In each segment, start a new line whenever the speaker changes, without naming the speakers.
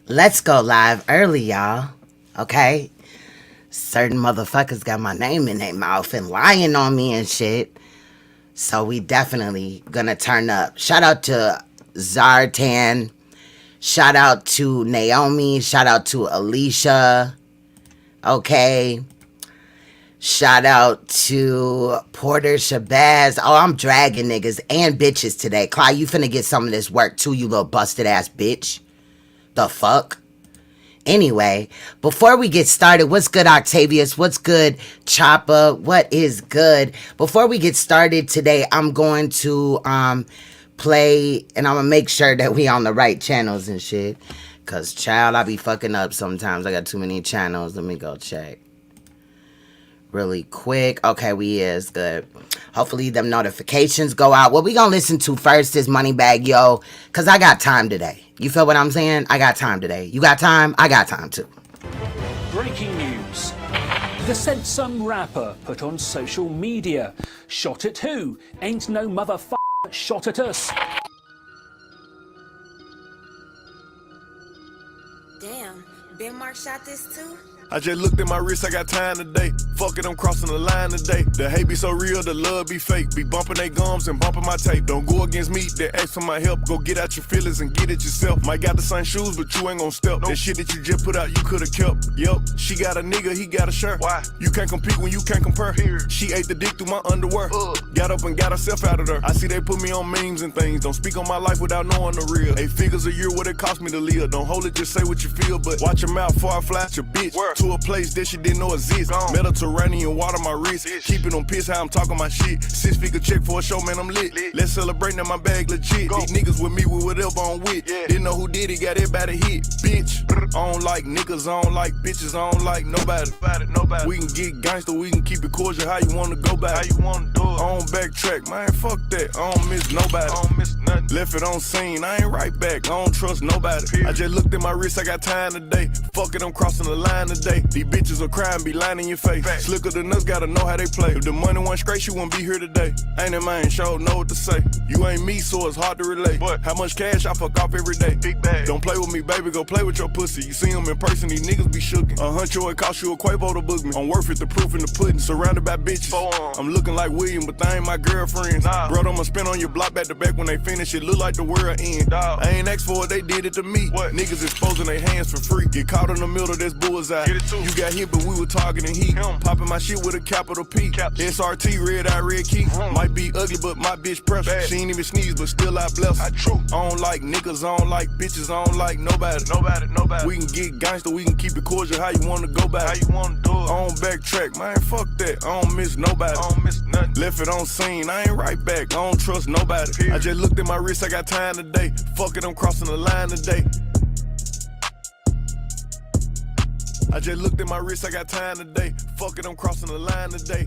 Let's go live early, y'all. Okay? Certain motherfuckers got my name in their mouth and lying on me and shit. So we definitely gonna turn up. Shout out to Zartan. Shout out to Naomi. Shout out to Alicia. Okay. Shout out to Porter Shabazz. Oh, I'm dragging niggas and bitches today. Clyde, you finna get some of this work too, you little busted ass bitch. The fuck? Anyway, before we get started, what's good, Octavius? What's good, Choppa? What is good? Before we get started today, I'm going to play, and I'm gonna make sure that we on the right channels and shit. Cause child, I be fucking up sometimes. I got too many channels. Let me go check really quick. Okay, we is good. Hopefully them notifications go out. What we gonna listen to first is Moneybag Yo, cause I got time today. You feel what I'm saying? I got time today. You got time? I got time too.
Breaking news. The said some rapper put on social media. Shot at who? Ain't no motherfucker shot at us.
Damn, Ben Mark shot this too?
I just looked at my wrist, I got time today. Fuck it, I'm crossing the line today. The hate be so real, the love be fake. Be bumping they gums and bumping my tape. Don't go against me, they ask for my help. Go get out your feelings and get it yourself. Might got the same shoes, but you ain't gon' step. That shit that you just put out, you could've kept. Yup, she got a nigga, he got a shirt. Why? You can't compete when you can't compare. Here. She ate the dick through my underwear. Got up and got herself out of there. I see they put me on memes and things. Don't speak on my life without knowing the real. 8 figures a year, what it cost me to live. Don't hold it, just say what you feel. But watch your mouth before I flash your bitch. Where? To a place that she didn't know exist. Mediterranean water my wrist. Keep it on piss how I'm talking my shit. 6-figure check for a show, man, I'm lit. Let's celebrate, now my bag legit. These niggas with me with whatever I'm with. Didn't know who did it, got everybody hit. Bitch, I don't like niggas, I don't like bitches, I don't like nobody. We can get gangster, we can keep it cordial. How you wanna go back? How you wanna do it? I don't backtrack, man, fuck that. I don't miss nobody. I don't miss nothing. Left it on scene, I ain't right back. I don't trust nobody. I just looked at my wrist, I got time today. Fuck it, I'm crossing the line today. These bitches will cry and be lying in your face. Slicker than us, gotta know how they play. If the money wasn't straight, you wouldn't be here today. Ain't that man sure know what to say. You ain't me, so it's hard to relate. But how much cash I fuck off every day? Big bag. Don't play with me, baby, go play with your pussy. You see them in person, these niggas be shookin'. $100, it cost you a Quavo to book me. I'm worth it, the proof in the pudding. Surrounded by bitches. I'm looking like William, but they ain't my girlfriends. Bro, I'ma spin on your block back to back when they finish. It look like the world end. I ain't asked for it, they did it to me. Niggas exposing their hands for free. Get caught in the middle, that's bullseye. Get it too. You got hit, but we were targeting heat. Popping my shit with a capital P. SRT, red eye, red key. Might be ugly, but my bitch precious. She ain't even sneeze, but still I bless her. I don't like niggas, I don't like bitches, I don't like nobody. We can get gangster, we can keep it cordial. How you wanna go back? How you wanna do it? I don't backtrack, man, fuck that. I don't miss nobody. I don't miss nothing. Left it on scene, I ain't right back. I don't trust nobody. I just looked at my wrist, I got time today. Fuck it, I'm crossing the line today. I just looked at my wrist, I got time today. Fuck it, I'm crossing the line today.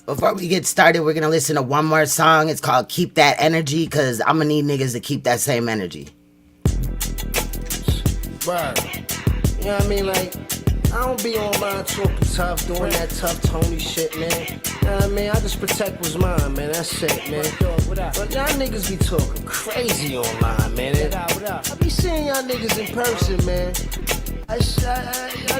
Before we get started, we're gonna listen to one more song. It's called Keep That Energy, cause I'm gonna need niggas to keep that same energy.
Right. You know what I mean? Like, I don't be online talking tough, doing that tough Tony shit, man. You know what I mean? I just protect what's mine, man. That's it, man. But y'all niggas be talking crazy online, man. I be seeing y'all niggas in person, man. Y'all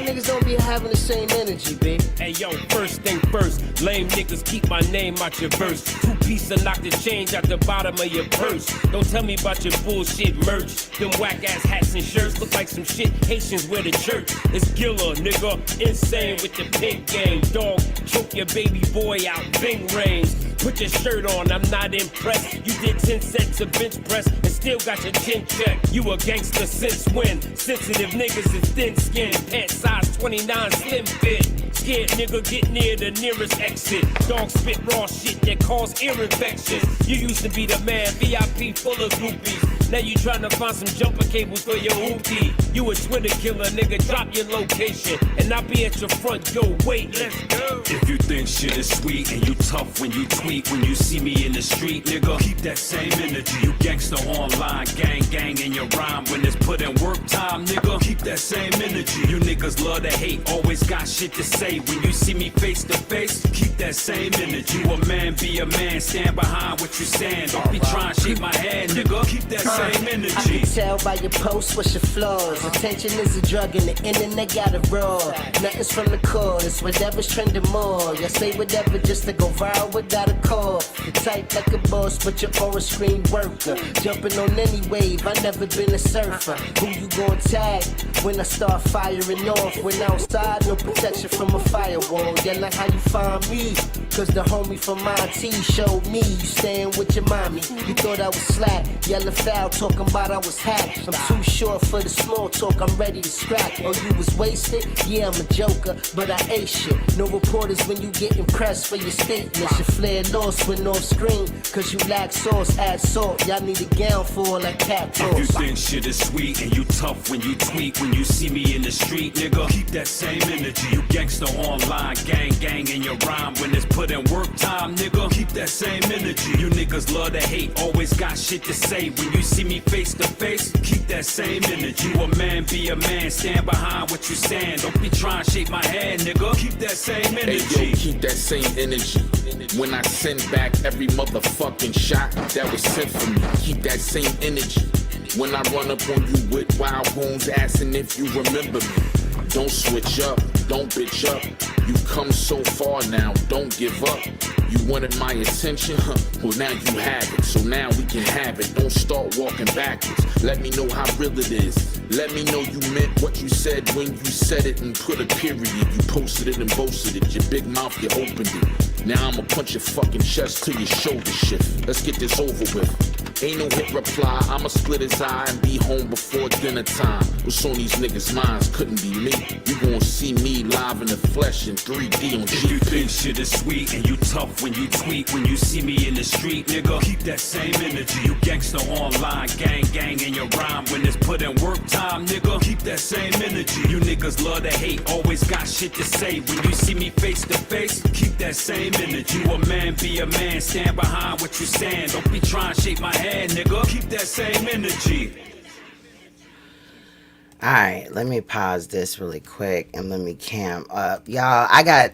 niggas don't be having the same energy, B.
Hey yo, first thing first, lame niggas keep my name out your verse. 2 piece and knock the change out the bottom of your purse. Don't tell me about your bullshit merch. Them whack ass hats and shirts look like some shit Haitians wear to church. It's Gilla, nigga, insane with the pink game. Dog, choke your baby boy out, Bing rings. Put your shirt on, I'm not impressed. You did 10 sets of bench press and still got your chin checked. You a gangster since when? Sensitive niggas is thin skin, pant size 29 slim fit. Scared nigga get near the nearest exit. Dog spit raw shit that cause ear infections. You used to be the man, VIP full of groupies. Now you tryna find some jumper cables for your hoopty. You a Twitter killer, nigga, drop your location. And I'll be at your front door, wait, let's go.
If you think shit is sweet and you tough when you tweet, when you see me in the street, nigga, keep that same energy. You gangster online, gang in your rhyme. When it's put in work time, nigga, keep that same energy. You niggas love to hate, always got shit to say. When you see me face to face, keep that same energy. You a man, be a man, stand behind what you stand. Don't be trying to shake my hand, nigga, keep that same same
I
energy.
can tell by your posts what's your flaws. Attention is a drug and the internet got it raw. Nothing's from the cause, whatever's trending more. You say whatever just to go viral without a call. You type like a boss, but you're on a screen worker. Jumping on any wave, I never been a surfer. Who you gon' tag when I start firing off? When outside, no protection from a firewall. Yeah, like how you find me? Cause the homie from my T showed me you staying with your mommy. You thought I was slack, yelling foul, talking about I was hacked. I'm too short for the small talk, I'm ready to scrap. Oh, you was wasted? Yeah, I'm a joker, but I ate shit. No reporters when you get impressed for your statements. Your flare lost went off screen, cause you lack sauce, add salt. Y'all need a gown for all that cat
If you
toss.
think shit is sweet and you tough when you tweet, when you see me in the street, nigga, keep that same energy. You gangster online, gang in your rhyme. When it's put in work time, nigga, keep that same energy. You niggas love to hate, always got shit to say. When you see me face to face, keep that same energy. You a man, be a man, stand behind what you stand. Don't be trying to shake my hand, nigga. Keep that same
Hey
energy.
yo, keep that same energy. When I send back every motherfucking shot that was sent for me, keep that same energy. When I run up on you with wild wounds, asking if you remember me. Don't switch up, don't bitch up. You come so far now, don't give up. You wanted my attention, huh? Well now you have it, so now we can have it. Don't start walking backwards. Let me know how real it is. Let me know you meant what you said when you said it and put a period. You posted it and boasted it. Your big mouth, you opened it. Now I'ma punch your fucking chest till your shoulder shift. Let's get this over with. Ain't no hit reply, I'ma split his eye and be home before dinner time. What's on these niggas' minds couldn't be me. You gon' see me live in the flesh in 3D on
If you
GP.
think shit is sweet and you tough when you tweet, when you see me in the street, nigga, keep that same energy. You gangster online, gang in your rhyme. When it's put in work time, nigga, keep that same energy. You niggas love to hate, always got shit to say. When you see me face to face, keep that same energy. You a man, be a man, stand behind what you stand. Don't be trying to shake my hand, nigga. Keep that same energy.
Alright, let me pause this really quick and let me cam up. Y'all, I got...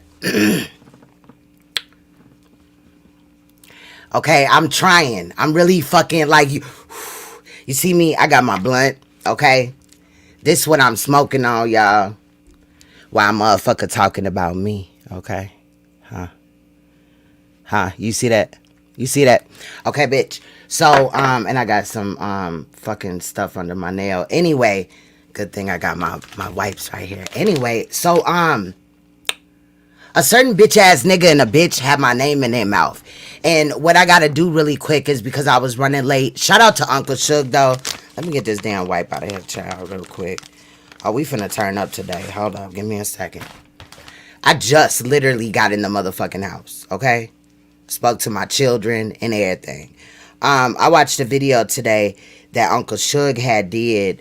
Okay, I'm trying. I'm really fucking like you. You see me? I got my blunt, okay? This what I'm smoking on, y'all. While motherfucker talking about me, okay? Huh? You see that? You see that? Okay, bitch. So, and I got some fucking stuff under my nail. Anyway, good thing I got my wipes right here. Anyway, so a certain bitch ass nigga and a bitch had my name in their mouth. And what I gotta do really quick is because I was running late. Shout out to Uncle Suge though. Let me get this damn wipe out of here, child, real quick. Oh, we finna turn up today. Hold up, give me a second. I just literally got in the motherfucking house, okay? Spoke to my children and everything. I watched a video today that Uncle Suge had did.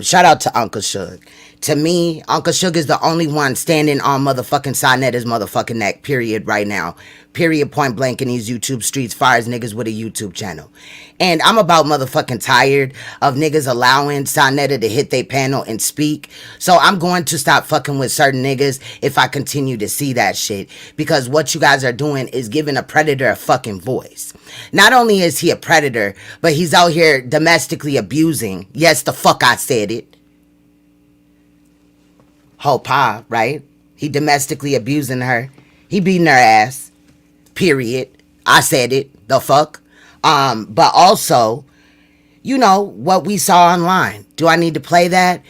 Shout out to Uncle Suge. To me, Uncle Suge is the only one standing on motherfucking Saneter's motherfucking neck, period, right now. Period, point blank in these YouTube streets, fire as niggas with a YouTube channel. And I'm about motherfucking tired of niggas allowing Saneter to hit their panel and speak. So I'm going to stop fucking with certain niggas if I continue to see that shit. Because what you guys are doing is giving a predator a fucking voice. Not only is he a predator, but he's out here domestically abusing. Yes, the fuck I said it. Hopa, right? He domestically abusing her. He beating her ass. Period. I said it. The fuck? But also, you know, what we saw online. Do I need to play that?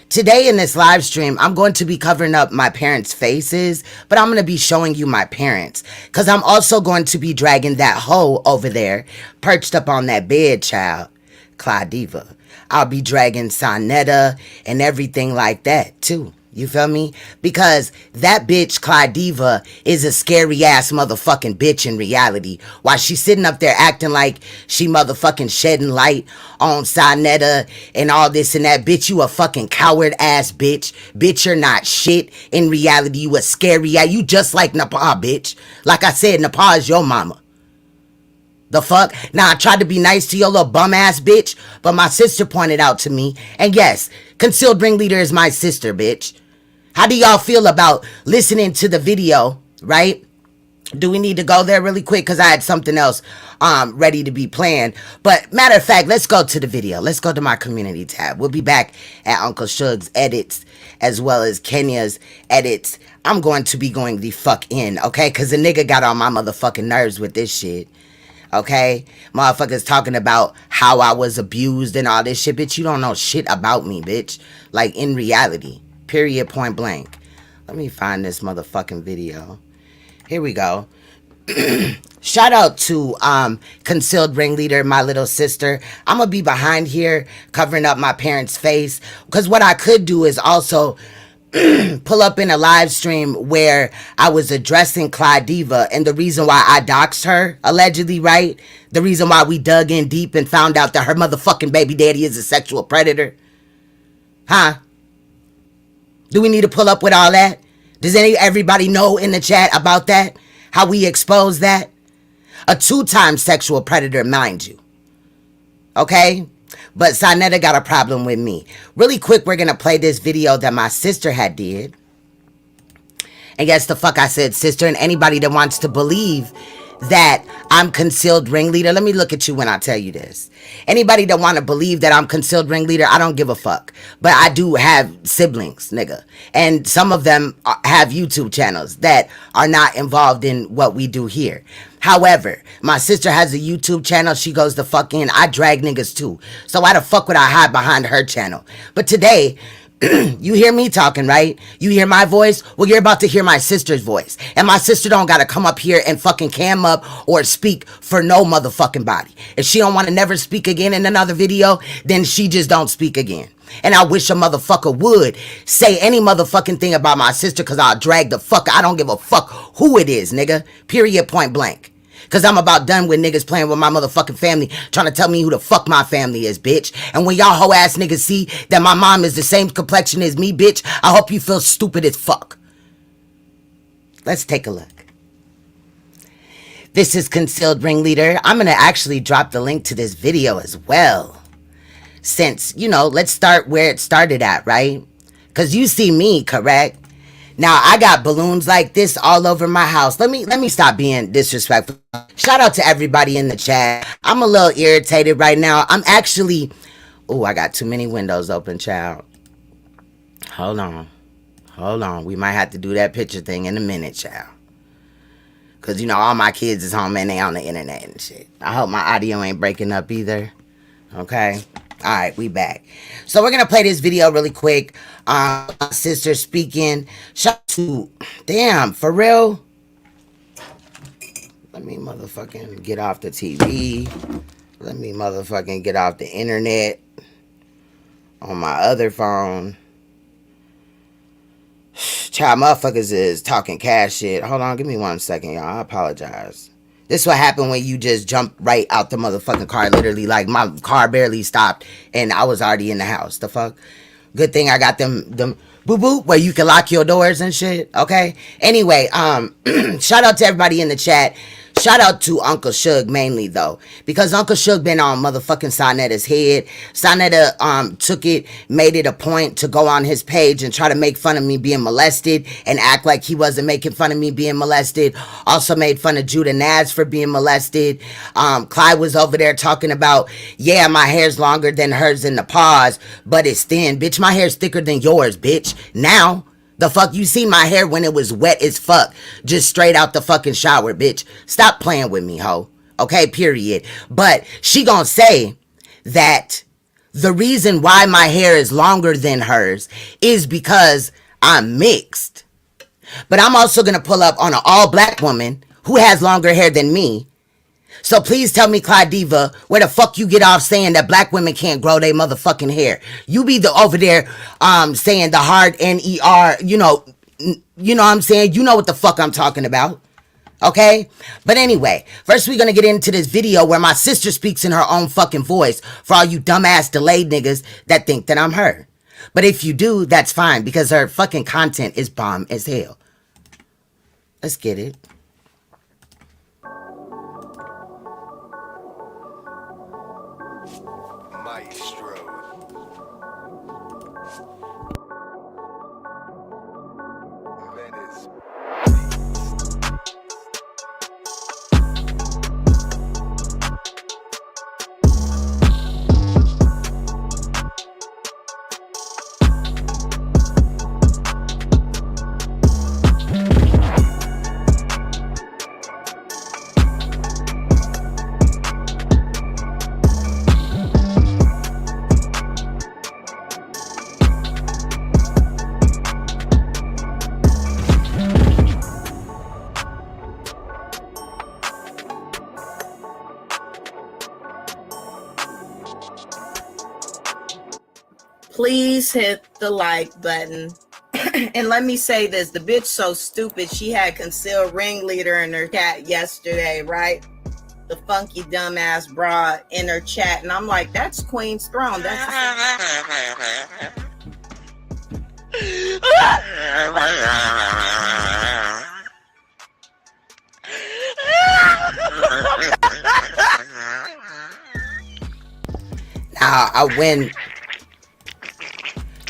Today in this live stream, I'm going to be covering up my parents' faces, but I'm going to be showing you my parents. Because I'm also going to be dragging that hoe over there, perched up on that bed, child. Clydiva. I'll be dragging Saneter and everything like that, too. You feel me? Because that bitch, Clydiva, is a scary ass motherfucking bitch in reality. While she's sitting up there acting like she motherfucking shedding light on Saneter and all this and that. Bitch, you a fucking coward ass bitch. Bitch, you're not shit. In reality, you a scary ass. You just like NAPAH, bitch. Like I said, NAPAH is your mama. The fuck? Now, I tried to be nice to your little bum ass bitch, but my sister pointed out to me. And yes, concealed ringleader is my sister, bitch. How do y'all feel about listening to the video, right? Do we need to go there really quick? Because I had something else ready to be planned. But matter of fact, let's go to the video. Let's go to my community tab. We'll be back at Uncle Suge's edits as well as Kenya's edits. I'm going to be going the fuck in, okay? Because the nigga got on my motherfucking nerves with this shit. Okay? Motherfuckers talking about how I was abused and all this shit. Bitch, you don't know shit about me, bitch. Like, in reality. Period, point blank. Let me find this motherfucking video. Here we go. Shout out to Concealed Ringleader, my little sister. I'm going to be behind here covering up my parents' face. Because what I could do is also pull up in a live stream where I was addressing Clydiva and the reason why I doxed her, allegedly, right? The reason why we dug in deep and found out that her motherfucking baby daddy is a sexual predator. Huh? Do we need to pull up with all that? Does everybody know in the chat about that? How we expose that? A 2-time sexual predator, mind you. Okay? But Saneter got a problem with me. Really quick, we're going to play this video that my sister had did. And guess the fuck I said, sister, and anybody that wants to believe that I'm Concealed Ringleader. Let me look at you when I tell you this. Anybody that want to believe that I'm Concealed Ringleader, I don't give a fuck. But I do have siblings, nigga. And some of them have YouTube channels that are not involved in what we do here. However, my sister has a YouTube channel. She goes the fuck in. I drag niggas too. So why the fuck would I hide behind her channel? But today, you hear me talking, right? You hear my voice? Well, you're about to hear my sister's voice. And my sister don't gotta come up here and fucking cam up or speak for no motherfucking body. If she don't want to never speak again in another video, then she just don't speak again. And I wish a motherfucker would say any motherfucking thing about my sister, because I'll drag the fuck. I don't give a fuck who it is, nigga. Period, point blank. Because I'm about done with niggas playing with my motherfucking family, trying to tell me who the fuck my family is, bitch. And when y'all hoe ass niggas see that my mom is the same complexion as me, bitch, I hope you feel stupid as fuck. Let's take a look. This is Concealed Ringleader. I'm going to actually drop the link to this video as well. Since, you know, let's start where it started at, right? Because you see me, correct? Now, I got balloons like this all over my house. Let me stop being disrespectful. Shout out to everybody in the chat. I'm a little irritated right now. I'm actually... Oh, I got too many windows open, child. Hold on. Hold on. We might have to do that picture thing in a minute, child. Because, you know, all my kids is home and they on the internet and shit. I hope my audio ain't breaking up either. Okay? Alright, we back. So we're going to play this video really quick. My sister speaking. Shout out to... Damn, for real? Let me motherfucking get off the TV. Let me motherfucking get off the internet. On my other phone. Child, motherfuckers is talking cash shit. Hold on, give me 1 second, y'all. I apologize. This is what happened when you just jump right out the motherfucking car. Literally, like, my car barely stopped, and I was already in the house. The fuck? Good thing I got them boop boop where you can lock your doors and shit. Okay? Anyway, shout out to everybody in the chat. Shout out to Uncle Suge mainly, though. Because Uncle Suge been on motherfucking Saneter's head. Saneter took it, made it a point to go on his page and try to make fun of me being molested and act like he wasn't making fun of me being molested. Also made fun of Judah Naz for being molested. Clyde was over there talking about, yeah, my hair's longer than hers in the paws, but it's thin. Bitch, my hair's thicker than yours, bitch. Now... The fuck, you seen my hair when it was wet as fuck. Just straight out the fucking shower, bitch. Stop playing with me, ho. Okay, period. But she gonna say that the reason why my hair is longer than hers is because I'm mixed. But I'm also gonna pull up on an all-black woman who has longer hair than me. So please tell me, Clydiva, where the fuck you get off saying that black women can't grow their motherfucking hair? You be over there saying the hard N-E-R, you know what I'm saying? You know what the fuck I'm talking about. Okay? But anyway, first we're gonna get into this video where my sister speaks in her own fucking voice for all you dumbass delayed niggas that think that I'm her. But if you do, that's fine because her fucking content is bomb as hell. Let's get it.
Please hit the like button. And let me say this, the bitch so stupid, she had concealed ringleader in her chat yesterday, right? The funky dumbass broad in her chat. And I'm like, that's Queen's Throne. That's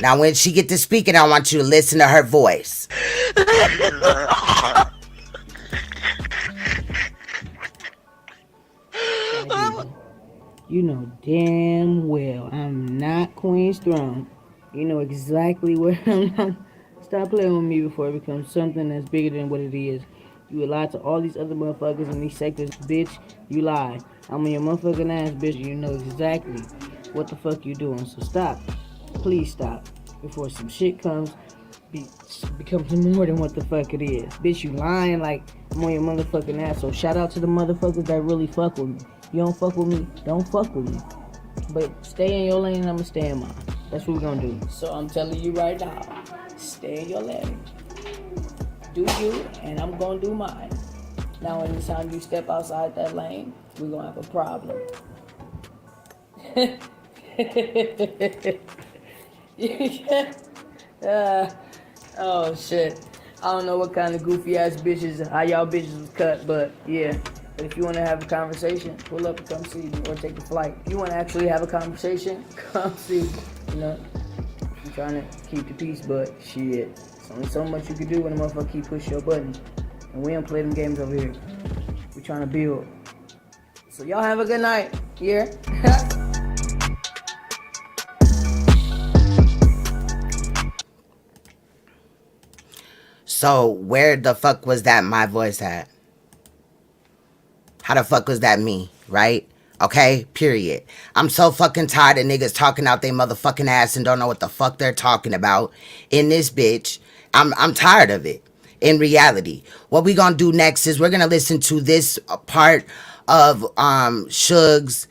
Now, when she get to speaking, I want you to listen to her voice.
You know damn well I'm not Queen's Throne. You know exactly where I'm not. Stop playing with me before it becomes something that's bigger than what it is. You lie to all these other motherfuckers in these sectors, bitch. You lie. I'm on your motherfucking ass, bitch. You know exactly what the fuck you doing. So stop. Please stop. Before some shit becomes more than what the fuck it is. Bitch, you lying like I'm on your motherfucking ass. So shout out to the motherfuckers that really fuck with me. You don't fuck with me, don't fuck with me. But stay in your lane and I'ma stay in mine. That's what we're gonna do. So I'm telling you right now, stay in your lane. Do you, and I'm gonna do mine. Now anytime you step outside that lane, we're gonna have a problem. Oh shit. I don't know what kind of goofy ass bitches, how y'all bitches was cut, but yeah. But if you want to have a conversation, pull up and come see me or take a flight. If you want to actually have a conversation, come see me. You know, I'm trying to keep the peace, but shit. There's only so much you can do when a motherfucker keep pushing your button. And we don't play them games over here. We're trying to build. So y'all have a good night. Yeah.
So where the fuck was that my voice at? How the fuck was that me, right? Okay, period. I'm so fucking tired of niggas talking out they motherfucking ass and don't know what the fuck they're talking about in this bitch. I'm tired of it. In reality, what we gonna do next is we're gonna listen to this part of Suge's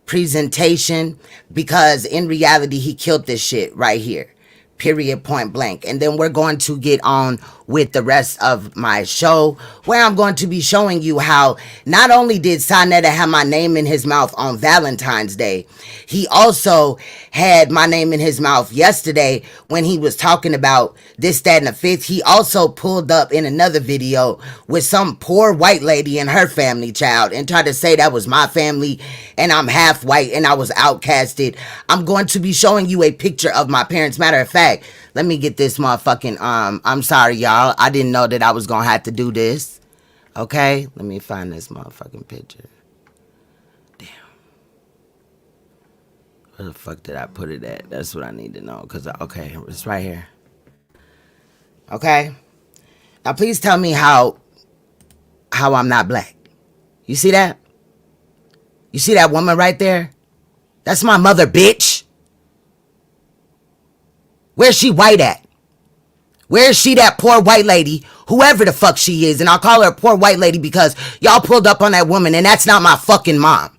presentation, because in reality he killed this shit right here. Period, point blank. And then we're going to get on with the rest of my show, where I'm going to be showing you how not only did Saneter have my name in his mouth on Valentine's Day, he also had my name in his mouth yesterday when he was talking about this, that, and the fifth. He also pulled up in another video with some poor white lady and her family child and tried to say that was my family and I'm half white and I was outcasted. I'm going to be showing you a picture of my parents. Matter of fact, let me get this motherfucking, I'm sorry, y'all. I didn't know that I was gonna have to do this. Okay? Let me find this motherfucking picture. Damn. Where the fuck did I put it at? That's what I need to know. Okay, it's right here. Okay? Now, please tell me how I'm not black. You see that? You see that woman right there? That's my mother, bitch. Where's she white at? Where is she, that poor white lady, whoever the fuck she is? And I'll call her a poor white lady because y'all pulled up on that woman and that's not my fucking mom.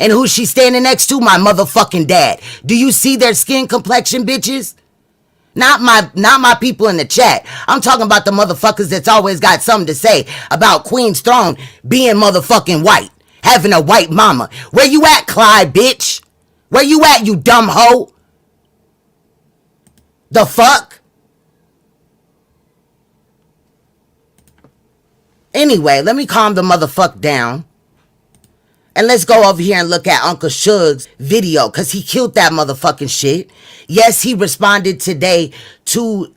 And who's she standing next to? My motherfucking dad. Do you see their skin complexion, bitches? Not my people in the chat. I'm talking about the motherfuckers that's always got something to say about Queen's Throne being motherfucking white. Having a white mama. Where you at, Clyde, bitch? Where you at, you dumb hoe? The fuck? Anyway, let me calm the motherfuck down. And let's go over here and look at Uncle Suge's video, because he killed that motherfucking shit. Yes, he responded today to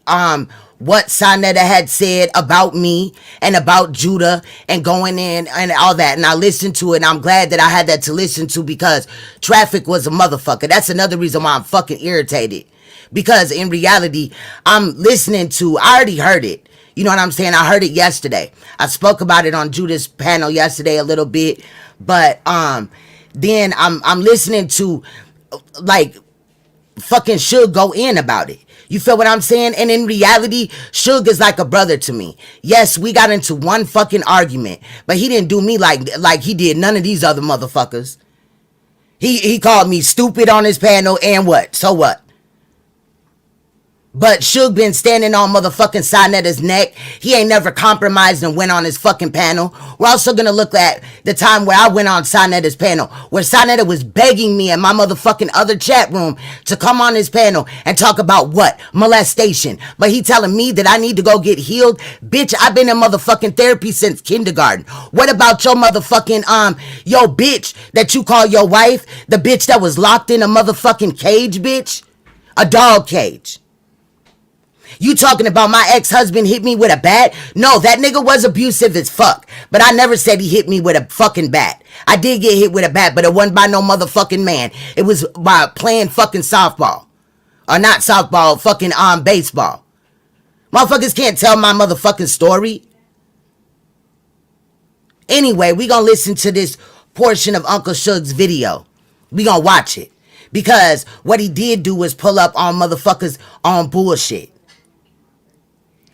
what Saneter had said about me and about Judah and going in and all that. And I listened to it, and I'm glad that I had that to listen to, because traffic was a motherfucker. That's another reason why I'm fucking irritated. Because in reality, I'm listening to, I already heard it. You know what I'm saying? I heard it yesterday. I spoke about it on Judah's panel yesterday a little bit. But then I'm listening to like fucking Suge go in about it. You feel what I'm saying? And in reality, Suge is like a brother to me. Yes, we got into one fucking argument, but he didn't do me like he did none of these other motherfuckers. He called me stupid on his panel, and what? So what? But Suge been standing on motherfucking Saneter's neck. He ain't never compromised and went on his fucking panel. We're also gonna look at the time where I went on Saneter's panel, where Saneter was begging me in my motherfucking other chat room to come on his panel and talk about what? Molestation. But he telling me that I need to go get healed. Bitch, I've been in motherfucking therapy since kindergarten. What about your motherfucking, yo bitch that you call your wife? The bitch that was locked in a motherfucking cage, bitch? A dog cage. You talking about my ex-husband hit me with a bat? No, that nigga was abusive as fuck. But I never said he hit me with a fucking bat. I did get hit with a bat, but it wasn't by no motherfucking man. It was by playing fucking softball. Or not softball, fucking baseball. Motherfuckers can't tell my motherfucking story. Anyway, we gonna listen to this portion of Uncle Suge's video. We gonna watch it. Because what he did do was pull up on motherfuckers on bullshit.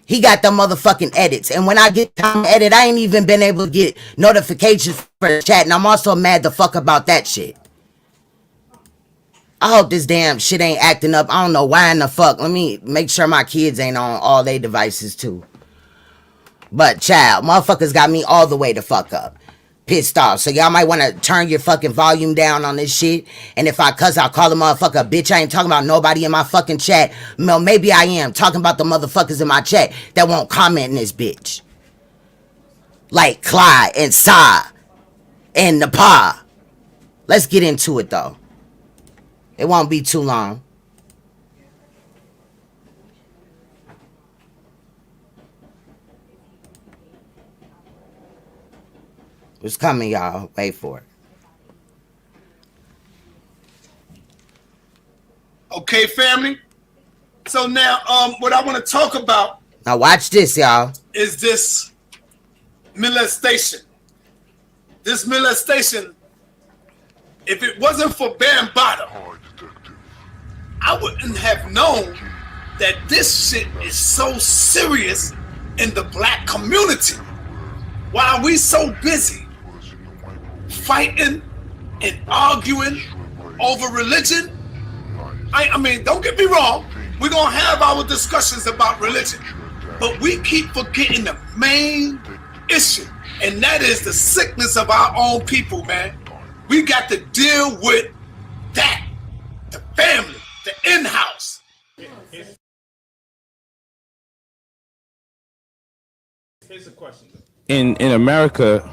He got the motherfucking edits. And when I get time to edit, I ain't even been able to get notifications for the chat. And I'm also mad the fuck about that shit. I hope this damn shit ain't acting up. I don't know why in the fuck. Let me make sure my kids ain't on all their devices too. But child, motherfuckers got me all the way the fuck up. Pissed off. So y'all might want to turn your fucking volume down on this shit. And if I cuss, I'll call the motherfucker a bitch. I ain't talking about nobody in my fucking chat. Well, maybe I am talking about the motherfuckers in my chat that won't comment in this bitch. Like Clyde and Sa and NAPAH. Let's get into it though. It won't be too long. It's coming, y'all. Wait for it.
Okay, family. So now, what I want to talk about.
Now watch this, y'all.
Is this molestation? This molestation. If it wasn't for Bambaataa, I wouldn't have known that this shit is so serious in the black community. Why are we so busy fighting and arguing over religion? I mean, don't get me wrong. We're going to have our discussions about religion. But we keep forgetting the main issue. And that is the sickness of our own people, man. We got to deal with that. The family, the in-house.
Here's a question. In America,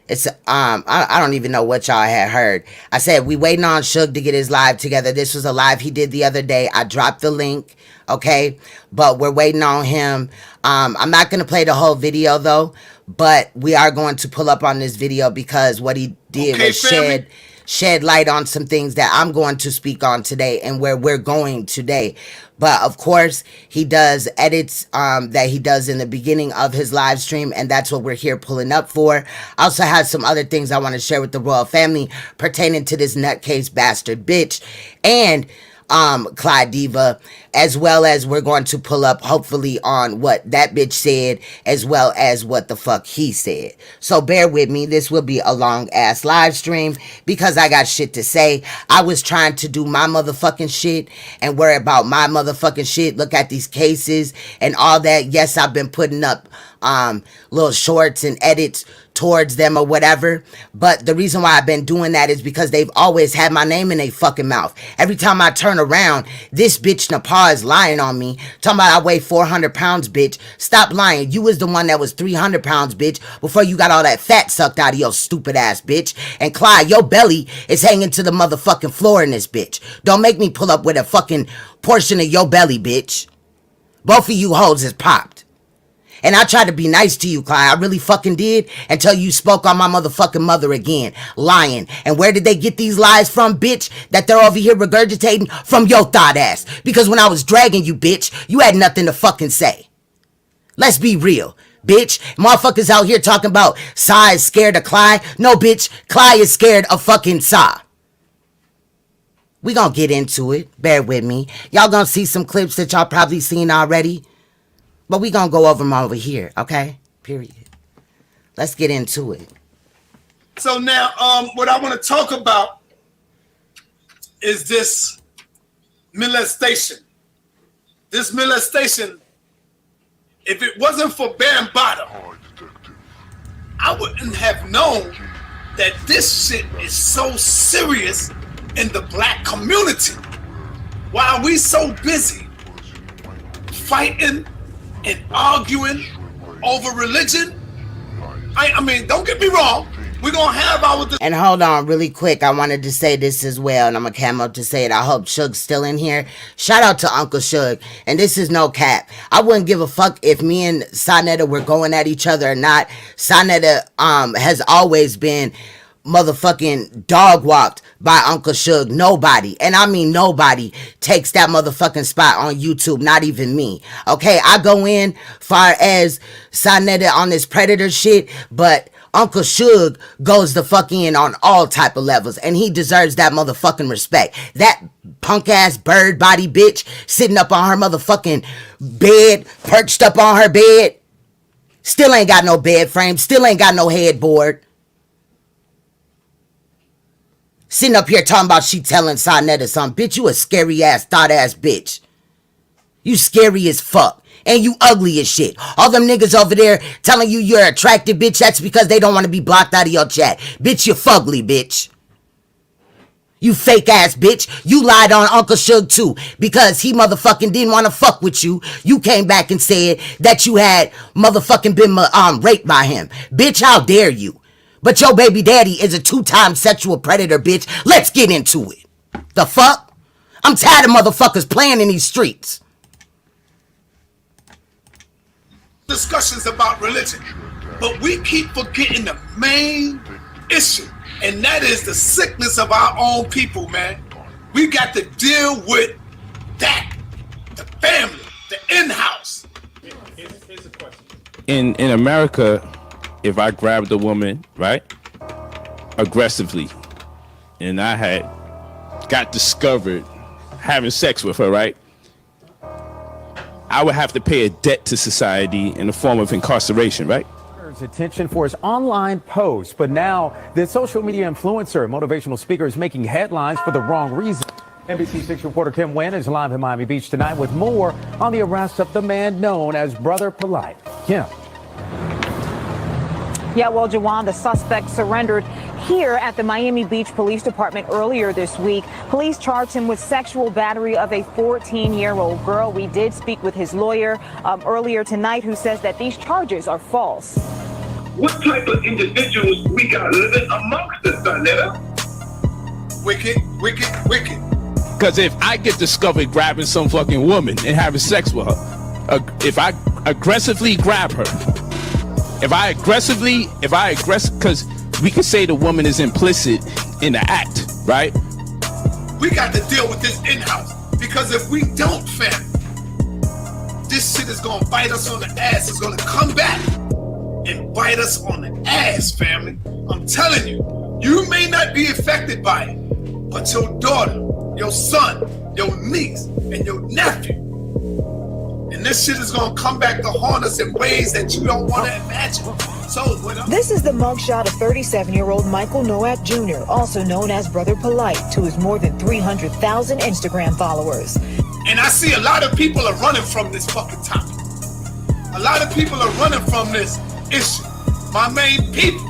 It's I don't even know what y'all had heard. I said we waiting on Suge to get his live together. This was a live he did the other day. I dropped the link, okay? But we're waiting on him. I'm not gonna play the whole video though, but we are going to pull up on this video because what he did was shed light on some things that I'm going to speak on today and where we're going today. But of course, he does edits that he does in the beginning of his live stream, and that's what we're here pulling up for. I also have some other things I want to share with the royal family pertaining to this nutcase bastard bitch and Clydiva, as well as we're going to pull up hopefully on what that bitch said as well as what the fuck he said. So bear with me. This will be a long ass live stream because I got shit to say. I was trying to do my motherfucking shit and worry about my motherfucking shit. Look at these cases and all that. Yes, I've been putting up little shorts and edits towards them or whatever, but the reason why I've been doing that is because they've always had my name in their fucking mouth. Every time I turn around, this bitch NAPAH is lying on me, talking about I weigh 400 pounds, bitch. Stop lying. You was the one that was 300 pounds, bitch, before you got all that fat sucked out of your stupid ass, bitch. And Clyde, your belly is hanging to the motherfucking floor in this bitch. Don't make me pull up with a fucking portion of your belly, bitch. Both of you hoes is popped. And I tried to be nice to you, Clyde. I really fucking did until you spoke on my motherfucking mother again. Lying. And where did they get these lies from, bitch? That they're over here regurgitating? From your thought ass. Because when I was dragging you, bitch, you had nothing to fucking say. Let's be real. bitch. Motherfuckers out here talking about Sa is scared of Clyde. No, bitch, Clyde is scared of fucking Sa. We gonna get into it. Bear with me. Y'all gonna see some clips that y'all probably seen already. But we gonna go over them over here, okay? Period. Let's get into it.
So now, what I want to talk about is this molestation. This molestation, if it wasn't for Bambaataa, I wouldn't have known that this shit is so serious in the black community. Why are we so busy fighting and arguing over religion? I mean, don't get me wrong. We're going to have our...
And hold on really quick. I wanted to say this as well, and I'm going to come up to say it. I hope Suge's still in here. Shout out to Uncle Suge. And this is no cap. I wouldn't give a fuck if me and Saneter were going at each other or not. Saneter has always been motherfucking dog walked by Uncle Suge. Nobody, and I mean nobody, takes that motherfucking spot on YouTube. Not even me. Okay, I go in far as Saneter on this predator shit, but Uncle Suge goes the fuck in on all type of levels, and he deserves that motherfucking respect. That punk ass bird body bitch sitting up on her motherfucking bed, perched up on her bed, still ain't got no bed frame, still ain't got no headboard. Sitting up here talking about she telling Saneter something. Bitch, you a scary ass, thought ass bitch. You scary as fuck. And you ugly as shit. All them niggas over there telling you you're attractive, bitch, that's because they don't want to be blocked out of your chat. Bitch, you fugly, bitch. You fake ass bitch. You lied on Uncle Suge too, because he motherfucking didn't want to fuck with you. You came back and said that you had motherfucking been raped by him. Bitch, how dare you? But your baby daddy is a 2-time sexual predator, bitch. Let's get into it. The fuck? I'm tired of motherfuckers playing in these streets.
Discussions about religion, but we keep forgetting the main issue, and that is the sickness of our own people, man. We got to deal with that, the family, the in-house. Here's a question.
In America, if I grabbed a woman, right, aggressively, and I had got discovered having sex with her, right, I would have to pay a debt to society in the form of incarceration, right?
Attention for his online post, but now the social media influencer, motivational speaker, is making headlines for the wrong reason. NBC6 reporter Kim Nguyen is live in Miami Beach tonight with more on the arrest of the man known as Brother Polight. Kim.
Yeah, well, Jawan, the suspect surrendered here at the Miami Beach Police Department earlier this week. Police charged him with sexual battery of a 14-year-old girl. We did speak with his lawyer earlier tonight, who says that these charges are false.
What type of individuals we got living amongst us, Saneter? Wicked, wicked, wicked.
Because if I get discovered grabbing some fucking woman and having sex with her, if I aggressively grab her, because we can say the woman is implicit in the act, right?
We got to deal with this in-house, because if we don't, fam, this shit is gonna bite us on the ass. It's gonna come back and bite us on the ass, family. I'm telling you, you may not be affected by it, but your daughter, your son, your niece, and your nephew, and this shit is gonna come back to haunt us in ways that you don't want to imagine. So
this is the mugshot of 37-year-old Michael Nowak Jr., also known as Brother Polight, to his more than 300,000 Instagram followers.
And I see a lot of people are running from this fucking topic. A lot of people are running from this issue. My main people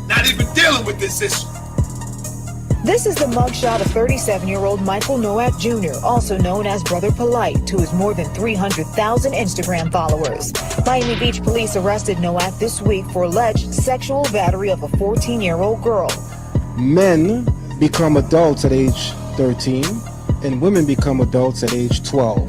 not even dealing with this issue.
This is the mugshot of 37-year-old Michael Nowak Jr., also known as Brother Polight, to his more than 300,000 Instagram followers. Miami Beach police arrested Nowak this week for alleged sexual battery of a 14-year-old girl.
Men become adults at age 13, and women become adults at age 12.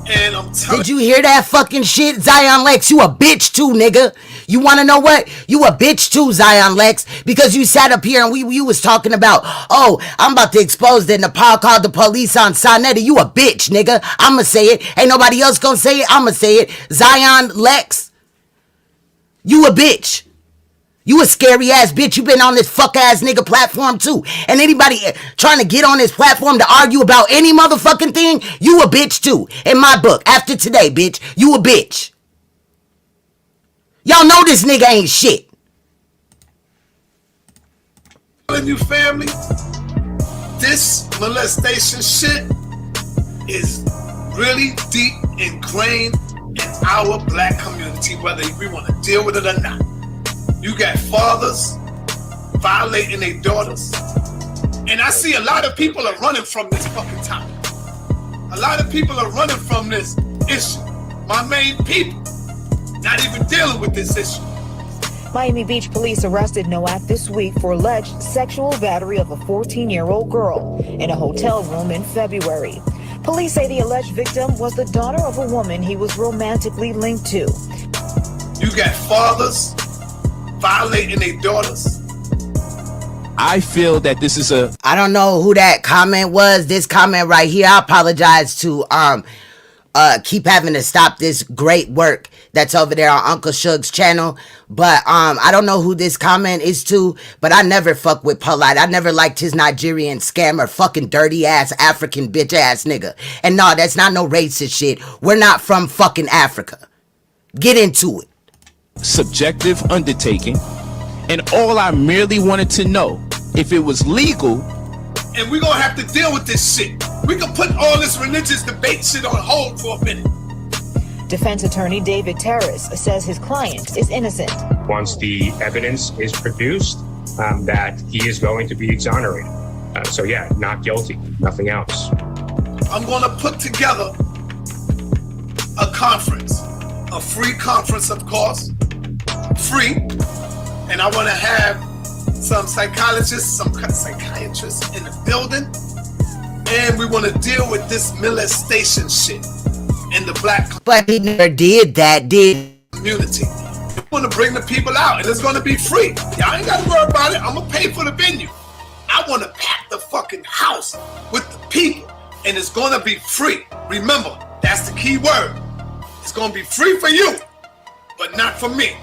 And I'm telling
Did you hear that fucking shit, Zion Lex? You a bitch too, nigga. You wanna know what? You a bitch too, Zion Lex, because you sat up here and you was talking about, oh, I'm about to expose that NAPAH called the police on Saneter. You a bitch, nigga. I'ma say it. Ain't nobody else gonna say it. I'ma say it. Zion Lex, you a bitch. You a scary ass bitch. You been on this fuck ass nigga platform too. And anybody trying to get on this platform to argue about any motherfucking thing, you a bitch too. In my book, after today, bitch, you a bitch. Y'all know this nigga ain't shit.
you, family, this molestation shit is really deep ingrained in our black community, whether we want to deal with it or not. You got fathers violating their daughters. And I see a lot of people are running from this fucking topic. A lot of people are running from this issue. My main people not even dealing with this issue.
Miami Beach police arrested Nowak this week for alleged sexual battery of a 14-year-old girl in a hotel room in February. Police say the alleged victim was the daughter of a woman he was romantically linked to.
You got fathers violating their daughters.
I feel that this is a...
I don't know who that comment was. This comment right here, I apologize to keep having to stop this great work that's over there on Uncle Suge's channel. But I don't know who this comment is to, but I never fuck with Polight. I never liked his Nigerian scammer, fucking dirty ass African bitch ass nigga. And no, that's not no racist shit. We're not from fucking Africa. Get into it.
Subjective undertaking, and all I merely wanted to know if it was legal.
And we're gonna have to deal with this shit. We can put all this religious debate shit on hold for a minute.
Defense attorney David Terrace says his client is innocent.
Once the evidence is produced, that he is going to be exonerated. So yeah, not guilty, nothing else.
I'm gonna put together a conference, a free conference, of course, free. And I wanna have some psychologists, some psychiatrists in the building. And we wanna deal with this molestation shit in the black
But he never did that, did
community. We want to bring the people out, and it's going to be free. Y'all ain't got to worry about it. I'm going to pay for the venue. I want to pack the fucking house with the people, and it's going to be free. Remember, that's the key word. It's going to be free for you, but not for me.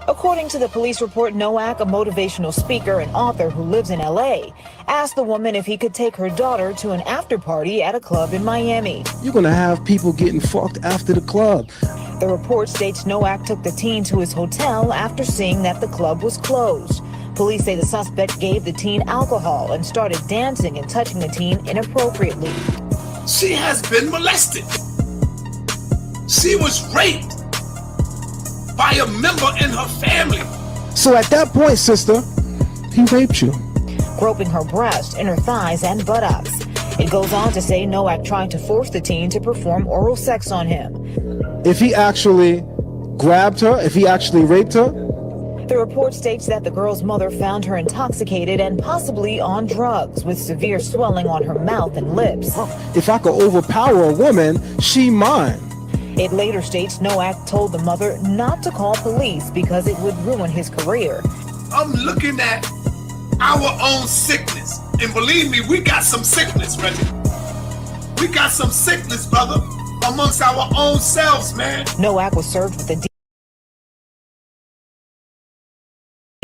According to the police report, Nowak, a motivational speaker and author who lives in LA, asked the woman if he could take her daughter to an after party at a club in Miami.
You're gonna have people getting fucked after the club.
The report states Nowak took the teen to his hotel after seeing that the club was closed. Police say the suspect gave the teen alcohol and started dancing and touching the teen inappropriately.
She has been molested. She was raped by a member in her family.
So at that point, sister, he raped you.
Groping her breast, inner thighs, and buttocks. It goes on to say Nowak tried to force the teen to perform oral sex on him.
If he actually grabbed her, if he actually raped her.
The report states that the girl's mother found her intoxicated and possibly on drugs, with severe swelling on her mouth and lips.
If I could overpower a woman, she mine.
It later states Nowak told the mother not to call police because it would ruin his career.
I'm looking at our own sickness. And believe me, we got some sickness, Reggie. We got some sickness, brother, amongst our own selves, man.
Nowak was served with a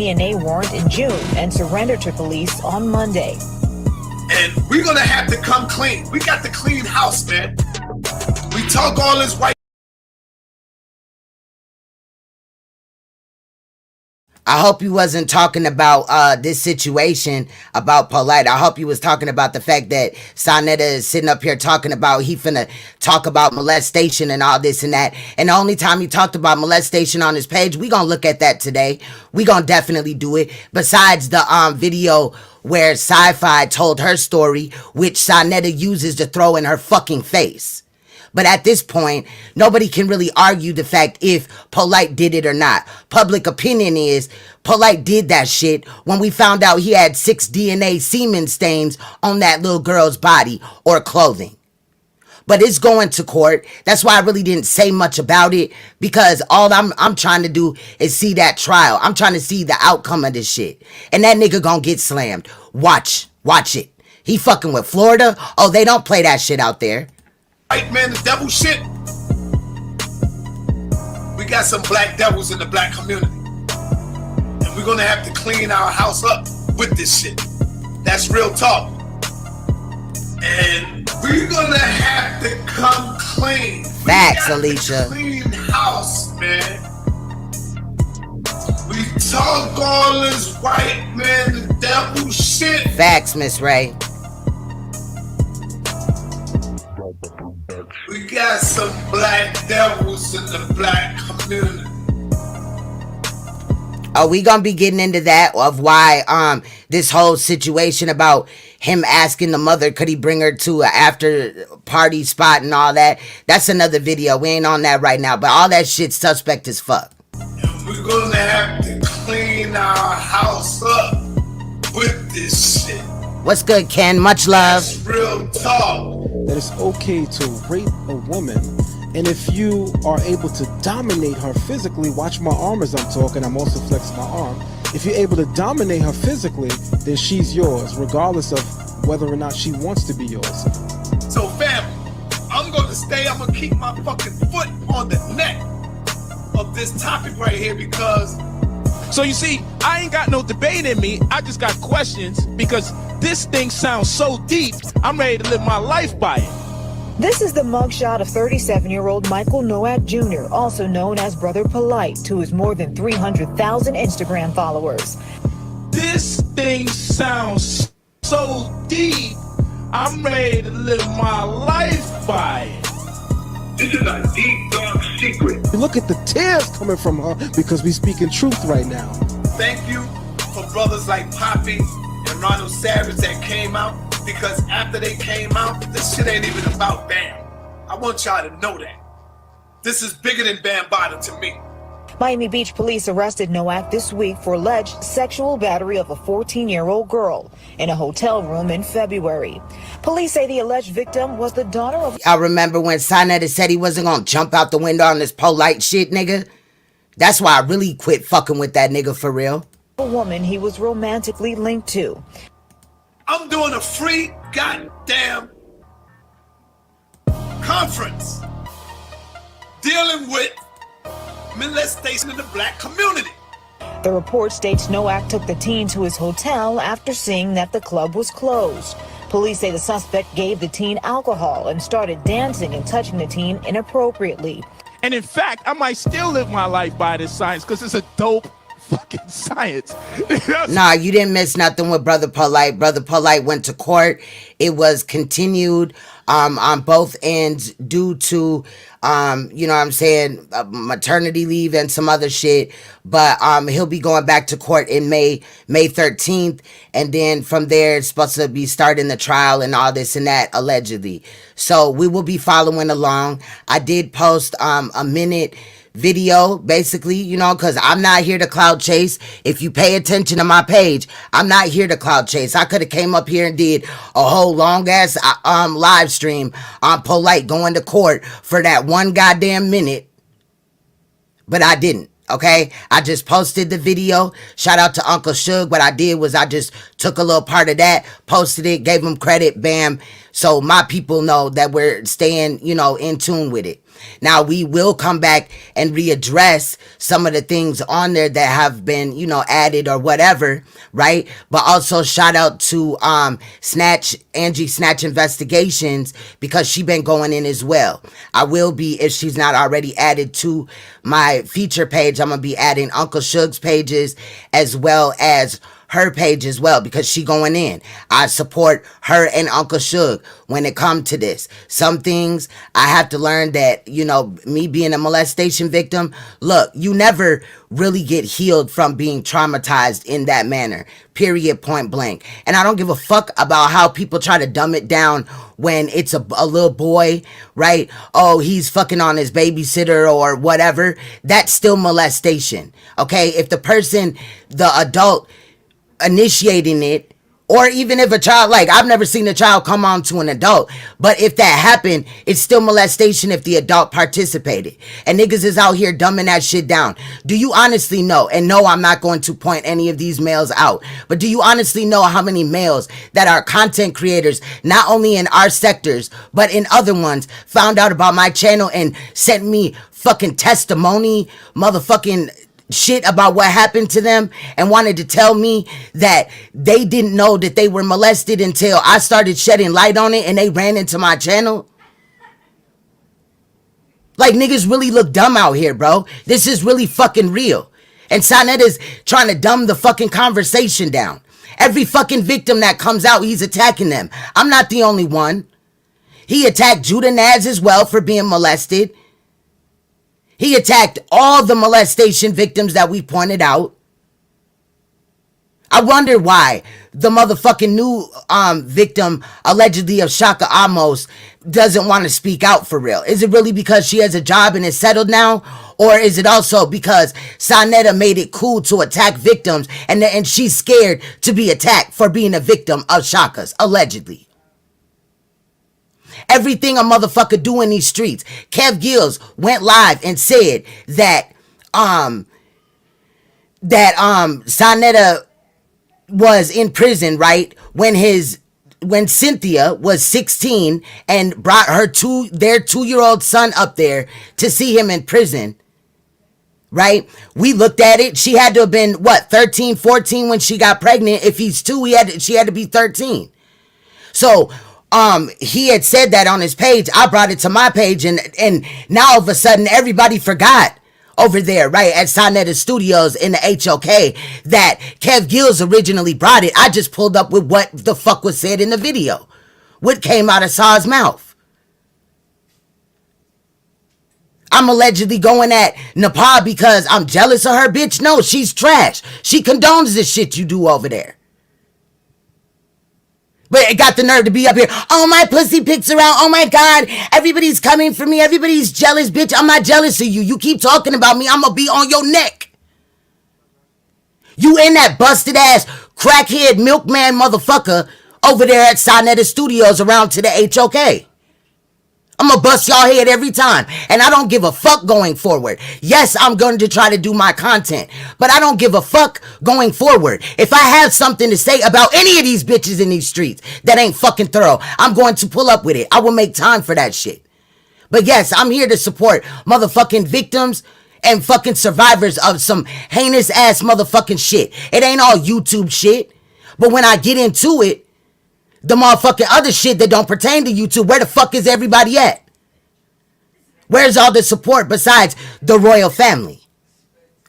DNA warrant in June and surrendered to police on Monday.
And we're gonna have to come clean. We got the clean house, man. We talk all this white.
I hope you wasn't talking about this situation about Polight. I hope you was talking about the fact that Saneter is sitting up here talking about he finna talk about molestation and all this and that. And the only time he talked about molestation on his page, we gonna look at that today. We gonna definitely do it. Besides the video where Sci-Fi told her story, which Saneter uses to throw in her fucking face. But at this point, nobody can really argue the fact if Polight did it or not. Public opinion is Polight did that shit when we found out he had 6 DNA semen stains on that little girl's body or clothing. but it's going to court. That's why I really didn't say much about it, because all I'm trying to do is see that trial. I'm trying to see the outcome of this shit. And that nigga gonna get slammed. Watch it. He fucking with Florida. Oh, they don't play that shit out there.
White man, the devil shit. We got some black devils in the black community. And we're gonna have to clean our house up with this shit. That's real talk. And we're gonna have to come clean.
Facts, Alicia.
Clean house, man. We talk all this white man, the devil shit.
Facts, Miss Ray.
We got some black devils in the black community.
Are we gonna be getting into that, of why this whole situation about him asking the mother could he bring her to an after party spot and all that? That's another video. We ain't on that right now, but all that shit's suspect as fuck.
And we're gonna have to clean our house up with this shit.
What's good, Ken? Much love.
That's real talk.
That it's okay to rape a woman, and if you are able to dominate her physically, watch my arm as I'm talking, I'm also flexing my arm. If you're able to dominate her physically, then she's yours, regardless of whether or not she wants to be yours.
So fam, I'm gonna keep my fucking foot on the neck of this topic right here, because
So you see, I ain't got no debate in me. I just got questions because this thing sounds so deep. I'm ready to live my life by it.
This is the mugshot of 37-year-old Michael Nowak Jr., also known as Brother Polight, to his more than 300,000 Instagram followers.
This thing sounds so deep. I'm ready to live my life by it.
This is a deep, dark secret.
Look at the tears coming from her because we speaking truth right now.
Thank you for brothers like Poppy and Ronald Savage that came out, because after they came out, this shit ain't even about Bam. I want y'all to know that. This is bigger than Bambaataa to me.
Miami Beach police arrested Nowak this week for alleged sexual battery of a 14-year-old girl in a hotel room in February. Police say the alleged victim was the daughter of...
I remember when Saneter said he wasn't gonna jump out the window on this Polight shit, nigga. That's why I really quit fucking with that nigga for real.
A woman he was romantically linked to.
I'm doing a free goddamn conference dealing with molestation in the black community.
The report states Nowak took the teen to his hotel after seeing that the club was closed. Police say the suspect gave the teen alcohol and started dancing and touching the teen inappropriately.
And in fact, I might still live my life by this science because it's a dope fucking science.
Nah, you didn't miss nothing with Brother Polight. Brother Polight went to court. It was continued on both ends due to you know what I'm saying, maternity leave and some other shit. But he'll be going back to court in May 13th, and then from there it's supposed to be starting the trial and all this and that, allegedly. So we will be following along. I did post a minute video, basically, you know, because I'm not here to cloud chase. If you pay attention to my page, I'm not here to cloud chase. I could have came up here and did a whole long ass live stream on Polight going to court for that one goddamn minute, but I didn't. Okay, I just posted the video. Shout out to Uncle Suge. What I did was I just took a little part of that, posted it, gave him credit, bam. So my people know that we're staying, you know, in tune with it. Now we will come back and readdress some of the things on there that have been, you know, added or whatever, right? But also shout out to Angie Snatch Investigations, because she been going in as well. I will be, if she's not already added to my feature page, I'm gonna be adding Uncle Suge's pages as well as her page as well, because she going in. I support her and Uncle Suge when it comes to this. Some things I have to learn that, you know, me being a molestation victim, look, you never really get healed from being traumatized in that manner, period, point blank. And I don't give a fuck about how people try to dumb it down when it's a little boy, right? Oh, he's fucking on his babysitter or whatever. That's still molestation, okay? If the person, the adult initiating it, Or even if a child, like, I've never seen a child come on to an adult, but if that happened, it's still molestation if the adult participated. And niggas is out here dumbing that shit down. Do you honestly know, and no, I'm not going to point any of these males out, but do you honestly know how many males that are content creators, not only in our sectors, but in other ones, found out about my channel and sent me fucking testimony, motherfucking shit about what happened to them, and wanted to tell me that they didn't know that they were molested until I started shedding light on it and they ran into my channel? Like, niggas really look dumb out here, bro. This is really fucking real. And Saneta's trying to dumb the fucking conversation down. Every fucking victim that comes out, he's attacking them. I'm not the only one. He attacked Judah Naz as well for being molested. He attacked all the molestation victims that we pointed out. I wonder why the motherfucking new victim, allegedly of Shaka Amos, doesn't want to speak out for real. Is it really because she has a job and is settled now? Or is it also because Saneta made it cool to attack victims and she's scared to be attacked for being a victim of Shaka's, allegedly? Everything a motherfucker do in these streets. Kev Gills went live and said that Saneta was in prison, right? When Cynthia was 16 and brought their 2-year-old son up there to see him in prison, right? We looked at it. She had to have been, what, 13, 14 when she got pregnant. If he's 2, she had to be 13. So he had said that on his page. I brought it to my page, and now all of a sudden everybody forgot over there, right, at Saneter Studios in the HOK that Kev Gills originally brought it. I just pulled up with what the fuck was said in the video. What came out of Saw's mouth. I'm allegedly going at NAPAH because I'm jealous of her, bitch. No, she's trash. She condones the shit you do over there. But it got the nerve to be up here. Oh, my pussy pics are out. Oh, my God. Everybody's coming for me. Everybody's jealous, bitch. I'm not jealous of you. You keep talking about me. I'm going to be on your neck. You in that busted ass crackhead milkman motherfucker over there at Saneter Studios around to the HOK. I'm gonna bust y'all head every time. And I don't give a fuck going forward. Yes, I'm going to try to do my content, but I don't give a fuck going forward. If I have something to say about any of these bitches in these streets that ain't fucking thorough, I'm going to pull up with it. I will make time for that shit. But yes, I'm here to support motherfucking victims and fucking survivors of some heinous ass motherfucking shit. It ain't all YouTube shit. But when I get into it, the motherfucking other shit that don't pertain to YouTube, where the fuck is everybody at? Where's all the support besides the royal family?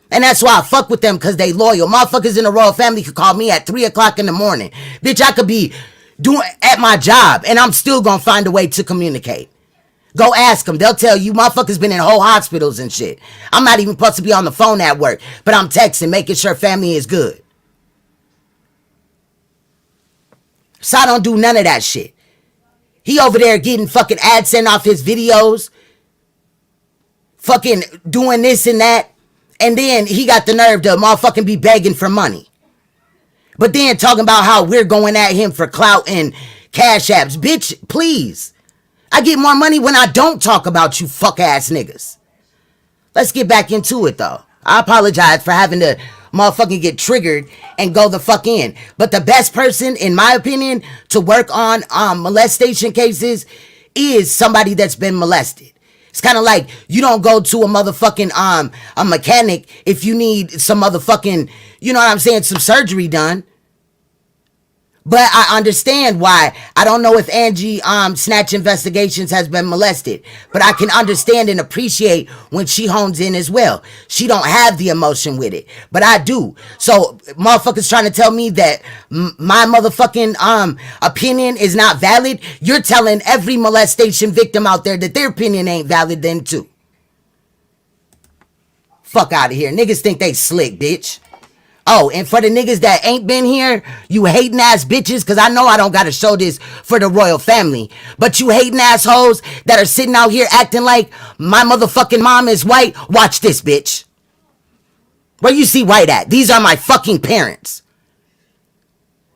And that's why I fuck with them, because they loyal. Motherfuckers in the royal family could call me at 3 o'clock in the morning. Bitch, I could be doing at my job and I'm still gonna find a way to communicate. Go ask them. They'll tell you motherfuckers been in whole hospitals and shit. I'm not even supposed to be on the phone at work, but I'm texting, making sure family is good. So I don't do none of that shit. He over there getting fucking AdSense off his videos. Fucking doing this and that. And then he got the nerve to motherfucking be begging for money. But then talking about how we're going at him for clout and cash apps. Bitch, please. I get more money when I don't talk about you fuck ass niggas. Let's get back into it though. I apologize for having to motherfucking get triggered and go the fuck in. But the best person, in my opinion, to work on molestation cases is somebody that's been molested. It's kind of like you don't go to a motherfucking a mechanic if you need some motherfucking, you know what I'm saying, some surgery done. But I understand why. I don't know if Angie Snatch Investigations has been molested, but I can understand and appreciate when she hones in as well. She don't have the emotion with it, but I do. So motherfuckers trying to tell me that my motherfucking opinion is not valid. You're telling every molestation victim out there that their opinion ain't valid then too. Fuck out of here. Niggas think they slick, bitch. Oh, and for the niggas that ain't been here, you hating ass bitches, because I know I don't got to show this for the royal family, but you hating assholes that are sitting out here acting like my motherfucking mom is white, watch this, bitch. Where you see white at? These are my fucking parents.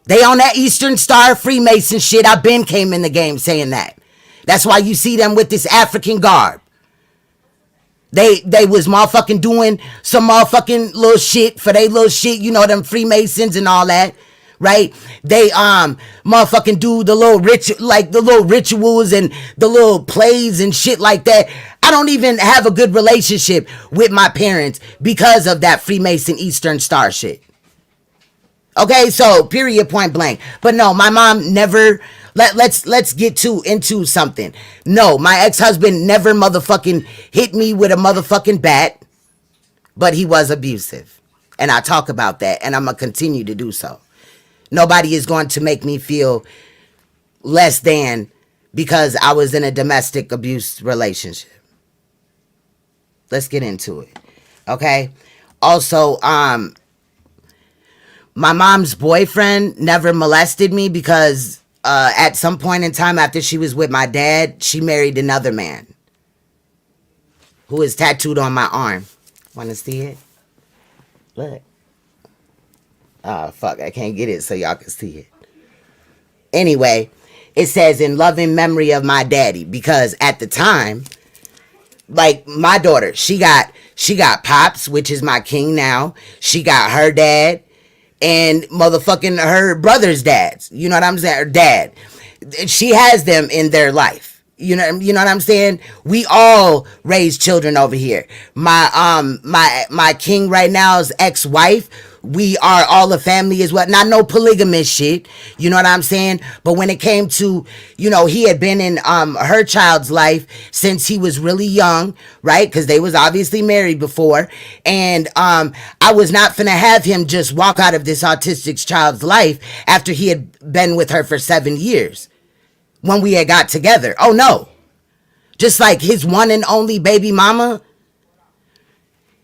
They on that Eastern Star Freemason shit. I been came in the game saying that. That's why you see them with this African garb. They was motherfucking doing some motherfucking little shit for they little shit, you know, them Freemasons and all that, right? They motherfucking do the little rituals and the little plays and shit like that. I don't even have a good relationship with my parents because of that Freemason Eastern Star shit. Okay, so period, point blank. But no, my mom never. Let's get into something. No, my ex-husband never motherfucking hit me with a motherfucking bat, but he was abusive. And I talk about that, and I'm going to continue to do so. Nobody is going to make me feel less than because I was in a domestic abuse relationship. Let's get into it. Okay? Also, my mom's boyfriend never molested me because at some point in time after she was with my dad, she married another man who is tattooed on my arm. Want to see it? Look. Oh, fuck. I can't get it so y'all can see it. Anyway, it says in loving memory of my daddy, because at the time, like my daughter, she got Pops, which is my king now. She got her dad. And motherfucking her brother's dads. You know what I'm saying? Her dad. She has them in their life. You know what I'm saying? We all raise children over here. My king right now's ex-wife, we are all a family as well. Not no polygamous shit. You know what I'm saying? But when it came to, you know, he had been in her child's life since he was really young, right? Because they was obviously married before. And I was not finna have him just walk out of this autistic child's life after he had been with her for 7 years when we had got together. Oh no. Just like his one and only baby mama.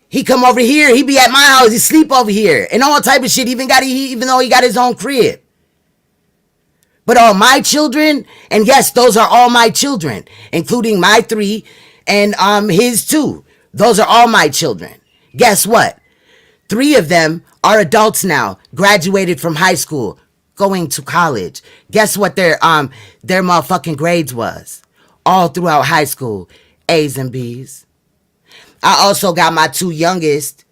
He come over here, he be at my house, he sleep over here, and all type of shit, even though he got his own crib. But all my children, and yes, those are all my children, including my 3 and his 2. Those are all my children. Guess what? 3 of them are adults now, graduated from high school, going to college. Guess what their motherfucking grades was? All throughout high school, A's and B's. I also got my 2 youngest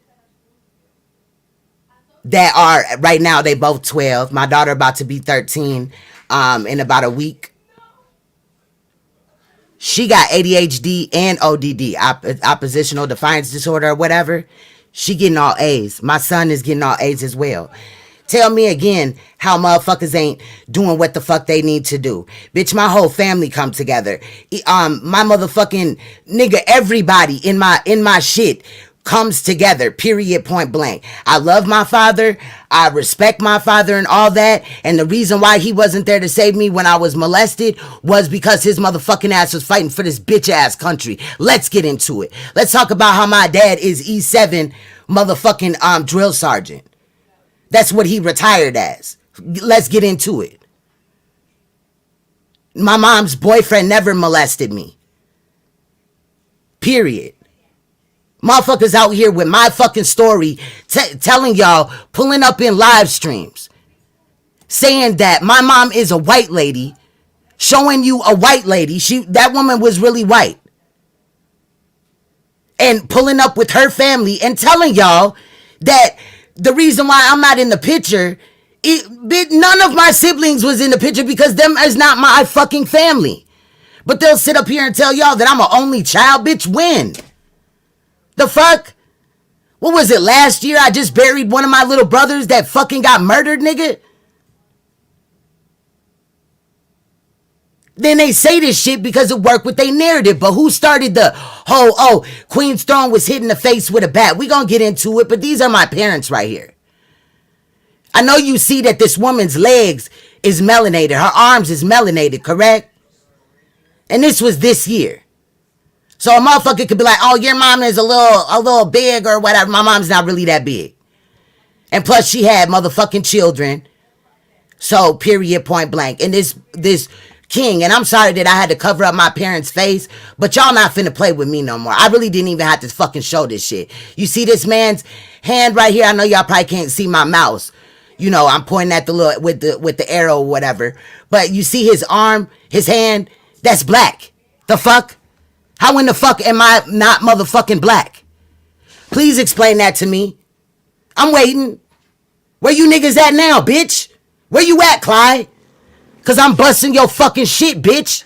that are, right now, they both 12. My daughter about to be 13 in about a week. She got ADHD and ODD, oppositional defiance disorder or whatever. She getting all A's. My son is getting all A's as well. Tell me again how motherfuckers ain't doing what the fuck they need to do. Bitch, my whole family come together. My motherfucking nigga, everybody in my shit comes together, period, point blank. I love my father. I respect my father and all that. And the reason why he wasn't there to save me when I was molested was because his motherfucking ass was fighting for this bitch ass country. Let's get into it. Let's talk about how my dad is E7 motherfucking drill sergeant. That's what he retired as. Let's get into it. My mom's boyfriend never molested me. Period. Motherfuckers out here with my fucking story telling y'all, pulling up in live streams, saying that my mom is a white lady, showing you a white lady. That woman was really white. And pulling up with her family and telling y'all that the reason why I'm not in the picture, none of my siblings was in the picture because them is not my fucking family. But they'll sit up here and tell y'all that I'm an only child. Bitch, when? The fuck? What was it, last year? I just buried one of my little brothers that fucking got murdered, nigga? Then they say this shit because it worked with their narrative. But who started the whole, Queen's Throne was hit in the face with a bat? We gonna get into it, but these are my parents right here. I know you see that this woman's legs is melanated. Her arms is melanated, correct? And this was this year. So a motherfucker could be like, oh, your mom is a little big or whatever. My mom's not really that big. And plus she had motherfucking children. So period, point blank. And this king, and I'm sorry that I had to cover up my parents' face, but y'all not finna play with me no more. I really didn't even have to fucking show this shit. You see this man's hand right here? I know y'all probably can't see my mouse. You know, I'm pointing at the little with the arrow or whatever. But you see his arm, his hand, that's black. The fuck? How in the fuck am I not motherfucking black? Please explain that to me. I'm waiting. Where you niggas at now, bitch? Where you at, Clyde? Cause I'm busting your fucking shit, bitch.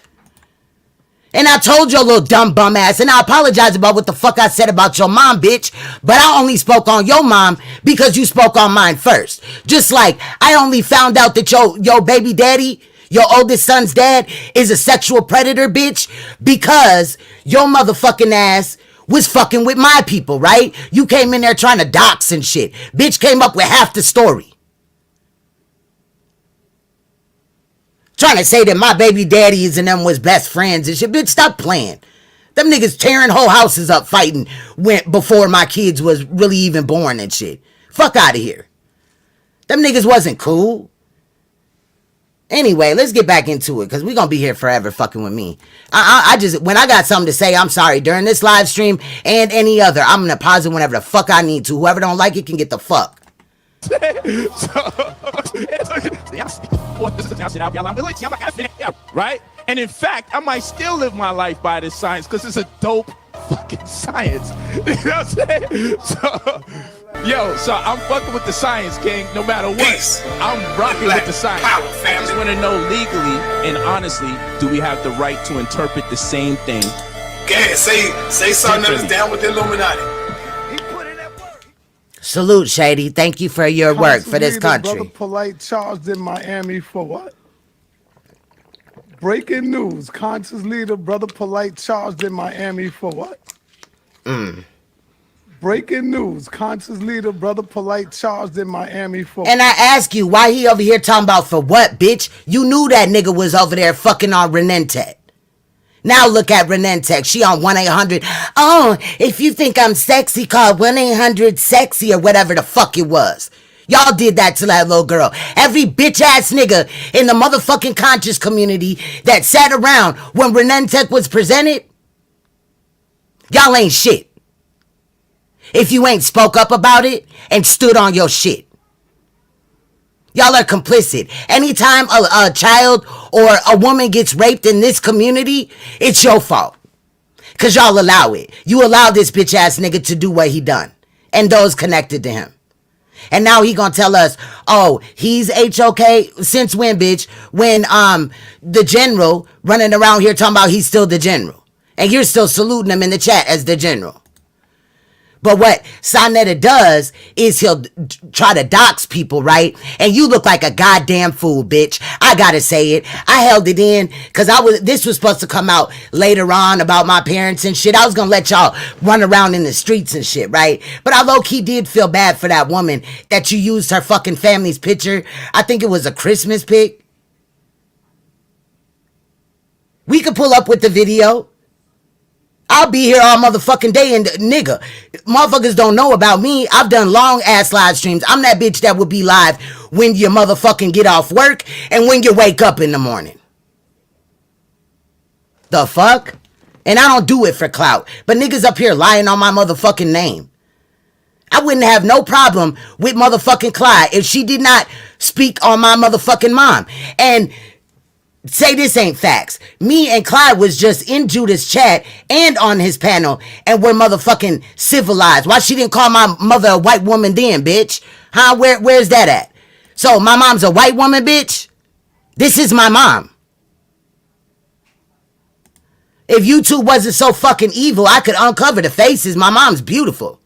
And I told your little dumb bum ass, and I apologize about what the fuck I said about your mom, bitch. But I only spoke on your mom because you spoke on mine first. Just like I only found out that your baby daddy, your oldest son's dad, is a sexual predator, bitch, because your motherfucking ass was fucking with my people, right? You came in there trying to dox and shit. Bitch came up with half the story. Trying to say that my baby daddies and them was best friends and shit. Bitch, stop playing. Them niggas tearing whole houses up fighting before my kids was really even born and shit. Fuck out of here. Them niggas wasn't cool. Anyway, let's get back into it because we're going to be here forever fucking with me. I just, when I got something to say, I'm sorry. During this live stream and any other, I'm going to pause it whenever the fuck I need to. Whoever don't like it can get the fuck.
Right? And in fact, I might still live my life by this science because it's a dope fucking science. You know what I'm saying? So I'm fucking with the science, King, no matter what.
Peace.
I'm rocking with the science.
Power,
I just want to know legally and honestly, do we have the right to interpret the same thing?
Go ahead, say something that is down with the Illuminati.
Salute, Shady. Thank you for your work for this country.
Brother Polight charged in Miami for what? Breaking news. Conscious leader Brother Polight charged in Miami for what? Breaking news. Conscious leader Brother Polight charged in Miami for what?
And I ask you, why he over here talking about for what, bitch? You knew that nigga was over there fucking on Renente. Now look at Renente. She on 1-800. Oh, if you think I'm sexy, call 1-800-SEXY or whatever the fuck it was. Y'all did that to that little girl. Every bitch ass nigga in the motherfucking conscious community that sat around when Renente was presented, y'all ain't shit. If you ain't spoke up about it and stood on your shit. Y'all are complicit. Anytime a child or a woman gets raped in this community, it's your fault. Because y'all allow it. You allow this bitch ass nigga to do what he done. And those connected to him. And now he gonna tell us, oh, he's HOK? Since when, bitch? When the general running around here talking about he's still the general. And you're still saluting him in the chat as the general. But what Saneter does is he'll try to dox people, right? And you look like a goddamn fool, bitch. I gotta say it. I held it in because this was supposed to come out later on about my parents and shit. I was gonna let y'all run around in the streets and shit, right? But I low-key did feel bad for that woman that you used her fucking family's picture. I think it was a Christmas pic. We could pull up with the video. I'll be here all motherfucking day and nigga, motherfuckers don't know about me. I've done long ass live streams. I'm that bitch that will be live when you motherfucking get off work and when you wake up in the morning. The fuck? And I don't do it for clout. But niggas up here lying on my motherfucking name. I wouldn't have no problem with motherfucking Clyde if she did not speak on my motherfucking mom. And say this ain't facts. Me and Clyde was just in Judah's chat and on his panel and we're motherfucking civilized. Why she didn't call my mother a white woman then, bitch? Huh? Where's that at? So my mom's a white woman, bitch? This is my mom. If YouTube wasn't so fucking evil, I could uncover the faces. My mom's beautiful.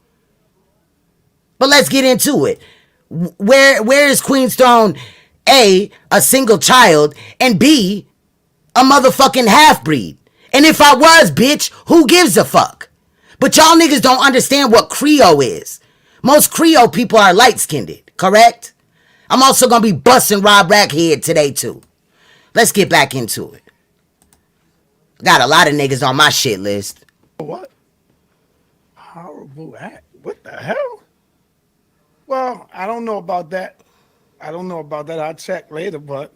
But let's get into it. Where is Queen's Throne? A single child, and B, a motherfucking half-breed. And if I was, bitch, who gives a fuck? But y'all niggas don't understand what Creole is. Most Creole people are light-skinned, correct? I'm also gonna be busting Rob Rackhead today, too. Let's get back into it. Got a lot of niggas on my shit list.
What? Horrible act. What the hell? Well, I don't know about that. I'll check later, but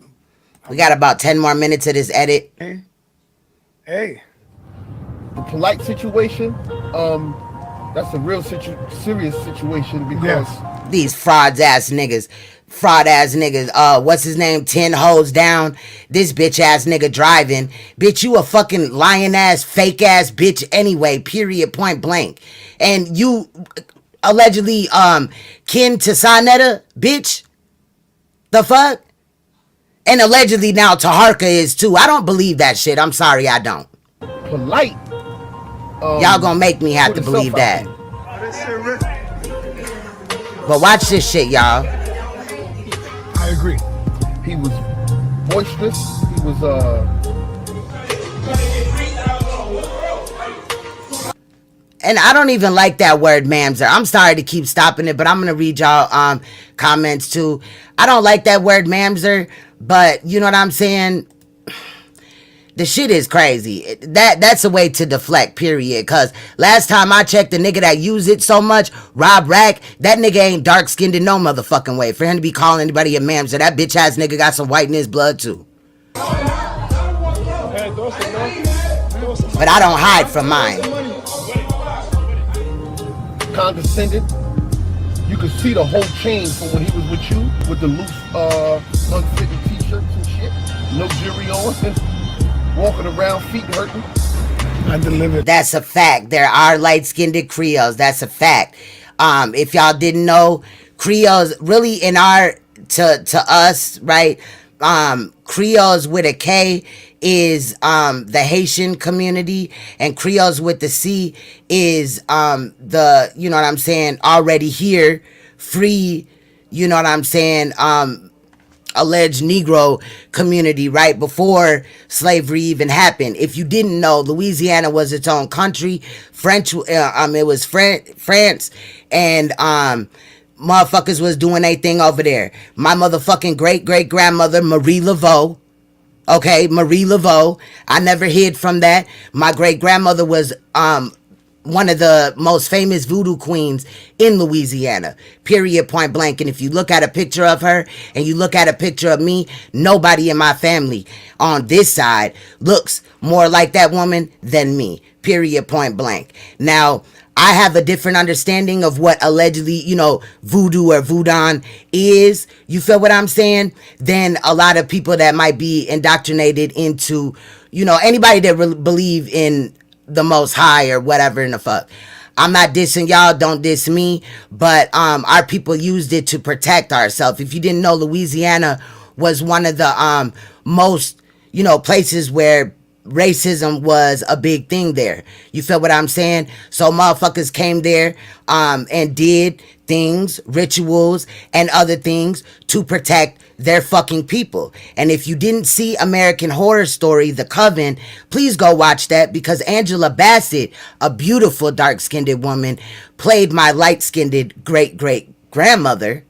we got about 10 more minutes of this edit.
Hey.
The Polight situation, that's a real serious situation because
these frauds ass niggas fraud ass nigga, what's his name, 10 hoes down, this bitch ass nigga driving. Bitch, you a fucking lying ass, fake ass bitch anyway, period, point blank. And you allegedly kin to Saneter, bitch. The fuck? And allegedly now Taharka is too. I don't believe that shit. I'm sorry, I don't.
Polight.
Y'all gonna make me have to believe that. But watch this shit, y'all.
I agree. He was boisterous. He was
And I don't even like that word mamzer. I'm sorry to keep stopping it, but I'm gonna read y'all comments too. I don't like that word mamzer, but you know what I'm saying? The shit is crazy. That's a way to deflect, period. Cause last time I checked, the nigga that used it so much, Rob Rack, that nigga ain't dark skinned in no motherfucking way. For him to be calling anybody a mamzer, that bitch ass nigga got some white in his blood too. But I don't hide from mine.
condescended. You could see the whole change from when he was with you, with the loose, unfitting t-shirts and shit. No jewelry on, walking around, feet hurting.
I delivered.
That's a fact. There are light-skinned Creoles. That's a fact. If y'all didn't know, Creoles really in our to us, right? Creoles with a K is the Haitian community, and Creoles with the C is the, you know what I'm saying, already here, free, you know what I'm saying, alleged Negro community, right before slavery even happened. If you didn't know, Louisiana was its own country. It was France, and motherfuckers was doing their thing over there. My motherfucking great-great-grandmother, Marie Laveau, okay, Marie Laveau, I never hid from that. My great-grandmother was one of the most famous voodoo queens in Louisiana, period, point blank. And if you look at a picture of her and you look at a picture of me, nobody in my family on this side looks more like that woman than me, period, point blank. Now, I have a different understanding of what allegedly, you know, voodoo or voodoo is, you feel what I'm saying, than a lot of people that might be indoctrinated into, you know, anybody that believe in the Most High or whatever in the fuck. I'm not dissing y'all, don't diss me, but our people used it to protect ourselves. If you didn't know, Louisiana was one of the most, you know, places where racism was a big thing there. You feel what I'm saying? So motherfuckers came there and did things, rituals, and other things to protect their fucking people. And if you didn't see American Horror Story, The Coven, please go watch that, because Angela Bassett, a beautiful dark-skinned woman, played my light-skinned great-great-grandmother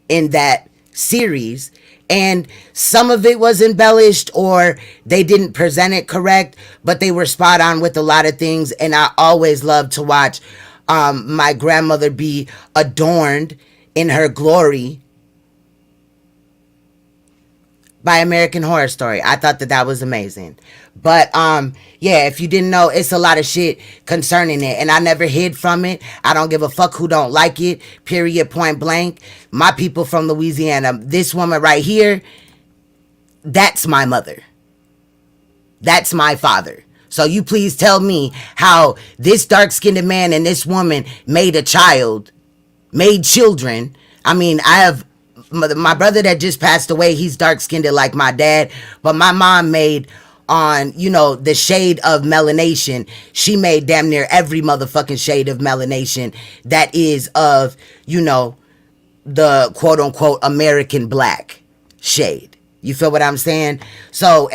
in that series. And some of it was embellished or they didn't present it correct, but they were spot on with a lot of things. And I always loved to watch my grandmother be adorned in her glory by American Horror Story. I thought that was amazing. But yeah, if you didn't know, it's a lot of shit concerning it, and I never hid from it. I don't give a fuck who don't like it, period, point blank. My people from Louisiana, this woman right here, that's my mother. That's my father. So you please tell me how this dark-skinned man and this woman made a child, made children. I mean, I have my brother that just passed away, he's dark-skinned like my dad, but my mom made on, you know, the shade of melanation. She made damn near every motherfucking shade of melanation that is of, you know, the quote-unquote American black shade. You feel what I'm saying? So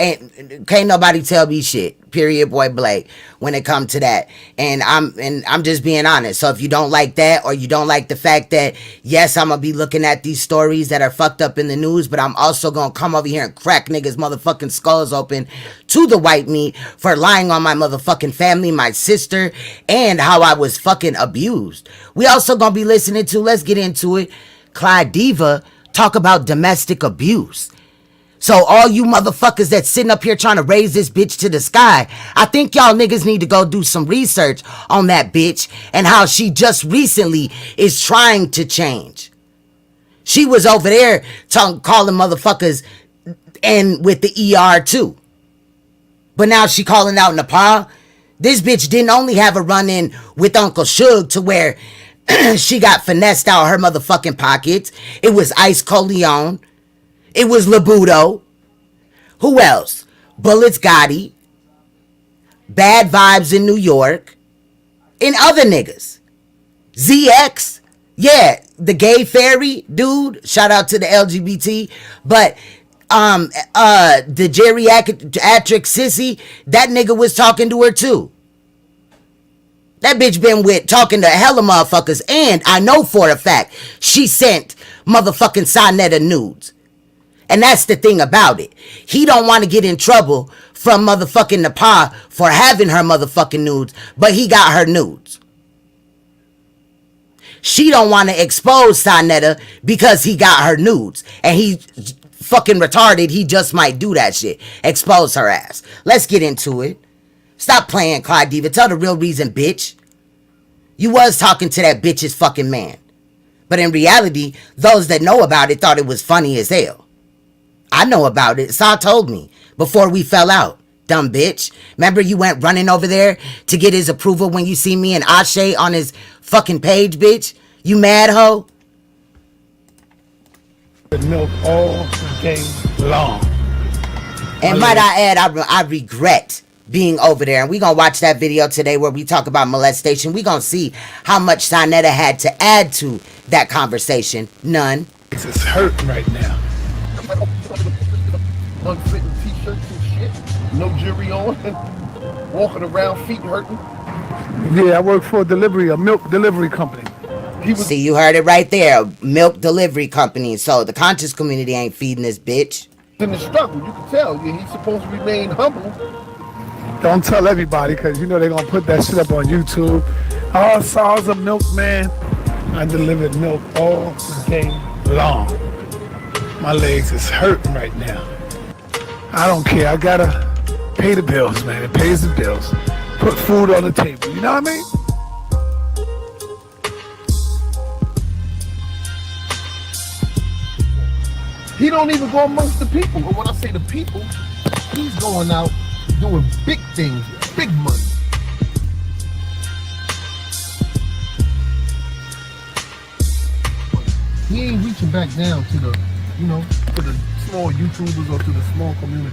can't nobody tell me shit, period, boy Blake, when it comes to that. And I'm just being honest. So if you don't like that, or you don't like the fact that, yes, I'm gonna be looking at these stories that are fucked up in the news, but I'm also gonna come over here and crack niggas motherfucking skulls open to the white meat for lying on my motherfucking family, my sister, and how I was fucking abused. We also gonna be listening to, let's get into it, Clydiva talk about domestic abuse. So all you motherfuckers that's sitting up here trying to raise this bitch to the sky, I think y'all niggas need to go do some research on that bitch and how she just recently is trying to change. She was over there calling motherfuckers and with the ER too. But now she calling out NAPAH. This bitch didn't only have a run-in with Uncle Suge to where she got finessed out her motherfucking pockets. It was Ice Coleon. It was Labudo. Who else? Bullets Gotti. Bad Vibes in New York. And other niggas. ZX. Yeah, the gay fairy dude. Shout out to the LGBT. But the geriatric sissy, that nigga was talking to her too. That bitch been with talking to hella motherfuckers, and I know for a fact she sent motherfucking Saneter nudes. And that's the thing about it. He don't want to get in trouble from motherfucking NAPAH for having her motherfucking nudes, but he got her nudes. She don't want to expose Saneter because he got her nudes. And he fucking retarded. He just might do that shit. Expose her ass. Let's get into it. Stop playing, Clydiva. Tell the real reason, bitch. You was talking to that bitch's fucking man. But in reality, those that know about it thought it was funny as hell. I know about it. Saw told me before we fell out. Dumb bitch. Remember you went running over there to get his approval when you see me and Ashe on his fucking page, bitch? You mad, hoe?
Milk all day long.
And might I add, I regret being over there. And we gonna watch that video today where we talk about molestation. We gonna see how much Saneter had to add to that conversation. None.
It's just hurting right now.
Unfitting t-shirts and shit. No jewelry on. Walking around, feet hurting.
Yeah, I work for a milk delivery company.
See, you heard it right there. Milk delivery company. So the conscious community ain't feeding this bitch.
In the struggle, you can tell. He's supposed to remain humble.
Don't tell everybody, because you know they're going to put that shit up on YouTube. Oh, so I was a milkman. I delivered milk all day long. My legs is hurting right now. I don't care. I got to pay the bills, man. It pays the bills. Put food on the table. You know what I mean?
He don't even go amongst the people. But when I say the people, he's going out doing big things, big money. He ain't reaching back down to the, to the small YouTubers or to the small communities.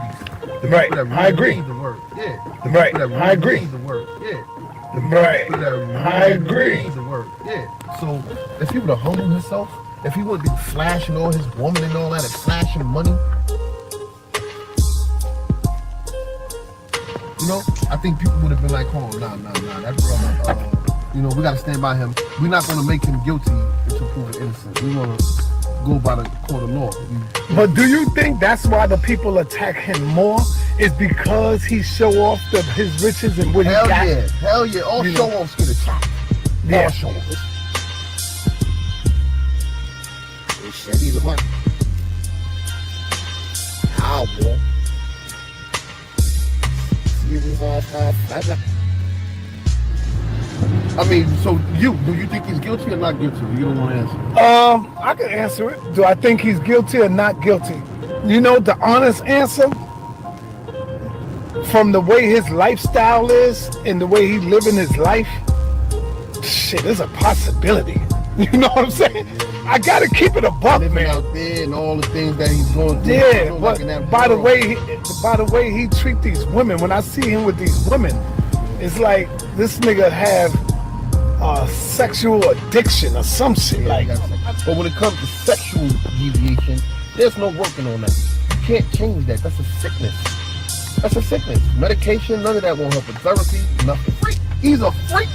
The
right,
really
I agree.
Need the word. Yeah. The
right,
really
I agree.
Need the word. Yeah. The
right,
really
I agree.
Need the word. Yeah. So if he would have humbled himself, if he wouldn't be flashing all his woman and all that and flashing money, I think people would have been like, oh, nah, that brother, we got to stand by him. We're not going to make him guilty until proven innocent. We're going to go by the court of law.
But do you think that's why the people attack him more? Is because he show off his riches and what he got?
Hell yeah. All show-offs get attacked.
Yeah.
All show-offs. He's a money. How, boy? I mean, so do you think he's guilty or not guilty? You don't want to answer.
I can answer it. Do I think he's guilty or not guilty? You know, the honest answer, from the way his lifestyle is and the way he's living his life, shit, there's a possibility. You know what I'm saying? I gotta keep it a buck, man.
Out there and all the things that he's going through.
Yeah, but by the way he treat these women, when I see him with these women, it's like this nigga have sexual addiction or some shit like.
But when it comes to sexual deviation, there's no working on that. You can't change that. That's a sickness. That's a sickness. Medication, none of that won't help. Therapy, nothing. Freak. He's a freak.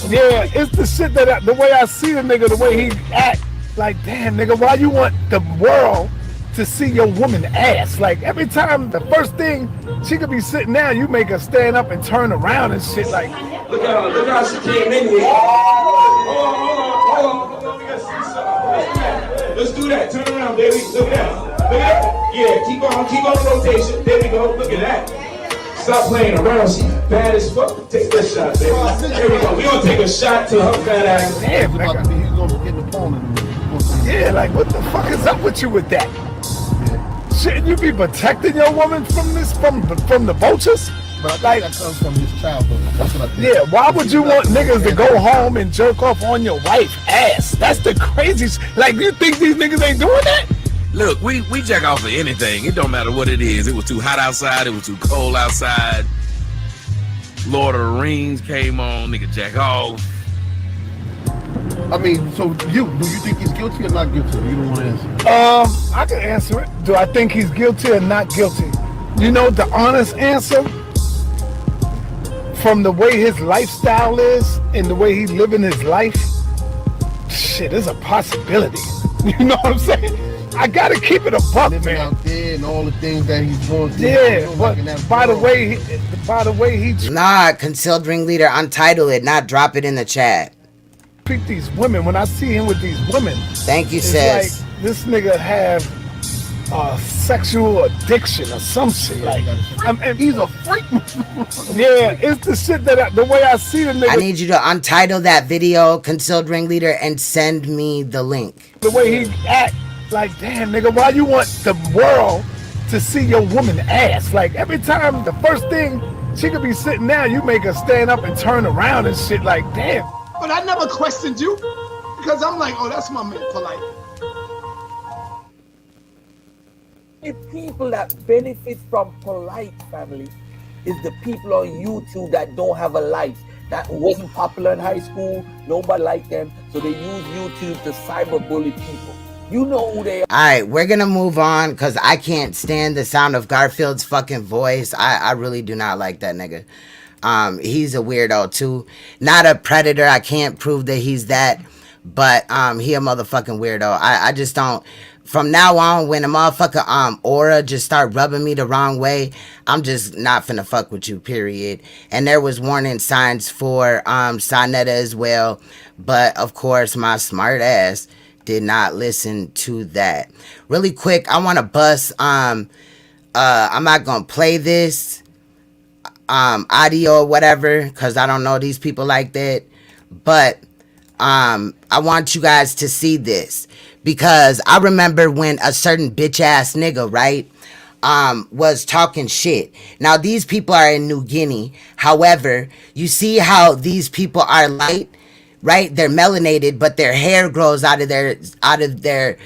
Yeah, it's the shit the way I see the nigga, the way he act. Like, damn, nigga, why you want the world to see your woman ass? Like, every time, the first thing, she could be sitting down, you make her stand up and turn around and shit. Like,
look how she came in here. Hold on. We gotta see something. Let's do that. Turn around, baby. Look at that. Yeah, keep on rotation. There we go. Look at that. Stop playing around. She's bad as fuck. Take this shot, baby. There we go. We gonna take a shot to her fat ass.
Damn,
he's gonna get the phone in the
Yeah, like what the fuck is up with you with that? Shouldn't you be protecting your woman from this, from the vultures?
But I think that comes from his childhood. That's what I think.
Yeah, why would you want niggas to go home and jerk off on your wife's ass? That's the craziest. Like, you think these niggas ain't doing that?
Look, we jack off for anything. It don't matter what it is. It was too hot outside. It was too cold outside. Lord of the Rings came on. Nigga jack off.
I mean, so do you think he's guilty or not guilty? You don't want to answer.
I can answer it. Do I think he's guilty or not guilty? You know the honest answer? From the way his lifestyle is and the way he's living his life, shit, there's a possibility. You know what I'm saying? I gotta keep it a buck, man.
Out there and all the things that he's going through.
Yeah, but by the way he
Nah, concealed ringleader, untitle it, not drop it in the chat.
Treat these women, when I see him with these women,
thank you,
it's
sis.
like this nigga have sexual addiction or some shit. Like, and he's a freak. Yeah, it's the shit that the way I see the nigga.
I need you to untitle that video, concealed ringleader, and send me the link.
The way he act, like, damn, nigga, why you want the world to see your woman ass? Like, every time, the first thing, she could be sitting down, you make her stand up and turn around and shit, like, damn.
But I never questioned you because I'm like, oh, that's my man Polight.
The people that benefit from Polight family is the people on YouTube that don't have a life, that wasn't popular in high school, nobody liked them, so they use YouTube to cyberbully people. You know who they are.
Alright, we're gonna move on because I can't stand the sound of Garfield's fucking voice. I really do not like that nigga. He's a weirdo too. Not a predator. I can't prove that he's that, but he a motherfucking weirdo. I just don't. From now on, when a motherfucker aura just start rubbing me the wrong way, I'm just not finna fuck with you, period. And there was warning signs for Saneter as well, but of course my smart ass did not listen to that. Really quick, I want to bust I'm not gonna play this audio or whatever because I don't know these people like that, but I want you guys to see this because I remember when a certain bitch ass nigga, right, was talking shit. Now these people are in New Guinea. However, you see how these people are light, right? They're melanated, but their hair grows out of their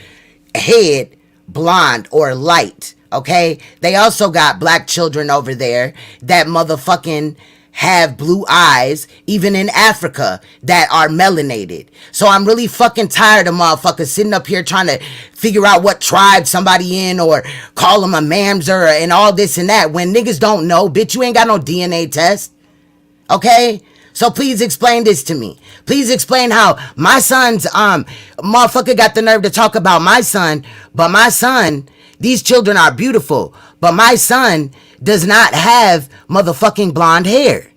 head blonde or light. Okay, they also got black children over there that motherfucking have blue eyes, even in Africa, that are melanated. So I'm really fucking tired of motherfuckers sitting up here trying to figure out what tribe somebody in or call them a mamzer and all this and that when niggas don't know. Bitch, you ain't got no DNA test. Okay? So please explain this to me. Please explain how my son's motherfucker got the nerve to talk about my son, but my son, these children are beautiful, but my son does not have motherfucking blonde hair.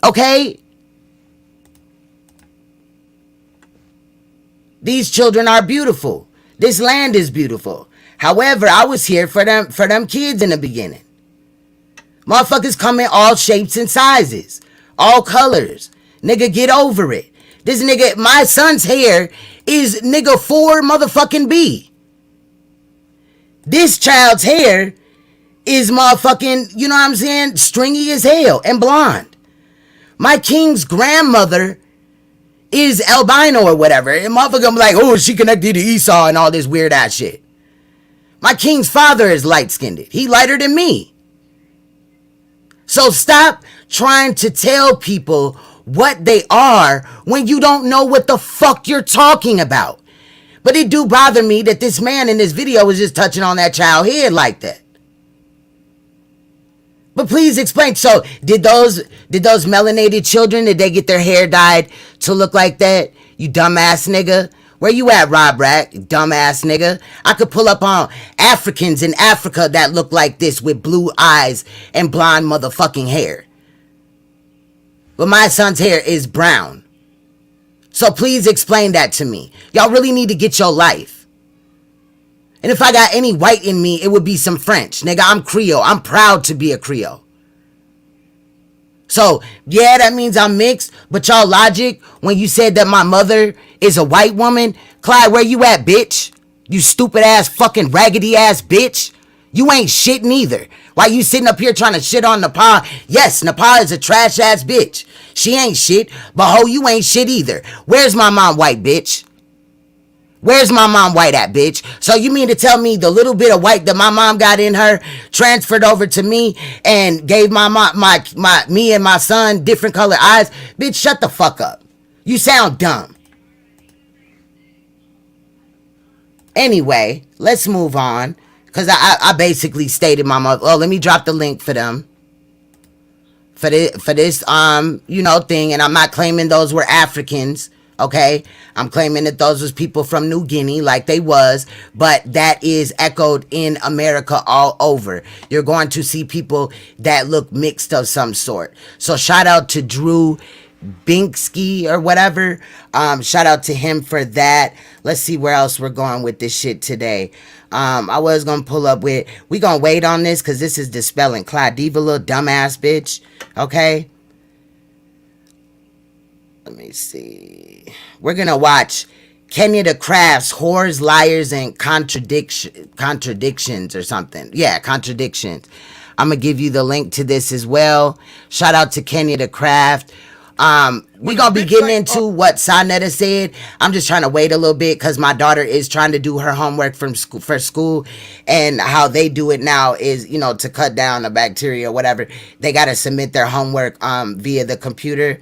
Okay? These children are beautiful. This land is beautiful. However, I was here for them kids in the beginning. Motherfuckers come in all shapes and sizes, all colors. Nigga, get over it. This nigga, my son's hair is nigga 4 motherfucking B. This child's hair is motherfucking, you know what I'm saying, stringy as hell and blonde. My king's grandmother is albino or whatever. And motherfucker be like, oh, she connected to Esau and all this weird ass shit. My king's father is light-skinned. He lighter than me. So stop trying to tell people what they are when you don't know what the fuck you're talking about. But it do bother me that this man in this video was just touching on that child head like that. But please explain. So did those melanated children, did they get their hair dyed to look like that? You dumbass nigga. Where you at, Rob Rack? Dumbass nigga. I could pull up on Africans in Africa that look like this with blue eyes and blonde motherfucking hair. But my son's hair is brown. So please explain that to me. Y'all really need to get your life. And if I got any white in me, it would be some French. Nigga, I'm Creole. I'm proud to be a Creole. So, yeah, that means I'm mixed, but y'all logic, when you said that my mother is a white woman, Clyde, where you at, bitch? You stupid ass fucking raggedy ass bitch. You ain't shit neither. Why you sitting up here trying to shit on NAPAH? Yes, NAPAH is a trash ass bitch. She ain't shit, but ho, you ain't shit either. Where's my mom white, bitch? Where's my mom white at, bitch? So you mean to tell me the little bit of white that my mom got in her transferred over to me and gave my mom, me and my son different color eyes? Bitch, shut the fuck up. You sound dumb. Anyway, let's move on. Because I basically stated my mother. Oh, let me drop the link for them. For this, you know, thing. And I'm not claiming those were Africans. Okay, I'm claiming that those was people from New Guinea, like they was, but that is echoed in America all over. You're going to see people that look mixed of some sort. So shout out to Drew Binksky or whatever. Shout out to him for that. Let's see where else we're going with this shit today. I was gonna pull up with, we gonna wait on this because this is dispelling Clydiva, little dumbass bitch. Okay. Let me see. We're gonna watch Kenya the Crafts, Whores, Liars, and Contradictions or something. Yeah, Contradictions. I'm gonna give you the link to this as well. Shout out to Kenya the Craft. We gonna be getting into what Saneter said. I'm just trying to wait a little bit because my daughter is trying to do her homework for school, and how they do it now is, you know, to cut down the bacteria or whatever. They gotta submit their homework via the computer.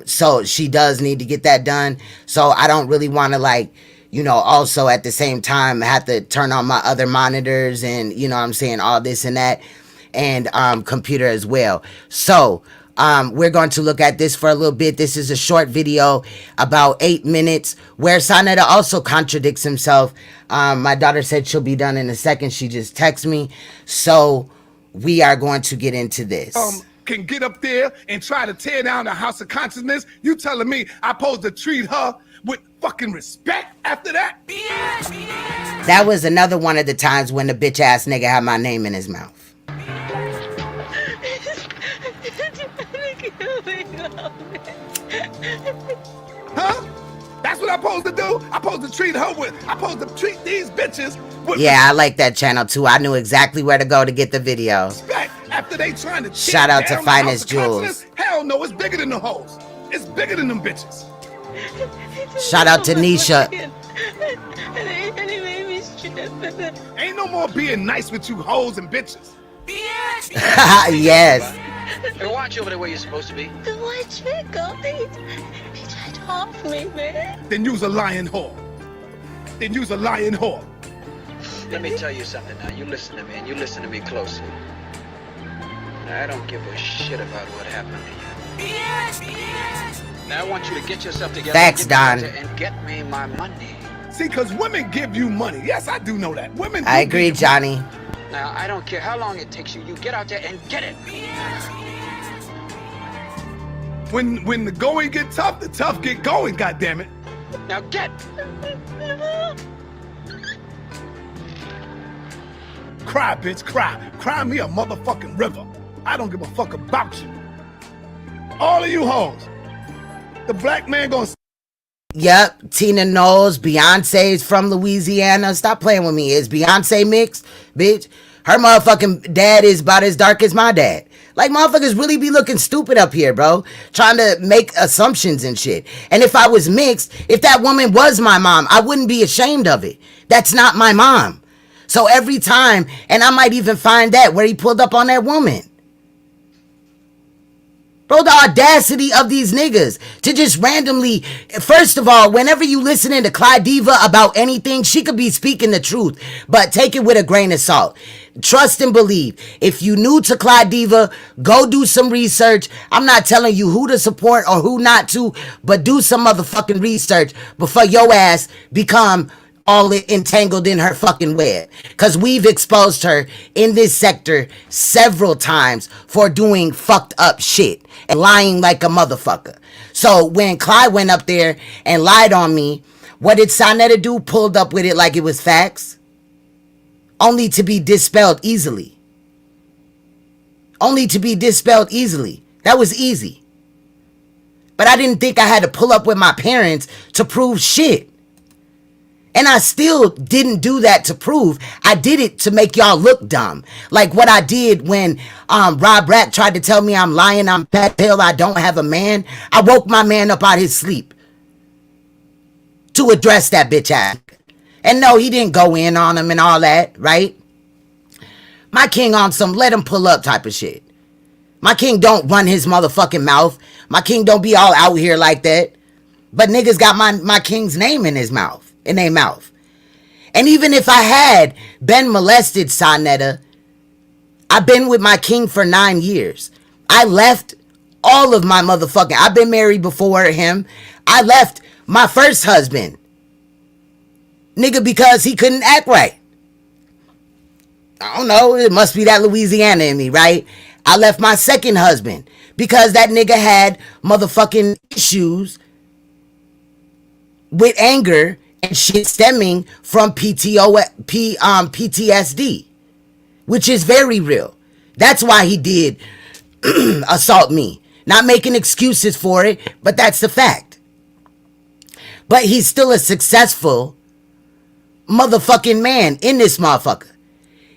So she does need to get that done. So I don't really want to, like, you know, also at the same time have to turn on my other monitors and, you know what I'm saying, all this and that, and computer as well. So we're going to look at this for a little bit. This is a short video, about 8 minutes, where Saneter also contradicts himself. My daughter said she'll be done in a second. She just texted me. So we are going to get into this.
Can get up there and try to tear down the House of Consciousness. You telling me I'm supposed to treat her with fucking respect after that?
That was another one of the times when the bitch ass nigga had my name in his mouth.
Huh? That's what I'm supposed to do? I'm supposed to treat her with, I'm supposed to treat these bitches with
yeah, I like that channel too. I knew exactly where to go to get the video.
respect after they trying to
Shout out to
down the House
Finest
of
Jewels.
Consciousness. Hell no, it's bigger than the hoes. It's bigger than them bitches.
Shout out to Nisha.
Ain't no more being nice with you hoes and bitches.
Yes.
Hey, watch over there where you're supposed to be.
The white chick, he tried to off me, man.
Then use a lying whore. Then use a lying whore.
Let me tell you something now. You listen to me, and you listen to me closely. Now, I don't give a shit about what happened to you. Now, I want you to get yourself together.
Thanks, Don.
And get me my money.
See, because women give you money. Yes, I do know that. Women.
I agree, Johnny.
Now, I don't care how long it takes you. You get out there and get it.
When the going get tough, the tough get going. Goddammit.
Now get.
Cry, bitch, cry. Cry me a motherfucking river. I don't give a fuck about you. All of you hoes. The black man gonna...
Yep, Tina knows. Beyonce's from Louisiana. Stop playing with me. Is Beyonce mixed, bitch? Her motherfucking dad is about as dark as my dad. Like, motherfuckers really be looking stupid up here, bro. Trying to make assumptions and shit. And if I was mixed, if that woman was my mom, I wouldn't be ashamed of it. That's not my mom. So every time, and I might even find that where he pulled up on that woman. Bro, the audacity of these niggas to just randomly, first of all, whenever you listening to Clydiva about anything, she could be speaking the truth, but take it with a grain of salt. Trust and believe. If you new to Clydiva, go do some research. I'm not telling you who to support or who not to, but do some motherfucking research before your ass become all entangled in her fucking web. Because we've exposed her in this sector several times for doing fucked up shit and lying like a motherfucker. So when Clyde went up there and lied on me, what did Saneter do? Pulled up with it like it was facts? Only to be dispelled easily. Only to be dispelled easily. That was easy. But I didn't think I had to pull up with my parents to prove shit. And I still didn't do that to prove. I did it to make y'all look dumb. Like what I did when Rob Rat tried to tell me I'm lying, I'm fat tail, I don't have a man. I woke my man up out his sleep to address that bitch ass. And no, he didn't go in on him and all that, right? My king on some let him pull up type of shit. My king don't run his motherfucking mouth. My king don't be all out here like that. But niggas got my king's name in his mouth. In their mouth. And even if I had been molested, Saneter, I've been with my king for 9 years. I left all of my motherfucking... I've been married before him. I left my first husband. Nigga, because he couldn't act right. I don't know. It must be that Louisiana in me, right? I left my second husband because that nigga had motherfucking issues with anger and shit stemming from PTSD, which is very real. That's why he did assault me. Not making excuses for it, but that's the fact. But he's still a successful motherfucking man in this motherfucker.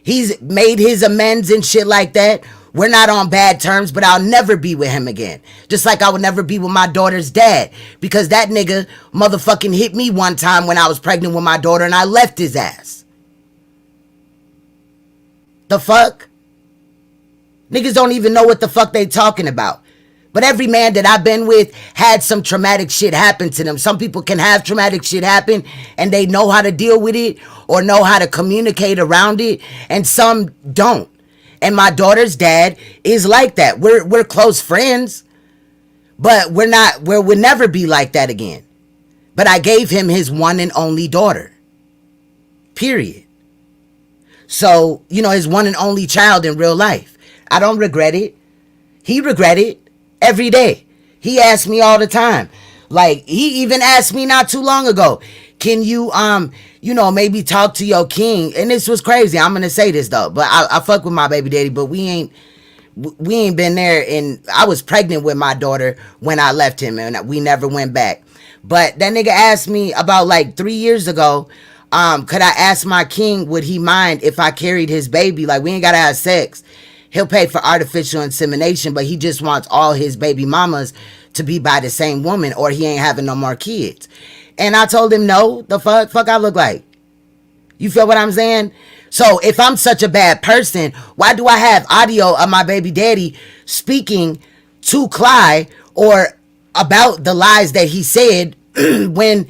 He's made his amends and shit like that. We're not on bad terms, but I'll never be with him again. Just like I would never be with my daughter's dad. Because that nigga motherfucking hit me one time when I was pregnant with my daughter and I left his ass. The fuck? Niggas don't even know what the fuck they talking about. But every man that I've been with had some traumatic shit happen to them. Some people can have traumatic shit happen and they know how to deal with it or know how to communicate around it. And some don't. And my daughter's dad is like that. We're close friends, but we'll never be like that again. But I gave him his one and only daughter. Period. So, you know, his one and only child in real life. I don't regret it. He regret it every day. He asks me all the time. Like, he even asked me not too long ago, can you, you know, maybe talk to your king? And this was crazy. I'm going to say this, though. But I fuck with my baby daddy, but we ain't been there. And I was pregnant with my daughter when I left him, and we never went back. But that nigga asked me about, like, 3 years ago, could I ask my king, would he mind if I carried his baby? Like, we ain't got to have sex. He'll pay for artificial insemination, but he just wants all his baby mamas to be by the same woman, or he ain't having no more kids. And I told him, no, the fuck I look like. You feel what I'm saying? So if I'm such a bad person, why do I have audio of my baby daddy speaking to Clyde or about the lies that he said when,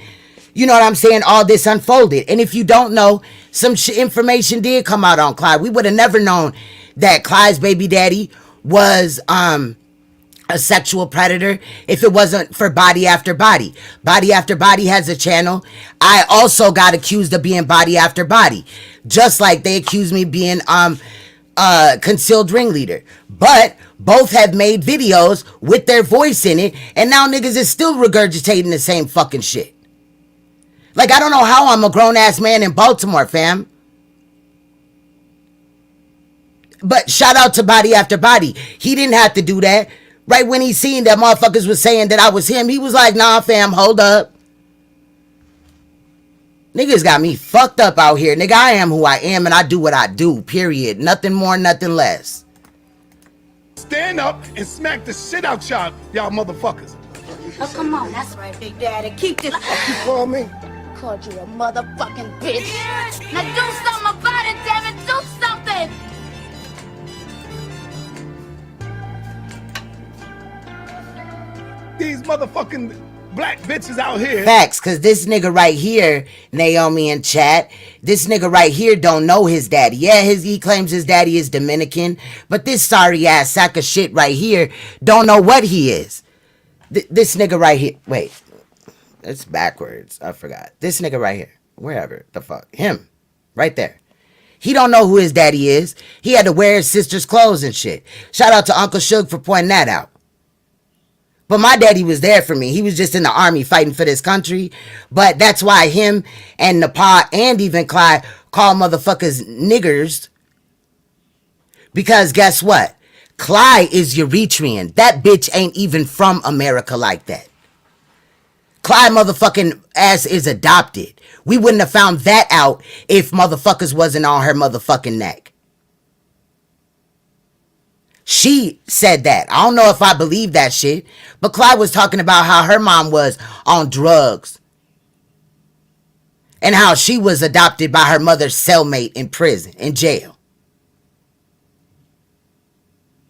you know what I'm saying, all this unfolded? And if you don't know, some information did come out on Clyde. We would have never known that Clyde's baby daddy was a sexual predator if it wasn't for Body After Body. Body After Body has a channel. I also got accused of being Body After Body, just like they accused me being concealed ringleader. But both have made videos with their voice in it, and now niggas is still regurgitating the same fucking shit. Like, I don't know how I'm a grown-ass man in Baltimore, fam. But shout out to Body After Body. He didn't have to do that. Right when he seen that motherfuckers was saying that I was him, he was like, nah, fam, hold up. Niggas got me fucked up out here. Nigga, I am who I am and I do what I do, period. Nothing more, nothing less.
Stand up and smack the shit out y'all motherfuckers.
Oh, come on. That's right, Big Daddy. Keep this.
You call me?
Called you a motherfucking bitch. Now do something about it, damn it. Do something.
These motherfucking black bitches out here.
Facts, because this nigga right here, Naomi in chat, this nigga right here don't know his daddy. Yeah, he claims his daddy is Dominican, but this sorry ass sack of shit right here don't know what he is. This nigga right here, wait, it's backwards. I forgot. This nigga right here, wherever the fuck, him, right there. He don't know who his daddy is. He had to wear his sister's clothes and shit. Shout out to Uncle Suge for pointing that out. But my daddy was there for me. He was just in the army fighting for this country. But that's why him and NAPAH and even Clyde call motherfuckers niggers. Because guess what? Clyde is Eritrean. That bitch ain't even from America like that. Clyde motherfucking ass is adopted. We wouldn't have found that out if motherfuckers wasn't on her motherfucking neck. She said that. I don't know if I believe that shit, but Clyde was talking about how her mom was on drugs and how she was adopted by her mother's cellmate in prison, in jail.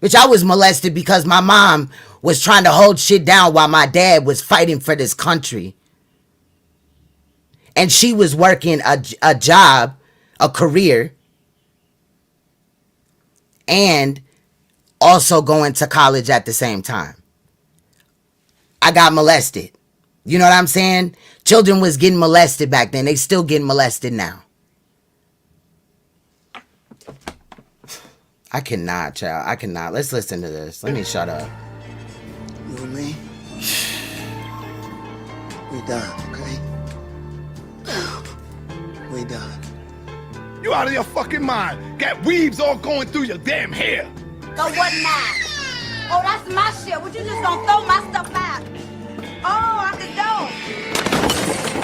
Which I was molested because my mom was trying to hold shit down while my dad was fighting for this country. And she was working a job, a career, and also going to college at the same time. I got molested. You know what I'm saying? Children was getting molested back then. They still getting molested now. I cannot, child. I cannot. Let's listen to this. Let me shut up.
You and me, we done, okay? We done.
You out of your fucking mind. Got weaves all going through your damn hair.
So what now? Oh, that's my shit. Would you just gonna throw my stuff out? Oh, out the door.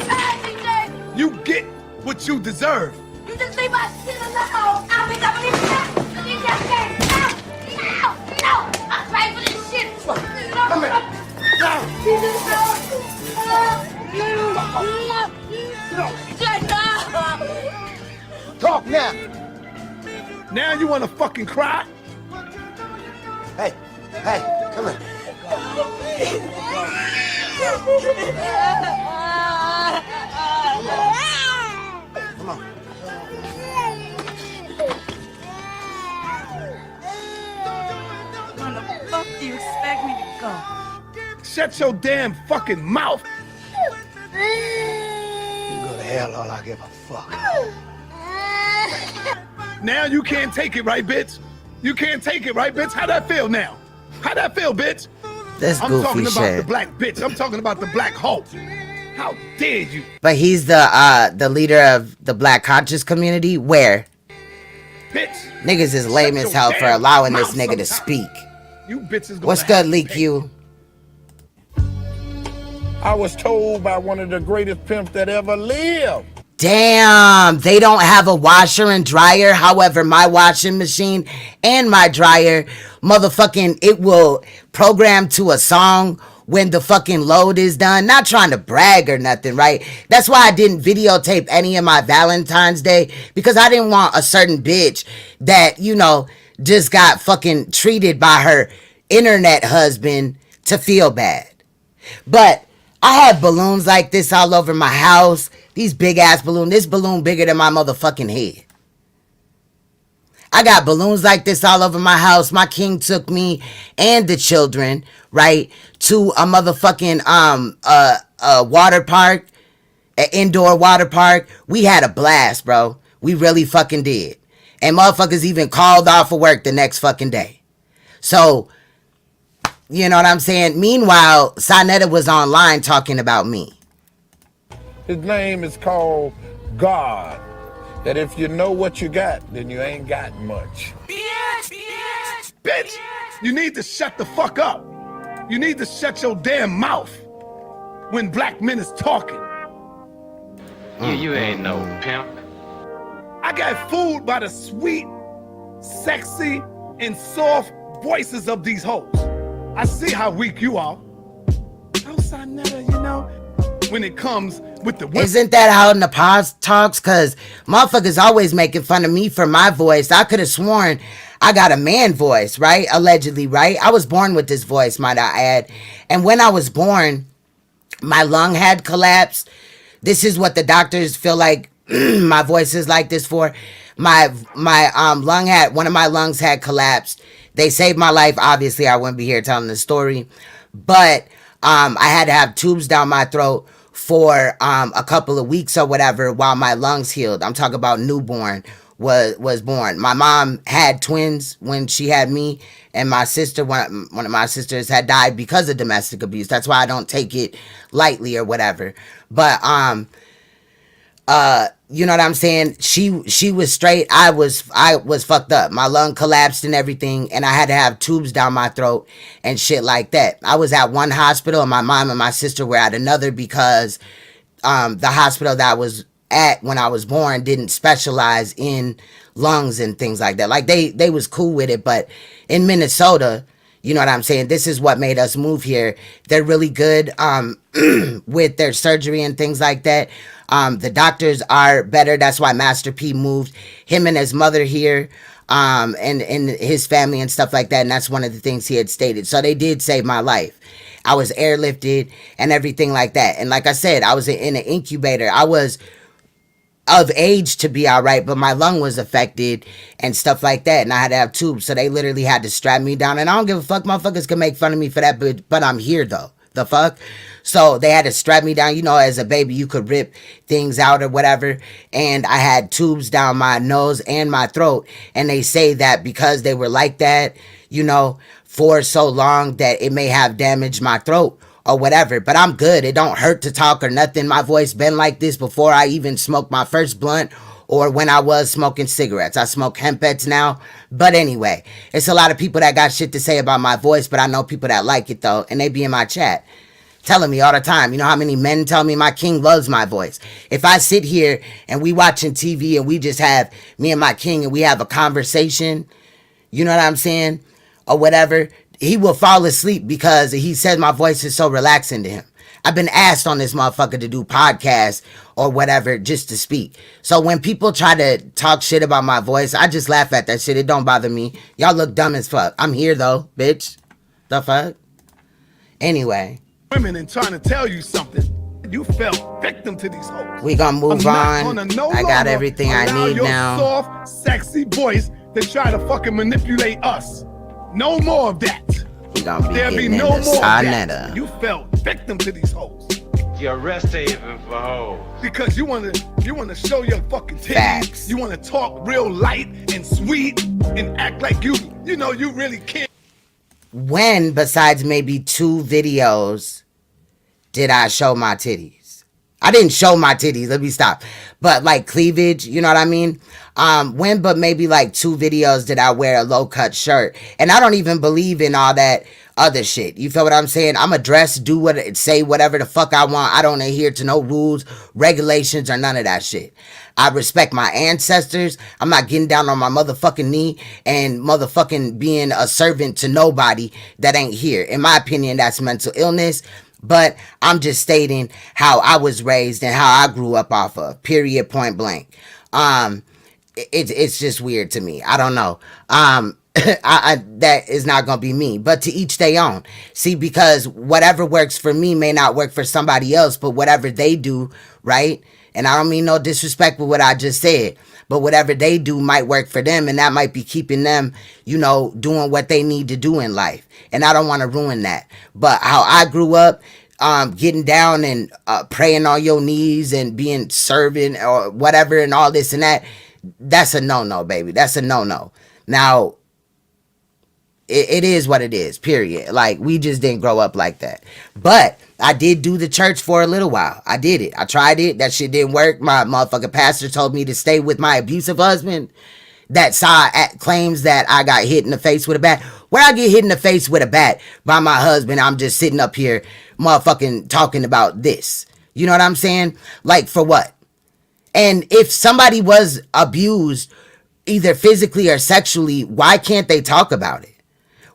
Hey, DJ.
You get what you deserve.
You just leave my shit alone. I'll be double this shit. Leave that shit. No. I'm ready for this shit.
Come here. Talk now. Now you wanna fucking cry?
Hey, come here. Come on.
When the fuck do you expect me to go?
Shut your damn fucking mouth.
You go to hell, all I give a fuck.
Now you can't take it, right, bitch? You can't take it, right, bitch? How that feel now? How that feel, bitch?
That's
I'm
goofy
talking about
shit.
the black bitch. I'm talking about the black hoe. How dare you?
But he's the leader of the black conscious community. Where?
Bitch.
Niggas is lame as hell for allowing this nigga to speak.
You bitches gonna
What's good, Leak You?
I was told by one of the greatest pimps that ever lived.
Damn, they don't have a washer and dryer. However, my washing machine and my dryer, motherfucking, it will program to a song when the fucking load is done. Not trying to brag or nothing, right? That's why I didn't videotape any of my Valentine's Day, because I didn't want a certain bitch that, you know, just got fucking treated by her internet husband to feel bad. But I have balloons like this all over my house. These big ass balloons. This balloon bigger than my motherfucking head. I got balloons like this all over my house. My king took me and the children, right, to a motherfucking water park, an indoor water park. We had a blast, bro. We really fucking did. And motherfuckers even called off of work the next fucking day. So, you know what I'm saying? Meanwhile, Saneter was online talking about me.
His name is called God. That if you know what you got, then you ain't got much.
Bitch, you need to shut the fuck up. You need to shut your damn mouth when black men is talking.
You ain't no pimp.
I got fooled by the sweet, sexy, and soft voices of these hoes. I see how weak you are. Outside Netta, you know, when it comes with the women.
Isn't that how NAPAH talks? Because motherfuckers always making fun of me for my voice. I could have sworn I got a man voice, right? Allegedly, right? I was born with this voice, might I add. And when I was born, my lung had collapsed. This is what the doctors feel like my voice is like this for. My lung had, one of my lungs had collapsed. They saved my life. Obviously, I wouldn't be here telling the story. But I had to have tubes down my throat for a couple of weeks or whatever while my lungs healed. I'm talking about newborn was born. My mom had twins when she had me, and my sister, one of my sisters, had died because of domestic abuse. That's why I don't take it lightly or whatever. But You know what I'm saying? She was straight. I was fucked up. My lung collapsed and everything, and I had to have tubes down my throat and shit like that. I was at one hospital, and my mom and my sister were at another because the hospital that I was at when I was born didn't specialize in lungs and things like that. Like they was cool with it, but in Minnesota, you know what I'm saying? This is what made us move here. They're really good with their surgery and things like that. The doctors are better. That's why Master P moved him and his mother here, and his family and stuff like that. And that's one of the things he had stated. So they did save my life. I was airlifted and everything like that. And like I said, I was in an incubator. I was of age to be all right, but my lung was affected and stuff like that, and I had to have tubes. So they literally had to strap me down. And I don't give a fuck. Motherfuckers can make fun of me for that, but I'm here though. The fuck? So they had to strap me down. You know, as a baby, you could rip things out or whatever. And I had tubes down my nose and my throat. And they say that because they were like that, you know, for so long that it may have damaged my throat or whatever. But I'm good. It don't hurt to talk or nothing. My voice been like this before I even smoked my first blunt or when I was smoking cigarettes. I smoke hempets now. But anyway, it's a lot of people that got shit to say about my voice, but I know people that like it though, and they be in my chat telling me all the time. You know how many men tell me my king loves my voice? If I sit here and we watching TV and we just have me and my king and we have a conversation, you know what I'm saying, or whatever, he will fall asleep because he says my voice is so relaxing to him. I've been asked on this motherfucker to do podcasts or whatever just to speak. So when people try to talk shit about my voice, I just laugh at that shit. It don't bother me. Y'all look dumb as fuck. I'm here though, bitch. The fuck? Anyway.
Women and trying to tell you something. You fell victim to these hoes.
We gonna move on. I got everything I need
your
now.
Soft, sexy voice to try to fucking manipulate us. No more of that. There'll be no more of that. You fell victim to these hoes.
You're rest haven for hoes.
Because you wanna show your fucking titties.
Facts.
You wanna talk real light and sweet and act like you know you really care.
When, besides maybe 2 videos, did I show my titties? I didn't show my titties, let me stop. But like cleavage, you know what I mean? When but maybe like 2 videos did I wear a low cut shirt. And I don't even believe in all that other shit. You feel what I'm saying? I'm a dress, say whatever the fuck I want. I don't adhere to no rules, regulations, or none of that shit. I respect my ancestors. I'm not getting down on my motherfucking knee and motherfucking being a servant to nobody that ain't here. In my opinion, that's mental illness. But I'm just stating how I was raised and how I grew up off of, period, point blank. It's just weird to me. I don't know. That is not gonna be me, but to each their own. See, because whatever works for me may not work for somebody else, but whatever they do, right? And I don't mean no disrespect with what I just said, but whatever they do might work for them, and that might be keeping them, you know, doing what they need to do in life. And I don't want to ruin that. But how I grew up, getting down and praying on your knees and being servant or whatever and all this and that, that's a no-no, baby. That's a no-no. Now, it is what it is, period. Like, we just didn't grow up like that. But I did do the church for a little while. I did it. I tried it. That shit didn't work. My motherfucking pastor told me to stay with my abusive husband that claims that I got hit in the face with a bat. Where I get hit in the face with a bat by my husband, I'm just sitting up here motherfucking talking about this. You know what I'm saying? Like, for what? And if somebody was abused either physically or sexually, why can't they talk about it?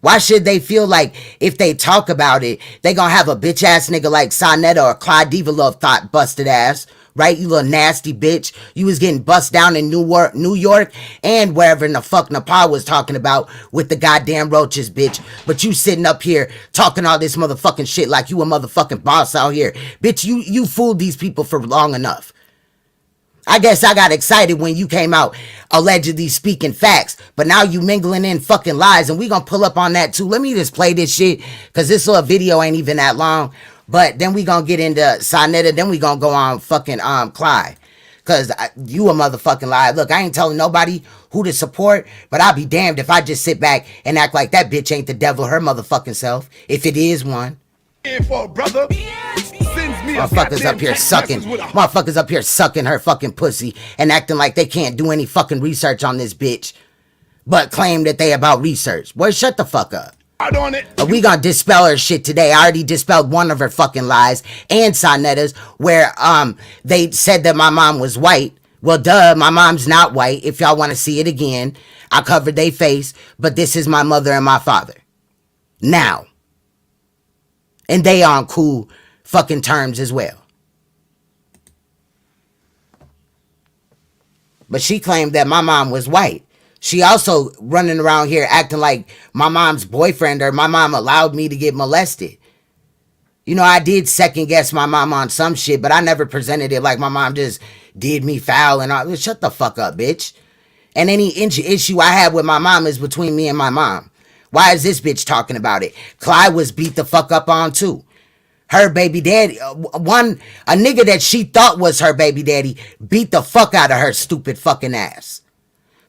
Why should they feel like if they talk about it, they gonna have a bitch ass nigga like Saneter or Clydiva little thought busted ass, right? You little nasty bitch. You was getting bust down in New York and wherever in the fuck NAPAH was talking about with the goddamn roaches, bitch. But you sitting up here talking all this motherfucking shit like you a motherfucking boss out here. Bitch, you fooled these people for long enough. I guess I got excited when you came out allegedly speaking facts, but now you mingling in fucking lies, and we gonna pull up on that too. Let me just play this shit, because this little video ain't even that long, but then we gonna get into Saneter, then we gonna go on fucking Clyde, because you a motherfucking liar. Look, I ain't telling nobody who to support, but I'll be damned if I just sit back and act like that bitch ain't the devil her motherfucking self, if it is one.
For a brother, sins me a
Motherfuckers
goddamn
up here
text
sucking.
message with a
Motherfuckers up here sucking her fucking pussy and acting like they can't do any fucking research on this bitch, but claim that they about research. Boy, shut the fuck up.
on it.
We gonna dispel her shit today. I already dispelled one of her fucking lies and Saneta's where they said that my mom was white. Well, duh, my mom's not white. If y'all want to see it again, I covered their face, but this is my mother and my father. Now. And they on cool fucking terms as well. But she claimed that my mom was white. She also running around here acting like my mom's boyfriend or my mom allowed me to get molested. You know, I did second guess my mom on some shit, but I never presented it like my mom just did me foul and all. Shut the fuck up, bitch. And any issue I have with my mom is between me and my mom. Why is this bitch talking about it? Clyde was beat the fuck up on too. Her baby daddy, a nigga that she thought was her baby daddy beat the fuck out of her stupid fucking ass.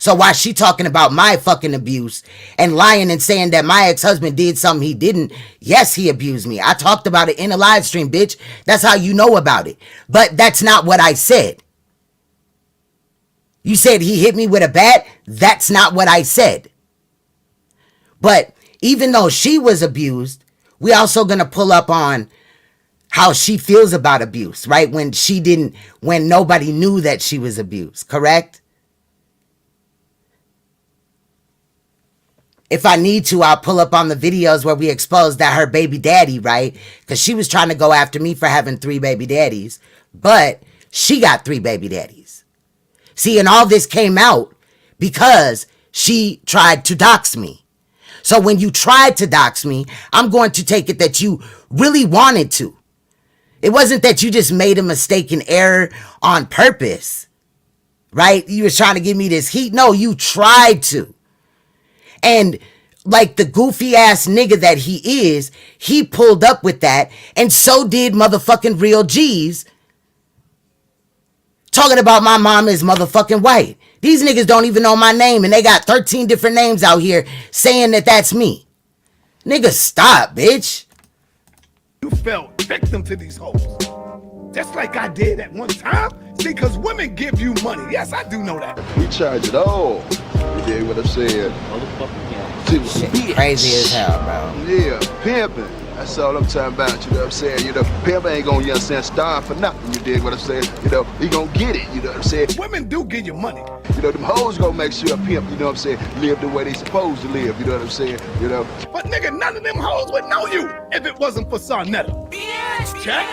So why she talking about my fucking abuse and lying and saying that my ex-husband did something he didn't? Yes, he abused me. I talked about it in a live stream, bitch. That's how you know about it. But that's not what I said. You said he hit me with a bat? That's not what I said. But even though she was abused, we also gonna pull up on how she feels about abuse, right? When nobody knew that she was abused, correct? If I need to, I'll pull up on the videos where we exposed that her baby daddy, right? Because she was trying to go after me for having 3 baby daddies, but she got 3 baby daddies. See, and all this came out because she tried to dox me. So when you tried to dox me, I'm going to take it that you really wanted to. It wasn't that you just made a mistake and error on purpose, right? You was trying to give me this heat. No, you tried to. And like the goofy ass nigga that he is, he pulled up with that. And so did motherfucking Real G's. Talking about my mom is motherfucking white. These niggas don't even know my name. And they got 13 different names out here saying that that's me. Nigga, stop, bitch.
You fell victim to these hoes. Just like I did at one time. See, because women give you money. Yes, I do know that.
We charge it all. You dig what I'm saying?
Shit crazy as hell, bro.
Yeah, pimping. That's all I'm talking about, you know what I'm saying? You know, pimp ain't gonna, you know what I'm saying, starve for nothing, you dig what I'm saying? You know, he gonna get it, you know what I'm saying?
Women do give you money.
You know, them hoes gonna make sure a pimp, you know what I'm saying, live the way they supposed to live, you know what I'm saying? You know?
But nigga, none of them hoes would know you if it wasn't for Saneter. Check.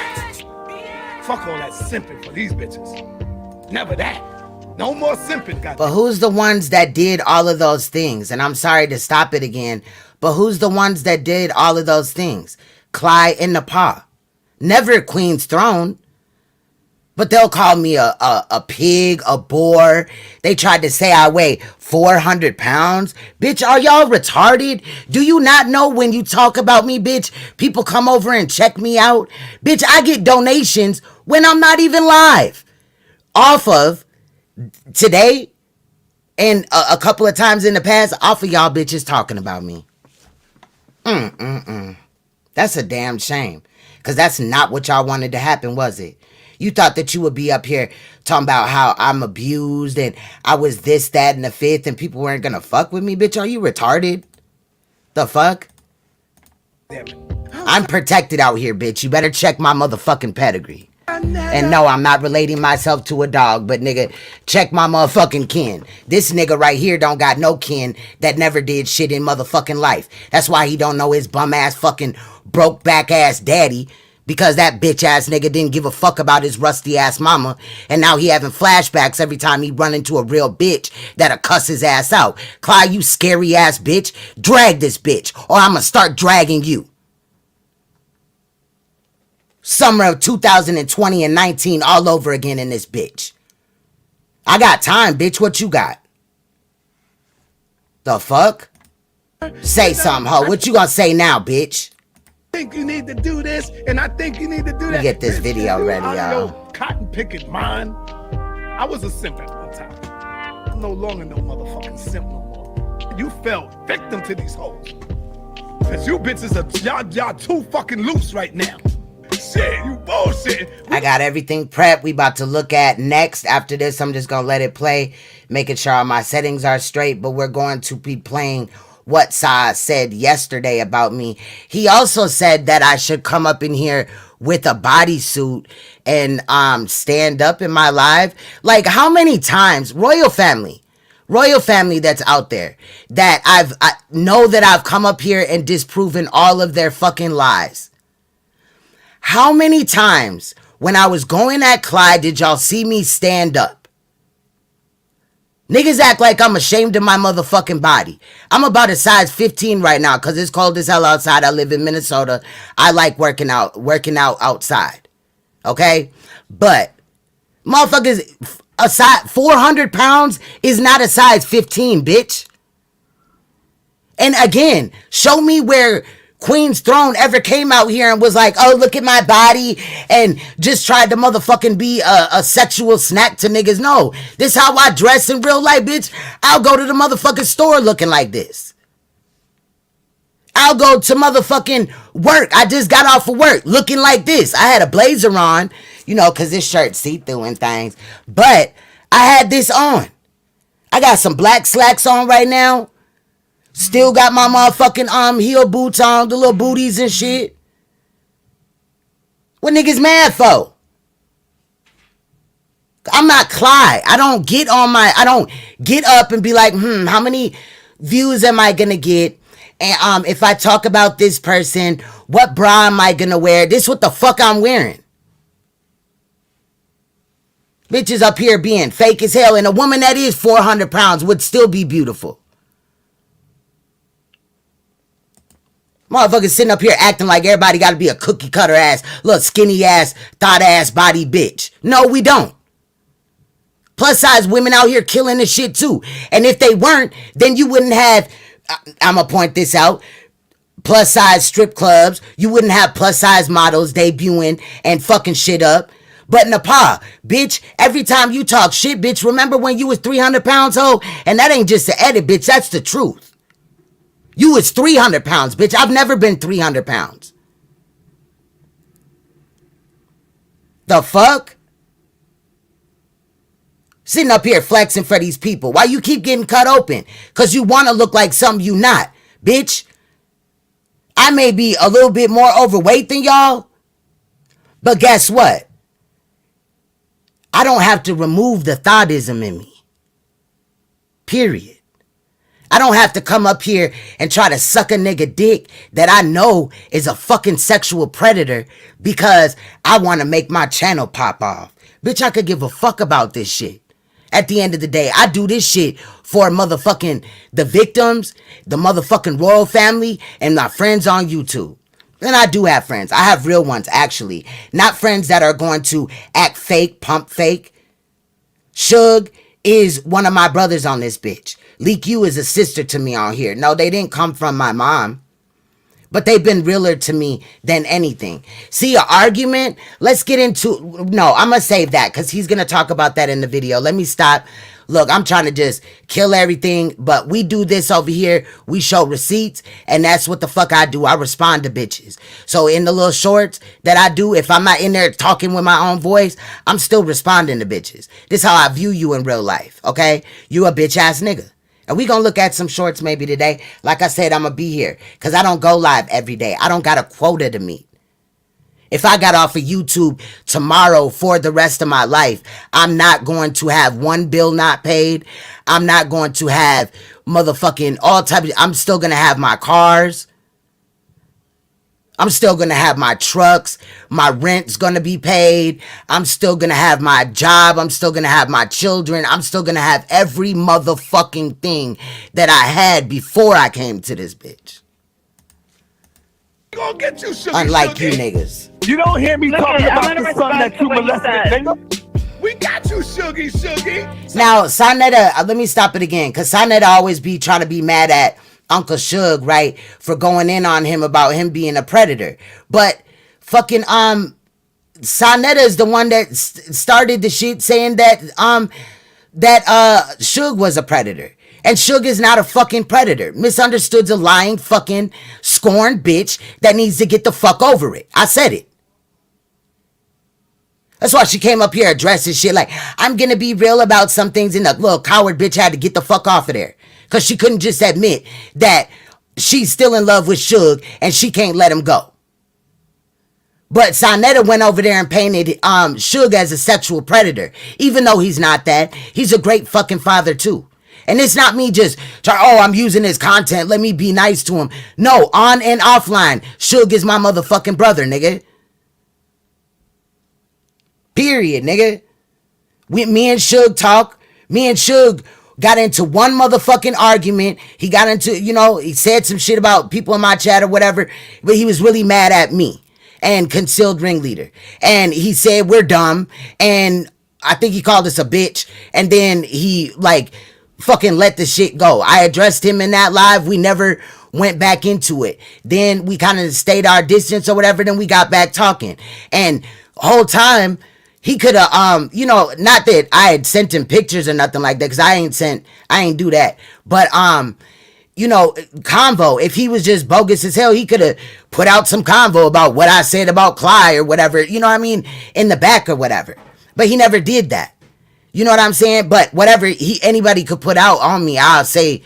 Fuck all that simping for these bitches. Never that. No more simping, guys.
But who's the ones that did all of those things? And I'm sorry to stop it again, but who's the ones that did all of those things? Clyde and NAPAH. Never Queen's Throne. But they'll call me a pig, a boar. They tried to say I weigh 400 pounds. Bitch, are y'all retarded? Do you not know when you talk about me, bitch, people come over and check me out? Bitch, I get donations when I'm not even live. Off of today and a couple of times in the past, off of y'all bitches talking about me. That's a damn shame. Because that's not what y'all wanted to happen, was it? You thought that you would be up here talking about how I'm abused and I was this, that, and the fifth and people weren't going to fuck with me? Bitch, are you retarded? The fuck? I'm protected out here, bitch. You better check my motherfucking pedigree. And no, I'm not relating myself to a dog, but nigga, check my motherfucking kin. This nigga right here don't got no kin that never did shit in motherfucking life. That's why he don't know his bum ass fucking broke back ass daddy. Because that bitch ass nigga didn't give a fuck about his rusty ass mama. And now he having flashbacks every time he run into a real bitch that'll cuss his ass out. Clyde, you scary ass bitch. Drag this bitch or I'ma start dragging you. Summer of 2020 and 19 all over again in this bitch. I got time, bitch. What you got? The fuck? Say something, ho. What you gonna say now, bitch?
I think you need to do this, and I think you need to do that.
Get this video ready, y'all.
Cotton picking mine. I was a simp at one time. I'm no longer no motherfucking simp no more. You fell victim to these hoes. Cause you bitches are y'all too fucking loose right now. Shit, you bullshitting.
I got everything prepped. We about to look at next. After this, I'm just gonna let it play, making sure all my settings are straight. But we're going to be playing what Sa said yesterday about me. He also said that I should come up in here with a bodysuit and stand up in my live. Like, how many times, royal family that's out there, that I know that I've come up here and disproven all of their fucking lies. How many times when I was going at Clyde did y'all see me stand up? Niggas act like I'm ashamed of my motherfucking body. I'm about a size 15 right now because it's cold as hell outside. I live in Minnesota. I like working out outside. Okay? But motherfuckers, a size 400 pounds is not a size 15, bitch. And again, show me where Queen's Throne ever came out here and was like, oh, look at my body, and just tried to motherfucking be a sexual snack to niggas. No, this how I dress in real life, bitch. I'll go to the motherfucking store looking like this. I'll go to motherfucking work. I just got off of work looking like this. I had a blazer on, you know, because this shirt see-through and things. But I had this on. I got some black slacks on right now. Still got my motherfucking heel boots on, the little booties and shit. What niggas mad for? I'm not Clyde. I don't get up and be like, how many views am I gonna get? And if I talk about this person, what bra am I gonna wear? This what the fuck I'm wearing. Bitches up here being fake as hell, and a woman that is 400 pounds would still be beautiful. Motherfuckers sitting up here acting like everybody got to be a cookie cutter ass, little skinny ass, thought ass body bitch. No, we don't. Plus size women out here killing this shit too. And if they weren't, then you wouldn't have, I'm going to point this out, plus size strip clubs. You wouldn't have plus size models debuting and fucking shit up. But NAPAH, bitch, every time you talk shit, bitch, remember when you was 300 pounds, ho? And that ain't just the edit, bitch, that's the truth. You was 300 pounds, bitch. I've never been 300 pounds. The fuck? Sitting up here flexing for these people. Why you keep getting cut open? Because you want to look like something you not, bitch. I may be a little bit more overweight than y'all. But guess what? I don't have to remove the thoughdism in me. Period. I don't have to come up here and try to suck a nigga dick that I know is a fucking sexual predator because I want to make my channel pop off. Bitch, I could give a fuck about this shit. At the end of the day, I do this shit for motherfucking the victims, the motherfucking royal family, and my friends on YouTube. And I do have friends. I have real ones, actually. Not friends that are going to act fake, pump fake. Suge is one of my brothers on this bitch. Leak U is a sister to me on here. No, they didn't come from my mom. But they've been realer to me than anything. See, an argument? Let's get into... No, I'm going to save that because he's going to talk about that in the video. Let me stop. Look, I'm trying to just kill everything, but we do this over here. We show receipts, and that's what the fuck I do. I respond to bitches. So in the little shorts that I do, if I'm not in there talking with my own voice, I'm still responding to bitches. This is how I view you in real life, okay? You a bitch-ass nigga. And we gonna look at some shorts maybe today. Like I said, I'm gonna be here because I don't go live every day. I don't got a quota to meet. If I got off of YouTube tomorrow for the rest of my life, I'm not going to have one bill not paid. I'm not going to have motherfucking all types. I'm still going to have my cars. I'm still going to have my trucks. My rent's going to be paid. I'm still going to have my job. I'm still going to have my children. I'm still going to have every motherfucking thing that I had before I came to this bitch.
Gonna get you, Sugar.
Unlike you niggas.
You don't hear me talking about
I'm
the
gonna
son that
respond
you
to what you
molested,
said.
nigga. We got you, Shuggy.
Now, Saneter, let me stop it again, because Saneter always be trying to be mad at Uncle Suge, right, for going in on him about him being a predator. But fucking Saneter is the one that started the shit saying that Suge was a predator. And Suge is not a fucking predator. Misunderstood's a lying fucking scorned bitch that needs to get the fuck over it. I said it. That's why she came up here addressing shit like, I'm gonna be real about some things, and the little coward bitch had to get the fuck off of there. Cause she couldn't just admit that she's still in love with Suge and she can't let him go. But Saneter went over there and painted Suge as a sexual predator. Even though he's not that, he's a great fucking father too. And it's not me just trying, oh, I'm using his content, let me be nice to him. No, on and offline, Suge is my motherfucking brother, nigga. Period, nigga. Me and Suge talk. Me and Suge got into one motherfucking argument. He got into, you know, he said some shit about people in my chat or whatever, but he was really mad at me and concealed ringleader. And he said we're dumb, and I think he called us a bitch, and then he like fucking let the shit go. I addressed him in that live. We never went back into it. Then we kind of stayed our distance or whatever, then we got back talking. And whole time he could have, you know, not that I had sent him pictures or nothing like that, because I ain't do that. But, you know, convo, if he was just bogus as hell, he could have put out some convo about what I said about Clyde or whatever, you know what I mean, in the back or whatever. But he never did that. You know what I'm saying? But whatever anybody could put out on me, I'll say,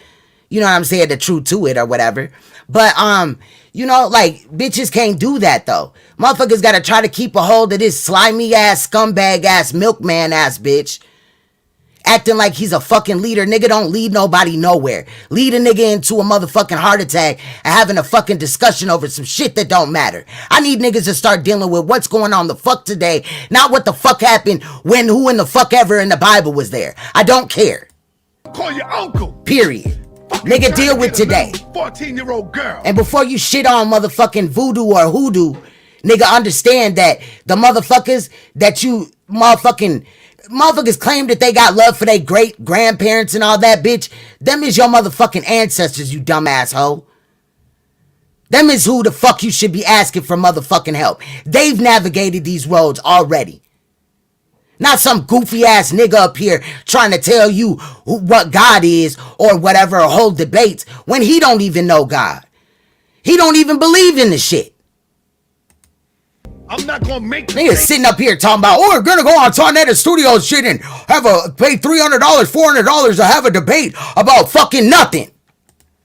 you know what I'm saying, the truth to it or whatever. But, you know, like, bitches can't do that, though. Motherfuckers gotta try to keep a hold of this slimy-ass, scumbag-ass, milkman-ass bitch. Acting like he's a fucking leader. Nigga don't lead nobody nowhere. Lead a nigga into a motherfucking heart attack and having a fucking discussion over some shit that don't matter. I need niggas to start dealing with what's going on the fuck today, not what the fuck happened when who in the fuck ever in the Bible was there. I don't care.
Call your uncle.
Period. Nigga, deal with today.
14-year-old girl.
And before you shit on motherfucking voodoo or hoodoo, nigga, understand that the motherfuckers that you motherfuckers claim that they got love for their great grandparents and all that, bitch. Them is your motherfucking ancestors, you dumb asshole. Them is who the fuck you should be asking for motherfucking help. They've navigated these roads already. Not some goofy ass nigga up here trying to tell you what God is or whatever, or hold debates when he don't even know God. He don't even believe in the shit.
I'm not gonna make
niggas sitting up here talking about, oh, we're gonna go on Saneter Studios shit and pay $300, $400 to have a debate about fucking nothing.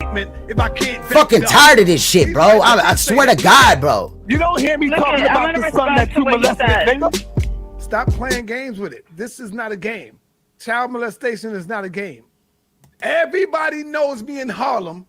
If I can't
fucking tired of this shit, bro. I swear to God, bro.
You don't hear me talking about the son that you molested, nigga. Stop playing games with it. This is not a game. Child molestation is not a game. Everybody knows me in Harlem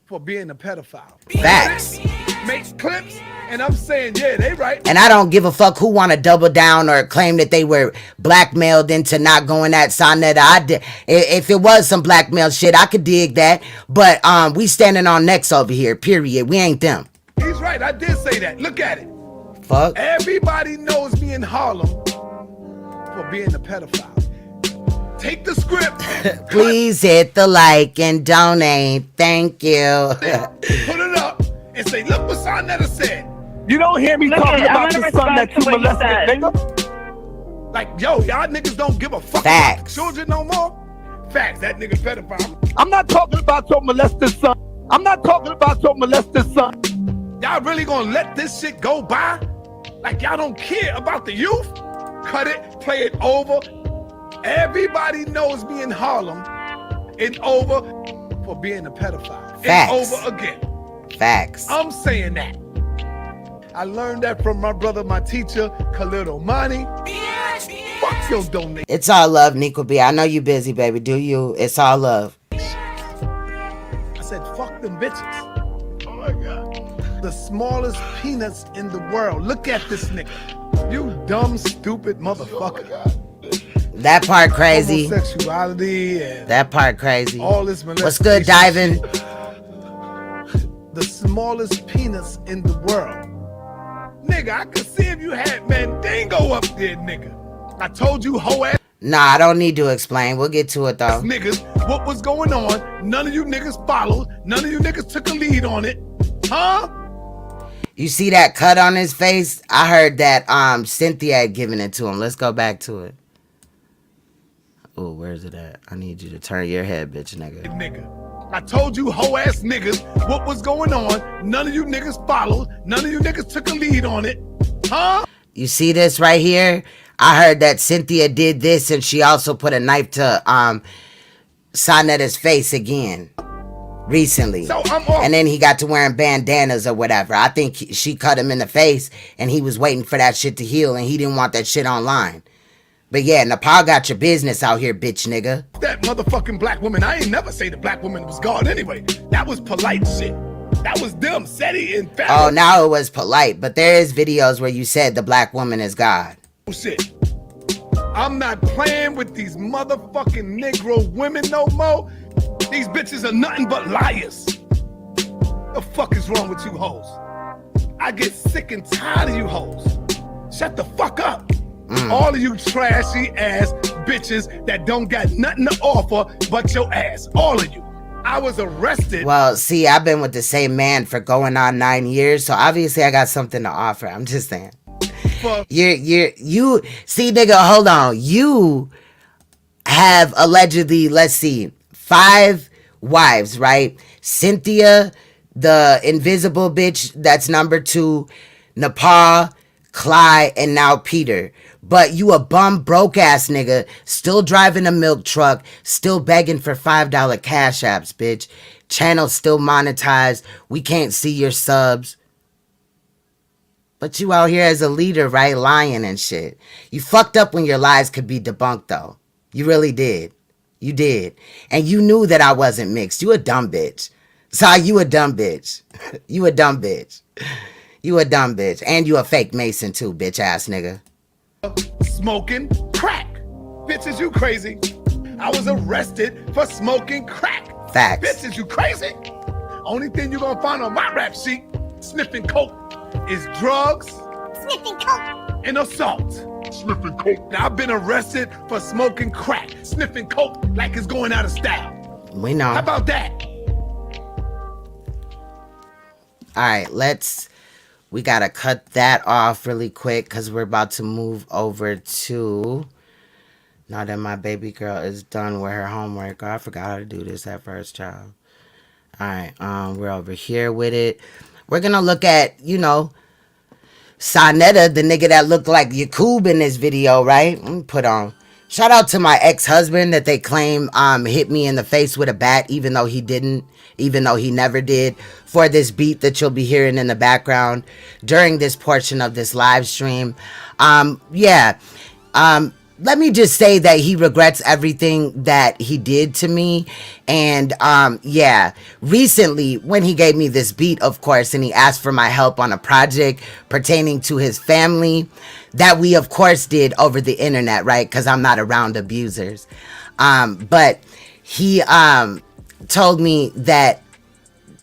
for being a pedophile.
Facts.
Make clips, and I'm saying, yeah, they right.
And I don't give a fuck who want to double down or claim that they were blackmailed into not going at Saneter. If it was some blackmail shit, I could dig that. But we standing on necks over here, period. We ain't them.
He's right. I did say that. Look at it.
Fuck.
Everybody knows me in Harlem for being a pedophile. Take the script.
Please hit the like and donate. Thank you.
Put it up and say, look what Saneter said. You don't hear me talking about the son that you molested, nigga. Like, yo, y'all niggas don't give a fuck about children no more. Facts, that nigga pedophile. I'm not talking about your molested son. I'm not talking about your molested son. Y'all really gonna let this shit go by? Like y'all don't care about the youth? Cut it, play it over. Everybody knows me in Harlem and over for being a pedophile.
Facts.
It's over again.
Facts.
I'm saying that. I learned that from my brother, my teacher, Khalid Omani. Fuck your donation.
It's all love, Nico B. I know you busy, baby. Do you? It's all love.
I said, fuck them bitches. Oh my God. The smallest peanuts in the world. Look at this nigga. You dumb, stupid motherfucker.
That part crazy.
Homosexuality and
that part crazy.
All this molestation.
What's good, Diving?
The smallest peanuts in the world. Nigga, I could see if you had Mandingo up there, nigga. I told you, hoe ass.
Nah, I don't need to explain. We'll get to it, though.
Niggas, what was going on? None of you niggas followed. None of you niggas took a lead on it. Huh?
You see that cut on his face? I heard that Cynthia had given it to him. Let's go back to it. Oh, where's it at? I need you to turn your head, bitch, nigga.
I told you, hoe ass niggas, what was going on? None of you niggas followed. None of you niggas took a lead on it. Huh?
You see this right here? I heard that Cynthia did this and she also put a knife to Saneter's face again recently.
So I'm off.
And then he got to wearing bandanas or whatever. I think she cut him in the face and he was waiting for that shit to heal and he didn't want that shit online. But yeah, NAPAH got your business out here, bitch nigga.
That motherfucking black woman, I ain't never say the black woman was God anyway. That was polite shit. That was them, SETI and family.
Oh, now it was polite, but there is videos where you said the black woman is God.
Shit. I'm not playing with these motherfucking Negro women no more. These bitches are nothing but liars. The fuck is wrong with you hoes? I get sick and tired of you hoes. Shut the fuck up. All of you trashy ass bitches that don't got nothing to offer but your ass. All of you. I was arrested.
Well, see, I've been with the same man for going on 9 years, so obviously I got something to offer. I'm just saying. You see, nigga, hold on. You have allegedly, let's see, 5 wives, right? Cynthia, the invisible bitch, that's number 2, NAPAH, Clyde, and now Peter. But you a bum broke ass nigga, still driving a milk truck, still begging for $5 cash apps, bitch. Channel still monetized. We can't see your subs. But you out here as a leader, right? Lying and shit. You fucked up when your lies could be debunked, though. You really did. You did. And you knew that I wasn't mixed. You a dumb bitch. So you a dumb bitch. You a dumb bitch. You a dumb bitch. And you a fake Mason too, bitch ass nigga.
Smoking crack. Bitches, you crazy. I was arrested for smoking crack.
Facts.
Bitches, you crazy? Only thing you gonna find on my rap sheet, sniffing coke, is drugs,
Sniffing coke.
and assault. Sniffing coke. Now I've been arrested for smoking crack, sniffing coke like it's going out of style.
We know.
How about that?
Alright, we gotta cut that off really quick because we're about to move over to, now that my baby girl is done with her homework. I forgot how to do this at first, child. Alright, we're over here with it. We're gonna look at, Saneter, the nigga that looked like Yakub in this video, right? Let me put on. Shout out to my ex-husband that they claim hit me in the face with a bat, even though he didn't, even though he never did, for this beat that you'll be hearing in the background during this portion of this live stream. Let me just say that he regrets everything that he did to me. And recently when he gave me this beat, of course, and he asked for my help on a project pertaining to his family that we of course did over the internet, right? Because I'm not around abusers. But he told me that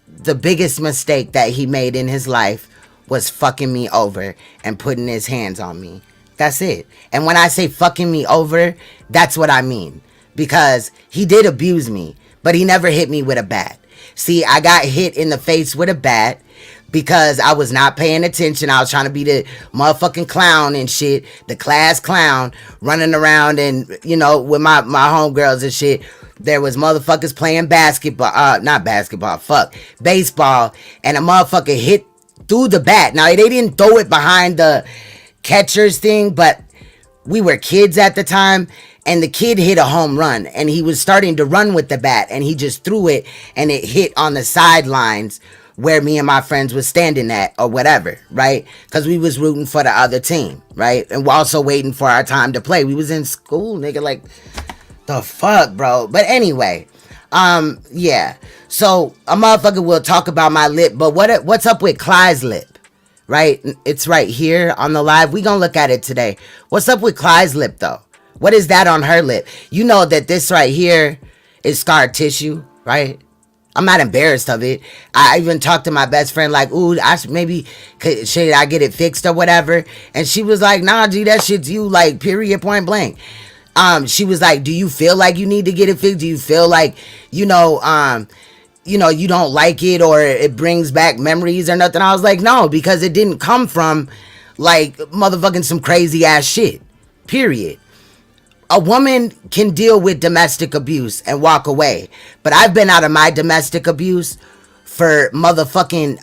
the biggest mistake that he made in his life was fucking me over and putting his hands on me. That's it. And when I say fucking me over, that's what I mean. Because he did abuse me, but he never hit me with a bat. See, I got hit in the face with a bat because I was not paying attention. I was trying to be the motherfucking clown and shit. The class clown running around and, with my homegirls and shit. There was motherfuckers playing basketball. Not basketball. Baseball. And a motherfucker hit through the bat. Now, they didn't throw it behind the catcher's thing, but we were kids at the time, and the kid hit a home run, and he was starting to run with the bat, and he just threw it, and it hit on the sidelines where me and my friends was standing at, or whatever, right? Because we was rooting for the other team, right? And we're also waiting for our time to play. We was in school, nigga, like, the fuck, bro? But anyway, so a motherfucker will talk about my lip, but what's up with Clyde's lip? Right? It's right here on the live. We gonna look at it today. What's up with Clyde's lip, though? What is that on her lip? You know that this right here is scar tissue, right? I'm not embarrassed of it. I even talked to my best friend like, ooh, should I get it fixed or whatever? And she was like, nah, G, that shit's you, like, period, point blank. She was like, do you feel like you need to get it fixed? Do you feel like, you don't like it or it brings back memories or nothing? I was like, no, because it didn't come from like motherfucking some crazy ass shit, period. A woman can deal with domestic abuse and walk away, but I've been out of my domestic abuse for motherfucking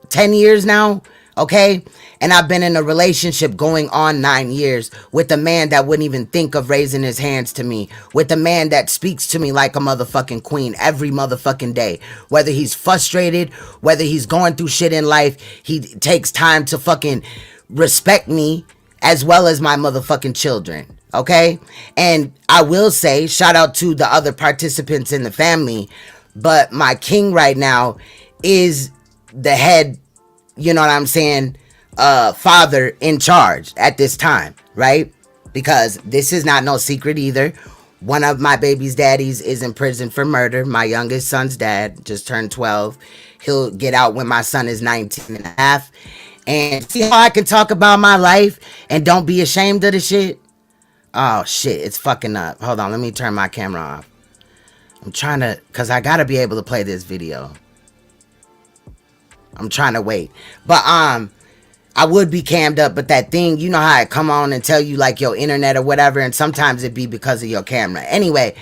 10 years now, Okay? And I've been in a relationship going on 9 years with a man that wouldn't even think of raising his hands to me. With a man that speaks to me like a motherfucking queen every motherfucking day. Whether he's frustrated, whether he's going through shit in life, he takes time to fucking respect me as well as my motherfucking children. Okay? And I will say, shout out to the other participants in the family, but my king right now is the head, you know what I'm saying, father in charge at this time, right? Because this is not no secret either. One of my baby's daddies is in prison for murder. My youngest son's dad just turned 12. He'll get out when my son is 19 and a half. And see how I can talk about my life and don't be ashamed of the shit? Oh shit, it's fucking up. Hold on, let me turn my camera off. I'm trying to, cause I gotta be able to play this video. I'm trying to wait. But I would be cammed up, but that thing, you know how I come on and tell you like your internet or whatever, and sometimes it be because of your camera. Anyway,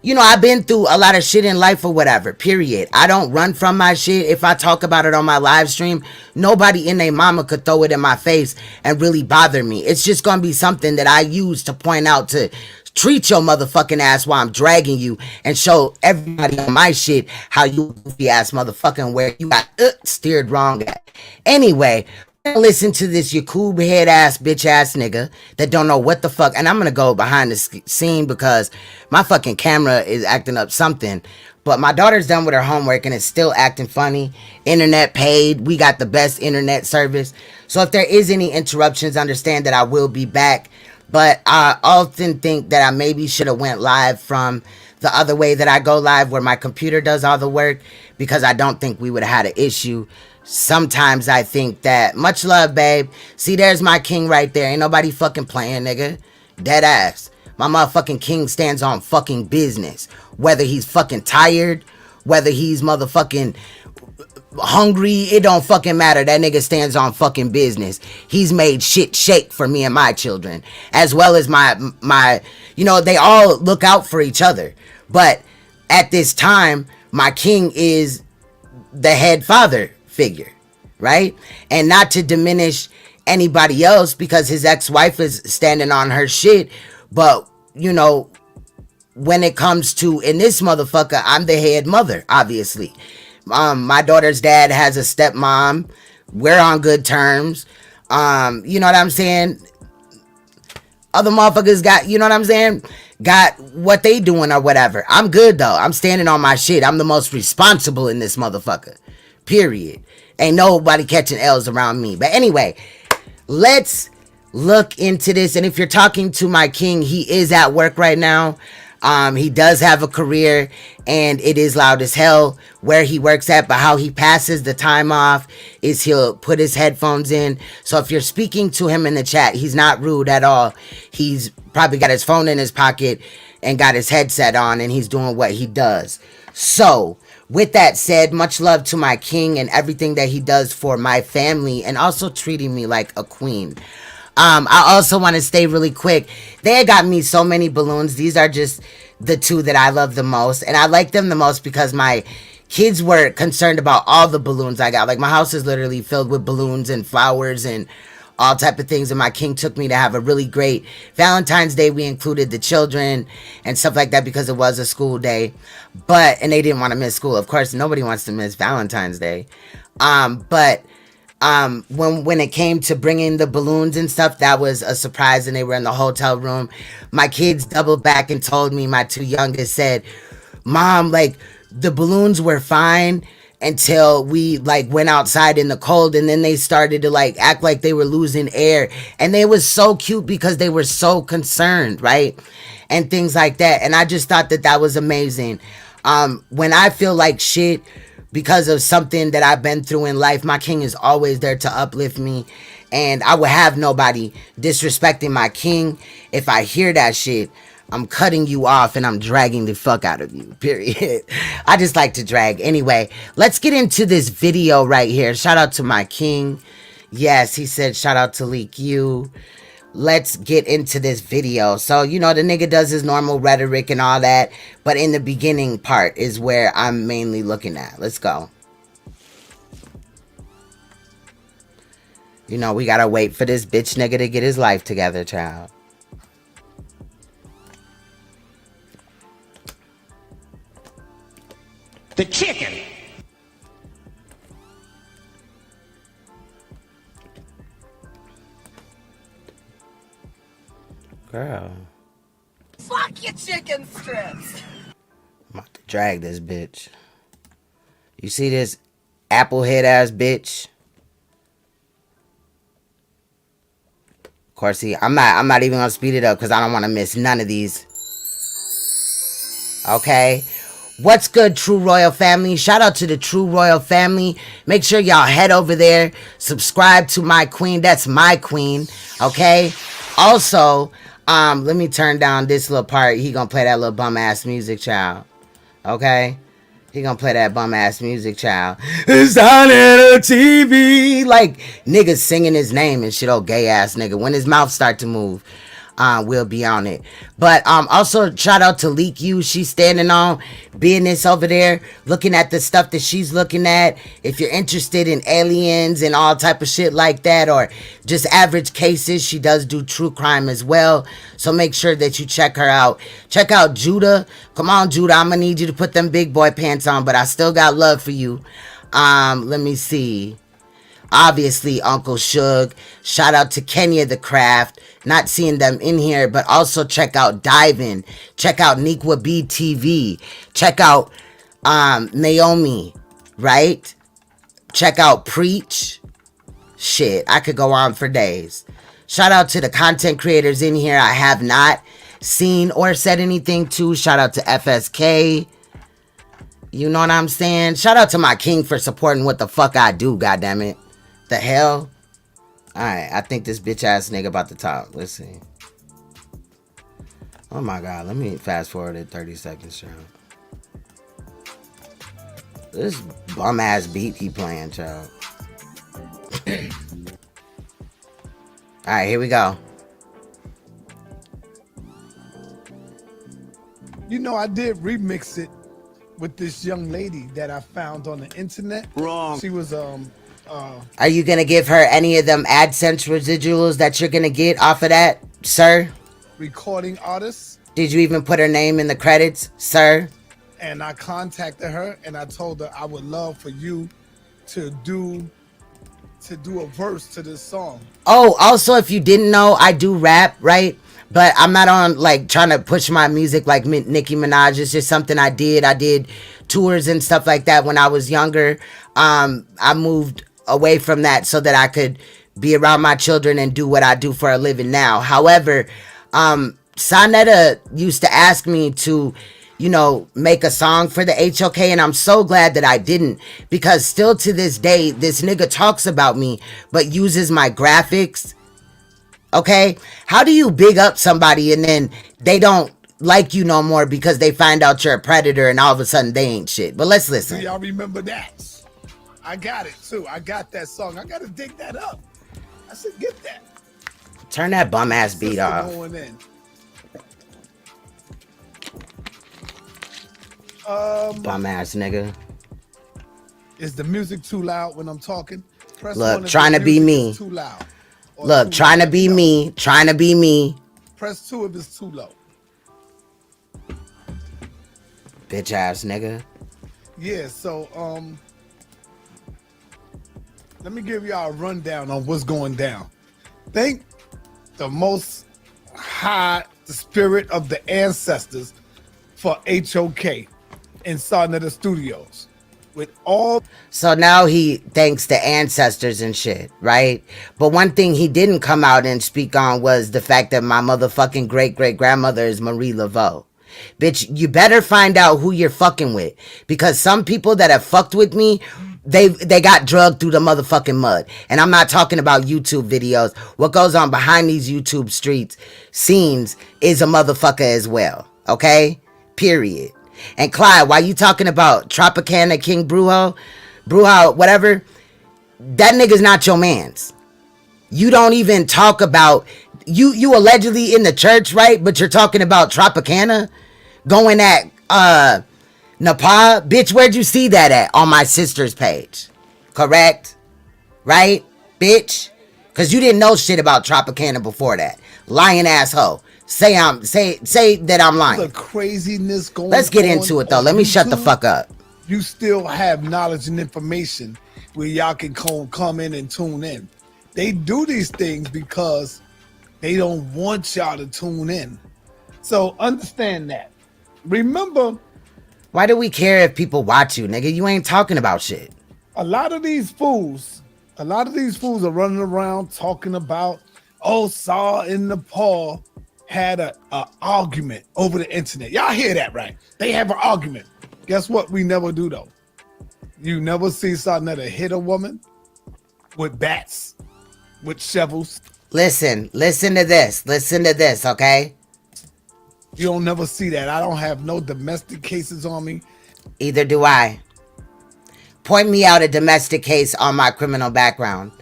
you know, I've been through a lot of shit in life or whatever, period. I don't run from my shit. If I talk about it on my live stream, nobody in their mama could throw it in my face and really bother me. It's just gonna be something that I use to point out to treat your motherfucking ass while I'm dragging you and show everybody on my shit how you goofy ass motherfucking where you got steered wrong at. Anyway, listen to this Yakub head ass bitch ass nigga that don't know what the fuck. And I'm gonna go behind the scene because my fucking camera is acting up something. But my daughter's done with her homework and it's still acting funny. Internet paid. We got the best internet service. So if there is any interruptions, understand that I will be back. But I often think that I maybe should have went live from the other way that I go live where my computer does all the work, because I don't think we would have had an issue. Sometimes I think that, much love, babe. See, there's my king right there. Ain't nobody fucking playing, nigga. Dead ass. My motherfucking king stands on fucking business. Whether he's fucking tired, whether he's motherfucking hungry, it don't fucking matter. That nigga stands on fucking business. He's made shit shake for me and my children, as well as my you know, they all look out for each other. But at this time, my king is the head father figure, right? And not to diminish anybody else, because his ex-wife is standing on her shit, but you know, when it comes to in this motherfucker, I'm the head mother, obviously. My daughter's dad has a stepmom. We're on good terms. You know what I'm saying? Other motherfuckers got, you know what I'm saying? Got what they doing or whatever. I'm good though. I'm standing on my shit. I'm the most responsible in this motherfucker. Period. Ain't nobody catching L's around me. But anyway, let's look into this. And if you're talking to my king, he is at work right now. He does have a career and it is loud as hell where he works at, but how he passes the time off is he'll put his headphones in. So if you're speaking to him in the chat, he's not rude at all. He's probably got his phone in his pocket and got his headset on and he's doing what he does. So with that said, much love to my king and everything that he does for my family and also treating me like a queen. I also want to stay really quick. They got me so many balloons. These are just the two that I love the most. And I like them the most because my kids were concerned about all the balloons I got. Like my house is literally filled with balloons and flowers and all type of things. And my king took me to have a really great Valentine's Day. We included the children and stuff like that because it was a school day. And they didn't want to miss school. Of course, nobody wants to miss Valentine's Day. When it came to bringing the balloons and stuff, that was a surprise, and they were in the hotel room. My kids doubled back and told me, my two youngest said, Mom, like, the balloons were fine until we, like, went outside in the cold, and then they started to, like, act like they were losing air. And they was so cute because they were so concerned, right? And things like that. And I just thought that that was amazing. When I feel like shit because of something that I've been through in life, my king is always there to uplift me. And I would have nobody disrespecting my king. If I hear that shit, I'm cutting you off and I'm dragging the fuck out of you, period. I just like to drag. Anyway, let's get into this video right here. Shout out to my king. Yes, he said shout out to Leak You. Let's get into this video. So, you know, the nigga does his normal rhetoric and all that, but in the beginning part is where I'm mainly looking at. Let's go. You know, we gotta wait for this bitch nigga to get his life together, child.
The chicken.
Girl.
Fuck your chicken strips.
I'm about to drag this bitch. You see this applehead ass bitch? Of course, see, I'm not even gonna speed it up because I don't want to miss none of these. Okay. What's good, True Royal family? Shout out to the True Royal family. Make sure y'all head over there, subscribe to my queen. That's my queen. Okay. Also, let me turn down this little part. He gonna play that little bum ass music, child. Okay. He gonna play that bum ass music, child. It's on the TV. Like niggas singing his name and shit. Oh, gay ass nigga. When his mouth start to move, we'll be on it. But also shout out to Leak You. She's standing on business over there, looking at the stuff that she's looking at. If you're interested in aliens and all type of shit like that, or just average cases, she does do true crime as well. So make sure that you check her out. Check out Judah. Come on, Judah. I'm gonna need you to put them big boy pants on, but I still got love for you. Let me see. Obviously, Uncle Suge. Shout out to Kenya the Craft. Not seeing them in here, but also check out Diving. Check out Nikwa BTV. Check out Naomi, right? Check out Preach. Shit, I could go on for days. Shout out to the content creators in here I have not seen or said anything to. Shout out to FSK. You know what I'm saying? Shout out to my king for supporting what the fuck I do, goddammit. The hell? Alright, I think this bitch ass nigga about to talk. Let's see. Oh my god, let me fast forward it 30 seconds, child. This bum ass beat he playing, child. Alright, here we go.
You know, I did remix it with this young lady that I found on the internet.
Wrong.
She was
Are you gonna give her any of them AdSense residuals that you're gonna get off of that, sir?
recording artist.
Did you even put her name in the credits, sir?
And I contacted her and I told her I would love for you to do a verse to this song.
Oh, also, if you didn't know, I do rap, right? But I'm not on like trying to push my music like Nicki Minaj. It's just something I did. I did tours and stuff like that when I was younger. I moved away from that so that I could be around my children and do what I do for a living now. However, Saneter used to ask me to, you know, make a song for the HOK, and I'm so glad that I didn't, because still to this day, this nigga talks about me, but uses my graphics. Okay? How do you big up somebody and then they don't like you no more because they find out you're a predator and all of a sudden they ain't shit? But let's listen.
Do y'all remember that? I got it too. I got that song. I gotta dig that up. I said, get that.
Turn that bum ass beat off.
Going in.
Bum ass nigga.
Is the music too loud when I'm talking? Press
Look, trying to be me.
Too loud.
Look, trying to be me. Trying to be me.
Press 2 if it's too low.
Bitch ass nigga.
Yeah, so let me give y'all a rundown on what's going down. Thank the Most High, the spirit of the ancestors, for HOK in Saneter Studios. With all,
so now he thanks the ancestors and shit, right? But one thing he didn't come out and speak on was the fact that my motherfucking great-great-grandmother is Marie Laveau. Bitch, you better find out who you're fucking with, because some people that have fucked with me, they got drugged through the motherfucking mud. And I'm not talking about YouTube videos. What goes on behind these YouTube scenes is a motherfucker as well, okay? Period. And Clyde, why you talking about Tropicana, King Brujo, whatever? That nigga's not your mans. You don't even talk about, you allegedly in the church, right? But you're talking about Tropicana going at NAPAH. Bitch, where'd you see that at? On my sister's page. Correct? Right? Bitch? Cause you didn't know shit about Tropicana before that. Lying asshole. Say that I'm lying.
The craziness going on.
Let's get into it though. Let me shut the fuck up.
You still have knowledge and information where y'all can come in and tune in. They do these things because they don't want y'all to tune in. So understand that. Remember,
why do we care if people watch you, nigga? You ain't talking about shit.
A lot of these fools are running around talking about, oh, Saw in Nepal had a argument over the internet. Y'all hear that, right? They have an argument. Guess what? We never do though. You never see Saneter hit a woman with bats, with shovels.
Listen to this, okay?
You don't never see that. I don't have no domestic cases on me.
Either do I. Point me out a domestic case on my criminal background.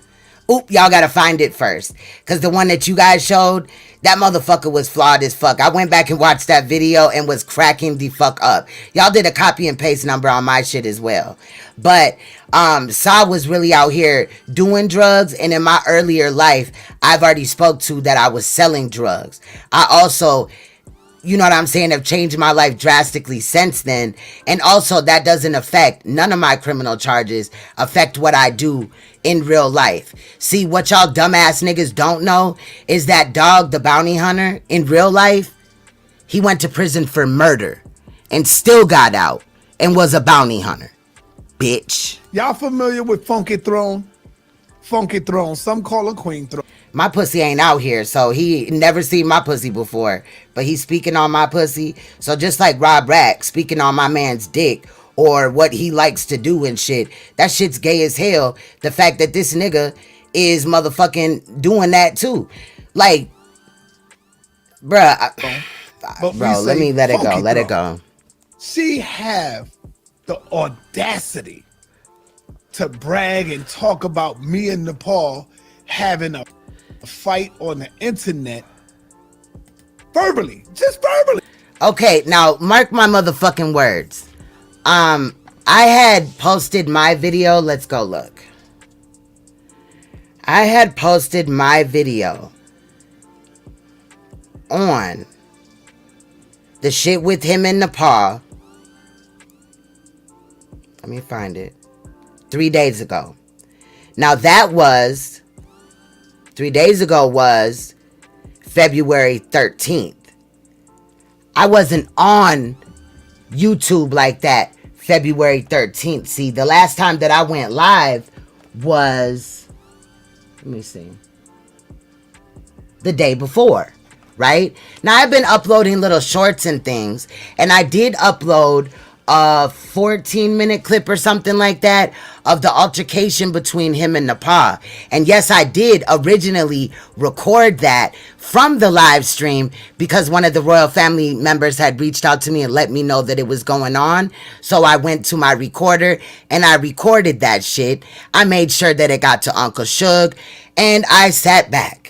Oop, y'all gotta find it first. Cause the one that you guys showed, that motherfucker was flawed as fuck. I went back and watched that video and was cracking the fuck up. Y'all did a copy and paste number on my shit as well. But Sa was really out here doing drugs, and in my earlier life, I've already spoke to that I was selling drugs. I also, you know what I'm saying, have changed my life drastically since then. And also that doesn't affect, none of my criminal charges affect what I do in real life. See, what y'all dumbass niggas don't know is that Dog, the bounty hunter, in real life, he went to prison for murder and still got out and was a bounty hunter. Bitch.
Y'all familiar with Funky Throne? Funky Throne. Some call her Queen Throne.
My pussy ain't out here, so he never seen my pussy before. But he's speaking on my pussy. So just like Rob Rack speaking on my man's dick or what he likes to do and shit, that shit's gay as hell. The fact that this nigga is motherfucking doing that too. Like, bruh, bro, let me let it go. Let it go.
She have the audacity to brag and talk about me and Nepal having a fight on the internet verbally, just verbally.
Okay, now mark my motherfucking words. I had posted my video. Let's go look. I had posted my video on the shit with him in Nepal. Let me find it. 3 days ago. Now that was 3 days ago was February 13th. I wasn't on YouTube like that February 13th. See, the last time that I went live was, let me see, the day before, right? Now I've been uploading little shorts and things, and I did upload a 14-minute clip or something like that of the altercation between him and NAPAH. And yes, I did originally record that from the live stream because one of the royal family members had reached out to me and let me know that it was going on. So I went to my recorder and I recorded that shit. I made sure that it got to Uncle Suge, and I sat back.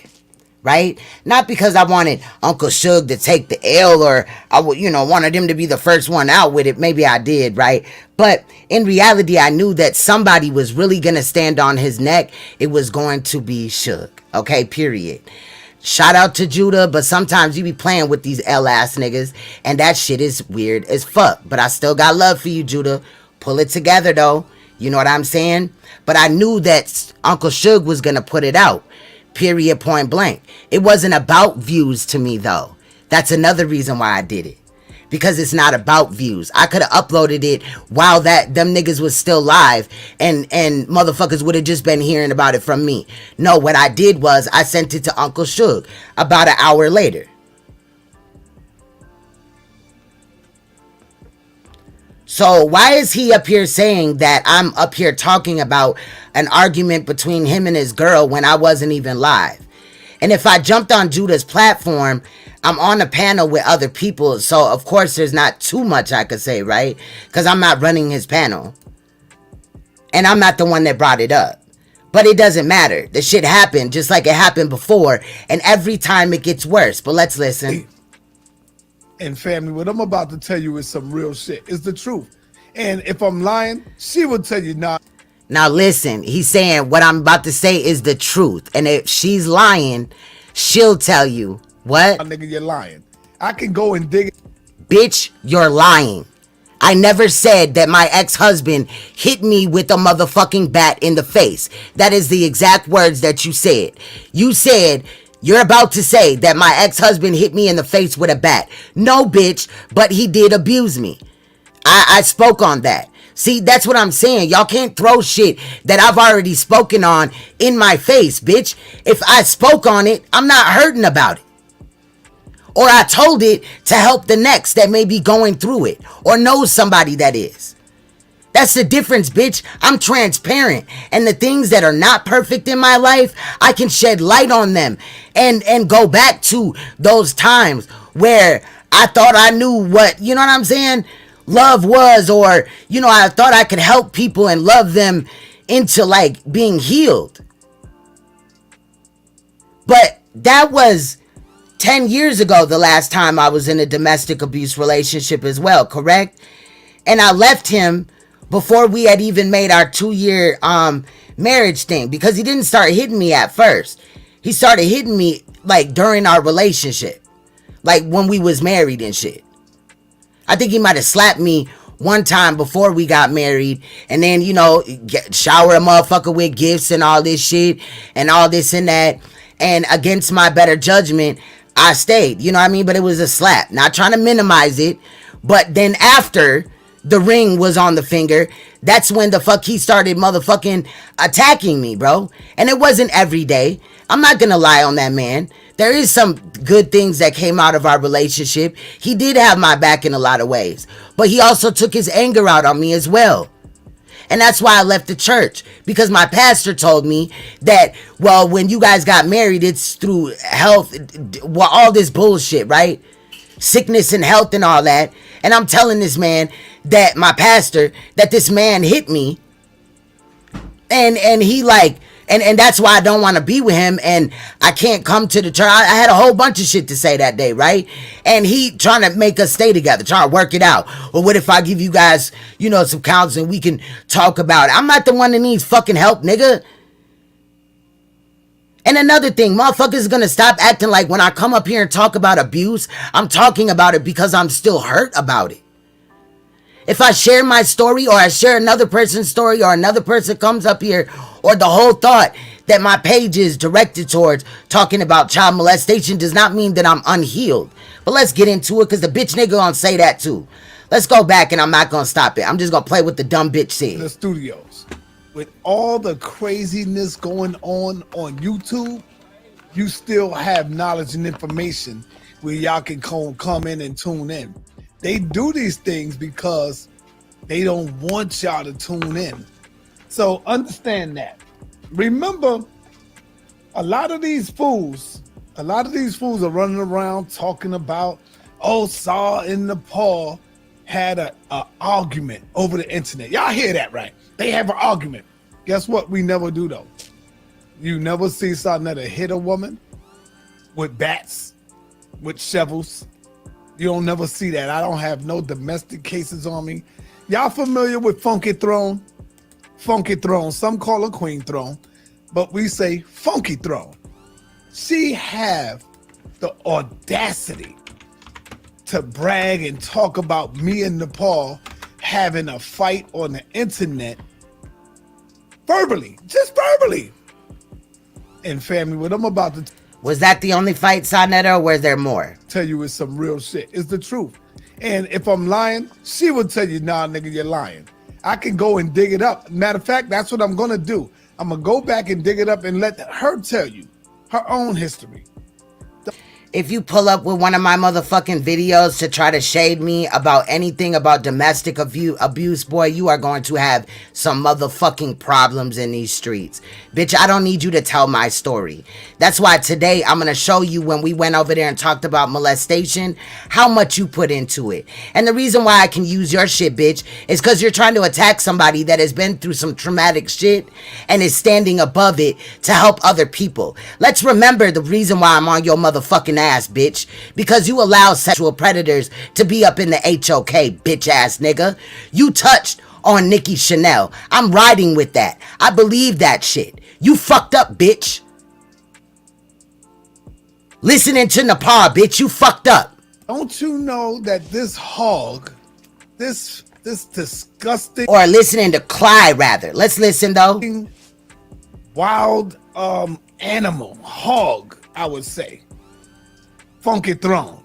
Right? Not because I wanted Uncle Suge to take the L or I would, wanted him to be the first one out with it. Maybe I did, right? But in reality, I knew that somebody was really going to stand on his neck. It was going to be Suge. Okay, period. Shout out to Judah, but sometimes you be playing with these L-ass niggas, and that shit is weird as fuck. But I still got love for you, Judah. Pull it together, though. You know what I'm saying? But I knew that Uncle Suge was going to put it out. Period, point blank. It wasn't about views to me, though. That's another reason why I did it. Because it's not about views. I could have uploaded it while them niggas was still live, and motherfuckers would have just been hearing about it from me. No, what I did was I sent it to Uncle Suge about an hour later. So why is he up here saying that I'm up here talking about an argument between him and his girl when I wasn't even live? And if I jumped on Judah's platform, I'm on a panel with other people. So of course there's not too much I could say, right? Because I'm not running his panel. And I'm not the one that brought it up. But it doesn't matter. The shit happened just like it happened before. And every time it gets worse. But let's listen.
And family, what I'm about to tell you is some real shit. It's the truth. And if I'm lying, she will tell you not.
Now listen, he's saying what I'm about to say is the truth. And if she's lying, she'll tell you. What?
Nigga, you're lying. I can go and dig it.
Bitch, you're lying. I never said that my ex-husband hit me with a motherfucking bat in the face. That is the exact words that you said. You said, you're about to say that my ex-husband hit me in the face with a bat. No, bitch, but he did abuse me. I spoke on that. See, that's what I'm saying. Y'all can't throw shit that I've already spoken on in my face, bitch. If I spoke on it, I'm not hurting about it. Or I told it to help the next that may be going through it. Or knows somebody that is. That's the difference, bitch. I'm transparent. And the things that are not perfect in my life, I can shed light on them. And go back to those times where I thought I knew what, you know what I'm saying? Love was, or, you know, I thought I could help people and love them into like being healed. But that was 10 years ago, the last time I was in a domestic abuse relationship as well, correct? And I left him before we had even made our 2-year marriage thing, because he didn't start hitting me at first. He started hitting me like during our relationship, like when we was married and shit. I think he might have slapped me one time before we got married, and then, you know, shower a motherfucker with gifts and all this shit and all this and that. And against my better judgment, I stayed, you know what I mean? But it was a slap. Not trying to minimize it. But then after the ring was on the finger, that's when the fuck he started motherfucking attacking me, bro. And it wasn't every day. I'm not gonna lie on that man. There is some good things that came out of our relationship. He did have my back in a lot of ways. But he also took his anger out on me as well. And that's why I left the church. Because my pastor told me that, well, when you guys got married, it's through health, well, all this bullshit, right? Sickness and health and all that. And I'm telling this man, that my pastor, that this man hit me. And he like, and that's why I don't want to be with him, and I can't come to the church. I had a whole bunch of shit to say that day, right? And he trying to make us stay together, trying to work it out. Or what if I give you guys, you know, some counseling, we can talk about it. I'm not the one that needs fucking help, nigga. And another thing, motherfuckers is gonna stop acting like when I come up here and talk about abuse, I'm talking about it because I'm still hurt about it. If I share my story, or I share another person's story, or another person comes up here, or the whole thought that my page is directed towards talking about child molestation does not mean that I'm unhealed. But let's get into it, because the bitch nigga gonna say that too. Let's go back, and I'm not gonna stop it. I'm just gonna play what the dumb bitch said.
The studios, with all the craziness going on YouTube, you still have knowledge and information where y'all can come in and tune in. They do these things because they don't want y'all to tune in. So understand that. Remember, a lot of these fools are running around talking about, oh, Saw in Nepal had a argument over the internet. Y'all hear that, right? They have an argument. Guess what? We never do, though. You never see Saneter hit a woman with bats, with shovels. You don't never see that. I don't have no domestic cases on me. Y'all familiar with Funky Throne? Funky Throne. Some call her Queen Throne, but we say Funky Throne. She have the audacity to brag and talk about me and Nepal having a fight on the internet verbally, just verbally. And family, what I'm about to
was that the only fight, Saneter, or was there more?
Tell you it's some real shit. It's the truth. And if I'm lying, she will tell you, nah, nigga, you're lying. I can go and dig it up. Matter of fact, that's what I'm going to do. I'm going to go back and dig it up and let her tell you her own history.
If you pull up with one of my motherfucking videos to try to shade me about anything about domestic abuse, boy, you are going to have some motherfucking problems in these streets. Bitch, I don't need you to tell my story. That's why today I'm going to show you, when we went over there and talked about molestation, how much you put into it. And the reason why I can use your shit, bitch, is because you're trying to attack somebody that has been through some traumatic shit and is standing above it to help other people. Let's remember the reason why I'm on your motherfucking ass, bitch, because you allow sexual predators to be up in the HOK, bitch ass nigga. You touched on Nicki Chanel. I'm riding with that. I believe that shit. You fucked up, bitch. Listening to NAPAH, bitch, you fucked up.
Don't you know that this hog, this disgusting,
or listening to Clyde rather. Let's listen though.
Wild animal, hog, I would say. Funky Throne.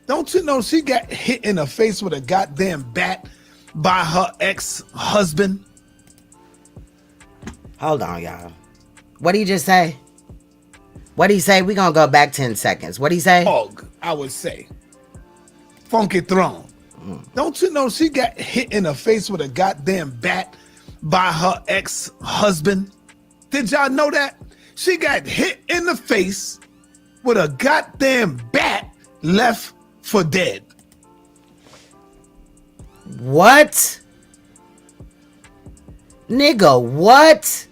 Don't you know she got hit in the face with a goddamn bat by her ex-husband?
Hold on, y'all. What did he just say? What did he say? We gonna go back 10 seconds. What did he say?
Hog, I would say. Funky Throne. Don't you know she got hit in the face with a goddamn bat by her ex-husband? Did y'all know that? She got hit in the face with a goddamn bat, left for dead.
What? Nigga, what?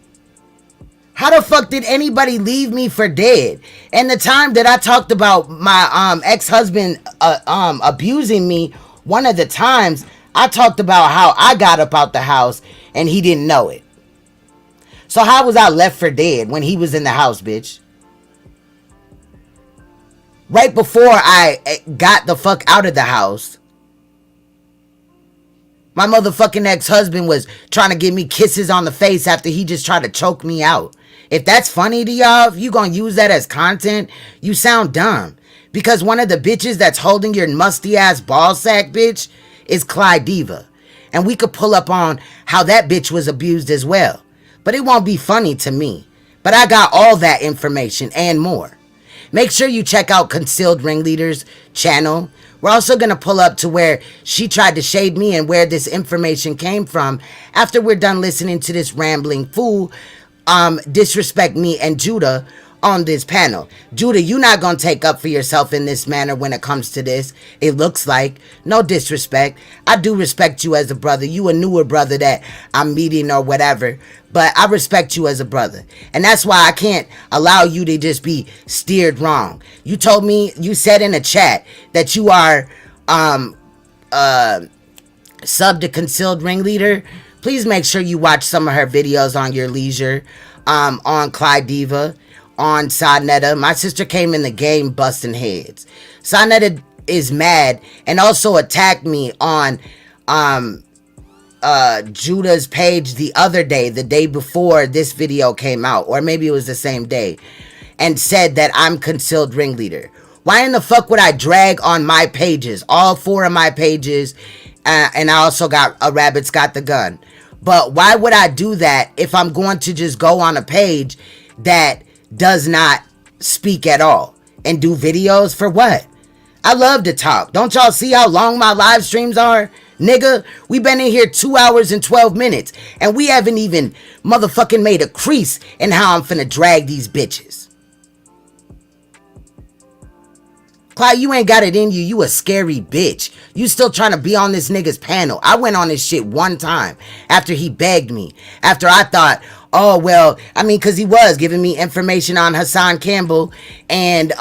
How the fuck did anybody leave me for dead? And the time that I talked about my ex-husband abusing me, one of the times I talked about how I got up out the house and he didn't know it. So how was I left for dead when he was in the house, bitch? Right before I got the fuck out of the house, my motherfucking ex-husband was trying to give me kisses on the face after he just tried to choke me out. If that's funny to y'all, if you gonna use that as content, you sound dumb. Because one of the bitches that's holding your musty ass ball sack, bitch, is Clydiva. And we could pull up on how that bitch was abused as well. But it won't be funny to me. But I got all that information and more. Make sure you check out Concealed Ringleader's channel. We're also going to pull up to where she tried to shade me and where this information came from after we're done listening to this rambling fool disrespect me and Judah on this panel. Judah, you're not going to take up for yourself in this manner when it comes to this. It looks like. No disrespect. I do respect you as a brother. You a newer brother that I'm meeting or whatever. But I respect you as a brother. And that's why I can't allow you to just be steered wrong. You told me, you said in a chat that you are sub to Concealed Ringleader. Please make sure you watch some of her videos on your leisure. On Clydiva, on Saneter. My sister came in the game busting heads. Saneter is mad and also attacked me on Judah's page the other day, the day before this video came out, or maybe it was the same day, and said that I'm Concealed Ringleader. Why in the fuck would I drag on my pages, all 4 of my pages, and I also got a Rabbit's Got the Gun? But why would I do that if I'm going to just go on a page that does not speak at all and do videos for what? I love to talk. Don't y'all see how long my live streams are? Nigga, we been in here 2 hours and 12 minutes and we haven't even motherfucking made a crease in how I'm finna drag these bitches. Clyde, you ain't got it in you. You a scary bitch. You still trying to be on this nigga's panel. I went on this shit one time after he begged me. After I thought, oh, well, I mean, because he was giving me information on Hassan Campbell and,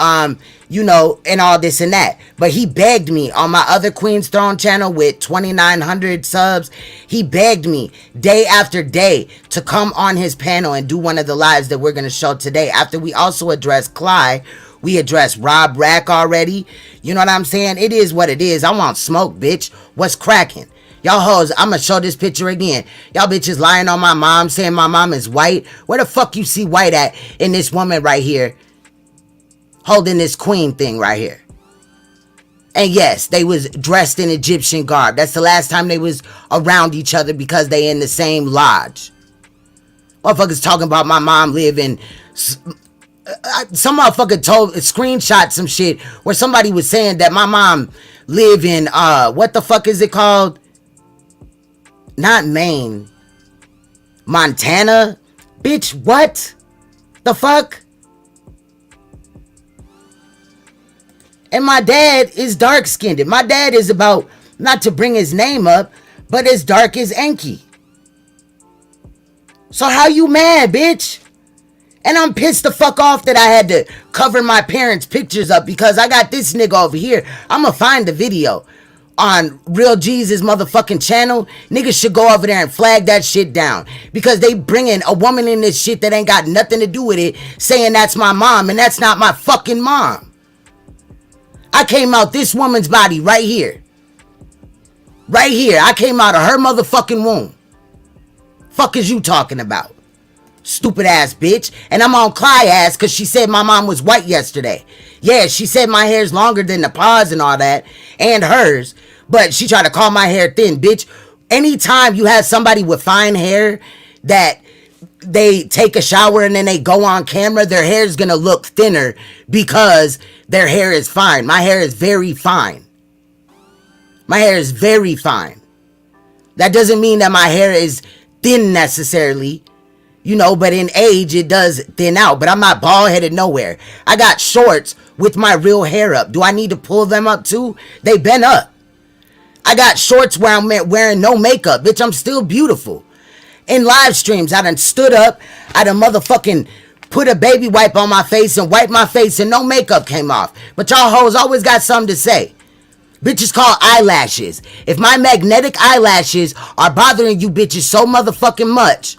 you know, and all this and that. But he begged me on my other Queen's Throne channel with 2,900 subs. He begged me day after day to come on his panel and do one of the lives that we're going to show today. After we also addressed Clyde. We addressed Rob Rack already. You know what I'm saying? It is what it is. I want smoke, bitch. What's cracking? Y'all hoes, I'm gonna show this picture again. Y'all bitches lying on my mom, saying my mom is white. Where the fuck you see white at in this woman right here? Holding this queen thing right here. And yes, they was dressed in Egyptian garb. That's the last time they was around each other because they in the same lodge. Motherfuckers talking about my mom living... Some motherfucker screenshot some shit where somebody was saying that my mom live in what the fuck is it called? Not Maine, Montana. Bitch, what the fuck? And my dad is dark skinned. My dad is about, not to bring his name up, but as dark as Enki. So how you mad, bitch? And I'm pissed the fuck off that I had to cover my parents' pictures up because I got this nigga over here. I'ma find the video on Real Jesus motherfucking channel, niggas should go over there and flag that shit down. Because they bringing a woman in this shit that ain't got nothing to do with it, saying that's my mom, and that's not my fucking mom. I came out this woman's body right here. Right here. I came out of her motherfucking womb. Fuck is you talking about? Stupid ass bitch. And I'm on Clyde ass because she said my mom was white yesterday. Yeah, she said my hair's longer than NAPAH's and all that. And hers. But she tried to call my hair thin, bitch. Anytime you have somebody with fine hair that they take a shower and then they go on camera, their hair is going to look thinner because their hair is fine. My hair is very fine. My hair is very fine. That doesn't mean that my hair is thin necessarily. You know, but in age, it does thin out. But I'm not bald-headed nowhere. I got shorts with my real hair up. Do I need to pull them up too? They been up. I got shorts where I'm wearing no makeup. Bitch, I'm still beautiful. In live streams, I done stood up. I done motherfucking put a baby wipe on my face and wiped my face and no makeup came off. But y'all hoes always got something to say. Bitches call eyelashes. If my magnetic eyelashes are bothering you bitches so motherfucking much,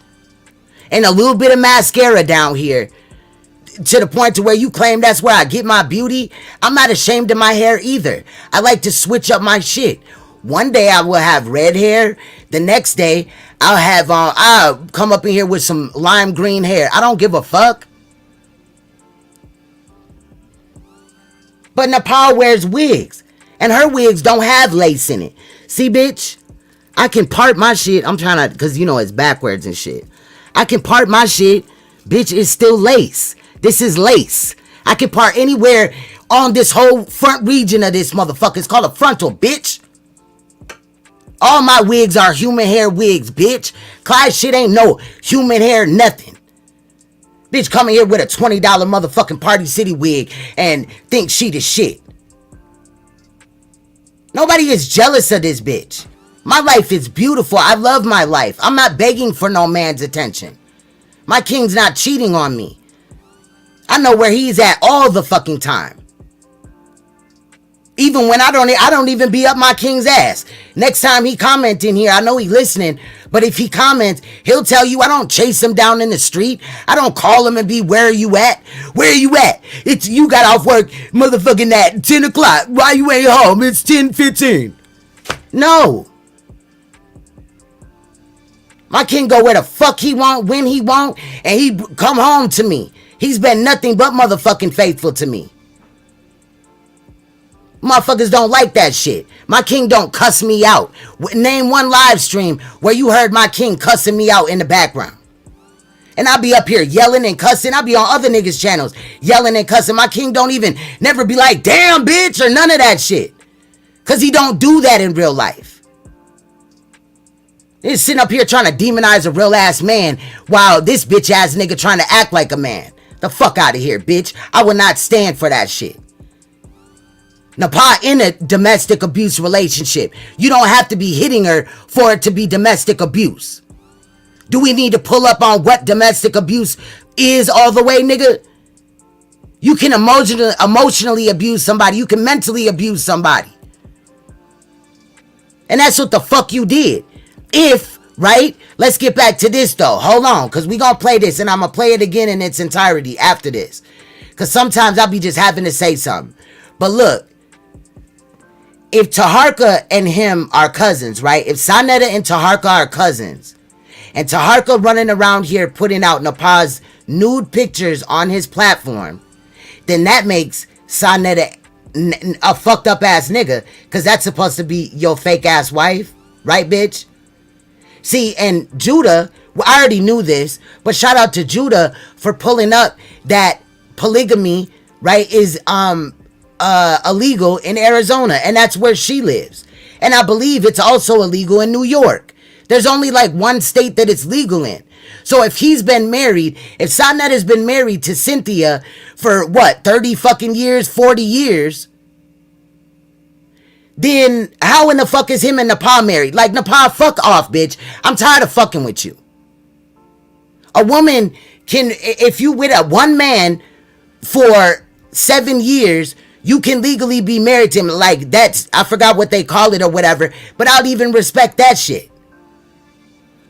and a little bit of mascara down here, to the point to where you claim that's where I get my beauty, I'm not ashamed of my hair either. I like to switch up my shit. One day I will have red hair. The next day I'll come up in here with some lime green hair. I don't give a fuck. But NAPAH wears wigs. And her wigs don't have lace in it. See, bitch? I can part my shit. I'm trying to, because you know it's backwards and shit. I can part my shit. Bitch, it's still lace. This is lace. I can part anywhere on this whole front region of this motherfucker. It's called a frontal, bitch. All my wigs are human hair wigs, bitch. Clyde shit ain't no human hair nothing. Bitch coming here with a $20 motherfucking Party City wig and think she the shit. Nobody is jealous of this bitch. My life is beautiful. I love my life. I'm not begging for no man's attention. My king's not cheating on me. I know where he's at all the fucking time. Even when I don't even be up my king's ass. Next time he comment in here, I know he listening, but if he comments, he'll tell you I don't chase him down in the street. I don't call him and be, where are you at? Where are you at? It's you got off work motherfucking at 10 o'clock. Why you ain't home? It's 10:15. No. My king go where the fuck he want, when he want, and he come home to me. He's been nothing but motherfucking faithful to me. Motherfuckers don't like that shit. My king don't cuss me out. Name one live stream where you heard my king cussing me out in the background. And I'll be up here yelling and cussing. I'll be on other niggas' channels yelling and cussing. My king don't even never be like, damn bitch, or none of that shit. Because he don't do that in real life. He's sitting up here trying to demonize a real ass man while this bitch ass nigga trying to act like a man. The fuck out of here, bitch. I will not stand for that shit. NAPAH in a domestic abuse relationship. You don't have to be hitting her for it to be domestic abuse. Do we need to pull up on what domestic abuse is all the way, nigga? You can emotionally abuse somebody. You can mentally abuse somebody. And that's what the fuck you did. If, right? Let's get back to this though. Hold on, because we gonna play this and I'm gonna play it again in its entirety after this. Because sometimes I'll be just having to say something. But look. If Taharka and him are cousins, right? If Saneter and Taharka are cousins, and Taharka running around here putting out NAPAH's nude pictures on his platform, then that makes Saneter a fucked up ass nigga, because that's supposed to be your fake ass wife, right, bitch? See, and Judah, well, I already knew this, but shout out to Judah for pulling up that polygamy, right, is illegal in Arizona, and that's where she lives. And I believe it's also illegal in New York. There's only like one state that it's legal in. So if he's been married, if Saneter has been married to Cynthia for what, 30 fucking years, 40 years, then how in the fuck is him and NAPAH married? Like, NAPAH, fuck off, bitch. I'm tired of fucking with you. A woman can, if you with a one man for 7 years, You can legally be married to him. Like, that's, I forgot what they call it or whatever, but I'll even respect that shit.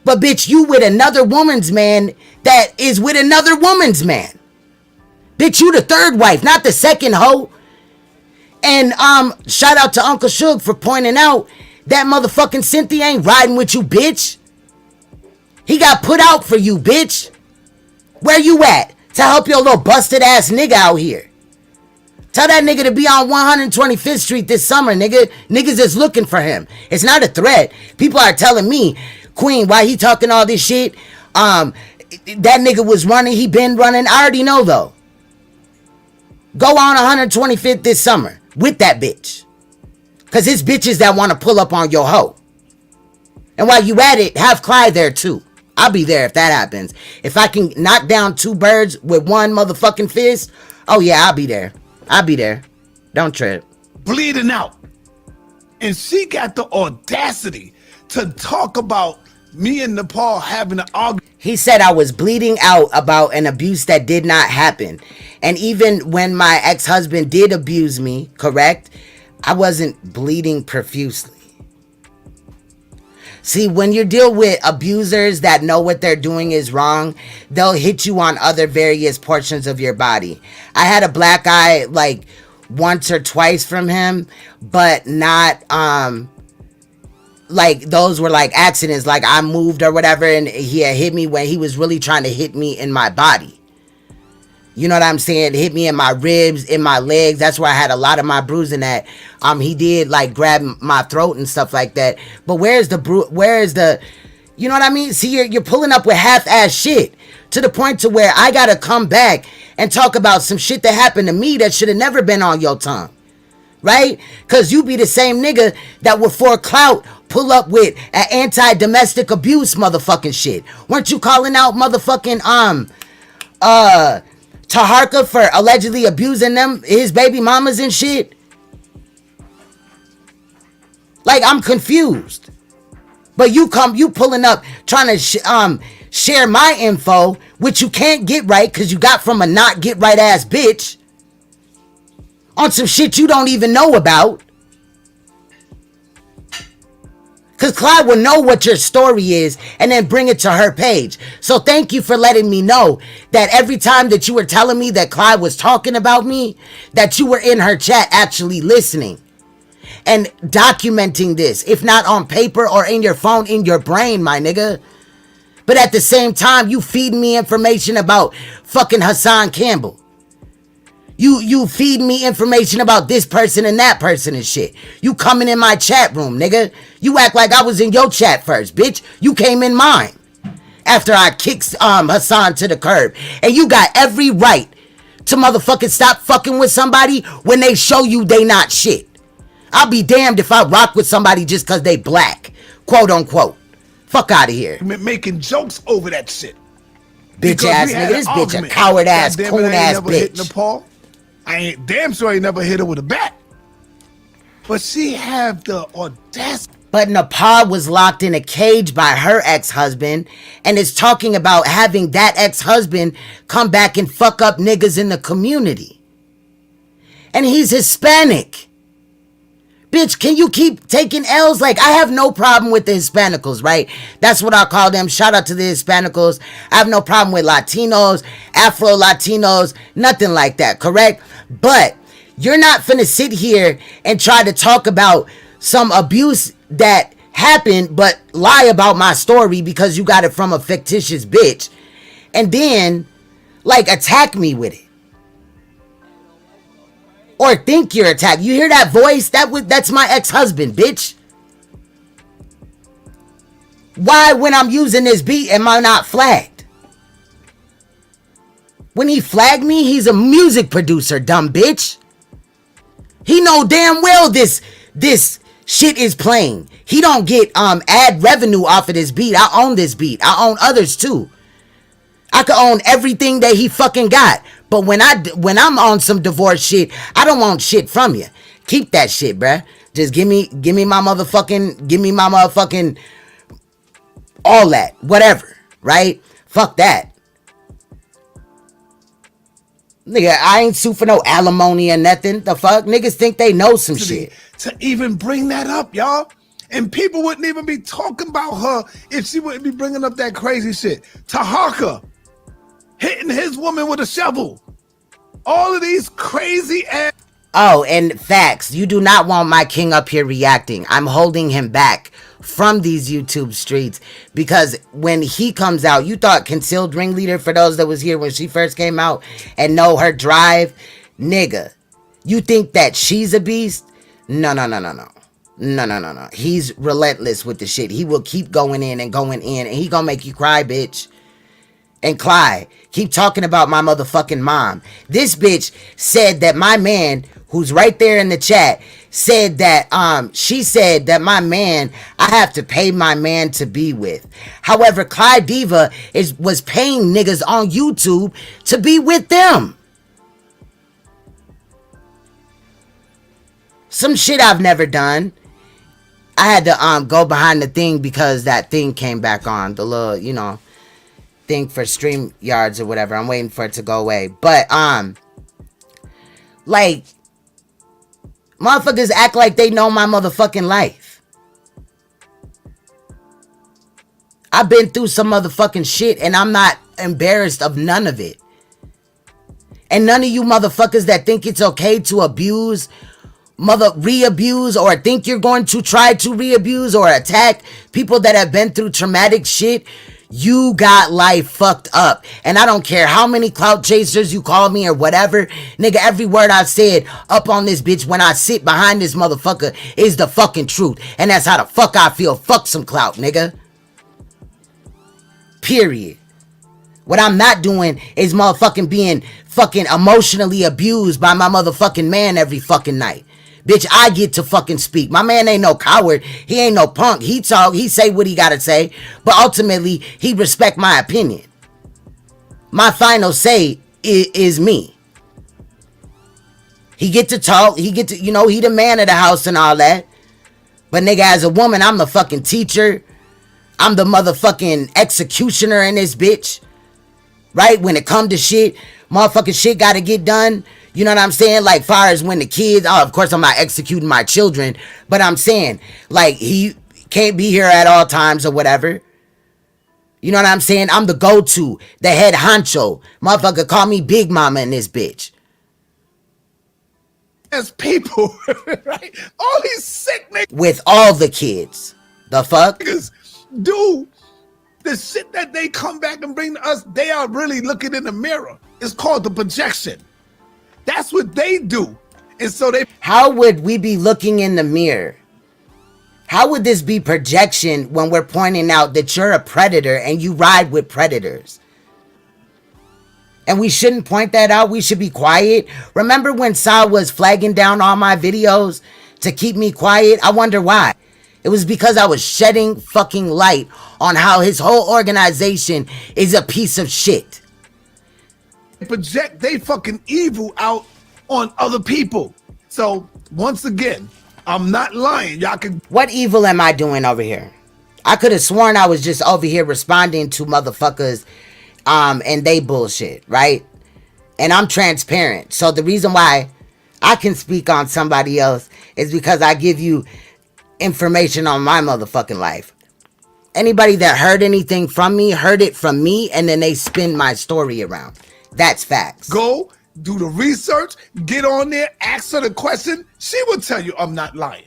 But bitch, you with another woman's man that is with another woman's man. Bitch, you the third wife, not the second hoe. And shout out to Uncle Suge for pointing out that motherfucking Cynthia ain't riding with you, bitch. He got put out for you, bitch. Where you at? To help your little busted ass nigga out here. Tell that nigga to be on 125th Street this summer, nigga. Niggas is looking for him. It's not a threat. People are telling me, Queen, why he talking all this shit? That nigga was running. He been running. I already know, though. Go on 125th this summer with that bitch. Because it's bitches that want to pull up on your hoe. And while you at it, have Clyde there, too. I'll be there if that happens. If I can knock down 2 birds with one motherfucking fist, oh yeah, I'll be there. I'll be there. Don't trip.
Bleeding out. And she got the audacity to talk about me and Nepal having an argument.
He said I was bleeding out about an abuse that did not happen. And even when my ex-husband did abuse me, correct, I wasn't bleeding profusely. See, when you deal with abusers that know what they're doing is wrong, they'll hit you on other various portions of your body. I had a black eye like once or twice from him, but not like those were like accidents, like I moved or whatever and he had hit me when he was really trying to hit me in my body. You know what I'm saying? Hit me in my ribs, in my legs. That's where I had a lot of my bruising at. He did like grab my throat and stuff like that. But where's the, you know what I mean? See, you're pulling up with half-ass shit to the point to where I gotta come back and talk about some shit that happened to me that should have never been on your tongue. Right? Cause you be the same nigga that would for clout pull up with an anti-domestic abuse motherfucking shit. Weren't you calling out motherfucking Taharka for allegedly abusing his baby mamas and shit? Like, I'm confused. But you pulling up trying to share my info, which you can't get right because you got from a not get right ass bitch, on some shit you don't even know about. Because Clyde will know what your story is and then bring it to her page. So thank you for letting me know that every time that you were telling me that Clyde was talking about me, that you were in her chat actually listening and documenting this, if not on paper or in your phone, in your brain, my nigga. But at the same time, you feeding me information about fucking Hassan Campbell. You feed me information about this person and that person and shit. You coming in my chat room, nigga. You act like I was in your chat first, bitch. You came in mine after I kicked Hassan to the curb. And you got every right to motherfucking stop fucking with somebody when they show you they not shit. I'll be damned if I rock with somebody just because they black, quote unquote. Fuck out of here.
Making jokes over that shit.
Bitch ass nigga. This bitch a coward ass, coon ass bitch.
Nepal. I ain't damn sure I ain't never hit her with a bat. But she have the audacity.
But NAPAH was locked in a cage by her ex-husband and is talking about having that ex-husband come back and fuck up niggas in the community. And he's Hispanic. Bitch, can you keep taking L's? Like, I have no problem with the Hispanicals, right? That's what I call them. Shout out to the Hispanicals. I have no problem with Latinos, Afro-Latinos, nothing like that, correct? But you're not finna sit here and try to talk about some abuse that happened, but lie about my story because you got it from a fictitious bitch. And then, like, attack me with it. Or think you're attacked. You hear that voice? That's my ex-husband, bitch. Why, when I'm using this beat, am I not flagged? When he flagged me, he's a music producer, dumb bitch. He know damn well this shit is playing. He don't get ad revenue off of this beat. I own this beat. I own others too. I could own everything that he fucking got. But when I'm on some divorce shit, I don't want shit from you. Keep that shit, bruh. Just give me my motherfucking, all that, whatever, right? Fuck that. Nigga, I ain't sue for no alimony or nothing. The fuck? Niggas think they know some shit.
To even bring that up, y'all. And people wouldn't even be talking about her if she wouldn't be bringing up that crazy shit. Tahaka hitting his woman with a shovel. All of these crazy ass.
Oh, and facts. You do not want my king up here reacting. I'm holding him back from these YouTube streets because when he comes out, you thought concealed ringleader, for those that was here when she first came out and know her drive, nigga, you think that she's a beast? No. He's relentless with the shit. He will keep going in and he gonna make you cry, bitch. And Clyde, keep talking about my motherfucking mom. This bitch said that my man, who's right there in the chat, said that she said that my man, I have to pay my man to be with. However, Clydiva was paying niggas on YouTube to be with them. Some shit I've never done. I had to go behind the thing because that thing came back on, the little, you know, thing for StreamYards or whatever. I'm waiting for it to go away. But like, motherfuckers act like they know my motherfucking life. I've been through some motherfucking shit and I'm not embarrassed of none of it. And none of you motherfuckers that think it's okay to abuse, re-abuse, or think you're going to try to re-abuse or attack people that have been through traumatic shit, you got life fucked up. And I don't care how many clout chasers you call me or whatever, nigga, every word I've said up on this bitch when I sit behind this motherfucker is the fucking truth. And that's how the fuck I feel. Fuck some clout, nigga. Period. What I'm not doing is motherfucking being fucking emotionally abused by my motherfucking man every fucking night. Bitch, I get to fucking speak. My man ain't no coward. He ain't no punk. He talk, he say what he gotta say. But ultimately, he respect my opinion. My final say is me. He get to talk. He get to, you know, he the man of the house and all that. But nigga, as a woman, I'm the fucking teacher. I'm the motherfucking executioner in this bitch. Right? When it come to shit, motherfucking shit gotta get done. You know what I'm saying? Like, far as when the kids, oh, of course I'm not executing my children, but I'm saying, like, he can't be here at all times or whatever. You know what I'm saying? I'm the go-to, the head honcho. Motherfucker, call me Big Mama in this bitch.
As people, right? All these sick niggas.
With all the kids. The fuck?
Do the shit that they come back and bring to us, they are really looking in the mirror. It's called the projection. That's what they do. And so they...
How would we be looking in the mirror? How would this be projection when we're pointing out that you're a predator and you ride with predators? And we shouldn't point that out. We should be quiet. Remember when Sal was flagging down all my videos to keep me quiet? I wonder why. It was because I was shedding fucking light on how his whole organization is a piece of shit.
Project they fucking evil out on other people. So once again, I'm not lying. Y'all can...
What evil am I doing over here? I could have sworn I was just over here responding to motherfuckers and they bullshit, right? And I'm transparent. So the reason why I can speak on somebody else is because I give you information on my motherfucking life. Anybody that heard anything from me, heard it from me, and then they spin my story around. That's facts.
Go do the research, get on there, ask her the question. She will tell you I'm not lying.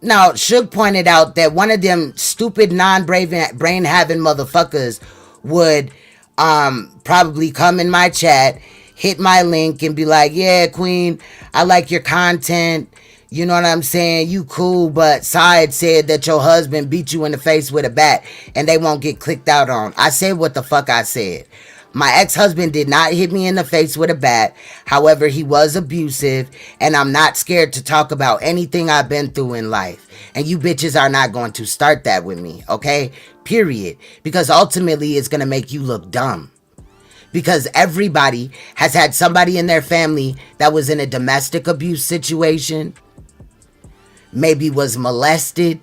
Now, Suge pointed out that one of them stupid non-brain having motherfuckers would probably come in my chat, hit my link and be like, yeah, Queen, I like your content. You know what I'm saying? You cool, but Syed said that your husband beat you in the face with a bat and they won't get clicked out on. I said what the fuck I said. My ex-husband did not hit me in the face with a bat. However, he was abusive and I'm not scared to talk about anything I've been through in life. And you bitches are not going to start that with me, okay? Period. Because ultimately it's going to make you look dumb. Because everybody has had somebody in their family that was in a domestic abuse situation. Maybe was molested,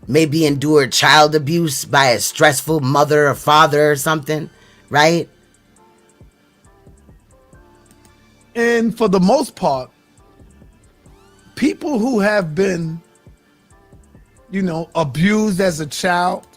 maybe endured child abuse by a stressful mother or father or something, right?
And for the most part, people who have been, you know, abused as a child.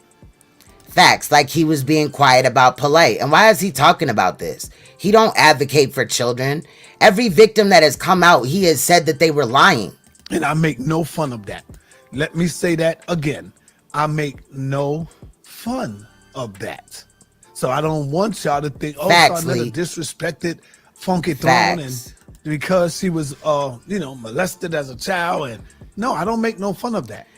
Facts, like he was being quiet about Polight. And why is he talking about this? He don't advocate for children. Every victim that has come out, he has said that they were lying.
And I make no fun of that. Let me say that again. I make no fun of that. So I don't want y'all to think, oh, Saneter disrespected Funky Throne and because she was, you know, molested as a child. And no, I don't make no fun of that.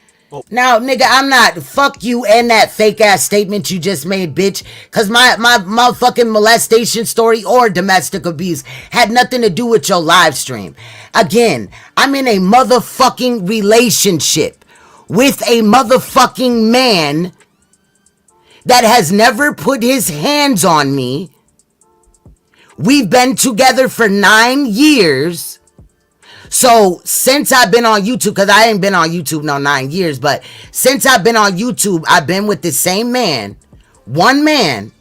Now, nigga, I'm not, fuck you and that fake ass statement you just made, bitch. Cause my motherfucking molestation story or domestic abuse had nothing to do with your live stream. Again, I'm in a motherfucking relationship with a motherfucking man that has never put his hands on me. We've been together for 9 years. So since I've been on YouTube, because I ain't been on YouTube no 9 years, but since I've been on YouTube, I've been with the same man, one man.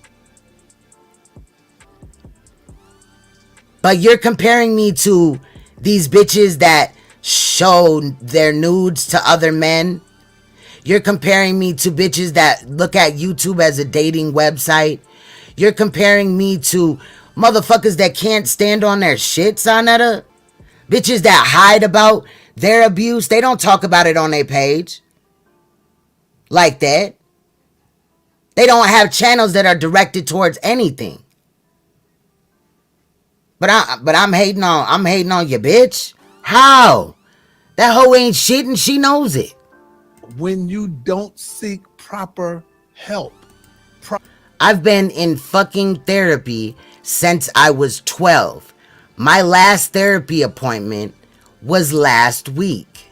But you're comparing me to these bitches that show their nudes to other men. You're comparing me to bitches that look at YouTube as a dating website. You're comparing me to motherfuckers that can't stand on their shit, Saneter. Bitches that hide about their abuse. They don't talk about it on their page. Like that. They don't have channels that are directed towards anything. But I'm hating on you, bitch. How? That hoe ain't shit and she knows it.
When you don't seek proper help.
I've been in fucking therapy since I was 12. My last therapy appointment was last week,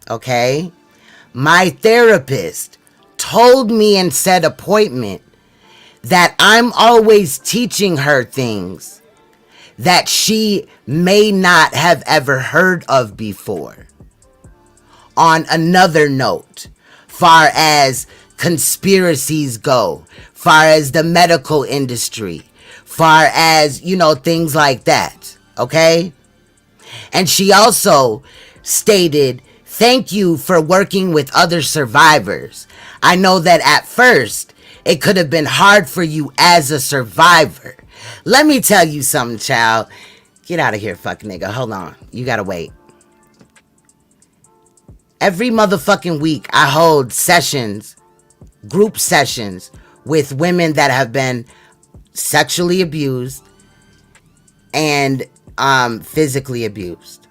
okay? My therapist told me in said appointment that I'm always teaching her things that she may not have ever heard of before. On another note, far as conspiracies go, far as the medical industry, far as, you know, things like that. Okay? And she also stated, thank you for working with other survivors. I know that at first, it could have been hard for you as a survivor. Let me tell you something, child. Get out of here, fuck nigga. Hold on. You gotta wait. Every motherfucking week, I hold sessions, group sessions, with women that have been sexually abused and physically abused,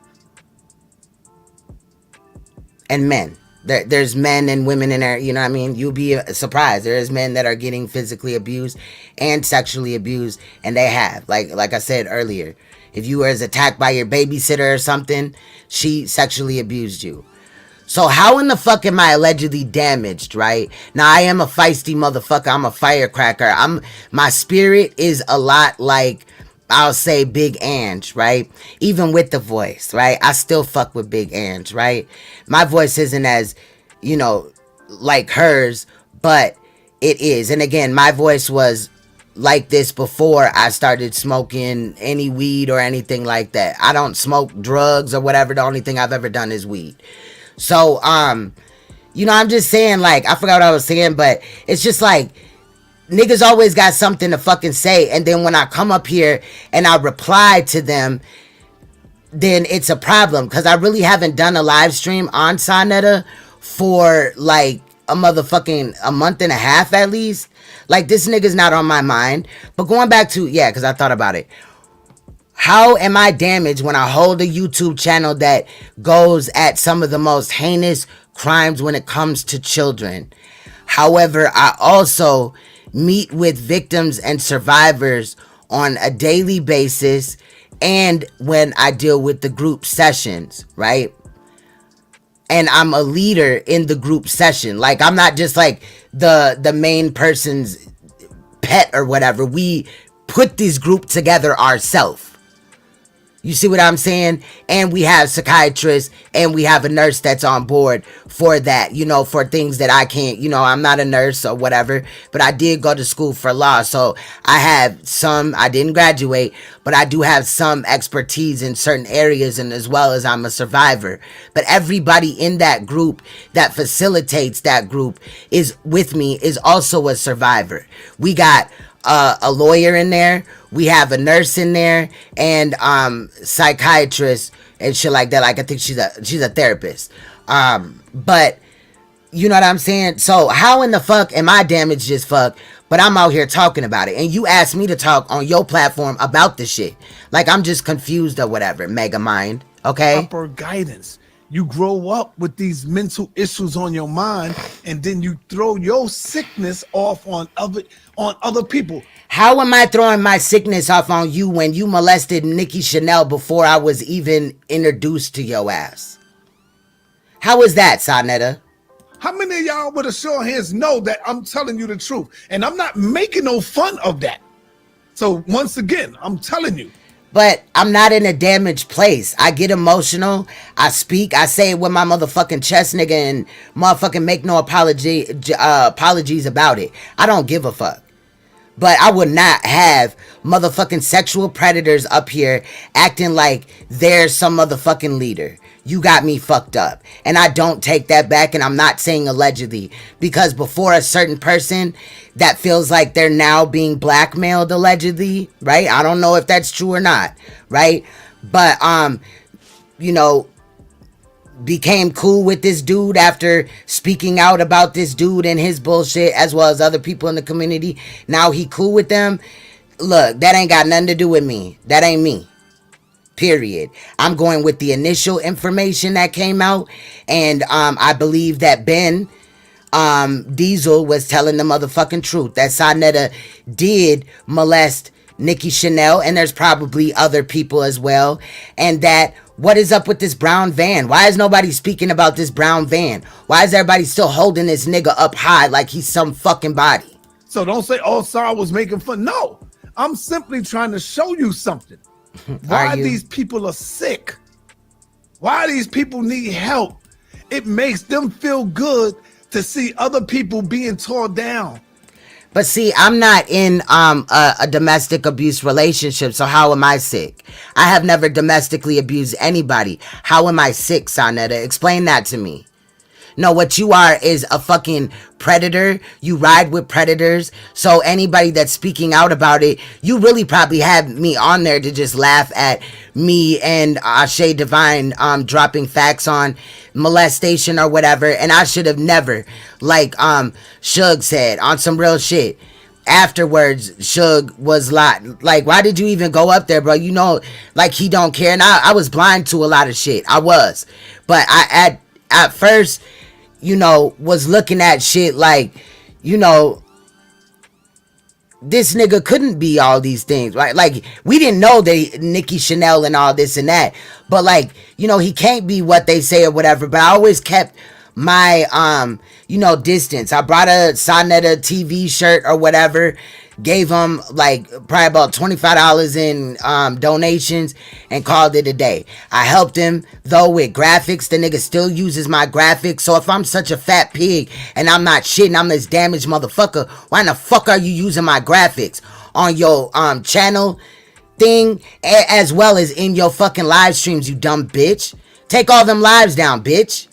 and men. There's men and women in there, you know what I mean? You'll be surprised. There is men that are getting physically abused and sexually abused, and they have, like I said earlier, if you was attacked by your babysitter or something, she sexually abused you. So how in the fuck am I allegedly damaged, right? Now, I am a feisty motherfucker. I'm a firecracker. My spirit is a lot like, I'll say, Big Ange, right? Even with the voice, right? I still fuck with Big Ange, right? My voice isn't as, you know, like hers, but it is. And again, my voice was like this before I started smoking any weed or anything like that. I don't smoke drugs or whatever. The only thing I've ever done is weed. So, you know, I'm just saying, like, I forgot what I was saying, but it's just like, niggas always got something to fucking say, and then when I come up here and I reply to them, then it's a problem, because I really haven't done a live stream on Saneter for like a motherfucking a month and a half at least. Like, this nigga's not on my mind. But going back to, yeah, because I thought about it. How am I damaged when I hold a YouTube channel that goes at some of the most heinous crimes when it comes to children? However, I also meet with victims and survivors on a daily basis, and when I deal with the group sessions, right? And I'm a leader in the group session. Like, I'm not just like the main person's pet or whatever. We put this group together ourselves. You see what I'm saying? And we have psychiatrists and we have a nurse that's on board for that, you know, for things that I can't, you know, I'm not a nurse or whatever, but I did go to school for law. So I have some, I didn't graduate, but I do have some expertise in certain areas, and as well as I'm a survivor. But everybody in that group that facilitates that group is with me is also a survivor. We got a lawyer in there, we have a nurse in there, and psychiatrist and shit like that. Like, I think she's a therapist. But you know what I'm saying? So how in the fuck am I damaged as fuck, but I'm out here talking about it, and you asked me to talk on your platform about the shit? Like, I'm just confused or whatever. Mega mind, okay?
Proper guidance. You grow up with these mental issues on your mind, and then you throw your sickness off on other people.
How am I throwing my sickness off on you when you molested Nikki Chanel before I was even introduced to your ass? How is that, Saneter?
How many of y'all with a show of hands know that I'm telling you the truth? And I'm not making no fun of that. So once again, I'm telling you.
But I'm not in a damaged place. I get emotional. I speak. I say it with my motherfucking chest, nigga, and motherfucking make no apologies about it. I don't give a fuck. But I would not have motherfucking sexual predators up here acting like they're some motherfucking leader. You got me fucked up. And I don't take that back, and I'm not saying allegedly. Because before a certain person that feels like they're now being blackmailed allegedly, right? I don't know if that's true or not, right? But, you know, became cool with this dude after speaking out about this dude and his bullshit, as well as other people in the community. Now he cool with them. Look, that ain't got nothing to do with me. That ain't me. Period. I'm going with the initial information that came out, and I believe that Ben Diesel was telling the motherfucking truth, that Saneter did molest Nikki Chanel, and there's probably other people as well, and that what is up with this brown van? Why is nobody speaking about this brown van? Why is everybody still holding this nigga up high like he's some fucking body?
So don't say, oh, Sar was making fun. No, I'm simply trying to show you something. Why these people are sick. Why these people need help. It makes them feel good to see other people being torn down.
But see, I'm not in a domestic abuse relationship, so how am I sick? I have never domestically abused anybody. How am I sick, Saneter? Explain that to me. No, what you are is a fucking predator. You ride with predators. So anybody that's speaking out about it, you really probably have me on there to just laugh at me and Ashay Divine dropping facts on molestation or whatever. And I should have never, like Suge said, on some real shit. Afterwards, Suge was like, why did you even go up there, bro? You know, like, he don't care. And I was blind to a lot of shit. I was. But I at first, you know, was looking at shit like, you know, this nigga couldn't be all these things, right? Like, we didn't know that Nikki Chanel and all this and that, but like, you know, he can't be what they say or whatever. But I always kept my you know, distance. I brought a Saneter TV shirt or whatever, gave him like probably about $25 in donations, and called it a day. I helped him though with graphics. The nigga still uses my graphics. So if I'm such a fat pig and I'm not shitting, I'm this damaged motherfucker, why in the fuck are you using my graphics on your channel thing, as well as in your fucking live streams, you dumb bitch? Take all them lives down, bitch.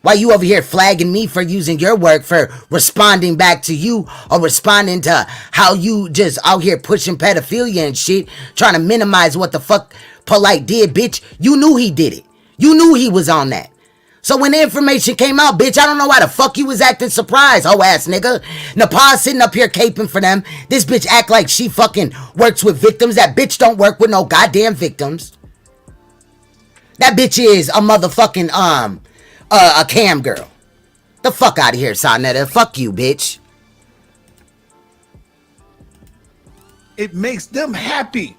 Why you over here flagging me for using your work, for responding back to you, or responding to how you just out here pushing pedophilia and shit, trying to minimize what the fuck Polight did, bitch? You knew he did it. You knew he was on that. So when the information came out, bitch, I don't know why the fuck you was acting surprised, hoe ass nigga. NAPAH sitting up here caping for them. This bitch act like she fucking works with victims. That bitch don't work with no goddamn victims. That bitch is a motherfucking a cam girl. The fuck out of here, Saneter. Fuck you, bitch.
It makes them happy.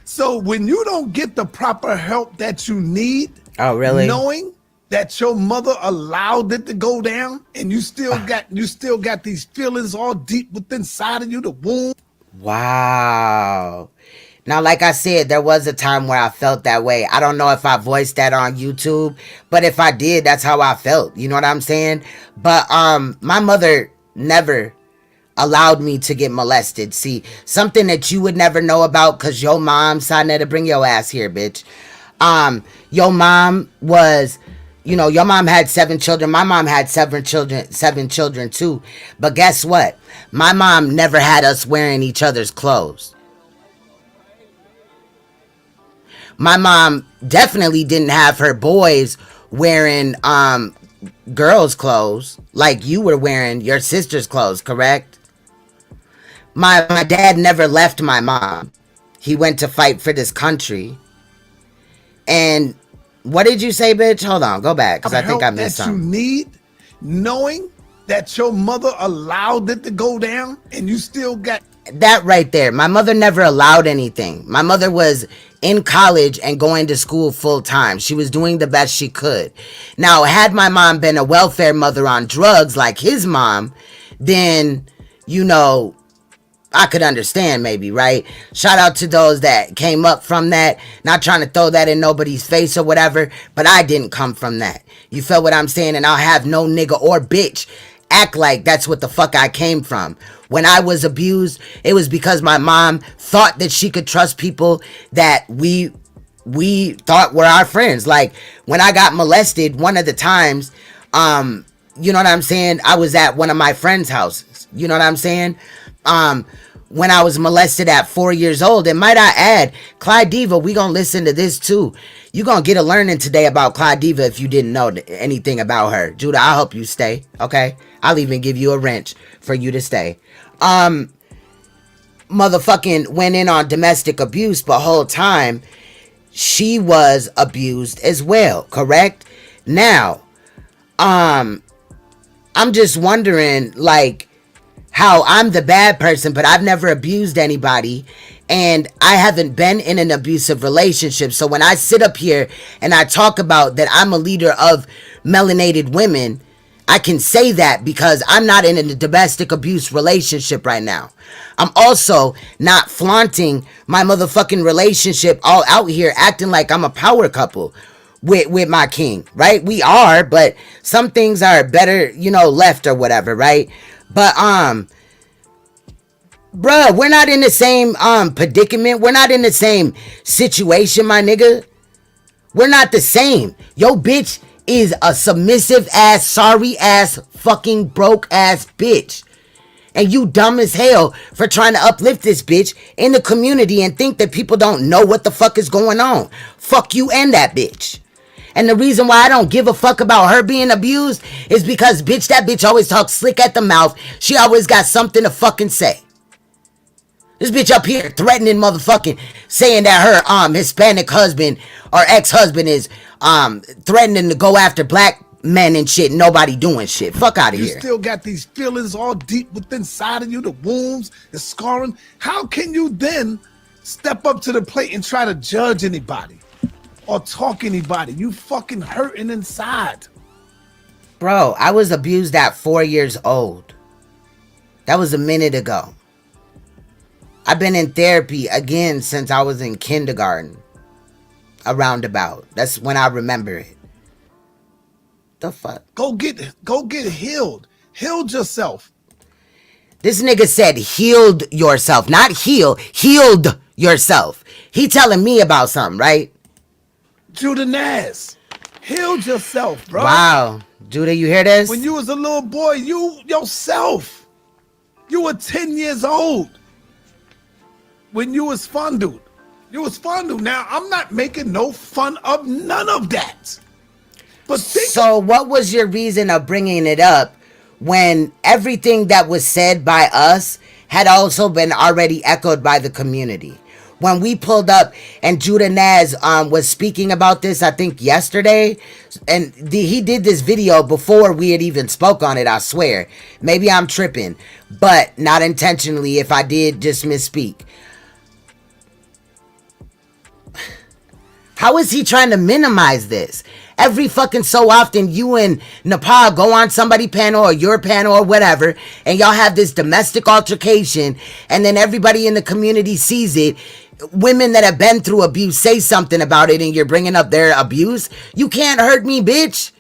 So when you don't get the proper help that you need,
oh really?
Knowing that your mother allowed it to go down, and you still got these feelings all deep within inside of you, the wound.
Wow. Now, like I said, there was a time where I felt that way. I don't know if I voiced that on YouTube, but if I did, that's how I felt. You know what I'm saying? But my mother never allowed me to get molested. See, something that you would never know about, because your mom, Saneter, bring your ass here, bitch. Your mom was, you know, your mom had 7 children. My mom had 7 children too. But guess what? My mom never had us wearing each other's clothes. My mom definitely didn't have her boys wearing girls' clothes like you were wearing your sister's clothes, correct? My dad never left my mom. He went to fight for this country. And what did you say, bitch? Hold on, go back, because I think I missed something.
You need, knowing that your mother allowed it to go down, and you still got
that right there. My mother never allowed anything. My mother was in college and going to school full time. She was doing the best she could. Now, had my mom been a welfare mother on drugs like his mom, then, you know, I could understand maybe, right? Shout out to those that came up from that. Not trying to throw that in nobody's face or whatever, but I didn't come from that. You feel what I'm saying? And I'll have no nigga or bitch act like that's what the fuck I came from. When I was abused, it was because my mom thought that she could trust people that we thought were our friends. Like, when I got molested, one of the times, you know what I'm saying? I was at one of my friends' houses. You know what I'm saying? When I was molested at 4 years old. And might I add, Clydiva, we gonna listen to this too. You gonna get a learning today about Clydiva if you didn't know anything about her. Judah, I'll help you stay, okay? I'll even give you a wrench for you to stay. Motherfucking went in on domestic abuse, but whole time she was abused as well, correct? Now, I'm just wondering, like, how I'm the bad person, but I've never abused anybody, and I haven't been in an abusive relationship. So when I sit up here and I talk about that I'm a leader of melanated women, I can say that because I'm not in a domestic abuse relationship right now. I'm also not flaunting my motherfucking relationship all out here acting like I'm a power couple with my king, right? We are, but some things are better, you know, left or whatever, right? But bruh, we're not in the same predicament. We're not in the same situation, my nigga. We're not the same. Yo, bitch is a submissive ass, sorry ass, fucking broke ass bitch. And you dumb as hell for trying to uplift this bitch in the community and think that people don't know what the fuck is going on. Fuck you and that bitch. And the reason why I don't give a fuck about her being abused is because, bitch, that bitch always talks slick at the mouth. She always got something to fucking say. This bitch up here threatening motherfucking, saying that her Hispanic husband or ex-husband is threatening to go after black men and shit. Nobody doing shit. Fuck out of here.
You still got these feelings all deep within inside of you, the wounds, the scarring. How can you then step up to the plate and try to judge anybody or talk anybody? You fucking hurting inside.
Bro, I was abused at 4 years old. That was a minute ago. I've been in therapy again since I was in kindergarten. Around about. That's when I remember it. The fuck?
Go get healed. Healed yourself.
This nigga said healed yourself. Not heal. Healed yourself. He telling me about something, right?
Judah Naz. Healed yourself, bro.
Wow. Judah, you hear this?
When you was a little boy, you yourself. You were 10 years old. When you was fondled. You was fondled. Now, I'm not making no fun of none of that. But
so what was your reason of bringing it up when everything that was said by us had also been already echoed by the community? When we pulled up and Judah Naz was speaking about this, I think yesterday, and he did this video before we had even spoke on it, I swear. Maybe I'm tripping, but not intentionally. If I did, just misspeak. How is he trying to minimize this? Every fucking so often, you and NAPAH go on somebody's panel or your panel or whatever, and y'all have this domestic altercation, and then everybody in the community sees it. women that have been through abuse say something about it and you're bringing up their abuse. You can't hurt me, bitch.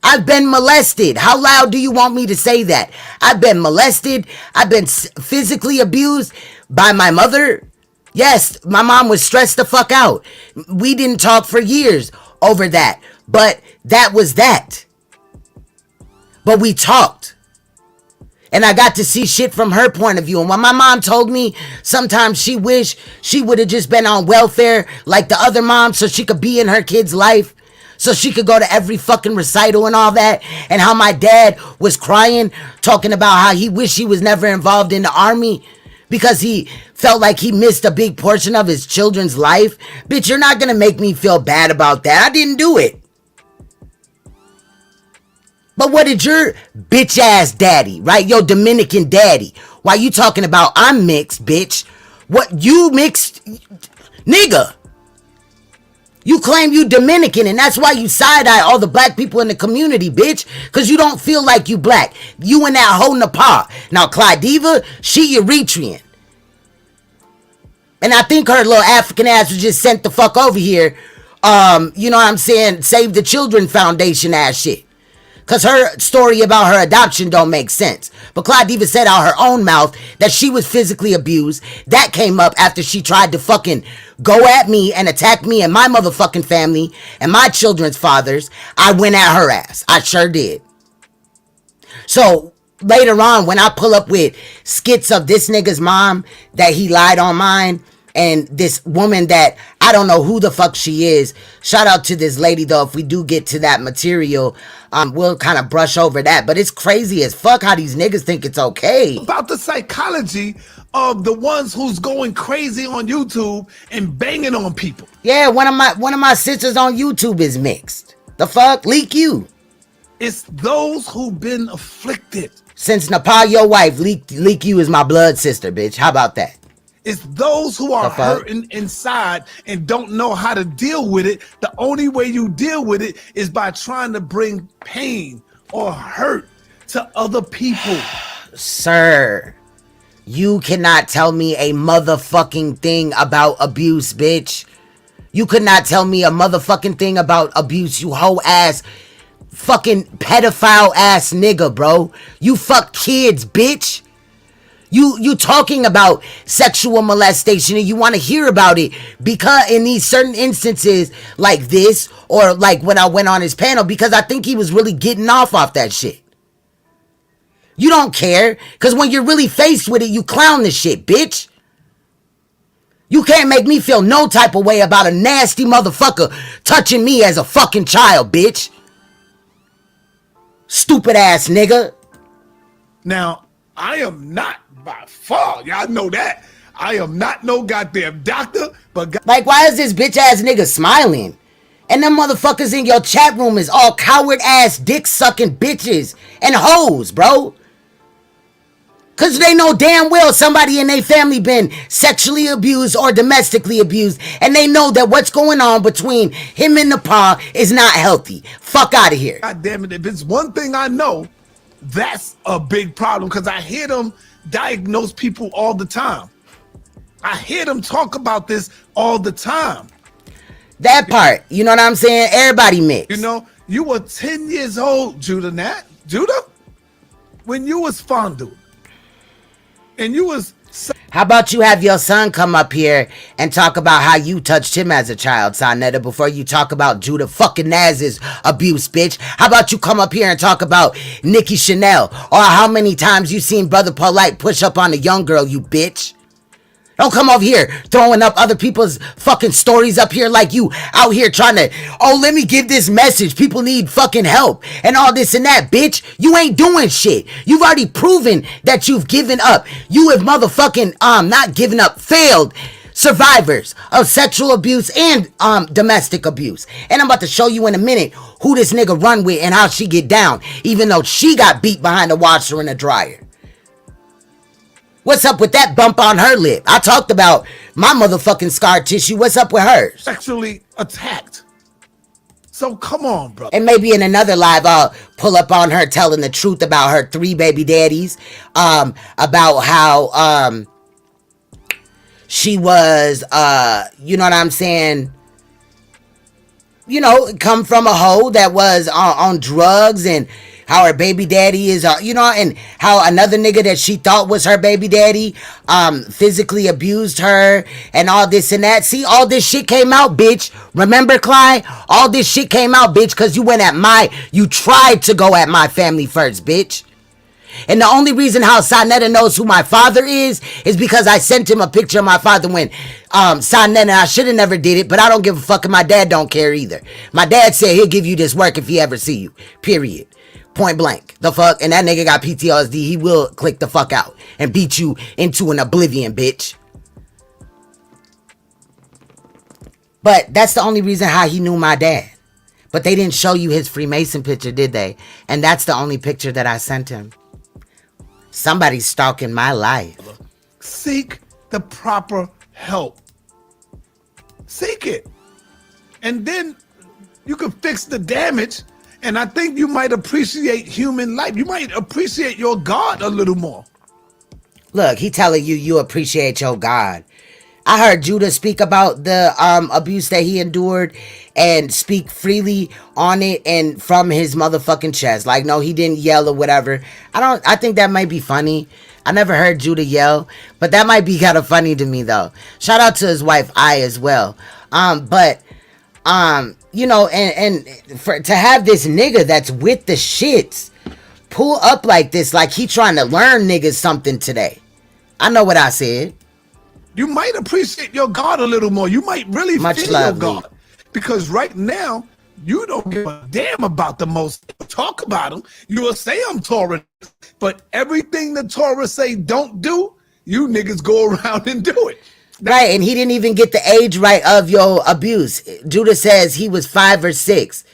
I've been molested. How loud do you want me to say that? I've been molested. I've been physically abused by my mother. Yes, my mom was stressed the fuck out. We didn't talk for years over that. But that was that. But we talked. And I got to see shit from her point of view. And when my mom told me sometimes she wished she would have just been on welfare like the other moms so she could be in her kid's life. So she could go to every fucking recital and all that. And how my dad was crying, talking about how he wished he was never involved in the army because he felt like he missed a big portion of his children's life. Bitch, you're not gonna make me feel bad about that. I didn't do it. But what did your bitch ass daddy, right? Your Dominican daddy. Why you talking about I'm mixed, bitch? What you mixed? Nigga. You claim you Dominican and that's why you side-eye all the black people in the community, bitch. Because you don't feel like you black. You and that whole NAPAH. Now, Clydiva, she Eritrean. And I think her little African ass was just sent the fuck over here. You know what I'm saying? Save the Children Foundation ass shit. Because her story about her adoption don't make sense. But Clydiva said out her own mouth that she was physically abused. That came up after she tried to fucking go at me and attack me and my motherfucking family and my children's fathers. I went at her ass. I sure did. So later on, when I pull up with skits of this nigga's mom that he lied on mine, and this woman that I don't know who the fuck she is. Shout out to this lady though. If we do get to that material, we'll kind of brush over that. But it's crazy as fuck how these niggas think it's okay.
About the psychology of the ones who's going crazy on YouTube and banging on people.
Yeah, one of my sisters on YouTube is mixed. The fuck? Leak you.
It's those who've been afflicted.
Since NAPAH, your wife, leak you is my blood sister, bitch. How about that?
It's those who are hurting inside and don't know how to deal with it. The only way you deal with it is by trying to bring pain or hurt to other people.
Sir, you cannot tell me a motherfucking thing about abuse, bitch. You could not tell me a motherfucking thing about abuse, you hoe ass fucking pedophile ass nigga, bro. You fuck kids, bitch. You talking about sexual molestation and you want to hear about it because in these certain instances like this or like when I went on his panel because I think he was really getting off that shit. You don't care because when you're really faced with it, you clown the shit, bitch. You can't make me feel no type of way about a nasty motherfucker touching me as a fucking child, bitch. Stupid ass nigga.
Now, I am not by far, y'all know that. I am not no goddamn doctor, but
like, why is this bitch ass nigga smiling? And them motherfuckers in your chat room is all coward ass dick sucking bitches and hoes, bro. Cause they know damn well somebody in their family been sexually abused or domestically abused, and they know that what's going on between him and NAPAH is not healthy. Fuck out of here.
God damn it, if it's one thing I know, that's a big problem because I hear them diagnose people all the time. I hear them talk about this all the time.
That part, you know what I'm saying? Everybody mixed.
You know, you were 10 years old, Judah, when you was fondled. And you was...
How about you have your son come up here and talk about how you touched him as a child, Saneter, before you talk about Judah fucking Naz's abuse, bitch? How about you come up here and talk about Nikki Chanel or how many times you seen Brother Polight push up on a young girl, you bitch? Don't come over here throwing up other people's fucking stories up here like you out here trying to, oh, let me give this message. People need fucking help and all this and that, bitch. You ain't doing shit. You've already proven that you've given up. You have motherfucking, not given up, failed survivors of sexual abuse and domestic abuse. And I'm about to show you in a minute who this nigga run with and how she get down, even though she got beat behind the washer and the dryer. What's up with that bump on her lip? I talked about my motherfucking scar tissue. What's up with hers?
Sexually attacked. So come on, bro.
And maybe in another live, I'll pull up on her telling the truth about her 3 baby daddies. About how she was, you know what I'm saying, you know, come from a hoe that was on drugs, and how her baby daddy is, you know, and how another nigga that she thought was her baby daddy physically abused her and all this and that. See, all this shit came out, bitch. Remember, Clyde? All this shit came out, bitch, because you tried to go at my family first, bitch. And the only reason how Saneter knows who my father is because I sent him a picture of my father when Saneter, I should have never did it, but I don't give a fuck, and my dad don't care either. My dad said he'll give you this work if he ever see you. Period. Point blank. The fuck? And that nigga got PTSD. He will click the fuck out and beat you into an oblivion, bitch. But that's the only reason how he knew my dad. But they didn't show you his Freemason picture, did they? And that's the only picture that I sent him. Somebody's stalking my life.
Seek the proper help. Seek it. And then you can fix the damage. And I think you might appreciate human life. You might appreciate your God a little more.
Look, he telling you appreciate your God. I heard Judah speak about the abuse that he endured and speak freely on it and from his motherfucking chest. Like, no, he didn't yell or whatever. I think that might be funny. I never heard Judah yell, but that might be kind of funny to me though. Shout out to his wife, I, as well. You know, and to have this nigga that's with the shits pull up like this, like he trying to learn niggas something today. I know what I said.
You might appreciate your God a little more. You might really feel your God. Because right now, you don't give a damn about the most. Talk about them. You will say I'm Torah. But everything the Torah say don't do, you niggas go around and do it.
Right, and he didn't even get the age right of your abuse. Judah says he was 5 or 6.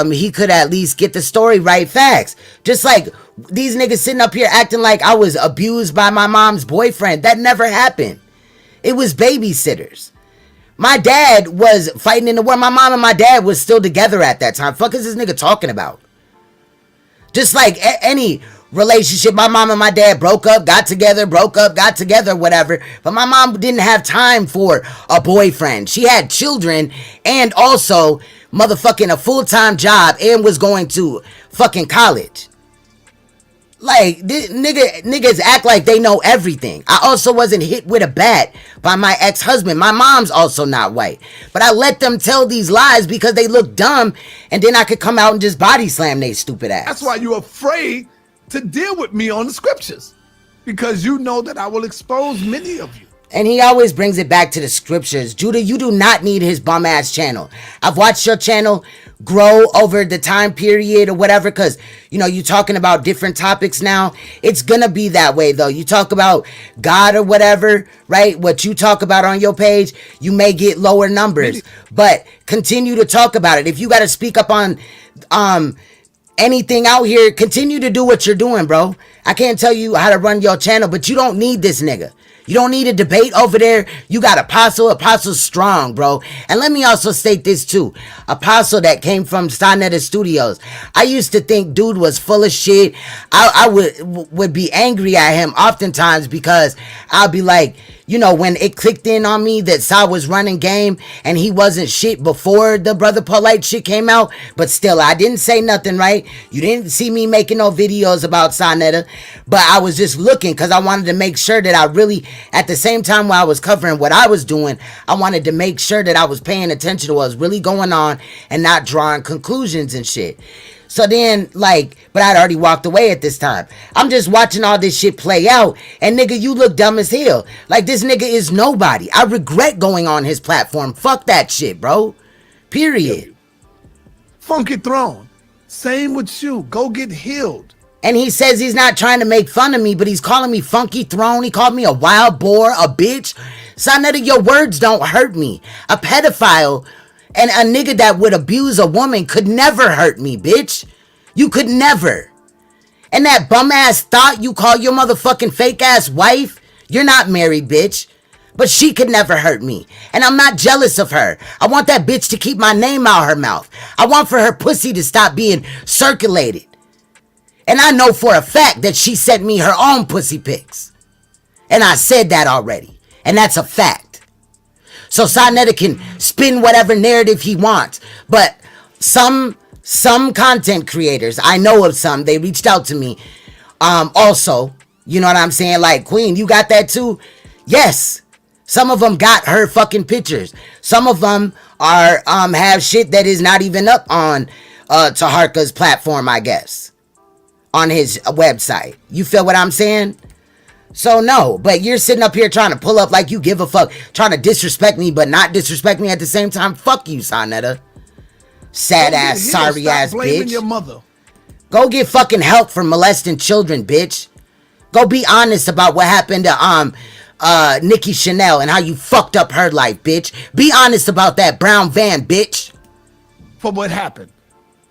He could at least get the story right. Facts. Just like these niggas sitting up here acting like I was abused by my mom's boyfriend. That never happened. It was babysitters. My dad was fighting in the war. My mom and my dad was still together at that time. Fuck is this nigga talking about? Just like any relationship, my mom and my dad broke up, got together, whatever. But my mom didn't have time for a boyfriend. She had children and also motherfucking a full-time job and was going to fucking college. Like, niggas act like they know everything. I also wasn't hit with a bat by my ex-husband. My mom's also not white. But I let them tell these lies because they look dumb, and then I could come out and just body slam they stupid ass.
That's why you're afraid to deal with me on the scriptures. Because you know that I will expose many of you.
And he always brings it back to the scriptures. Judah, you do not need his bum ass channel. I've watched your channel grow over the time period or whatever, because, you know, you're talking about different topics now. It's gonna be that way though. You talk about God or whatever, right? What you talk about on your page, you may get lower numbers, but continue to talk about it. If you got to speak up on anything out here, continue to do what you're doing, bro. I can't tell you how to run your channel, but you don't need this nigga. You don't need a debate over there. You got Apostle's strong, bro. And let me also state this too. Apostle that came from Saneter Studios. I used to think dude was full of shit. I would be angry at him oftentimes because I'll be like, you know, when it clicked in on me that Sa was running game and he wasn't shit before the Brother Polight shit came out, but still, I didn't say nothing, right? You didn't see me making no videos about Saneter, but I was just looking because I wanted to make sure that I really, at the same time while I was covering what I was doing, I wanted to make sure that I was paying attention to what was really going on and not drawing conclusions and shit. So then, like, but I'd already walked away at this time. I'm just watching all this shit play out, and nigga, you look dumb as hell. Like, this nigga is nobody. I regret going on his platform. Fuck that shit, bro. Period.
Funky Throne. Same with you. Go get healed.
And he says he's not trying to make fun of me, but he's calling me Funky Throne. He called me a wild boar, a bitch. Saneter, your words don't hurt me. A pedophile and a nigga that would abuse a woman could never hurt me, bitch. You could never. And that bum ass thought you call your motherfucking fake ass wife, you're not married, bitch. But she could never hurt me. And I'm not jealous of her. I want that bitch to keep my name out her mouth. I want for her pussy to stop being circulated. And I know for a fact that she sent me her own pussy pics. And I said that already. And that's a fact. So Saneter can spin whatever narrative he wants. But some content creators, I know of some, they reached out to me. Also, you know what I'm saying? Like, Queen, you got that too? Yes. Some of them got her fucking pictures. Some of them are have shit that is not even up on Taharka's platform, I guess. On his website. You feel what I'm saying? So no, but you're sitting up here trying to pull up like you give a fuck, trying to disrespect me but not disrespect me at the same time. Fuck you, Saneter. Sad ass, sorry ass bitch.
Your mother.
Go get fucking help from molesting children, bitch. Go be honest about what happened to Nikki Chanel and how you fucked up her life, bitch. Be honest about that brown van, bitch.
For what happened.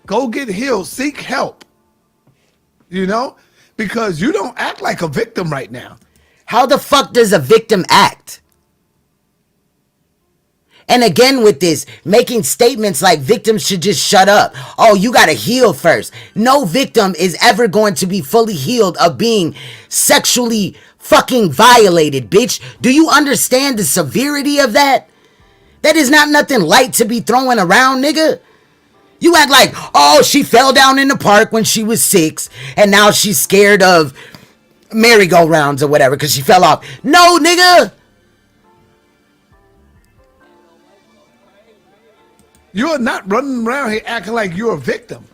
Go get healed. Seek help. You know? Because you don't act like a victim right now.
How the fuck does a victim act? And again with this, making statements like victims should just shut up. Oh, you gotta heal first. No victim is ever going to be fully healed of being sexually fucking violated, bitch. Do you understand the severity of that? That is not nothing light to be throwing around, nigga. You act like, oh, she fell down in the park when she was 6, and now she's scared of merry-go-rounds or whatever because she fell off. No, nigga.
You're not running around here acting like you're a victim.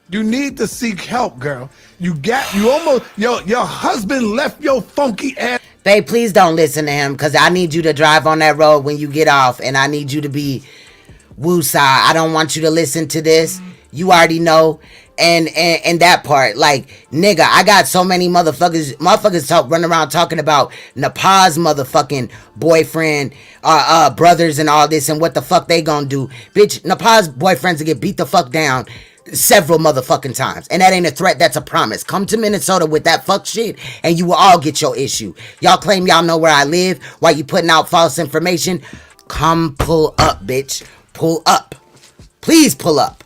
You need to seek help, girl. Your husband left your funky ass.
Babe, please don't listen to him because I need you to drive on that road when you get off, and I need you to be woosah. I don't want you to listen to this. You already know. And that part, like, nigga, I got so many motherfuckers running around talking about NAPAH's motherfucking boyfriend, brothers and all this, and what the fuck they gonna do. Bitch, NAPAH's boyfriends will get beat the fuck down several motherfucking times. And that ain't a threat, that's a promise. Come to Minnesota with that fuck shit, and you will all get your issue. Y'all claim y'all know where I live while you putting out false information. Come pull up, bitch. Pull up. Please pull up.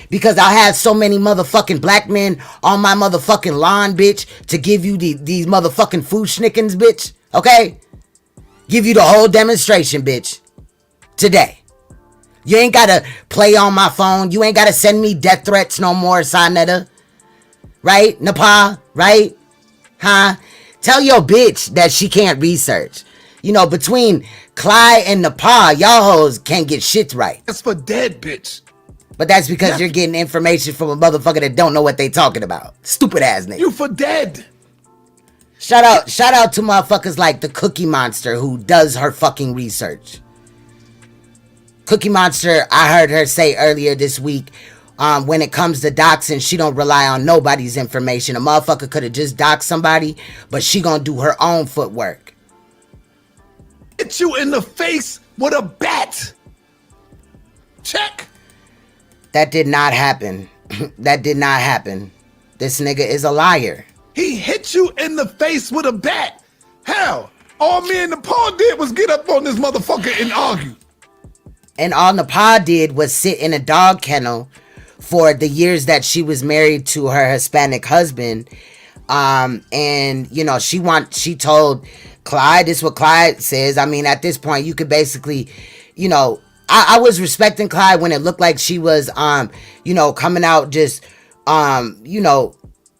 Because I had so many motherfucking black men on my motherfucking lawn, bitch, to give you these motherfucking food schnickens, bitch. Okay? Give you the whole demonstration, bitch. Today. You ain't gotta play on my phone. You ain't gotta send me death threats no more, Saneter. Right? NAPAH? Right? Huh? Tell your bitch that she can't research. You know, between Clyde and NAPAH, y'all hoes can't get shit right.
That's for dead, bitch.
But that's because you're getting information from a motherfucker that don't know what they talking about. Stupid ass nigga.
You for dead.
Shout out to motherfuckers like the Cookie Monster who does her fucking research. Cookie Monster, I heard her say earlier this week, when it comes to doxing, she don't rely on nobody's information. A motherfucker could have just doxed somebody, but she gonna do her own footwork.
Hit you in the face with a bat. Check.
That did not happen. That did not happen. This nigga is a liar.
He hit you in the face with a bat. Hell, all me and NAPAH did was get up on this motherfucker and argue.
And all NAPAH did was sit in a dog kennel for the years that she was married to her Hispanic husband. And, you know, she told Clyde, this is what Clyde says. I mean, at this point, you could basically, you know, I was respecting Clyde when it looked like she was, you know, coming out just, you know,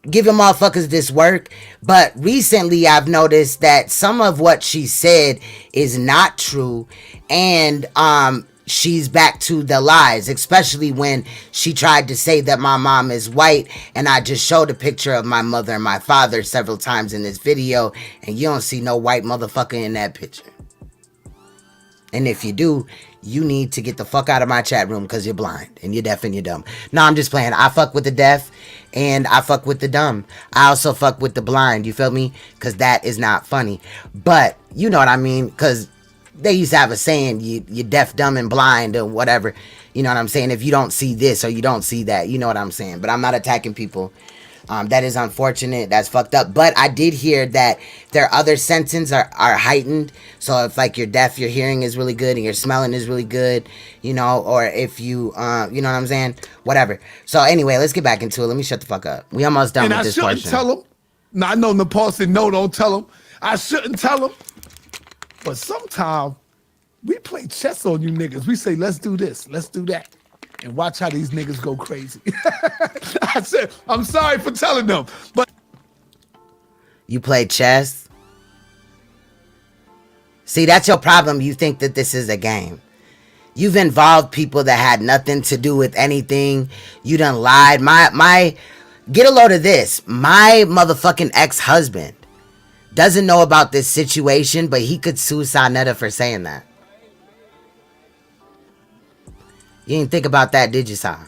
giving motherfuckers this work. But recently I've noticed that some of what she said is not true. And, she's back to the lies, especially when she tried to say that my mom is white. And I just showed a picture of my mother and my father several times in this video. And you don't see no white motherfucker in that picture. And if you do, you need to get the fuck out of my chat room because you're blind and you're deaf and you're dumb. No, I'm just playing. I fuck with the deaf and I fuck with the dumb. I also fuck with the blind. You feel me? Because that is not funny. But you know what I mean? Because they used to have a saying, you're deaf, dumb, and blind or whatever. You know what I'm saying? If you don't see this or you don't see that, you know what I'm saying? But I'm not attacking people. That is unfortunate. That's fucked up. But I did hear that their other senses are heightened. So if like you're deaf, your hearing is really good and your smelling is really good, you know, or if you, you know what I'm saying? Whatever. So anyway, let's get back into it. Let me shut the fuck up. We almost done with this portion.
And I shouldn't tell him. No, I know NAPAH said no, don't tell him. I shouldn't tell them, but sometimes we play chess on you niggas. We say, let's do this, let's do that, and watch how these niggas go crazy. I said, I'm sorry for telling them, but
You play chess? See, that's your problem. You think that this is a game. You've involved people that had nothing to do with anything. You done lied. Get a load of this. My motherfucking ex-husband doesn't know about this situation, but he could sue Saneter for saying that. You didn't think about that, did you, Sa?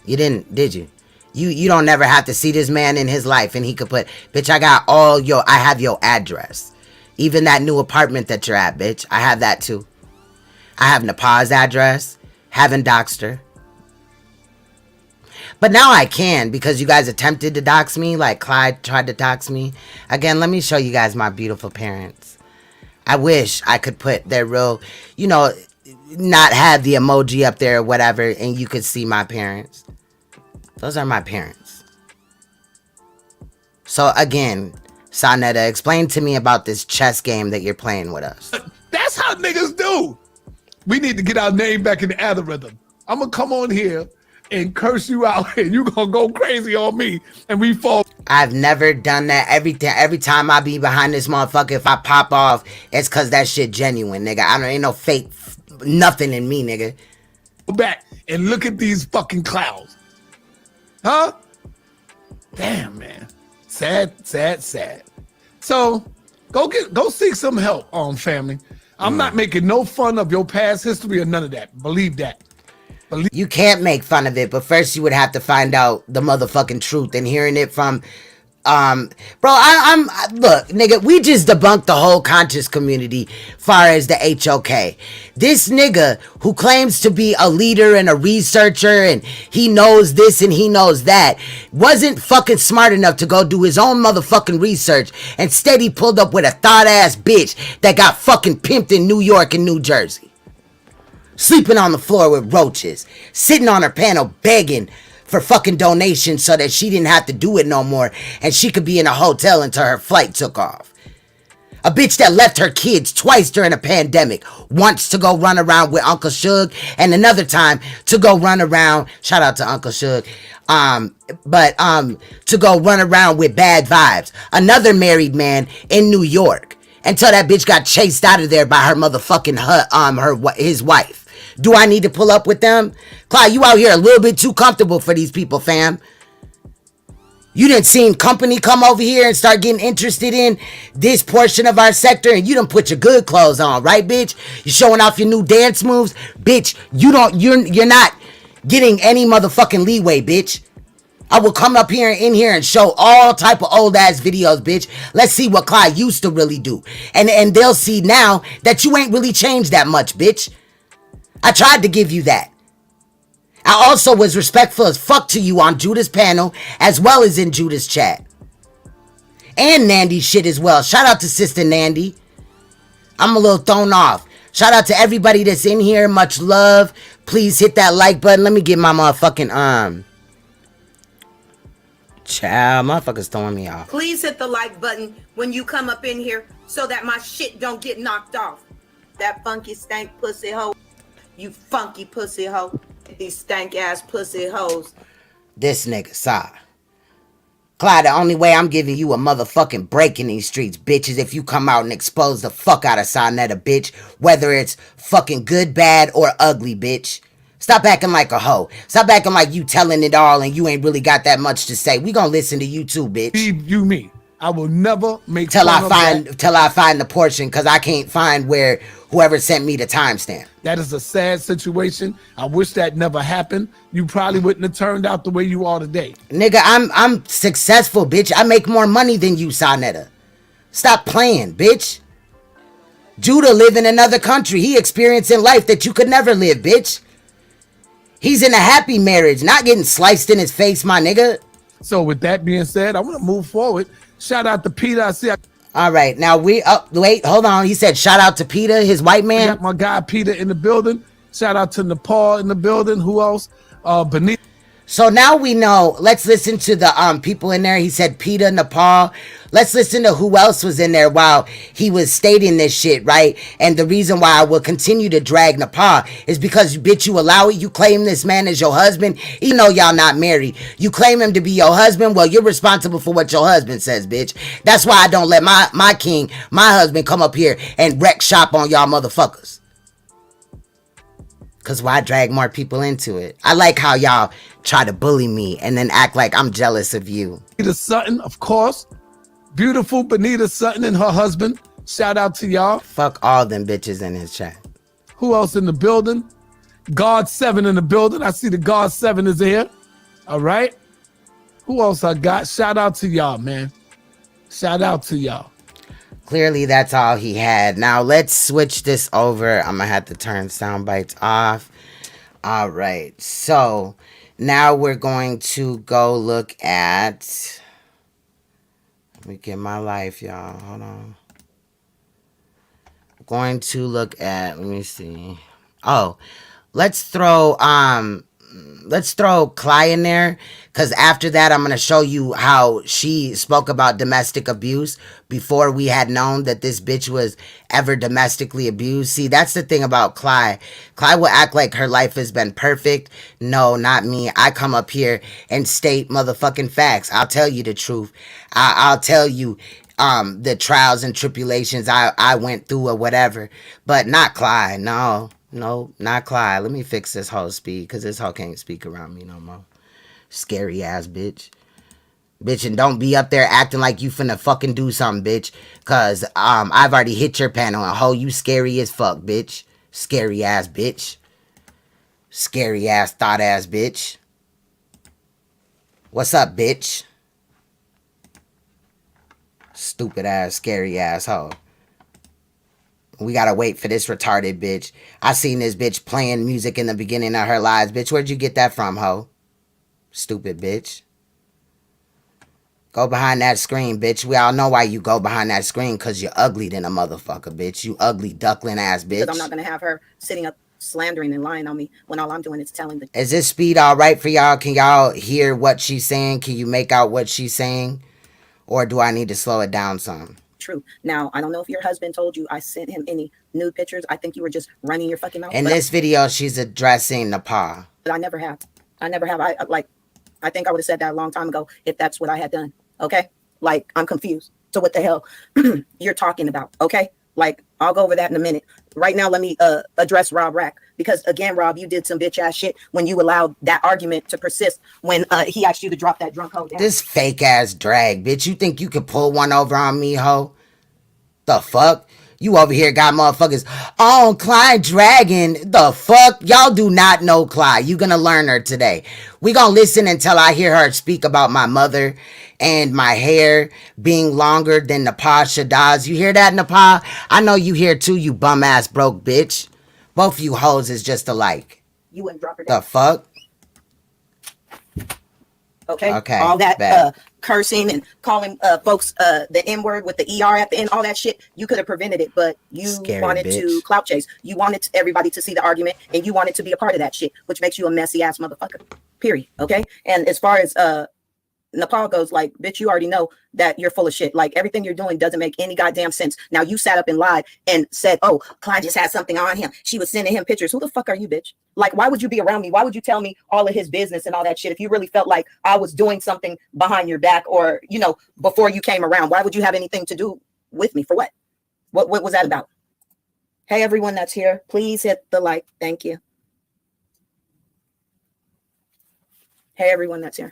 You didn't, did you? You don't never have to see this man in his life and he could put, bitch, I have your address. Even that new apartment that you're at, bitch. I have that too. I have NAPAH's address. Haven't doxed her. But now I can, because you guys attempted to dox me, like Clyde tried to dox me. Again, let me show you guys my beautiful parents. I wish I could put their real, you know, not have the emoji up there or whatever, and you could see my parents. Those are my parents. So again, Saneter, explain to me about this chess game that you're playing with us.
that's how niggas do. We need to get our name back in the algorithm. I'm gonna come on here and curse you out, and you gonna go crazy on me, and we fall.
I've never done that. Every time I be behind this motherfucker, if I pop off, it's cause that shit genuine, nigga. Ain't no fake nothing in me, nigga.
Go back and look at these fucking clouds. Huh? Damn, man. Sad. So go seek some help, family. I'm not making no fun of your past history or none of that. Believe that.
You can't make fun of it, but first you would have to find out the motherfucking truth, and hearing it from bro, look, nigga, we just debunked the whole conscious community far as the HOK. This nigga who claims to be a leader and a researcher and he knows this and he knows that wasn't fucking smart enough to go do his own motherfucking research. Instead, he pulled up with a thought-ass bitch that got fucking pimped in New York and New Jersey. Sleeping on the floor with roaches. Sitting on her panel begging for fucking donations so that she didn't have to do it no more and she could be in a hotel until her flight took off. A bitch that left her kids twice during a pandemic. Once to go run around with Uncle Suge and another time to go run around, shout out to Uncle Suge, to go run around with Bad Vibes. Another married man in New York until that bitch got chased out of there by her motherfucking his wife. Do I need to pull up with them? Clyde, you out here a little bit too comfortable for these people, fam. You done seen company come over here and start getting interested in this portion of our sector, and you done put your good clothes on, right, bitch? You showing off your new dance moves? Bitch, you're not getting any motherfucking leeway, bitch. I will come up here and in here and show all type of old ass videos, bitch. Let's see what Clyde used to really do. And they'll see now that you ain't really changed that much, bitch. I tried to give you that. I also was respectful as fuck to you on Judah's panel, as well as in Judah's chat. And Nandy's shit as well. Shout out to Sister Nandy. I'm a little thrown off. Shout out to everybody that's in here. Much love. Please hit that like button. Let me get my motherfucking, child, motherfuckers throwing me off.
Please hit the like button when you come up in here so that my shit don't get knocked off. That funky stank pussy hoe. You funky pussy hoe. These stank ass pussy hoes.
This nigga, Sa. Clyde, the only way I'm giving you a motherfucking break in these streets, bitch, is if you come out and expose the fuck out of Saneter, bitch. Whether it's fucking good, bad, or ugly, bitch. Stop acting like a hoe. Stop acting like you telling it all and you ain't really got that much to say. We gonna listen to you too, bitch.
You me. I will never make
till I find the portion, because I can't find where whoever sent me the timestamp.
That is a sad situation. I wish that never happened. You probably wouldn't have turned out the way you are today.
Nigga, I'm successful, bitch. I make more money than you, Saneter. Stop playing, bitch. Judah live in another country. He experiencing life that you could never live, bitch. He's in a happy marriage, not getting sliced in his face, my nigga.
So with that being said, I want to move forward. Shout out to Peter. I see.
All right, now wait, hold on. He said shout out to Peter, his white man.
Got my guy Peter in the building. Shout out to Nepal in the building. Who else? Beneath.
So now we know. Let's listen to the people in there. He said PETA, Nepal. Let's listen to who else was in there while he was stating this shit, right? And the reason why I will continue to drag NAPAH is because, bitch, you allow it. You claim this man as your husband, even though y'all not married. You claim him to be your husband. Well, you're responsible for what your husband says, bitch. That's why I don't let my king, my husband, come up here and wreck shop on y'all motherfuckers. Because why drag more people into it? I like how y'all try to bully me and then act like I'm jealous of you.
Benita Sutton, of course. Beautiful Benita Sutton and her husband. Shout out to y'all.
Fuck all them bitches in his chat.
Who else in the building? God 7 in the building. I see the God 7 is here. All right. Who else I got? Shout out to y'all, man. Shout out to y'all.
Clearly, that's all he had. Now, let's switch this over. I'm going to have to turn sound bites off. All right. So, now we're going to go look at... Let me get my life, y'all. Hold on. I'm going to look at... Let me see. Oh, let's throw Clyde in there, because after that I'm going to show you how she spoke about domestic abuse before we had known that this bitch was ever domestically abused. See, that's the thing about Clyde. Clyde will act like her life has been perfect. No, not me. I come up here and state motherfucking facts. I'll tell you the truth. I'll tell you the trials and tribulations I went through or whatever, but not Clyde. No, not Clyde. Let me fix this whole speed, because this hoe can't speak around me no more. Scary ass bitch. Bitch, and don't be up there acting like you finna fucking do something, bitch. Because I've already hit your panel, and hoe, you scary as fuck, bitch. Scary ass bitch. Scary ass thought ass bitch. What's up, bitch? Stupid ass, scary ass hoe. We gotta wait for this retarded bitch. I seen this bitch playing music in the beginning of her lives. Bitch, where'd you get that from, ho? Stupid bitch. Go behind that screen, bitch. We all know why you go behind that screen, because you're ugly than a motherfucker, bitch. You ugly duckling ass bitch.
Because I'm not gonna have her sitting up slandering and lying on me when all I'm doing is telling the...
Is this speed all right for y'all? Can y'all hear what she's saying? Can you make out what she's saying? Or do I need to slow it down some?
True. Now, I don't know if your husband told you I sent him any nude pictures. I think you were just running your fucking mouth.
In this video, she's addressing NAPAH.
But I never have. I think I would have said that a long time ago if that's what I had done. Okay? Like, I'm confused. So what the hell you're talking about? Okay? Like, I'll go over that in a minute. Right now, let me address Rob Rack. Because, again, Rob, you did some bitch-ass shit when you allowed that argument to persist when he asked you to drop that drunk hoe down.
This fake-ass drag, bitch. You think you could pull one over on me, ho? The fuck? You over here got motherfuckers on Clyde dragging. The fuck? Y'all do not know Clyde. You gonna learn her today. We gonna listen until I hear her speak about my mother and my hair being longer than NAPAH SHADAH's. You hear that, NAPAH? I know you hear too, you bum-ass broke bitch. Both of you hoes is just alike.
You wouldn't drop her down.
The fuck?
Okay. All that cursing and calling folks the N-word with the ER at the end, all that shit, you could have prevented it, but you wanted to clout chase. You wanted everybody to see the argument, and you wanted to be a part of that shit, which makes you a messy ass motherfucker. Period. Okay. And as far as NAPAH goes, like, bitch, you already know that you're full of shit. Like, everything you're doing doesn't make any goddamn sense. Now, you sat up and lied and said, oh, Clyde just had something on him. She was sending him pictures. Who the fuck are you, bitch? Like, why would you be around me? Why would you tell me all of his business and all that shit if you really felt like I was doing something behind your back or, you know, before you came around? Why would you have anything to do with me? For what? What was that about? Hey, everyone that's here, please hit the like. Thank you. Hey, everyone that's here.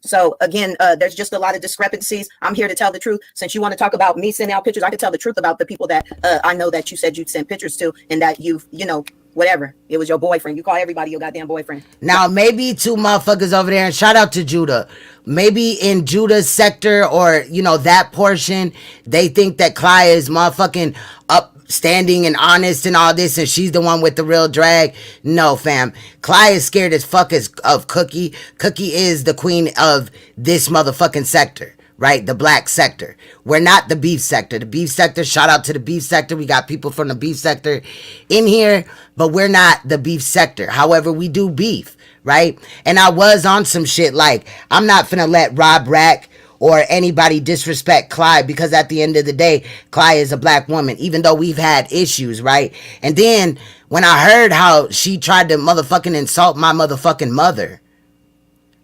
So again, there's just a lot of discrepancies. I'm here to tell the truth. Since you want to talk about me sending out pictures, I can tell the truth about the people that I know that you said you'd send pictures to, and that you know, whatever. It was your boyfriend. You call everybody your goddamn boyfriend.
Now, maybe two motherfuckers over there, and shout out to Judah. Maybe in Judah's sector or, you know, that portion, they think that Clyde is motherfucking upstanding and honest and all this, and she's the one with the real drag. No, fam. Clyde is scared as fuck of Cookie. Cookie is the queen of this motherfucking sector. right? The black sector. We're not the beef sector. The beef sector, shout out to the beef sector. We got people from the beef sector in here, but we're not the beef sector. However, we do beef, right? And I was on some shit like, I'm not finna let Rob Rack or anybody disrespect Clyde, because at the end of the day, Clyde is a black woman, even though we've had issues, right? And then when I heard how she tried to motherfucking insult my motherfucking mother,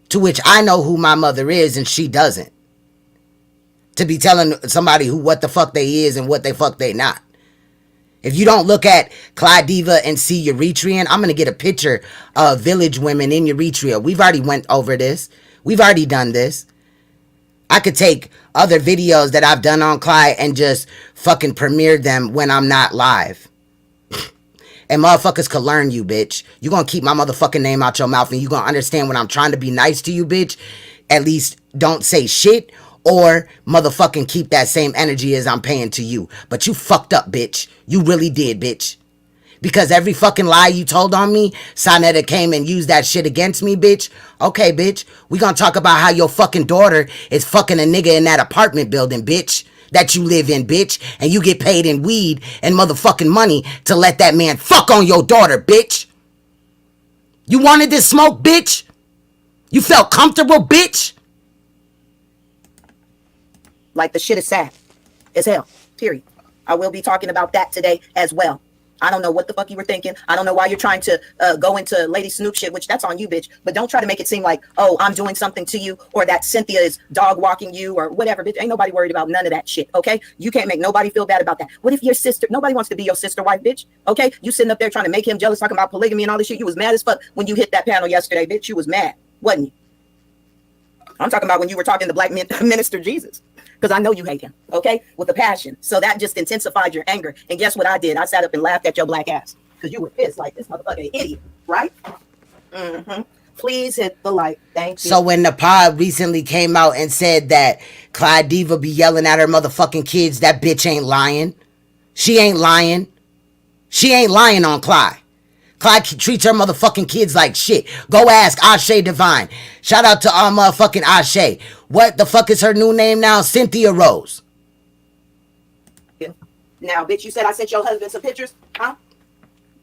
to which I know who my mother is and she doesn't, to be telling somebody who what the fuck they is and what they fuck they not. If you don't look at Clydiva and see Eritrean, I'm gonna get a picture of village women in Eritrea. We've already went over this. We've already done this. I could take other videos that I've done on Clyde and just fucking premiere them when I'm not live. And motherfuckers could learn you, bitch. You gonna keep my motherfucking name out your mouth and you gonna understand when I'm trying to be nice to you, bitch. At least don't say shit or motherfucking keep that same energy as I'm paying to you. But you fucked up, bitch. You really did, bitch. Because every fucking lie you told on me, Saneter came and used that shit against me, bitch. Okay, bitch. We gonna talk about how your fucking daughter is fucking a nigga in that apartment building, bitch, that you live in, bitch. And you get paid in weed and motherfucking money to let that man fuck on your daughter, bitch. You wanted this smoke, bitch? You felt comfortable, bitch?
Like, the shit is sad as hell, period. I will be talking about that today as well. I don't know what the fuck you were thinking. I don't know why you're trying to go into Lady Snoop shit, which that's on you, bitch. But don't try to make it seem like, oh, I'm doing something to you, or that Cynthia is dog walking you, or whatever, bitch. Ain't nobody worried about none of that shit, okay? You can't make nobody feel bad about that. What if your sister, nobody wants to be your sister wife, bitch, okay? You sitting up there trying to make him jealous, talking about polygamy and all this shit. You was mad as fuck when you hit that panel yesterday, bitch. You was mad, wasn't you? I'm talking about when you were talking to Black Minister Jesus. Because I know you hate him, okay? With a passion. So that just intensified your anger. And guess what I did? I sat up and laughed at your black ass. Because you were pissed like this motherfucking idiot, right? Mm-hmm. Please hit the like. Thank you.
So when NAPAH recently came out and said that Clydiva be yelling at her motherfucking kids, that bitch ain't lying. She ain't lying. She ain't lying on Clyde. Clyde treats her motherfucking kids like shit. Go ask Ashe Divine. Shout out to all motherfucking Ashe. What the fuck is her new name now? Cynthia Rose.
Now, bitch, you said I sent your husband some pictures, huh?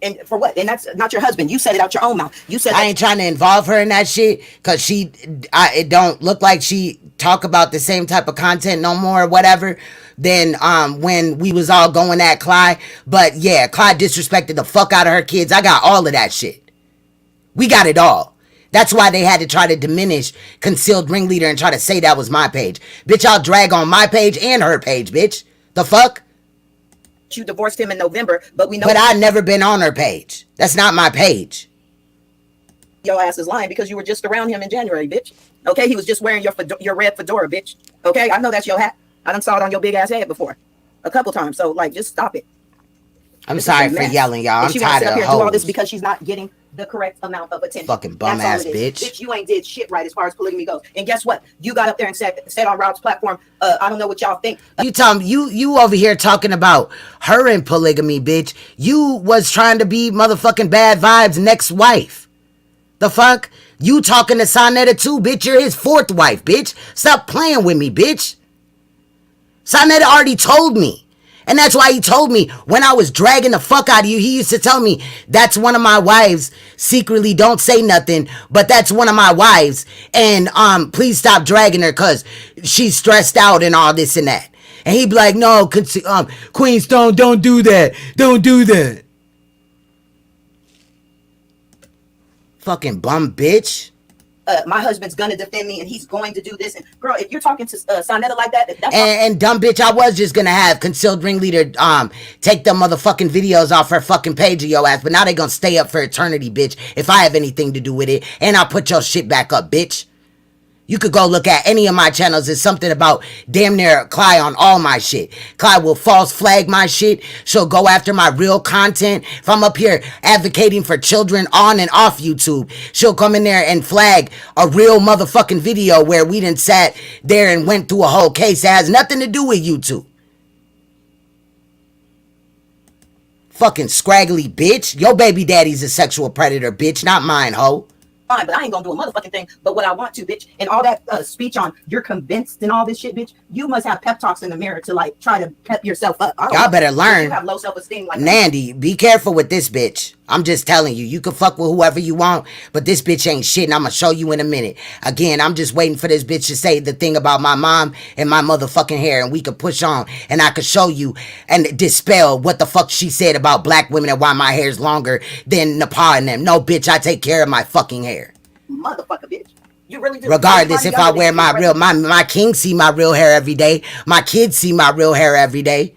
And for what? And that's not your husband. You said it out your own mouth. You said
I ain't trying to involve her in that shit because it don't look like she talk about the same type of content no more or whatever than when we was all going at Clyde. But yeah, Clyde disrespected the fuck out of her kids. I got all of that shit. We got it all. That's why they had to try to diminish Concealed Ringleader and try to say that was my page. Bitch, I'll drag on my page and her page, bitch. The fuck?
You divorced him in November, but we know.
But I never been on her page. That's not my page.
Your ass is lying because you were just around him in January, bitch. Okay, he was just wearing your red fedora, bitch. Okay, I know that's your hat. I done saw it on your big ass head before, a couple times. So like, just stop it.
I'm sorry for yelling, y'all. I'm tired of
do
hoes.
all this because she's not getting the correct amount of attention.
Fucking bum ass bitch.
Bitch, you ain't did shit right as far as polygamy goes. And guess what? You got up there and said on Rob's platform, I don't know what y'all think.
You tell me, you over here talking about her and polygamy, bitch. You was trying to be motherfucking Bad Vibes' next wife. The fuck? You talking to Saneter too, bitch. You're his fourth wife, bitch. Stop playing with me, bitch. Saneter already told me. And that's why he told me when I was dragging the fuck out of you, he used to tell me, that's one of my wives. Secretly, don't say nothing, but that's one of my wives. And please stop dragging her because she's stressed out and all this and that. And he'd be like, no, Queenstone, don't do that. Don't do that. Fucking bum bitch.
My husband's gonna defend me and he's going to do this. And girl, if you're talking to Saneter like that, that's
and dumb bitch, I was just gonna have Concealed Ringleader take the motherfucking videos off her fucking page of your ass, but now they gonna stay up for eternity, bitch, if I have anything to do with it. And I'll put your shit back up, bitch. You could go look at any of my channels. There's something about damn near Clyde on all my shit. Clyde will false flag my shit. She'll go after my real content. If I'm up here advocating for children on and off YouTube, she'll come in there and flag a real motherfucking video where we done sat there and went through a whole case that has nothing to do with YouTube. Fucking scraggly bitch. Your baby daddy's a sexual predator, bitch, not mine, ho.
fine, but I ain't gonna do a motherfucking thing but what I want to, bitch. And all that speech on you're convinced and all this shit, bitch. You must have pep talks in the mirror to like try to pep yourself up.
Y'all better learn.
You have low self-esteem like
Nandy, be careful with this bitch. I'm just telling you, you can fuck with whoever you want, but this bitch ain't shit, and I'm gonna show you in a minute. Again, I'm just waiting for this bitch to say the thing about my mom and my motherfucking hair, and we could push on, and I could show you and dispel what the fuck she said about black women and why my hair's longer than NAPAH and them. No, bitch, I take care of my fucking hair.
Motherfucker, bitch. You really do.
Regardless if I wear my real, my king see my real hair every day. My kids see my real hair every day.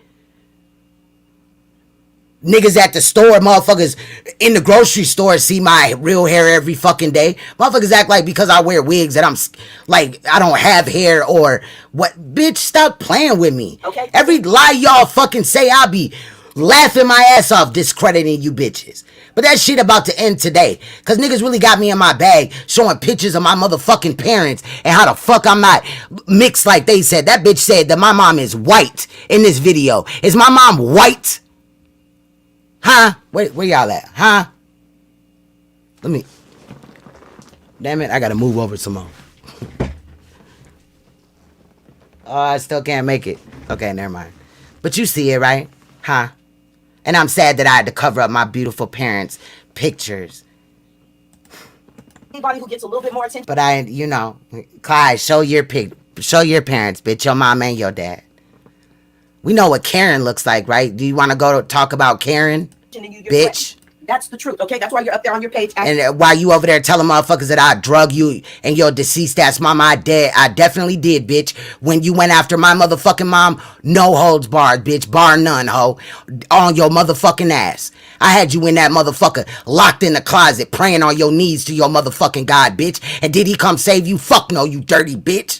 Niggas at the store, motherfuckers in the grocery store see my real hair every fucking day. Motherfuckers act like because I wear wigs that I'm like I don't have hair or what. Bitch, stop playing with me. Okay. Every lie y'all fucking say, I'll be laughing my ass off discrediting you bitches. But that shit about to end today. Cause niggas really got me in my bag showing pictures of my motherfucking parents and how the fuck I'm not mixed like they said. That bitch said that my mom is white in this video. Is my mom white? Huh? Where y'all at? Huh? Let me. Damn it, I gotta move over some more. Oh, I still can't make it. Okay, never mind. But you see it, right? Huh? And I'm sad that I had to cover up my beautiful parents' pictures.
Anybody who gets a little bit more attention.
But I, you know, Clyde, show your parents, bitch, your mom and your dad. We know what Karen looks like, right? Do you want to go to talk about Karen, bitch?
That's the truth, okay? That's why you're up there on your page.
And while you over there telling motherfuckers that I drug you and your deceased ass mama, I definitely did, bitch. When you went after my motherfucking mom, no holds barred, bitch, bar none, ho, on your motherfucking ass. I had you in that motherfucker locked in the closet praying on your knees to your motherfucking God, bitch. And did he come save you? Fuck no, you dirty bitch.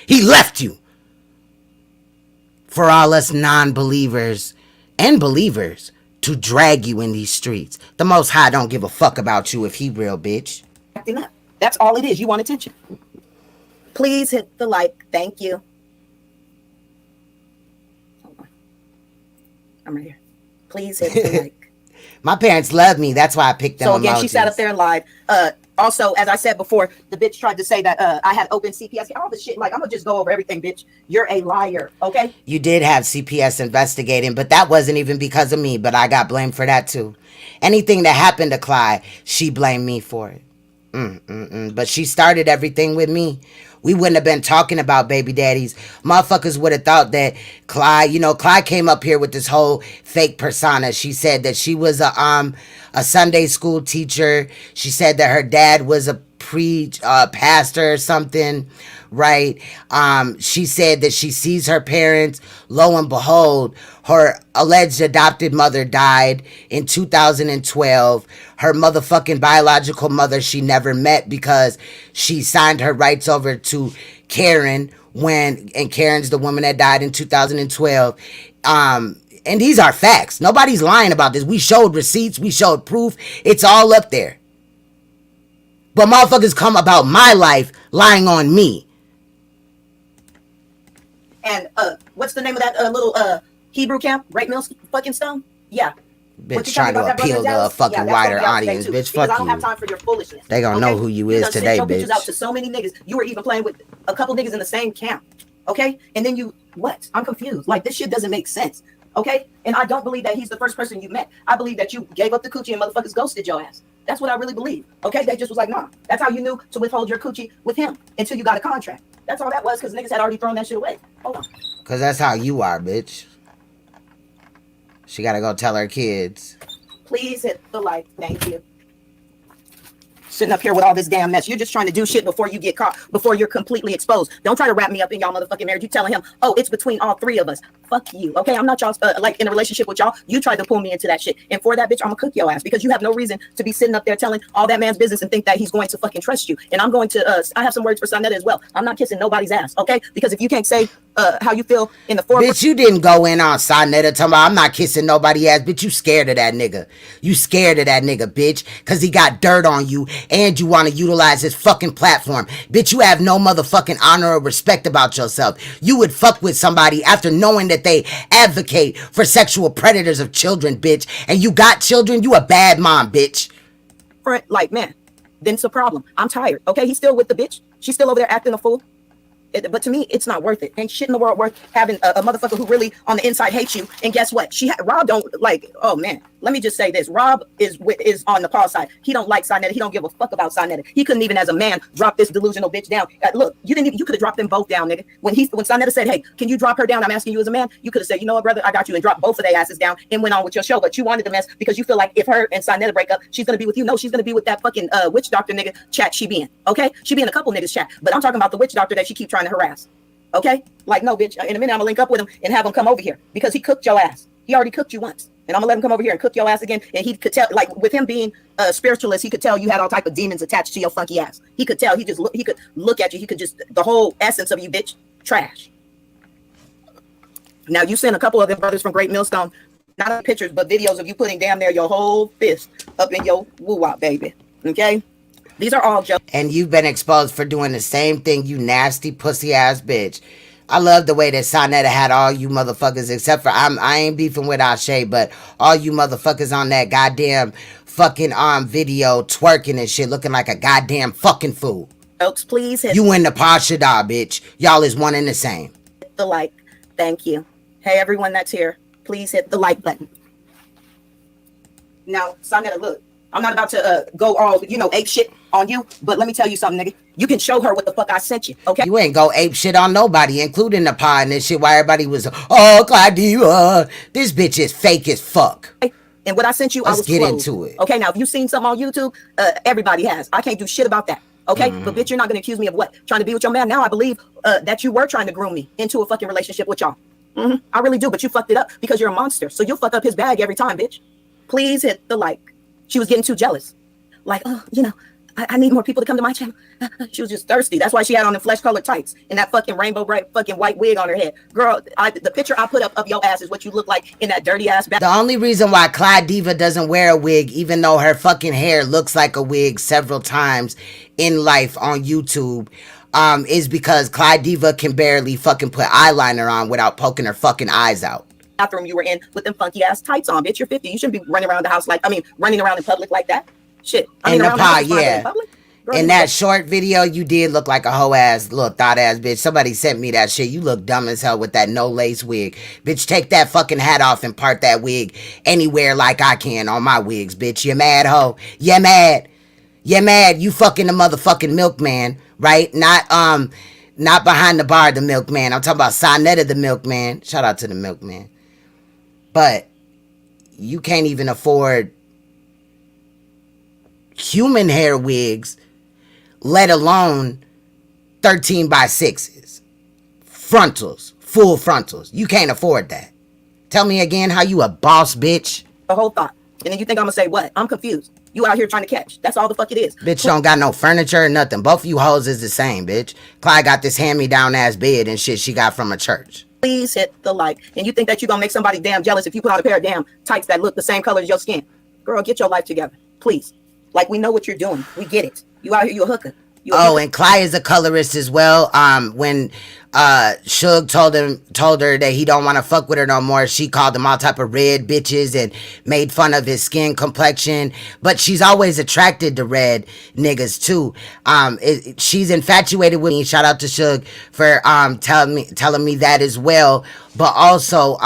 He left you. For all us non-believers and believers to drag you in these streets. The Most High don't give a fuck about you if he real, bitch.
Acting up. That's all it is. You want attention. Please hit the like. Thank you. Hold on. I'm right here. Please hit the like.
My parents love me. That's why I picked them.
So again,
emojis.
she sat up there and lied. Also, as I said before, the bitch tried to say that I had open CPS. All this shit. Like, I'm gonna just go over everything, bitch. You're a liar, okay?
You did have CPS investigating, but that wasn't even because of me. But I got blamed for that too. Anything that happened to Clyde, she blamed me for it. But she started everything with me. We wouldn't have been talking about baby daddies. Motherfuckers would have thought that Clyde, you know, Clyde came up here with this whole fake persona. She said that she was a Sunday school teacher. She said that her dad was a pastor or something, right? She said that she sees her parents. Lo and behold, her alleged adopted mother died in 2012. Her motherfucking biological mother she never met because she signed her rights over to Karen and Karen's the woman that died in 2012. And these are facts. Nobody's lying about this. We showed receipts. We showed proof. It's all up there. But motherfuckers come about my life lying on me.
And what's the name of that little Hebrew camp? Great Mills fucking Stone? Yeah.
Bitch trying to appeal to a fucking wider audience. Bitch, fuck you.
I don't have time for your foolishness.
They gonna know who you is today,
bitch. You
bitch.
pictures out to so many niggas. You were even playing with a couple niggas in the same camp. Okay? And then you, what? I'm confused. Like, this shit doesn't make sense. Okay? And I don't believe that he's the first person you met. I believe that you gave up the coochie and motherfuckers ghosted your ass. That's what I really believe. Okay? They just was like, nah. That's how you knew to withhold your coochie with him until you got a contract. That's all that was, because niggas had already thrown that shit away. Hold on.
Because that's how you are, bitch. She gotta go tell her kids.
Please hit the like. Thank you. Sitting up here with all this damn mess. You're just trying to do shit before you get caught, before you're completely exposed. Don't try to wrap me up in y'all motherfucking marriage. You telling him, oh, it's between all three of us. Fuck you, okay? I'm not y'all, like, in a relationship with y'all. You tried to pull me into that shit. And for that, bitch, I'm gonna cook your ass because you have no reason to be sitting up there telling all that man's business and think that he's going to fucking trust you. And I'm going to, I have some words for Saneter as well. I'm not kissing nobody's ass, okay? Because if you can't say how you feel in the forward.
Bitch, you didn't go in on Saneter talking about I'm not kissing nobody's ass. Bitch, you scared of that nigga. You scared of that nigga, bitch, because he got dirt on you and you want to utilize his fucking platform. Bitch, you have no motherfucking honor or respect about yourself. You would fuck with somebody after knowing that they advocate for sexual predators of children, bitch. And you got children, you a bad mom, bitch.
Like, man, then it's a problem. I'm tired. Okay, he's still with the bitch. She's still over there acting a fool. But to me, it's not worth it. Ain't shit in the world worth having a motherfucker who really on the inside hates you. And guess what? Rob don't like. Oh man, let me just say this: Rob is on NAPAH side. He don't like Saneter. He don't give a fuck about Saneter. He couldn't even, as a man, drop this delusional bitch down. Look, you didn't even. You could have dropped them both down, nigga. When Saneter said, "Hey, can you drop her down?" I'm asking you as a man. You could have said, "You know what, brother? I got you," and dropped both of their asses down and went on with your show. But you wanted to mess because you feel like if her and Saneter break up, she's gonna be with you. No, she's gonna be with that fucking witch doctor nigga chat she be in. Okay, she be in a couple niggas chat, but I'm talking about the witch doctor that she keep trying to harass. Okay, like no, bitch. In a minute, I'm gonna link up with him and have him come over here because he cooked your ass. He already cooked you once, and I'm gonna let him come over here and cook your ass again. And he could tell, like with him being a spiritualist, he could tell you had all type of demons attached to your funky ass. He could tell. He could look at you. He could just the whole essence of you, bitch, trash. Now you sent a couple of them brothers from Great Millstone, not pictures but videos of you putting damn near your whole fist up in your woo-wop, baby. Okay. These are all jokes.
And you've been exposed for doing the same thing, you nasty pussy ass bitch. I love the way that Saneter had all you motherfuckers, except for I ain't beefing with Ashe, but all you motherfuckers on that goddamn fucking video twerking and shit, looking like a goddamn fucking fool.
Folks, please hit
you in the SHADAH, bitch. Y'all is one and the same.
Hit the like. Thank you. Hey, everyone that's here, please hit the like button. Now, Saneter, look. I'm not about to go all, ape shit on you, but let me tell you something, nigga. You can show her what the fuck I sent you, okay?
You ain't go ape shit on nobody, including NAPAH and this shit, while everybody was, oh, Clydiva. This bitch is fake as fuck.
And what I sent you, I was
get
closed.
into it.
Okay, now, if you've seen something on YouTube, everybody has. I can't do shit about that, okay? But bitch, you're not going to accuse me of what? Trying to be with your man. Now I believe that you were trying to groom me into a fucking relationship with y'all. I really do, but you fucked it up because you're a monster. So you'll fuck up his bag every time, bitch. Please hit the like. She was getting too jealous. Like, oh, I need more people to come to my channel. She was just thirsty. That's why she had on the flesh colored tights and that fucking rainbow bright fucking white wig on her head. Girl, the picture I put up of your ass is what you look like in that dirty ass back.
The only reason why Clydiva doesn't wear a wig, even though her fucking hair looks like a wig several times in life on YouTube, is because Clydiva can barely fucking put eyeliner on without poking her fucking eyes out.
Bathroom you were in with them funky ass tights on, bitch. You're 50. You shouldn't be running around the house running around in public like that. Shit.
In NAPAH, yeah. In that short video, you did look like a hoe ass, little thought ass bitch. Somebody sent me that shit. You look dumb as hell with that no lace wig. Bitch, take that fucking hat off and part that wig anywhere like I can on my wigs, bitch. You mad, hoe? You mad? You mad? You fucking the motherfucking milkman, right? Not behind the bar, the milkman. I'm talking about Saneter, the milkman. Shout out to the milkman. But you can't even afford human hair wigs, let alone 13x6s, frontals, full frontals. You can't afford that. Tell me again how you a boss, bitch.
The whole thought. And then you think I'm gonna say what? I'm confused. You out here trying to catch. That's all the fuck it is.
Bitch don't got no furniture or nothing. Both of you hoes is the same, bitch. Clyde got this hand-me-down ass bed and shit she got from a church.
Please hit the like. And you think that you're gonna make somebody damn jealous if you put on a pair of damn tights that look the same color as your skin. Girl, get your life together. Please. Like, we know what you're doing. We get it. You out here, you a hooker.
And Clyde is a colorist as well. When Suge told her that he don't want to fuck with her no more, she called him all type of red bitches and made fun of his skin complexion. But she's always attracted to red niggas too. She's infatuated with me. Shout out to Suge for telling me that as well. But also,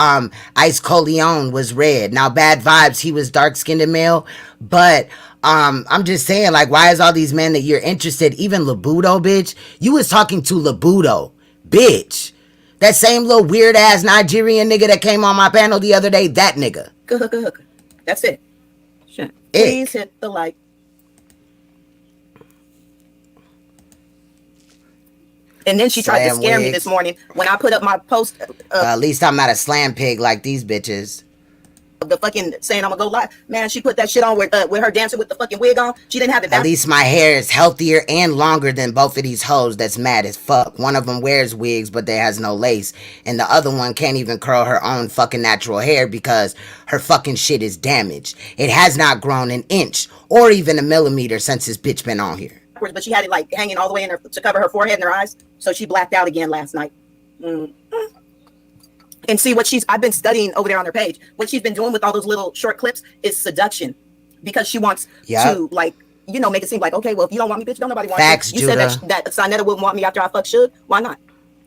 Ice Coleon was red. Now, Bad Vibes, he was dark-skinned male, but I'm just saying, like, why is all these men that you're interested, even Labudo, bitch? You was talking to Labudo, bitch. That same little weird-ass Nigerian nigga that came on my panel the other day, that nigga.
Good. That's it. Shit. Please hit the like. And then she tried to scare me this morning when I put up my post.
At least I'm not a slam pig like these bitches.
The fucking saying I'm gonna go live, man. She put that shit on with her dancing with the fucking wig on. She didn't have it.
At least my hair is healthier and longer than both of these hoes that's mad as fuck. One of them wears wigs but there has no lace, and the other one can't even curl her own fucking natural hair because her fucking shit is damaged. It has not grown an inch or even a millimeter since this bitch been on here.
But she had it like hanging all the way in her to cover her forehead and her eyes, so she blacked out again last night. And see what I've been studying over there on her page. What she's been doing with all those little short clips is seduction, because she wants to like you know, make it seem like, okay, well, if you don't want me, bitch, don't nobody want
Facts,
you. You said
Judah.
that Saneter wouldn't want me after I fuck Shug. Why not?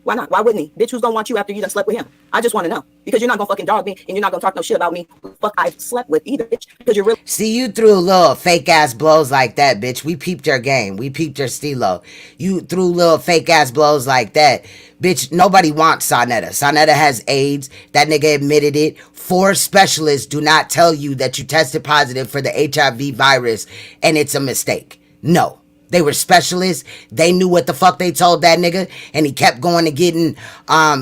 Why not? Why wouldn't he? Bitch, who's gonna want you after you done slept with him? I just want to know. Because you're not gonna fucking dog me, and you're not gonna talk no shit about me who the fuck I slept with either, bitch. Because you're really...
See, you threw little fake ass blows like that, bitch. We peeped your game. We peeped your stilo. You threw little fake ass blows like that. Bitch, nobody wants Saneter. Saneter has AIDS. That nigga admitted it. 4 specialists do not tell you that you tested positive for the HIV virus and it's a mistake. No. They were specialists. They knew what the fuck they told that nigga, and he kept going and getting,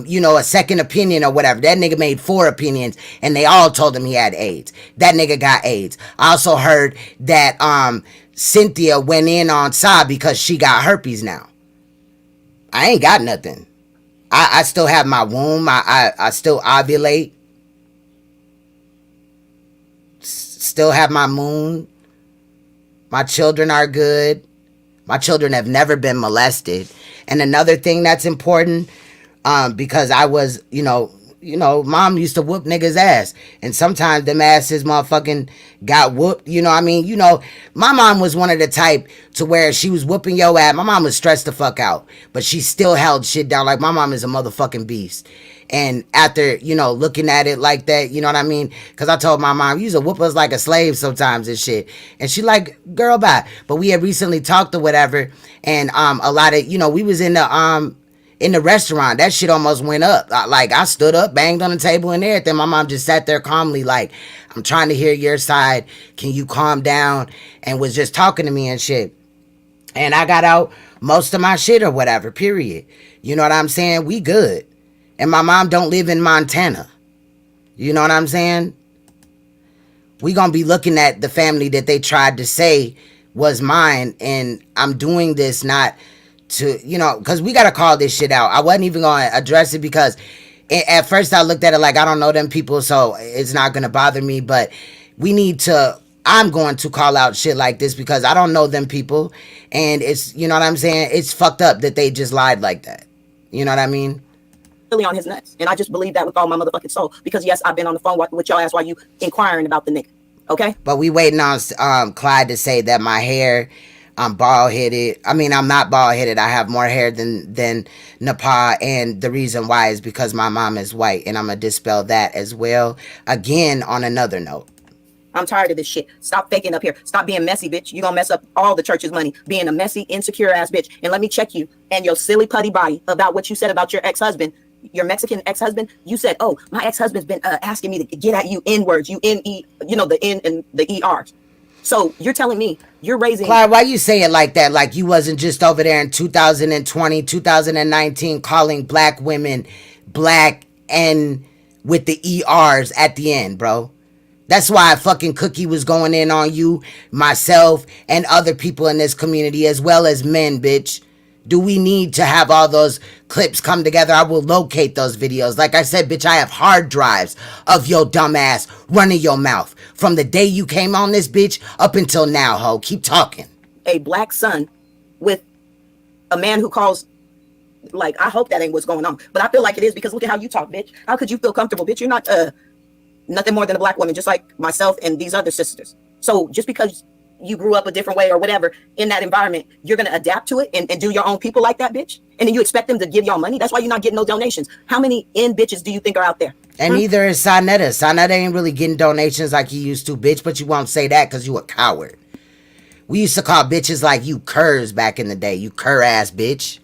you know, a second opinion or whatever. That nigga made 4 opinions, and they all told him he had AIDS. That nigga got AIDS. I also heard that Cynthia went in on Sa because she got herpes now. I ain't got nothing. I still have my womb. I still ovulate. Still have my moon. My children are good. My children have never been molested. And another thing that's important, because I was, you know, mom used to whoop niggas' ass. And sometimes them asses motherfucking got whooped. You know what I mean? You know, my mom was one of the type to where she was whooping your ass. My mom was stressed the fuck out. But she still held shit down. Like, my mom is a motherfucking beast. And after, you know, looking at it like that, you know what I mean? Because I told my mom, you used to whoop us like a slave sometimes and shit. And she like, girl, bye. But we had recently talked or whatever. And a lot of, you know, we was in the restaurant. That shit almost went up. Like, I stood up, banged on the table and everything. My mom just sat there calmly like, I'm trying to hear your side. Can you calm down? And was just talking to me and shit. And I got out most of my shit or whatever, period. You know what I'm saying? We good. And my mom don't live in Montana. You know what I'm saying? We gonna be looking at the family that they tried to say was mine. And I'm doing this not to, you know, because we gotta call this shit out. I wasn't even gonna address it because at first I looked at it like I don't know them people, so it's not gonna bother me. But we need to, I'm going to call out shit like this because I don't know them people. And it's, you know what I'm saying? It's fucked up that they just lied like that. You know what I mean?
Really on his nuts. And I just believe that with all my motherfucking soul. Because yes, I've been on the phone with your ass while you inquiring about the nigga. Okay?
But we waiting on Clyde to say that my hair, I'm bald-headed. I mean, I'm not bald-headed. I have more hair than NAPAH. And the reason why is because my mom is white. And I'm going to dispel that as well. Again, on another note.
I'm tired of this shit. Stop faking up here. Stop being messy, bitch. You gonna mess up all the church's money. Being a messy, insecure ass bitch. And let me check you and your silly putty body about what you said about your ex-husband. Your Mexican ex-husband, you said, oh, my ex-husband's been asking me to get at you N-words, you N-E, you know, the N and the E-Rs. So you're telling me you're raising...
Clyde, why you say it like that? Like you wasn't just over there in 2020, 2019 calling black women black and with the E-Rs at the end, bro. That's why fucking Cookie was going in on you, myself, and other people in this community, as well as men, bitch. Do we need to have all those clips come together? I will locate those videos. Like I said, bitch, I have hard drives of your dumb ass running your mouth. From the day you came on this bitch up until now, ho. Keep talking.
A black son with a man who calls... Like, I hope that ain't what's going on. But I feel like it is because look at how you talk, bitch. How could you feel comfortable, bitch? You're not nothing more than a black woman, just like myself and these other sisters. So just because you grew up a different way or whatever in that environment, you're going to adapt to it and do your own people like that, bitch? And then you expect them to give y'all money? That's why you're not getting no donations. How many bitches do you think are out there?
And neither is Saneter. Saneter ain't really getting donations like he used to, bitch, but you won't say that because you a coward. We used to call bitches like you curs back in the day. You cur ass bitch.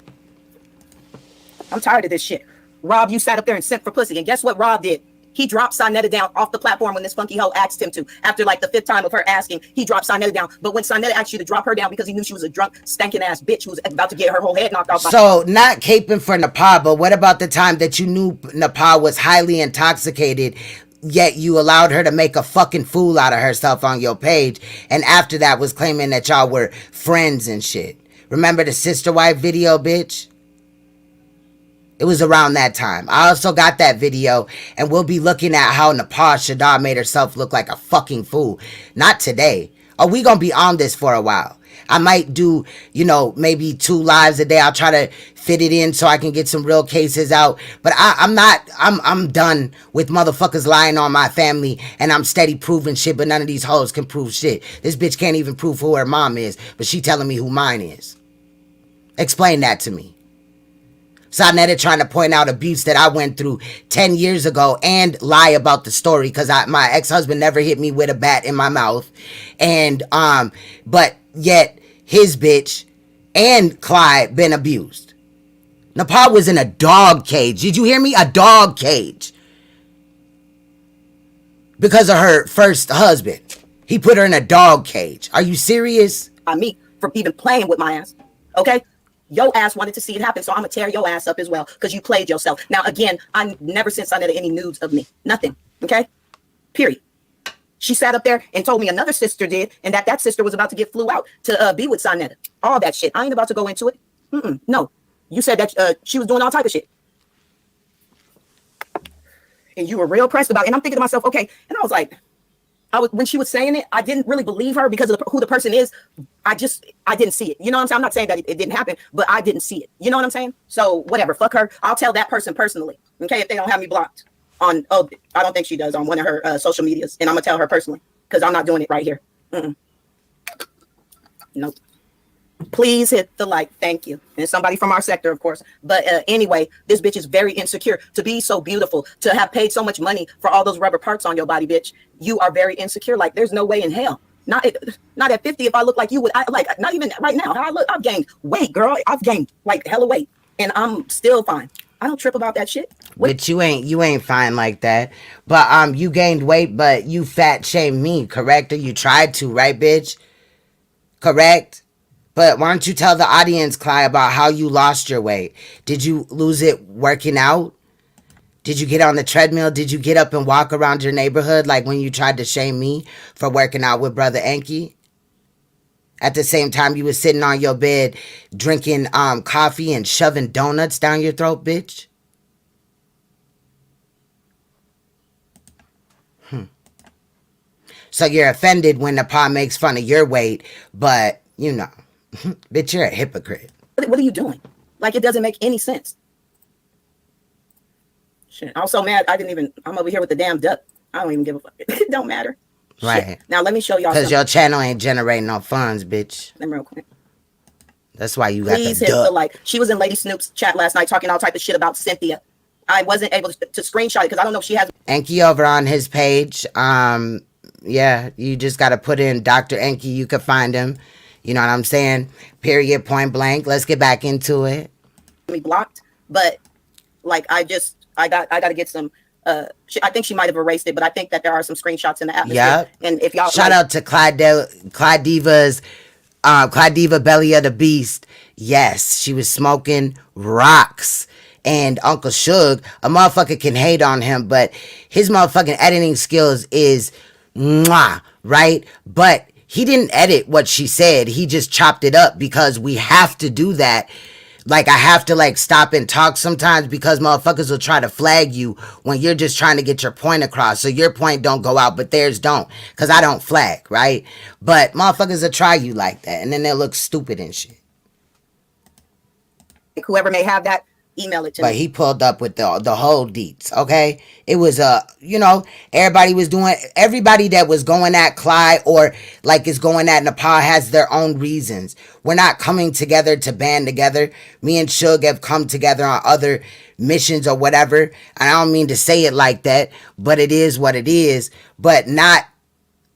I'm tired of this shit. Rob, you sat up there and sent for pussy. And guess what Rob did? He dropped Saneter down off the platform when this funky hoe asked him to. After like the 5th time of her asking, he dropped Saneter down. But when Saneter asked you to drop her down because he knew she was a drunk, stinking ass bitch who was about to get her whole head knocked off.
So, not caping for NAPAH, but what about the time that you knew NAPAH was highly intoxicated, yet you allowed her to make a fucking fool out of herself on your page, and after that was claiming that y'all were friends and shit? Remember the sister wife video, bitch? It was around that time. I also got that video, and we'll be looking at how NAPAH SHADAH made herself look like a fucking fool. Not today. Oh, we gonna be on this for a while. I might do, you know, maybe 2 lives a day. I'll try to fit it in so I can get some real cases out. But I'm done with motherfuckers lying on my family, and I'm steady proving shit, but none of these hoes can prove shit. This bitch can't even prove who her mom is, but she telling me who mine is. Explain that to me. Saneter trying to point out abuse that I went through 10 years ago and lie about the story because my ex-husband never hit me with a bat in my mouth. And, but yet his bitch and Clyde been abused. NAPAH was in a dog cage. Did you hear me? A dog cage. Because of her first husband. He put her in a dog cage. Are you serious?
Me for even playing with my ass. Okay? Your ass wanted to see it happen, so I'm gonna tear your ass up as well because you played yourself. Now, again, I never sent Saneter any nudes of me. Nothing. Okay? Period. She sat up there and told me another sister did, and that sister was about to get flew out to be with Saneter. All that shit. I ain't about to go into it. No. You said that she was doing all type of shit. And you were real pressed about it. And I'm thinking to myself, okay. And I was like, when she was saying it, I didn't really believe her because of who the person is. I didn't see it. You know what I'm saying? I'm not saying that it didn't happen, but I didn't see it. You know what I'm saying? So whatever, fuck her. I'll tell that person personally. Okay, if they don't have me blocked on, I don't think she does, on one of her social medias. And I'm gonna tell her personally because I'm not doing it right here. Nope. Please hit the like. Thank you. And somebody from our sector, of course. But anyway, this bitch is very insecure. To be so beautiful, to have paid so much money for all those rubber parts on your body, bitch. You are very insecure. Like, there's no way in hell. Not at 50 if I look like you would. Not even right now. How I look, I've gained weight, girl. I've gained like hella weight. And I'm still fine. I don't trip about that shit.
But you ain't fine like that. But you gained weight, but you fat shamed me, correct? Or you tried to, right, bitch? Correct? But why don't you tell the audience, Clyde, about how you lost your weight? Did you lose it working out? Did you get on the treadmill? Did you get up and walk around your neighborhood like when you tried to shame me for working out with Brother Enki? At the same time you was sitting on your bed drinking coffee and shoving donuts down your throat, bitch? So you're offended when NAPAH makes fun of your weight, but, you know, bitch, you're a hypocrite.
What are you doing? Like, it doesn't make any sense. Shit. I'm so mad. I'm over here with the damn duck. I don't even give a fuck. It don't matter.
Right.
Shit. Now, let me show y'all something.
Because your channel ain't generating no funds, bitch.
Let me real quick.
That's why you got
Please
the
hit
duck.
the like. She was in Lady Snoop's chat last night talking all type of shit about Cynthia. I wasn't able to screenshot it because I don't know if she has.
Enki over on his page. Yeah, you just got to put in Dr. Enki. You could find him. You know what I'm saying? Period, point blank. Let's get back into it.
Me blocked, but like I got to get some. I think she might have erased it, but I think that there are some screenshots in the atmosphere.
Yep.
And if y'all
shout out to Clydiva's Clydiva Belly of the Beast. Yes, she was smoking rocks. And Uncle Suge, a motherfucker can hate on him, but his motherfucking editing skills is mwah, right? But he didn't edit what she said. He just chopped it up because we have to do that. Like, I have to, like, stop and talk sometimes because motherfuckers will try to flag you when you're just trying to get your point across. So your point don't go out, but theirs don't. Because I don't flag, right? But motherfuckers will try you like that. And then they'll look stupid and shit.
Whoever may have that, email it to me.
But he pulled up with the whole deets, okay? It was, you know, everybody that was going at Clyde or like is going at NAPAH has their own reasons. We're not coming together to band together. Me and Suge have come together on other missions or whatever. And I don't mean to say it like that, but it is what it is. But not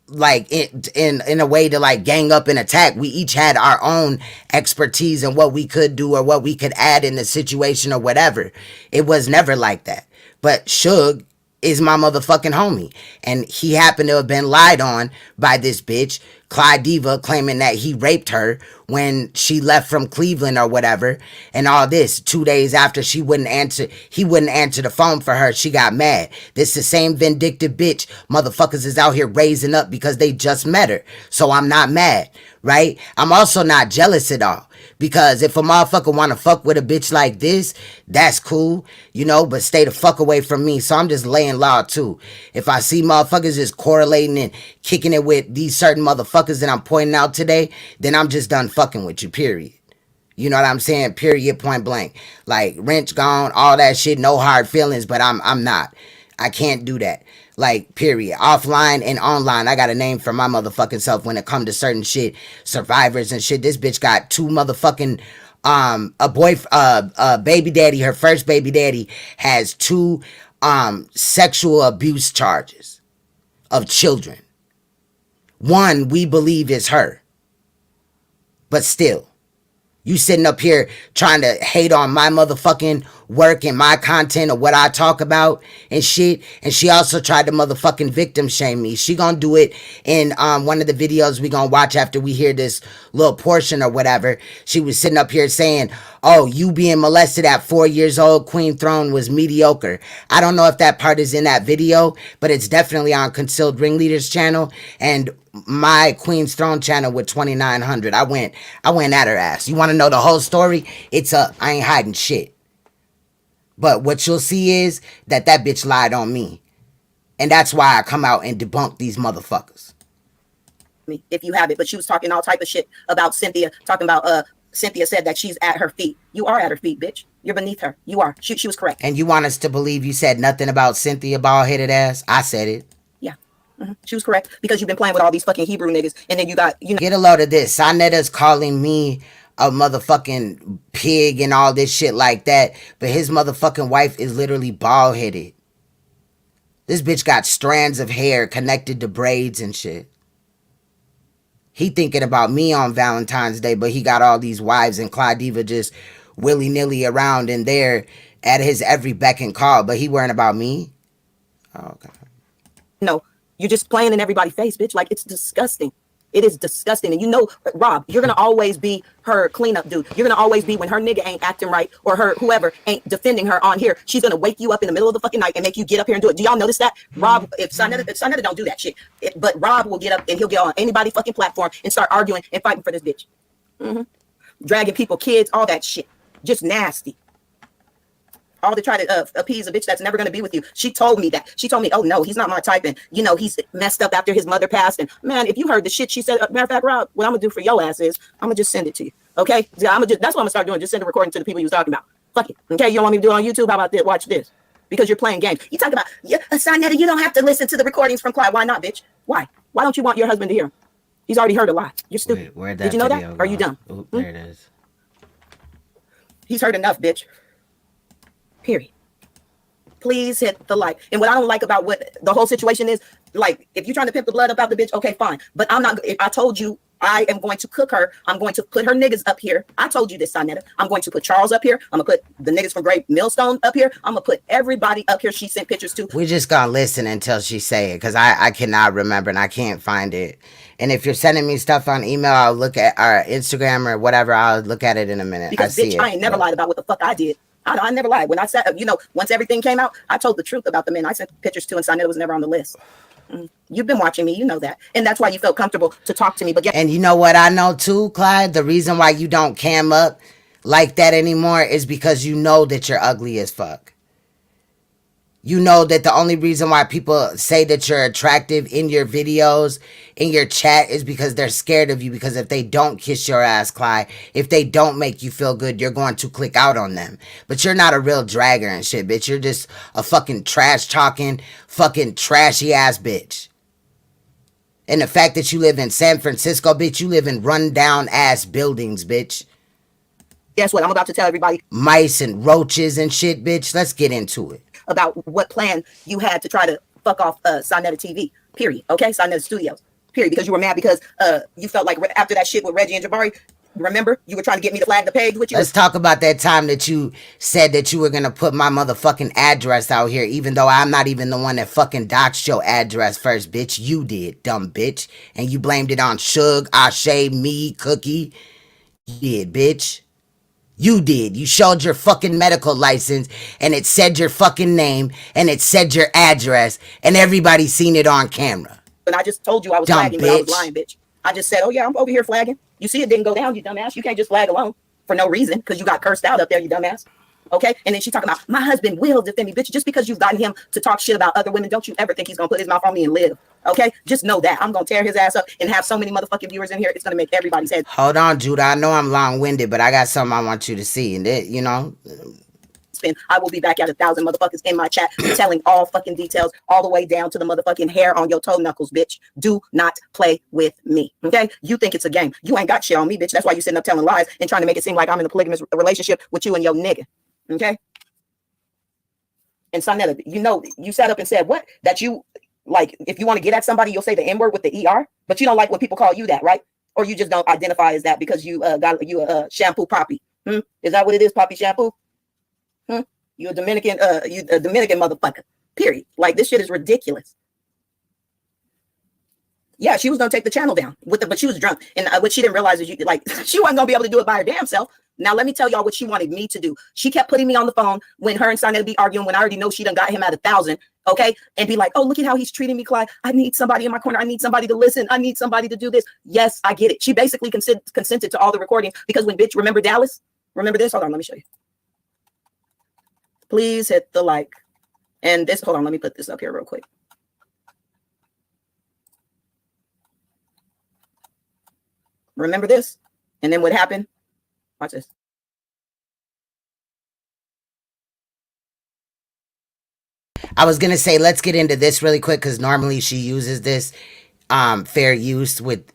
like in a way to like gang up and attack. We each had our own expertise and what we could do or what we could add in the situation or whatever. It was never like that. But Suge is my motherfucking homie, and he happened to have been lied on by this bitch Clydiva, claiming that he raped her when she left from Cleveland or whatever, and all this 2 days after he wouldn't answer the phone for her. She got mad. This the same vindictive bitch motherfuckers is out here raising up because they just met her. So I'm not mad, right? I'm also not jealous at all, because if a motherfucker want to fuck with a bitch like this, that's cool, you know, but stay the fuck away from me. So I'm just laying low too. If I see motherfuckers just correlating and kicking it with these certain motherfuckers motherfuckers that I'm pointing out today, then I'm just done fucking with you, period. You know what I'm saying? Period, point blank. Like, wrench gone, all that shit, no hard feelings, but I'm not. I can't do that. Like, period. Offline and online, I got a name for my motherfucking self when it come to certain shit. Survivors and shit. This bitch got 2 motherfucking, baby daddy, her first baby daddy has 2, sexual abuse charges of children. One, we believe is her. But still. You sitting up here trying to hate on my motherfucking work and my content or what I talk about and shit. And she also tried to motherfucking victim shame me. She gonna do it in one of the videos we gonna watch after we hear this little portion or whatever. She was sitting up here saying, oh, you being molested at 4 years old, Queen Throne was mediocre. I don't know if that part is in that video, but it's definitely on Concealed Ringleader's channel and my Queen's Throne channel with 2,900. I went at her ass. You want to know the whole story? It's up. I ain't hiding shit. But what you'll see is that bitch lied on me. And that's why I come out and debunk these motherfuckers.
If you have it, but she was talking all type of shit about Cynthia, talking about Cynthia said that she's at her feet. You are at her feet, bitch. You're beneath her. You are. She was correct.
And you want us to believe you said nothing about Cynthia bald-headed ass? I said it.
Yeah. She was correct because you've been playing with all these fucking Hebrew niggas, and then you got
Get a load of this. Saneta's calling me a motherfucking pig and all this shit like that, but his motherfucking wife is literally bald-headed. This bitch got strands of hair connected to braids and shit. He thinking about me on Valentine's Day, but he got all these wives and Clydiva just willy-nilly around and there at his every beck and call, but he worrying about me? Oh, God.
No. You're just playing in everybody's face, bitch. Like, it's disgusting. It is disgusting. And you know, Rob, you're going to always be her cleanup dude. You're going to always be when her nigga ain't acting right or her whoever ain't defending her on here. She's going to wake you up in the middle of the fucking night and make you get up here and do it. Do y'all notice that? Rob, if Saneter don't do that shit, but Rob will get up and he'll get on anybody fucking platform and start arguing and fighting for this bitch. Dragging people, kids, all that shit. Just nasty. All to try to appease a bitch that's never going to be with you. She told me that. She told me, oh, no, he's not my type. And, you know, he's messed up after his mother passed. And, man, if you heard the shit she said, matter of fact, Rob, what I'm going to do for your ass is I'm going to just send it to you. Okay? That's what I'm going to start doing. Just send a recording to the people you was talking about. Fuck it. Okay? You don't want me to do it on YouTube? How about this? Watch this. Because you're playing games. You talk about, Saneter, you don't have to listen to the recordings from Clyde. Why not, bitch? Why? Why don't you want your husband to hear him? He's already heard a lot. You're stupid.
Wait,
did you know that? Or are you dumb?
Ooh, there it is.
He's heard enough, bitch. Period. Please hit the like. And what I don't like about what the whole situation is, like, if you're trying to pimp the blood up out the bitch, okay, fine. But I'm not, if I told you I am going to cook her, I'm going to put her niggas up here. I told you this, Saneter. I'm going to put Charles up here. I'm going to put the niggas from Great Millstone up here. I'm going to put everybody up here she sent pictures to.
We just gonna listen until she say it, because I cannot remember and I can't find it. And if you're sending me stuff on email, I'll look at our Instagram or whatever. I'll look at it in a minute.
Because, bitch, I ain't never lied about what the fuck I did. I never lied. When I said, you know, once everything came out, I told the truth about the men I sent pictures to, and Saneter was never on the list. You've been watching me, you know that. And that's why you felt comfortable to talk to me. But
and you know what I know too, Clyde? The reason why you don't cam up like that anymore is because you know that you're ugly as fuck. You know that the only reason why people say that you're attractive in your videos, in your chat, is because they're scared of you. Because if they don't kiss your ass, Clyde, if they don't make you feel good, you're going to click out on them. But you're not a real dragger and shit, bitch. You're just a fucking trash-talking, fucking trashy-ass bitch. And the fact that you live in San Francisco, bitch, you live in run-down-ass buildings, bitch.
Guess what? I'm about to tell everybody.
Mice and roaches and shit, bitch. Let's get into it.
About what plan you had to try to fuck off Saneter TV, period. Okay? Saneter Studios, period. Because you were mad because you felt like after that shit with Reggie and Jabari, remember? You were trying to get me to flag the page with you.
Let's talk about that time that you said that you were going to put my motherfucking address out here, even though I'm not even the one that fucking doxed your address first, bitch. You did, dumb bitch. And you blamed it on Suge, Ashe, me, Cookie. You did, bitch. You did. You showed your fucking medical license and it said your fucking name and it said your address and everybody seen it on camera.
And I just told you I was flagging, but I was lying, bitch. I just said, oh yeah, I'm over here flagging. You see it didn't go down, you dumbass. You can't just flag alone for no reason because you got cursed out up there, you dumbass. Okay, and then she talking about my husband will defend me, bitch. Just because you've gotten him to talk shit about other women, don't you ever think he's gonna put his mouth on me and live? Okay, just know that I'm gonna tear his ass up and have so many motherfucking viewers in here. It's gonna make everybody's head.
Hold on, Judah. I know I'm long-winded, but I got something I want you to see, and it, you know.
Spin. I will be back at 1,000 motherfuckers in my chat, telling all fucking details, all the way down to the motherfucking hair on your toe knuckles, bitch. Do not play with me. Okay, you think it's a game? You ain't got shit on me, bitch. That's why you sitting up telling lies and trying to make it seem like I'm in a polygamous relationship with you and your nigga. Okay. And Saneter, you know, you sat up and said what? That you, like, if you want to get at somebody, you'll say the N-word with the ER, but you don't like when people call you that, right? Or you just don't identify as that because you got you a shampoo poppy. Is that what it is, poppy shampoo? You a Dominican motherfucker. Period. Like, this shit is ridiculous. Yeah, she was gonna take the channel down with the, but she was drunk, and what she didn't realize is she wasn't gonna be able to do it by her damn self. Now let me tell y'all what she wanted me to do. She kept putting me on the phone when her and Saneter be arguing, when I already know she done got him at 1,000, okay? And be like, oh, look at how he's treating me, Clyde. I need somebody in my corner. I need somebody to listen. I need somebody to do this. Yes, I get it. She basically consented to all the recordings because when Bytch, remember Dallas? Remember this? Hold on, let me show you. Please hit the like. And this, hold on, let me put this up here real quick. Remember this? And then what happened? Watch this.
I was gonna say, let's get into this really quick because normally she uses this fair use with,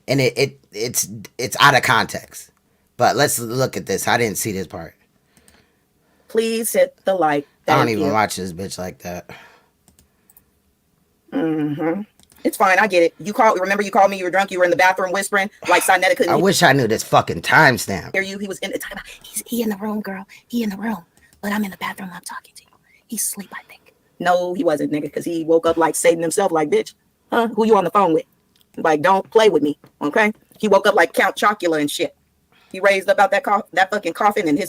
and it's out of context. But let's look at this. I didn't see this part.
Please hit the like.
I don't even watch this bitch like that.
It's fine. I get it. You remember you called me, you were drunk, you were in the bathroom whispering like Saneter couldn't.
I wish I knew this fucking timestamp.
Hear you. He was in the time. He in the room, girl. He in the room. But I'm in the bathroom. I'm talking to you. He's asleep, I think. No, he wasn't, nigga, because he woke up like Satan himself, like, bitch. Who you on the phone with? Like, don't play with me, okay? He woke up like Count Chocula and shit. He raised up out that fucking coffin and he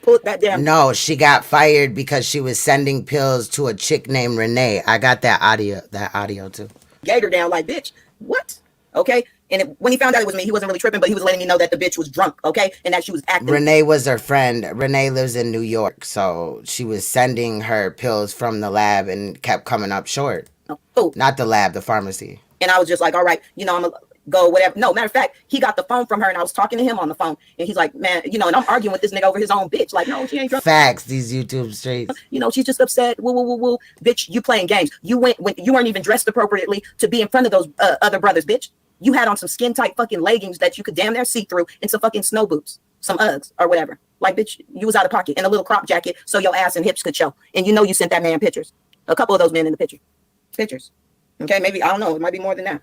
pulled that down.
No, she got fired because she was sending pills to a chick named Renee. I got that audio too.
Gator down like, bitch, what? Okay. And when he found out it was me, he wasn't really tripping, but he was letting me know that the bitch was drunk, okay? And that she was acting.
Renee was her friend. Renee lives in New York, so she was sending her pills from the lab and kept coming up short.
Oh.
Not the lab, the pharmacy.
And I was just like, all right, you know, I'm going to go, whatever. No, matter of fact, he got the phone from her and I was talking to him on the phone. And he's like, man, you know, and I'm arguing with this nigga over his own bitch. Like, no, she ain't drunk.
Facts, these YouTube streets.
You know, she's just upset. Woo, woo, woo, woo. Bitch, you playing games. You went when you weren't even dressed appropriately to be in front of those other brothers, bitch. You had on some skin tight fucking leggings that you could damn near see through and some fucking snow boots, some Uggs or whatever. Like, bitch, you was out of pocket and a little crop jacket so your ass and hips could show. And you know you sent that man pictures. A couple of those men in the pictures. Okay, maybe, I don't know. It might be more than that.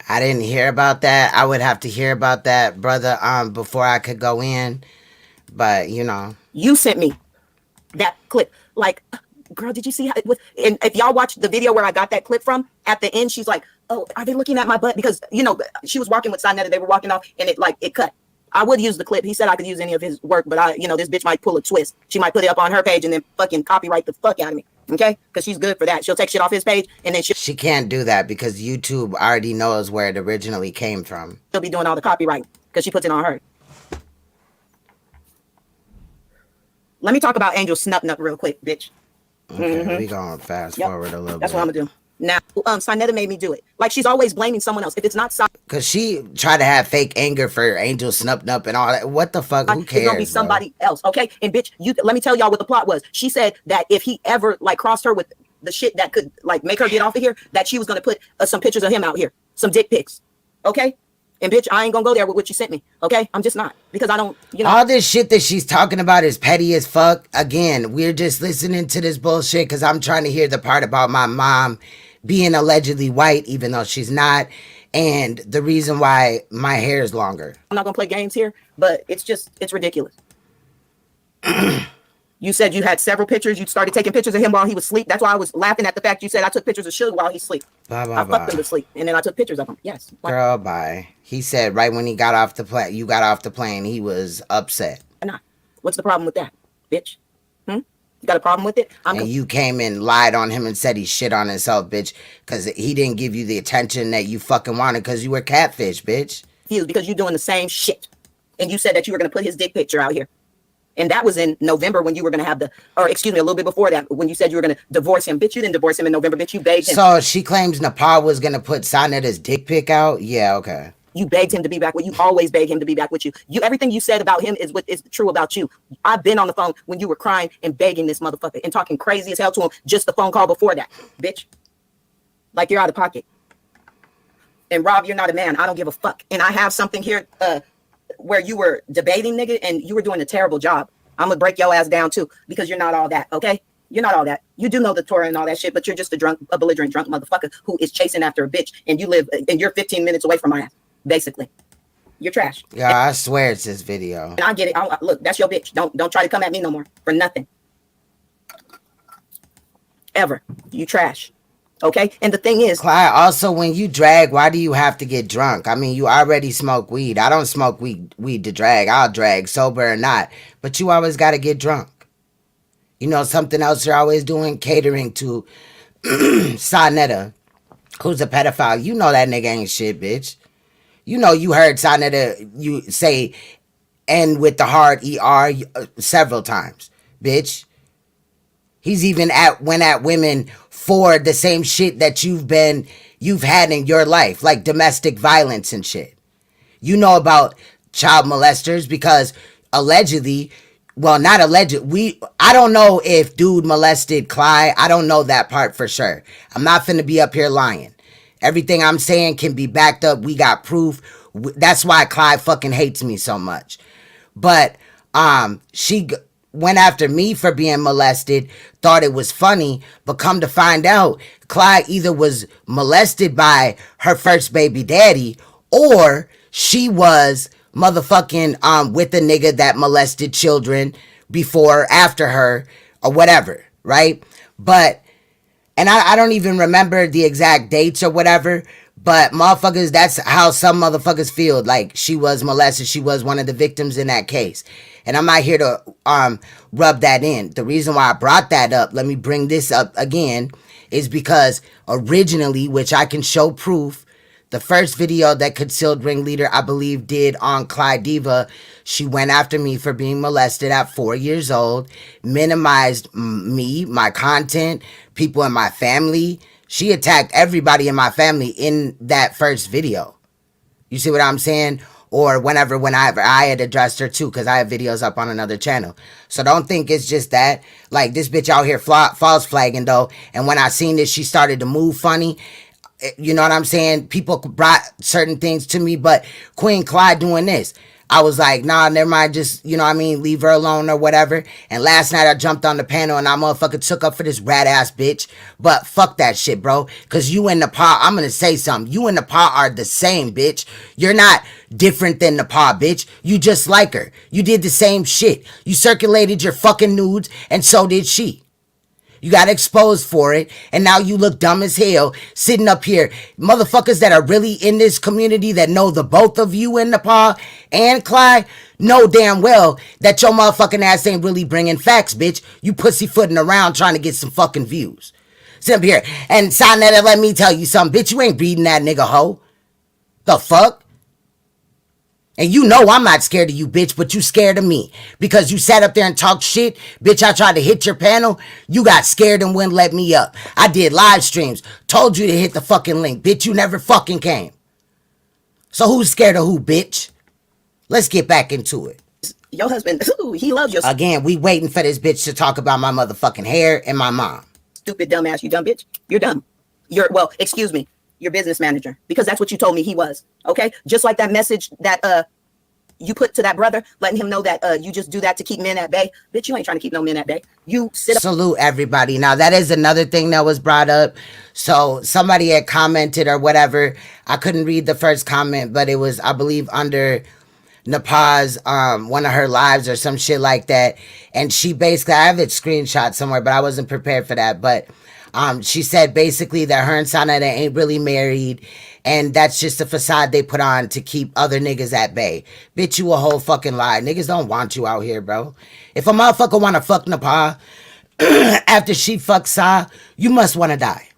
I didn't hear about that. I would have to hear about that, brother, before I could go in. But, you know.
You sent me that clip. Like, girl, did you see how it was? And if y'all watched the video where I got that clip from, at the end, she's like, oh, are they looking at my butt? Because, you know, she was walking with Saneter. They were walking off and it cut. I would use the clip. He said I could use any of his work, but you know, this bitch might pull a twist. She might put it up on her page and then fucking copyright the fuck out of me. Okay? Because she's good for that. She'll take shit off his page and then
she can't do that because YouTube already knows where it originally came from.
She'll be doing all the copyright because she puts it on her. Let me talk about Angel Snupnut real quick, bitch.
Okay, we going fast forward a little bit.
That's what I'm gonna do. Now, Saneter made me do it. Like, she's always blaming someone else. If it's not
because she tried to have fake anger for Angel Snupnup and all that. What the fuck? Who cares?
It's gonna be somebody else, okay? And bitch, let me tell y'all what the plot was. She said that if he ever like crossed her with the shit that could like make her get off of here, that she was gonna put some pictures of him out here, some dick pics, okay? And bitch, I ain't gonna go there with what you sent me, okay? I'm just not, because I don't, you know.
All this shit that she's talking about is petty as fuck. Again, we're just listening to this bullshit because I'm trying to hear the part about my mom being allegedly white, even though she's not, and the reason why my hair is longer.
I'm not gonna play games here, but it's ridiculous. You said you had several pictures. You started taking pictures of him while he was asleep. That's why I was laughing at the fact you said I took pictures of Suge while he's asleep. I fucked him to sleep, and then I took pictures of him. Yes.
Girl, bye. He said right when he got off the plane, you got off the plane, he was upset.
Nah. What's the problem with that, bitch? You got a problem with it?
And you came and lied on him and said he shit on himself, bitch, because he didn't give you the attention that you fucking wanted because you were catfish, bitch.
Because you're doing the same shit. And you said that you were going to put his dick picture out here.
And that was in November when you were going to have or excuse me, a little bit before that, when you said you were going to divorce him. Bitch, you didn't divorce him in November, bitch. You begged him.
So she claims NAPAH was going to put Saneter's dick pic out? Yeah, okay.
You begged him to be back with you. Always beg him to be back with you. Everything you said about him is what is true about you. I've been on the phone when you were crying and begging this motherfucker and talking crazy as hell to him. Just the phone call before that, bitch. Like you're out of pocket. And Rob, you're not a man. I don't give a fuck. And I have something here where you were debating, nigga, and you were doing a terrible job. I'm gonna break your ass down too, because you're not all that, okay? You're not all that. You do know the Torah and all that shit, but you're just a belligerent drunk motherfucker who is chasing after a bitch, and you're 15 minutes away from my ass, basically. You're trash.
Yeah, I swear it's this video.
And I get it. Look, that's your bitch. Don't try to come at me no more for nothing. Ever. You trash. Okay? And the thing is,
Clyde, also when you drag, why do you have to get drunk? I mean, you already smoke weed. I don't smoke weed to drag. I'll drag, sober or not. But you always got to get drunk. You know, something else you're always doing, catering to Saneter, who's a pedophile. You know that nigga ain't shit, bitch. You know you heard Saneter you say N with the hard ER several times, bitch. He's even went at women for the same shit that you've had in your life, like domestic violence and shit. You know about child molesters because allegedly, well, not alleged. I don't know if dude molested Clyde. I don't know that part for sure. I'm not finna be up here lying. Everything I'm saying can be backed up. We got proof. That's why Clyde fucking hates me so much. But she went after me for being molested, thought it was funny, but come to find out, Clyde either was molested by her first baby daddy or she was motherfucking with a nigga that molested children before or after her or whatever, right? But, and I don't even remember the exact dates or whatever, but motherfuckers, that's how some motherfuckers feel. Like she was molested, she was one of the victims in that case. And I'm not here to rub that in. The reason why I brought that up, let me bring this up again, is because originally, which I can show proof, the first video that Concealed Ringleader, I believe, did on Clydiva, she went after me for being molested at 4 years old, minimized me, my content, people in my family. She attacked everybody in my family in that first video. You see what I'm saying? Or whenever I had addressed her too, because I have videos up on another channel. So don't think it's just that. Like, this bitch out here false flagging though. And when I seen this, she started to move funny. You know what I'm saying? People brought certain things to me, but Queen Clyde doing this, I was like, nah, never mind, just, you know what I mean, leave her alone or whatever. And last night I jumped on the panel and I motherfucker took up for this rat ass bitch. But fuck that shit, bro. Cause you and NAPAH, I'm gonna say something. You and NAPAH are the same, bitch. You're not different than NAPAH, bitch. You just like her. You did the same shit. You circulated your fucking nudes and so did she. You got exposed for it, and now you look dumb as hell sitting up here. Motherfuckers that are really in this community that know the both of you and NAPAH and Clyde know damn well that your motherfucking ass ain't really bringing facts, bitch. You pussyfooting around trying to get some fucking views. Sit up here and Saneter, let me tell you something, bitch. You ain't beating that nigga hoe. The fuck? And you know I'm not scared of you, bitch, but you scared of me. Because you sat up there and talked shit. Bitch, I tried to hit your panel. You got scared and wouldn't let me up. I did live streams. Told you to hit the fucking link. Bitch, you never fucking came. So who's scared of who, bitch? Let's get back into it.
Your husband, ooh, he loves your...
Again, we waiting for this bitch to talk about my motherfucking hair and my mom.
Stupid dumbass, you dumb bitch. You're dumb. Well, excuse me. Your business manager, because that's what you told me he was. Okay, just like that message that you put to that brother, letting him know that you just do that to keep men at bay. Bitch, you ain't trying to keep no men at bay. You sit up.
Salute everybody. Now that is another thing that was brought up. So somebody had commented or whatever. I couldn't read the first comment, but it was, I believe, under NAPAH's one of her lives or some shit like that. And she basically, I have it screenshot somewhere, but I wasn't prepared for that. But she said basically that her and Saneter ain't really married, and that's just a facade they put on to keep other niggas at bay. Bitch, you a whole fucking lie. Niggas don't want you out here, bro. If a motherfucker wanna fuck NAPAH after she fucks Sa, you must wanna die.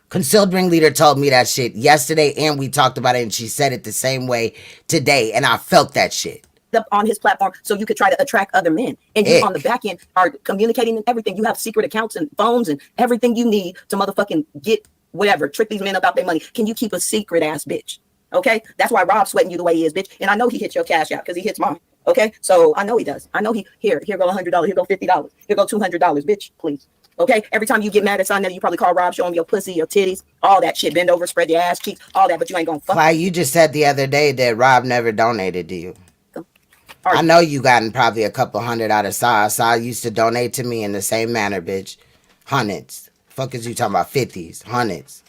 Concealed Ringleader told me that shit yesterday, and we talked about it, and she said it the same way today, and I felt that shit.
up on his platform so you could try to attract other men. And you on the back end are communicating and everything. You have secret accounts and phones and everything you need to motherfucking get whatever, trick these men about their money. Can you keep a secret ass bitch? Okay? That's why Rob's sweating you the way he is, bitch. And I know he hits your cash out because he hits mine. Okay? So I know he does. I know here go $100, here go $50, here go $200, bitch, please. Okay? Every time you get mad at something, you probably call Rob, show him your pussy, your titties, all that shit. Bend over, spread your ass cheeks, all that, but you ain't gonna fuck.
Clyde, you just said the other day that Rob never donated to you. I know you gotten probably a couple hundred out of Saw. Saw used to donate to me in the same manner, bitch. Hundreds. Fuck is you talking about? 50s, hundreds.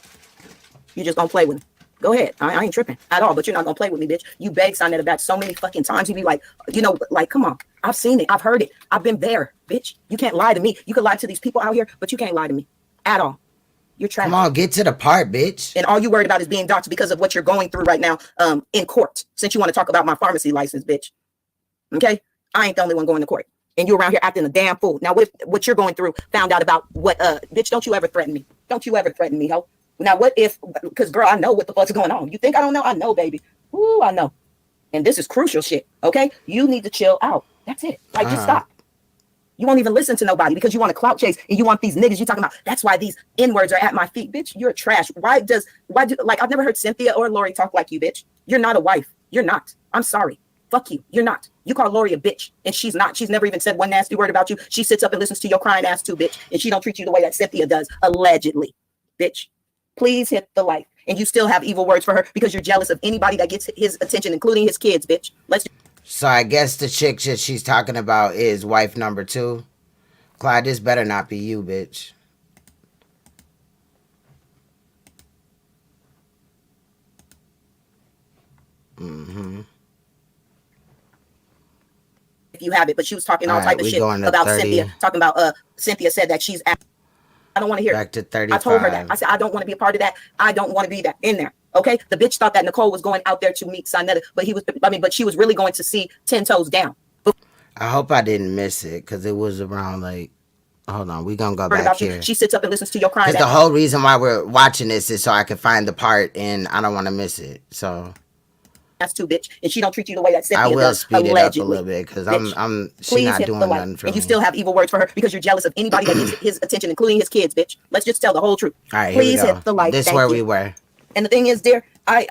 You just gonna play with me. Go ahead. I ain't tripping at all, but you're not gonna play with me, bitch. You begged Saneter back so many fucking times. You be like, you know, like, come on. I've seen it. I've heard it. I've been there, bitch. You can't lie to me. You can lie to these people out here, but you can't lie to me at all. You're trash.
Come on, get to the part, bitch.
And all you worried about is being doxxed because of what you're going through right now in court. Since you want to talk about my pharmacy license, bitch. Okay? I ain't the only one going to court. And you around here acting a damn fool. Now, what you're going through, found out about what, bitch, don't you ever threaten me. Don't you ever threaten me, ho. Now, what if, because, girl, I know what the fuck's going on. You think I don't know? I know, baby. Ooh, I know. And this is crucial shit, okay? You need to chill out. That's it. Like, just stop. You won't even listen to nobody because you want to clout chase and you want these niggas you talking about. That's why these N-words are at my feet. Bitch, you're trash. Why do, like, I've never heard Cynthia or Lori talk like you, bitch. You're not a wife. You're not. I'm sorry. Fuck you. You're not. You call Lori a bitch and she's not. She's never even said one nasty word about you. She sits up and listens to your crying ass too, bitch. And she don't treat you the way that Cynthia does, allegedly. Bitch, please hit the like. And you still have evil words for her because you're jealous of anybody that gets his attention, including his kids, bitch.
So I guess the chick that she's talking about is wife number 2. Clyde, this better not be you, bitch. Mm-hmm.
If you have it, but she was talking all type of shit about
30.
Cynthia. Talking about Cynthia said that she's I don't want to hear
back to 35.
I told her that. I said, I don't want to be a part of that. I don't want to be that in there. Okay. The bitch thought that Nicole was going out there to meet Saneter, but she was really going to see 10 toes down.
I hope I didn't miss it because it was around like, hold on, we gonna go back here.
She sits up and listens to your crying.
Because the whole reason why we're watching this is so I can find the part and I don't want to miss it. So
that's too, bitch. And she don't treat you the way that Cynthia
I will
does,
speed
allegedly.
it up a little bit because she's not doing nothing for me.
And you still have evil words for her because you're jealous of anybody that gets his attention, including his kids, bitch. Let's just tell the whole truth.
All right,
please
here we go.
hit the like.
This is where we were.
And the thing is, dear,
I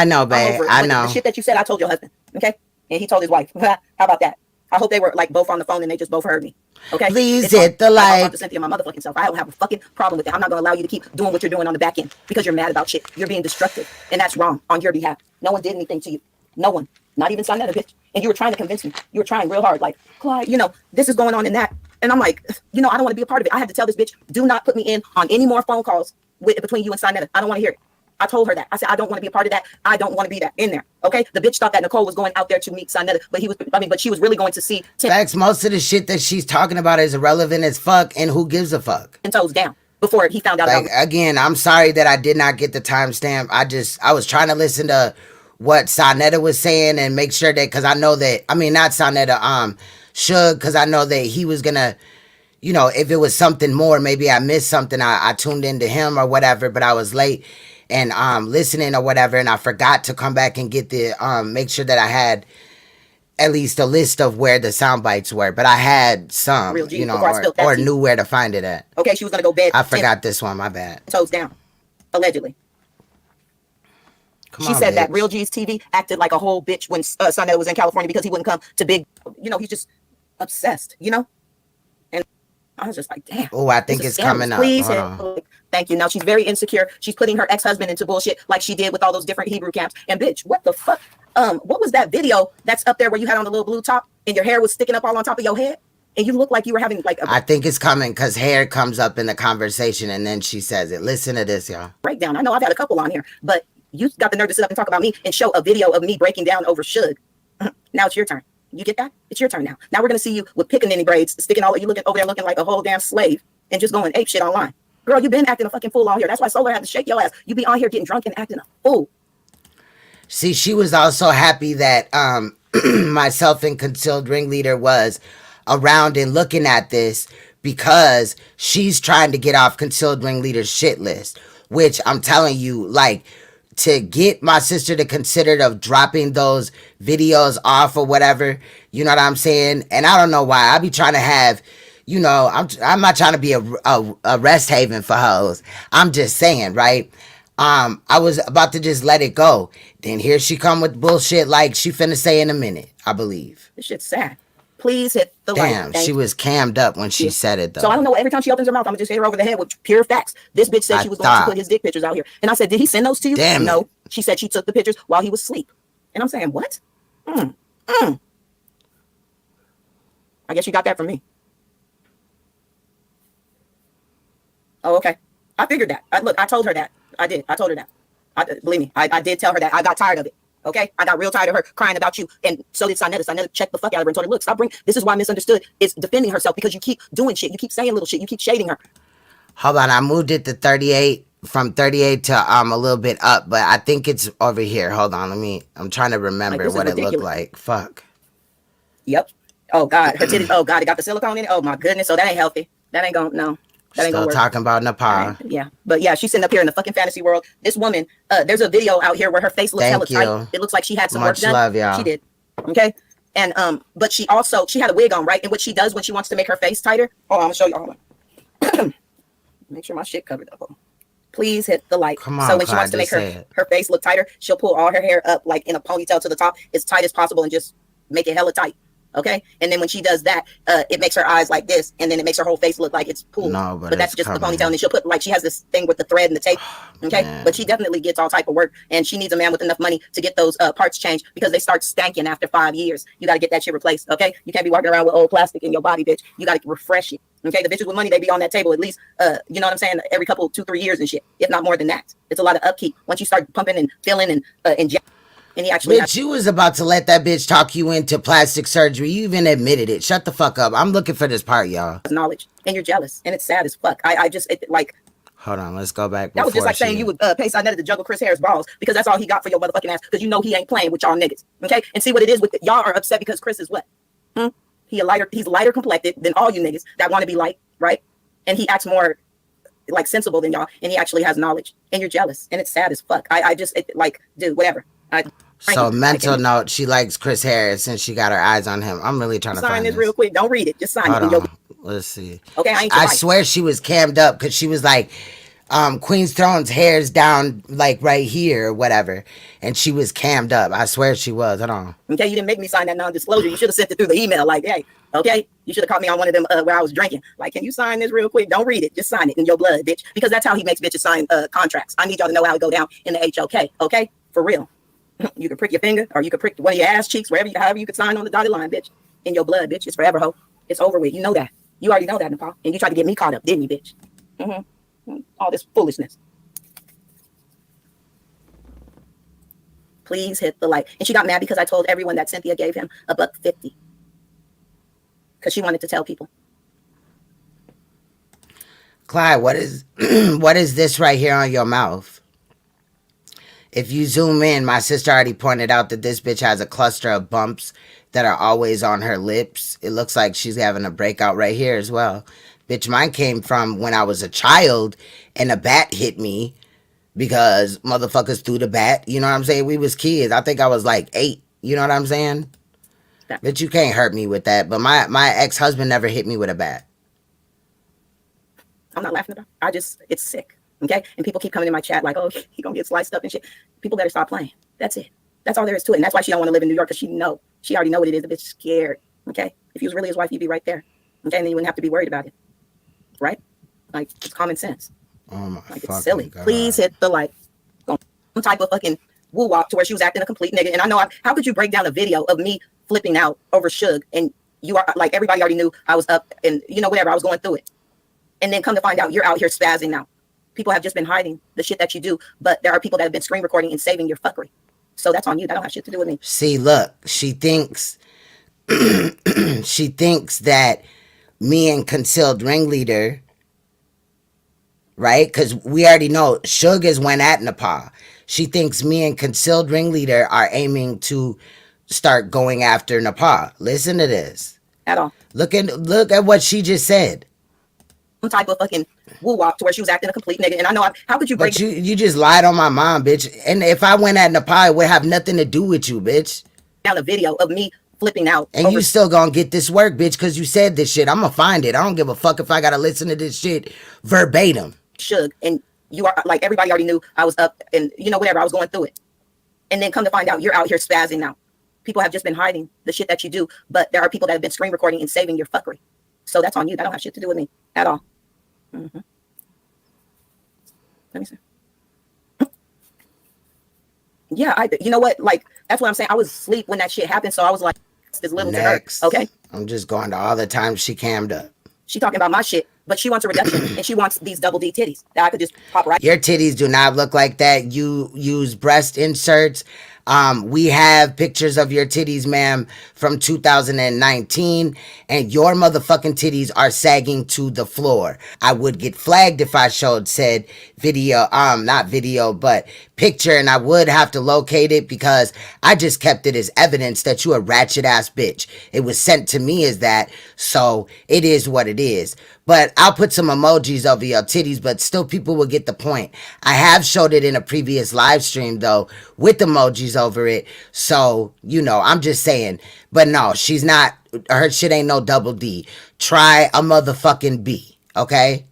know, babe. I know.
The shit that you said, I told your husband. Okay, and he told his wife. How about that? I hope they were like both on the phone and they just both heard me. Okay.
Please hit the like.
I'm Cynthia, my motherfucking self. I don't have a fucking problem with that. I'm not gonna allow you to keep doing what you're doing on the back end because you're mad about shit. You're being destructive, and that's wrong on your behalf. No one did anything to you. No one. Not even Saneter, bitch. And you were trying to convince me. You were trying real hard. Like, Clyde, you know, this is going on in that. And I'm like, you know, I don't want to be a part of it. I had to tell this bitch, do not put me in on any more phone calls between you and Saneter. I don't want to hear it. I told her that. I said, I don't want to be a part of that. I don't want to be that in there. Okay. The bitch thought that Nicole was going out there to meet Saneter, but she was really going to see 10
Facts, most of the shit that she's talking about is irrelevant as fuck, and who gives a fuck?
10 toes down before he found out.
Like, again, I'm sorry that I did not get the timestamp. I was trying to listen to what Saneter was saying and make sure that, because I know that, I mean, not Saneter, Suge, because I know that he was gonna, you know, if it was something more, maybe I missed something. I tuned into him or whatever, but I was late and listening or whatever, and I forgot to come back and get the make sure that I had at least a list of where the sound bites were, but I had some, you know, or knew where to find it at.
Okay, she was gonna go bed.
I forgot this one, my bad.
Toes down, allegedly. She said that Real G's TV acted like a whole bitch when Saneter was in California because he wouldn't come to big, you know, he's just obsessed, you know? And I was just like, damn.
Oh, I think it's coming up.
Please, thank you. Now she's very insecure. She's putting her ex-husband into bullshit like she did with all those different Hebrew camps. And bitch, what the fuck? What was that video that's up there where you had on the little blue top and your hair was sticking up all on top of your head? And you look like you were having like
I think it's coming because hair comes up in the conversation and then she says it. Listen to this, y'all.
Breakdown. I know I've had a couple on here, but you got the nerve to sit up and talk about me and show a video of me breaking down over Suge. Now it's your turn. You get that? It's your turn now. Now we're going to see you with pickaninny braids, sticking all, you looking over there looking like a whole damn slave and just going ape shit online. Girl, you've been acting a fucking fool on here. That's why Solar had to shake your ass. You be on here getting drunk and acting a fool.
See, she was also happy that myself and Concealed Ringleader was around and looking at this because she's trying to get off Concealed Ringleader's shit list, which I'm telling you, like, to get my sister to consider of dropping those videos off or whatever. You know what I'm saying? And I don't know why. I be trying to have, you know, I'm not trying to be a rest haven for hoes. I'm just saying, right? I was about to just let it go. Then here she come with bullshit like she finna say in a minute, I believe.
This shit's sad. Please hit the like.
Damn, she was cammed up when she said it, though.
So I don't know. Every time she opens her mouth, I'm gonna just hit her over the head with pure facts. This bitch said she was going to put his dick pictures out here. And I said, did he send those to you?
Damn
no.
it.
She said she took the pictures while he was asleep. And I'm saying, what? I guess you got that from me. Oh, okay. I figured that. Look, I told her that. I did. I told her that. Believe me, I did tell her that. I got tired of it. Okay? I got real tired of her crying about you. And so did Saneter. Saneter checked the fuck out of her and told her, look, stop bringing. This is why Misunderstood is defending herself, because you keep doing shit. You keep saying little shit. You keep shading her.
Hold on. I moved it to 38, from 38 to a little bit up, but I think it's over here. Hold on. I'm trying to remember
Like,
what it
ridiculous.
looked like. Fuck.
Yep. Oh, God. Her titties. Oh, God. It got the silicone in it. Oh, my goodness. So that ain't healthy. That ain't going to, no. That ain't
Still
gonna work.
talking about NAPAH.
Right. Yeah. But yeah, she's sitting up here in the fucking fantasy world. This woman, there's a video out here where her face looks hella tight. It looks like she had some
Much
work done.
love, y'all.
She did. Okay. And but she had a wig on, right? And what she does when she wants to make her face tighter. Oh, I'm gonna show you. Hold on. Make sure my shit covered up. Please hit the like.
Come on,
so when she
Clyde,
wants to make
just
her face look tighter, she'll pull all her hair up like in a ponytail to the top, as tight as possible, and just make it hella tight. Okay, and then when she does that, it makes her eyes like this, and then it makes her whole face look like it's pulled.
No,
but that's just the ponytail, and then she'll put like she has this thing with the thread and the tape. Okay, but she definitely gets all type of work, and she needs a man with enough money to get those parts changed, because they start stanking after 5 years. You got to get that shit replaced. Okay, you can't be walking around with old plastic in your body, bitch. You got to refresh it. Okay, the bitches with money, they be on that table at least, you know what I'm saying, every couple 2-3 years and shit, if not more than that. It's a lot of upkeep once you start pumping and filling and injecting. And he actually
Bitch, you was about to let that bitch talk you into plastic surgery. You even admitted it. Shut the fuck up. I'm looking for this part, y'all.
knowledge, and you're jealous, and it's sad as fuck. I just like.
Hold on, let's go back.
That was just like saying you would pay Saneter to juggle Chris Harris balls, because that's all he got for your motherfucking ass, because you know he ain't playing with y'all niggas. Okay, and see what it is with y'all are upset because Chris is what? He's lighter complected than all you niggas that want to be light, right? And he acts more like sensible than y'all, and he actually has knowledge, and you're jealous, and it's sad as fuck. I just like, dude, whatever.
So mental note, she likes Chris Harris and she got her eyes on him. I'm really trying to
sign
find
this real quick. Don't read it. Just sign
Hold
it.
on. Let's see.
Okay,
I swear she was cammed up because she was like, Queen's Throne's hair's down like right here or whatever, and she was cammed up. I swear she was. Hold on.
Okay, you didn't make me sign that non-disclosure. You should have sent it through the email. Like, hey, okay, you should have caught me on one of them where I was drinking. Like, can you sign this real quick? Don't read it. Just sign it in your blood, bitch. Because that's how he makes bitches sign contracts. I need y'all to know how it go down in the HOK. Okay, for real. You can prick your finger, or you can prick one of your ass cheeks, however you could sign on the dotted line, bitch. In your blood, bitch. It's forever, ho. It's over with. You know that. You already know that, NAPAH. And you tried to get me caught up, didn't you, bitch? All this foolishness. Please hit the like. And she got mad because I told everyone that Cynthia gave him $150. Because she wanted to tell people.
Clyde, what is what is this right here on your mouth? If you zoom in, my sister already pointed out that this bitch has a cluster of bumps that are always on her lips. It looks like she's having a breakout right here as well. Bitch, mine came from when I was a child and a bat hit me because motherfuckers threw the bat. You know what I'm saying? We was kids. I think I was like 8. You know what I'm saying? Bitch, you can't hurt me with that. But my ex-husband never hit me with a bat.
I'm not laughing about it. It's sick. Okay, and people keep coming in my chat like, oh, he gonna get sliced up and shit. People better stop playing. That's it. That's all there is to it. And that's why she don't want to live in New York, because she already know what it is. The bitch scared. Okay, if you was really his wife, you'd be right there. Okay, and then you wouldn't have to be worried about it. Right? Like, it's common sense.
Oh my
like, it's silly. God. Please hit the like. Some type of fucking woo wop to where she was acting a complete nigga. And I know how could you break down a video of me flipping out over Suge, and you are like, everybody already knew I was up and whatever, I was going through it, and then come to find out you're out here spazzing now. People have just been hiding the shit that you do, but there are people that have been screen recording and saving your fuckery. So that's on you. That don't have shit to do with me.
See, look, she thinks that me and Concealed Ringleader, right? Because we already know Suge is went at NAPAH. She thinks me and Concealed Ringleader are aiming to start going after NAPAH. Listen to this.
At all.
Look at what she just said.
Some type of fucking woo wop to where she was acting a complete nigga. And I know how could you break?
But you just lied on my mom, bitch. And if I went at NAPAH, it would have nothing to do with you, bitch.
Down a video of me flipping out.
And you still gonna get this work, bitch, because you said this shit. I'm gonna find it. I don't give a fuck if I gotta listen to this shit verbatim.
Shug, and you are like, everybody already knew I was up and whatever, I was going through it. And then come to find out you're out here spazzing now. People have just been hiding the shit that you do, but there are people that have been screen recording and saving your fuckery. So that's on you. That don't have shit to do with me at all. Let me see. Yeah, you know what? Like, that's what I'm saying. I was asleep when that shit happened, so I was like, this little
Next.
to her. Okay.
I'm just going to all the times she cammed up.
She talking about my shit, but she wants a reduction and she wants these double D titties that I could just pop right.
Your titties do not look like that. You use breast inserts. We have pictures of your titties, ma'am, from 2019, and your motherfucking titties are sagging to the floor. I would get flagged if I showed said video, not video, but picture, and I would have to locate it because I just kept it as evidence that you a ratchet ass bitch. It was sent to me as that, so it is what it is. But I'll put some emojis over your titties, but still people will get the point. I have showed it in a previous live stream, though, with emojis over it. So, I'm just saying. But no, she's not, her shit ain't no double D. Try a motherfucking B, okay?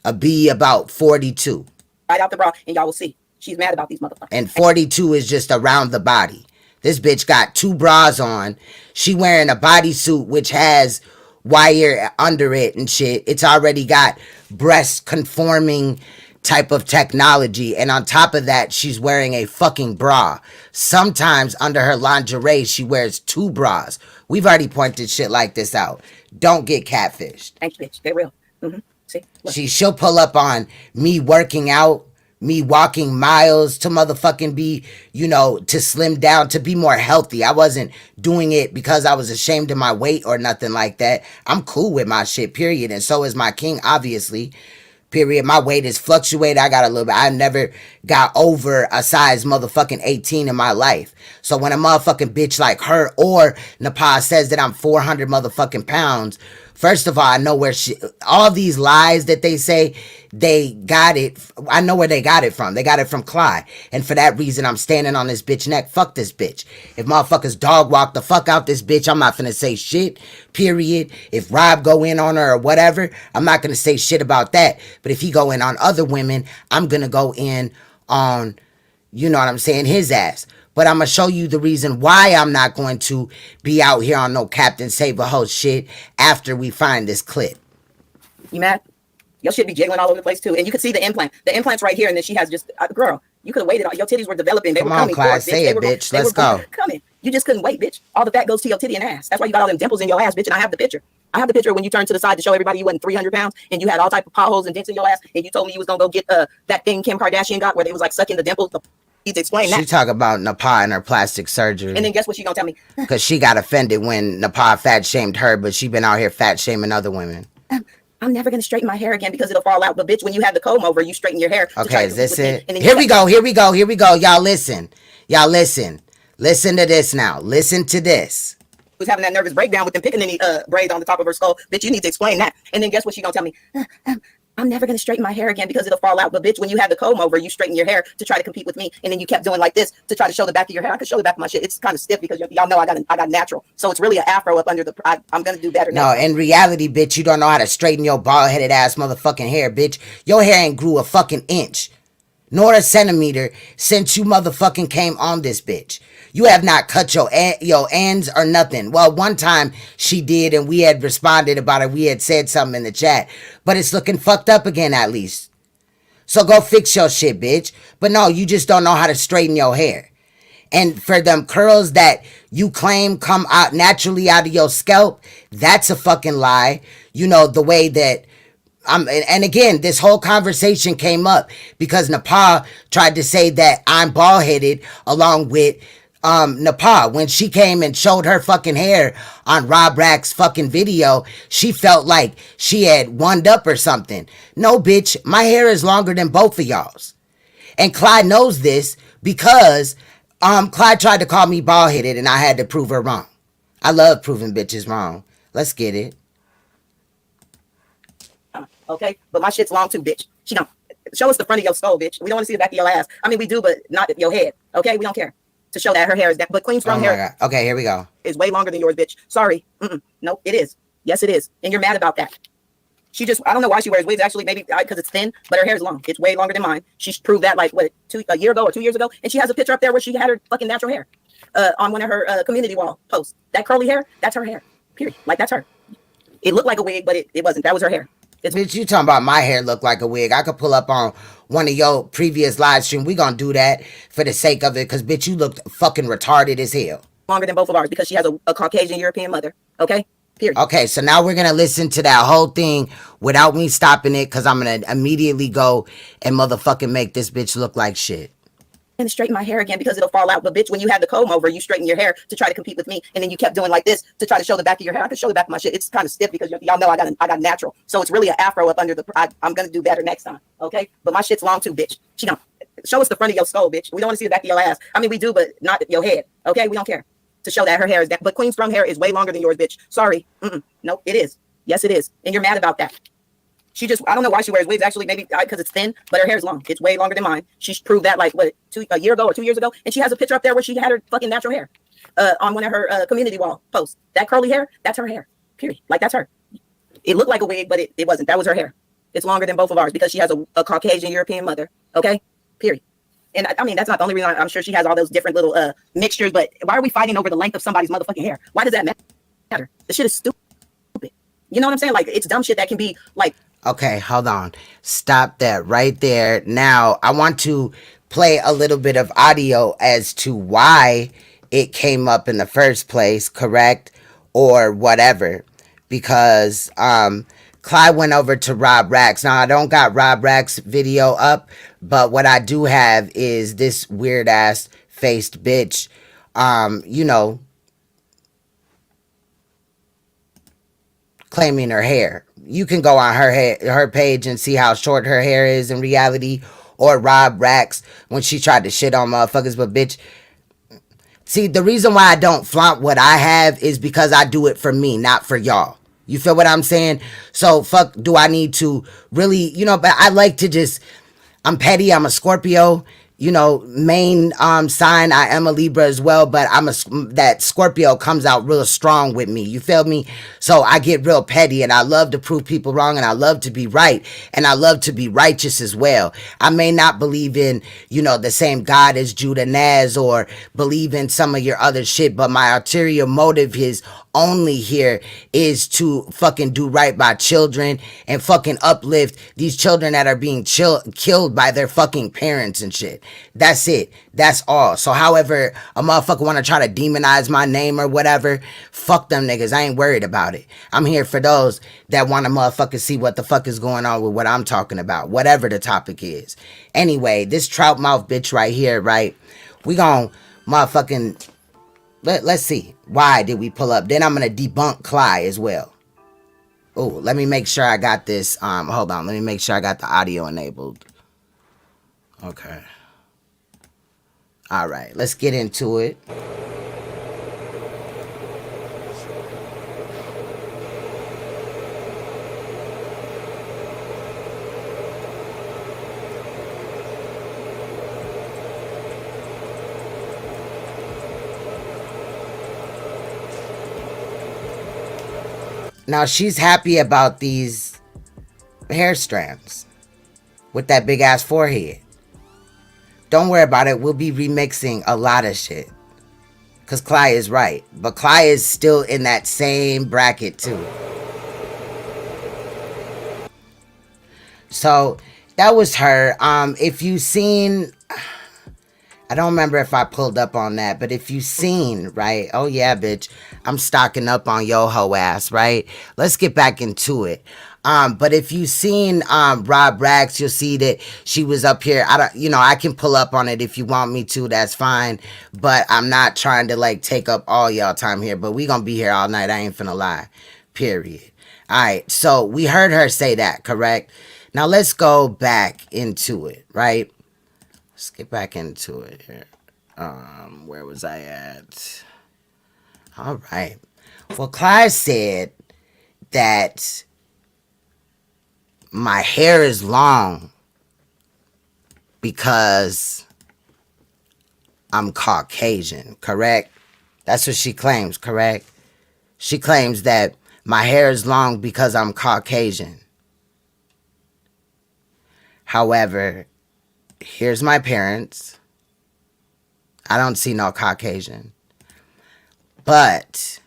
A B about 42.
Right out the bra, and y'all will see. She's mad about these motherfuckers.
And 42 is just around the body. This bitch got 2 bras on. She wearing a bodysuit, which has wire under it and shit. It's already got breast conforming type of technology, and on top of that she's wearing a fucking bra. Sometimes under her lingerie she wears 2 bras. We've already pointed shit like this out. Don't get catfished.
Thanks, bitch. They're real. See,
she'll pull up on me working out, me walking miles to motherfucking be, to slim down, to be more healthy. I wasn't doing it because I was ashamed of my weight or nothing like that. I'm cool with my shit, period. And so is my king, obviously, period. My weight is fluctuated. I got a little bit. I never got over a size motherfucking 18 in my life. So when a motherfucking bitch like her or NAPAH says that I'm 400 motherfucking pounds, first of all, I know where all these lies that they say, they got it. I know where they got it from. They got it from Clyde. And for that reason, I'm standing on this bitch neck. Fuck this bitch. If motherfuckers dog walk the fuck out this bitch, I'm not finna say shit, period. If Rob go in on her or whatever, I'm not gonna say shit about that. But if he go in on other women, I'm gonna go in on, you know what I'm saying, his ass. But I'm going to show you the reason why I'm not going to be out here on no Captain Save-A-Ho shit after we find this clip.
You mad? Your shit be jiggling all over the place, too. And you can see the implant. The implant's right here, and then she has just... girl, you could have waited. Your titties were developing. They were coming.
Come on, Clyde, say it, bitch. Let's go.
Coming. You just couldn't wait, bitch. All the fat goes to your titty and ass. That's why you got all them dimples in your ass, bitch, and I have the picture. I have the picture when you turned to the side to show everybody you wasn't 300 pounds, and you had all type of potholes and dents in your ass, and you told me you was going to go get that thing Kim Kardashian got where they was, like, sucking the dimples. Need to explain that.
She talk about NAPAH and her plastic surgery.
And then guess what she gonna tell me?
Because she got offended when NAPAH fat shamed her, but she been out here fat shaming other women.
I'm never gonna straighten my hair again because it'll fall out. But bitch, when you have the comb over, you straighten your hair.
Okay, is this it? Here we go. Y'all listen. Listen to this now. Listen to this.
Who's having that nervous breakdown with them picking any braids on the top of her skull? Bitch, you need to explain that. And then guess what she gonna tell me? I'm never going to straighten my hair again because it'll fall out. But bitch, when you have the comb over, you straighten your hair to try to compete with me. And then you kept doing like this to try to show the back of your hair. I could show the back of my shit. It's kind of stiff because y'all know I got natural. So it's really an afro up under the, I'm going to do better now.
No, in reality, bitch, you don't know how to straighten your bald headed ass motherfucking hair, bitch. Your hair ain't grew a fucking inch, nor a centimeter since you motherfucking came on this bitch. You have not cut your ends or nothing. Well, one time she did and we had responded about it. We had said something in the chat. But it's looking fucked up again at least. So go fix your shit, bitch. But no, you just don't know how to straighten your hair. And for them curls that you claim come out naturally out of your scalp, that's a fucking lie. You know, the way that... and again, this whole conversation came up because NAPAH tried to say that I'm bald-headed along with... NAPAH, when she came and showed her fucking hair on Rob Rack's fucking video, she felt like she had one up or something. No, bitch, my hair is longer than both of y'all's. And Clyde knows this because Clyde tried to call me bald-headed and I had to prove her wrong. I love proving bitches wrong. Let's get it.
Okay, but my shit's long too, bitch. She don't show us the front of your skull, bitch. We don't want to see the back of your ass. I mean, we do, but not your head. Okay, we don't care to show that her hair is that. But Queen's strong hair.
God. Okay, here we go.
Is way longer than yours, bitch. Sorry. Nope, it is. Yes, it is. And you're mad about that. She just, I don't know why she wears wigs, actually, maybe because it's thin, but her hair is long. It's way longer than mine. She's proved that like, what, a year ago or 2 years ago? And she has a picture up there where she had her fucking natural hair on one of her community wall posts. That curly hair, that's her hair. Period. Like, that's her. It looked like a wig, but it wasn't. That was her hair.
Bitch, you talking about my hair look like a wig. I could pull up on one of your previous live stream. We gonna do that for the sake of it, because, bitch, you look fucking retarded as hell.
Longer than both of ours because she has a Caucasian European mother. Okay? Period.
Okay, so now we're gonna listen to that whole thing without me stopping it, because I'm gonna immediately go and motherfucking make this bitch look like shit.
And straighten my hair again because it'll fall out. But bitch, when you had the comb over, you straighten your hair to try to compete with me, and then you kept doing like this to try to show the back of your hair. I can show the back of my shit. It's kind of stiff because y'all know I got natural, so it's really an afro up under the. I'm gonna do better next time, okay? But my shit's long too, bitch. She don't show us the front of your skull, bitch. We don't want to see the back of your ass. I mean, we do, but not your head, okay? We don't care to show that her hair is that. But Queen's strong hair is way longer than yours, bitch. Sorry. Nope, it is. Yes, it is. And you're mad about that. She just, I don't know why she wears wigs, actually, maybe because it's thin, but her hair is long. It's way longer than mine. She's proved that like, what, a year ago or 2 years ago? And she has a picture up there where she had her fucking natural hair on one of her community wall posts. That curly hair, that's her hair. Period. Like, that's her. It looked like a wig, but it wasn't. That was her hair. It's longer than both of ours because she has a Caucasian European mother. Okay? Period. And I mean, that's not the only reason. I'm sure she has all those different little mixtures, but why are we fighting over the length of somebody's motherfucking hair? Why does that matter? The shit is stupid. You know what I'm saying? Like, it's dumb shit that can be like.
Okay, hold on. Stop that right there. Now, I want to play a little bit of audio as to why it came up in the first place, correct? Or whatever. Because Clyde went over to Rob Rax. Now, I don't got Rob Rax video up, but what I do have is this weird-ass faced bitch, you know, claiming her hair. You can go on her page and see how short her hair is in reality, or Rob Rax when she tried to shit on motherfuckers. But bitch, see, the reason why I don't flaunt what I have is because I do it for me, not for y'all. You feel what I'm saying? So fuck, do I need to really, you know? But I like to just, I'm petty. I'm a Scorpio. You know, main sign, I am a Libra as well, but that Scorpio comes out real strong with me. You feel me? So I get real petty, and I love to prove people wrong, and I love to be right, and I love to be righteous as well. I may not believe in, you know, the same God as Judah Naz, or believe in some of your other shit, but my ulterior motive is only here is to fucking do right by children and fucking uplift these children that are being killed by their fucking parents and shit. That's it. That's all. So however a motherfucker want to try to demonize my name or whatever, fuck them niggas. I ain't worried about it. I'm here for those that want to motherfucker see what the fuck is going on with what I'm talking about, whatever the topic is. Anyway, this trout mouth bitch right here, right? We gon' motherfucking let's see. Why did we pull up? Then I'm gonna debunk Clyde as well. Oh, let me make sure I got this. Hold on. Let me make sure I got the audio enabled. Okay. All right. Let's get into it. Now, she's happy about these hair strands with that big ass forehead. Don't worry about it. We'll be remixing a lot of shit. Because Clyde is right. But Clyde is still in that same bracket too. So, that was her. If you seen... I don't remember if I pulled up on that, but if you seen, right? Oh yeah, bitch. I'm stocking up on yo ho ass, right? Let's get back into it. But if you seen Rob Rax, you'll see that she was up here. I can pull up on it if you want me to, that's fine. But I'm not trying to like take up all y'all time here, but we gonna be here all night. I ain't finna lie. Period. Alright, so we heard her say that, correct? Now let's go back into it, right? Let's get back into it here. Where was I at? All right. Well, Clyde said that my hair is long because I'm Caucasian, correct? That's what she claims, correct? She claims that my hair is long because I'm Caucasian. However, here's my parents. I don't see no Caucasian. But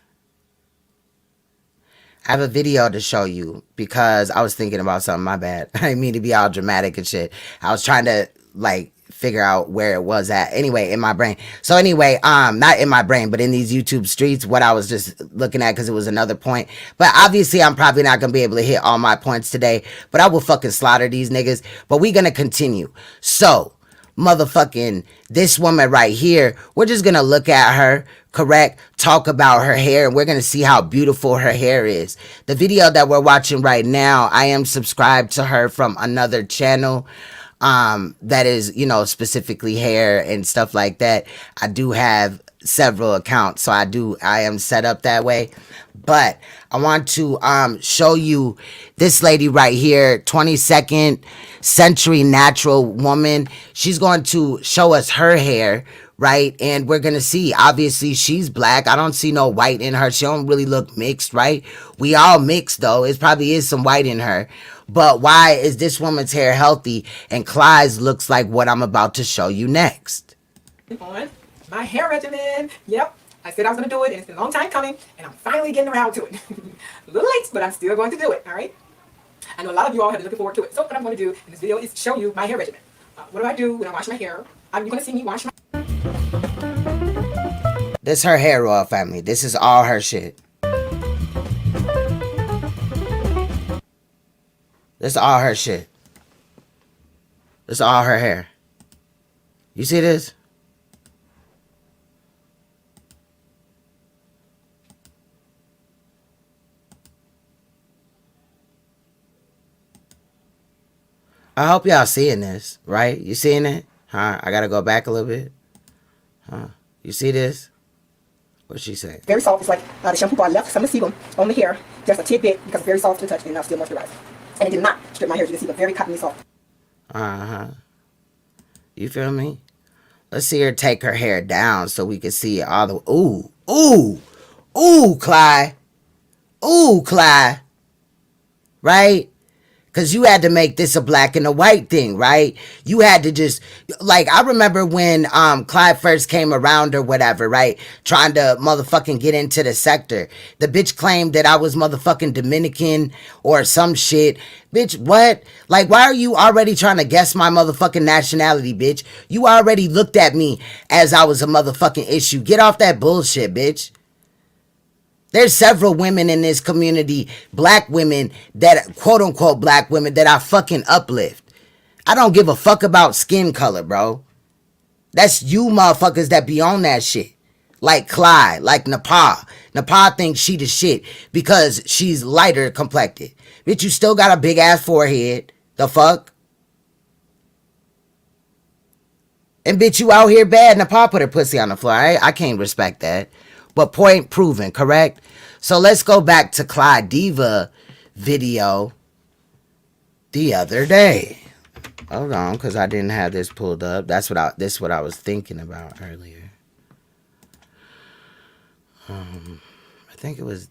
I have a video to show you because I was thinking about something. My bad. I didn't mean to be all dramatic and shit. I was trying to like figure out where it was at. Anyway, in my brain. So anyway, not in my brain, but in these YouTube streets, what I was just looking at because it was another point. But obviously, I'm probably not going to be able to hit all my points today. But I will fucking slaughter these niggas. But we going to continue. So, motherfucking this woman right here, we're just going to look at her, correct? Talk about her hair, and we're going to see how beautiful her hair is. The video that we're watching right now, I am subscribed to her from another channel. That is, you know, specifically hair and stuff like that. I do have several accounts, so I am set up that way. But I want to show you this lady right here, 22nd century natural woman. She's going to show us her hair, right? And we're going to see, obviously, she's black. I don't see no white in her. She don't really look mixed, right? We all mixed, though. It probably is some white in her. But why is this woman's hair healthy and Clyde's looks like what I'm about to show you next?
On my hair regimen. Yep, I said I was going to do it, and it's been a long time coming, and I'm finally getting around to it. A little late, but I'm still going to do it, all right? I know a lot of you all have been looking forward to it. So what I'm going to do in this video is show you my hair regimen. What do I do when I wash my hair? You're going to see me wash my...
This her hair oil, family. This is all her shit. This is all her shit. This is all her hair. You see this? I hope y'all seeing this, right? You seeing it? Huh? I gotta go back a little bit. Huh? You see this? What's she saying?
Very soft. It's like the shampoo bar left some of the sebum on the hair. Just a tidbit because it's very soft to the touch and now still moisturized. And it did not strip my hair. You can see, but very cottony soft.
Uh-huh. You feel me? Let's see her take her hair down so we can see all the... Ooh. Ooh. Ooh, Clyde. Ooh, Clyde. Right? Because you had to make this a black and a white thing, right? You had to just... Like, I remember when Clyde first came around or whatever, right? Trying to motherfucking get into the sector. The bitch claimed that I was motherfucking Dominican or some shit. Bitch, what? Like, why are you already trying to guess my motherfucking nationality, bitch? You already looked at me as I was a motherfucking issue. Get off that bullshit, bitch. There's several women in this community, black women, that quote-unquote black women, that I fucking uplift. I don't give a fuck about skin color, bro. That's you motherfuckers that be on that shit. Like Clyde, like NAPAH. NAPAH thinks she the shit because she's lighter complected. Bitch, you still got a big-ass forehead. The fuck? And bitch, you out here bad. NAPAH put her pussy on the floor. I can't respect that. But point proven, correct? So let's go back to Clydiva video the other day. Hold on, because I didn't have this pulled up. This is what I was thinking about earlier. I think it was...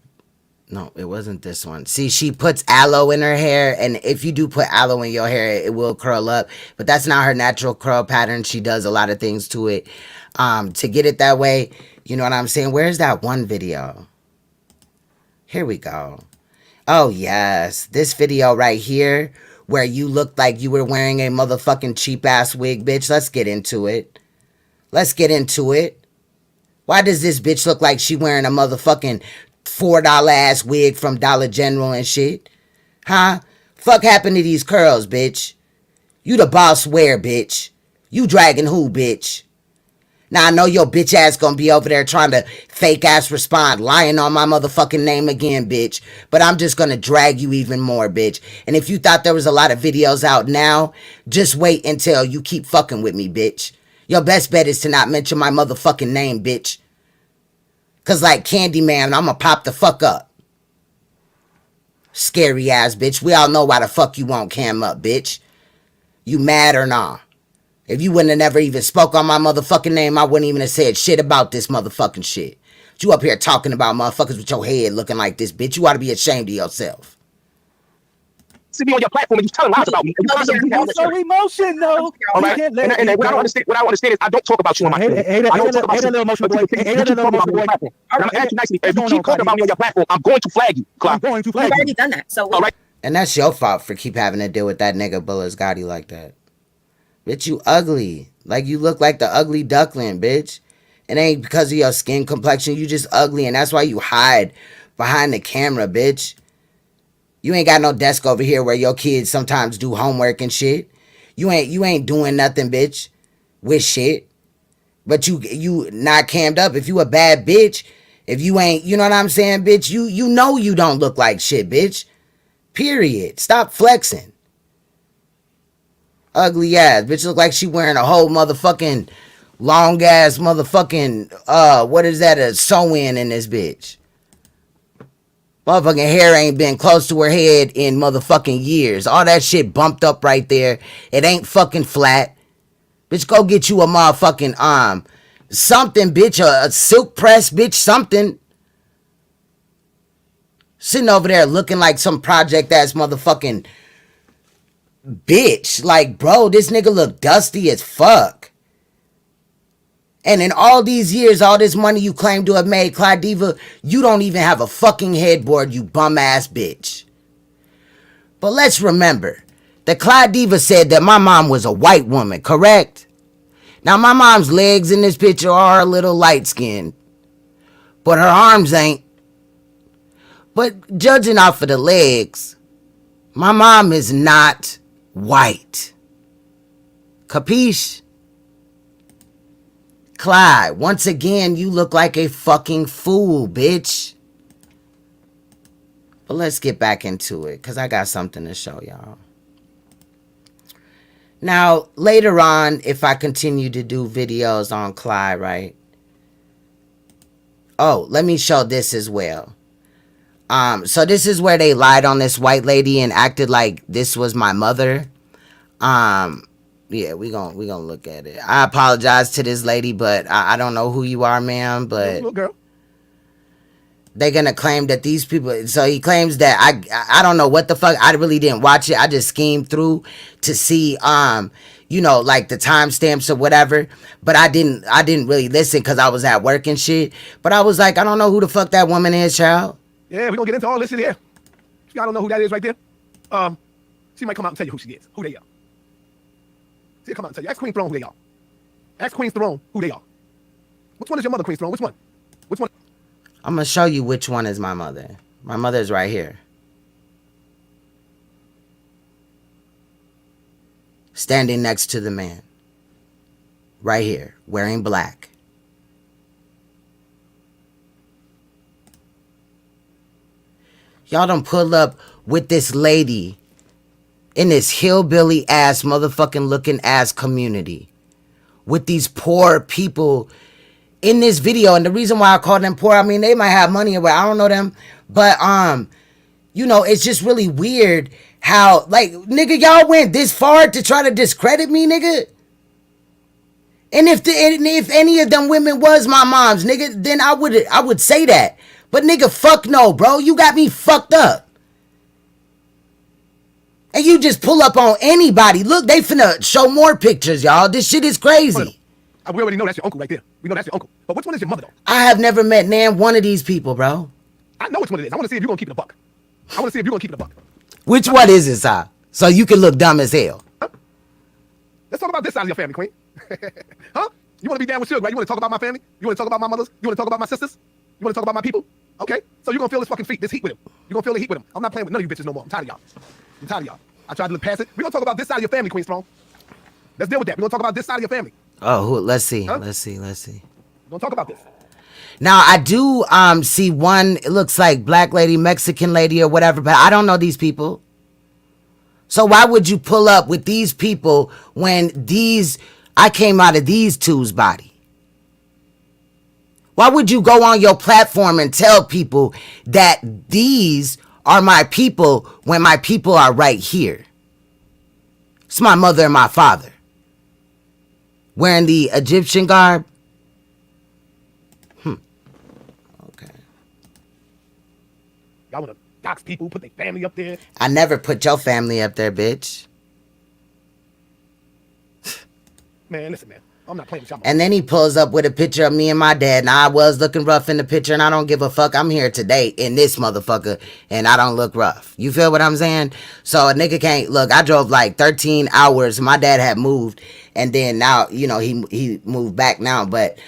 No, it wasn't this one. See, she puts aloe in her hair, and if you do put aloe in your hair, it will curl up. But that's not her natural curl pattern. She does a lot of things to it to get it that way. You know what I'm saying? Where's that one video? Here we go. Oh, yes. This video right here where you looked like you were wearing a motherfucking cheap-ass wig, bitch. Let's get into it. Let's get into it. Why does this bitch look like she wearing a motherfucking $4 ass wig from Dollar General and shit? Huh? Fuck happened to these curls, bitch? You the boss where, bitch? You dragging who, bitch? Now, I know your bitch ass gonna be over there trying to fake ass respond, lying on my motherfucking name again, bitch. But I'm just gonna drag you even more, bitch. And if you thought there was a lot of videos out now, just wait until you keep fucking with me, bitch. Your best bet is to not mention my motherfucking name, bitch. Cause like Candyman, I'ma pop the fuck up. Scary ass bitch. We all know why the fuck you won't cam up, bitch. You mad or nah? If you wouldn't have never even spoke on my motherfucking name, I wouldn't even have said shit about this motherfucking shit. But you up here talking about motherfuckers with your head looking like this, bitch. You ought to be ashamed of yourself.
See me on your platform and you telling lies about me.
You're so emotional.
All right. And what I don't understand is I don't talk about you on my platform. I don't talk about you.
Emotional boy.
I'm asking nicely. If you keep talking about me on your platform, I'm going to flag you, Clyde.
I'm going to flag you.
You've already done that. So
all right.
And that's your fault for keep having to deal with that nigga Bullets Gotti like that. Bitch, you ugly. Like you look like the ugly duckling, bitch. It ain't because of your skin complexion. You just ugly, and that's why you hide behind the camera, bitch. You ain't got no desk over here where your kids sometimes do homework and shit. You ain't doing nothing, bitch, with shit. But you not cammed up. If you a bad bitch, if you ain't, you know what I'm saying, bitch, you know you don't look like shit, bitch. Period. Stop flexing. Ugly ass. Bitch look like she wearing a whole motherfucking long ass motherfucking what is that, a sew-in in this bitch. Motherfucking hair ain't been close to her head in motherfucking years. All that shit bumped up right there. It ain't fucking flat. Bitch, go get you a motherfucking something, bitch, a silk press, bitch, something. Sitting over there looking like some project ass motherfucking bitch. Like, bro, this nigga look dusty as fuck. And in all these years, all this money you claim to have made, Clydiva, you don't even have a fucking headboard, you bum ass bitch. But let's remember that Clydiva said that my mom was a white woman, correct? Now, my mom's legs in this picture are a little light skinned, but her arms ain't. But judging off of the legs, my mom is not white. Capiche? Clyde, once again, you look like a fucking fool, bitch. But let's get back into it, because I got something to show y'all. Now, later on, if I continue to do videos on Clyde, right? Oh, let me show this as well. So this is where they lied on this white lady and acted like this was my mother. Yeah, we gonna look at it. I apologize to this lady, but I don't know who you are, ma'am, but
Little girl.
they're gonna claim that these people, so he claims that I don't know what the fuck, I really didn't watch it. I just schemed through to see you know, like the timestamps or whatever, but I didn't really listen because I was at work and shit. But I was like, I don't know who the fuck that woman is, child.
Yeah, we're gonna get into all this in here. I don't know who that is right there. She might come out and tell you who she is, who they are. She'll come out and tell you. Ask Queen Throne who they are. Ask Queen Throne who they are. Which one is your mother, Queen Throne? Which one? Which one?
I'm gonna show you which one is my mother. My mother is right here. Standing next to the man. Right here, wearing black. Y'all done pull up with this lady in this hillbilly ass motherfucking looking ass community with these poor people in this video. And the reason why I call them poor, I mean, they might have money or what, I don't know them, but you know, it's just really weird how, like, nigga, y'all went this far to try to discredit me, nigga. And if any of them women was my moms, nigga, then I would say that. But nigga, fuck no, bro. You got me fucked up. And you just pull up on anybody. Look, they finna show more pictures, y'all. This shit is crazy.
We already know that's your uncle right there. We know that's your uncle. But which one is your mother, though?
I have never met nan one of these people, bro.
I know which one it is. I want to see if you're going to keep it a buck. I want to see if you're going to keep it a buck.
Which one is it, Si? So you can look dumb as hell.
Huh? Let's talk about this side of your family, Queen. Huh? You want to be down with Suge, right? You want to talk about my family? You want to talk about my mothers? You want to talk about my sisters? You want to talk about my people? Okay? So you're going to feel this fucking this heat with him. You're going to feel the heat with him. I'm not playing with none of you bitches no more. I'm tired of y'all. I'm tired of y'all. I tried to look past it. We're going to talk about this side of your family, Queen Throne. Let's deal with that. We're going to talk about this side of your family.
Oh, let's see.
Huh?
Let's see.
We're going to talk about this.
Now, I do see one, it looks like black lady, Mexican lady or whatever, but I don't know these people. So why would you pull up with these people when I came out of these two's body? Why would you go on your platform and tell people that these are my people when my people are right here? It's my mother and my father. Wearing the Egyptian garb? Okay.
Y'all want to dox people, put their family up there?
I never put your family up there, bitch.
Man, listen, man. I'm not playing with y'all.
And then he pulls up with a picture of me and my dad. Now, I was looking rough in the picture, and I don't give a fuck. I'm here today in this motherfucker, and I don't look rough. You feel what I'm saying? So a nigga can't look. I drove like 13 hours. My dad had moved, and then now, you know, he moved back now, but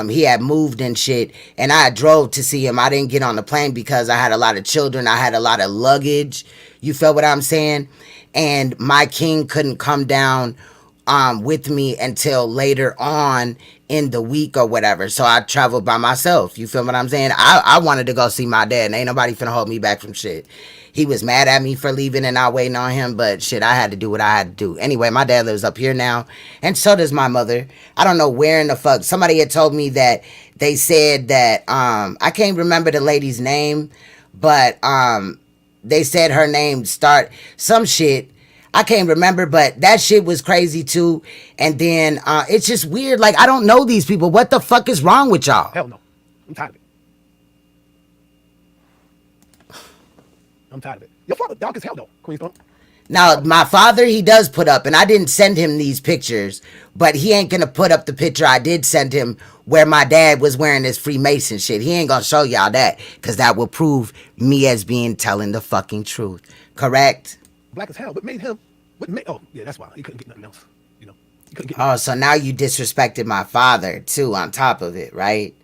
he had moved and shit, and I drove to see him. I didn't get on the plane because I had a lot of children. I had a lot of luggage. You feel what I'm saying? And my king couldn't come down with me until later on in the week or whatever. So I traveled by myself. You feel what I'm saying? I wanted to go see my dad, and ain't nobody finna hold me back from shit. He was mad at me for leaving and not waiting on him, but shit, I had to do what I had to do. Anyway, my dad lives up here now, and so does my mother. I don't know where in the fuck. Somebody had told me that they said that, I can't remember the lady's name, but they said her name start some shit. I can't remember, but that shit was crazy too. And then it's just weird. Like, I don't know these people. What the fuck is wrong with y'all?
Hell no. I'm tired of it. I'm tired of it. Your father dark as hell though, Queenstone.
Now, my father, he does put up, and I didn't send him these pictures, but he ain't gonna put up the picture I did send him where my dad was wearing this Freemason shit. He ain't gonna show y'all that, because that will prove me as being telling the fucking truth. Correct?
Black as hell, but made him. Oh, yeah, that's why he couldn't get nothing else. You know, he couldn't get.
Oh, so now you disrespected my father too, on top of it, right?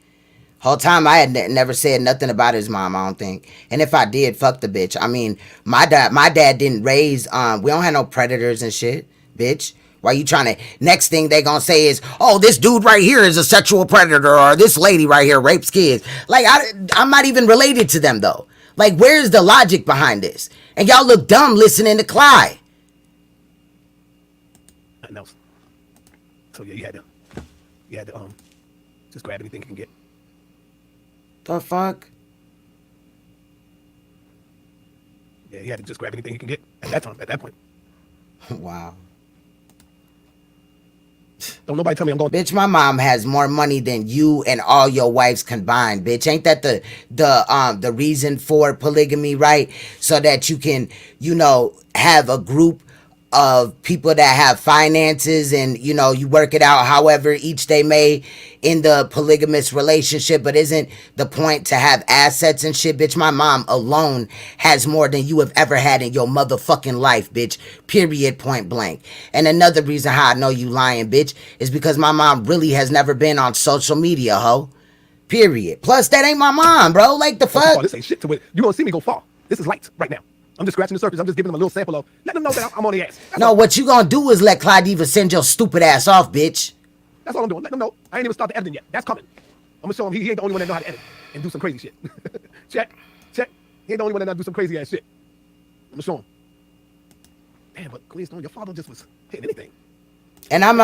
Whole time I had never said nothing about his mom, I don't think. And if I did, fuck the bitch. I mean, my dad didn't raise. We don't have no predators and shit, bitch. Why you trying to? Next thing they gonna say is, oh, this dude right here is a sexual predator, or this lady right here rapes kids. Like, I'm not even related to them though. Like, where's the logic behind this? And y'all look dumb listening to Clyde.
Nothing else. So yeah, you had to just grab anything you can get.
The fuck?
Yeah, you had to just grab anything you can get at that time, at that point.
Wow.
Don't nobody tell me I'm going.
Bitch, my mom has more money than you and all your wives combined, bitch. Ain't that the reason for polygamy, right? So that you can, you know, have a group of people that have finances, and you know, you work it out however each they may in the polygamous relationship. But isn't the point to have assets and shit? Bitch, my mom alone has more than you have ever had in your motherfucking life, bitch. Period, point blank. And another reason how I know you lying, bitch, is because my mom really has never been on social media, ho. Period. Plus, that ain't my mom, bro. Like, the fuck?
Oh, this ain't shit to it. You gonna see me go far. This is light right now. I'm just scratching the surface. I'm just giving them a little sample of, let them know that I'm on the ass.
No, what you gonna do is let Clydiva send your stupid ass off, bitch.
That's all I'm doing. Let them know. I ain't even started editing yet. That's coming. I'm gonna show him he ain't the only one that know how to edit and do some crazy shit. Check. He ain't the only one that know how to do some crazy ass shit. I'm gonna show him. Damn, but Clydiva, your father just was hitting anything.
And I'm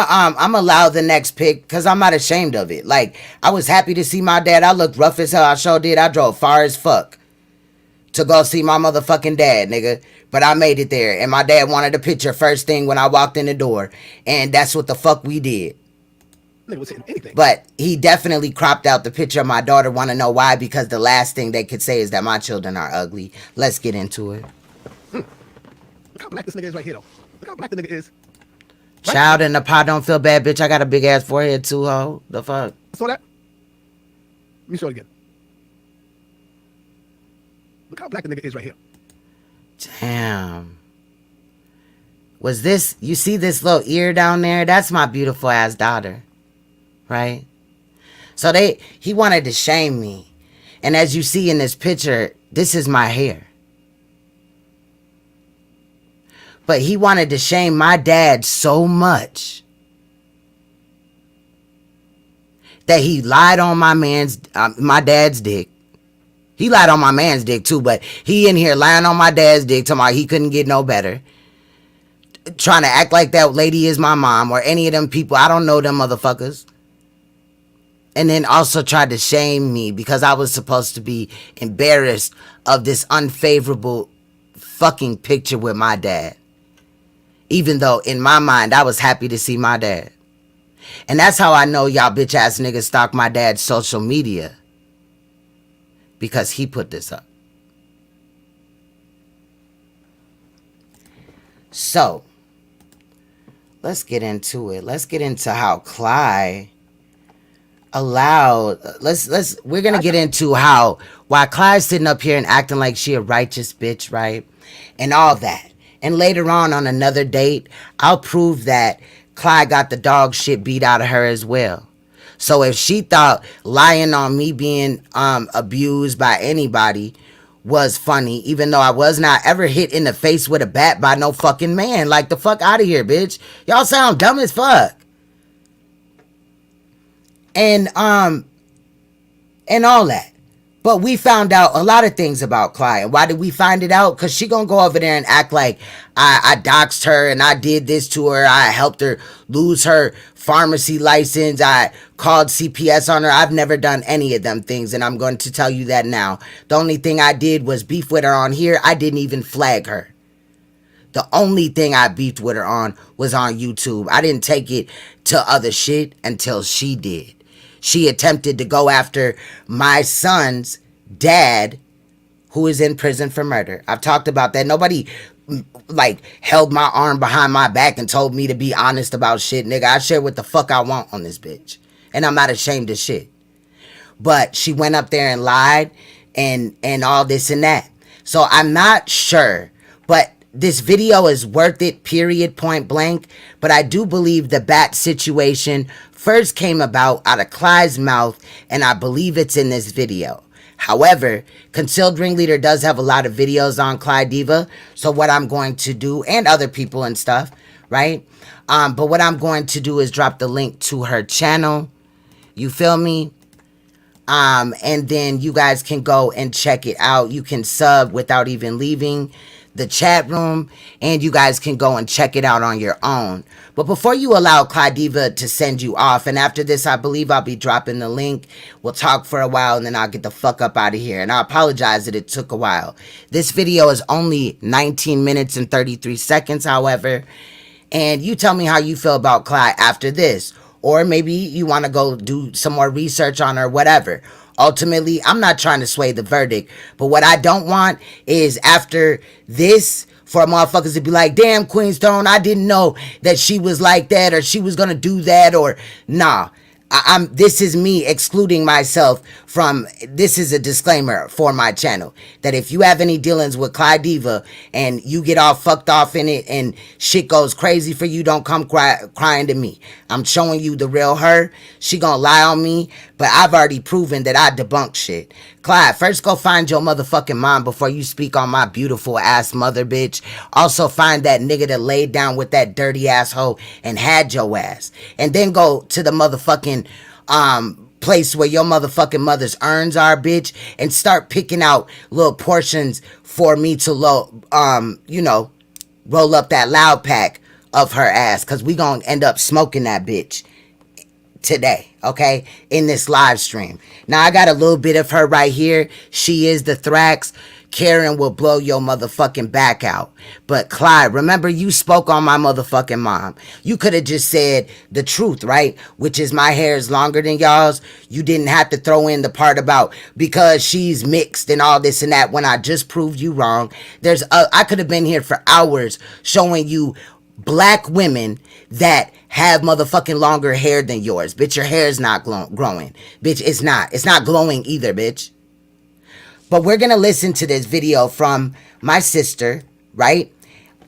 allow the next pick because I'm not ashamed of it. Like, I was happy to see my dad. I looked rough as hell. I sure did. I drove far as fuck to go see my motherfucking dad, nigga. But I made it there. And my dad wanted a picture first thing when I walked in the door. And that's what the fuck we did.
Nigga was hitting anything.
But he definitely cropped out the picture of my daughter. Want to know why? Because the last thing they could say is that my children are ugly. Let's get into it.
Look how black this nigga is right here, though. Look how black the nigga is.
Right? Child in the pot, don't feel bad, bitch. I got a big ass forehead too, ho. The fuck?
Saw that? Let me show it again. Look how black the nigga is right here.
Damn. Was this, you see this little ear down there? That's my beautiful ass daughter. Right? So he wanted to shame me. And as you see in this picture, this is my hair. But he wanted to shame my dad so much that he lied on my dad's dick. He lied on my man's dick too, but he in here lying on my dad's dick, talking about he couldn't get no better. Trying to act like that lady is my mom or any of them people. I don't know them motherfuckers. And then also tried to shame me because I was supposed to be embarrassed of this unfavorable fucking picture with my dad. Even though in my mind, I was happy to see my dad. And that's how I know y'all bitch ass niggas stalk my dad's social media. Because he put this up. So, let's get into it. Let's get into how Clyde allowed, we're gonna get into how, while Clyde's sitting up here and acting like she a righteous bitch, right? And all that. And later on another date, I'll prove that Clyde got the dog shit beat out of her as well. So if she thought lying on me being abused by anybody was funny, even though I was not ever hit in the face with a bat by no fucking man. Like, the fuck out of here, bitch. Y'all sound dumb as fuck. And all that. But we found out a lot of things about Clyde. And why did we find it out? Because she gonna go over there and act like I doxed her and I did this to her. I helped her lose her pharmacy license. I called CPS on her. I've never done any of them things, and I'm going to tell you that now. The only thing I did was beef with her on here. I didn't even flag her. The only thing I beefed with her on was on YouTube. I didn't take it to other shit until she did. She attempted to go after my son's dad, who is in prison for murder. I've talked about that. Nobody like held my arm behind my back and told me to be honest about shit, nigga. I share what the fuck I want on this bitch, and I'm not ashamed of shit. But she went up there and lied and all this and that. So I'm not sure, but this video is worth it, period, point blank. But I do believe the bat situation first came about out of Clyde's mouth, and I believe it's in this video. However, Concealed Ringleader does have a lot of videos on Clydiva. So what I'm going to do, and other people and stuff, right? But what I'm going to do is drop the link to her channel. You feel me? And then you guys can go and check it out. You can sub without even leaving the chat room, and you guys can go and check it out on your own. But before you allow Clydiva to send you off, and after this, I believe I'll be dropping the link. We'll talk for a while, and then I'll get the fuck up out of here. And I apologize that it took a while. This video is only 19 minutes and 33 seconds, however. And you tell me how you feel about Clyde after this. Or maybe you want to go do some more research on her, whatever. Ultimately, I'm not trying to sway the verdict. But what I don't want is after this, for motherfuckers to be like, damn, Queenstone, I didn't know that she was like that, or she was going to do that, or nah. This is me excluding myself from, this is a disclaimer for my channel, that if you have any dealings with Clydiva and you get all fucked off in it and shit goes crazy for you, don't come crying to me. I'm showing you the real her. She gonna lie on me, but I've already proven that I debunk shit. Clyde, first go find your motherfucking mom before you speak on my beautiful ass mother, bitch. Also find that nigga that laid down with that dirty asshole and had your ass. And then go to the motherfucking place where your motherfucking mother's urns are, bitch, and start picking out little portions for me to you know, roll up that loud pack of her ass, cause we gonna end up smoking that bitch today, okay, in this live stream. Now I got a little bit of her right here. She is the Thrax. Karen will blow your motherfucking back out. But Clyde, remember you spoke on my motherfucking mom. You could have just said the truth, right? Which is my hair is longer than y'all's. You didn't have to throw in the part about because she's mixed and all this and that when I just proved you wrong. I could have been here for hours showing you black women that have motherfucking longer hair than yours. Bitch, your hair is not growing. Bitch, it's not. It's not glowing either, bitch. But we're going to listen to this video from my sister, right?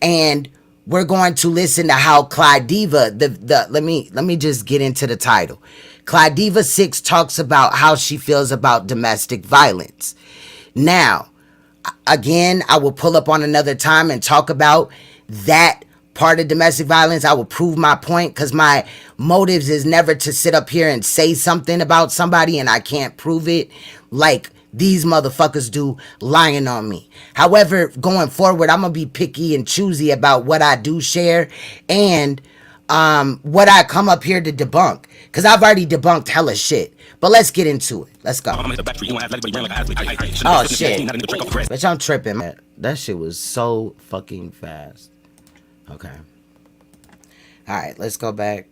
And we're going to listen to how Clydiva, let me just get into the title. Clydiva 6 talks about how she feels about domestic violence. Now, again, I will pull up on another time and talk about that part of domestic violence. I will prove my point, because my motives is never to sit up here and say something about somebody and I can't prove it, like these motherfuckers do lying on me. However, going forward, I'm gonna be picky and choosy about what I do share, and what I come up here to debunk. Because I've already debunked hella shit. But let's get into it. Let's go. Oh, shit. Bitch, I'm tripping, man. That shit was so fucking fast. Okay. Alright, let's go back.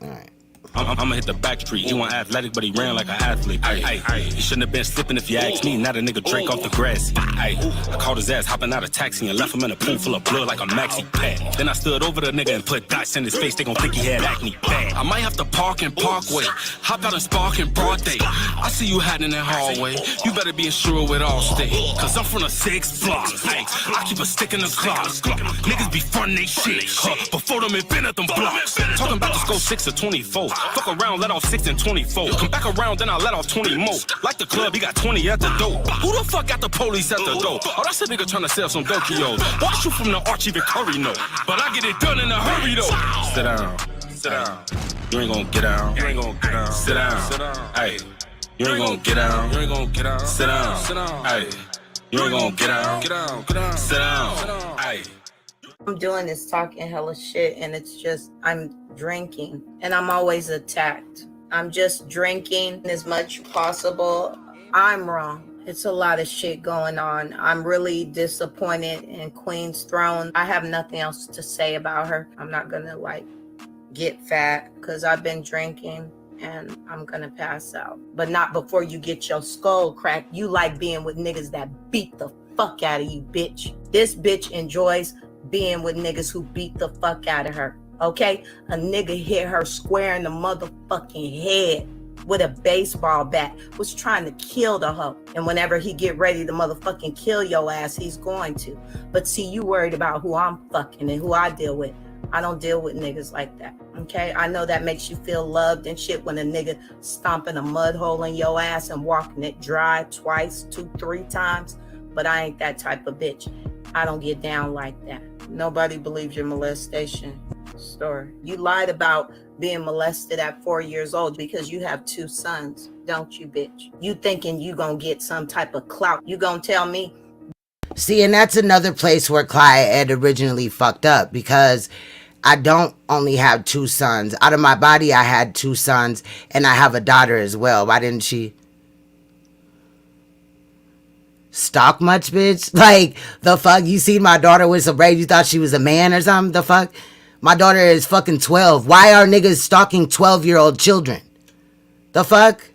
Alright.
I'ma hit the back street. You want athletic, but he ran like an athlete. He shouldn't have been slipping if you ask me. Not a nigga Drake off the grass. I caught his ass hopping out of taxi and left him in a pool full of blood like a maxi pad. Then I stood over the nigga and put dots in his face. They gon' think he had acne bad. I might have to park in Parkway. Hop out and spark in broad day. I see you hiding in that hallway. You better be insured with Allstate. Cause I'm from the 6th block. I keep a stick in the clock. Niggas be frontin' they shit. Before them invented them blocks. Talking about this go 6 or 24. Fuck around, let off 6 and 24. Come back around, then I let off 20 more. Like the club, he got 20 at the door. Who the fuck got the police at the door? Oh, that's a nigga trying to sell some Dokios. Watch you from the Archie Victory, no. But I get it done in a hurry, though. Sit down. Sit down. You ain't gonna get down. You ain't gonna get down. Sit down. Sit down. Hey. You ain't gonna get down. You ain't gonna get down. Sit down. Sit down. Hey. You ain't gonna get down. Get down. Get down. Sit down. Hey.
I'm doing this talking hella shit, and it's just, I'm drinking, and I'm always attacked. I'm just drinking as much as possible. I'm wrong. It's a lot of shit going on. I'm really disappointed in Queen's Throne. I have nothing else to say about her. I'm not gonna like get fat because I've been drinking and I'm gonna pass out. But not before you get your skull cracked. You like being with niggas that beat the fuck out of you, bitch. This bitch enjoys being with niggas who beat the fuck out of her. Okay? A nigga hit her square in the motherfucking head with a baseball bat, was trying to kill the hoe. And whenever he get ready to motherfucking kill your ass, he's going to. But see, you worried about who I'm fucking and who I deal with. I don't deal with niggas like that. Okay? I know that makes you feel loved and shit when a nigga stomping a mud hole in your ass and walking it dry twice, 2, 3 times. But I ain't that type of bitch. I don't get down like that. Nobody believes your molestation story. You lied about being molested at 4 years old because you have 2 sons, don't you, bitch? You thinking you gonna get some type of clout. You gonna tell me?
See, and that's another place where Clyde had originally fucked up, because I don't only have 2 sons. Out of my body, I had 2 sons, and I have a daughter as well. Why didn't she stalk much, bitch? Like, the fuck? You seen my daughter with some braids, you thought she was a man or something? The fuck? My daughter is fucking 12. Why are niggas stalking 12-year-old children? The fuck?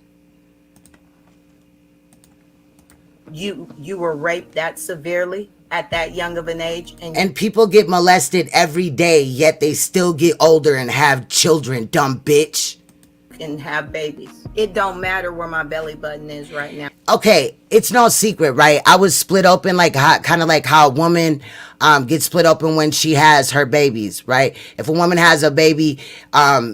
You were raped that severely at that young of an age,
and people get molested every day, yet they still get older and have children, dumb bitch.
And have babies. It don't matter where my belly button is right now.
Okay, it's no secret, right? I was split open, like kind of like how a woman gets split open when she has her babies, right? If a woman has a baby,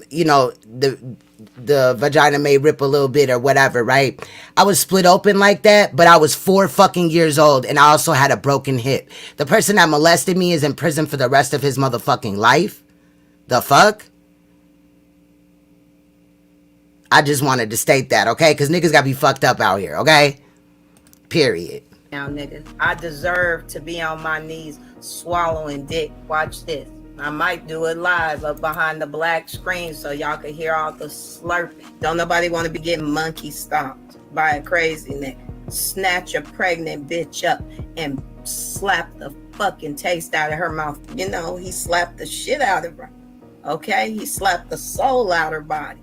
you know, the vagina may rip a little bit or whatever, right? I was split open like that, but I was 4 fucking years old, and I also had a broken hip. The person that molested me is in prison for the rest of his motherfucking life. The fuck? I just wanted to state that, okay? Because niggas gotta be fucked up out here, okay? Period.
Now, nigga, I deserve to be on my knees swallowing dick. Watch this. I might do it live up behind the black screen so y'all can hear all the slurping. Don't nobody want to be getting monkey stomped by a crazy nigga. Snatch a pregnant bitch up and slap the fucking taste out of her mouth. You know, he slapped the shit out of her. Okay? He slapped the soul out of her body.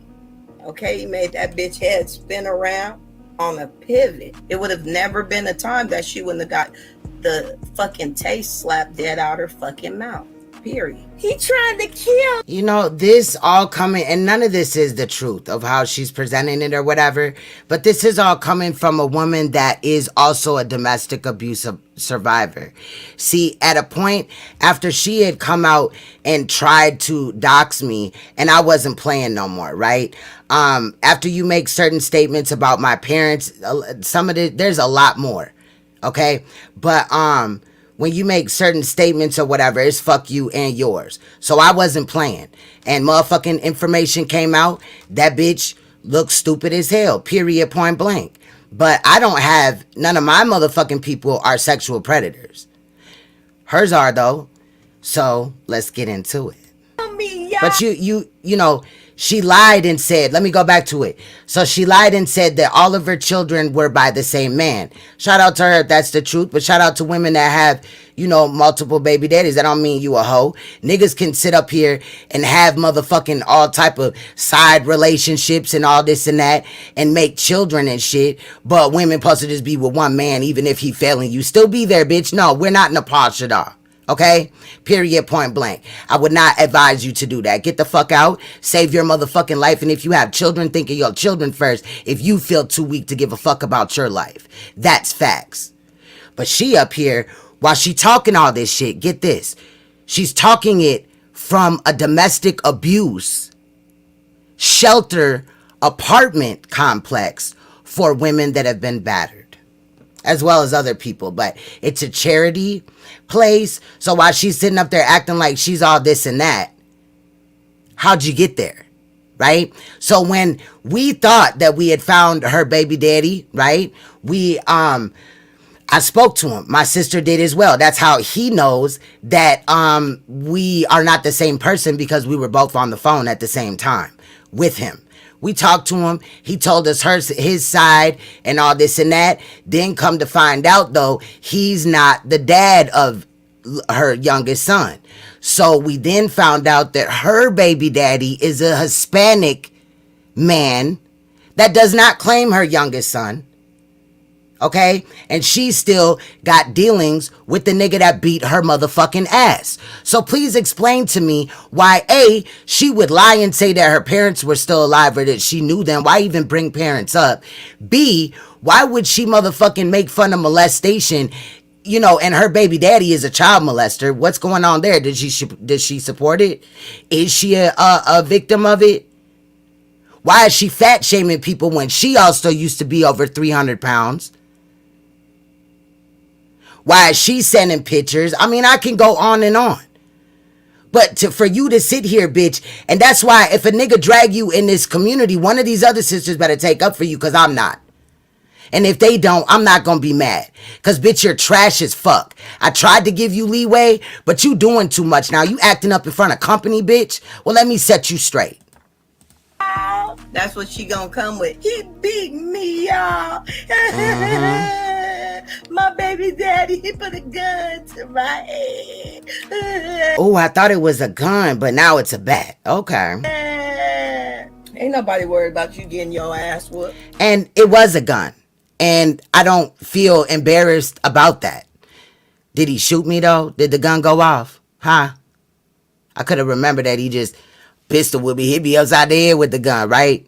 Okay, he made that bitch head spin around on a pivot. It would have never been a time that she wouldn't have got the fucking taste slapped dead out her fucking mouth. Period. He trying to kill.
You know, this all coming, and none of this is the truth of how she's presenting it or whatever, but this is all coming from a woman that is also a domestic abuse survivor. See, at a point after she had come out and tried to dox me, and I wasn't playing no more, right? After you make certain statements about my parents, some of it, there's a lot more, okay? But when you make certain statements or whatever, it's fuck you and yours. So I wasn't playing. And motherfucking information came out. That bitch looks stupid as hell. Period, point blank. But I don't have, none of my motherfucking people are sexual predators. Hers are, though. So let's get into it.
Me, yo,
But you know, she lied and said, let me go back to it. So she lied and said that all of her children were by the same man. Shout out to her if that's the truth, but shout out to women that have, you know, multiple baby daddies. That don't mean you a hoe. Niggas can sit up here and have motherfucking all type of side relationships and all this and that and make children and shit, but women supposed to just be with one man even if he failing you. Still be there, bitch. No, we're not NAPAH, SHADAH. Okay? Period, point blank. I would not advise you to do that. Get the fuck out. Save your motherfucking life. And if you have children, think of your children first if you feel too weak to give a fuck about your life. That's facts. But she up here, while she talking all this shit, get this. She's talking it from a domestic abuse shelter apartment complex for women that have been battered, as well as other people. But it's a charity place. So while she's sitting up there acting like she's all this and that, how'd you get there? Right? So when we thought that we had found her baby daddy, right? I spoke to him. My sister did as well. That's how he knows that we are not the same person, because we were both on the phone at the same time with him. We talked to him. He told us his side and all this and that. Then come to find out, though, he's not the dad of her youngest son. So we then found out that her baby daddy is a Hispanic man that does not claim her youngest son. Okay? And she still got dealings with the nigga that beat her motherfucking ass. So please explain to me why, A, she would lie and say that her parents were still alive or that she knew them. Why even bring parents up? B, why would she motherfucking make fun of molestation, you know, and her baby daddy is a child molester? What's going on there? Did she support it? Is she a victim of it? Why is she fat shaming people when she also used to be over 300 pounds? Why is she sending pictures? I mean, I can go on and on. But for you to sit here, bitch, and that's why if a nigga drag you in this community, one of these other sisters better take up for you, because I'm not. And if they don't, I'm not going to be mad. Because, bitch, you're trash as fuck. I tried to give you leeway, but you doing too much now. You acting up in front of company, bitch. Well, let me set you straight.
That's what she gonna come with. He beat me, y'all. My baby daddy, he put a gun to my head.
Oh, I thought it was a gun, but now it's a bat. Okay.
Ain't nobody worried about you getting your ass whooped.
And it was a gun. And I don't feel embarrassed about that. Did he shoot me, though? Did the gun go off? Huh? I could have remembered that he just pistol with me, hit me upside the head with the gun, right?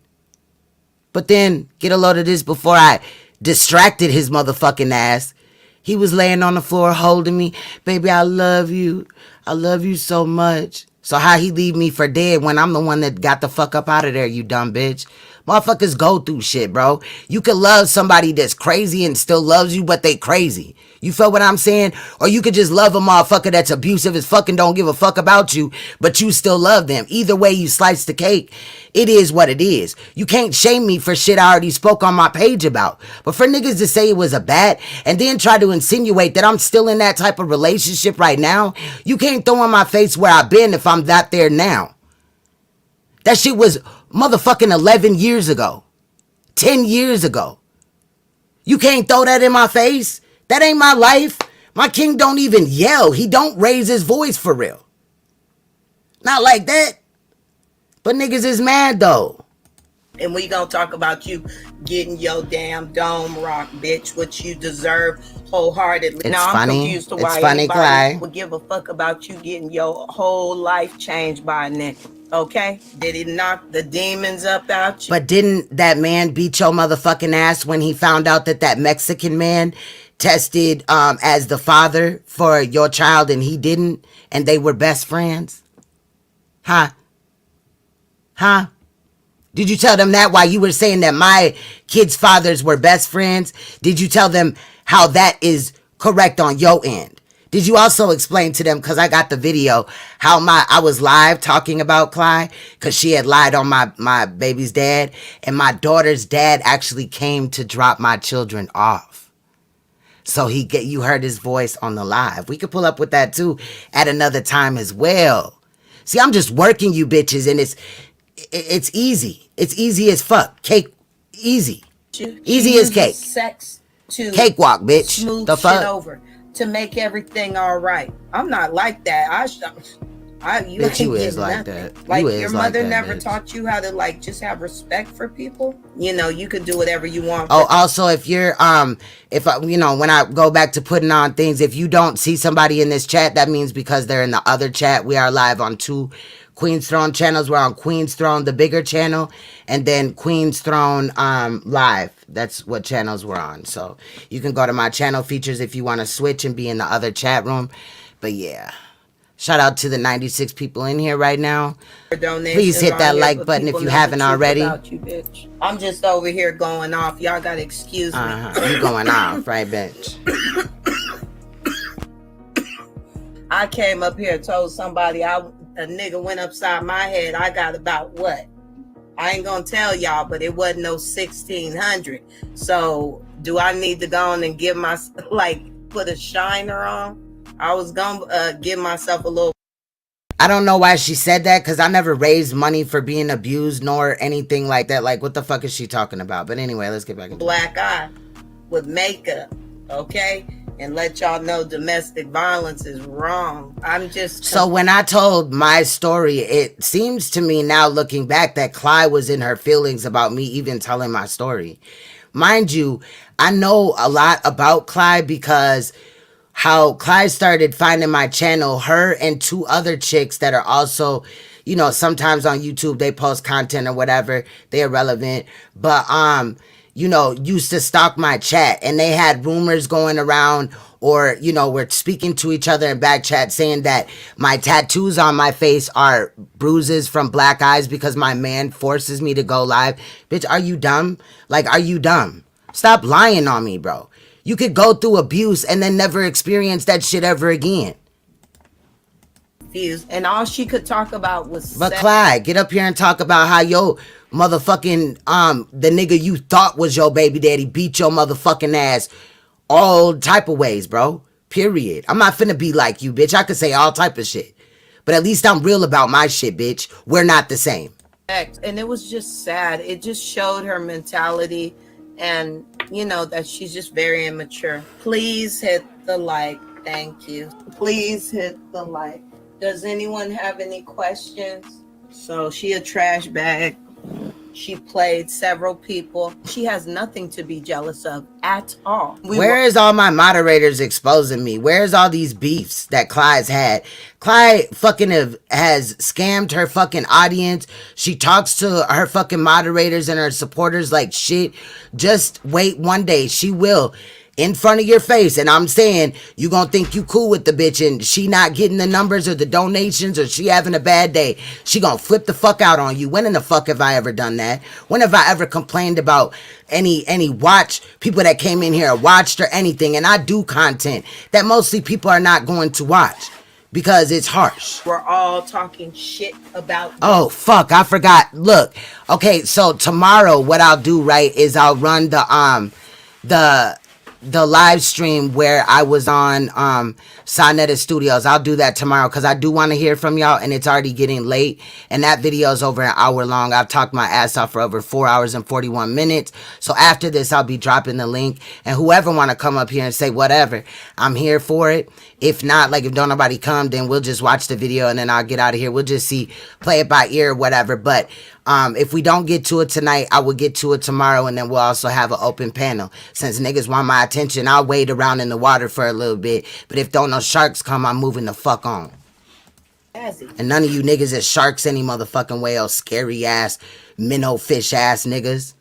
But then, get a load of this, before I distracted his motherfucking ass, he was laying on the floor holding me. Baby, I love you. I love you so much. So how he leave me for dead when I'm the one that got the fuck up out of there, you dumb bitch? Motherfuckers go through shit, bro. You can love somebody that's crazy and still loves you, but they crazy. You feel what I'm saying? Or you could just love a motherfucker that's abusive as fucking don't give a fuck about you, but you still love them. Either way you slice the cake, it is what it is. You can't shame me for shit I already spoke on my page about. But for niggas to say it was a bat and then try to insinuate that I'm still in that type of relationship right now, you can't throw in my face where I've been if I'm that there now. That shit was motherfucking 11 years ago. 10 years ago. You can't throw that in my face. That ain't my life. My king don't even yell. He don't raise his voice for real. Not like that. But niggas is mad though.
And we gonna talk about you getting your damn dome rock, bitch, which you deserve wholeheartedly.
It's
now
funny.
I'm confused to
It's
why
funny,
anybody
Clyde.
would give a fuck about you getting your whole life changed by a nigga. Okay? Did he knock the demons up out you?
But didn't that man beat your motherfucking ass when he found out that that Mexican man tested as the father for your child and he didn't, and they were best friends? Huh? Huh? Did you tell them that while you were saying that my kids' fathers were best friends? Did you tell them how that is correct on your end? Did you also explain to them, because I got the video, how I was live talking about Clyde, because she had lied on my baby's dad, and my daughter's dad actually came to drop my children off. So you heard his voice on the live. We could pull up with that too at another time as well. See, I'm just working you bitches, and it's easy. It's easy as fuck. Cake, easy. Easy as cake.
Sex to
cakewalk, bitch.
Smooth
The fuck?
shit over to make everything all right. I'm not like that. You
Bitch, you
ain't
is
getting
like
nothing.
that.
Like
You
your
is like
mother
that,
never
bitch.
taught you how to like just have respect for people. You know, you could do whatever you want.
Oh, also, if you're if I, you know, when I go back to putting on things, if you don't see somebody in this chat, that means because they're in the other chat. We are live on 2 Queen's Throne channels. We're on Queen's Throne, the bigger channel, and then Queen's Throne live. That's what channels we're on. So you can go to my channel features if you want to switch and be in the other chat room. But yeah, shout out to the 96 people in here right now. Please hit that like button if you haven't already.
You, bitch. I'm just over here going off. Y'all gotta excuse me.
You going off, right, bitch?
I came up here and told somebody a nigga went upside my head. I got about what? I ain't gonna tell y'all, but it wasn't no 1600. So do I need to go on and give my put a shiner on? I was gonna give myself a little.
I don't know why she said that, because I never raised money for being abused nor anything like that. Like, what the fuck is she talking about? But anyway, let's get back into
black eye with makeup, okay? And let y'all know domestic violence is wrong. I'm just...
So when I told my story, it seems to me now looking back that Clyde was in her feelings about me even telling my story. Mind you, I know a lot about Clyde because how Clyde started finding my channel, her and 2 other chicks that are also, you know, sometimes on YouTube they post content or whatever, they're irrelevant, but you know, used to stalk my chat, and they had rumors going around, or, you know, we're speaking to each other in back chat saying that my tattoos on my face are bruises from black eyes because my man forces me to go live. Bitch, are you dumb? Like, are you dumb? Stop lying on me, bro. You could go through abuse and then never experience that shit ever again.
And all she could talk about was
But Clyde, get up here and talk about how yo motherfucking the nigga you thought was your baby daddy beat your motherfucking ass all type of ways, bro. Period. I'm not finna be like you, bitch. I could say all type of shit, but at least I'm real about my shit, bitch. We're not the same.
And it was just sad. It just showed her mentality, and you know that she's just very immature. Please hit the like. Thank you. Please hit the like. Does anyone have any questions? So she a trash bag. She played several people. She has nothing to be jealous of at all.
Where is all my moderators exposing me? Where's all these beefs that Clyde's had? Clyde fucking has scammed her fucking audience. She talks to her fucking moderators and her supporters like shit. Just wait one day. She will. In front of your face, and I'm saying you gonna think you cool with the bitch, and she not getting the numbers or the donations, or she having a bad day, she gonna flip the fuck out on you. When in the fuck have I ever done that? When have I ever complained about any watch people that came in here or watched or anything? And I do content that mostly people are not going to watch because it's harsh.
We're all talking shit about.
Oh fuck, I forgot. Look, okay, so tomorrow what I'll do, right, is I'll run the live stream where I was on Saneter Studios. I'll do that tomorrow because I do want to hear from y'all, and it's already getting late, and that video is over an hour long. I've talked my ass off for over 4 hours and 41 minutes. So after this, I'll be dropping the link, and whoever want to come up here and say whatever, I'm here for it. If not, like, if don't nobody come, then we'll just watch the video and then I'll get out of here. We'll just play it by ear or whatever. But if we don't get to it tonight, I will get to it tomorrow, and then we'll also have an open panel. Since niggas want my attention, I'll wade around in the water for a little bit. But if don't no sharks come, I'm moving the fuck on. And none of you niggas is sharks any motherfucking way, oh scary ass, minnow fish ass niggas.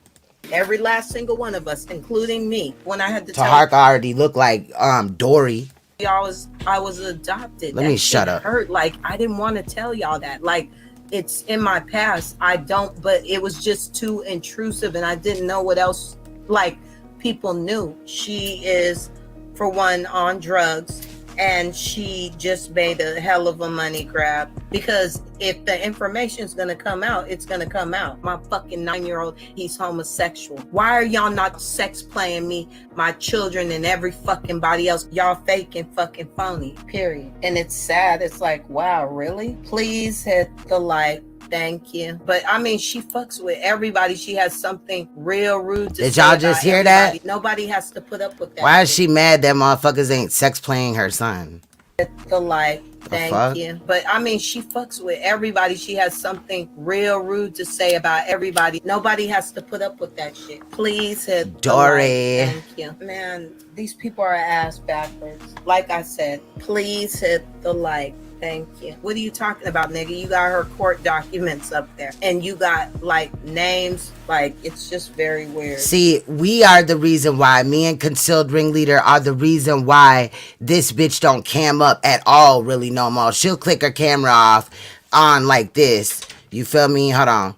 Every last single one of us, including me, when I had to tell
Tahark already looked like Dory.
I was adopted.
Let me shut up.
Hurt. Like, I didn't want to tell y'all that. Like, it's in my past. But it was just too intrusive, and I didn't know what else, like, people knew. She is, for one, on drugs. And she just made a hell of a money grab, because if the information's gonna come out, it's gonna come out. My fucking 9-year-old, he's homosexual. Why are y'all not sex playing me, my children, and every fucking body else? Y'all fake and fucking phony, period. And it's sad. It's like, wow, really? Please hit the like. Thank you. But I mean, she fucks with everybody. She has something real rude to
Did
say
y'all
about
just hear
everybody.
that?
Nobody has to put up with that.
Why is she mad that motherfuckers ain't sex playing her son?
The like,
The
thank
fuck?
you. But I mean, she fucks with everybody. She has something real rude to say about everybody. Nobody has to put up with that shit. Please hit the
Dory.
like. Thank you. Man, these people are ass backwards. Like I said, please hit the like. Thank you. What are you talking about, nigga? You got her court documents up there, and you got like names. Like, it's just very weird.
See, we are the reason why. Me and Concealed Ringleader are the reason why this bitch don't cam up at all really no more. She'll click her camera off on like this. You feel me? Hold on.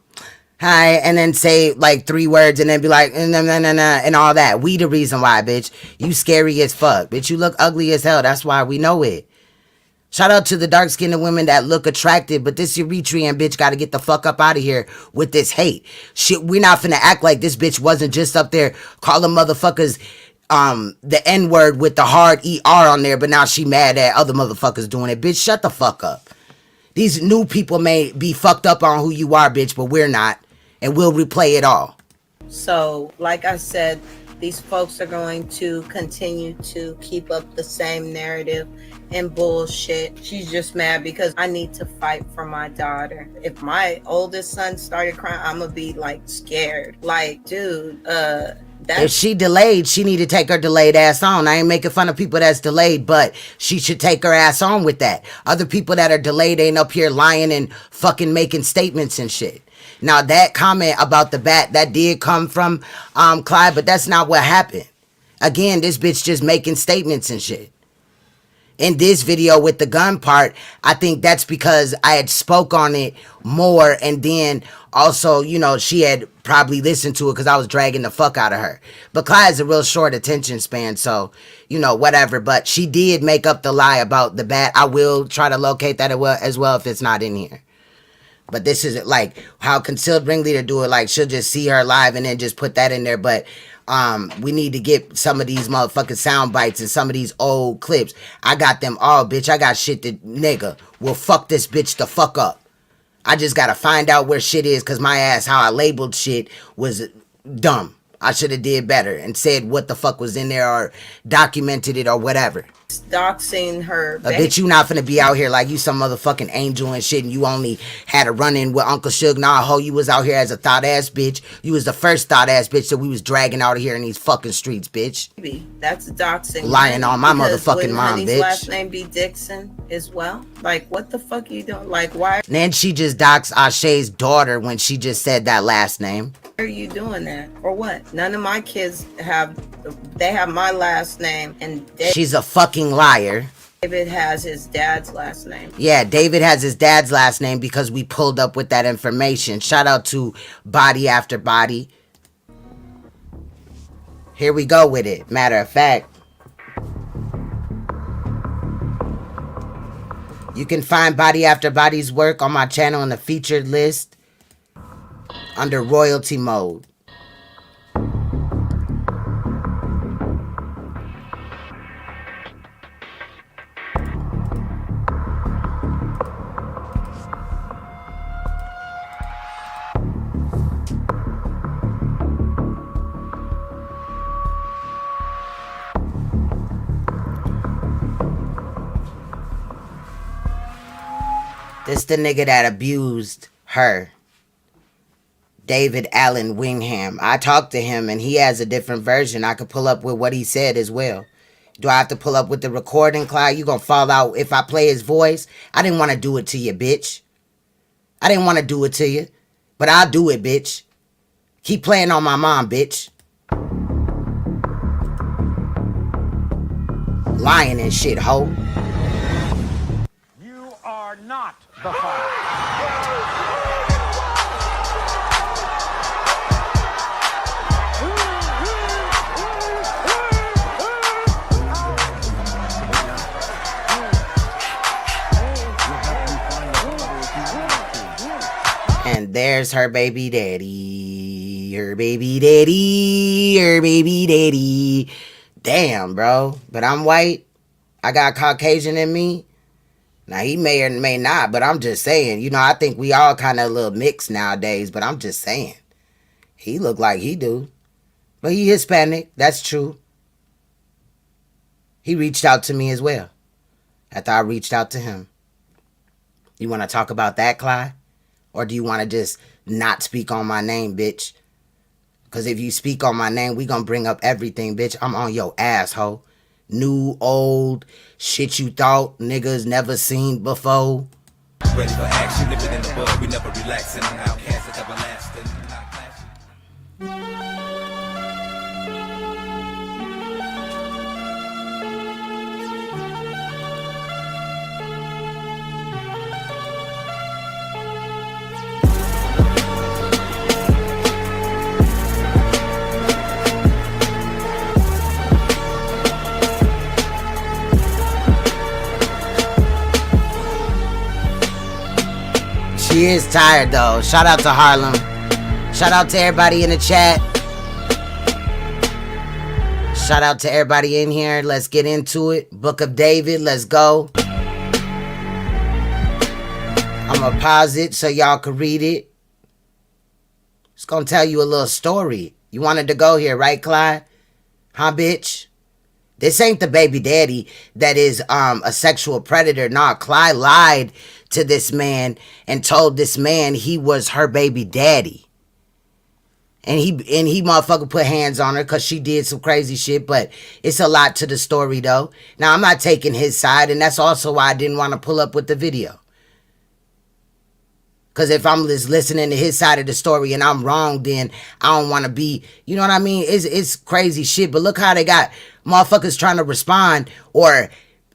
Hi, and then say like 3 words and then be like, nah, nah, nah, nah, and all that. We the reason why, bitch. You scary as fuck. Bitch, you look ugly as hell. That's why we know it. Shout out to the dark-skinned women that look attractive, but this Eritrean bitch got to get the fuck up out of here with this hate. Shit, we're not finna act like this bitch wasn't just up there calling motherfuckers the N-word with the hard ER on there, but now she mad at other motherfuckers doing it. Bitch, shut the fuck up. These new people may be fucked up on who you are, bitch, but we're not, and we'll replay it all.
So, like I said, these folks are going to continue to keep up the same narrative and bullshit. She's just mad because I need to fight for my daughter. If my oldest son started crying, I'm gonna be like scared. Like, dude,
if she delayed, she need to take her delayed ass on. I ain't making fun of people that's delayed, but she should take her ass on with that. Other people that are delayed ain't up here lying and fucking making statements and shit. Now, that comment about the bat, that did come from Clyde, but that's not what happened. Again, this bitch just making statements and shit. In this video with the gun part, I think that's because I had spoke on it more, and then also, you know, she had probably listened to it because I was dragging the fuck out of her. But Clyde's a real short attention span, so, you know, whatever. But she did make up the lie about the bat. I will try to locate that as well if it's not in here. But this is like how Concealed Ringleader do it. Like, she'll just see her live and then just put that in there. But we need to get some of these motherfucking sound bites and some of these old clips. I got them all, bitch. I got shit that, nigga, will fuck this bitch the fuck up. I just gotta find out where shit is, because my ass, how I labeled shit was dumb. I should have did better and said what the fuck was in there or documented it or whatever.
Doxing her.
Bitch, you not finna be out here like you some motherfucking angel and shit, and you only had a run-in with Uncle Suge. Nah, ho, you was out here as a thought-ass bitch. You was the first thought-ass bitch that we was dragging out of here in these fucking streets, bitch.
That's doxing.
Lying on my
Because
motherfucking
wouldn't
mom,
Honey's
bitch.
last name be Dixon as well? Like, what the fuck are you doing? Like, why
And then she just doxed Ashe's daughter when she just said that last name.
are you doing that? For what? None of my kids have my last name, and
She's a fucking liar.
David has his dad's last name.
Yeah, David has his dad's last name because we pulled up with that information. Shout out to Body After Body. Here we go with it. Matter of fact, you can find Body After Body's work on my channel in the featured list under royalty mode. This the nigga that abused her. David Allen Wingham. I talked to him and he has a different version. I could pull up with what he said as well. Do I have to pull up with the recording, Clyde? You gonna fall out if I play his voice? I didn't want to do it to you, bitch. I didn't want to do it to you. But I'll do it, bitch. Keep playing on my mom, bitch. Lying and shit, ho.
You are not the father.
And there's her baby daddy. Her baby daddy. Her baby daddy. Damn, bro. But I'm white. I got Caucasian in me. Now, he may or may not, but I'm just saying. You know, I think we all kind of a little mixed nowadays, but I'm just saying. He look like he do. But he Hispanic. That's true. He reached out to me as well. After I reached out to him. You want to talk about that, Clyde? Or do you want to just not speak on my name, bitch? Because if you speak on my name, we gonna bring up everything, bitch. I'm on your asshole. New, old, shit you thought niggas never seen before.
Ready for action, nip it in the bud. We never relaxing. Outcast is everlasting.
She is tired though. Shout out to Harlem. Shout out to everybody in the chat. Shout out to everybody in here. Let's get into it. Book of David, let's go. I'm gonna pause it so y'all can read it. It's gonna tell you a little story. You wanted to go here, right, Clyde? Huh, bitch? This ain't the baby daddy that is a sexual predator. Nah, Clyde lied to this man and told this man he was her baby daddy. And he motherfucker put hands on her because she did some crazy shit, but it's a lot to the story though. Now I'm not taking his side, and that's also why I didn't want to pull up with the video. Because if I'm just listening to his side of the story and I'm wrong, then I don't want to be, you know what I mean? It's crazy shit. But look how they got motherfuckers trying to respond, or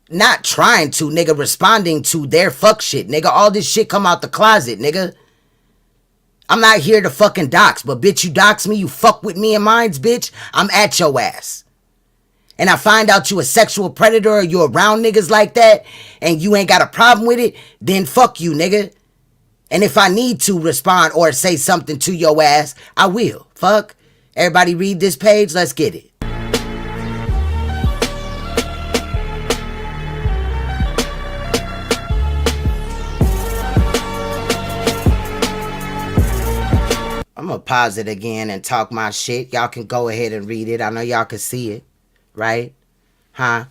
not trying to, nigga, responding to their fuck shit. Nigga, all this shit come out the closet, nigga. I'm not here to fucking dox, but bitch, you dox me, you fuck with me and mines, bitch, I'm at your ass. And I find out you a sexual predator or you around niggas like that and you ain't got a problem with it, then fuck you, nigga. And if I need to respond or say something to your ass, I will. Fuck. Everybody read this page. Let's get it. I'm going to pause it again and talk my shit. Y'all can go ahead and read it. I know y'all can see it. Right? Huh?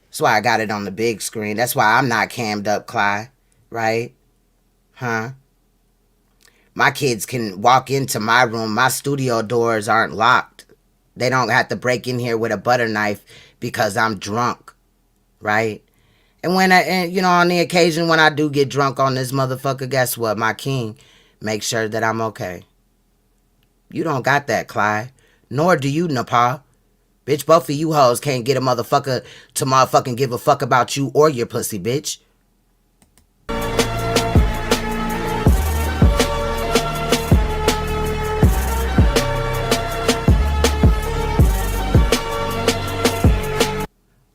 That's why I got it on the big screen. That's why I'm not cammed up, Clyde. Right? Huh? My kids can walk into my room. My studio doors aren't locked. They don't have to break in here with a butter knife because I'm drunk. Right? And you know, on the occasion when I do get drunk on this motherfucker, guess what? My king makes sure that I'm okay. You don't got that, Clyde. Nor do you, NAPAH. Bitch, both of you hoes can't get a motherfucker to motherfucking give a fuck about you or your pussy, bitch.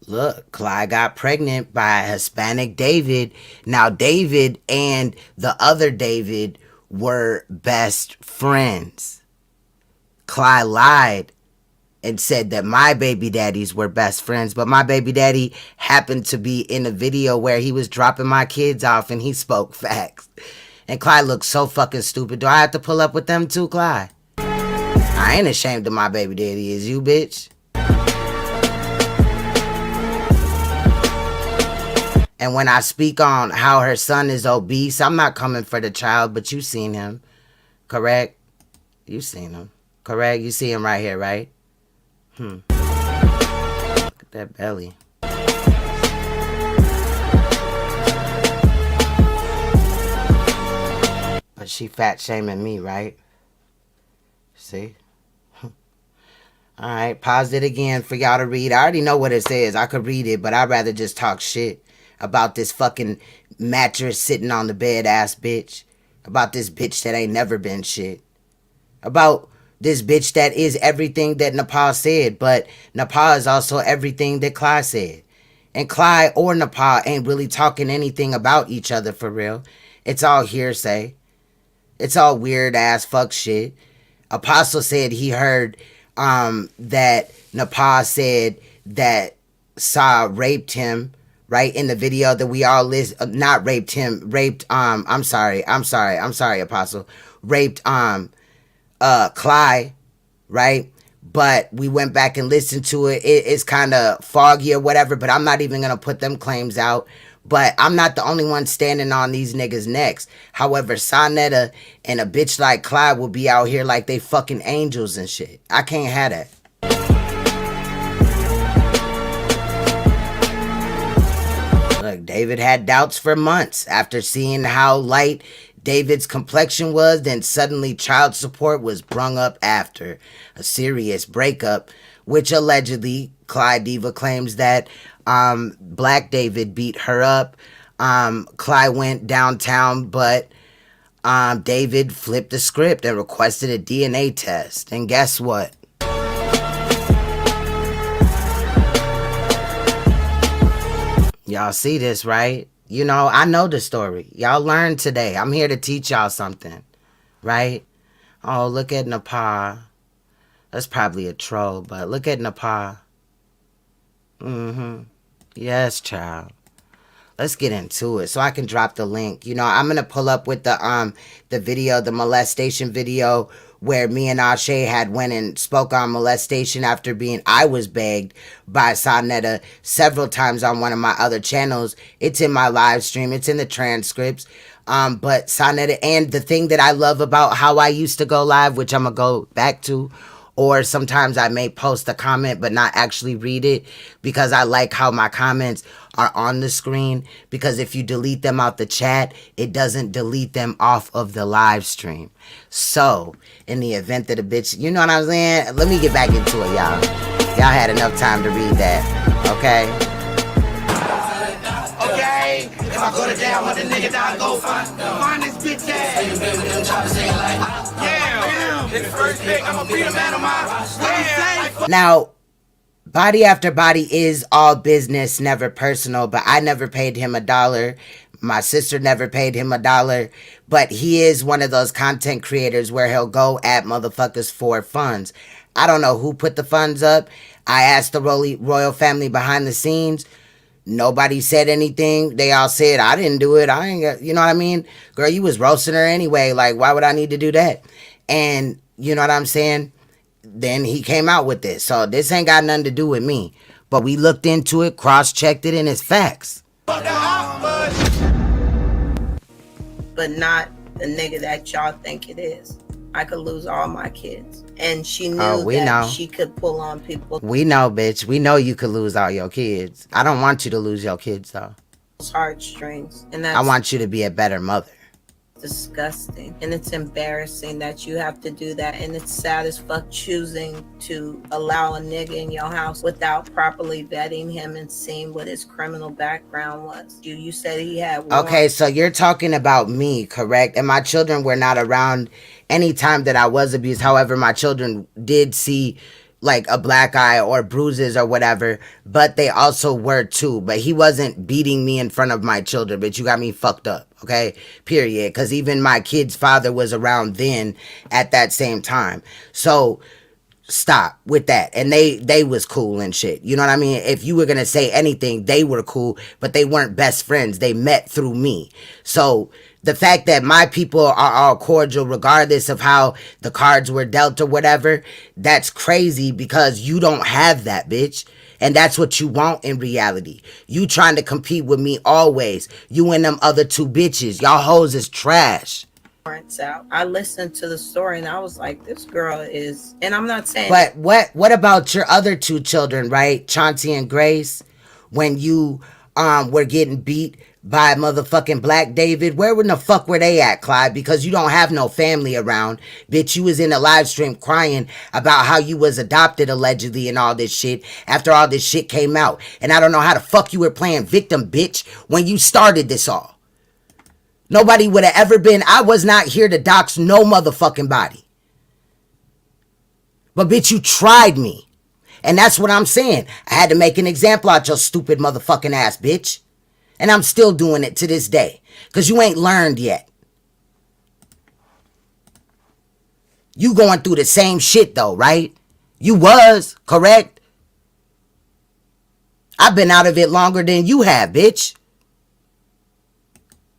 Look, Clyde got pregnant by a Hispanic David. Now, David and the other David were best friends. Clyde lied and said that my baby daddies were best friends, but my baby daddy happened to be in a video where he was dropping my kids off and he spoke facts. And Clyde looked so fucking stupid. Do I have to pull up with them too, Clyde? I ain't ashamed of my baby daddy, is you, bitch? And when I speak on how her son is obese, I'm not coming for the child, but you seen him, correct? You seen him, correct? You see him right here, right? Look at that belly. But she fat shaming me, right? See? Alright, pause it again for y'all to read. I already know what it says. I could read it, but I'd rather just talk shit about this fucking mattress sitting on the bed ass bitch. About this bitch that ain't never been shit. About this bitch that is everything that NAPAH said, but NAPAH is also everything that Clyde said. And Clyde or NAPAH ain't really talking anything about each other for real. It's all hearsay. It's all weird ass fuck shit. Apostle said he heard that NAPAH said that Sa raped him, right? In the video that we all not raped him, raped I'm sorry, Apostle. Raped Clyde, right? But we went back and listened to it. It's kind of foggy or whatever, but I'm not even going to put them claims out. But I'm not the only one standing on these niggas' necks. However, Saneter and a bitch like Clyde will be out here like they fucking angels and shit. I can't have that. Look, David had doubts for months after seeing how light David's complexion was, then suddenly child support was brung up after a serious breakup, which allegedly Clydiva claims that Black David beat her up. Clyde went downtown, but David flipped the script and requested a DNA test. And guess what? Y'all see this, right? You know, I know the story. Y'all learned today. I'm here to teach y'all something, right? Oh, look at NAPAH. That's probably a troll, but look at NAPAH. Yes, child. Let's get into it so I can drop the link. You know, I'm going to pull up with the video, the molestation video, where me and Ashe had went and spoke on molestation after I was begged by Saneter several times on one of my other channels. It's in my live stream. It's in the transcripts. But Saneter, and the thing that I love about how I used to go live, which I'm going to go back to, or sometimes I may post a comment but not actually read it, because I like how my comments are on the screen, because if you delete them out the chat, it doesn't delete them off of the live stream. So in the event that a bitch, you know what I'm saying? Let me get back into it, y'all. Y'all had enough time to read that, okay?
Okay, if I go to jail, what the nigga I go find this bitch ass. Yeah, it's first pick, I'ma beat a man on my.
Now, Body After Body is all business, never personal, but I never paid him $1. My sister never paid him $1, but he is one of those content creators where he'll go at motherfuckers for funds. I don't know who put the funds up. I asked the royal family behind the scenes. Nobody said anything. They all said, I didn't do it. I ain't got, you know what I mean? Girl, you was roasting her anyway. Like, why would I need to do that? And you know what I'm saying? Then he came out with this. So this ain't got nothing to do with me. But we looked into it, cross-checked it, and it's facts.
But not the nigga that y'all think it is. I could lose all my kids. And she knew that she could pull on people.
We know, bitch. We know you could lose all your kids. I don't want you to lose your kids, though.
Heartstrings. And that's
I want you to be a better mother.
Disgusting. And it's embarrassing that you have to do that. And it's sad as fuck choosing to allow a nigga in your house without properly vetting him and seeing what his criminal background was. You said he had one.
Okay, so you're talking about me, correct? And my children were not around any time that I was abused. However, my children did see like a black eye or bruises or whatever, but they also were too. But he wasn't beating me in front of my children, but you got me fucked up, okay? Period. Because even my kid's father was around then at that same time. So stop with that. And they was cool and shit. You know what I mean? If you were going to say anything, they were cool, but they weren't best friends. They met through me. So the fact that my people are all cordial regardless of how the cards were dealt or whatever, that's crazy because you don't have that, bitch. And that's what you want in reality. You trying to compete with me always. You and them other two bitches. Y'all hoes is trash.
Out. I listened to the story and I was like, this girl is, and I'm not saying.
But what about your other two children, right? Chauncey and Grace, when you were getting beat by motherfucking Black David, where in the fuck were they at, Clyde? Because you don't have no family around, bitch. You was in a live stream crying about how you was adopted allegedly and all this shit after all this shit came out. And I don't know how the fuck you were playing victim, bitch, when you started this all. Nobody would have ever been. I was not here to dox no motherfucking body. But bitch, you tried me. And that's what I'm saying. I had to make an example out your stupid motherfucking ass, bitch. And I'm still doing it to this day. Because you ain't learned yet. You going through the same shit though, right? You was, correct? I've been out of it longer than you have, bitch.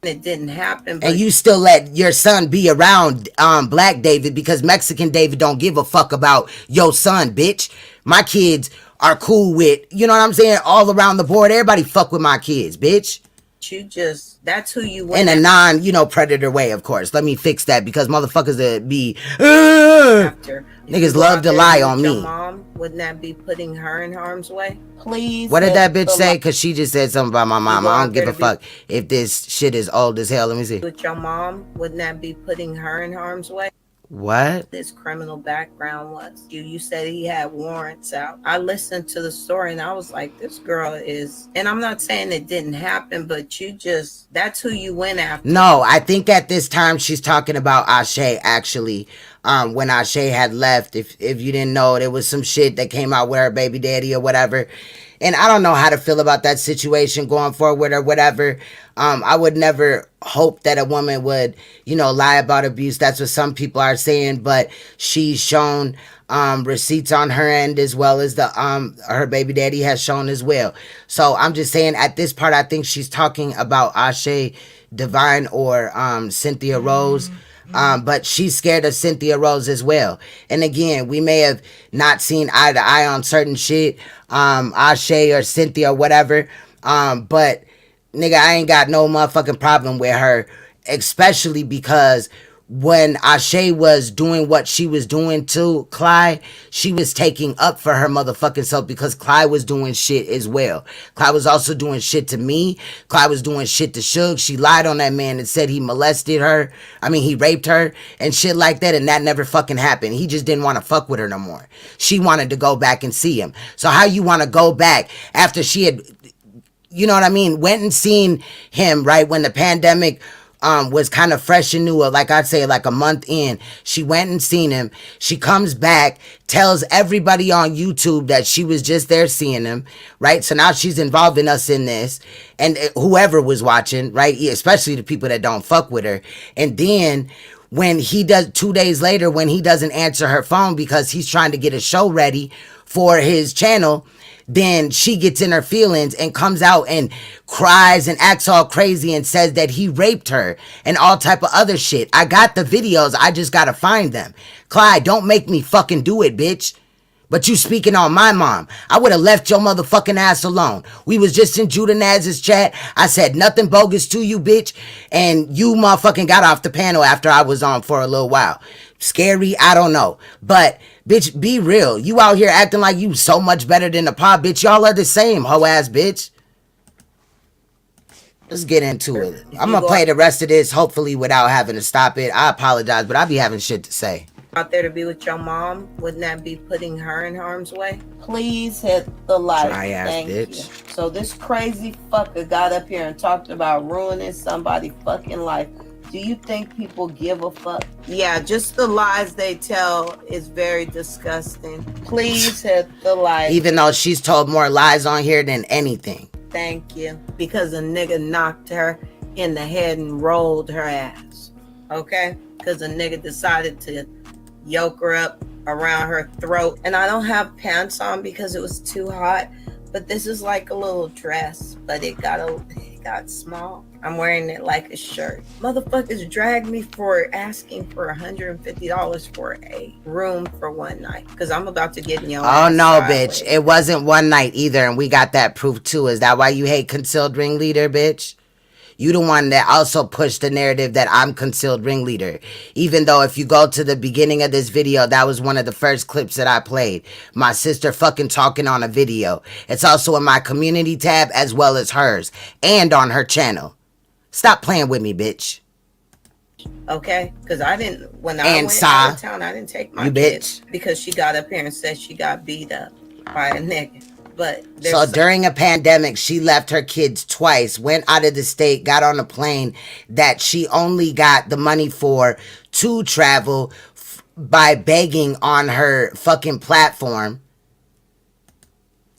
It didn't happen. But
And you still let your son be around Black David because Mexican David don't give a fuck about your son, bitch. My kids are cool with, you know what I'm saying, all around the board. Everybody fuck with my kids, bitch.
You just, that's who you went
In a non, predator way, of course. Let me fix that because motherfuckers that be, niggas love to lie on me.
Mom, wouldn't that be putting her in harm's way? Please.
What did that bitch say? Because she just said something about my mom. I don't give a fuck if this shit is old as hell. Let me see.
With your mom, wouldn't that be putting her in harm's way?
What?
His criminal background was. You said he had warrants out. I listened to the story and I was like, this girl is, and I'm not saying it didn't happen, but you just, that's who you went after.
No, I think at this time she's talking about Ashe actually. When Ashe had left, if you didn't know, there was some shit that came out with her baby daddy or whatever. And I don't know how to feel about that situation going forward or whatever. I would never hope that a woman would, lie about abuse. That's what some people are saying. But she's shown receipts on her end as well as the her baby daddy has shown as well. So I'm just saying at this part, I think she's talking about Ashe Divine or Cynthia Rose. But she's scared of Cynthia Rose as well. And again, we may have not seen eye to eye on certain shit, Ashe or Cynthia or whatever. But nigga, I ain't got no motherfucking problem with her, especially because when Ashe was doing what she was doing to Clyde, she was taking up for her motherfucking self because Clyde was doing shit as well. Clyde was also doing shit to me. Clyde was doing shit to Suge. She lied on that man and said he molested her. He raped her and shit like that, and that never fucking happened. He just didn't want to fuck with her no more. She wanted to go back and see him. So how you want to go back after she had, went and seen him, right, when the pandemic was kind of fresh and new, like I'd say like a month in. She went and seen him. She comes back, tells everybody on YouTube that she was just there seeing him, right? So now she's involving us in this, and whoever was watching, right? Especially the people that don't fuck with her. And then when he does, 2 days later, when he doesn't answer her phone because he's trying to get a show ready for his channel, then she gets in her feelings and comes out and cries and acts all crazy and says that he raped her and all type of other shit. I got the videos. I just gotta find them. Clyde, don't make me fucking do it, bitch. But you speaking on my mom. I would have left your motherfucking ass alone. We was just in Judah Naz's chat. I said nothing bogus to you, bitch. And you motherfucking got off the panel after I was on for a little while. Scary? I don't know. But, bitch, be real. You out here acting like you so much better than the pop, bitch. Y'all are the same, hoe ass bitch. Let's get into it. I'm gonna play the rest of this, hopefully without having to stop it. I apologize, but I be having shit to say.
Out there to be with your mom, wouldn't that be putting her in harm's way? Please hit the like. Thank you. So this crazy fucker got up here and talked about ruining somebody's fucking life. Do you think people give a fuck? Yeah, just the lies they tell is very disgusting. Please hit the like.
Even though she's told more lies on here than anything.
Thank you. Because a nigga knocked her in the head and rolled her ass. Okay? Because a nigga decided to yoke her up around her throat. And I don't have pants on because it was too hot. But this is like a little dress. But it got small. I'm wearing it like a shirt. Motherfuckers dragged me for asking for $150 for a room for one night. Because I'm about to get in your ass.
Oh no,
sideways.
bitch. It wasn't one night either. And we got that proof too. Is that why you hate concealed ringleader, bitch? You the one that also pushed the narrative that I'm concealed ringleader. Even though if you go to the beginning of this video, that was one of the first clips that I played. My sister fucking talking on a video. It's also in my community tab as well as hers. And on her channel. Stop playing with me, bitch.
Okay? Because when I went out of town, I didn't take my kids. Because she got up here and said she got beat up by a nigga. But
so during a pandemic, she left her kids twice, went out of the state, got on a plane that she only got the money for to travel by begging on her fucking platform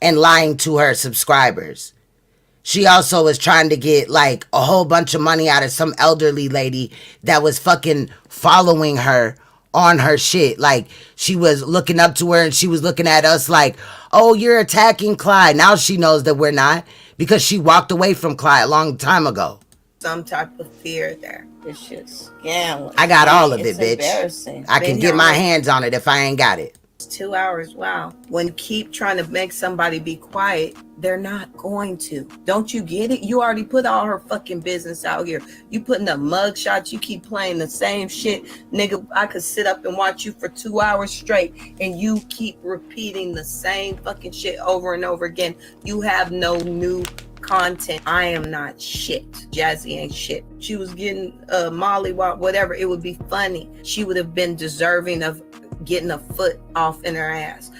and lying to her subscribers. She also was trying to get like a whole bunch of money out of some elderly lady that was fucking following her on her shit. Like, she was looking up to her and she was looking at us like, oh, you're attacking Clyde. Now she knows that we're not, because she walked away from Clyde a long time ago.
Some type of fear there. This shit's scandalous.
I got all of it,
It's
bitch.
embarrassing.
I can get my hands on it if I ain't got it.
2 hours, wow. When you keep trying to make somebody be quiet, they're not going to. Don't you get it? You already put all her fucking business out here. You putting up mug shots. You keep playing the same shit. Nigga, I could sit up and watch you for 2 hours straight and you keep repeating the same fucking shit over and over again. You have no new content. I am not shit. Jazzy ain't shit. She was getting Molly, whatever. It would be funny. She would have been deserving of getting a foot off in her ass.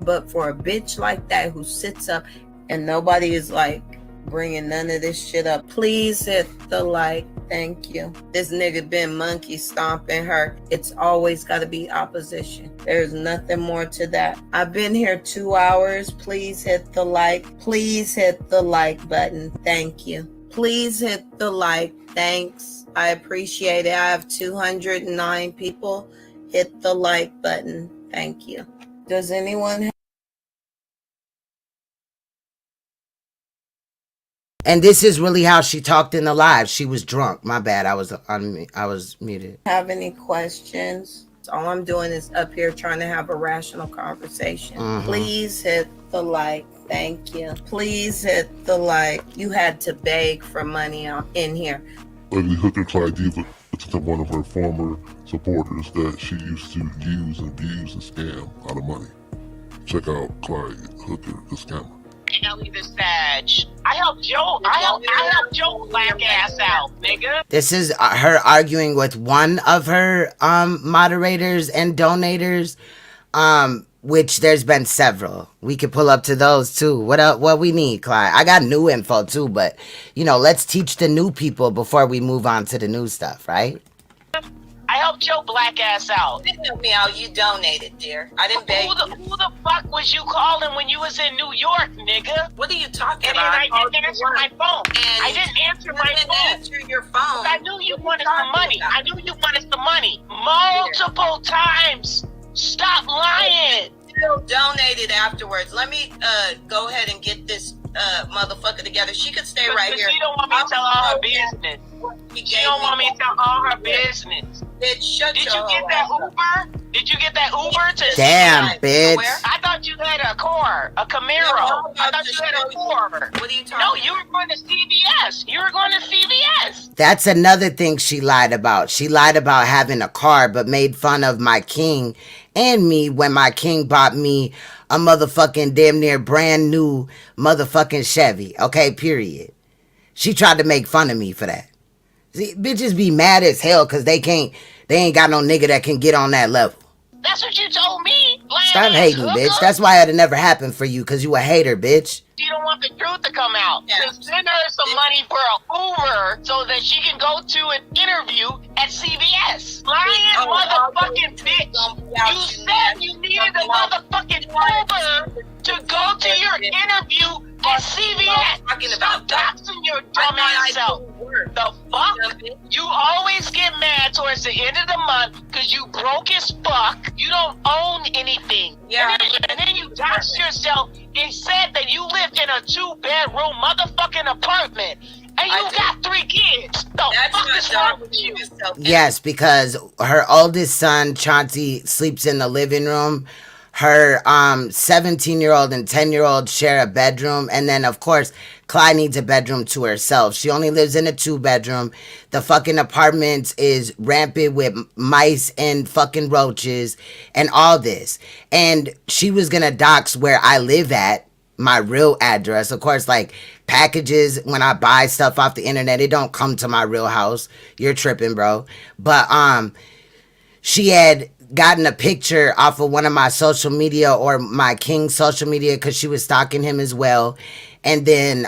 But for a bitch like that who sits up and nobody is like bringing none of this shit up, please hit the like. Thank you. This nigga been monkey stomping her. It's always got to be opposition. There's nothing more to that. I've been here 2 hours. Please hit the like. Please hit the like button. Thank you. Please hit the like. Thanks. I appreciate it. I have 209 people. Hit the like button. Thank you. Does anyone have...
And this is really how she talked in the live. She was drunk. My bad. I was muted.
Have any questions? All I'm doing is up here trying to have a rational conversation. Please hit the like. Thank you. Please hit the like. You had to beg for money in here.
Ugly Hooker Clydiva to one of her former supporters that she used to use and abuse and scam out of money. Check out Clyde Hooker, the scammer.
Ellie the Sag. I helped Joe. I helped Joe black ass out, nigga.
This is her arguing with one of her moderators and donators, which there's been several. We could pull up to those too. What we need, Clyde? I got new info too, but you know, let's teach the new people before we move on to the new stuff, right?
I helped Joe black ass out.
You didn't help me out. You donated, dear. I didn't beg you.
Who the fuck was you calling when you was in New York, nigga?
What are you talking
and
about?
And I didn't answer my phone. I didn't answer my phone.
You didn't answer your phone.
I knew you wanted some money. I knew you wanted some money. Multiple times. Stop lying.
Still donated afterwards. Let me go ahead and get this motherfucker together. She could stay right here.
She don't want me to tell all her business. She don't want me to tell all her business.
Bitch, shut
Did
your
you get that Uber? Did you get that Uber to?
Damn, bitch.
I thought you had a car, a Camaro. I thought you had a Ford.
What are you talking
No, you were going to CVS. You were going to CVS.
That's another thing she lied about. She lied about having a car, but made fun of my king and me when my king bought me a motherfucking damn near brand new motherfucking Chevy. Okay, period. She tried to make fun of me for that. See, bitches be mad as hell because they ain't got no nigga that can get on that level.
That's what you told me.
Stop hating, bitch. That's why it'll never happen for you, because you a hater, bitch.
You don't want the truth to come out. Just send her some money for an Uber so that she can go to an interview at CVS. Lying motherfucking bitch. You said you needed a motherfucking Uber to go to your interview at CVS. Stop doxing your dumb ass self. The fuck? You always get mad towards the end of the month because you broke as fuck. You don't own anything.
Yeah.
And then you doxed yourself and said that you live in a 2-bedroom motherfucking apartment. And you got 3 kids. The fuck is wrong with you?
Yes, because her oldest son, Chauncey, sleeps in the living room. Her 17-year-old and 10-year-old share a bedroom. And then, of course, Clyde needs a bedroom to herself. She only lives in a 2-bedroom. The fucking apartment is rampant with mice and fucking roaches and all this. And she was going to dox where I live at, my real address. Of course, like, packages, when I buy stuff off the internet, it don't come to my real house. You're tripping, bro. But she had gotten a picture off of one of my social media or my king's social media because she was stalking him as well, and then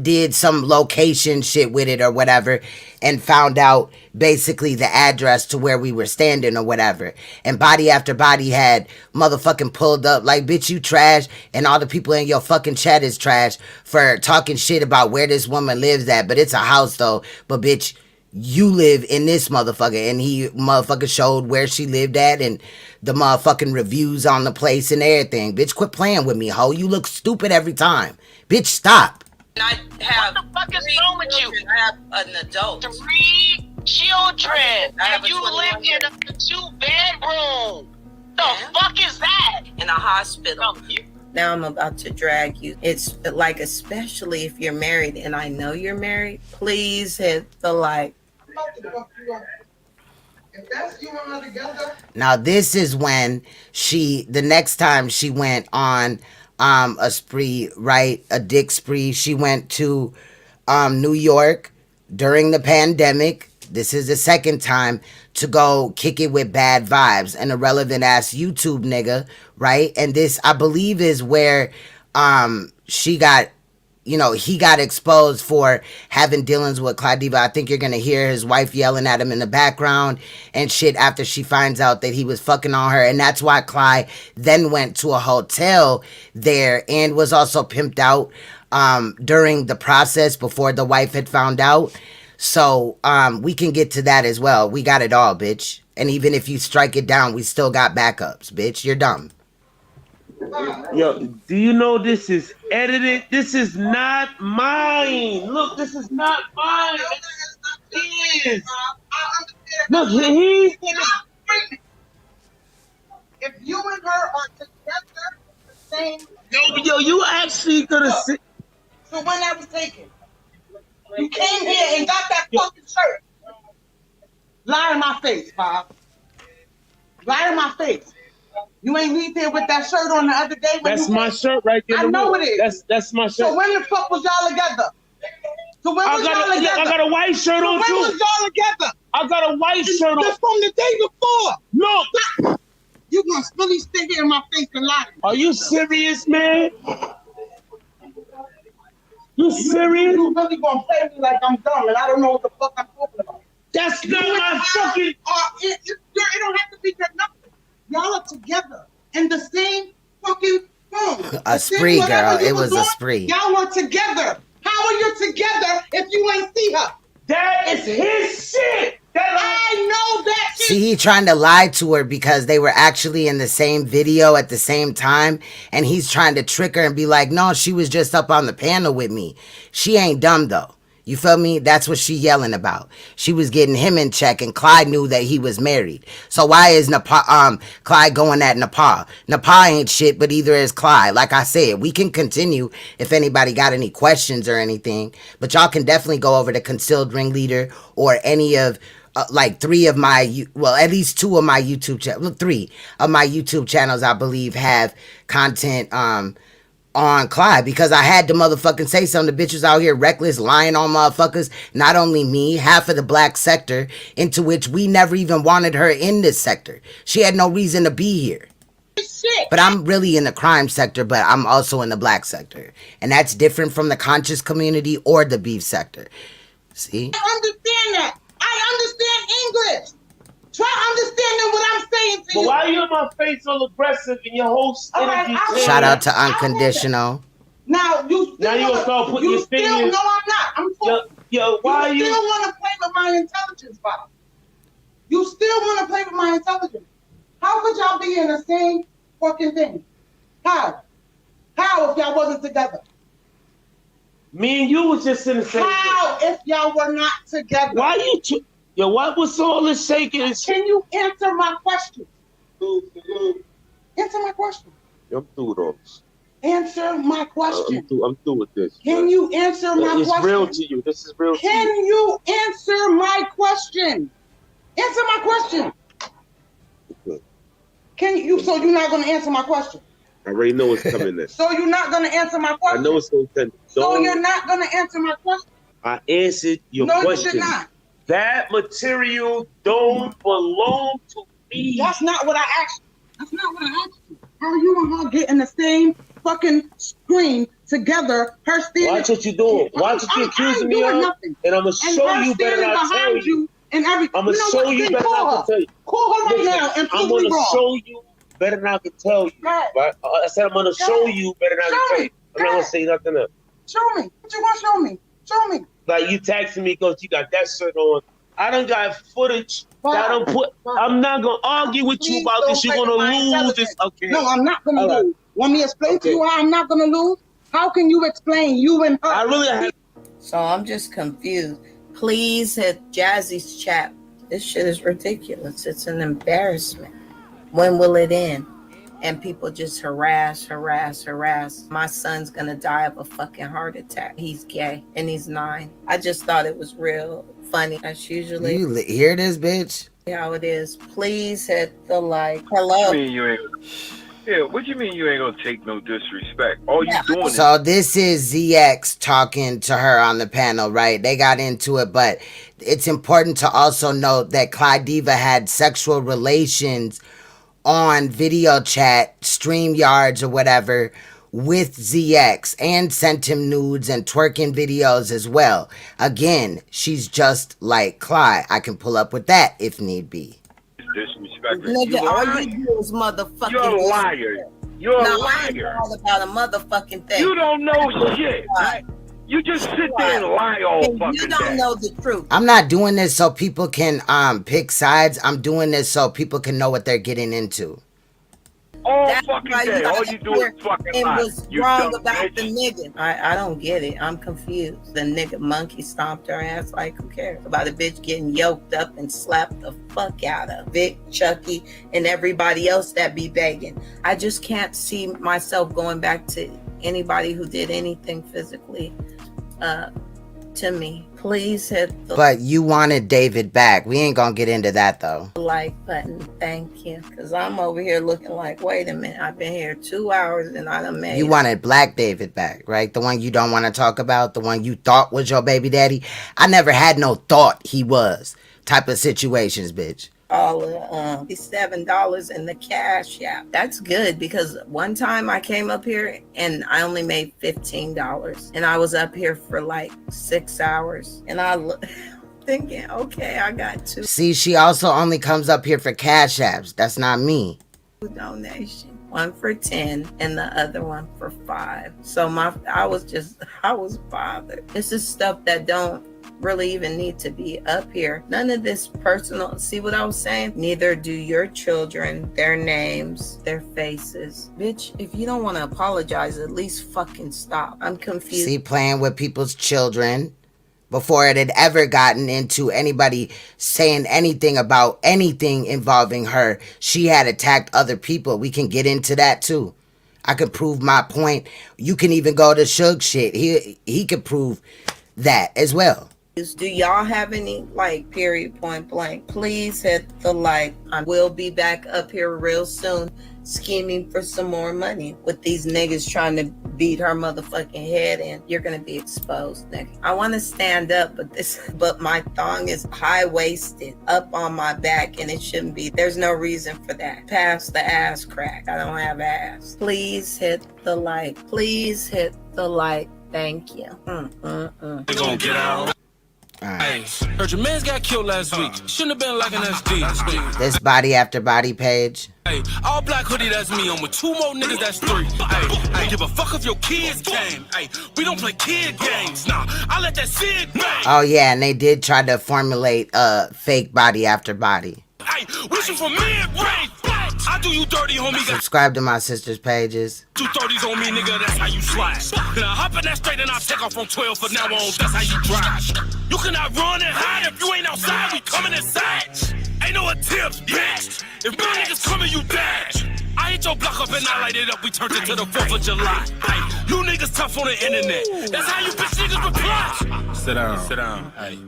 did some location shit with it or whatever, and found out basically the address to where we were standing or whatever. And body after body had motherfucking pulled up like, bitch, you trash, and all the people in your fucking chat is trash for talking shit about where this woman lives at. But it's a house though. But bitch, you live in this motherfucker, and he motherfucker showed where she lived at and the motherfucking reviews on the place and everything. Bitch, quit playing with me, ho. You look stupid every time. Bitch, stop.
I have
what the fuck is wrong with you?
I have an adult.
3 children, and you live in a 2-bedroom. The fuck is that?
In a hospital. Now I'm about to drag you. It's like, especially if you're married, and I know you're married, please hit the like.
Now this is when the next time she went on a spree, right? A dick spree. She went to New York during the pandemic. This is the second time to go kick it with Bad Vibes, an irrelevant ass YouTube nigga, right? And this, I believe, is where she got, he got exposed for having dealings with Clydiva. I think you're gonna hear his wife yelling at him in the background and shit after she finds out that he was fucking on her. And that's why Clyde then went to a hotel there and was also pimped out during the process before the wife had found out. So we can get to that as well. We got it all, bitch. And even if you strike it down, we still got backups, bitch. You're dumb.
Yo, do you know this is edited? This is not mine. Look, this is not mine. It is. Look, he's
if you and her are together, the same.
Yo, you actually gonna see.
So when that was taken, you came here and got that fucking shirt. Lie in my face, Bob. Lie in my face. You ain't leave here with that shirt on the other day. When
That's my shirt right there.
I know it is.
That's my shirt.
So when the fuck was y'all together? So when was y'all together?
I got a white shirt on too.
When was y'all together?
I got a white shirt on.
That's from the day before.
No.
You gonna really stay here in my face and lie?
Are you serious, man? You serious?
You really gonna play me like I'm dumb and I don't know what the fuck I'm talking about?
That's not my fucking.
It don't have to be that nothing. Y'all are together in the same fucking phone.
A spree, girl. It was a spree.
Y'all were together. How are you together if you ain't see her?
That is his shit.
I know that shit.
See, he trying to lie to her because they were actually in the same video at the same time, and he's trying to trick her and be like, no, she was just up on the panel with me. She ain't dumb, though. You feel me? That's what she yelling about. She was getting him in check, and Clyde knew that he was married. So why is Clyde going at NAPAH? NAPAH ain't shit, but either is Clyde. Like I said, we can continue if anybody got any questions or anything, but y'all can definitely go over to Concealed Ringleader or any of like 3 of my, well, at least 2 of my YouTube channels, 3 of my YouTube channels, I believe, have content on Clyde, because I had to motherfucking say something. The bitch was out here reckless, lying on motherfuckers. Not only me, half of the black sector, into which we never even wanted her in this sector. She had no reason to be here. But I'm really in the crime sector, but I'm also in the black sector. And that's different from the conscious community or the beef sector. See?
I understand that. I understand English. Try understanding what I'm saying to you.
But why are you in my face all aggressive in your whole energy?
Shout out to Unconditional.
Now you
gonna start putting your finger.
No, I'm not. I'm talking.
Yo, why are you?
Still want to play with my intelligence, Bob? You still want to play with my intelligence? How could y'all be in the same fucking thing? How? How if y'all wasn't together?
Me and you was just in the same.
How if y'all were not together?
Why you? Yo, what was all this shaking?
Can you answer my question? Answer my question.
I'm through with all this.
Answer my question.
I'm through with this.
Can you answer my question?
It's real to you. This is real to you.
Can you answer my question? Answer my question.
Okay.
Can you? So you're not going to answer my question?
I already know what's coming next.
So you're not going to answer my question?
I know it's going to come.
So you're not going to answer my question?
I answered your question.
No, you did not.
That material don't belong to me.
That's not what I asked you. That's not what I asked you. How you and her get in the same fucking screen together? Her standing.
Watch what you doing. Watch what you accusing me of.
Nothing.
And I'm gonna show you better than I tell you.
And everything.
I'm gonna show you better than I can tell you.
Call her right now and prove me wrong.
I'm gonna show you better than I can tell you. Right? I said I'm gonna show you better than I can tell you. I'm not gonna say nothing else.
Show me. What you want to show me? Show me.
Like you texting me because you got that shirt on I done got footage that I don't put. I'm not gonna argue with you about this. You're gonna lose this. Okay.
No, I'm not gonna lose. Want me to explain to you how I'm not gonna lose? How can you explain you and her?
I really have.
So I'm just confused. Please hit Jazzy's chat. This shit is ridiculous. It's an embarrassment. When will it end? And people just harass. My son's gonna die of a fucking heart attack. He's gay and he's 9. I just thought it was real funny. That's usually
You hear this, bitch?
how it is. Please hit the like. Hello.
What you mean you ain't? Yeah, what you mean you ain't gonna take no disrespect? All you doing is.
So this is ZX talking to her on the panel, right? They got into it, but it's important to also note that Clydiva had sexual relations on video chat, StreamYards or whatever, with ZX and sent him nudes and twerking videos as well. Again, she's just like Clyde. I can pull up with that if need be.
Disrespectful.
Nigga, all you do is motherfucking.
You're a liar. You're a liar.
All about a motherfucking thing.
You don't know shit. Right? You just sit there and lie all fucking
You don't
day.
know the truth.
I'm not doing this so people can pick sides. I'm doing this so people can know what they're getting into.
All
That's
fucking
why
day.
you
All you do is fucking
and
lie.
was
You
wrong
dumb
about
bitch.
the nigga. I don't get it. I'm confused. The nigga monkey stomped her ass like who cares about a bitch getting yoked up and slapped the fuck out of Vic, Chucky, and everybody else that be begging. I just can't see myself going back to anybody who did anything physically to me. Please hit the
But you wanted David back. We ain't gonna get into that though.
like button. Thank you. Because I'm over here looking like, wait a minute. I've been here 2 hours and I done made
You wanted Black David back, right? The one you don't want to talk about, the one you thought was your baby daddy. I never had no thought he was type of situations, bitch.
all of $7 in the cash app. That's good because one time I came up here and I only made $15 and I was up here for like 6 hours and I thinking, okay, I got 2
See, she also only comes up here for cash apps. That's not me.
donation. One for 10 and the other one for 5. So I was bothered. This is stuff that don't really even need to be up here. None of this personal. See what I was saying? Neither do your children, their names, their faces. Bitch, if you don't want to apologize, at least fucking stop. I'm confused.
See, playing with people's children before it had ever gotten into anybody saying anything about anything involving her. She had attacked other people. We can get into that too. I could prove my point. You can even go to Suge shit. He could prove that as well.
Do y'all have any period point blank? Please hit the like. I will be back up here real soon scheming for some more money with these niggas trying to beat her motherfucking head in. You're gonna be exposed, nigga. I want to stand up, but my thong is high-waisted up on my back and it shouldn't be. There's no reason for that. Past the ass crack. I don't have ass. Please hit the like. Please hit the like. Thank you.
We gon' get out. Hey, heard your man's got killed last week. Shouldn't have been like an SD.
This body after body page.
Hey, all black hoodie, that's me. I'm with 2 more niggas, that's 3. Hey, I give a fuck if your kids came. Hey, we don't play kid games. Nah, I let that Sid bang.
Oh yeah, and they did try to formulate fake body after body.
Hey, wishing for mid-range. I do you dirty, homie.
Subscribe to my sister's pages.
230s on me, nigga, that's how you slide. Then I hop in that straight and I take off from 12 for now on, that's how you drive. You cannot run and hide if you ain't outside, we coming inside. Ain't no attempts, bitch. If my niggas coming, you dash. I hit your block up and I light it up, we turned it to the 4th of July. Hey, you niggas tough on the internet. That's how you bitch niggas reply. Sit down, sit down, hey.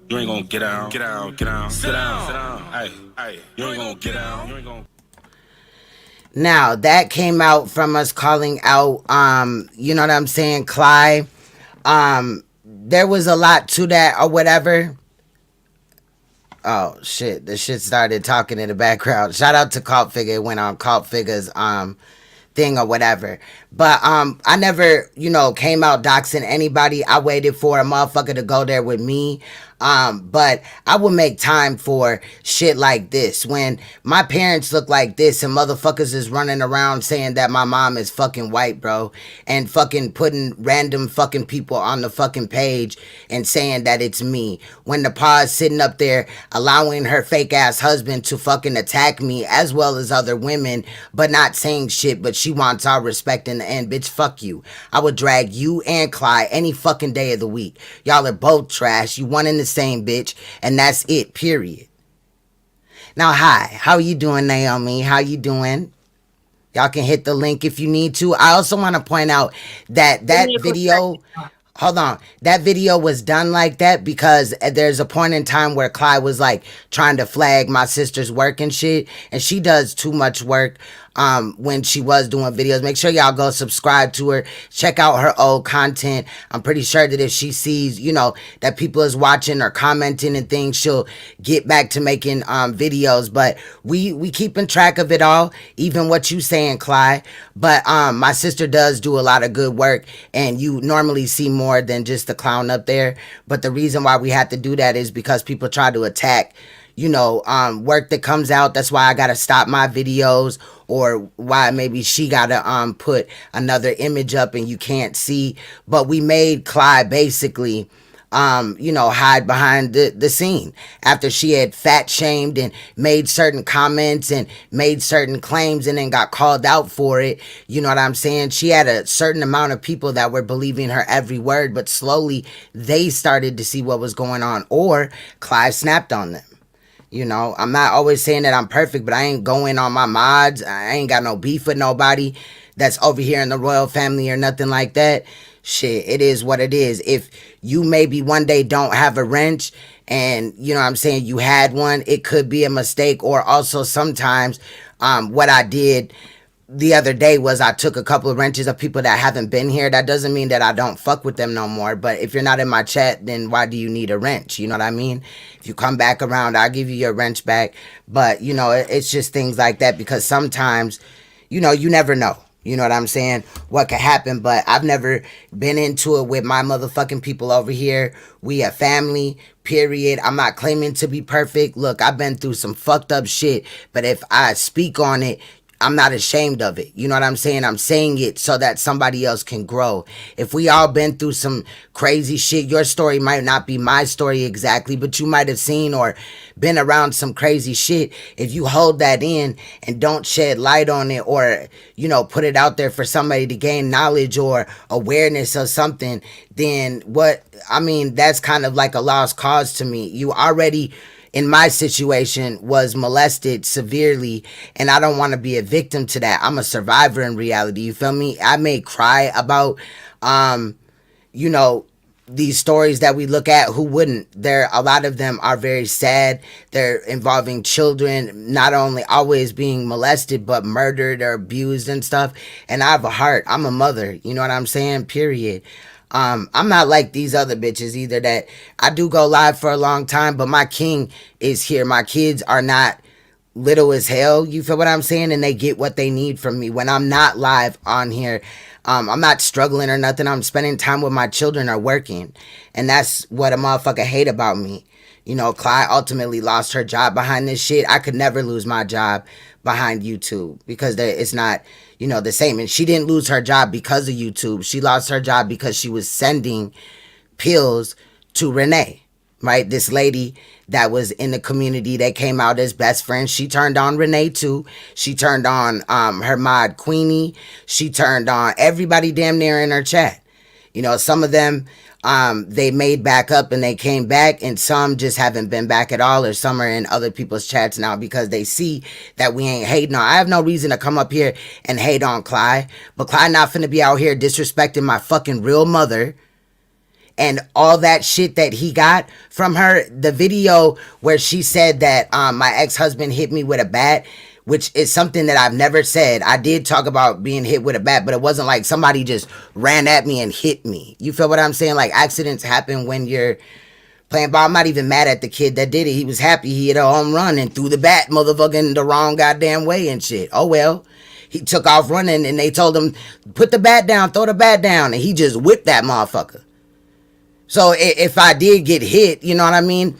You ain't gonna get out, get out, get out. Sit down, sit down, hey, you ain't gonna get out, you ain't gonna.
Now, that came out from us calling out, you know what I'm saying, Clyde. There was a lot to that or whatever. Oh, shit. The shit started talking in the background. Shout out to Cult Figure. It went on Cult Figure's thing or whatever. But I never, you know, came out doxing anybody. I waited for a motherfucker to go there with me. But I would make time for shit like this. When my parents look like this and motherfuckers is running around saying that my mom is fucking white, bro, and fucking putting random fucking people on the fucking page and saying that it's me. When NAPAH is sitting up there allowing her fake ass husband to fucking attack me as well as other women, but not saying shit, but she wants our respect in the end. Bitch, fuck you. I would drag you and Clyde any fucking day of the week. Y'all are both trash. You one in the same, bitch, and that's it, period. Now, hi, how you doing, Naomi? How you doing? Y'all can hit the link if you need to. I also want to point out that video, hold on, that video was done like that because there's a point in time where Clyde was like trying to flag my sister's work and shit, and she does too much work when she was doing videos. Make sure y'all go subscribe to her, check out her old content. I'm pretty sure that if she sees, you know, that people is watching or commenting and things, she'll get back to making videos. But we keeping track of it all, even what you saying, Clyde. But my sister does do a lot of good work, and you normally see more than just the clown up there. But the reason why we have to do that is because people try to attack, you know, work that comes out. That's why I gotta stop my videos, or why maybe she gotta put another image up and you can't see. But we made Clyde basically you know, hide behind the scene after she had fat shamed and made certain comments and made certain claims and then got called out for it. You know what I'm saying? She had a certain amount of people that were believing her every word, but slowly they started to see what was going on, or Clyde snapped on them. You know, I'm not always saying that I'm perfect, but I ain't going on my mods. I ain't got no beef with nobody that's over here in the royal family or nothing like that. Shit, it is what it is. If you maybe one day don't have a wrench and, you know what I'm saying, you had one, it could be a mistake. Or also sometimes what I did the other day was I took a couple of wrenches of people that haven't been here. That doesn't mean that I don't fuck with them no more. But if you're not in my chat, then why do you need a wrench? You know what I mean? If you come back around, I'll give you your wrench back. But, you know, it's just things like that, because sometimes, you know, you never know. You know what I'm saying? What could happen? But I've never been into it with my motherfucking people over here. We a family, period. I'm not claiming to be perfect. Look, I've been through some fucked up shit. But if I speak on it, I'm not ashamed of it. You know what I'm saying? I'm saying it so that somebody else can grow. If we all been through some crazy shit, your story might not be my story exactly, but you might have seen or been around some crazy shit. If you hold that in and don't shed light on it, or, you know, put it out there for somebody to gain knowledge or awareness of something, then what, I mean, that's kind of like a lost cause to me. You already, in my situation, was molested severely, and I don't want to be a victim to that. I'm a survivor in reality, you feel me? I may cry about you know, these stories that we look at. Who wouldn't? A lot of them are very sad. They're involving children, not only always being molested, but murdered or abused and stuff. And I have a heart. I'm a mother, you know what I'm saying? Period. I'm not like these other bitches either, that I do go live for a long time, but my king is here. My kids are not little as hell, you feel what I'm saying? And they get what they need from me when I'm not live on here. I'm not struggling or nothing. I'm spending time with my children or working. And that's what a motherfucker hate about me. You know, Clyde ultimately lost her job behind this shit. I could never lose my job behind YouTube, because it's not, you know, the same. And she didn't lose her job because of YouTube. She lost her job because she was sending pills to Renee, right? This lady that was in the community that came out as best friends. She turned on Renee too. She turned on her mod Queenie. She turned on everybody damn near in her chat. You know, some of them they made back up and they came back, and some just haven't been back at all, or some are in other people's chats now because they see that we ain't hating on. I have no reason to come up here and hate on Clyde, but Clyde not finna be out here disrespecting my fucking real mother and all that shit that he got from her. The video where she said that my ex-husband hit me with a bat, which is something that I've never said. I did talk about being hit with a bat, but it wasn't like somebody just ran at me and hit me. You feel what I'm saying? Like, accidents happen when you're playing ball. I'm not even mad at the kid that did it. He was happy he hit a home run and threw the bat motherfucking the wrong goddamn way and shit. Oh well. he took off running, and they told him, put the bat down, throw the bat down, and he just whipped that motherfucker. So if I did get hit, you know what I mean?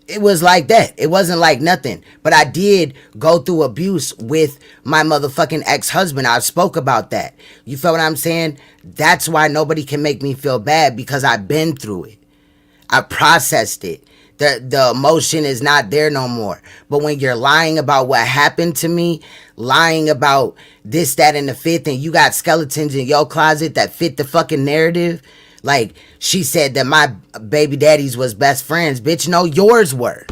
It was like that. It wasn't like nothing. But I did go through abuse with my motherfucking ex-husband. I spoke about that. You feel what I'm saying? That's why nobody can make me feel bad, because I've been through it. I processed it. The emotion is not there no more. But when you're lying about what happened to me, lying about this, that, and the fifth, and you got skeletons in your closet that fit the fucking narrative, like she said that my baby daddies was best friends. Bitch, no, yours were.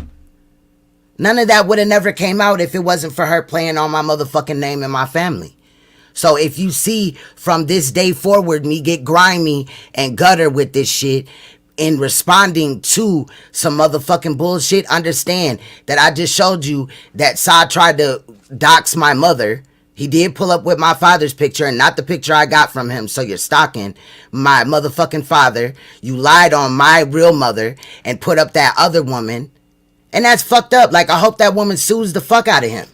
None of that would have never came out if it wasn't for her playing on my motherfucking name and my family. So if you see from this day forward me get grimy and gutter with this shit in responding to some motherfucking bullshit, understand that I just showed you that Sa tried to dox my mother. He did pull up with my father's picture and not the picture I got from him. So you're stalking my motherfucking father. You lied on my real mother and put up that other woman. And that's fucked up. Like, I hope that woman sues the fuck out of him.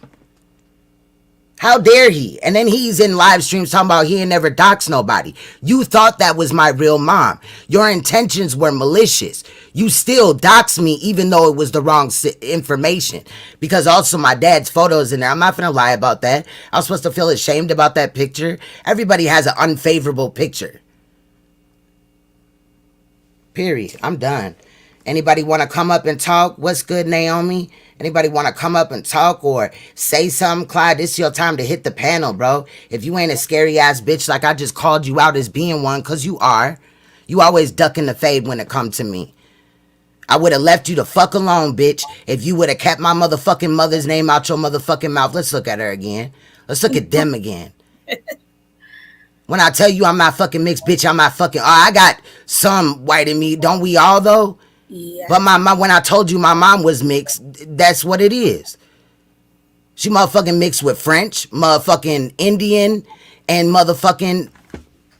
How dare he? And then he's in live streams talking about he ain't never doxed nobody. You thought that was my real mom. Your intentions were malicious. You still doxed me even though it was the wrong information. Because also my dad's photos in there. I'm not gonna lie about that. I was supposed to feel ashamed about that picture. Everybody has an unfavorable picture. Period. I'm done. Anybody want to come up and talk? What's good, Naomi? Anybody want to come up and talk or say something? Clyde, this is your time to hit the panel, bro. If you ain't a scary ass bitch like I just called you out as being one, because you are. You always ducking the fade when it comes to me. I would have left you the fuck alone, bitch, if you would have kept my motherfucking mother's name out your motherfucking mouth. Let's look at her again. Let's look at them again. When I tell you I'm not fucking mixed, bitch, I'm not fucking... I got some white in me. Don't we all, though? Yeah. But my mom, when I told you my mom was mixed, that's what it is. She motherfucking mixed with French, motherfucking Indian, and motherfucking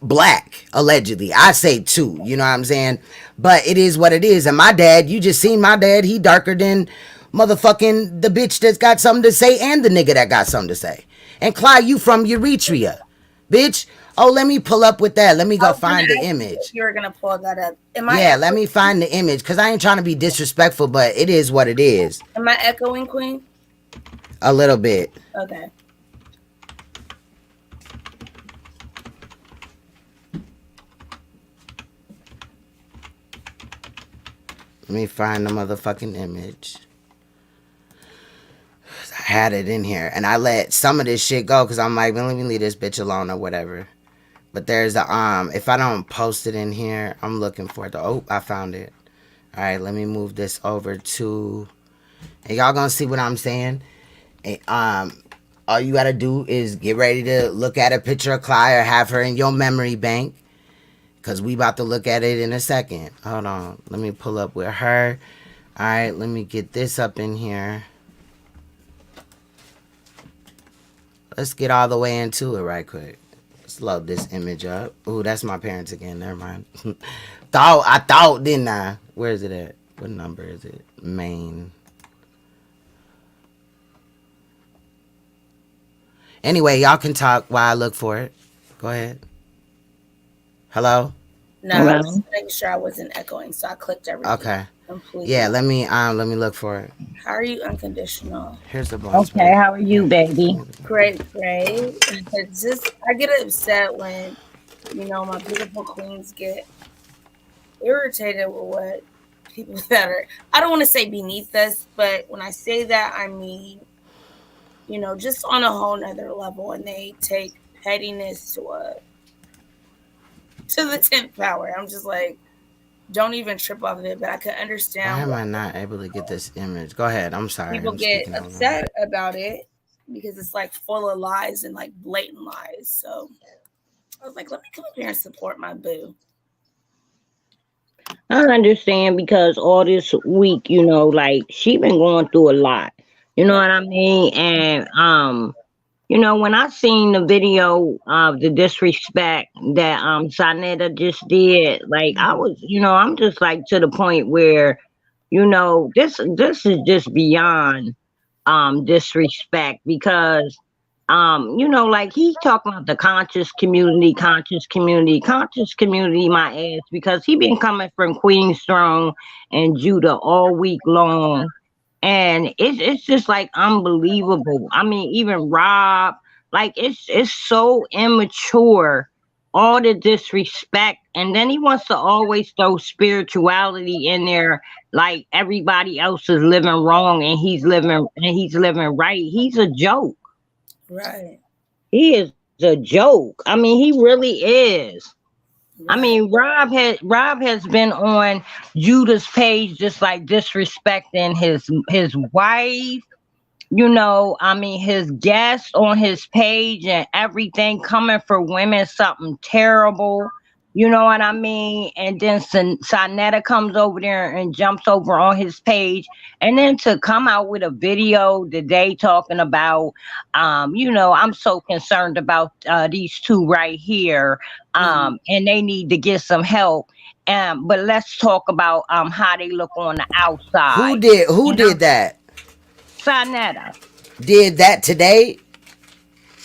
black, allegedly. I say two, you know what I'm saying? But it is what it is. And my dad, you just seen my dad, he darker than motherfucking the bitch that's got something to say and the nigga that got something to say. And Clyde, you from Eritrea, bitch. Oh, let me pull up with that. Let me go find the image.
You're gonna pull that up.
Yeah, let me find the image, because I ain't trying to be disrespectful, but it is what it is.
Am I echoing, Queen?
A little bit.
Okay.
Let me find the motherfucking image. I had it in here, and I let some of this shit go, because I'm like, let me leave this bitch alone or whatever. But there's a, if I don't post it in here, I'm looking for it. Oh, I found it. All right, let me move this over to, and y'all gonna see what I'm saying. And, all you gotta do is get ready to look at a picture of Clyde or have her in your memory bank, because we about to look at it in a second. Hold on, let me pull up with her. All right, let me get this up in here. Let's get all the way into it right quick. Let's load this image up. Ooh, that's my parents again. Never mind. I thought, didn't I? Where is it at? What number is it? Main. Anyway, y'all can talk while I look for it. Go ahead. Hello?
No, I was just making sure I wasn't echoing, so I clicked everything.
Okay.
Completely.
Yeah, let me look for it.
How are you, Unconditional?
Here's the bonus.
Okay, how are you, baby?
Great. It's just, I get upset when, my beautiful queens get irritated with what people that are, I don't want to say beneath us, but when I say that, I mean, just on a whole nother level, and they take pettiness to the 10th power. I'm just like, don't even trip off of it, but I could understand.
Why am I not able to get this image? Go ahead. I'm sorry.
People get upset about it because it's like full of lies and like blatant lies. So I was like, let me come up here and support my boo.
I understand, because all this week, like she been going through a lot. You know what I mean? And when I seen the video of the disrespect that Saneter just did, like I was, I'm just like to the point where, this is just beyond disrespect, because you know, like he talking about the conscious community, my ass, because he been coming from Queen's Throne and Judah all week long. And it's just like unbelievable. I mean, even Rob, like it's so immature, all the disrespect, and then he wants to always throw spirituality in there, like everybody else is living wrong and he's living right. He's a joke.
Right.
He is a joke. I mean, he really is. I mean, Rob has been on Judah's page just like disrespecting his wife, you know, I mean, his guests on his page and everything, coming for women, something terrible. You know what I mean? And then Saneter comes over there and jumps over on his page. And then to come out with a video today talking about, you know, I'm so concerned about these two right here. And they need to get some help. But let's talk about how they look on the outside.
Who did that?
Saneter.
Did that today?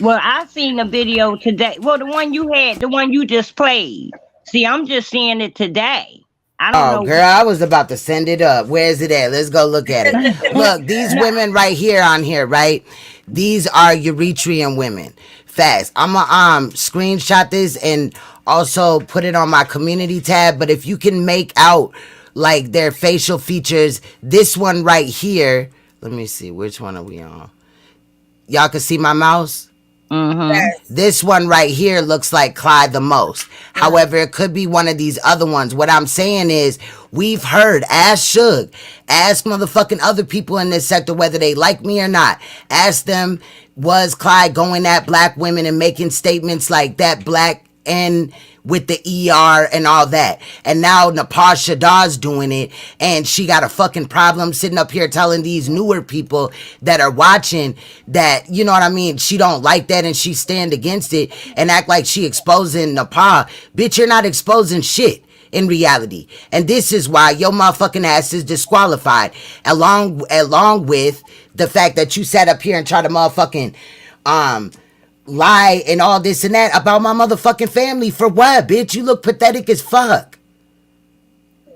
Well, I seen the video today. Well, the one you just played. See, I'm just seeing it today. I don't know.
Girl, I was about to send it up. Where's it at? Let's go look at it. Look, these women right here on here, right? These are Eritrean women. Fast. I'm gonna screenshot this and also put it on my community tab. But if you can make out like their facial features, this one right here. Let me see. Which one are we on? Y'all can see my mouse?
Mm-hmm.
This one right here looks like Clyde the most. However, it could be one of these other ones. What I'm saying is, we've heard, ask Suge, ask motherfucking other people in this sector whether they like me or not. Ask them, was Clyde going at black women and making statements like that, black and with the ER and all that. And now NAPAH SHADAH's doing it, and she got a fucking problem sitting up here telling these newer people that are watching that, you know what I mean, she don't like that and she stand against it and act like she exposing NAPAH. Bitch, you're not exposing shit in reality. And this is why your motherfucking ass is disqualified, along with the fact that you sat up here and tried to motherfucking lie and all this and that about my motherfucking family. For what, bitch? You look pathetic as fuck.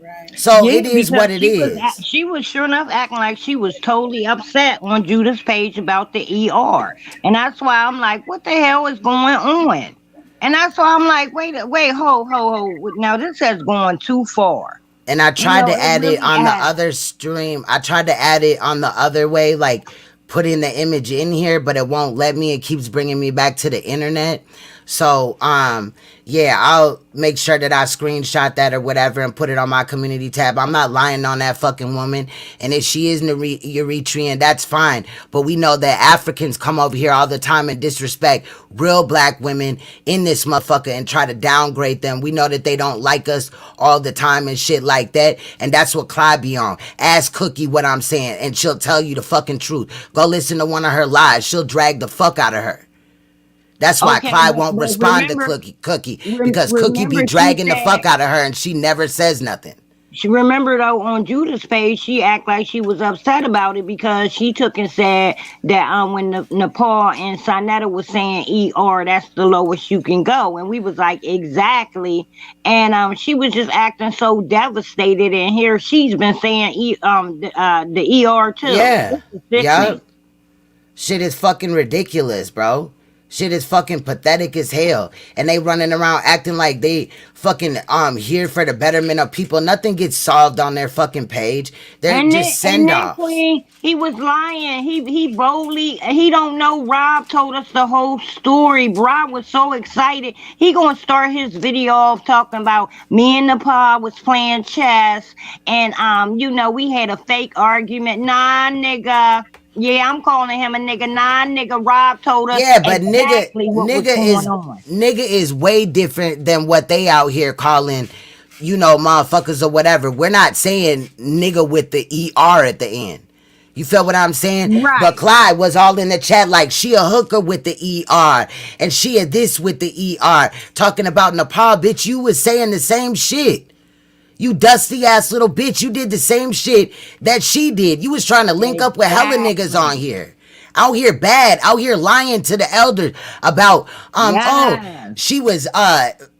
Right. So yeah, it is what it is.
She was sure enough acting like she was totally upset on Judah's page about the ER. And that's why I'm like, what the hell is going on? And that's why I'm like, wait, ho. Now this has gone too far.
And I tried to add it on the other stream. I tried to add it on the other way, like putting the image in here, but it won't let me. It keeps bringing me back to the internet. So, yeah, I'll make sure that I screenshot that or whatever and put it on my community tab. I'm not lying on that fucking woman. And if she is Eritrean, that's fine. But we know that Africans come over here all the time and disrespect real black women in this motherfucker and try to downgrade them. We know that they don't like us all the time and shit like that. And that's what Clyde be on. Ask Cookie what I'm saying and she'll tell you the fucking truth. Go listen to one of her lives. She'll drag the fuck out of her. That's why Clyde won't respond to Cookie because Cookie be dragging the fuck out of her and she never says nothing.
She remembered though on Judah's page, she act like she was upset about it because she took and said that when NAPAH and Saneter was saying ER, that's the lowest you can go, and we was like exactly, and she was just acting so devastated, and here she's been saying the ER too.
Yeah. Shit is fucking ridiculous, bro. Shit is fucking pathetic as hell. And they running around acting like they fucking here for the betterment of people. Nothing gets solved on their fucking page. They're just send off.
He was lying. He boldly, he don't know. Rob told us the whole story. Rob was so excited. He gonna start his video off talking about me and NAPAH was playing chess and you know, we had a fake argument. Nah, nigga. Yeah, I'm calling him a nigga. Nah, nigga. Rob told us.
Yeah, but nigga is way different than what they out here calling, you know, motherfuckers or whatever. We're not saying nigga with the ER at the end. You feel what I'm saying?
Right.
But Clyde was all in the chat like she a hooker with the ER and she a this with the ER. Talking about NAPAH, bitch, you was saying the same shit. You dusty ass little bitch. You did the same shit that she did. You was trying to link up with hella niggas on here. out here bad, out here lying to the elders about
Yeah.
she was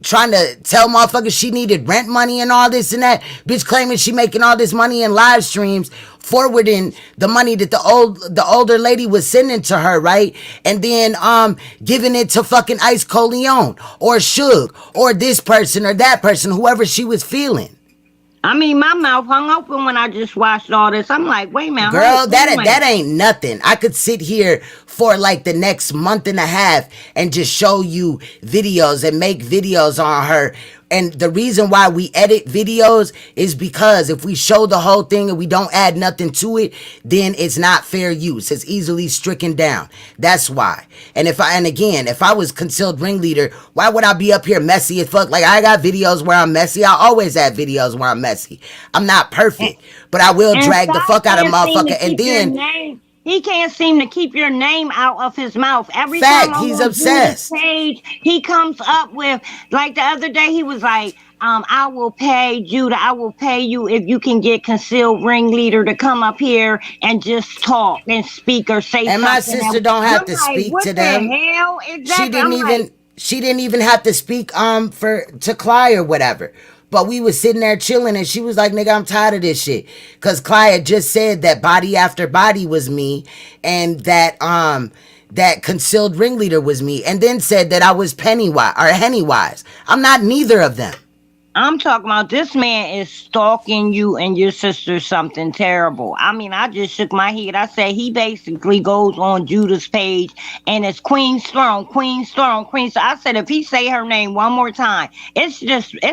trying to tell motherfuckers she needed rent money and all this and that. Bitch claiming she making all this money in live streams, forwarding the money that the older lady was sending to her, right? And then giving it to fucking Ice Coleon or Suge or this person or that person, whoever she was feeling.
I mean, my mouth hung open when I just watched all this. I'm like, wait a minute.
Girl, that ain't nothing. I could sit here for like the next month and a half and just show you videos and make videos on her. And the reason why we edit videos is because if we show the whole thing and we don't add nothing to it, then it's not fair use. It's easily stricken down. That's why. And if I was concealed ringleader, why would I be up here messy as fuck? Like, I got videos where I'm messy. I always have videos where I'm messy. I'm not perfect, but I will drag the fuck out of motherfucker. And then
he can't seem to keep your name out of his mouth. Every
fact,
time
he's obsessed.
Page, he comes up with, like the other day, he was like, I will pay Judah. I will pay you if you can get concealed ringleader to come up here and just talk and speak or say something.
And my sister don't have to speak to them.
What the hell? Exactly.
She didn't even have to speak to Clyde or whatever. But we was sitting there chilling and she was like, nigga, I'm tired of this shit. Cause Clyde had just said that Body After Body was me and that that concealed ringleader was me, and then said that I was Pennywise. I'm not neither of them.
I'm talking about this man is stalking you and your sister something terrible. I mean, I just shook my head. I said he basically goes on Judah's page and it's Queen Storm, Queen Storm, Queen Storm. I said if he say her name one more time, it's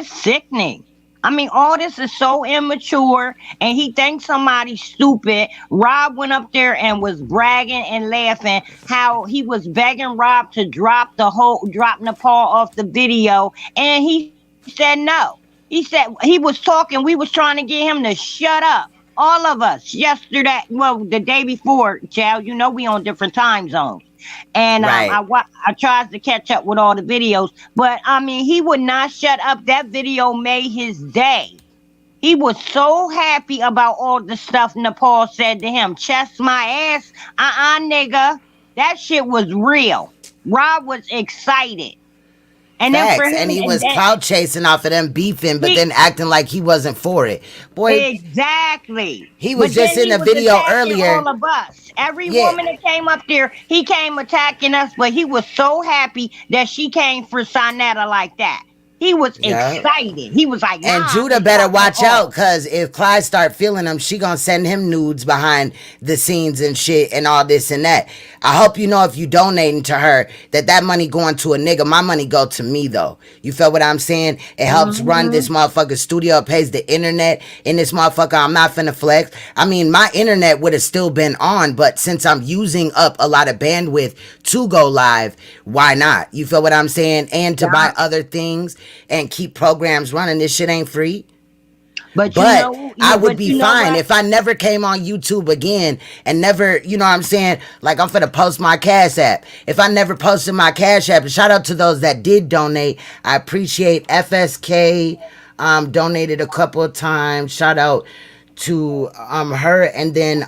sickening. I mean, all this is so immature, and he thinks somebody's stupid. Rob went up there and was bragging and laughing how he was begging Rob to drop NAPAH off the video, and he said no. He said he was talking. We was trying to get him to shut up. All of us yesterday, the day before, child, you know we on different time zones. And
right.
I tried to catch up with all the videos, but I mean, he would not shut up. That video made his day. He was so happy about all the stuff NAPAH said to him. Chest my ass, nigga. That shit was real. Rob was excited. And
facts.
then for him,
and he was clout chasing off of them beefing, but then acting like he wasn't for it. Boy,
exactly.
He was just in a video earlier.
All of us, every woman that came up there, he came attacking us, but he was so happy that she came for Saneter like that. He was excited. He was like,
and Judah better watch out, because if Clyde start feeling him, she gonna send him nudes behind the scenes and shit and all this and that. I hope you know if you donating to her that money going to a nigga. My money go to me though. You feel what I'm saying? It helps run this motherfucking studio. It pays the internet in this motherfucker. I'm not finna flex. I mean, my internet would have still been on, but since I'm using up a lot of bandwidth to go live, why not? You feel what I'm saying? And to buy other things and keep programs running. This shit ain't free. But I would be fine if I never came on YouTube again and never, you know what I'm saying? Like, I'm finna post my Cash App. If I never posted my Cash App, shout out to those that did donate. I appreciate FSK, donated a couple of times. Shout out to her, and then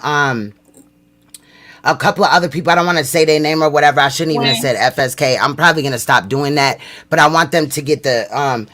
a couple of other people. I don't want to say their name or whatever. I shouldn't even have said FSK. I'm probably gonna stop doing that, but I want them to get the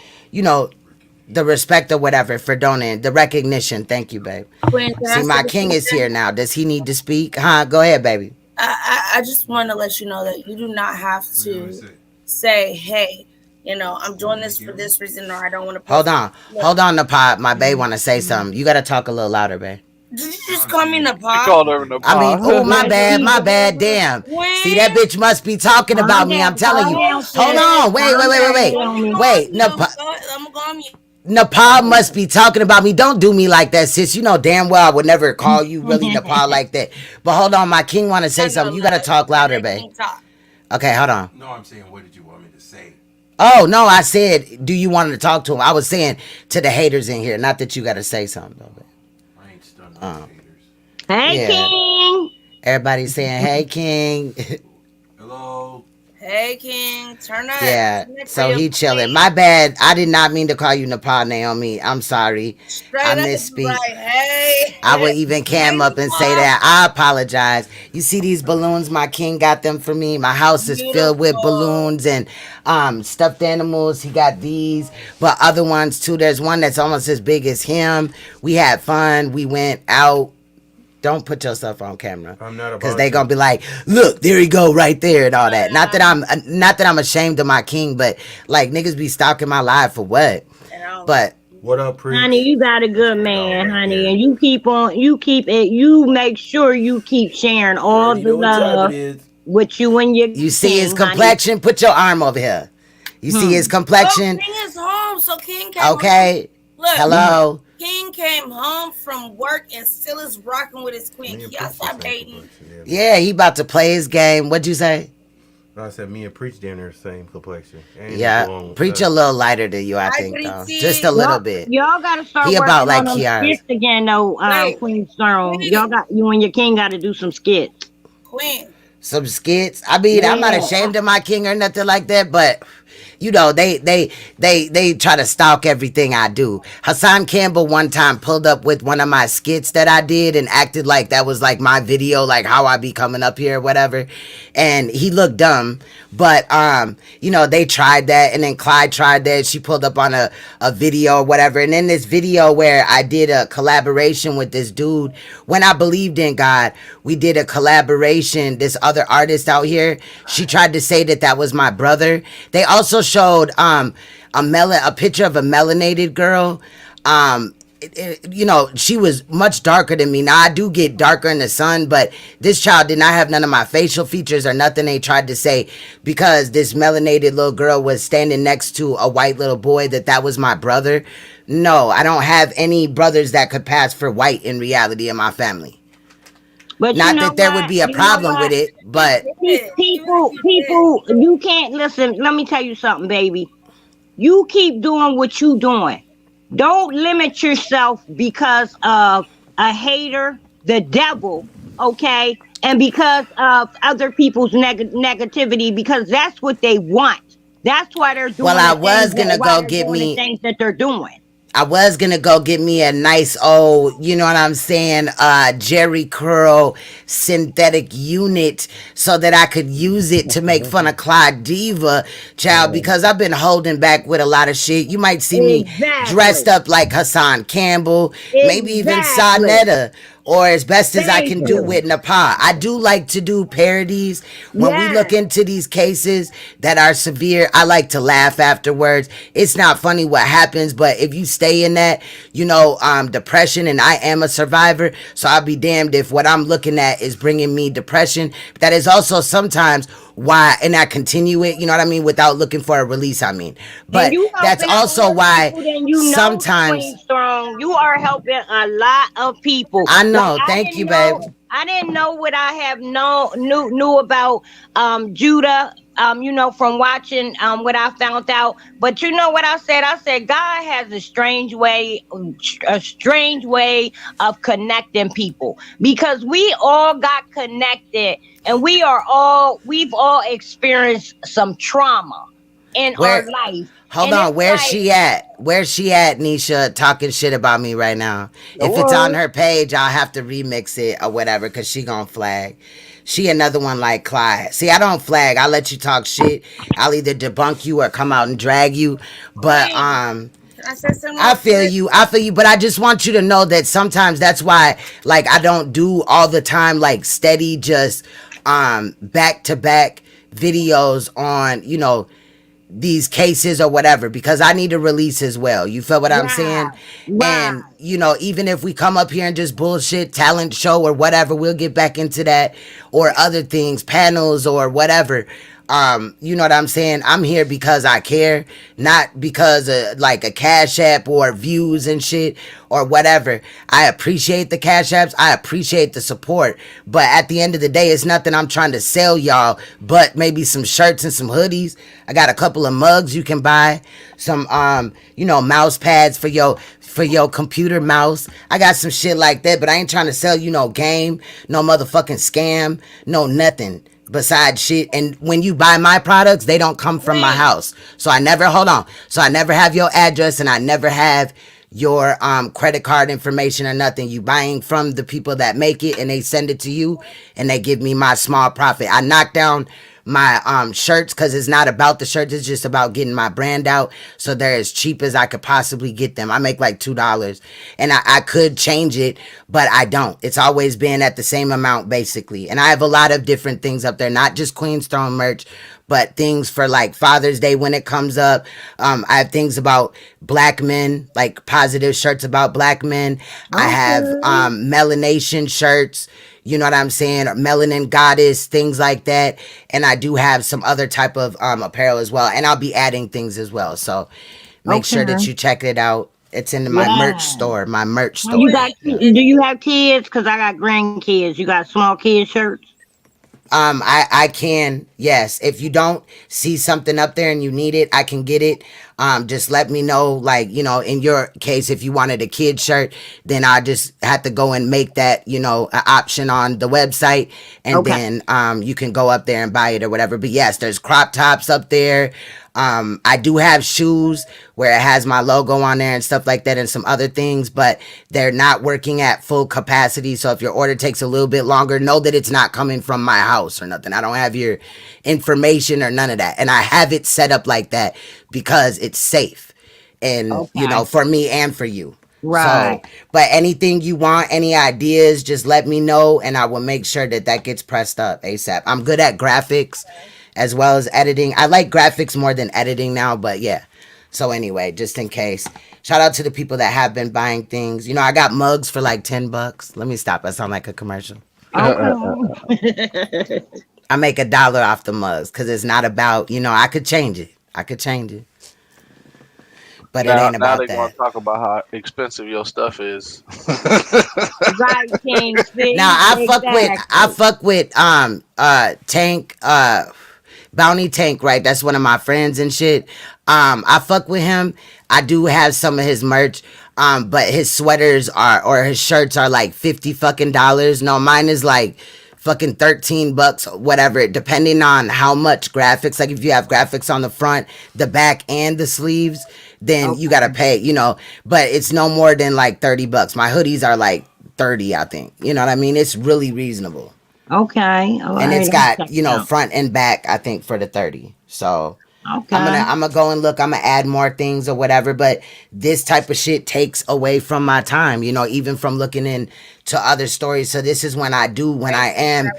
the respect or whatever for donating, the recognition. Thank you, babe. See, my king is here now. Does he need to speak? Go ahead, baby.
I just want to let you know that you do not have to say, hey, I'm doing this for this reason, or I don't want to. Hold
on, NAPAH. My babe want to say something. You got to talk a little louder, babe.
Did you just call me NAPAH?
You called her NAPAH. I mean, oh, my bad, damn. See, that bitch must be talking about me, I'm telling you. Hold on, wait, NAPAH. I'm going to NAPAH must be talking about me. Don't do me like that, sis. You know damn well I would never call you really NAPAH like that. But hold on, my king want to say something. You got to talk louder, babe. Okay, hold on.
No, I'm saying, what did you want me to say?
Oh, no, I said, do you want to talk to him? I was saying to the haters in here, not that you got to say something, though, babe.
I ain't stunned on
haters. Hey, King.
Everybody's saying, hey, King.
Hello.
Hey, King, turn up.
Yeah,
Turn up for
so
your
he chilling.
queen.
My bad. I did not mean to call you NAPAH, Naomi. I'm sorry.
Straight
I
up,
misspeak.
like, hey.
I would even cam up and say that. I apologize. You see these balloons? My king got them for me. My house is filled with balloons and stuffed animals. He got these, but other ones too. There's one that's almost as big as him. We had fun. We went out. Don't put yourself on camera,
I'm not about
because they gonna be like, "Look, there you go, right there," and all that. Not that I'm ashamed of my king, but like niggas be stalking my life for what? But
what up, Preach?
Honey, you got a good man, honey, and you keep it. You make sure you keep sharing all the love with you and your.
You see his complexion? Put your arm over here. You see his complexion?
King is home, so King came
Okay.
home. Look,
Hello.
King came home from work and still is rocking with his queen. Y'all stop hating.
Yeah, he about to play his game. What'd you say?
I said me and Preach down there the same complexion.
Yeah, Preach a little lighter than you, I think, though. Just a little bit.
Y'all gotta start
He
working
about like
on
Kiara.
skits again, though. Queen Storm, y'all got you and your king got to do some skits.
Queen.
Some skits. I mean, I'm not ashamed of my king or nothing like that, but you know, they try to stalk everything I do. Hassan Campbell one time pulled up with one of my skits that I did and acted like that was like my video, like how I be coming up here or whatever. And he looked dumb. But you know, they tried that, and then Clyde tried that. She pulled up on a video or whatever. And in this video where I did a collaboration with this dude, when I believed in God, we did a collaboration. This other artist out here, she tried to say that that was my brother. They also showed a picture of a melanated girl. You know, she was much darker than me. Now, I do get darker in the sun, but this child did not have none of my facial features or nothing. They tried to say because this melanated little girl was standing next to a white little boy that was my brother. No, I don't have any brothers that could pass for white in reality in my family.
But
not that there would be a problem with it, but
people, you can't listen. Let me tell you something, baby. You keep doing what you doing. Don't limit yourself because of a hater, the devil, okay? And because of other people's negativity, because that's what they want. That's why they're doing.
Well, I was gonna go get me
things that they're doing.
I was gonna go get me a nice old, you know what I'm saying, Jerry curl synthetic unit so that I could use it to make fun of Clydiva, child, because I've been holding back with a lot of shit. You might see me dressed up like Hassan Campbell, maybe even Saneter, or as best as I can do with NAPAH. I do like to do parodies. When we look into these cases that are severe, I like to laugh afterwards. It's not funny what happens, but if you stay in that, you know, depression, and I am a survivor, so I'll be damned if what I'm looking at is bringing me depression. That is also sometimes why, and I continue it, you know what I mean, without looking for a release, I mean. But that's also why sometimes
you are helping a lot of people.
I know. Thank you, babe.
I didn't know what I have knew about Judah, you know, from watching what I found out. But you know what I said? I said God has a strange way of connecting people, because we all got connected, and we've all experienced some trauma in our life.
Hold on, where's she at? Where's she at, Nisha, talking shit about me right now? If it's on her page, I'll have to remix it or whatever, because she gonna flag. She another one like Clyde. See, I don't flag. I let you talk shit. I'll either debunk you or come out and drag you. But I feel you. But I just want you to know that sometimes that's why, like, I don't do all the time, like, steady, just back-to-back videos on, you know, these cases or whatever, because I need to release as well. You feel what I'm saying? And you know, even if we come up here and just bullshit, talent show or whatever, we'll get back into that, or other things, panels or whatever. You know what I'm saying? I'm here because I care, not because of like a cash app or views and shit or whatever. I appreciate the cash apps. I appreciate the support. But at the end of the day, it's nothing I'm trying to sell y'all, but maybe some shirts and some hoodies. I got a couple of mugs you can buy, some, you know, mouse pads for your computer mouse. I got some shit like that, but I ain't trying to sell you no game, no motherfucking scam, no nothing. besides shit. And when you buy my products, they don't come from my house. So I never, hold on. So I never have your address and I never have your credit card information or nothing. You buying from the people that make it and they send it to you and they give me my small profit. I knock down my shirts because it's not about the shirts, it's just about getting my brand out, so they're as cheap as I could possibly get them. I make like $2 and I could change it, but I don't. It's always been at the same amount basically. And I have a lot of different things up there, not just Queen's Throne merch, but things for like Father's Day when it comes up. I have things about black men, like positive shirts about black men. I have melanation shirts, you know what I'm saying, or melanin goddess, things like that. And I do have some other type of apparel as well, and I'll be adding things as well. So make sure that you check it out. It's in my merch store. My merch store.
You got? Do you have kids? Because I got grandkids. You got small kid shirts?
I can, yes. If you don't see something up there and you need it, I can get it. Just let me know, like, you know, in your case, if you wanted a kid shirt, then I just have to go and make that, you know, an option on the website. And then you can go up there and buy it or whatever. But yes, there's crop tops up there. I do have shoes where it has my logo on there and stuff like that and some other things, but they're not working at full capacity. So if your order takes a little bit longer, know that it's not coming from my house or nothing. I don't have your information or none of that. And I have it set up like that because it's safe and, you know, for me and for you.
Right.
So, but anything you want, any ideas, just let me know and I will make sure that that gets pressed up ASAP. I'm good at graphics as well as editing. I like graphics more than editing now, but yeah. So anyway, just in case, shout out to the people that have been buying things. You know, I got mugs for like $10. Let me stop. I sound like a commercial.
Okay.
I make $1 off the mugs because it's not about, you know, I could change it. But
now,
it ain't about
now they're gonna
that.
talk about how expensive your stuff is.
Right, King.
Now I fuck with Tank, Bounty Tank, right? That's one of my friends and shit. I fuck with him. I do have some of his merch. But his sweaters or his shirts are like $50 fucking. No, mine is like fucking $13, whatever, depending on how much graphics. Like if you have graphics on the front, the back, and the sleeves, then you gotta pay, you know. But it's no more than like $30. My hoodies are like 30, I think. You know what I mean? It's really reasonable.
Okay. All
and
right,
it's got, you know, front and back, I think, for the 30. So
okay.
I'm gonna go and look. I'm gonna add more things or whatever. But this type of shit takes away from my time, you know, even from looking into other stories. So this is when I am.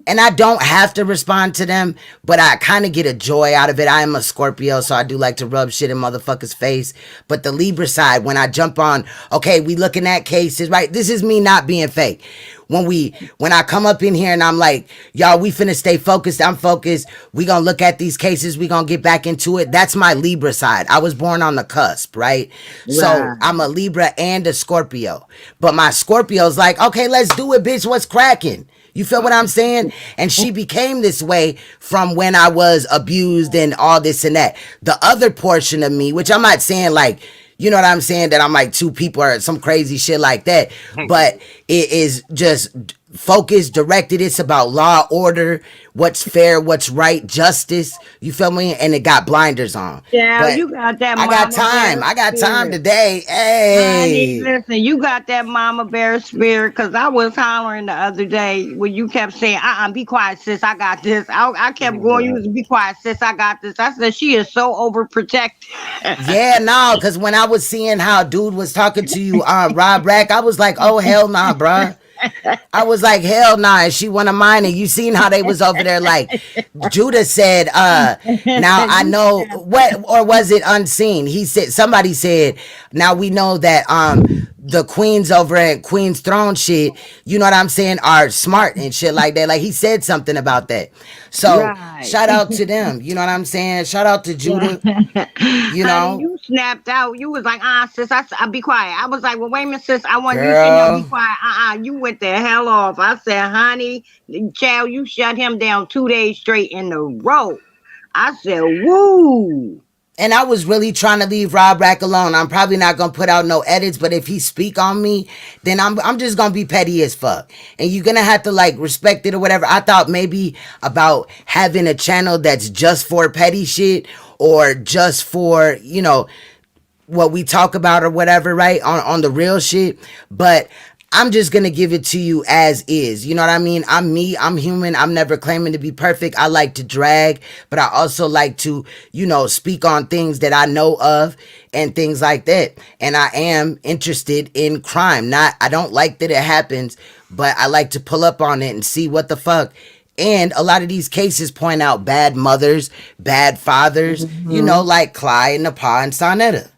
And I don't have to respond to them, but I kind of get a joy out of it. I am a Scorpio, so I do like to rub shit in motherfuckers' face. But the Libra side, when I jump on, okay, we looking at cases, right? This is me not being fake. When I come up in here and I'm like, y'all, we finna stay focused. I'm focused. We gonna look at these cases. We gonna get back into it. That's my Libra side. I was born on the cusp, right? So I'm a Libra and a Scorpio. But my Scorpio's like, okay, let's do it, bitch. What's cracking? You feel what I'm saying? And she became this way from when I was abused and all this and that. The other portion of me, which I'm not saying like, you know what I'm saying, that I'm like two people or some crazy shit like that, but it is just focused, directed. It's about law, order, what's fair, what's right, justice. You feel me? And it got blinders on.
Yeah,
but
you got that.
I got time. I got time today. Hey,
listen, you got that mama bear spirit. Cause I was hollering the other day when you kept saying, be quiet, sis. I got this. I kept going. You was be quiet, sis. I got this. I said she is so overprotected.
Yeah, no, because when I was seeing how dude was talking to you on Rob Rack, I was like, oh hell nah, bruh. I was like, hell nah, is she one of mine? And you seen how they was over there like Judah said, now I know what, or was it unseen? He said, somebody said, now we know that the queens over at Queen's Throne shit, you know what I'm saying, are smart and shit like that. Like he said something about that. So shout out to them. You know what I'm saying? Shout out to Judah. You know,
honey, you snapped out. You was like, sis, I'll be quiet. I was like, well, wait a minute, sis. I want you to be quiet. You went the hell off. I said, honey, child, you shut him down 2 days straight in a row. I said, woo.
And I was really trying to leave Rob Rack alone. I'm probably not gonna put out no edits, but if he speak on me, then I'm just gonna be petty as fuck. And you're gonna have to like respect it or whatever. I thought maybe about having a channel that's just for petty shit or just for, you know, what we talk about or whatever, right? On the real shit. But I'm just gonna give it to you as is. You know what I mean? I'm me, I'm human. I'm never claiming to be perfect. I like to drag, but I also like to, you know, speak on things that I know of and things like that. And I am interested in crime. I don't like that it happens, but I like to pull up on it and see what the fuck. And a lot of these cases point out bad mothers, bad fathers, you know, like Clyde, NAPAH, and Saneter.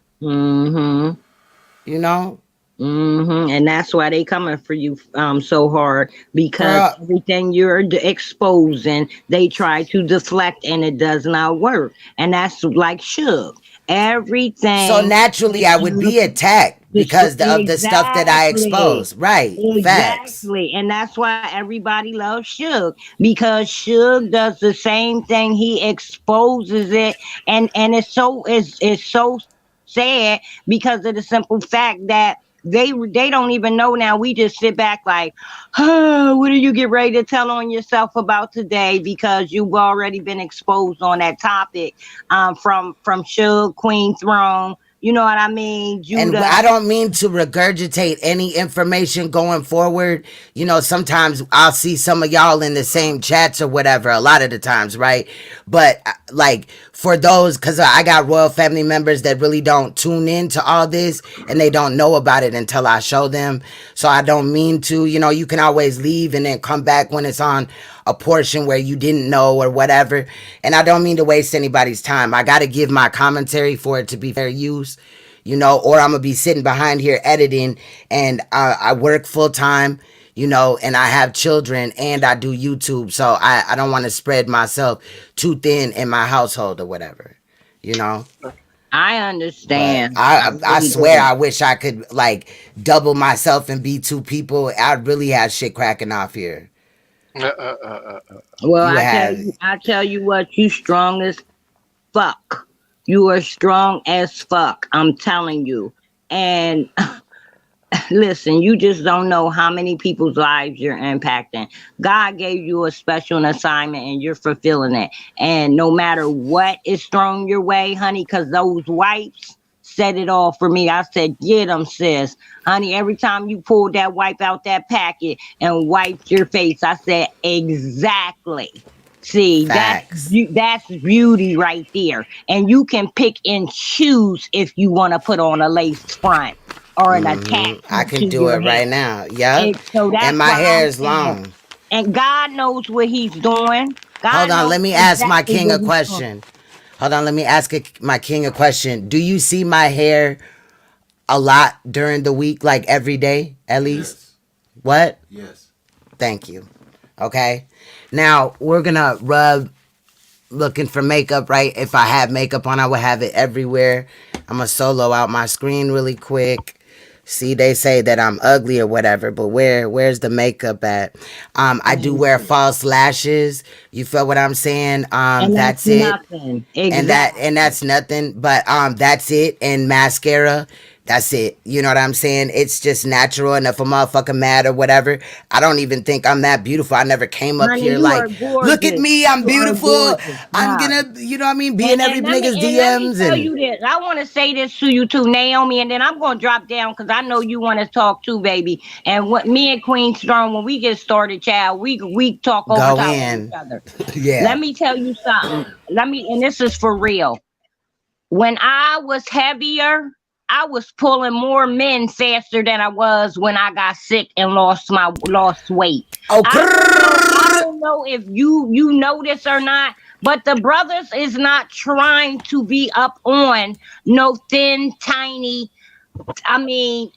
You know?
And that's why they coming for you so hard, because everything you're exposing, they try to deflect and it does not work. And that's like Suge. Everything.
So naturally I would be attacked because of the stuff that I expose. Right.
Exactly. And that's why everybody loves Suge, because Suge does the same thing. He exposes it, and it's so sad because of the simple fact that they don't even know now. We just sit back like, oh, what do you get ready to tell on yourself about today? Because you've already been exposed on that topic from Suge, Queen Throne. You know what I mean? Judah.
And I don't mean to regurgitate any information going forward. You know, sometimes I'll see some of y'all in the same chats or whatever, a lot of the times, right? But like for those, because I got royal family members that really don't tune in to all this and they don't know about it until I show them. So I don't mean to, you know, you can always leave and then come back when it's on a portion where you didn't know or whatever. And I don't mean to waste anybody's time. I got to give my commentary for it to be fair use, you know, or I'm going to be sitting behind here editing, and I work full time, you know, and I have children and I do YouTube. So I don't want to spread myself too thin in my household or whatever, you know.
I understand.
I swear I wish I could like double myself and be two people. I'd really have shit cracking off here.
Well, I tell you what, you strong as fuck. You are strong as fuck. I'm telling you. And listen, you just don't know how many people's lives you're impacting. God gave you a special assignment and you're fulfilling it. And no matter what is thrown your way, honey, because those wipes said it all for me. I said, get them, sis. Honey, every time you pulled that wipe out that packet and wiped your face, I said, exactly. See, that's beauty right there. And you can pick and choose if you want to put on a lace front or an attack.
I can do it right now. Yeah. And my hair is long.
And God knows what he's doing.
Hold on, let me ask my king a question. Hold on, let me ask my king a question. Do you see my hair a lot during the week, like every day at least? Yes. What?
Yes.
Thank you. Okay. Now we're gonna rub, looking for makeup, right? If I have makeup on, I would have it everywhere. I'm gonna solo out my screen really quick. See, they say that I'm ugly or whatever, but where's the makeup at? I do wear false lashes. You feel what I'm saying?
And
that's it.
Nothing.
Exactly. And that's nothing. But that's it. And mascara. That's it. You know what I'm saying? It's just natural. And if a motherfucker mad or whatever, I don't even think I'm that beautiful. I never came up here like, look at me, I'm beautiful. I'm gonna, you know what I mean? Be in every nigga's DMs.
Let me tell you this. I want to say this to you too, Naomi, and then I'm gonna drop down because I know you want to talk too, baby. And what me and Queen Strong, when we get started, child, we talk over top of each other.
Yeah.
Let me tell you something. And this is for real. When I was heavier, I was pulling more men faster than I was when I got sick and lost weight.
Okay.
I don't know if you know this or not, but the brothers is not trying to be up on no thin, tiny,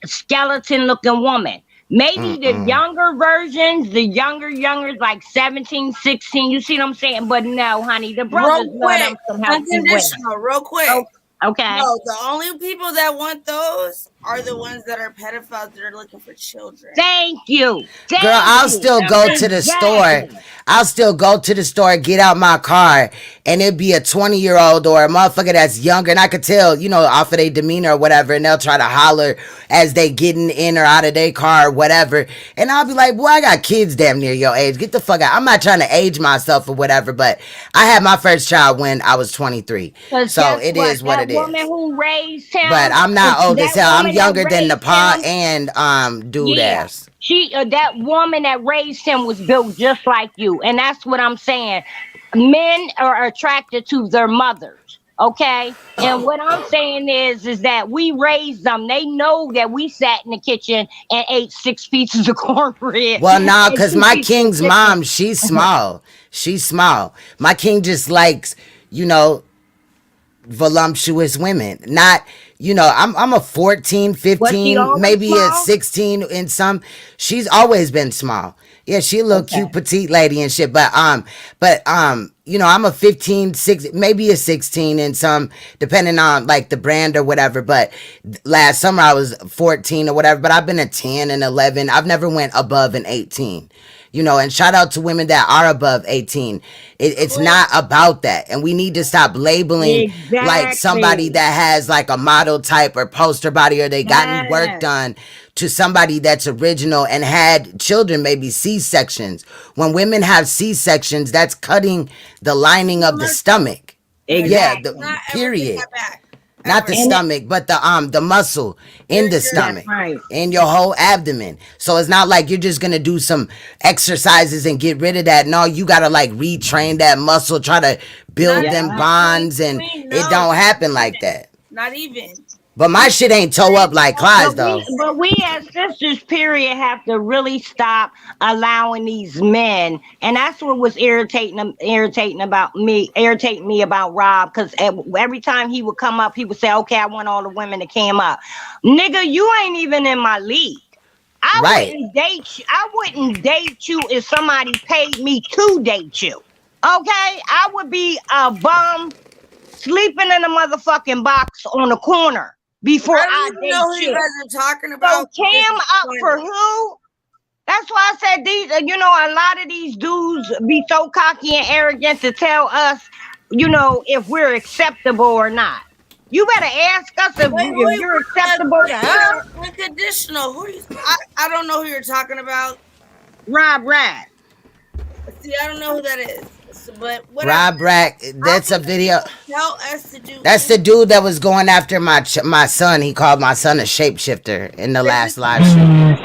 skeleton looking woman. Maybe the younger versions, the younger, like 17, 16, you see what I'm saying? But no, honey, the brothers love them some healthy women.
Real quick.
Okay.
No, the only people that want those are the ones that are pedophiles that are looking for children.
Thank you.
Girl, I'll still go to the store. I'll still go to the store, get out my car, and it'd be a 20-year-old or a motherfucker that's younger, and I could tell, you know, off of their demeanor or whatever, and they'll try to holler as they getting in or out of their car or whatever, and I'll be like, boy, I got kids damn near your age. Get the fuck out. I'm not trying to age myself or whatever, but I had my first child when I was 23, so it is what it is.
That woman who raised him,
but I'm not old as hell. I'm younger than NAPAH and dude ass.
That woman that raised him was built just like you, and that's what I'm saying. Men are attracted to their mothers, okay? And what I'm saying is that we raised them. They know that we sat in the kitchen and ate 6 pieces of cornbread.
Well, no, because my king's mom, she's small. She's small. My king just likes, you know, voluptuous women. Not, you know, I'm a 14, 15, maybe a 16 in some. She's always been small. Yeah, she a little cute petite lady and shit. But you know, I'm a 15, 16, maybe a 16 in some, depending on like the brand or whatever. But last summer I was 14 or whatever. But I've been a 10 and 11. I've never went above an 18. You know, and shout out to women that are above 18. It's not about that. And we need to stop labeling like somebody that has like a model type or poster body or they gotten work done to somebody that's original and had children, maybe C-sections. When women have C-sections, that's cutting the lining of the stomach. Yeah, the period. Not the stomach, but the muscle in the stomach, in your whole abdomen. So it's not like you're just gonna do some exercises and get rid of that. No, you gotta like retrain that muscle, try to build them bonds, and it don't happen like that.
Not even.
But my shit ain't toe up like Clyde's though.
But we as sisters, period, have to really stop allowing these men, and that's what was irritating me about Rob, because every time he would come up, he would say, okay, I want all the women that came up. Nigga, you ain't even in my league. I wouldn't date you if somebody paid me to date you. Okay? I would be a bum sleeping in a motherfucking box on the corner before I date
know who
you.
you guys are talking about.
So Cam up for who? That's why I said these, you know, a lot of these dudes be so cocky and arrogant to tell us, you know, if we're acceptable or not. You better ask us if you're acceptable to us.
Unconditional. Who are you? I don't know who you're talking about.
Rob Rat.
See, I don't know who that is. But
Rob Rack, that's a video.
Tell us to do.
That's the dude that was going after my son. He called my son a shapeshifter in the last live stream.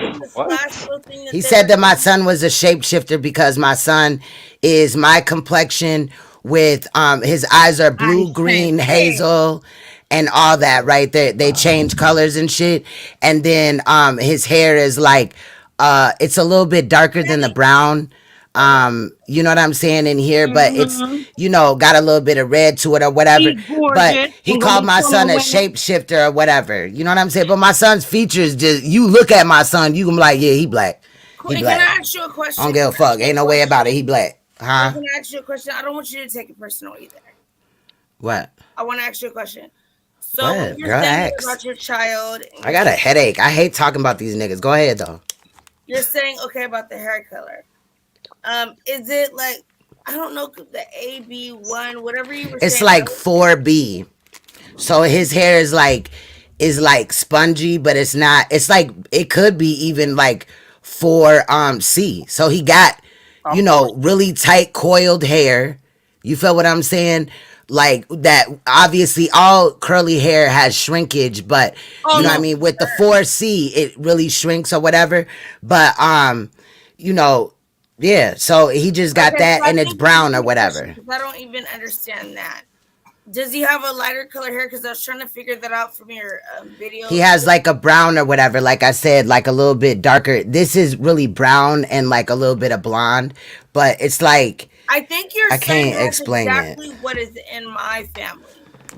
He said that my son was a shapeshifter because my son is my complexion with his eyes are blue, green, hazel, and all that right there. They change colors and shit. And then his hair is like it's a little bit darker than the brown. You know what I'm saying in here, but it's, you know, got a little bit of red to it or whatever. But he called my son a shapeshifter or whatever. You know what I'm saying? But my son's features, just you look at my son, you can be like, yeah, he black. He black.
Can I ask you a question?
I don't give a fuck. Ain't no way about it. He black. Huh?
Can I ask you a question? I don't want you to take it personal either.
What?
I want to ask you a question. So
What?
you're
Girl,
saying
ask.
about your child.
I got a headache. I hate talking about these niggas. Go ahead though.
You're saying okay about the hair color. Is it like, I don't know, the AB1, whatever you were saying?
It's like 4B. So his hair is like spongy, but it's not. It's like it could be even like 4C. So he got, you know, really tight coiled hair. You feel what I'm saying? Like that. Obviously, all curly hair has shrinkage, but you know what I mean. With the 4C, it really shrinks or whatever. But you know. Yeah, so he just got that, and it's brown or whatever.
I don't even understand that. Does he have a lighter color hair? Because I was trying to figure that out from your video.
He has like a brown or whatever, like I said, like a little bit darker. This is really brown and like a little bit of blonde, but it's like
I think you're.
I can't explain
exactly
it.
What is in my family?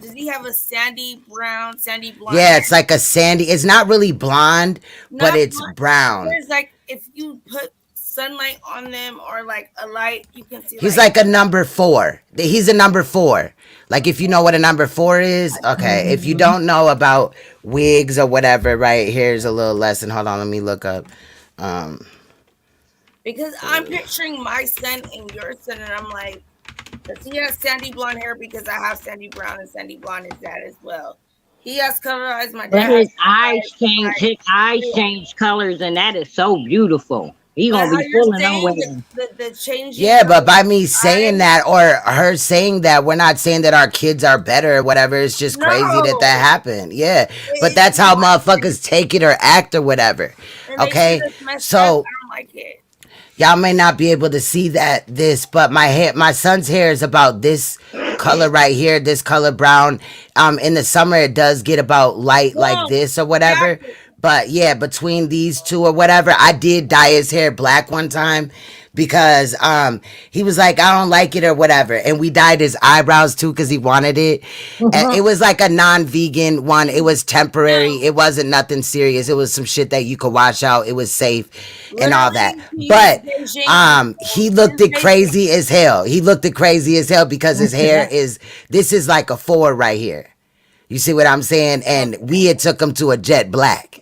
Does he have a sandy brown, sandy blonde?
Yeah, it's like a sandy. It's not really blonde, but it's brown.
It's like if you put sunlight on them or like a light, you can see.
He's like a number 4. He's a number 4. Like if you know what a number 4 is, okay. If you don't know about wigs or whatever, right? Here's a little lesson. Hold on, let me look up.
Because I'm picturing my son and your son, and I'm like, does he have sandy blonde hair? Because I have sandy brown, and sandy blonde is that as well. He has color eyes. My
But
dad.
his eyes change. His eyes change colors, and that is so beautiful. He gonna be fooling them women.
The change.
Yeah, but by me saying that or her saying that, we're not saying that our kids are better or whatever. It's just crazy that happened. Yeah, but that's how motherfuckers take it or act or whatever. Okay, so y'all may not be able to see but my son's hair is about this color right here, this color brown. In the summer it does get about light like this or whatever. But yeah, between these two or whatever, I did dye his hair black one time because he was like, I don't like it or whatever. And we dyed his eyebrows too because he wanted it. And it was like a non-vegan one. It was temporary. It wasn't nothing serious. It was some shit that you could wash out. It was safe and all that. But he looked it crazy as hell. He looked it crazy as hell because his hair this is like a 4 right here. You see what I'm saying? And we had took him to a jet black.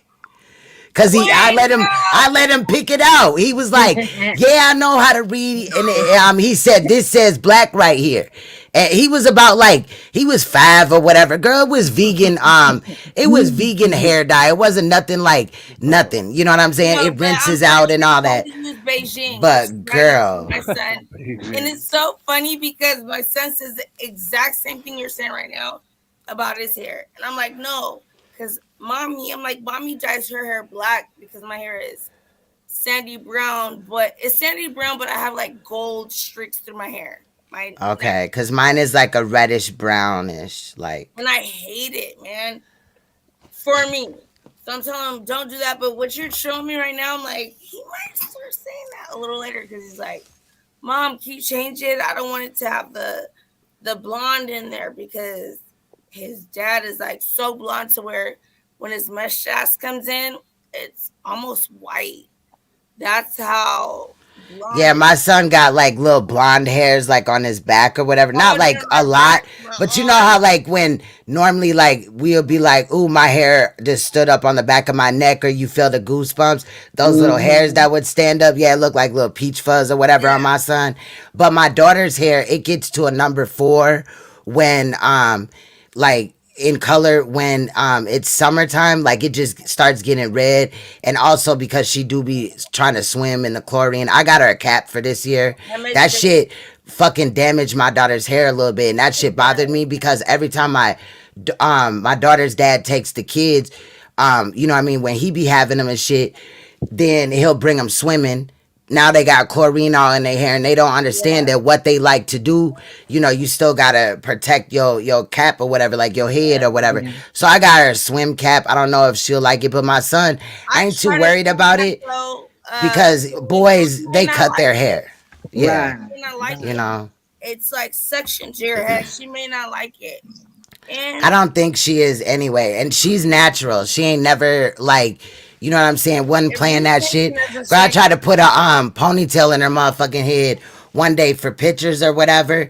Cause I let him pick it out. He was like, "Yeah, I know how to read." And he said, "This says black right here." And he was about like he was 5 or whatever. Girl, it was vegan. It was vegan hair dye. It wasn't nothing like nothing. You know what I'm saying? It rinses out and all that. But girl,
my son, and it's so funny because my son says the exact same thing you're saying right now about his hair, and I'm like, no, because. Mommy dyes her hair black because my hair is sandy brown, but it's sandy brown, but I have like gold streaks through my hair.
Okay, because mine is like a reddish brownish, like.
And I hate it, man. For me. So I'm telling him, don't do that. But what you're showing me right now, I'm like, he might start saying that a little later because he's like, Mom, can you change it? I don't want it to have the blonde in there because his dad is like so blonde to where when his mustache comes in, it's almost white. That's how blonde.
Yeah, my son got like little blonde hairs like on his back or whatever. Not like a lot, but you know how like when normally like we'll be like, ooh, my hair just stood up on the back of my neck, or you feel the goosebumps. Those little hairs that would stand up, yeah, it looked like little peach fuzz or whatever on my son. But my daughter's hair, it gets to a number 4 when like in color when it's summertime, like it just starts getting red. And also because she do be trying to swim in the chlorine. I got her a cap for this year. That shit fucking damaged my daughter's hair a little bit, and that shit bothered me because every time my daughter's dad takes the kids, you know what I mean, when he be having them and shit, then he'll bring them swimming. Now they got chlorine all in their hair, and they don't understand that what they like to do, you know, you still gotta protect your cap or whatever, like your head or whatever. So I got her a swim cap. I don't know if she'll like it, but my son, I ain't too worried about it because boys, they cut their hair. Yeah, you know.
It's like suction to your head. She may not like it. And
I don't think she is anyway, and she's natural. She ain't never like. You know what I'm saying? Wasn't playing that shit. Girl, I tried to put a ponytail in her motherfucking head one day for pictures or whatever.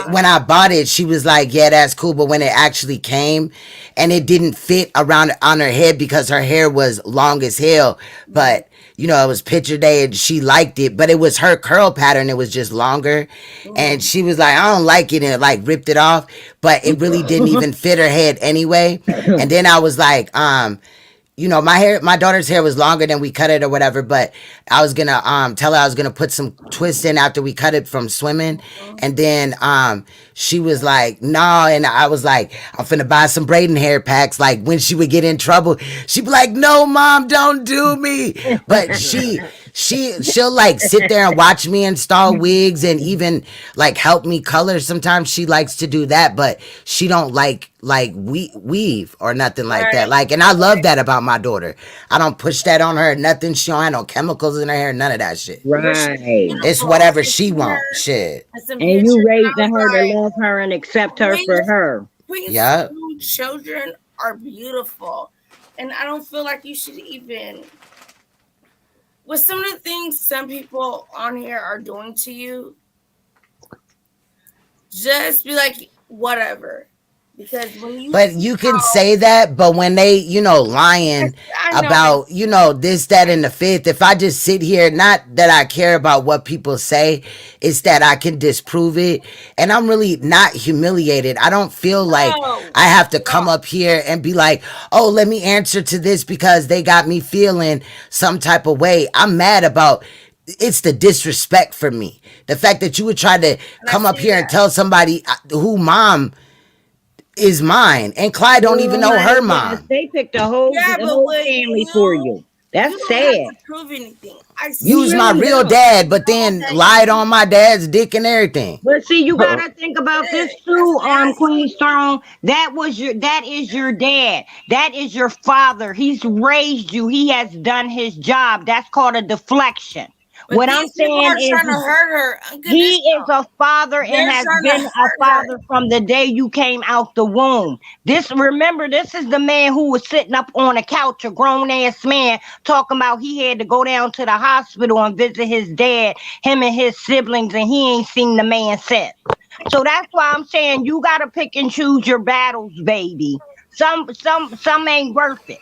When I bought it, she was like, yeah, that's cool. But when it actually came and it didn't fit around on her head because her hair was long as hell. But, you know, it was picture day and she liked it. But it was her curl pattern. It was just longer. And she was like, I don't like it. And it like ripped it off. But it really didn't even fit her head anyway. And then I was like, you know, my daughter's hair was longer than we cut it or whatever, but I was gonna tell her I was gonna put some twists in after we cut it from swimming. And then she was like, no, and I was like, I'm finna buy some braiding hair packs. Like when she would get in trouble, she'd be like, no, Mom, don't do me. But she'll like sit there and watch me install wigs and even like help me color. Sometimes she likes to do that, but she don't like weave or nothing like that. Like, and I love that about my daughter. I don't push that on her, nothing. She don't have no chemicals in her hair, none of that shit.
Right.
It's whatever she wants. Shit.
And you raising her to love her and accept her for her.
Yeah. Children are beautiful. And I don't feel like you should even with some of the things some people on here are doing to you, just be like, whatever. Because when you
But you can say that, but when they, lying about, this, that, and the fifth, if I just sit here, not that I care about what people say, it's that I can disprove it. And I'm really not humiliated. I don't feel like I have to come up here and be like, oh, let me answer to this because they got me feeling some type of way. I'm mad about it's the disrespect for me. The fact that you would try to come up here and tell somebody who mom is mine, and Clyde don't even know her mom.
They picked a whole, family for you. That's sad.
Prove anything.
Use my real dad, but then lied on my dad's dick and everything.
But see, you gotta think about this too, Queen's Throne. That is your dad. That is your father. He's raised you. He has done his job. That's called a deflection.
But
what I'm saying is,
trying to hurt her.
He is a father and has been a father from the day you came out the womb. Remember, this is the man who was sitting up on a couch, a grown ass man, talking about he had to go down to the hospital and visit his dad, him and his siblings, and he ain't seen the man since. So that's why I'm saying you gotta pick and choose your battles, baby. Some ain't worth it.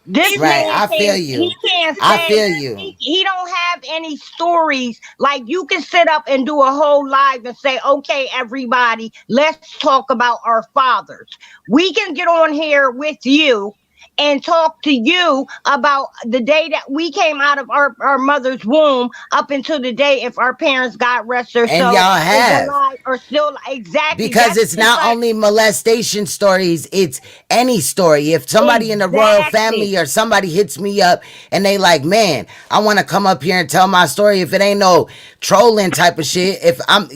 This
right,
man
I feel you.
He can't say,
I feel you.
He don't have any stories. Like you can sit up and do a whole live and say, okay, everybody, let's talk about our fathers. We can get on here with you and talk to you about the day that we came out of our mother's womb up until the day if our parents got arrested.
And y'all have.
Or still, exactly.
Because it's not only molestation stories, it's any story. If somebody in the royal family or somebody hits me up and they like, man, I want to come up here and tell my story. If it ain't no trolling type of shit, if I'm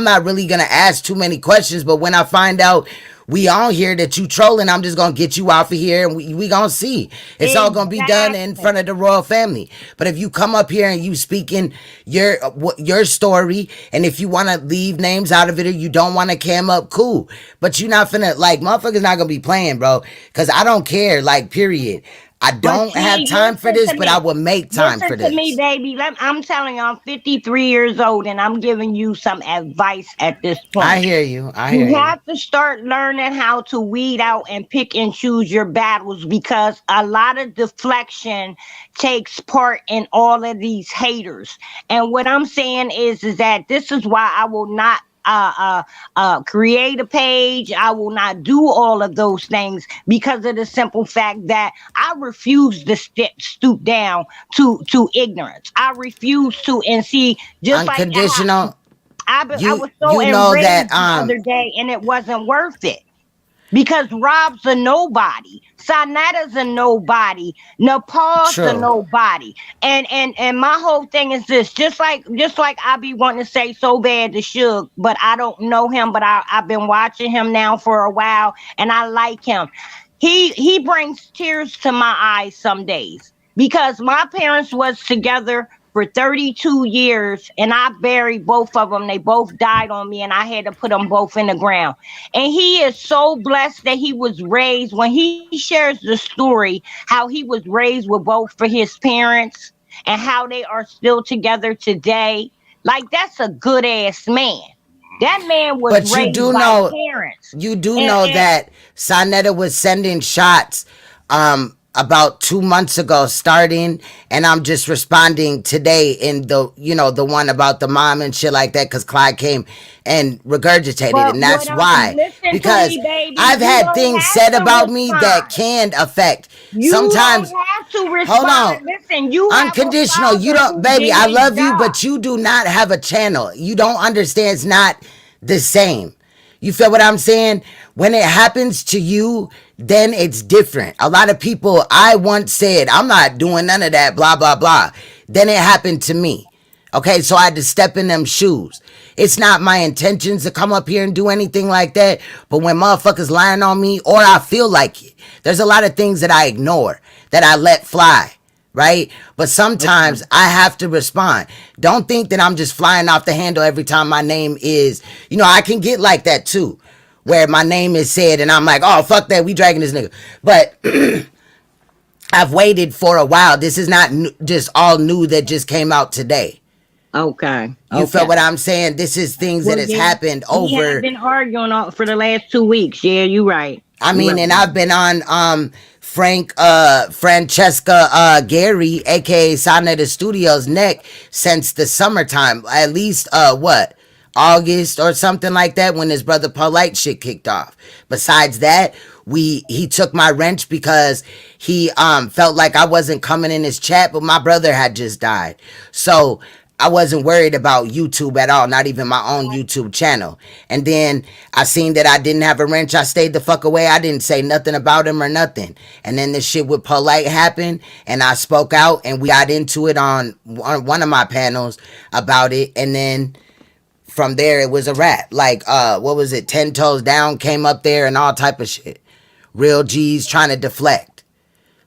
not really going to ask too many questions, but when I find out we on here that you trolling, I'm just gonna get you off of here and we gonna see. It's all gonna be done in front of the royal family. But if you come up here and you speaking your story, and if you want to leave names out of it or you don't want to cam up, cool. But you're not finna, like, motherfuckers not gonna be playing, bro. Cause I don't care, like, period. I don't have time for this, but I will make time for this.
Listen to me, baby. I'm telling you, I'm 53 years old, and I'm giving you some advice at this point.
I hear you. You
have to start learning how to weed out and pick and choose your battles, because a lot of deflection takes part in all of these haters. And what I'm saying is that this is why I will not create a page. I will not do all of those things because of the simple fact that I refuse to stoop down to ignorance. I refuse to, and see, just
unconditional.
Like I was so enraged the other day, and it wasn't worth it. Because Rob's a nobody, Saneter's a nobody, NAPAH's a nobody, and my whole thing is this: just like I be wanting to say so bad to Suge, but I don't know him, but I've been watching him now for a while, and I like him. He brings tears to my eyes some days, because my parents was together for 32 years, and I buried both of them. They both died on me, and I had to put them both in the ground. And he is so blessed that he was raised, when he shares the story, how he was raised with both of his parents and how they are still together today. Like, that's a good ass man. That man was raised by parents.
You do know that Saneter was sending shots about 2 months ago starting, and I'm just responding today in the one about the mom and shit like that, because Clyde came and regurgitated it, and that's why. Because I've had things said about me that can affect. Sometimes,
don't have to respond.
Hold on.
Listen, you
unconditional. You don't, baby. I love you, but you do not have a channel. You don't understand. It's not the same. You feel what I'm saying? When it happens to you, then it's different. A lot of people, I once said, I'm not doing none of that, blah, blah, blah. Then it happened to me. Okay, so I had to step in them shoes. It's not my intentions to come up here and do anything like that. But when motherfuckers lying on me, or I feel like it, there's a lot of things that I ignore, that I let fly. Right? But sometimes I have to respond. Don't think that I'm just flying off the handle every time my name is, I can get like that too, where my name is said and I'm like, oh, fuck that, we dragging this nigga. But I've waited for a while. This is not just all new that just came out today.
Okay.
You feel what I'm saying? This is things that has happened over.
We have been arguing for the last 2 weeks. Yeah, you're right.
I mean, and I've been on Francesca Gary, aka Saneter Studios neck since the summertime. At least August or something like that, when his Brother Polight shit kicked off. Besides that, he took my wrench because he felt like I wasn't coming in his chat, but my brother had just died. So I wasn't worried about YouTube at all, not even my own YouTube channel. And then I seen that I didn't have a wrench. I stayed the fuck away. I didn't say nothing about him or nothing. And then this shit with Polight happened, and I spoke out, and we got into it on one of my panels about it. And then from there, it was a wrap. Like, what was it? 10 Toes Down came up there and all type of shit. Real G's trying to deflect.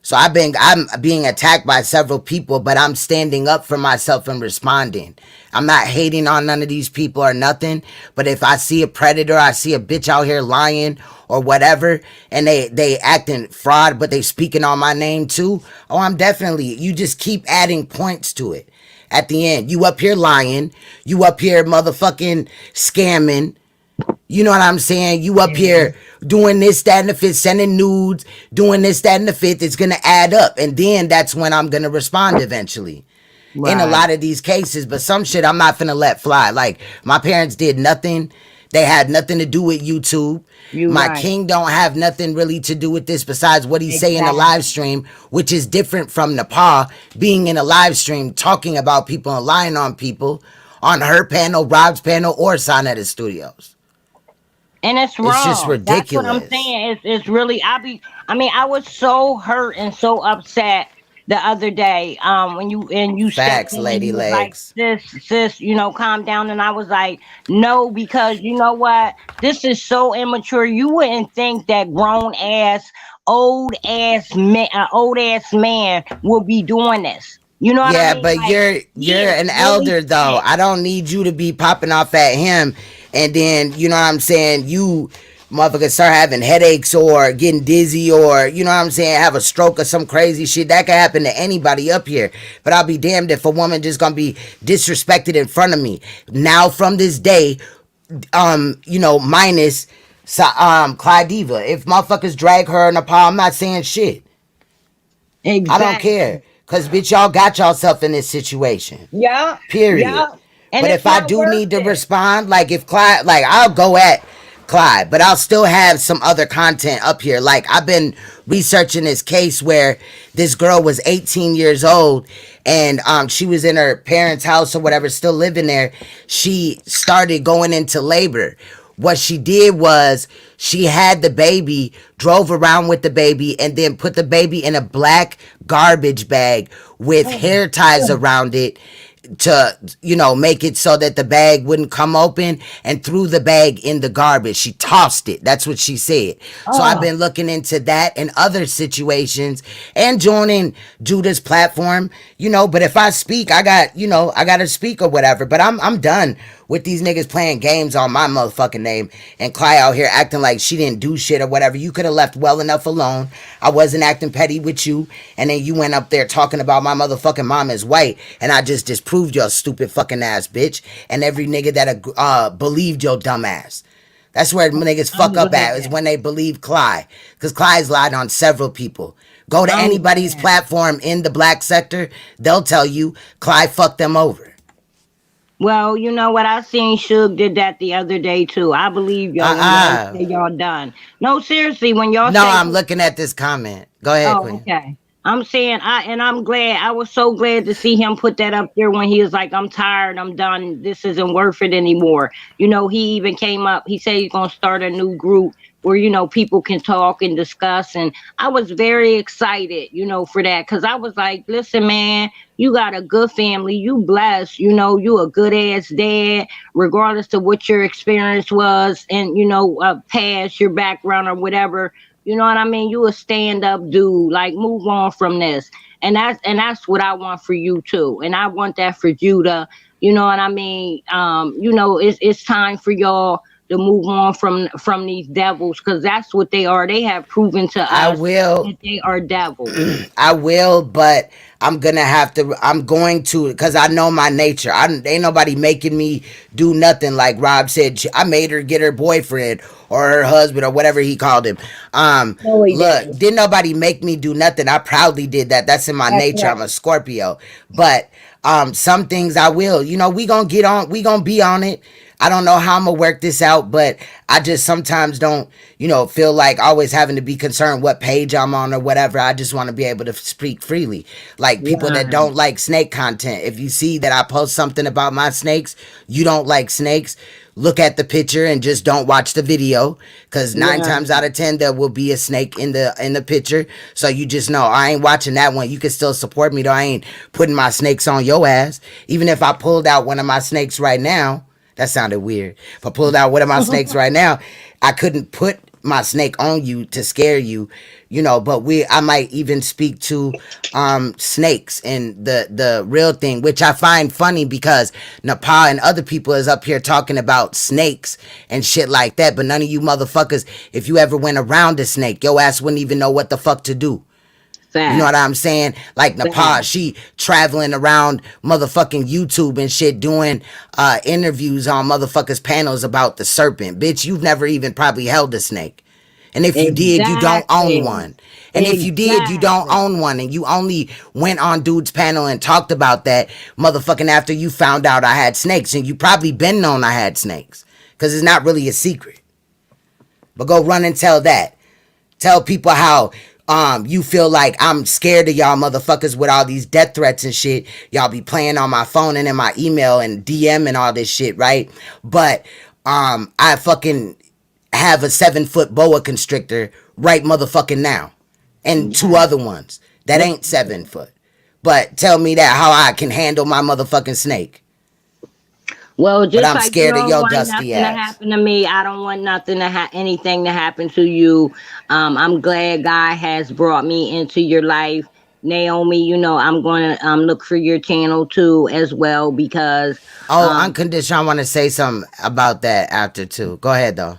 So I'm being attacked by several people, but I'm standing up for myself and responding. I'm not hating on none of these people or nothing. But if I see a predator, I see a bitch out here lying or whatever, and they acting fraud, but they speaking on my name too. Oh, I'm definitely, you just keep adding points to it. At the end, you up here lying, you up here motherfucking scamming. You know what I'm saying? You up here doing this, that, and the fifth, sending nudes, doing this, that, and the fifth. It's going to add up. And then that's when I'm going to respond eventually. Right. In a lot of these cases. But some shit I'm not finna let fly. Like, my parents did nothing. They had nothing to do with YouTube. My king don't have nothing really to do with this besides what he say in the live stream, which is different from NAPAH being in a live stream, talking about people and lying on people on her panel, Rob's panel, or Saneter Studios.
And it's wrong.
It's just ridiculous.
That's what I'm saying. It's really, I was so hurt and so upset the other day when you
facts, lady legs.
Like, sis, calm down. And I was like, no, because you know what? This is so immature. You wouldn't think that grown ass, old ass man will be doing this. You know what I mean?
But like, you're an elder though. I don't need you to be popping off at him. And then, you know what I'm saying, you motherfuckers start having headaches or getting dizzy or, you know what I'm saying, have a stroke or some crazy shit. That could happen to anybody up here. But I'll be damned if a woman just gonna be disrespected in front of me. Now, from this day, minus Clydiva. If motherfuckers drag her in a pile, I'm not saying shit. Exactly. I don't care. Because, bitch, y'all got yourself in this situation.
Yeah.
Period. Yeah. But if I do need to respond, like if Clyde, like I'll go at Clyde, but I'll still have some other content up here. Like I've been researching this case where this girl was 18 years old and she was in her parents' house or whatever, still living there. She started going into labor. What she did was she had the baby, drove around with the baby, and then put the baby in a black garbage bag with hair ties around it to, make it so that the bag wouldn't come open, and threw the bag in the garbage. She tossed it. That's what she said. So I've been looking into that and other situations and joining Judah's platform, but if I speak, I got to speak or whatever. But I'm done with these niggas playing games on my motherfucking name and Clyde out here acting like she didn't do shit or whatever. You could have left well enough alone. I wasn't acting petty with you, and then you went up there talking about my motherfucking mom is white, and I just disproved your stupid fucking ass, bitch, and every nigga that believed your dumb ass. That's where niggas fuck up at, is when they believe Clyde, because Clyde's lied on several people. Go to anybody's platform in the black sector, they'll tell you Clyde fucked them over.
Well, you know what? I seen Suge did that the other day too. I believe y'all. Y'all say y'all done. No, seriously, when y'all
No, I'm looking at this comment. Go ahead, Queen.
Okay. I'm saying I'm glad. I was so glad to see him put that up there when he was like, I'm tired, I'm done, this isn't worth it anymore. He even came up, he said he's gonna start a new group where, people can talk and discuss. And I was very excited, for that. Cause I was like, listen, man, you got a good family. You blessed, you a good ass dad, regardless of what your experience was and, past your background or whatever. You know what I mean? You a stand-up dude. Like, move on from this. And that's what I want for you too. And I want that for Judah. You know what I mean? It's time for y'all to move on from these devils, because that's what they are. They have proven to us that they are devils.
I will, but I'm going to, because I know my nature. Ain't nobody making me do nothing. Like Rob said, I made her get her boyfriend or her husband or whatever he called him. Look, didn't nobody make me do nothing. I proudly did that. That's in my nature. Right. I'm a Scorpio. But some things I will. You know, we gonna get on. We gonna be on it. I don't know how I'm gonna work this out, but I just sometimes don't, feel like always having to be concerned what page I'm on or whatever. I just want to be able to speak freely. Like people that don't like snake content. If you see that I post something about my snakes, you don't like snakes, look at the picture and just don't watch the video, because 9 times out of 10 there will be a snake in the picture. So you just know I ain't watching that one. You can still support me though. I ain't putting my snakes on your ass. Even if I pulled out one of my snakes right now, that sounded weird. If I pulled out one of my snakes right now, I couldn't put my snake on you to scare you, but I might even speak to snakes and the real thing, which I find funny because NAPAH and other people is up here talking about snakes and shit like that, but none of you motherfuckers, if you ever went around a snake, your ass wouldn't even know what the fuck to do. Fact. You know what I'm saying? Like NAPAH, she traveling around motherfucking YouTube and shit doing interviews on motherfuckers' panels about the serpent. Bitch, you've never even probably held a snake. And if you did, you don't own one. And if you did, you don't own one. And you only went on dude's panel and talked about that motherfucking after you found out I had snakes. And you probably been known I had snakes, because it's not really a secret. But go run and tell that. Tell people how you feel like I'm scared of y'all motherfuckers with all these death threats and shit. Y'all be playing on my phone and in my email and DM and all this shit, right? But I fucking have a 7-foot boa constrictor right motherfucking now. And 2 other ones that ain't 7 foot. But tell me that how I can handle my motherfucking snake.
Well, just
but I'm
like
scared
you
of
don't
your
want
dusty
nothing to
ass.
happen to me, I don't want anything to happen to you. I'm glad God has brought me into your life. Naomi, I'm going to look for your channel too as well, because
unconditional. I want to say something about that after too. Go ahead though.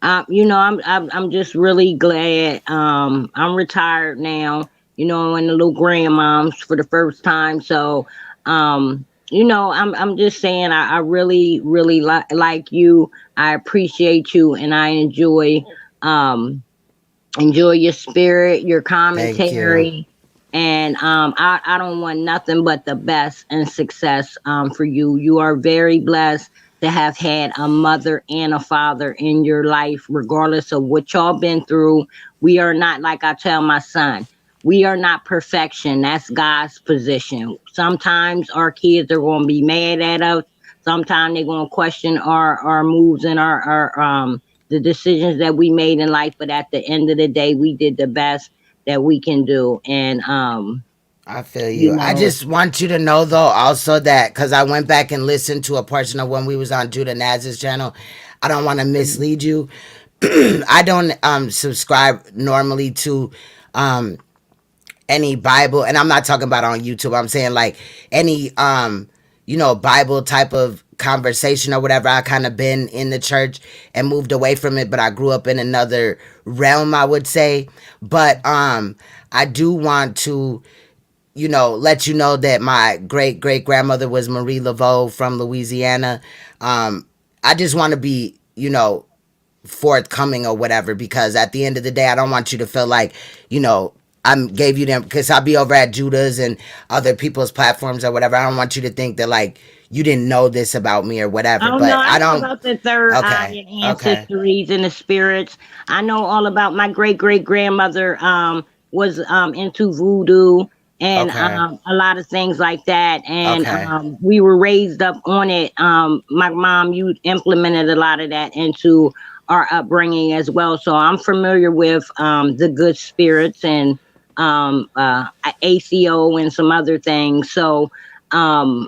I'm just really glad. I'm retired now, and the little grandmoms for the first time. So I'm just saying I really, really like you. I appreciate you, and I enjoy your spirit, your commentary.
Thank you.
And I don't want nothing but the best and success for you. You are very blessed to have had a mother and a father in your life, regardless of what y'all been through. We are not, like I tell my son, we are not perfection. That's God's position. Sometimes our kids are going to be mad at us. Sometimes they're going to question our moves and our the decisions that we made in life. But at the end of the day, we did the best that we can do. And
I feel you. I just want you to know though also that, because I went back and listened to a portion of when we was on Judah Naz's channel. I don't want to mislead you. I don't subscribe normally to any Bible, and I'm not talking about on YouTube. I'm saying like any Bible type of conversation or whatever. I kind of been in the church and moved away from it, but I grew up in another realm, I would say. But I do want to let you know that my great-great-grandmother was Marie Laveau from Louisiana. I just want to be, forthcoming or whatever, because at the end of the day, I don't want you to feel like, I gave you them, because I'll be over at Judah's and other people's platforms or whatever. I don't want you to think that, like, you didn't know this about me or whatever.
Oh,
but
no, I know
don't
about the third eye and ancestries and the spirits. I know all about my great-great-grandmother was into voodoo and a lot of things like that. And we were raised up on it. My mom, you implemented a lot of that into our upbringing as well. So I'm familiar with the good spirits and ACO and some other things. So, I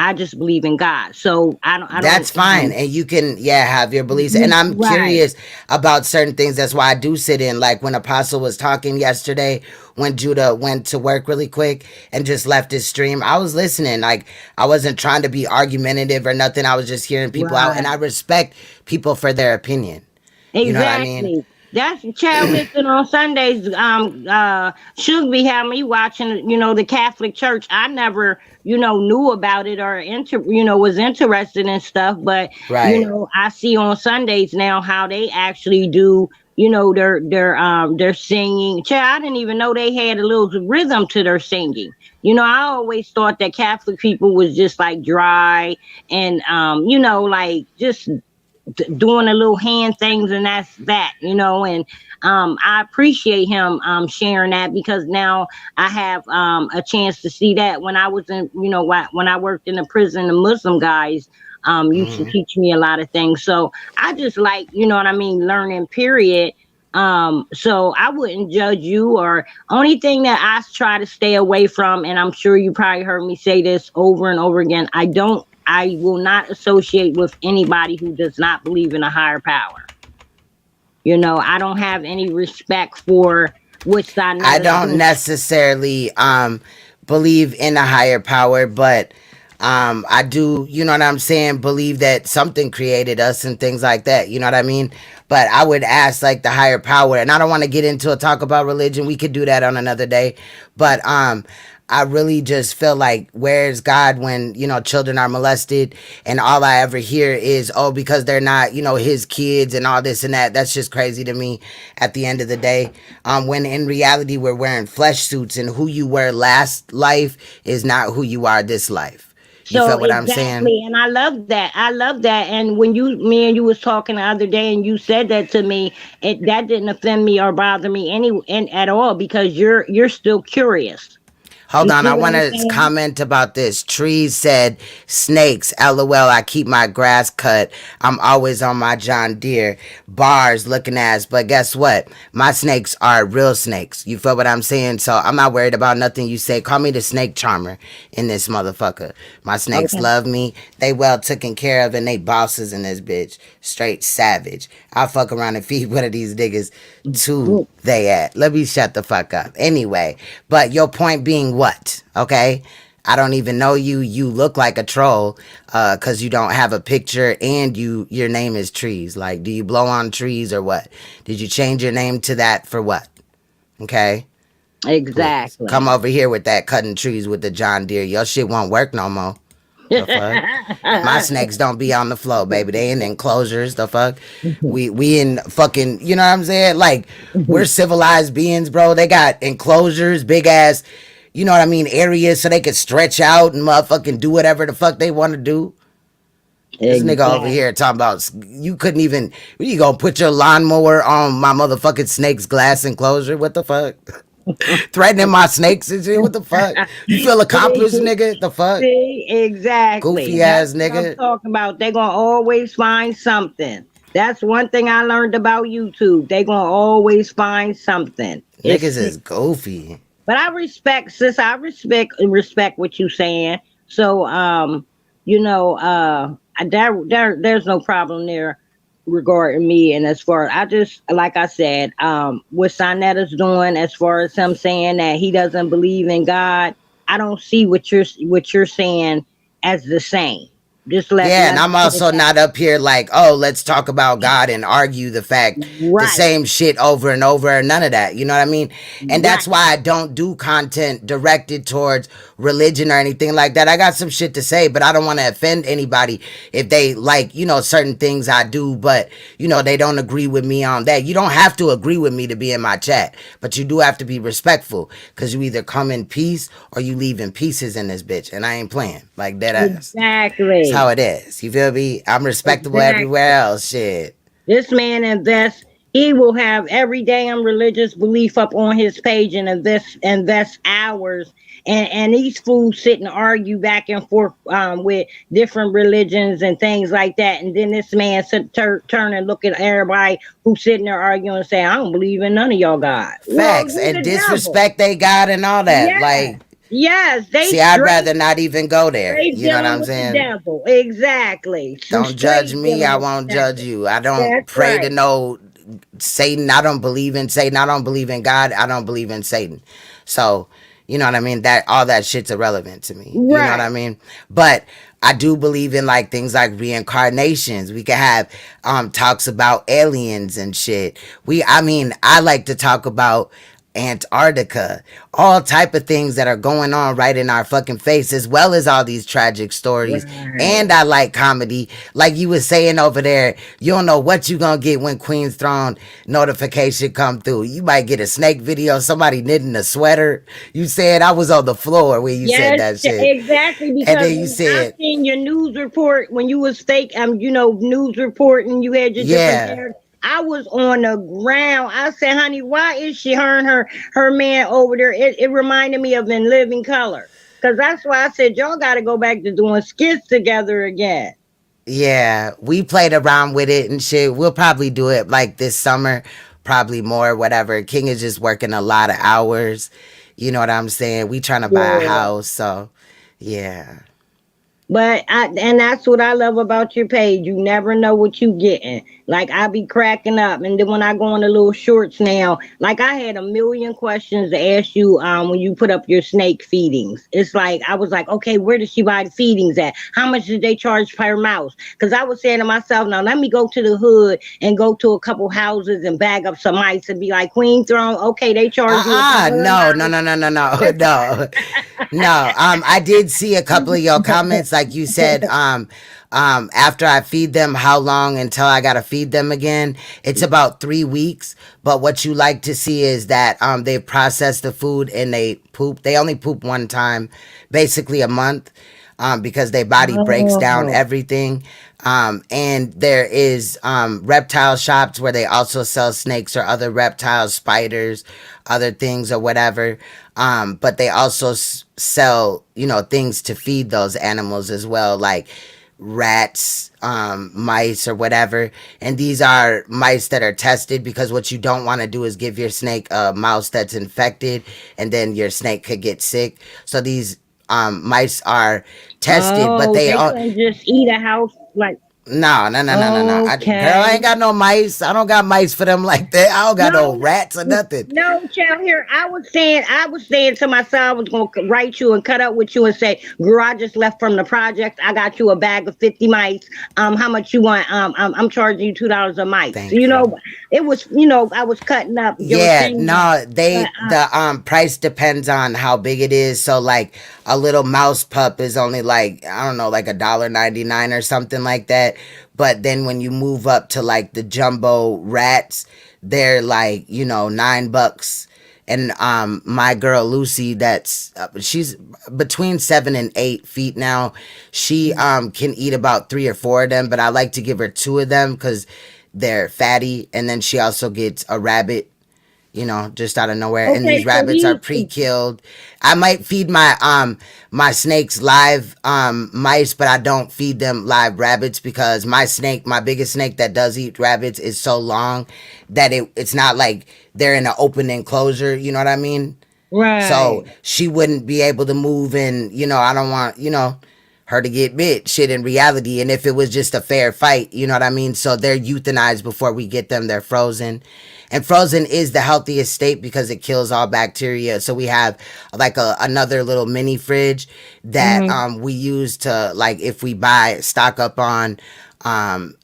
I just believe in God. So I don't.
That's fine, and you can have your beliefs. And I'm curious about certain things. That's why I do sit in. Like when Apostle was talking yesterday, when Judah went to work really quick and just left his stream, I was listening. Like I wasn't trying to be argumentative or nothing. I was just hearing people out, and I respect people for their opinion.
Exactly.
You know what I mean?
That's child listening on Sundays. Should be having me watching, the Catholic Church. I never, knew about it or was interested in stuff. But I see on Sundays now how they actually do, their singing. Child, I didn't even know they had a little rhythm to their singing. I always thought that Catholic people was just like dry and like just doing the little hand things, and that's that, and I appreciate him sharing that, because now I have a chance to see that. When I was in, when I worked in the prison, the Muslim guys used to teach me a lot of things. So I just like, learning, period. So I wouldn't judge you, or only thing that I try to stay away from, and I'm sure you probably heard me say this over and over again, I will not associate with anybody who does not believe in a higher power. I don't have any respect for which side.
I don't necessarily believe in a higher power, but I do, you know what I'm saying, believe that something created us and things like that. You know what I mean? But I would ask like the higher power, and I don't want to get into a talk about religion. We could do that on another day. But I really just feel like, where's God when, children are molested, and all I ever hear is, oh, because they're not, his kids and all this and that. That's just crazy to me at the end of the day. When in reality, we're wearing flesh suits, and who you were last life is not who you are this life. You feel what I'm saying?
And I love that. And when me and you was talking the other day, and you said that to me, that didn't offend me or bother me at all, because you're still curious.
Hold on, I want to comment about this. Trees said, snakes, LOL, I keep my grass cut. I'm always on my John Deere. Bars, looking ass. But guess what? My snakes are real snakes. You feel what I'm saying? So I'm not worried about nothing you say. Call me the snake charmer in this motherfucker. My snakes love me. They well taken care of, and they bosses in this bitch. Straight savage. I'll fuck around and feed one of these niggas to they at. Let me shut the fuck up. Anyway, but your point being what? Okay? I don't even know you. You look like a troll because you don't have a picture, and your name is Trees. Like, do you blow on trees or what? Did you change your name to that for what? Okay?
Exactly.
Come over here with that cutting trees with the John Deere. Your shit won't work no more. The fuck? My snakes don't be on the floor, baby. They in enclosures. The fuck? We in fucking, you know what I'm saying? Like, we're civilized beings, bro. They got enclosures, big ass, you know what I mean, areas so they could stretch out and motherfucking do whatever the fuck they want to do. This nigga over here talking about you couldn't even, you gonna put your lawnmower on my motherfucking snake's glass enclosure? What the fuck? Threatening my snakes and shit. What the fuck? You feel accomplished, nigga? The fuck?
See, exactly.
Goofy ass nigga.
What I'm talking about. They gonna always find something. That's one thing I learned about YouTube. They gonna always find something.
Niggas is goofy.
But I respect, sis. I respect what you saying. So there's no problem there regarding me. And as far as I just, like I said, what Saneter's doing, as far as him saying that he doesn't believe in God, I don't see what you're saying as the same. Just
and I'm also not up here like, oh, let's talk about God and argue the fact the same shit over and over. None of that. You know what I mean? And that's why I don't do content directed towards religion or anything like that. I got some shit to say, but I don't want to offend anybody if they like, certain things I do, but they don't agree with me on that. You don't have to agree with me to be in my chat, but you do have to be respectful, because you either come in peace or you leave in pieces in this bitch, and I ain't playing like that ass.
Exactly.
That's how it is. You feel me? I'm respectable everywhere else. Shit.
This man invests. He will have every damn religious belief up on his page and invest hours. And these fools sit and argue back and forth with different religions and things like that. And then this man turn and look at everybody who's sitting there arguing and say, I don't believe in none of y'all God.
Facts. And disrespect they God and all that. Yeah. Like,
Yes, they
See, I'd
straight,
rather not even go there.
straight
You know what
dealing
I'm
with the
saying?
devil. Exactly. Some
Don't judge
straight
me, I
dealing with
won't
the
judge
devil.
you. I don't
That's
pray to
right.
no Satan. I don't believe in Satan. I don't believe in God. I don't believe in Satan. So, you know what I mean? That all that shit's irrelevant to me. You know what I
Right.
mean? But I do believe in like things like reincarnations. We could have talks about aliens and shit. I like to talk about Antarctica, all type of things that are going on right in our fucking face, as well as all these tragic stories.
Right.
And I like comedy, like you was saying over there. You don't know what you gonna get when Queen's Throne notification come through. You might get a snake video, somebody knitting a sweater. You said I was on the floor when you said that shit,
exactly.
and
Because
then you
I
said,
seen your news report when you was fake, news report, and you had your different
yeah.
hair. I was on the ground. I said, honey, why is she her and her man over there? It reminded me of In Living Color. Because that's why I said, y'all got to go back to doing skits together again.
Yeah, we played around with it and shit. We'll probably do it like this summer, probably more, whatever. King is just working a lot of hours. You know what I'm saying? We trying to buy a
Yeah.
house, so yeah.
But and that's what I love about your page. You never know what you getting. Like I be cracking up, and then when I go on the little shorts now, like I had a million questions to ask you when you put up your snake feedings. It's like I was like, okay, where does she buy the feedings at? How much did they charge per mouse? Because I was saying to myself, now let me go to the hood and go to a couple houses and bag up some mice and be like, Queen Throne, okay, they charge you
No. No. No. I did see a couple of your comments, like you said, after I feed them, how long until I gotta feed them again? It's about 3 weeks. But what you like to see is that they've processed the food and they poop. They only poop one time, basically a month, because their body breaks down everything. And there is reptile shops where they also sell snakes or other reptiles, spiders, other things or whatever. But they also sell, things to feed those animals as well, like rats, mice or whatever. And these are mice that are tested, because what you don't want to do is give your snake a mouse that's infected and then your snake could get sick. So these mice are tested, but they
couldn't just eat a house like.
No.
Okay.
Girl, I ain't got no mice. I don't got mice for them like that. I don't got no rats or nothing.
No, child, here. I was saying to myself, I was gonna write you and cut up with you and say, girl, I just left from the project. I got you a bag of 50 mice. How much you want? I'm charging you $2 a mice. It was, I was cutting up.
The price depends on how big it is. So like a little mouse pup is only like, I don't know, like $1.99 or something like that. But then when you move up to like the jumbo rats, they're like, $9. And my girl Lucy, she's between 7 and 8 feet now. She can eat about 3 or 4 of them, but I like to give her 2 of them because they're fatty. And then she also gets a rabbit, just out of nowhere.
Okay,
and these rabbits are pre-killed. I might feed my my snakes live mice, but I don't feed them live rabbits, because my biggest snake that does eat rabbits is so long that it's not like they're in an open enclosure, you know what I mean?
Right.
So she wouldn't be able to move, and I don't want, her to get bit, shit, in reality. And if it was just a fair fight, you know what I mean? So they're euthanized before we get them. They're frozen. And frozen is the healthiest state because it kills all bacteria. So we have like another little mini fridge that we use to, like, if we stock up on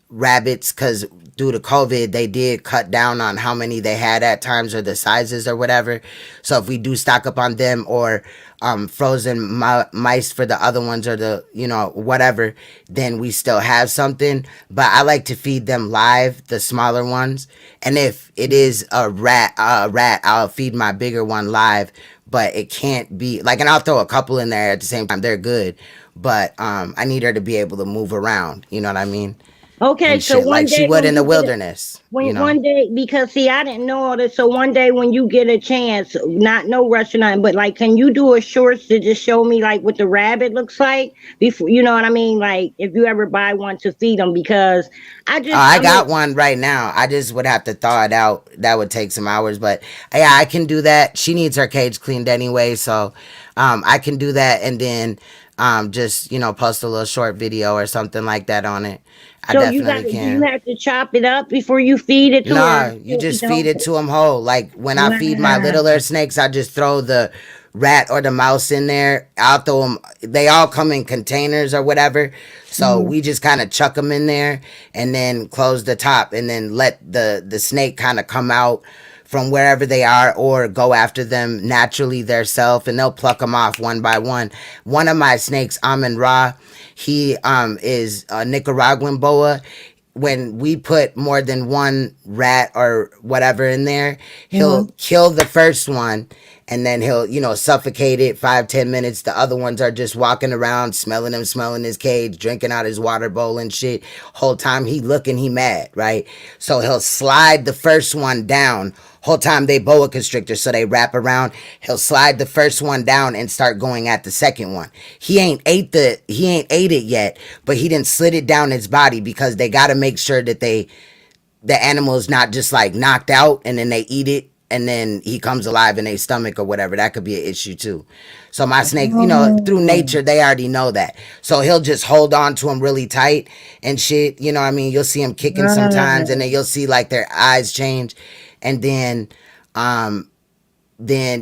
rabbits, because due to COVID, they did cut down on how many they had at times or the sizes or whatever. So if we do stock up on them, or frozen mice for the other ones, or the, whatever, then we still have something. But I like to feed them live, the smaller ones. And if it is a rat, I'll feed my bigger one live. But it can't be like, and I'll throw a couple in there at the same time. They're good. But I need her to be able to move around. You know what I mean?
Okay,
and
so
shit,
one
like she
day
would
when
in the
you get a,
wilderness.
when
You know.
one day, because see, I didn't know all this. So one day when you get a chance, not no rush or nothing, but like, can you do a shorts to just show me like what the rabbit looks like before? You know what I mean? Like if you ever buy one to feed them, because
I
I mean,
got one right now. I just would have to thaw it out. That would take some hours, but yeah, I can do that. She needs her cage cleaned anyway, so I can do that, and then just post a little short video or something like that on it. I
so you got
definitely
to, do you
can.
have to chop it up before you feed it to her?
Nah, you just feed it to them whole. Like when I feed my
Wow.
littler snakes, I just throw the rat or the mouse in there. I'll throw them. They all come in containers or whatever. So we just kind of chuck them in there and then close the top and then let the snake kind of come out from wherever they are or go after them naturally theirself, and they'll pluck them off one by one. One of my snakes, Amin Ra, he is a Nicaraguan boa. When we put more than one rat or whatever in there, he'll kill the first one and then he'll, suffocate it 5-10 minutes. The other ones are just walking around, smelling his cage, drinking out his water bowl and shit. Whole time he looking, he mad, right? So he'll slide the first one down. Whole time they boa constrictor, so they wrap around. He'll slide the first one down and start going at the second one. He ain't ate it yet, but he didn't slit it down its body because they got to make sure that the animal is not just like knocked out and then they eat it and then he comes alive in their stomach or whatever. That could be an issue too. So my snake, through nature, they already know that. So he'll just hold on to him really tight and shit. You know what I mean? You'll see him kicking sometimes and then you'll see like their eyes change. And then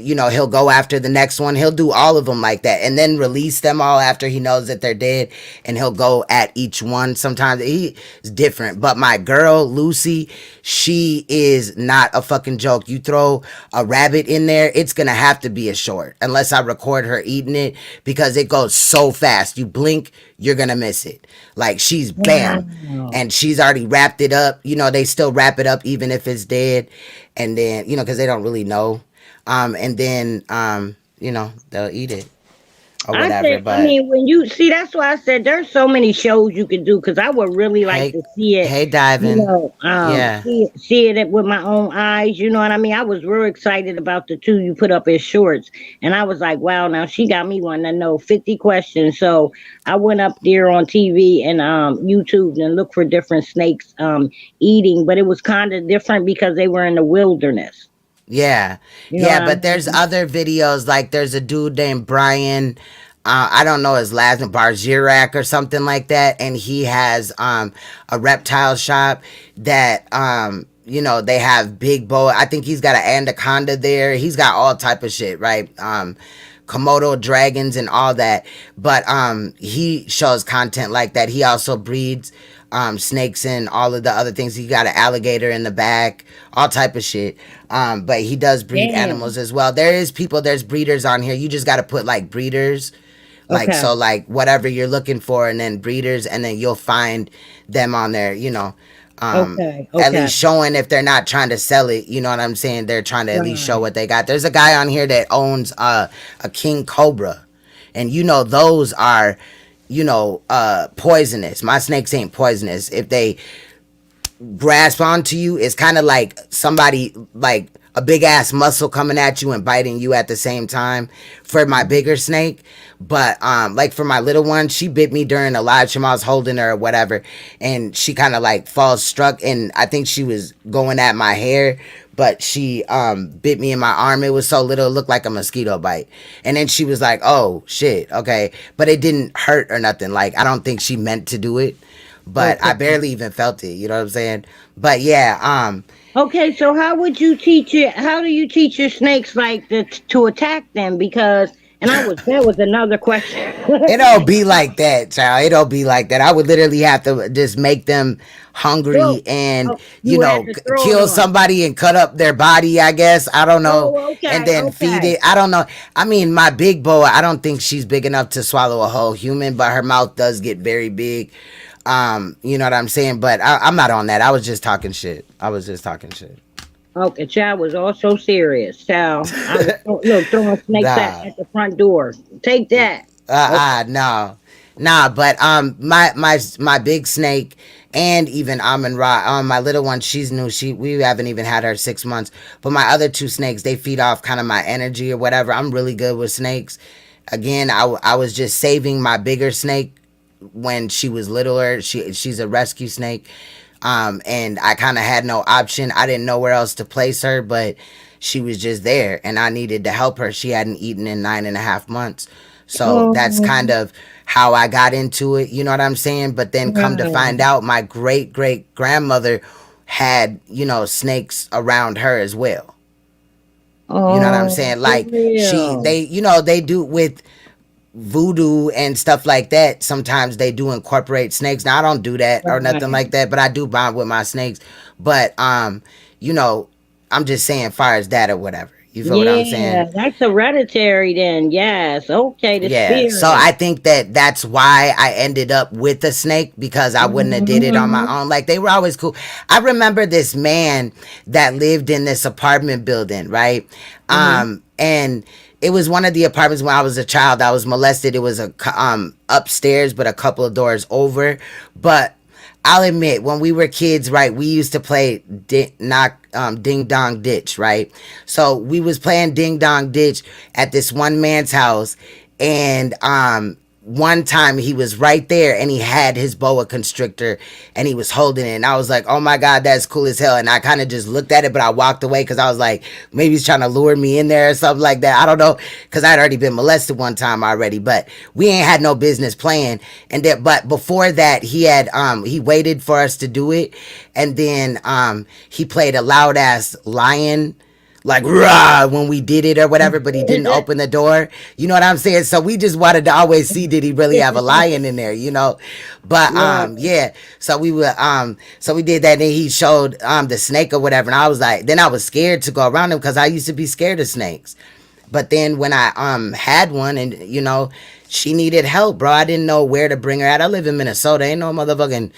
he'll go after the next one. He'll do all of them like that and then release them all after he knows that they're dead, and he'll go at each one. Sometimes he's different, but my girl Lucy, she is not a fucking joke. You throw a rabbit in there, it's gonna have to be a short unless I record her eating it, because it goes so fast. You blink, you're gonna miss it. Like she's bam, and she's already wrapped it up. They still wrap it up even if it's dead, and then because they don't really know. And then they'll eat it or whatever.
I mean, when you see, that's why I said there's so many shows you can do, because I would really like to see it.
Hey, diving. Yeah.
See it with my own eyes. You know what I mean? I was real excited about the 2 you put up as shorts, and I was like, wow, now she got me wanting to know 50 questions. So I went up there on TV and YouTube and looked for different snakes eating, but it was kind of different because they were in the wilderness.
Yeah. But there's other videos. Like there's a dude named Brian, I don't know his last name, Barzirak or something like that, and he has a reptile shop that they have big boa. I think he's got an anaconda there. He's got all type of shit, right? Komodo dragons and all that. But he shows content like that. He also breeds snakes and all of the other things. He got an alligator in the back, all type of shit. But he does breed animals as well. There's breeders on here. You just got to put like breeders, like so like whatever you're looking for, and then breeders, and then you'll find them on there. At least showing if they're not trying to sell it. You know what I'm saying? They're trying to at least show what they got. There's a guy on here that owns a king cobra, and those are poisonous. My snakes ain't poisonous. If they grasp onto you, it's kind of like somebody, like a big ass muscle coming at you and biting you at the same time for my bigger snake. But like for my little one, she bit me during a live stream. I was holding her or whatever, and she kind of like falls struck, and I think she was going at my hair, but she bit me in my arm. It was so little, it looked like a mosquito bite. And then she was like, oh shit, okay. But it didn't hurt or nothing. Like I don't think she meant to do it, but I barely even felt it. You know what I'm saying? But yeah.
Okay, so how would you teach it? How do you teach your snakes like to attack them? Because that was another question.
It don't be like that, child. It don't be like that. I would literally have to just make them hungry and kill somebody and cut up their body, I guess. I don't know. And then feed it. I don't know. I mean, my big boa, I don't think she's big enough to swallow a whole human, but her mouth does get very big. You know what I'm saying? But I'm not on that. I was just talking shit.
Okay, child was also serious. Child, I was throwing snakes at the front door. Take that.
No. Nah, but my big snake And even Amon Ra, my little one, she's new. We haven't even had her 6 months. But my other 2 snakes, they feed off kind of my energy or whatever. I'm really good with snakes. Again, I was just saving my bigger snake when she was littler. She's a rescue snake. And I kind of had no option. I didn't know where else to place her, but she was just there and I needed to help her. She hadn't eaten in 9.5 months. So that's kind of how I got into it. You know what I'm saying? But then come to find out, my great grandmother had, you know, snakes around her as well. You know what I'm saying? Like they do with voodoo and stuff like that. Sometimes they do incorporate snakes. Now I don't do that or nothing like that, but I do bond with my snakes. But you know, I'm just saying far as that or whatever. You feel what I'm saying?
That's hereditary then. Yes. Okay. The spirit.
So I think that's why I ended up with a snake, because I wouldn't have did it on my own. Like, they were always cool. I remember this man that lived in this apartment building, right? And it was one of the apartments when I was a child. I was molested. It was a upstairs, but a couple of doors over. But I'll admit, when we were kids, right, we used to play Ding Dong Ditch, right? So we was playing Ding Dong Ditch at this one man's house, and one time he was right there and he had his boa constrictor and he was holding it, and I was like, oh my God, that's cool as hell. And I kind of just looked at it, but I walked away because I was like, maybe he's trying to lure me in there or something like that. I don't know, because I'd already been molested one time already, but we ain't had no business playing. And that, but before that, he had he waited for us to do it, and then he played a loud ass Lyin, like, rah, when we did it or whatever, but he didn't open the door. You know what I'm saying? So we just wanted to always see, did he really have a lion in there, you know? But yeah. So we were so we did that, and then he showed the snake or whatever, and I was like, then I was scared to go around him because I used to be scared of snakes. But then when I had one, and you know, she needed help, bro. I didn't know where to bring her at. I live in Minnesota. Ain't no motherfucking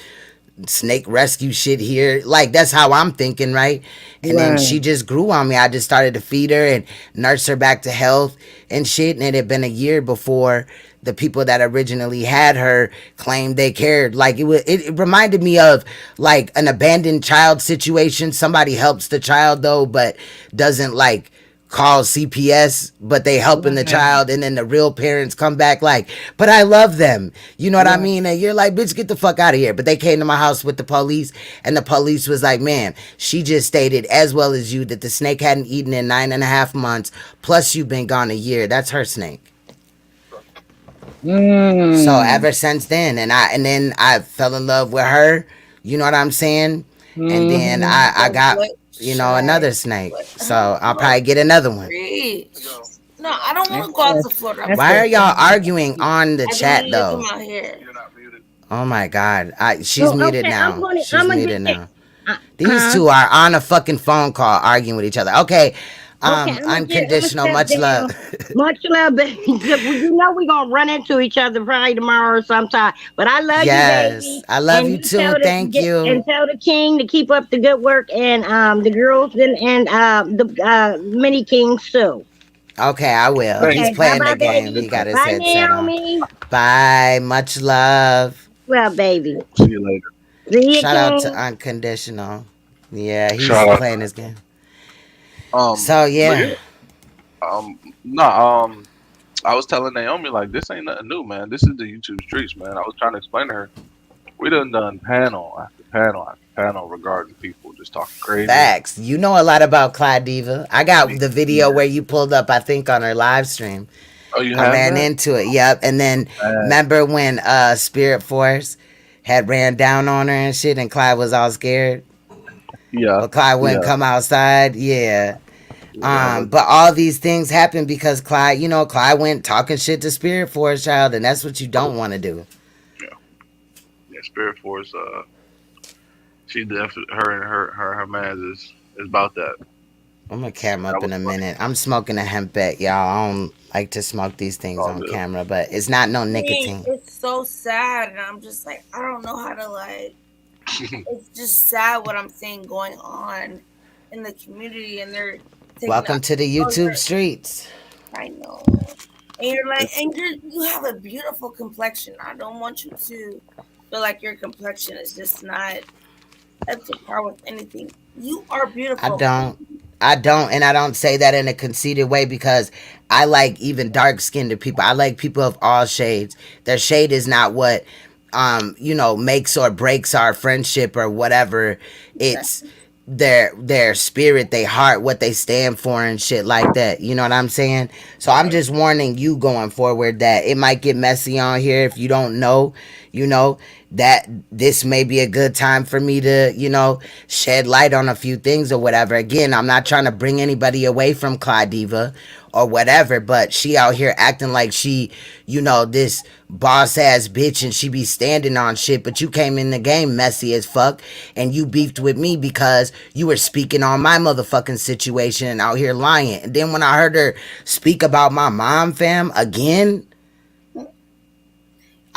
snake rescue shit here. Like, that's how I'm thinking, right? And then she just grew on me. I just started to feed her and nurse her back to health and shit. And it had been a year before the people that originally had her claimed they cared. Like, it reminded me of like an abandoned child situation. Somebody helps the child though, but doesn't like call CPS, but they helping the child, and then the real parents come back like, but I love them. You know what I mean? And you're like, bitch, get the fuck out of here. But they came to my house with the police, and the police was like, man, she just stated as well as you that the snake hadn't eaten in 9.5 months, plus you've been gone a year. That's her snake. So ever since then, and then I fell in love with her. You know what I'm saying? And then I got, you know, another snake. So I'll probably get another one.
No, I don't want to go out to Florida.
Why are y'all arguing on the chat though? Oh my God. She's muted now. She's muted now. These two are on a fucking phone call arguing with each other. Okay. Unconditional, much love.
Much love, baby. You know we're gonna run into each other probably tomorrow or sometime. But I love you, baby.
I love you too. Thank you.
And tell the king to keep up the good work, and the girls and the mini kings too.
Okay, I will.
Okay,
he's playing the game.
Baby.
He got his
Bye,
headset
Naomi.
on. Bye. Much love.
Well, baby.
See you later.
See you
Shout out to
again.
Unconditional. Yeah, he's
Shout out.
playing his game. So yeah.
I was telling Naomi, like, this ain't nothing new, man. This is the YouTube streets, man. I was trying to explain to her. We done panel after panel after panel regarding people just talking crazy.
Facts. You know a lot about Clydiva. I got the video where you pulled up, I think, on her live stream.
Oh, you
I
have
ran
that?
into it. Yep. And then remember when Spirit Force had ran down on her and shit, and Clyde was all scared?
Yeah.
But Clyde wouldn't come outside. Yeah. But all these things happen because Clyde, you know, Clyde went talking shit to Spirit Force, child, and that's what you don't want to do.
Yeah, Spirit Force, she definitely, her man is about that.
I'm gonna camera up in a minute. I'm smoking a hemp bet, y'all. I don't like to smoke these things on camera, but it's not no nicotine.
It's so sad, and I'm just like, I don't know how to like. It's just sad what I'm seeing going on in the community, and they're
welcome to the YouTube streets.
I know, and you're like, and you have a beautiful complexion. I don't want you to feel like your complexion is just not up to par with anything. You are beautiful.
I don't, and I don't say that in a conceited way because I like even dark-skinned people. I like people of all shades. Their shade is not what, makes or breaks our friendship or whatever. It's their spirit, their heart, what they stand for and shit like that. You know what I'm saying? So I'm just warning you going forward that it might get messy on here if you don't know, that this may be a good time for me to, shed light on a few things or whatever. Again, I'm not trying to bring anybody away from Clydiva or whatever, but she out here acting like she, this boss ass bitch and she be standing on shit, but you came in the game messy as fuck and you beefed with me because you were speaking on my motherfucking situation and out here lying. And then when I heard her speak about my mom, fam, again,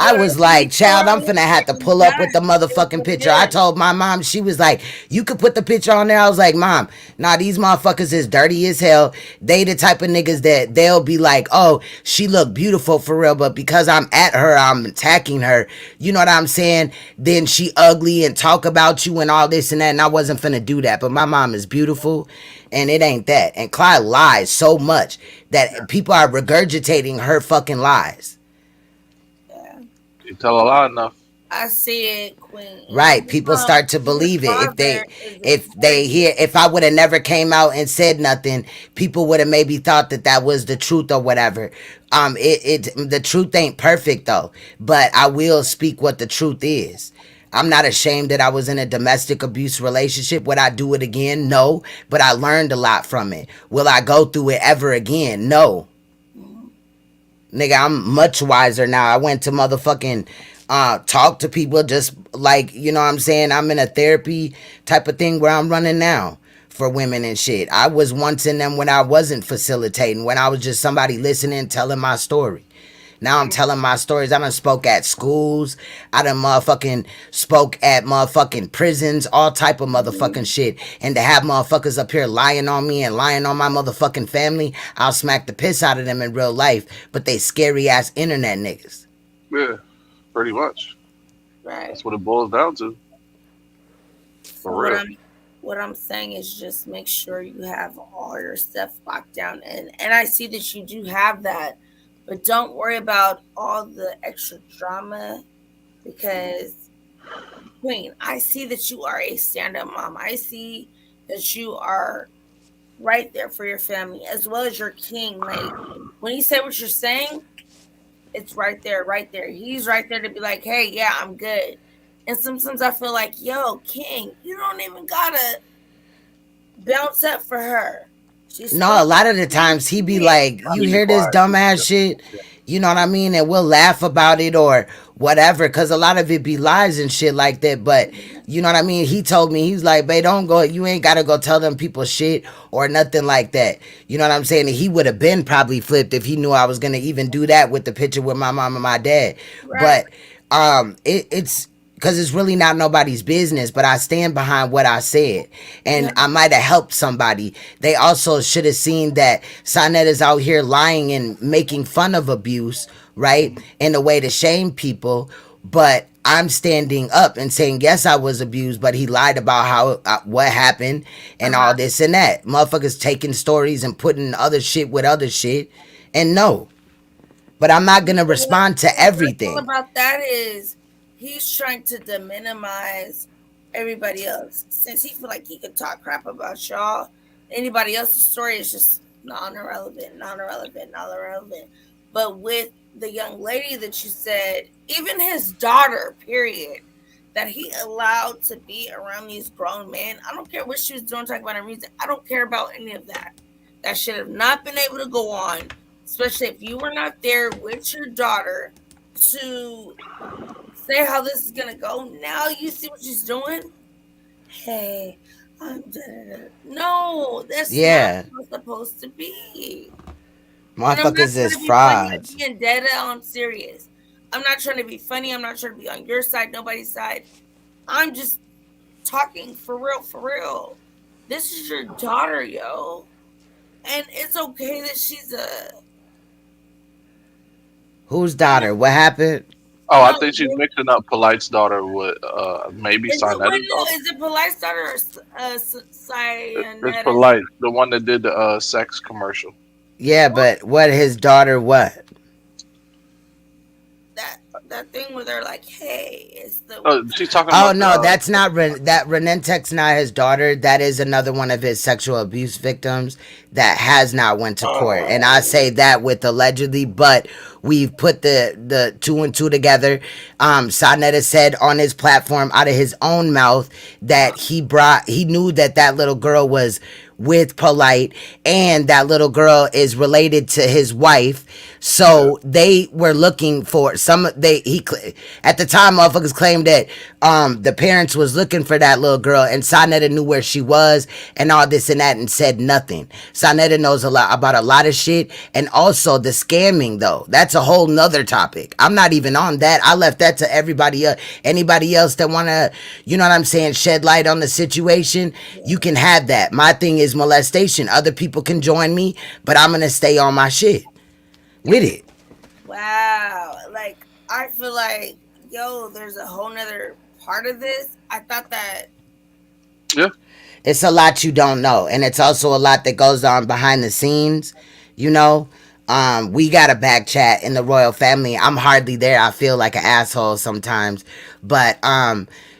I was like, child, I'm finna have to pull up with the motherfucking picture. I told my mom, she was like, you could put the picture on there. I was like, Mom, nah, these motherfuckers is dirty as hell. They the type of niggas that they'll be like, oh, she look beautiful for real, but because I'm at her, I'm attacking her. You know what I'm saying? Then she ugly and talk about you and all this and that, and I wasn't finna do that. But my mom is beautiful, and it ain't that. And Clyde lies so much that people are regurgitating her fucking lies.
You tell a lie enough.
I see it, Queen.
Right, people start to believe it. If I would have never came out and said nothing, people would have maybe thought that was the truth or whatever. The truth ain't perfect though, but I will speak what the truth is. I'm not ashamed that I was in a domestic abuse relationship. Would I do it again? No, but I learned a lot from it. Will I go through it ever again? No. Nigga, I'm much wiser now. I went to motherfucking talk to people just like, you know what I'm saying? I'm in a therapy type of thing where I'm running now for women and shit. I was once in them when I wasn't facilitating, when I was just somebody listening, telling my story. Now I'm telling my stories. I done spoke at schools. I done motherfucking spoke at motherfucking prisons, all type of motherfucking shit. And to have motherfuckers up here lying on me and lying on my motherfucking family, I'll smack the piss out of them in real life. But they scary ass internet niggas.
Yeah, pretty much.
Right.
That's what it boils down to. For real.
What I'm saying is just make sure you have all your stuff locked down. And I see that you do have that. But don't worry about all the extra drama because, Queen, I see that you are a stand-up mom. I see that you are right there for your family as well as your king. Like, when you say what you're saying, it's right there, right there. He's right there to be like, hey, yeah, I'm good. And sometimes I feel like, yo, King, you don't even gotta bounce up for her.
No, a lot of the times he be like, you hear this dumbass shit, you know what I mean? And we'll laugh about it or whatever, because a lot of it be lies and shit like that. But you know what I mean? He told me, he's like, babe, don't go, you ain't got to go tell them people shit or nothing like that. You know what I'm saying? And he would have been probably flipped if he knew I was going to even do that with the picture with my mom and my dad. Right. But it's because it's really not nobody's business, but I stand behind what I said. And I might have helped somebody. They also should have seen that Saneter is out here lying and making fun of abuse, right? In a way to shame people. But I'm standing up and saying, yes, I was abused, but he lied about how what happened and all this and that. Motherfuckers taking stories and putting other shit with other shit. And no. But I'm not going to respond to everything.
What about that is, he's trying to minimize everybody else. Since he feel like he could talk crap about y'all, anybody else's story is just non-irrelevant. But with the young lady that you said, even his daughter, period, that he allowed to be around these grown men, I don't care what she was doing, talking about her music. I don't care about any of that. That should have not been able to go on, especially if you were not there with your daughter to say how this is gonna go. Now you see what she's doing. Hey, I'm dead. No, that's not what's supposed to be.
Motherfuckers is frauds.
Being dead, I'm serious. I'm not trying to be funny. I'm not trying to be on your side, nobody's side. I'm just talking for real, for real. This is your daughter, yo. And it's okay that she's a...
Whose daughter? What happened?
Oh, I think she's mixing up Polite's daughter with maybe
Is
Sinetter's daughter.
it Polight's daughter or Cyanetta?
It's Polite, the one that did the sex commercial.
Yeah, but what his daughter what?
That thing where they're like, hey, it's the.
Oh, she's talking
Oh
about
no, that's not that Renentek's not his daughter. That is another one of his sexual abuse victims that has not went to court. And I say that with allegedly, but we've put the two and two together. Saneter said on his platform out of his own mouth that he knew that little girl was with Polight, and that little girl is related to his wife. So they were looking for at the time motherfuckers claimed that the parents was looking for that little girl, and Saneter knew where she was and all this and that and said nothing. Saneter knows a lot about a lot of shit, and also the scamming though. That's a whole nother topic. I'm not even on that. I left that to everybody else. Anybody else that wanna, you know what I'm saying, shed light on the situation, you can have that. My thing is molestation. Other people can join me, but I'm gonna stay on my shit with it.
Wow. Like, I feel like, there's a whole nother part of this. I thought that.
Yeah.
It's a lot you don't know, and it's also a lot that goes on behind the scenes, you know. We got a back chat in the royal family. I'm hardly there. I feel like an asshole sometimes, but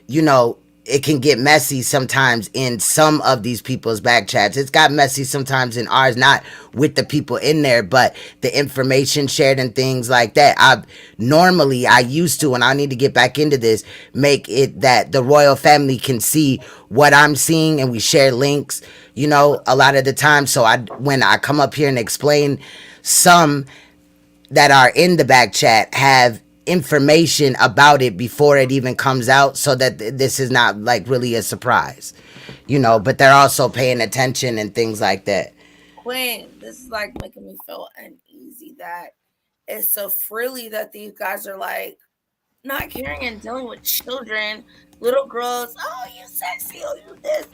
you know, it can get messy sometimes in some of these people's back chats. It's got messy sometimes in ours, not with the people in there, but the information shared and things like that. I used to, and I need to get back into this, make it that the royal family can see what I'm seeing, and we share links, you know, a lot of the time. So when I come up here and explain, some that are in the back chat have information about it before it even comes out, so that this is not like really a surprise, you know, but they're also paying attention and things like that.
Quinn, this is like making me feel uneasy that it's so freely that these guys are like not caring and dealing with children, little girls. Oh, you sexy. Oh, you this.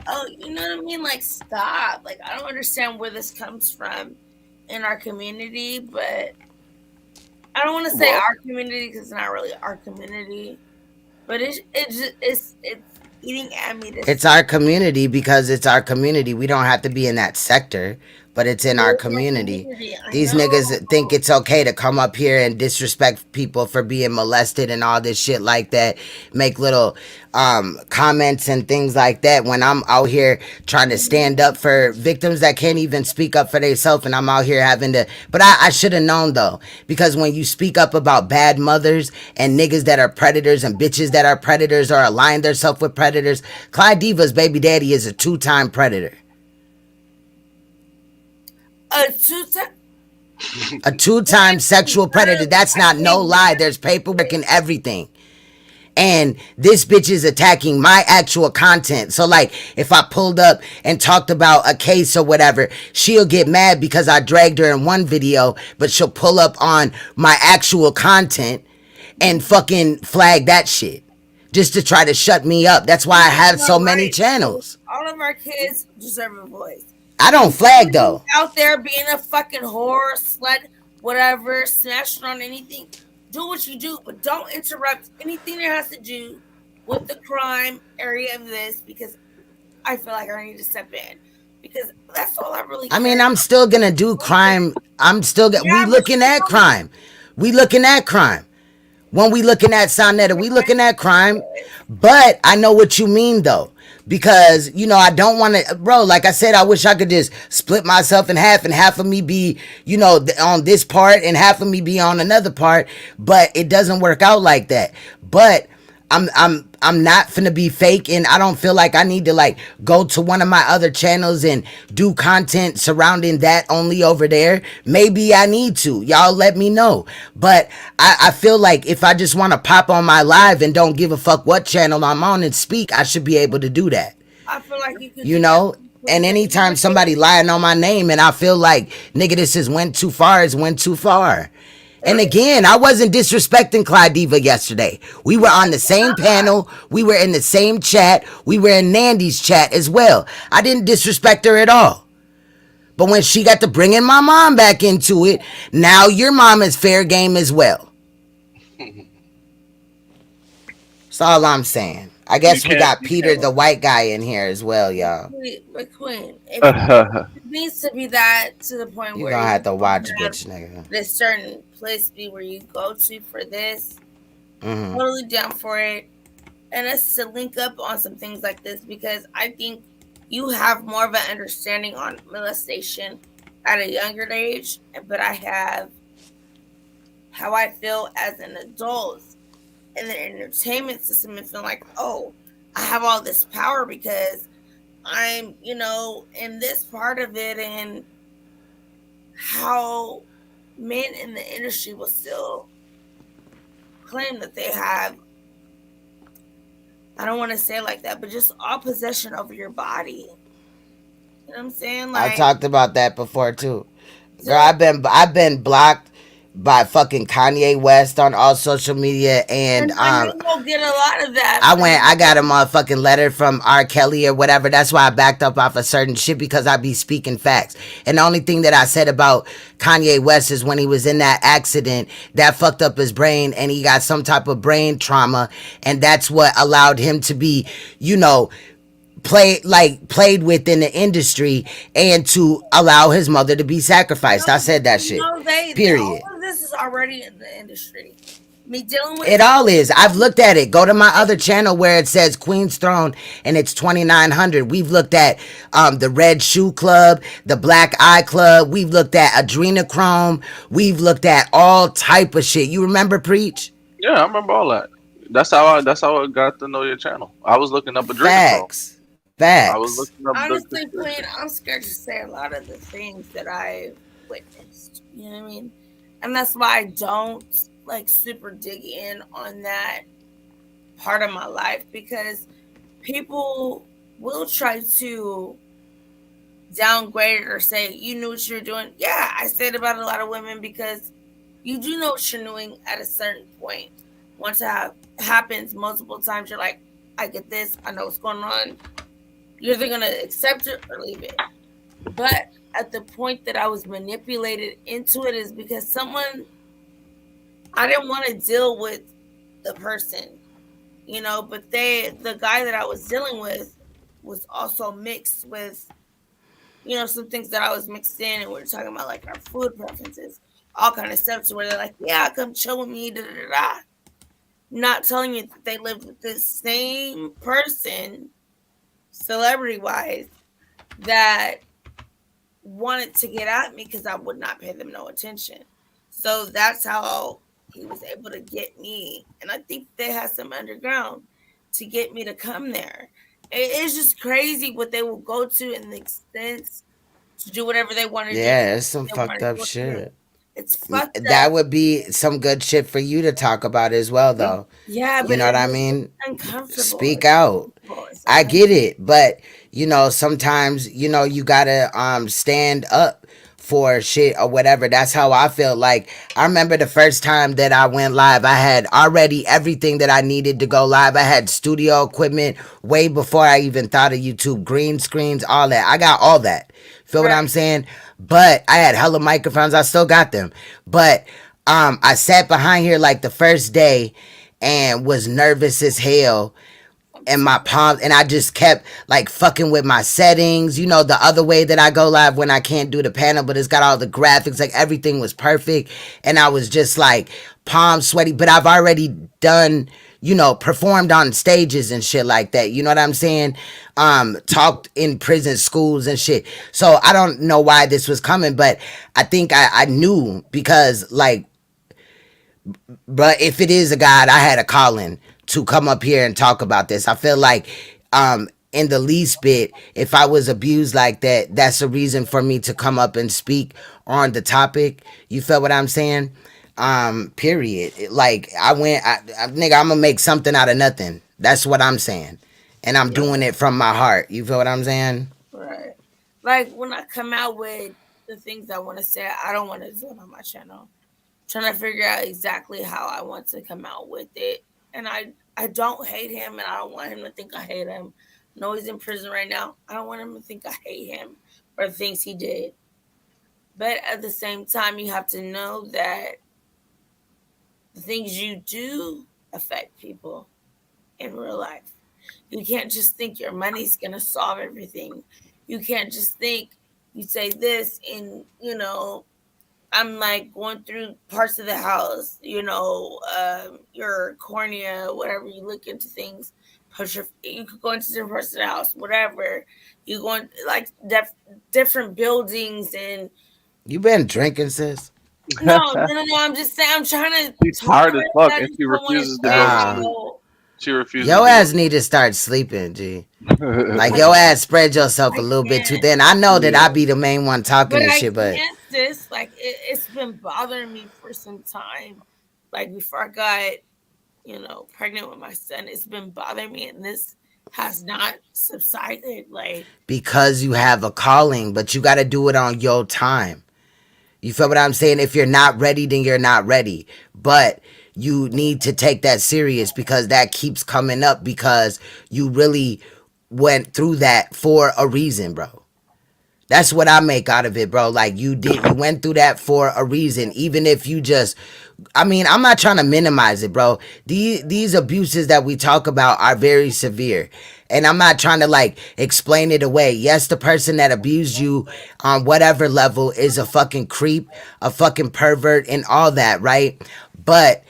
Oh, you know what I mean? Like, stop. Like, I don't understand where this comes from in our community, but I don't want to say our community because it's not really our community, but it's eating at me.
It's our community because it's our community. We don't have to be in that sector, but it's in our community. These niggas think it's okay to come up here and disrespect people for being molested and all this shit like that. Make little comments and things like that when I'm out here trying to stand up for victims that can't even speak up for themselves, and I'm out here having to. But I should have known though, because when you speak up about bad mothers and niggas that are predators and bitches that are predators or align themselves with predators, Clydiva's baby daddy is a 2-time predator. A 2-time sexual predator. That's not no lie. There's paperwork and everything. And this bitch is attacking my actual content. So like, if I pulled up and talked about a case or whatever, she'll get mad because I dragged her in one video, but she'll pull up on my actual content and fucking flag that shit just to try to shut me up. That's why I have so many channels.
All of our kids deserve a voice.
I don't flag though.
Out there being a fucking whore, slut, whatever, smashing on anything. Do what you do, but don't interrupt anything that has to do with the crime area of this, because I feel like I need to step in, because that's all I really care.
I mean, I'm still gonna do crime. We looking at crime. We looking at crime. When we looking at Saneter, we looking at crime. But I know what you mean though. Because, you know, I don't want to, bro, like I said, I wish I could just split myself in half and half of me be, you know, on this part and half of me be on another part, but it doesn't work out like that. But I'm not finna be fake, and I don't feel like I need to like go to one of my other channels and do content surrounding that only over there. Maybe I need to. Y'all let me know. But I feel like if I just want to pop on my live and don't give a fuck what channel I'm on and speak, I should be able to do that.
I feel like
you know? And anytime somebody lying on my name and I feel like, nigga, this is went too far, it's went too far. And again, I wasn't disrespecting Clydiva yesterday. We were on the same panel. We were in the same chat. We were in Nandy's chat as well. I didn't disrespect her at all. But when she got to bringing my mom back into it, now your mom is fair game as well. That's all I'm saying. I guess we got Peter the white guy in here as well, y'all.
But Queen, it needs to be that to the point
You
where
gonna have to watch,
have
bitch, nigga.
this certain place be where you go to for this.
Mhm.
Totally down for it, and us to link up on some things like this because I think you have more of an understanding on molestation at a younger age, but I have how I feel as an adult in the entertainment system and feel like, oh, I have all this power because I'm, in this part of it, and how men in the industry will still claim that they have, I don't want to say it like that, but just all possession over your body. You know what I'm saying?
I talked about that before too. Girl, I've been blocked by fucking Kanye West on all social media, and
I will get a lot of that.
I got a motherfucking letter from R. Kelly or whatever. That's why I backed up off of certain shit, because I be speaking facts. And the only thing that I said about Kanye West is when he was in that accident, that fucked up his brain, and he got some type of brain trauma, and that's what allowed him to be, played within the industry, and to allow his mother to be sacrificed. I said that shit. Period.
All of this is already in the industry. Me dealing with
It all is. I've looked at it. Go to my other channel where it says Queen's Throne and it's 2,900. We've looked at the Red Shoe Club, the Black Eye Club. We've looked at Adrenochrome. We've looked at all type of shit. You remember Preach?
Yeah, I remember all that. That's how I got to know your channel. I was looking up Adrenochrome.
Facts.
I was looking up
honestly, Queen, I'm scared to say a lot of the things that I've witnessed. You know what I mean? And that's why I don't super dig in on that part of my life, because people will try to downgrade it or say, you knew what you were doing. Yeah, I said about a lot of women, because you do know what you're doing at a certain point. Once it happens multiple times, you're like, I get this, I know what's going on. You're either going to accept it or leave it. But at the point that I was manipulated into it is because I didn't want to deal with the person, but the guy that I was dealing with was also mixed with, some things that I was mixed in, and we were talking about our food preferences, all kind of stuff, to where they're like, yeah, come chill with me, da-da-da-da. Not telling you that they lived with this same person, celebrity-wise, that wanted to get at me because I would not pay them no attention. So that's how he was able to get me. And I think they had some underground to get me to come there. It's just crazy what they will go to and the extent to do whatever they want to do.
Yeah, it's some fucked up shit.
It's fucked up.
That would be some good shit for you to talk about as well, though.
Yeah, but
you know what I mean?
Uncomfortable.
Speak out. I get it, but sometimes you gotta stand up for shit or whatever. That's how I feel. Like, I remember the first time that I went live, I had already everything that I needed to go live. I had studio equipment way before I even thought of YouTube, green screens, all that. I got all that. Feel what I'm saying? But I had hella microphones. I still got them. But I sat behind here the first day and was nervous as hell. And my palm, and I just kept fucking with my settings, the other way that I go live when I can't do the panel, but it's got all the graphics, everything was perfect, and I was just palm sweaty. But I've already done, performed on stages and shit like that, you know what I'm saying? Talked in prison schools and shit. So I don't know why this was coming, but I think I knew, because but if it is a God, I had a calling to come up here and talk about this. I feel like in the least bit, if I was abused like that, that's a reason for me to come up and speak on the topic. You feel what I'm saying? Period. Nigga, I'm gonna make something out of nothing. That's what I'm saying. And I'm doing it from my heart. You feel what I'm saying?
Right. When I come out with the things I want to say, I don't want to do it on my channel. Trying to figure out exactly how I want to come out with it. And I don't hate him, and I don't want him to think I hate him. I know he's in prison right now. I don't want him to think I hate him for the things he did. But at the same time, you have to know that the things you do affect people in real life. You can't just think your money's gonna solve everything. You can't just think you say this and I'm like going through parts of the house, your cornea, whatever, you look into things, you could go into different parts of the house, whatever. You go in like different buildings and
You been drinking, sis?
no, I'm just saying I'm trying to
She's tired as fuck and she refuses to go to sleep. She refuses
Your
to
ass need to start sleeping, G. Like your ass spread yourself a little bit too thin. I know that I be the main one talking this shit, but
this like it's been bothering me for some time. Like before I got, pregnant with my son, it's been bothering me, and this has not subsided. Like
because you have a calling, but you got to do it on your time. You feel what I'm saying? If you're not ready, then you're not ready. But you need to take that serious because that keeps coming up because you really went through that for a reason, bro. That's what I make out of it, bro. Like you went through that for a reason. Even if you just, I'm not trying to minimize it, bro. These abuses that we talk about are very severe. And I'm not trying to like explain it away. Yes, the person that abused you on whatever level is a fucking creep, a fucking pervert and all that, right? But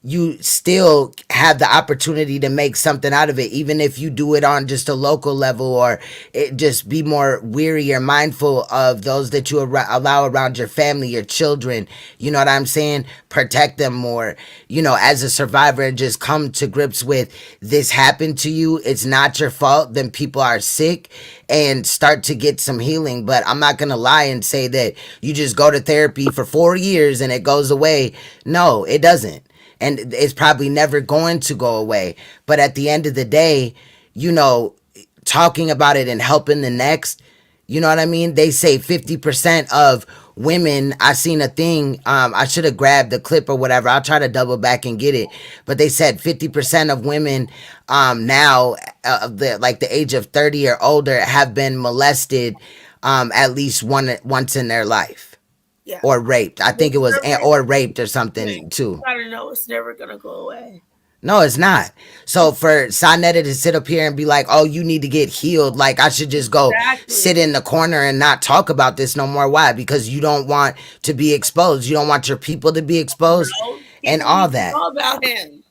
you still have the opportunity to make something out of it, even if you do it on just a local level, or it just be more weary or mindful of those that you allow around your family, your children. You know what I'm saying? Protect them more, as a survivor, and just come to grips with this happened to you. It's not your fault. Then people are sick and start to get some healing. But I'm not going to lie and say that you just go to therapy for 4 years and it goes away. No, it doesn't. And it's probably never going to go away. But at the end of the day, talking about it and helping the next, you know what I mean? They say 50% of women, I seen a thing, I should have grabbed the clip or whatever. I'll try to double back and get it. But they said 50% of women now, the age of 30 or older, have been molested at least once in their life. Yeah. Or raped. I think it was, or raped or something too.
I don't know. It's never gonna go away.
No, it's not. So for Saneter to sit up here and be like, "Oh, you need to get healed," like I should just go sit in the corner and not talk about this no more. Why? Because you don't want to be exposed. You don't want your people to be exposed, and all that.
All about him,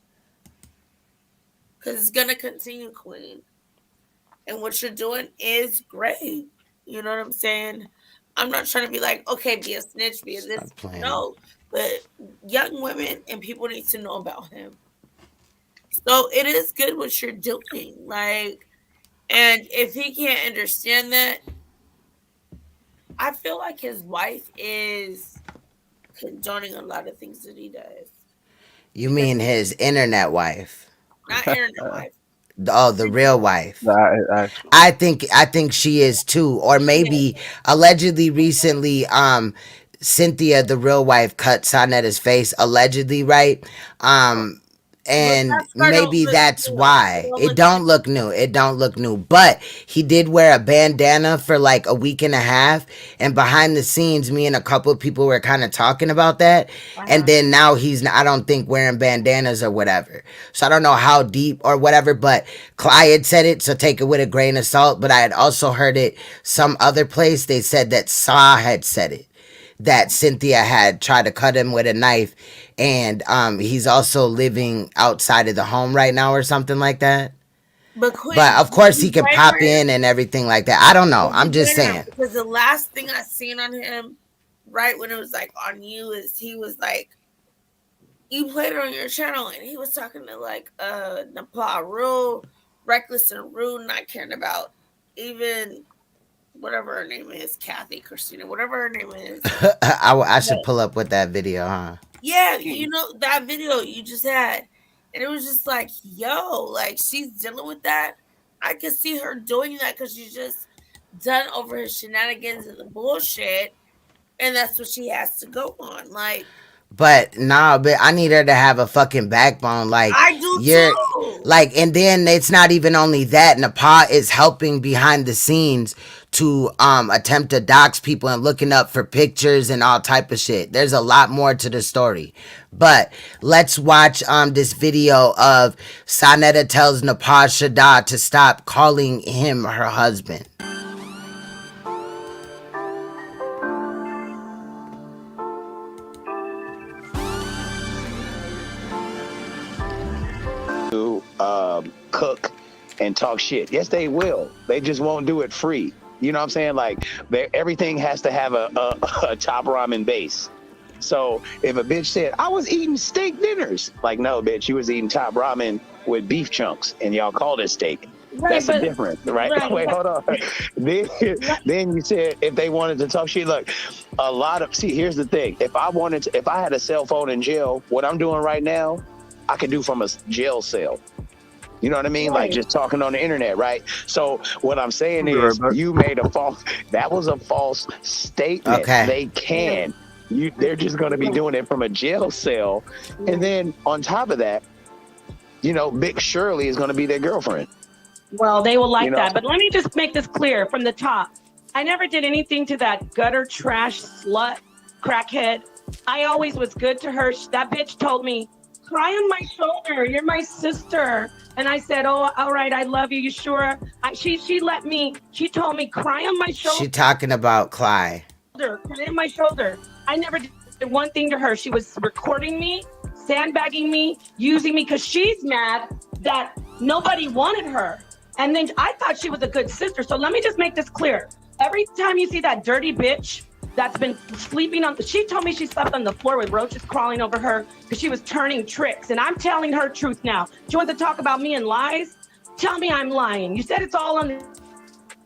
because it's gonna continue, Queen. And what you're doing is great. You know what I'm saying? I'm not trying to be like, okay, be a snitch, be a this. No, but young women and people need to know about him. So it is good what you're doing. Like, and if he can't understand that, I feel like his wife is condoning a lot of things that he does.
You mean his internet wife?
Not internet wife.
Oh, the real wife. I think she is too, or maybe allegedly recently. Cynthia, the real wife, cut Saneter's face allegedly, right? And maybe that's why it don't look new. It don't look new, but he did wear a bandana for like a week and a half, and behind the scenes, me and a couple of people were kind of talking about that. And then now he's, I don't think, wearing bandanas or whatever. So I don't know how deep or whatever, but Clyde said it, so take it with a grain of salt. But I had also heard it some other place. They said that Sa had said it, that Cynthia had tried to cut him with a knife, and he's also living outside of the home right now or something like that. But of course he can pop in and everything like that. I don't know. I'm just saying.
Because the last thing I seen on him, right when it was like on you, is he was like, you played it on your channel, and he was talking to like NAPAH, real reckless and rude, not caring about even whatever her name is, Kathy, Christina, whatever her name is.
I should pull up with that video, huh?
Yeah, that video you just had. And it was just like, yo, like she's dealing with that. I could see her doing that because she's just done over his shenanigans and the bullshit. And that's what she has to go on. Like,
but I need her to have a fucking backbone. Like,
I do too.
Like, and then it's not even only that. NAPAH is helping behind the scenes to attempt to dox people and looking up for pictures and all type of shit. There's a lot more to the story. But let's watch this video of Saneter tells NAPAH SHADAH to stop calling him her husband.
Cook and talk shit. Yes, they will. They just won't do it free. You know what I'm saying? Like, everything has to have a top ramen base. So if a bitch said, I was eating steak dinners, like, no, bitch, you was eating top ramen with beef chunks and y'all called it steak.
Right,
That's a difference, right? Wait, hold on. Then you said if they wanted to talk shit, look, a lot of, see, here's the thing. If I had a cell phone in jail, what I'm doing right now, I could do from a jail cell. You know what I mean? Right. Like just talking on the internet, right? So what I'm saying is you made a false, that was a false statement.
Okay.
They can. They're just going to be doing it from a jail cell. And then on top of that, you know, Big Shirley is going to be their girlfriend.
Well, they will like
You know?
that. But let me just make this clear from the top. I never did anything to that gutter trash slut crackhead. I always was good to her. That bitch told me, cry on my shoulder. You're my sister. And I said, oh, all right, I love you. You sure? She told me, cry on my shoulder.
She talking about Clyde.
Cry on my shoulder. I never did one thing to her. She was recording me, sandbagging me, using me because she's mad that nobody wanted her. And then I thought she was a good sister. So let me just make this clear. Every time you see that dirty bitch that's been sleeping on, she told me she slept on the floor with roaches crawling over her because she was turning tricks. And I'm telling her truth now. She wants to talk about me and lies? Tell me I'm lying. You said it's all on the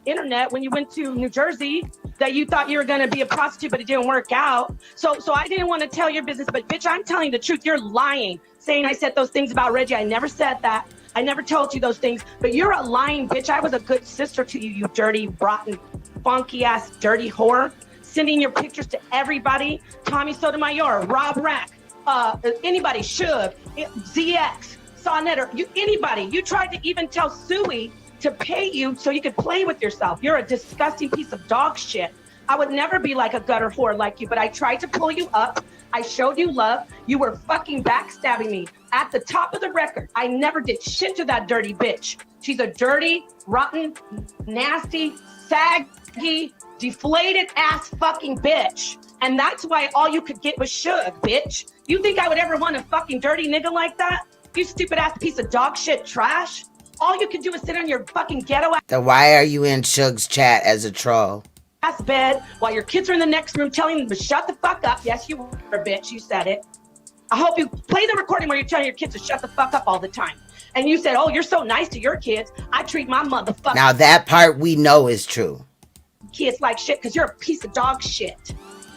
internet when you went to New Jersey that you thought you were going to be a prostitute, but it didn't work out. So I didn't want to tell your business, but bitch, I'm telling the truth. You're lying, saying I said those things about Reggie. I never said that. I never told you those things, but you're a lying bitch. I was a good sister to you, you dirty, rotten, funky ass, dirty whore. Sending your pictures to everybody. Tommy Sotomayor, Rob Rack, anybody, Suge, ZX, Saneter, anybody. You tried to even tell Suey to pay you so you could play with yourself. You're a disgusting piece of dog shit. I would never be like a gutter whore like you, but I tried to pull you up. I showed you love. You were fucking backstabbing me at the top of the record. I never did shit to that dirty bitch. She's a dirty, rotten, nasty, saggy, deflated ass fucking bitch. And that's why all you could get was Suge, bitch. You think I would ever want a fucking dirty nigga like that? You stupid ass piece of dog shit trash. All you can do is sit on your fucking ghetto
Then why are you in Suge's chat as a troll?
ass bed while your kids are in the next room telling them to shut the fuck up. Yes, you were, bitch. You said it. I hope you play the recording where you're telling your kids to shut the fuck up all the time. And you said, oh, you're so nice to your kids. I treat my motherfucker.
Now that part we know is true.
Kids like shit because you're a piece of dog shit.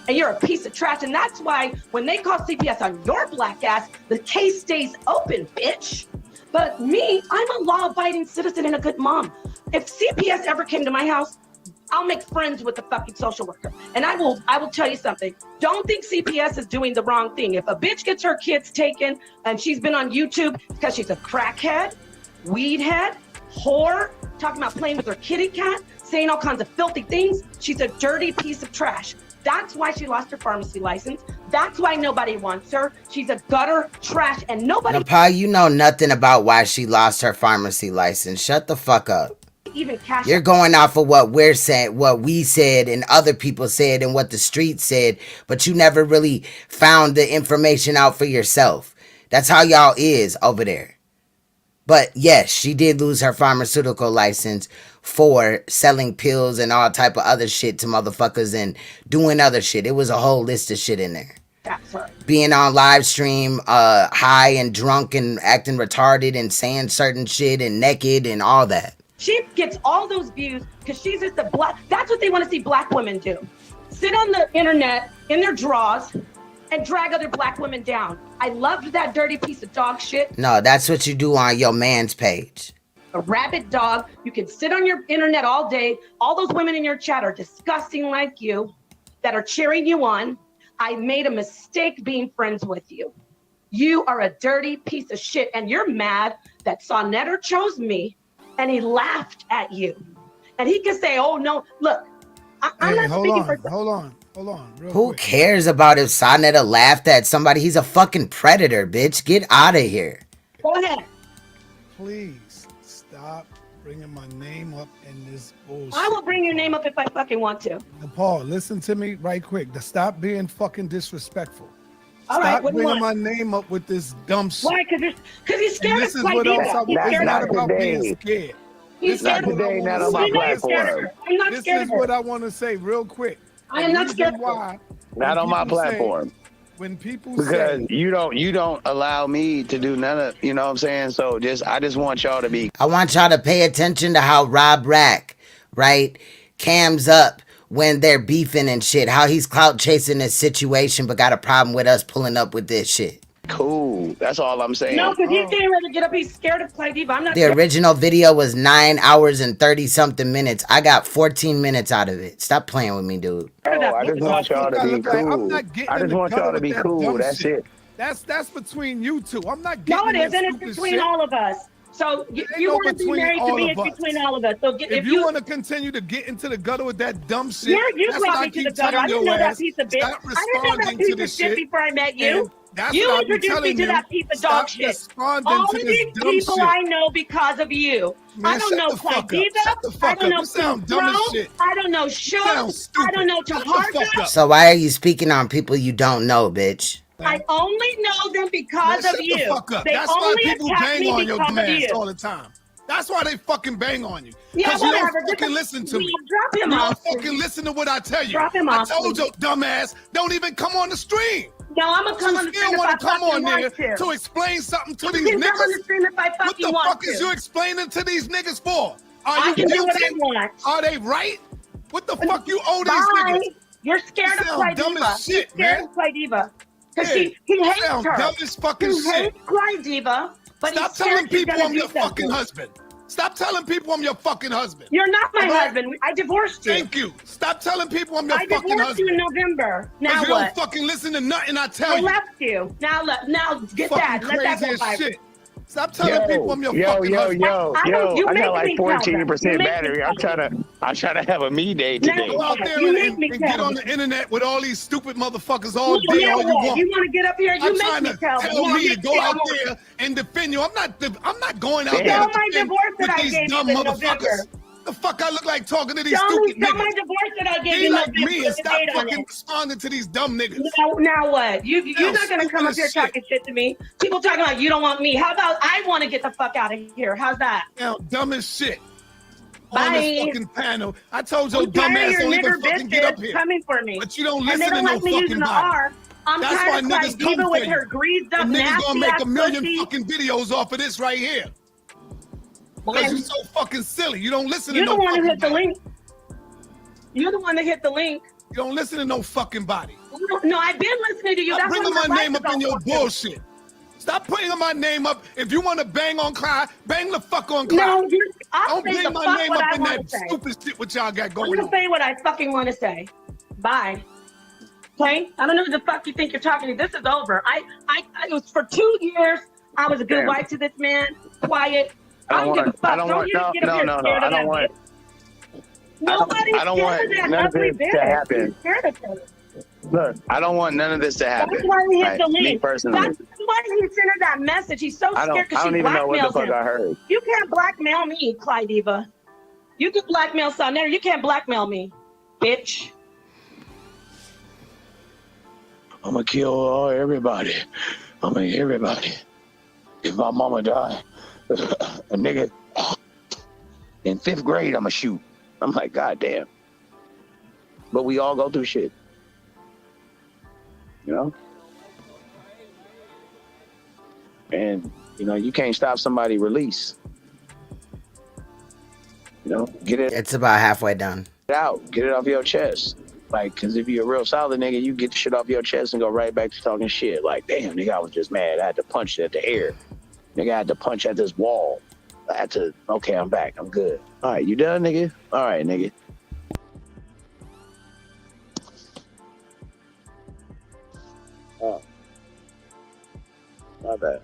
And you're a piece of trash. And that's why when they call CPS on your black ass, the case stays open, bitch. But me, I'm a law-abiding citizen and a good mom. If CPS ever came to my house, I'll make friends with the fucking social worker. And I will tell you something. Don't think CPS is doing the wrong thing. If a bitch gets her kids taken and she's been on YouTube because she's a crackhead, weed head, whore, talking about playing with her kitty cat, saying all kinds of filthy things, she's a dirty piece of trash. That's why she lost her pharmacy license. That's why nobody wants her. She's a gutter trash and nobody
NAPAH, you know nothing about why she lost her pharmacy license. Shut the fuck up.
even cash.
You're going off of what we're saying, what we said and other people said and what the street said, but you never really found the information out for yourself. That's how y'all is over there. But yes, she did lose her pharmaceutical license for selling pills and all type of other shit to motherfuckers and doing other shit. It was a whole list of shit in there. Being on live stream, high and drunk and acting retarded and saying certain shit and naked and all that.
She gets all those views because she's just a black. That's what they want to see black women do. Sit on the internet in their drawers and drag other black women down. I loved that dirty piece of dog shit.
No, that's what you do on your man's page.
A rabid dog. You can sit on your internet all day. All those women in your chat are disgusting like you that are cheering you on. I made a mistake being friends with you. You are a dirty piece of shit, and you're mad that Saneter chose me, and he laughed at you. And he can say, "Oh no, look, I'm not speaking for."
Hold on.
Who cares about if Saneter laughed at somebody? He's a fucking predator, bitch. Get out of here.
Go ahead.
Please stop bringing my name up in this bullshit.
I will bring your name up if I fucking want to.
Paul, listen to me right quick. Stop being fucking disrespectful.
All right,
Stop
what do you
bringing
want?
my name up with this dumb shit.
Why? Because he's scared of
This is what
Clydiva.
I'm
He's
It's
scared
not
of
about
her.
being scared.
He's scared of her.
Not on my
You know you're scared of
platform.
her. I'm not
This
scared
is
of her.
what I want to say real quick.
I am not scared of her.
Why?
Not on my platform.
When people
Because
say
you don't allow me to do none of, you know what I'm saying? So I just want y'all to be.
I want y'all to pay attention to how Rob Rack, right, cams up when they're beefing and shit. How he's clout chasing this situation, but got a problem with us pulling up with this shit.
Cool. That's all I'm saying.
No, because he's getting ready to get up. He's scared of Clydiva. I'm not
The
scared.
original video was 9 hours and 30 something minutes. I got 14 minutes out of it. Stop playing with me, dude.
Oh, I just want y'all to be cool.
I'm not getting
I
in
just
the
want
gutter
y'all to
with
be
that
cool.
dumb
That's
shit.
it.
That's between you two. I'm not getting
No, it
in that
isn't. It's
stupid
between
shit.
all of us. So you
no
want to be
between
married to
all
me,
of
it's
us.
between all of us. So
If you want to continue to get into the gutter with that dumb shit,
you
that's
brought
what
me
I
to the
keep
gutter. I
telling
didn't
your
know that
ass.
piece of bitch.
Stop
I didn't know that
responding
piece
to
of
this
shit
shit.
before I met you.
And that's
You
what I be
introduced me
telling
to
you.
that piece of dog
Stop
shit.
responding
All
to
of
this
these
dumb
people
shit.
I know because of you.
Man,
I don't
shut
know
the fuck up.
Clydiva.
Shut the
I
fuck
don't
up.
know
You sound dumb as shit.
I don't know Show. I don't know Taharka.
So why are you speaking on people you don't know, bitch?
I only know them because
Man,
of
shut
you.
the fuck up.
They
That's why
only
people
attack
bang
me
on your
because
dumb
of
ass
you.
all the time. That's why they fucking bang on you.
Yeah,
Because you don't
whatever.
fucking listen to me.
Drop him
You
off.
don't fucking listen to what I tell you.
Drop him
I
off,
told
please.
your dumb ass, don't even come on the stream.
No, I'm gonna come
You
on the
still
stream if
want
I
to come
fucking
on
want
there
to.
to explain something to
I
these
can come on the
niggas?
stream if I
What
fucking
the
want
fuck
to.
is you explaining to these niggas for? Are
I
you
can do what I
guilty?
want.
Are they right? What the fuck you owe these
Bye.
niggas?
You're scared
You
of
sound dumb
Clydiva.
as shit,
You're scared
man.
of Clydiva. Because
Yeah,
he hates
sound
her.
dumb as fucking
he
shit.
hates Clydiva, but
Stop
he's scared
telling
she's
people
gonna
I'm
do
your fucking
something.
husband. Stop telling people I'm your fucking husband.
You're not my
All right?
husband. I divorced you.
Thank you. Stop telling people I'm your
I
fucking
divorced you
husband.
in November. Now
Because you
what?
don't fucking listen to nothing I tell
I
you.
left you. Now get
Fucking
that. Let that
crazy
go
as
by.
shit. Stop telling people I'm your
yo,
fucking husband.
I don't- you
I
make
got like
me tell them.
14%
You make me
battery.
tell
I'm trying to have a me day
Now
today.
Go out there
You
and,
make me
and get
tell
on
them.
the internet with all these stupid motherfuckers all
Well,
day,
now
all you
what?
want.
You want to get up here? You
I'm
make
trying
me
to
tell them.
tell
Now
me to
get
go
down
out
on it.
there and defend you. I'm not going out
Show
there to
my
defend
divorce that
with
I
these
gave you
dumb
in
motherfuckers.
November.
The fuck I look like talking to these
Show
stupid
my
niggas?
divorce that I gave
Be
you in
like
November
me and
with the
stop
date on
fucking
it.
responding to these dumb niggas.
Now what? You're not gonna
stupid
come up
as
here
shit.
talking shit to me. People talking about you don't want me. How about I want to get the fuck out of here? How's that?
Now, dumb as shit.
Bye.
On this fucking panel. I told your
I'm
dumb
tired of
ass
your
don't even
nigger
fucking get up
bitches
here.
coming for me.
But you don't
And they
listen to
don't
no
like me using
fucking
the
body.
R. I'm
That's
tired
why
of
niggas come
Clydiva
for
with
you.
her greased up,
And niggas
nasty
gonna make
ass
a million
pussy.
fucking videos off of this right here. Because you're so fucking silly. You don't listen to
You're
no
the one who
fucking
hit the
body.
link. You're the one that hit the link.
You don't listen to no fucking body.
No, I've been listening to you.
Stop
That's
bringing
why
my
life
name
is
up in
all
your
fucked up.
bullshit. Stop putting my name up. If you want to bang on Clyde, bang the fuck on Clyde.
No, I'll
Don't
say
bring
the
my
fuck
name
what
up
I
in
want
that
to say.
stupid shit what y'all got
I'm
going
gonna
on.
say what I fucking want to say. Bye. Okay? I don't know who the fuck you think you're talking to. This is over. I it was for 2 years. I was a good wife to this man. Quiet. I don't give a fuck. Don't you get up here scared of that bitch. Nobody's
I don't want
scared of that
none of
ugly
this to
bitch.
happen.
Who's scared of her?
Look, I don't want none of this to happen.
That's why he hit
Right?
the
Me
link.
personally.
That's why he sent her that message. He's so
I don't
scared because she
even know what the
blackmails
fuck
him.
I heard.
You can't blackmail me, Clydiva. You can blackmail Saneter. You can't blackmail me, bitch.
I'm gonna kill everybody. Everybody. If my mama die, a nigga in 5th grade, I'm gonna shoot. I'm like, God damn. But we all go through shit. You know? And, you know, you can't stop somebody release. You know, get it
It's about halfway done.
out. Get it off your chest. Like, because if you're a real solid nigga, you get the shit off your chest and go right back to talking shit. Like, damn, nigga, I was just mad. I had to punch at the air. Nigga, I had to punch at this wall. I had to, okay, I'm back. I'm good. All right, you done, nigga? All right, nigga. My bad.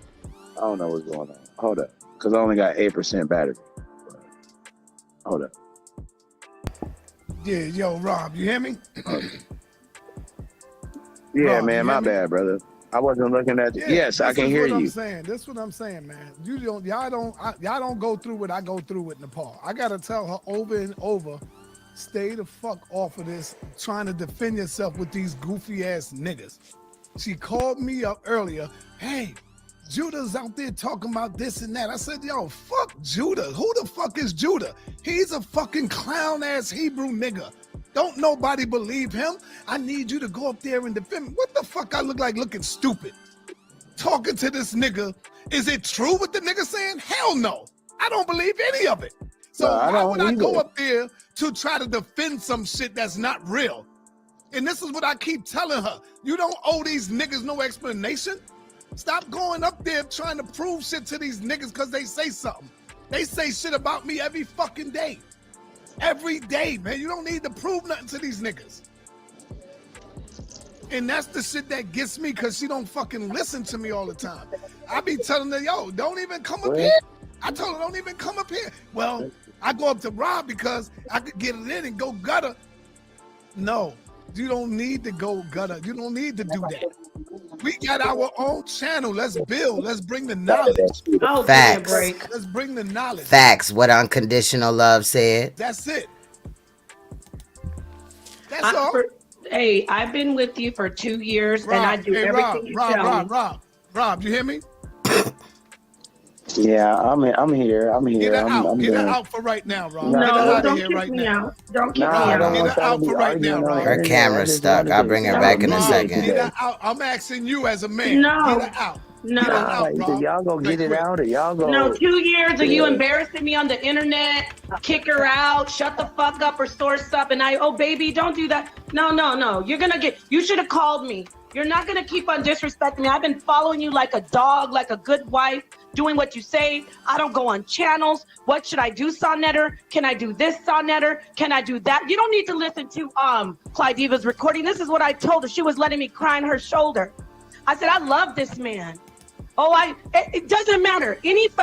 I don't know what's going on. Hold up. Because I only got 8% battery. Hold up.
Yeah, yo, Rob, you hear me?
Yeah,
Rob,
man, my bad, brother. I wasn't looking at you.
Yeah,
Yes, I can hear you.
That's what I'm saying, man. Y'all don't go through what I go through with Nepal. I gotta tell her over and over, stay the fuck off of this, trying to defend yourself with these goofy ass niggas. She called me up earlier. Hey, Judah's out there talking about this and that. I said, yo, fuck Judah. Who the fuck is Judah? He's a fucking clown ass Hebrew nigga. Don't nobody believe him. I need you to go up there and defend me. What the fuck I look like looking stupid? Talking to this nigga. Is it true what the nigga saying? Hell no. I don't believe any of it. So why would I go up there to try to defend some shit that's not real? And this is what I keep telling her. You don't owe these niggas no explanation. Stop going up there trying to prove shit to these niggas because they say something. They say shit about me every fucking day. Every day, man. You don't need to prove nothing to these niggas. And that's the shit that gets me because she don't fucking listen to me all the time. I be telling her, yo, don't even come up here. I told her, don't even come up here. Well, I go up to Rob because I could get it in and go gutter. No, you don't need to go gutter. You don't need to do that. We got our own channel. Let's build. Let's bring the knowledge.
Facts.
Let's bring the knowledge.
Facts. What Unconditional Love said.
That's it. That's all.
Hey, I've been with you for 2 years,
Rob,
and I do everything you tell me.
Rob, you hear me?
Yeah, I'm here. I'm here.
Get her out.
I'm
Get her
doing-
out for right now, Rob.
No,
Get her out of
don't
here
kick
right
me
now.
out. Don't kick me
Nah, I
out.
don't
Get
want
her
y'all
out
to
for
be
right now,
arguing on
Rob.
Her
internet.
camera's
I just
stuck.
wanted
I'll
to-
bring her back in a
Rob,
second.
Get her out. I'm asking you as a man.
No.
Get her out.
No.
Get her
Nah,
out,
either
Rob.
y'all go get it out or y'all go.
No, 2 years of you
Yeah.
embarrassing me on the internet, kick her out, shut the fuck up or source up, and oh baby, don't do that. No. You should have called me. You're not gonna keep on disrespecting me. I've been following you like a dog, like a good wife, doing what you say. I don't go on channels. What should I do, Saneter? Can I do this, Saneter? Can I do that? You don't need to listen to Clydiva's recording. This is what I told her. She was letting me cry on her shoulder. I said, I love this man. It doesn't matter.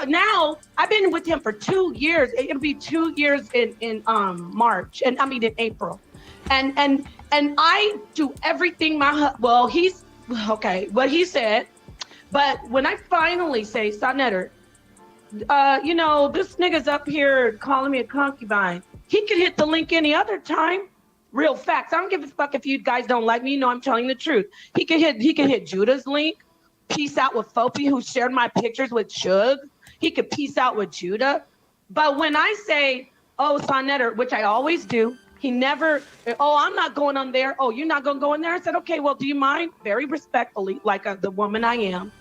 Now I've been with him for 2 years. It'll be 2 years in March, and I mean in April, and I do everything he's okay. What he said, but when I finally say, Saneter, this nigga's up here calling me a concubine. He could hit the link any other time. Real facts. I don't give a fuck if you guys don't like me. You know I'm telling the truth. He could hit Judah's link. Peace out with Fopi, who shared my pictures with Suge. He could peace out with Judah. But when I say, Saneter, which I always do, he never, I'm not going on there. Oh, you're not going to go in there? I said, okay, well, do you mind? Very respectfully, like the woman I am.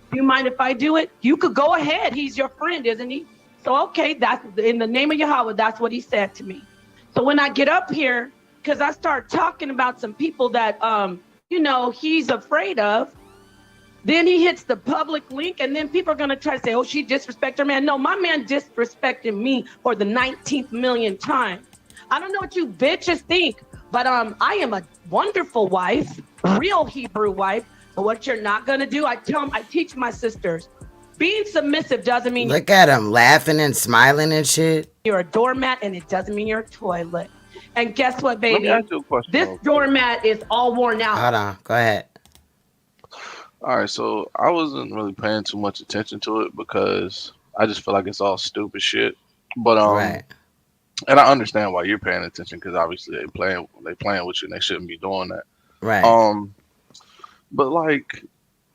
Do you mind if I do it? You could go ahead. He's your friend, isn't he? So, okay, that's in the name of Yahweh, that's what he said to me. So when I get up here, because I start talking about some people that, he's afraid of, then he hits the public link, and then people are going to try to say, she disrespected her man. No, my man disrespected me for the 19th millionth time. I don't know what you bitches think, but I am a wonderful wife, real Hebrew wife. But what you're not going to do, I teach my sisters, being submissive doesn't mean
Look at him laughing and smiling and shit.
You're a doormat, and it doesn't mean you're a toilet. And guess what,
Let me
baby?
ask you a question,
This doormat is all worn out.
Hold on. Go ahead.
All right, so I wasn't really paying too much attention to it because I just feel like it's all stupid shit. But
Right.
and I understand why you're paying attention because obviously they playing with you and they shouldn't be doing that.
Right.
But like,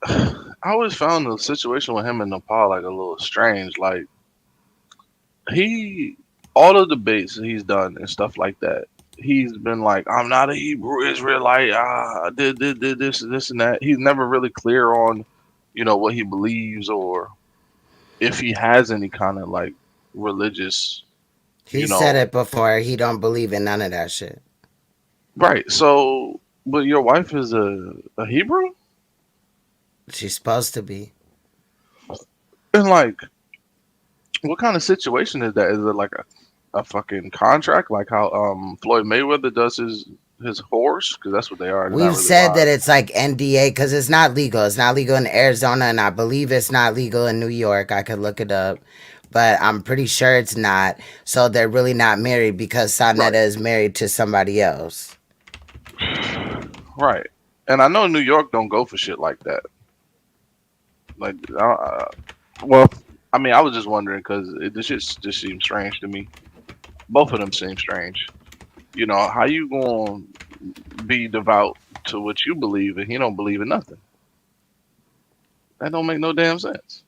I always found the situation with him and Nepal like a little strange. Like, all the debates that he's done and stuff like that, he's been like, I'm not a Hebrew Israelite. I did this and that. He's never really clear on, what he believes or if he has any kind of like religious.
He said it before. He don't believe in none of that shit.
Right. So, but your wife is a Hebrew?
She's supposed to be.
And like, what kind of situation is that? Is it like a fucking contract, like how Floyd Mayweather does his his horse? Because that's what they are. They're not
We've
really
said
live.
that it's like NDA because it's not legal. It's not legal in Arizona, and I believe it's not legal in New York. I could look it up, but I'm pretty sure it's not. So they're really not married because Saneter is married to somebody else.
Right. And I know New York don't go for shit like that. Like, well, I mean, I was just wondering because this shit just seems strange to me. Both of them seem strange. You know, how you gonna be devout to what you believe and he don't believe in nothing? That don't make no damn sense.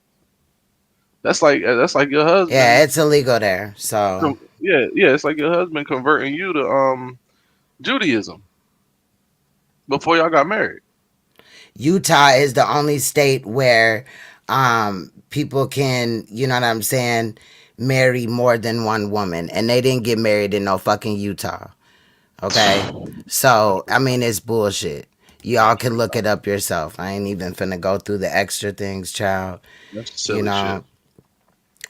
That's like your husband.
Yeah, it's illegal there. So
yeah, it's like your husband converting you to Judaism before y'all got married.
Utah is the only state where people can, you know what I'm saying, marry more than one woman, and they didn't get married in no fucking Utah. Okay, so I mean it's bullshit. Y'all can look it up yourself. I ain't even finna go through the extra things, child.
That's silly
You know,
shit.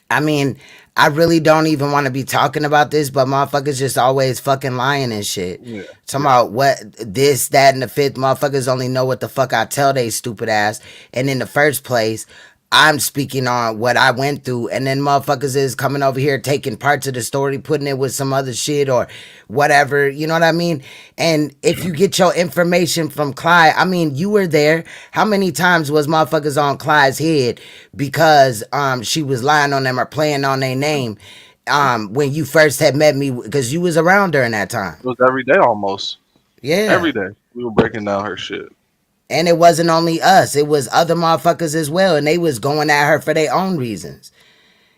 I mean, I really don't even want to be talking about this, but motherfuckers just always fucking lying and shit.
Yeah.
Talking about what this, that, and the fifth. Motherfuckers only know what the fuck I tell they stupid ass. And in the first place, I'm speaking on what I went through, and then motherfuckers is coming over here taking parts of the story, putting it with some other shit or whatever, you know what I mean? And if you get your information from Clyde, I mean, you were there. How many times was motherfuckers on Clyde's head because she was lying on them or playing on their name when you first had met me, because you was around during that time?
It was every day almost.
Yeah.
Every day we were breaking down her shit.
And it wasn't only us, it was other motherfuckers as well, and they was going at her for their own reasons.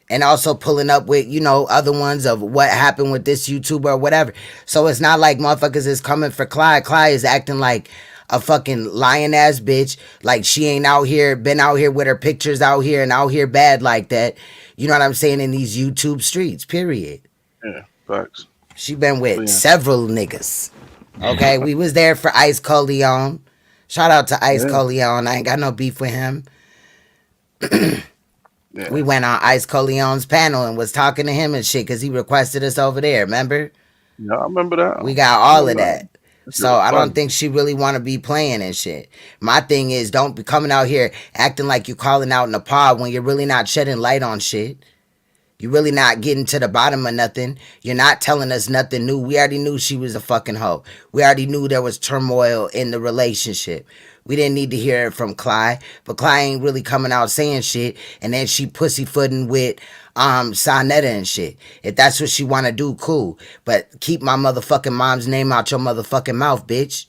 And also pulling up with, you know, other ones of what happened with this YouTuber or whatever. So it's not like motherfuckers is coming for Clyde. Clyde is acting like a fucking lying ass bitch. Like she ain't out here, been out here with her pictures out here and out here bad like that. You know what I'm saying? In these YouTube streets, period.
Yeah, facts.
She been with several niggas. Okay, we was there for Ice Coleon. Shout out to Ice Coleon. I ain't got no beef with him. We went on Ice Coleon's panel and was talking to him and shit because he requested us over there. Remember?
Yeah, I remember that.
We got all of that.
That's
So
really
I don't
fun.
think she really want to be playing and shit. My thing is, don't be coming out here acting like you calling out NAPAH when you're really not shedding light on shit. You're really not getting to the bottom of nothing. You're not telling us nothing new. We already knew she was a fucking hoe. We already knew there was turmoil in the relationship. We didn't need to hear it from Clyde, but Clyde ain't really coming out saying shit. And then she pussyfooting with Saneter and shit. If that's what she want to do, cool. But keep my motherfucking mom's name out your motherfucking mouth, bitch.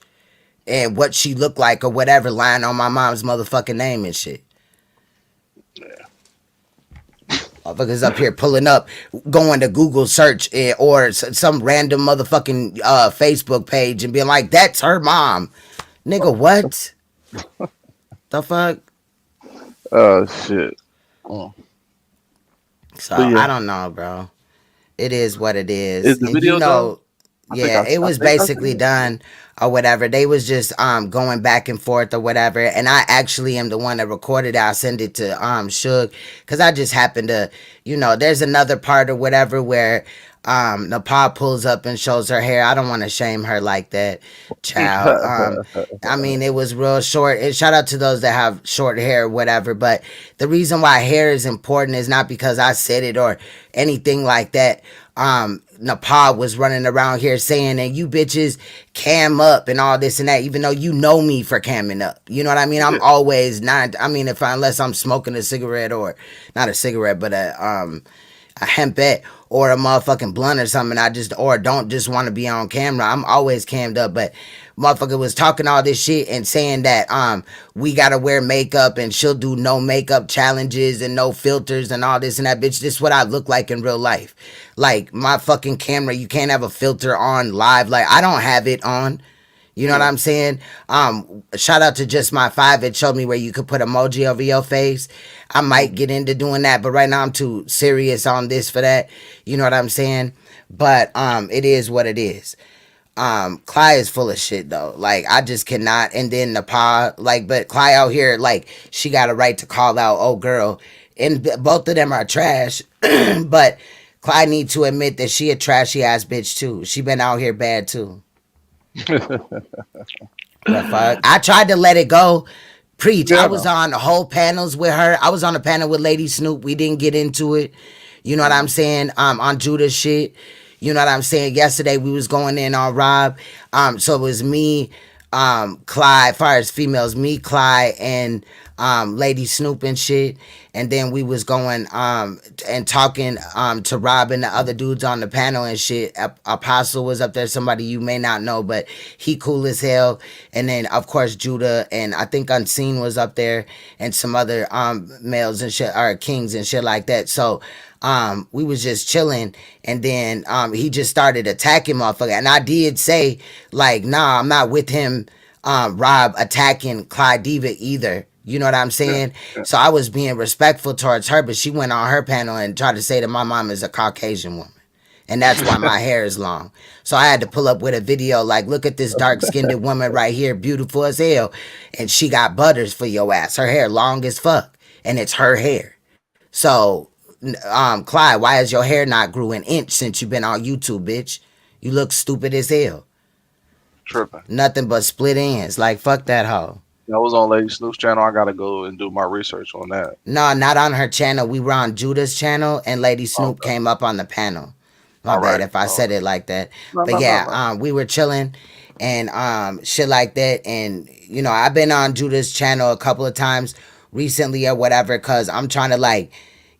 And what she look like or whatever, lying on my mom's motherfucking name and shit. Motherfuckers up here pulling up, going to Google search or some random motherfucking Facebook page and being like, that's her mom. Nigga, what? The fuck?
Oh, shit. Oh.
So,
But yeah.
I don't know, bro. It is what it is.
Is the
And
video
you know,
done? I
yeah,
think
it was
I think I
basically
seen it.
done or whatever. They was just going back and forth or whatever. And I actually am the one that recorded it. I send it to Suge because I just happened to, you know, there's another part or whatever where NAPAH pulls up and shows her hair. I don't want to shame her like that, child. I mean, it was real short. And shout out to those that have short hair or whatever. But the reason why hair is important is not because I said it or anything like that. NAPAH was running around here saying that you bitches cam up and all this and that, even though you know me for camming up. You know what I mean? I'm always not, I mean, unless I'm smoking a cigarette or not a cigarette, but a hempette or a motherfucking blunt or something, or don't just want to be on camera. I'm always cammed up, but motherfucker was talking all this shit and saying that we gotta wear makeup and she'll do no makeup challenges and no filters and all this and that. Bitch, this is what I look like in real life. Like my fucking camera, you can't have a filter on live. Like I don't have it on. You know what I'm saying? Shout out to Just My 5. It showed me where you could put emoji over your face. I might get into doing that, but right now I'm too serious on this for that. You know what I'm saying? But it is what it is. Clyde is full of shit though. Like I just cannot. And then NAPAH, like, but Clyde out here, like she got a right to call out old girl, and both of them are trash. But Clyde need to admit that she a trashy ass bitch too. She been out here bad too. The fuck? I tried to let it go. Preach.
Yeah,
I was on the whole panels with her. I was on a panel with Lady Snoop. We didn't get into it. You know what I'm saying? On Judah's shit. You know what I'm saying? Yesterday we was going in on Rob. So it was me, Clyde, far as females, me, Clyde, and Lady Snoop and shit. And then we was going and talking to Rob and the other dudes on the panel and shit. Apostle was up there, somebody you may not know, but he cool as hell. And then of course Judah and I think Unseen was up there and some other males and shit, or kings and shit like that. So we was just chilling, and then he just started attacking motherfucker. And I did say, like, nah, I'm not with him, Rob, attacking Clydiva either. You know what I'm saying? So I was being respectful towards her, but she went on her panel and tried to say that my mom is a Caucasian woman. And that's why my hair is long. So I had to pull up with a video like, look at this dark-skinned woman right here, beautiful as hell. And she got butters for your ass. Her hair long as fuck. And it's her hair. So, Clyde, why has your hair not grew an inch since you've been on YouTube, bitch? You look stupid as hell.
Tripping.
Nothing but split ends. Like, fuck that hoe.
That was on Lady Snoop's channel. I gotta go and do my research on that.
No, not on her channel. We were on Judah's channel, and Lady Snoop came up on the panel. My bad if I said it like that. But yeah, we were chilling and shit like that. And, you know, I've been on Judah's channel a couple of times recently or whatever, because I'm trying to, like,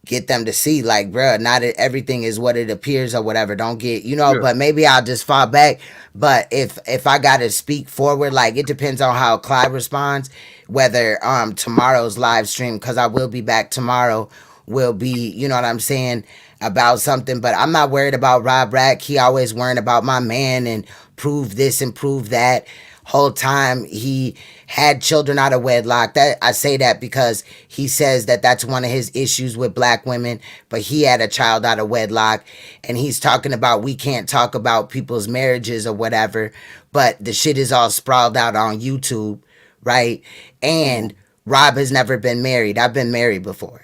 get them to see, like, bro, not everything is what it appears or whatever. Don't get, you know, but maybe I'll just fall back. But if I gotta speak forward, like, it depends on how Clyde responds, whether tomorrow's live stream, because I will be back tomorrow, will be, you know what I'm saying, about something. But I'm not worried about Rob Rack. He always worrying about my man and prove this and prove that. Whole time he had children out of wedlock. That I say that because he says that that's one of his issues with black women, but he had a child out of wedlock, and he's talking about we can't talk about people's marriages or whatever, but the shit is all sprawled out on YouTube, right? And Rob has never been married. I've been married before.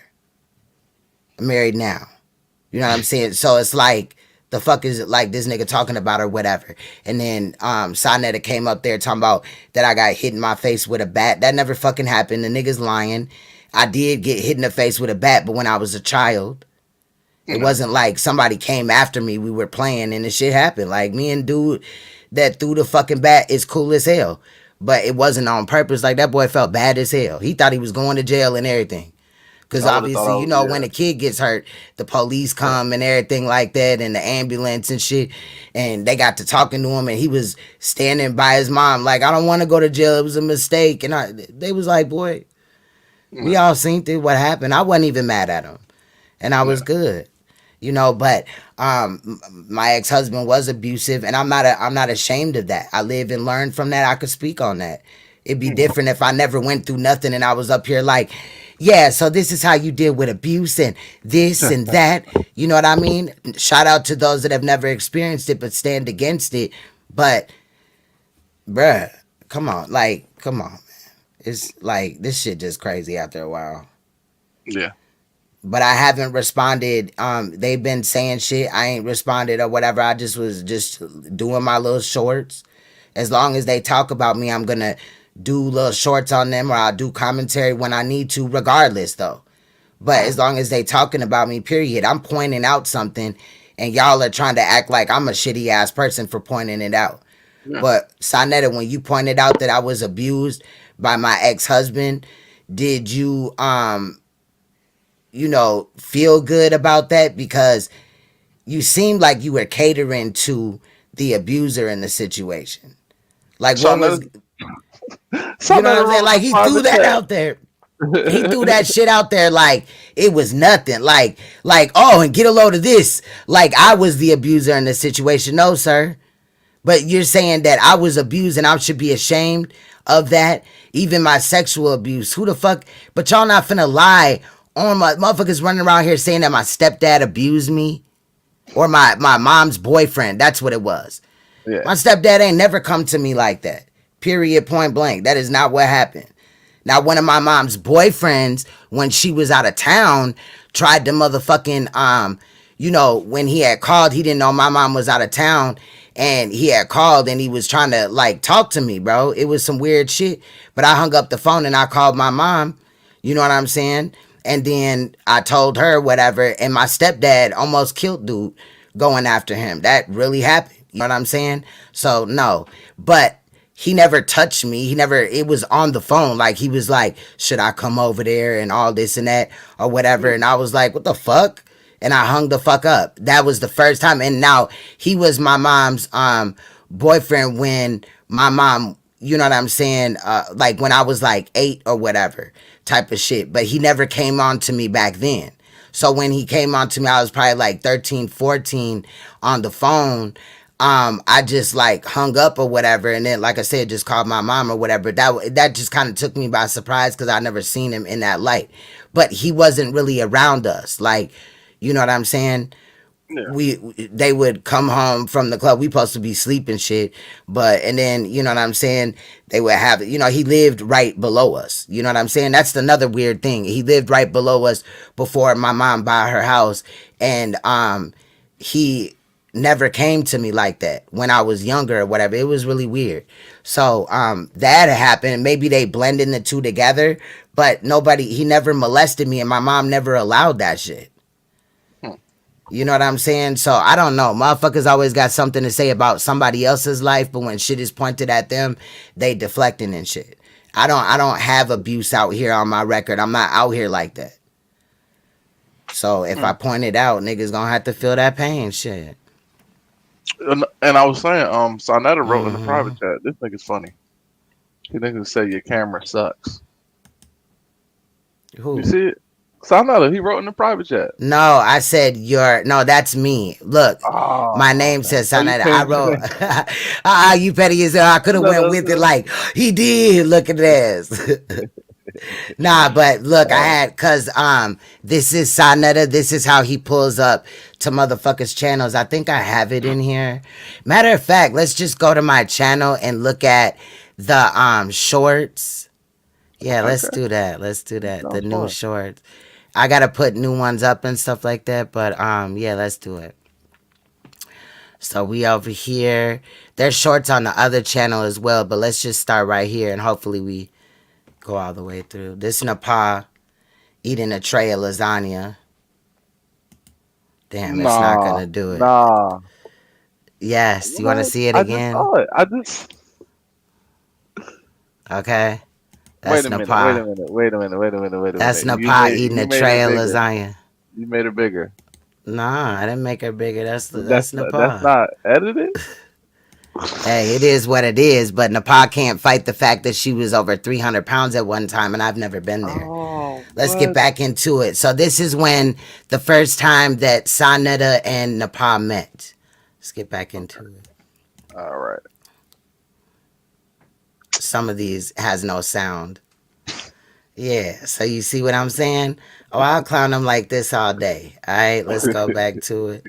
I'm married now. You know what I'm saying? So it's like, the fuck is it like this nigga talking about or whatever? And then Saneter came up there talking about that I got hit in my face with a bat. That never fucking happened. The nigga's lying. I did get hit in the face with a bat, but when I was a child. It wasn't like somebody came after me. We were playing and the shit happened. Like, me and dude that threw the fucking bat is cool as hell. But it wasn't on purpose. Like, that boy felt bad as hell. He thought he was going to jail and everything. Because obviously, you know, when a kid gets hurt, the police come and everything like that, and the ambulance and shit, and they got to talking to him, and he was standing by his mom like, I don't want to go to jail. It was a mistake. And they was like, boy, we all seen through what happened. I wasn't even mad at him, and I was good, you know. But my ex-husband was abusive, and I'm not ashamed of that. I live and learn from that. I could speak on that. It'd be different if I never went through nothing and I was up here like, yeah, so this is how you deal with abuse and this and that. You know what I mean? Shout out to those that have never experienced it but stand against it. But, bruh, come on, man. It's like, this shit just crazy after a while.
Yeah.
But I haven't responded. They've been saying shit. I ain't responded or whatever. I just was doing my little shorts. As long as they talk about me, I'm going to do little shorts on them, or I'll do commentary when I need to, regardless though. But as long as they talking about me, period, I'm pointing out something, and y'all are trying to act like I'm a shitty ass person for pointing it out. Yeah. But Saneter, when you pointed out that I was abused by my ex-husband, did you you know, feel good about that? Because you seemed like you were catering to the abuser in the situation. Like, what was, you know what I'm saying? Like, he threw that out there. He threw that shit out there like it was nothing. Like, oh, and get a load of this. Like, I was the abuser in the situation. No, sir. But you're saying that I was abused and I should be ashamed of that. Even my sexual abuse. Who the fuck? But y'all not finna lie on my motherfuckers running around here saying that my stepdad abused me. Or my mom's boyfriend. That's what it was. Yeah. My stepdad ain't never come to me like that. Period, point blank. That is not what happened. Now, one of my mom's boyfriends, when she was out of town, tried to motherfucking, you know, when he had called, he didn't know my mom was out of town, and he had called and he was trying to like talk to me, bro. It was some weird shit. But I hung up the phone and I called my mom. You know what I'm saying? And then I told her whatever, and my stepdad almost killed dude going after him. That really happened. You know what I'm saying? So no, but he never touched me. It was on the phone. Like, he was like, should I come over there and all this and that or whatever? And I was like, what the fuck? And I hung the fuck up. That was the first time. And now he was my mom's boyfriend when my mom, you know what I'm saying? Like when I was like 8 or whatever type of shit. But he never came on to me back then. So when he came on to me, I was probably like 13, 14 on the phone. I just like hung up or whatever, and then like I said, just called my mom or whatever. That just kind of took me by surprise because I never seen him in that light. But he wasn't really around us, like, you know what I'm saying? Yeah. They would come home from the club. We supposed to be sleeping shit, and then you know what I'm saying? They would have, you know, he lived right below us. You know what I'm saying? That's another weird thing. He lived right below us before my mom bought her house, and he never came to me like that when I was younger or whatever. It was really weird. So that happened. Maybe they blended the two together, but he never molested me, and my mom never allowed that shit. You know what I'm saying? So I don't know. Motherfuckers always got something to say about somebody else's life, but when shit is pointed at them, they deflecting and shit. I don't have abuse out here on my record. I'm not out here like that. So if I point it out, niggas gonna have to feel that pain, shit.
And I was saying, Saneter wrote in the private chat, this nigga's funny. He niggas say your camera sucks.
Who?
You see it? Saneter, he wrote in the private chat.
No, I said no, that's me. Look, my name says Saneter. I wrote, you petty as hell. I could have went with it like, he did. Look at this. Nah, but look, I had, cause this is Saneter. This is how he pulls up to motherfuckers' channels. I think I have it in here. Matter of fact, let's just go to my channel and look at the shorts. Yeah, let's do that. Let's do that. The new shorts. I gotta put new ones up and stuff like that, but yeah, let's do it. So we over here. There's shorts on the other channel as well, but let's just start right here and hopefully we go all the way through. This NAPAH eating a tray of lasagna. Damn, it's not gonna do it.
Nah.
Yes, you want to see it again?
I just.
Okay. That's NAPAH.
Wait a minute.
That's NAPAH eating a tray of lasagna.
You made it bigger.
Nah, I didn't make her bigger. That's NAPAH.
That's not edited.
Hey, it is what it is, but NAPAH can't fight the fact that she was over 300 pounds at one time, and I've never been there. Let's get back into it. So this is when the first time that Saneter and NAPAH met. Let's get back into it.
All right.
Some of these has no sound. Yeah, so you see what I'm saying? Oh, I'll clown them like this all day. All right, let's go back to it.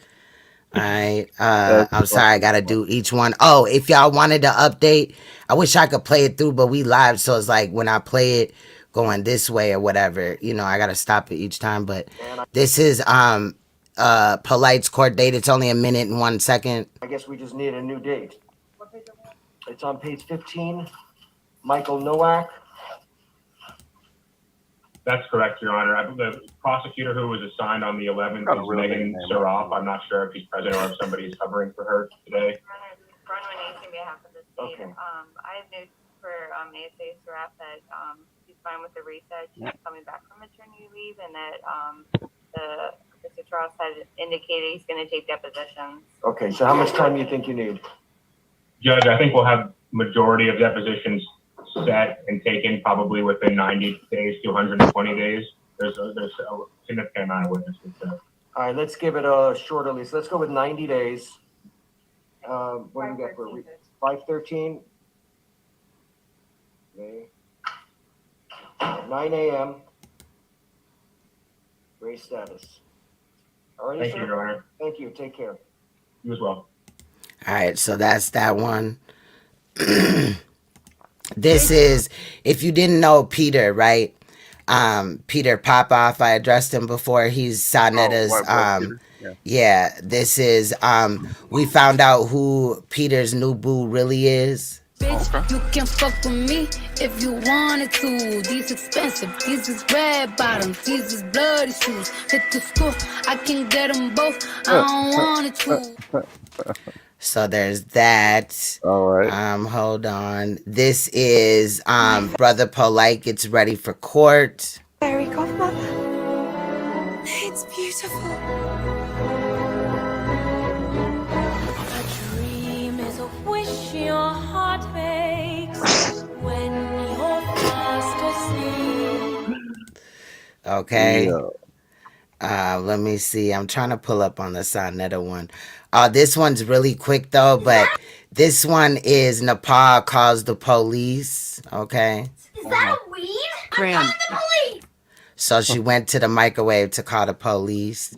All right, I'm sorry, I gotta do each one. Oh, if y'all wanted to update, I wish I could play it through, but we live, so it's like when I play it going this way or whatever, you know, I gotta stop it each time. But this is Polight's court date. It's only 1 minute and 1 second.
I guess we just need a new date. It's on page 15. Michael Nowak.
That's correct, Your Honor. The prosecutor who was assigned on the 11th is Megan Saroff. I'm not sure if he's present or if somebody is covering for her today.
Okay.
I have news for ASA Saroff that he's fine with the research. He's coming back from maternity leave, and that Mr. Charles had indicated he's going to take depositions.
Okay, so how much time do you think you need?
Judge, I think we'll have majority of depositions set and taken probably within 90 days to 120 days. There's a significant amount of witnesses there.
All right, let's give it a shorter lease. Let's go with 90 days. What do we got for 5/13? Okay. 9 a.m. Race status. All right,
Thank you, Your Honor.
Thank you. Take care.
You as well.
All right, so that's that one. This is, if you didn't know Peter, right? Peter Popoff, I addressed him before. He's Saneter's Yeah, this is we found out who Peter's new boo really is.
Bitch, you can fuck with me if you wanted to. These expensive, these is red bottoms, these is bloody shoes. Hit the school, I can get them both. I don't want it to.
So there's that.
All right.
Hold on. This is Brother Polight gets ready for court.
Fairy godmother. It's beautiful. A dream is a wish your heart makes when you're fast asleep.
Okay. Let me see. I'm trying to pull up on the Saneter one. This one's really quick though, but this one is NAPAH calls the police. Okay.
Is that a weed? I'm calling the police.
So she went to the microwave to call the police.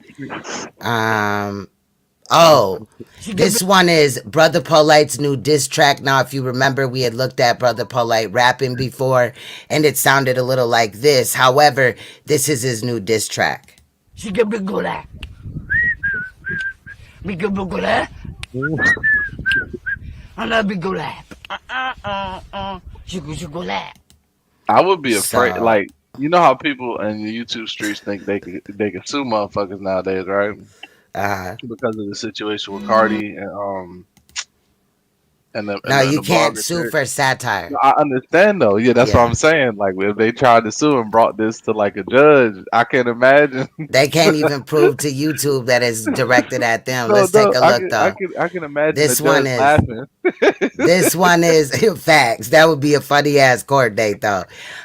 This one is Brother Polight's new diss track. Now, if you remember, we had looked at Brother Polight rapping before, and it sounded a little like this. However, this is his new diss track.
She can be good at. Be good at. I'm not be good at. She good at.
I would be afraid.
So-
Like, you know how people in the YouTube streets think they can sue motherfuckers nowadays, right? Because of the situation with Cardi and the
No, you
the
can't
blogger
sue
shit.
for satire.
I understand though. Yeah, that's
Yeah.
what I'm saying. Like, if they tried to sue and brought this to like a judge, I can't imagine.
They can't even prove to YouTube that it's directed at them.
No,
Let's
no,
take a
I
look
can-
though.
I can imagine
This
the
one
judge
is
laughing.
this one is facts. That would be a funny ass court date though.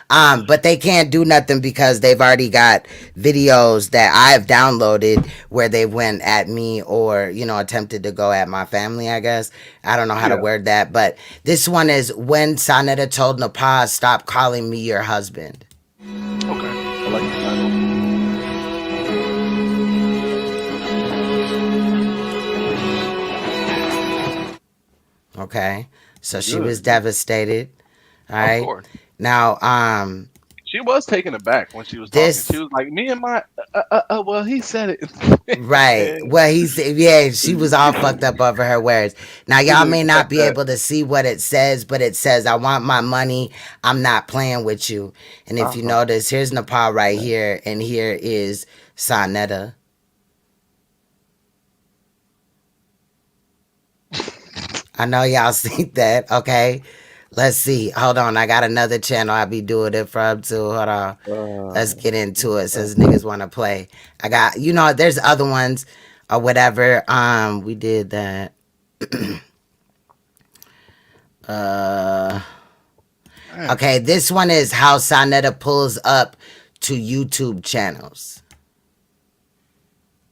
But they can't do nothing because they've already got videos that I've downloaded where they went at me or, you know, attempted to go at my family, I guess. I don't know how to
Yeah.
word that. But this one is when Saneter told NAPAH, stop calling me your husband.
Okay, I like the title.
Okay. So she
Good.
was devastated. All
Of
right.
course.
Now,
She was taken aback when she was
This-
talking. She was like, "Me and my well, he said it."
right. Well, he said, yeah, she was all fucked up over her words. Now, y'all may not be able to see what it says, but it says, I want my money. I'm not playing with you. And if you notice, here's NAPAH right here, and here is Saneter. I know y'all see that, okay? Let's see. Hold on. I got another channel I'll be doing it from too. Hold on. Let's get into it since niggas want to play. I got, you know, there's other ones or whatever. We did that. Okay, this one is how Saneter pulls up to YouTube channels.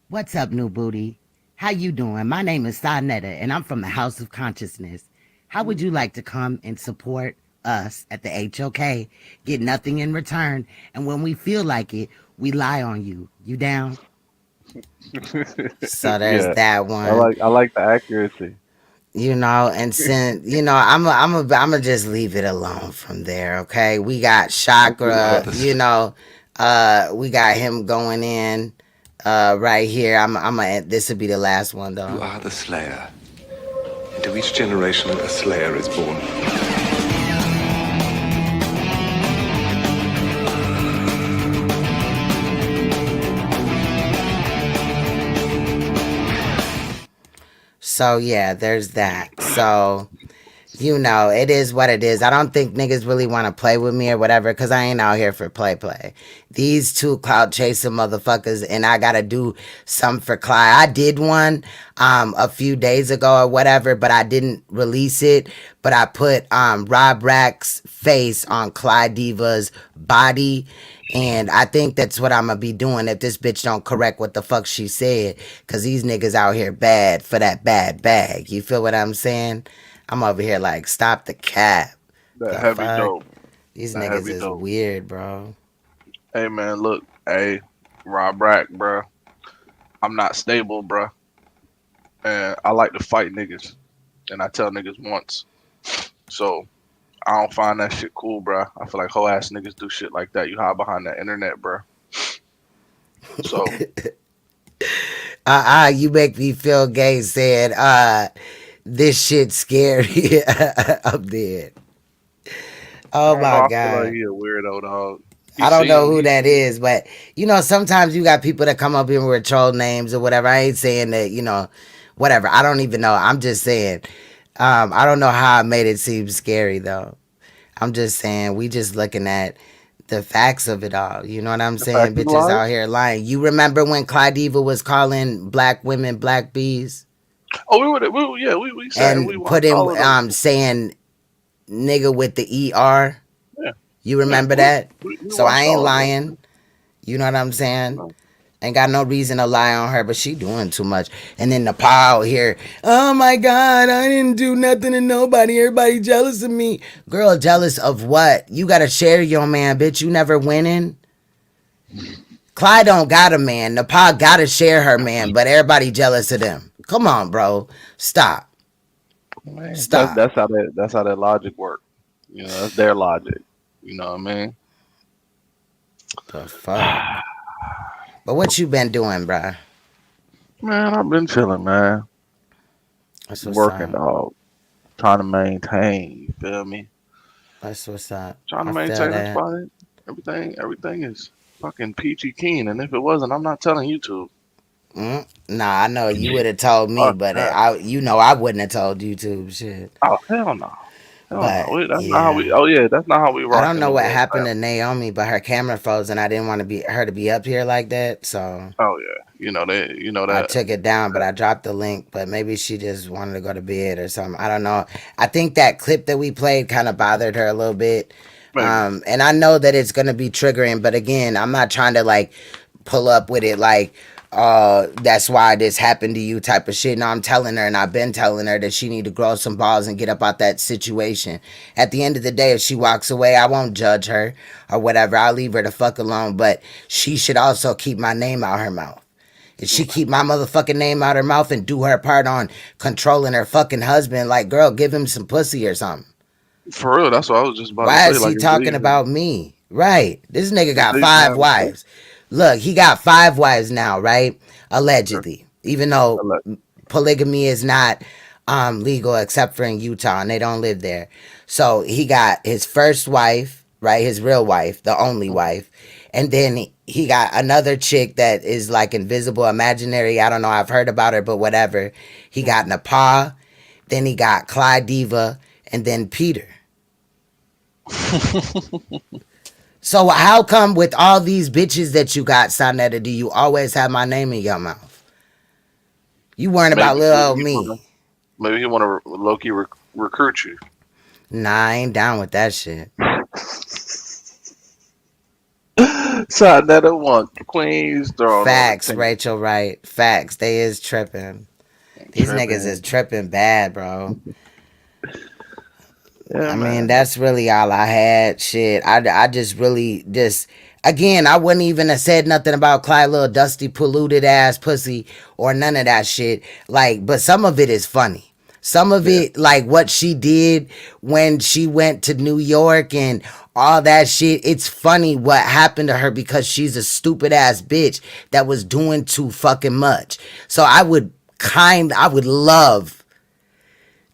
What's up, new booty? How you doing? My name is Saneter, and I'm from the House of Consciousness. How would you like to come and support us at the HOK? Get nothing in return, and when we feel like it, we lie on you. You down? So there's that one.
I like the accuracy.
You know, and since you know, I'm just leave it alone from there. Okay, we got Chakra. You know, we got him going in right here. This will be the last one though.
You are the Slayer. Into each generation, a Slayer is born.
So yeah, there's that. So, you know, it is what it is. I don't think niggas really want to play with me or whatever, because I ain't out here for play. These two clout chasing motherfuckers, and I gotta do some for Clyde. I did one a few days ago or whatever, but I didn't release it. But I put Rob Rack's face on Clydiva's body. And I think that's what I'm gonna be doing if this bitch don't correct what the fuck she said. Cause these niggas out here bad for that bad bag. You feel what I'm saying? I'm over here like, stop the cap.
That
The
heavy
fuck?
dope.
These
That
niggas
heavy
is
dope.
weird, bro.
Hey man, look, hey, Rob Rack, bro. I'm not stable, bro. And I like to fight niggas. And I tell niggas once. So I don't find that shit cool, bro. I feel like whole ass niggas do shit like that. You hide behind that internet, bro. So
You make me feel gay saying, this shit's scary. I'm dead. Oh my
I feel
God.
like he a weirdo, dog.
I don't know who that is, but you know, sometimes you got people that come up here with troll names or whatever. I ain't saying that, you know, whatever. I don't even know. I'm just saying. I don't know how I made it seem scary though. I'm just saying we just looking at the facts of it all. You know what I'm saying? Bitches out here lying. You remember when Clydiva was calling black women black bees?
Oh, we said
And
we want
put in
all of them.
saying nigga with the ER.
Yeah.
You remember that?
We
So I
watched
ain't
all of them.
lying. You know what I'm saying? Ain't got no reason to lie on her, but she doing too much. And then the pile here, oh my God, I didn't do nothing to nobody. Everybody jealous of me. Girl, jealous of what? You gotta share your man, bitch. You never winning. Clyde don't got a man. NAPAH gotta share her man, but everybody jealous of them. Come on, bro. Stop.
Man,
Stop.
That's how that logic work. You know, that's their logic. You know what I mean?
The fuck. But what you been doing, bruh?
Man, I've been chilling, man.
That's what's
Working,
up.
dog. Trying to maintain. You feel me?
That's what's up.
Trying to
I feel
maintain. That's
that.
about it. Everything is fucking peachy keen. And if it wasn't, I'm not telling YouTube.
Nah, I know you would have told me,
Fuck
but
that.
I wouldn't have told YouTube shit.
Oh hell no.
But
That's not how we. Oh yeah, that's not how we rock.
I don't know what happened to Naomi, but her camera froze, and I didn't want her to be up here like that. So
oh yeah, you know that.
I took it down, but I dropped the link. But maybe she just wanted to go to bed or something. I don't know. I think that clip that we played kind of bothered her a little bit. And I know that it's gonna be triggering, but again, I'm not trying to like pull up with it like that's why this happened to you type of shit. No, I'm telling her, and I've been telling her that she need to grow some balls and get up out that situation. At the end of the day, if she walks away, I won't judge her or whatever. I'll leave her the fuck alone, but she should also keep my name out her mouth. If she keep my motherfucking name out her mouth and do her part on controlling her fucking husband, like, girl, give him some pussy or something.
For real, that's what I was just about
Why
to say.
is he
like,
talking about me? Right. This nigga got
they
5
have-
wives. Look, he got 5 wives now, right? Allegedly. Even though polygamy is not legal except for in Utah and they don't live there. So he got his first wife, right? His real wife, the only wife. And then he got another chick that is like invisible, imaginary. I don't know. I've heard about her, but whatever. He got NAPAH. Then he got Clydiva. And then Peter. So how come with all these bitches that you got, Saneter, do you always have my name in your mouth? You worrying about little old me.
Maybe he want to low-key recruit you.
Nah, I ain't down with that shit.
Saneter want Queens throwing.
Facts, Rachel, right. Facts. They is tripping. These niggas is tripping bad, bro.
Yeah,
I mean, that's really all I had. Shit, I just really again, I wouldn't even have said nothing about Clyde, little dusty, polluted ass pussy or none of that shit. Like, but some of it is funny. Some of it, like what she did when she went to New York and all that shit. It's funny what happened to her because she's a stupid ass bitch that was doing too fucking much. So I would love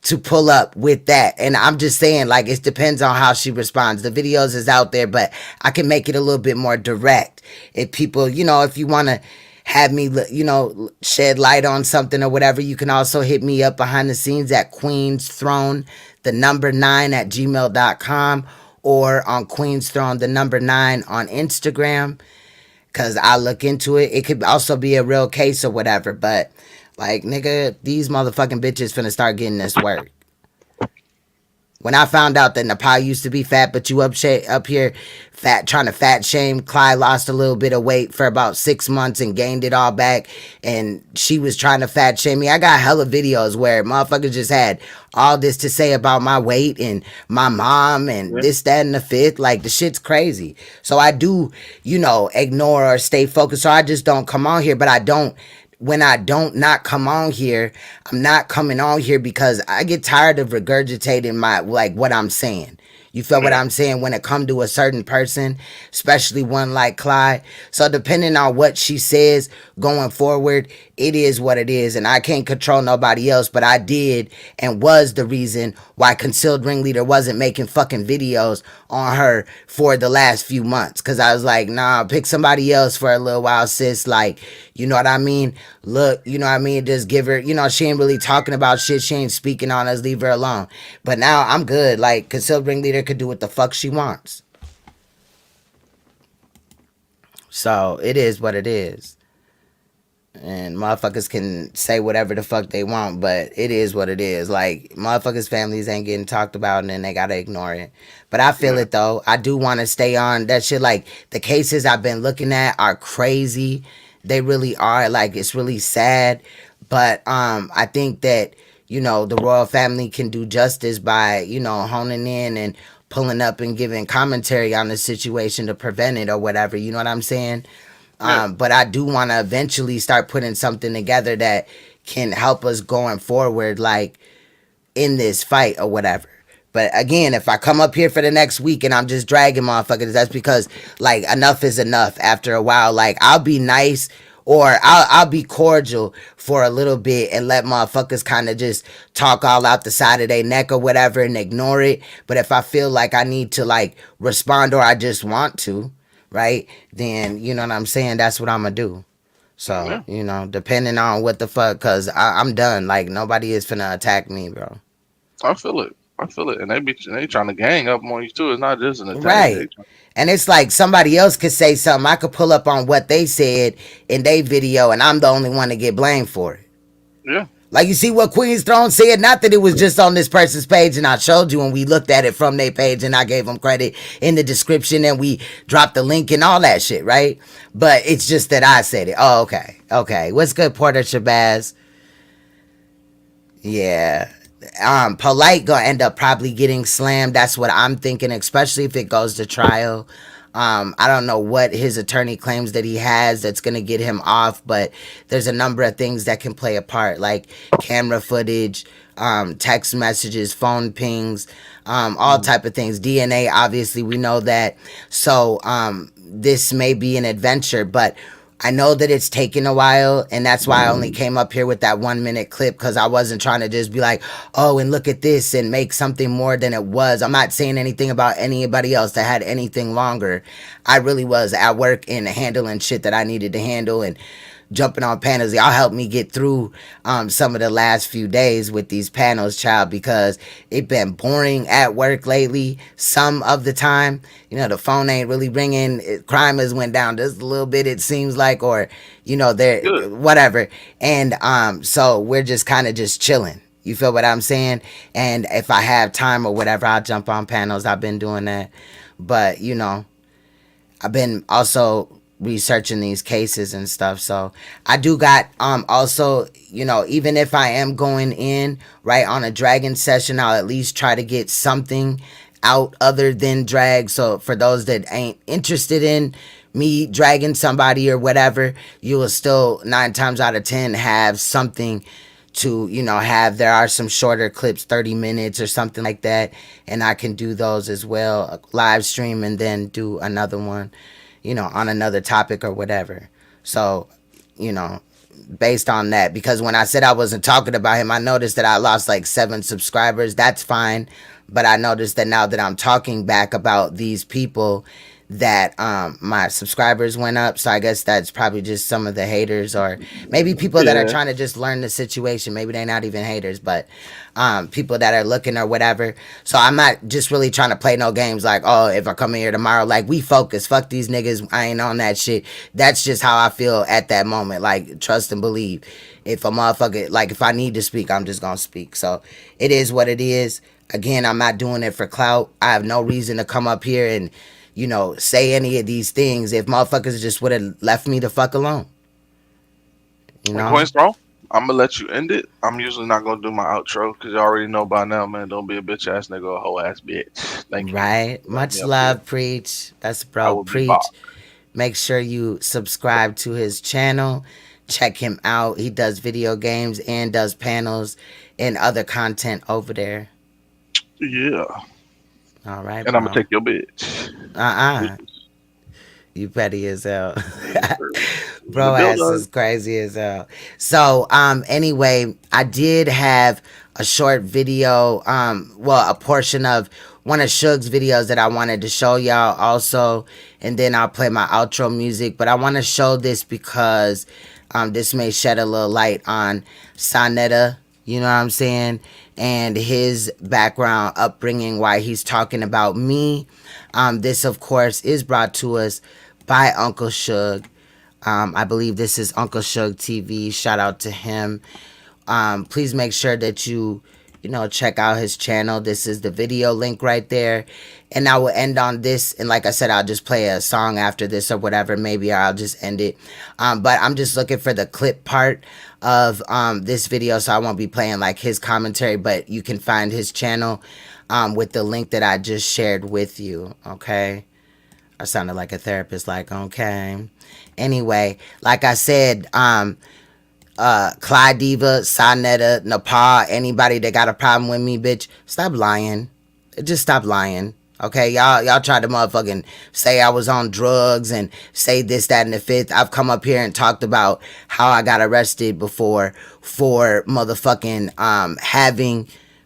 to pull up with that. And I'm just saying, like, it depends on how she responds. The videos is out there, but I can make it a little bit more direct. If people, you know, if you want to have me, you know, shed light on something or whatever, you can also hit me up behind the scenes at Queen's Throne, the number 9 at gmail.com, or on Queen's Throne, the number 9 on Instagram, because I look into it. It could also be a real case or whatever, but like, nigga, these motherfucking bitches finna start getting this work. When I found out that NAPAH used to be fat, but you up here fat, trying to fat shame, Clyde lost a little bit of weight for about 6 months and gained it all back, and she was trying to fat shame me. I got hella videos where motherfuckers just had all this to say about my weight and my mom and this, that, and the fifth. Like, the shit's crazy. So I do, you know, ignore or stay focused. So I just don't come on here, but I don't. When I don't not come on here, I'm not coming on here because I get tired of regurgitating my, like, what I'm saying. You feel what I'm saying? When it come to a certain person, especially one like Clyde. So depending on what she says going forward, it is what it is. And I can't control nobody else, but I did and was the reason why Concealed Ringleader wasn't making fucking videos on her for the last few months. Cause I was like, nah, pick somebody else for a little while, sis. Like, you know what I mean? Look, you know what I mean? Just give her, you know, she ain't really talking about shit. She ain't speaking on us. Leave her alone. But now I'm good. Like, Concealed Ringleader could do what the fuck she wants. So it is what it is. And motherfuckers can say whatever the fuck they want, but it is what it is. Like, motherfuckers' families ain't getting talked about, and then they gotta ignore it. But I feel it, though. I do want to stay on that shit. Like, the cases I've been looking at are crazy. They really are. Like, it's really sad. But I think that, you know, the royal family can do justice by, you know, honing in and pulling up and giving commentary on the situation to prevent it or whatever. You know what I'm saying? But I do want to eventually start putting something together that can help us going forward, like in this fight or whatever. But again, if I come up here for the next week and I'm just dragging motherfuckers, that's because like enough is enough after a while. Like, I'll be nice or I'll be cordial for a little bit and let motherfuckers kind of just talk all out the side of their neck or whatever and ignore it. But if I feel like I need to like respond or I just want to, right, then you know what I'm saying, that's what I'm gonna do. So you know, depending on what the fuck, cause I'm done. Like, nobody is finna attack me, bro.
I feel it, and they trying to gang up on you too. It's not just an attack,
Right. And it's like somebody else could say something, I could pull up on what they said in their video, and I'm the only one to get blamed for it.
Yeah.
Like, you see what Queen's Throne said? Not that it was just on this person's page and I showed you and we looked at it from their page and I gave them credit in the description and we dropped the link and all that shit, right? But it's just that I said it. Oh, okay. Okay. What's good, Porter Shabazz? Yeah. Polight gonna end up probably getting slammed. That's what I'm thinking, especially if it goes to trial. I don't know what his attorney claims that he has that's going to get him off, but there's a number of things that can play a part, like camera footage, text messages, phone pings, all type of things. DNA, obviously, we know that. So this may be an adventure, but I know that it's taken a while, and that's why I only came up here with that 1 minute clip, because I wasn't trying to just be like, oh, and look at this and make something more than it was. I'm not saying anything about anybody else that had anything longer. I really was at work and handling shit that I needed to handle and jumping on panels. Y'all helped me get through some of the last few days with these panels, child, because it been boring at work lately some of the time. You know, the phone ain't really ringing. Crime has went down just a little bit, it seems like, or, you know, there, whatever. And so we're just kind of just chilling. You feel what I'm saying? And if I have time or whatever, I'll jump on panels. I've been doing that. But, you know, I've been also researching these cases and stuff. So I do got also, you know, even if I am going in right on a dragon session, I'll at least try to get something out other than drag. So for those that ain't interested in me dragging somebody or whatever, you will still 9 times out of 10 have something to, you know, have. There are some shorter clips, 30 minutes or something like that, and I can do those as well, a live stream, and then do another one, you know, on another topic or whatever. So, you know, based on that, because when I said I wasn't talking about him, I noticed that I lost like 7 subscribers. That's fine. But I noticed that now that I'm talking back about these people, that my subscribers went up. So I guess that's probably just some of the haters, or maybe people that are trying to just learn the situation. Maybe they're not even haters, but people that are looking or whatever. So I'm not just really trying to play no games like, oh, if I come in here tomorrow, like, we focus, fuck these niggas, I ain't on that shit. That's just how I feel at that moment. Like, trust and believe. If a motherfucker, like, if I need to speak, I'm just gonna speak. So it is what it is. Again, I'm not doing it for clout. I have no reason to come up here and, you know, say any of these things if motherfuckers just would have left me the fuck alone. You know?
Queen's Throne, I'm gonna let you end it. I'm usually not gonna do my outro because you already know by now, man. Don't be a bitch ass nigga, a whole ass bitch. Thank you.
Right. Much love, Preach. That's bro, Preach. Make sure you subscribe to his channel. Check him out. He does video games and does panels and other content over there.
Yeah.
All right,
And I'm gonna take your bitch.
You petty as hell.
The
Bro
bill
ass
does.
is crazy as hell. So anyway, I did have a short video, well, a portion of one of Suge's videos that I wanted to show y'all also, and then I'll play my outro music. But I want to show this because this may shed a little light on Saneter, you know what I'm saying, and his background, upbringing, why he's talking about me. This, of course, is brought to us by Uncle Suge. I believe this is Uncle Suge TV. Shout out to him. Please make sure that you check out his channel. This is the video link right there. And I will end on this. And like I said, I'll just play a song after this or whatever. Maybe I'll just end it. But I'm just looking for the clip part of this video. So I won't be playing like his commentary. But you can find his channel with the link that I just shared with you. Okay. I sounded like a therapist, like, okay. Anyway, like I said, Clydiva, Saneter, NAPAH, anybody that got a problem with me, bitch, stop lying. Just stop lying. Okay, y'all tried to motherfucking say I was on drugs and say this, that, and the fifth. I've come up here and talked about how I got arrested before for motherfucking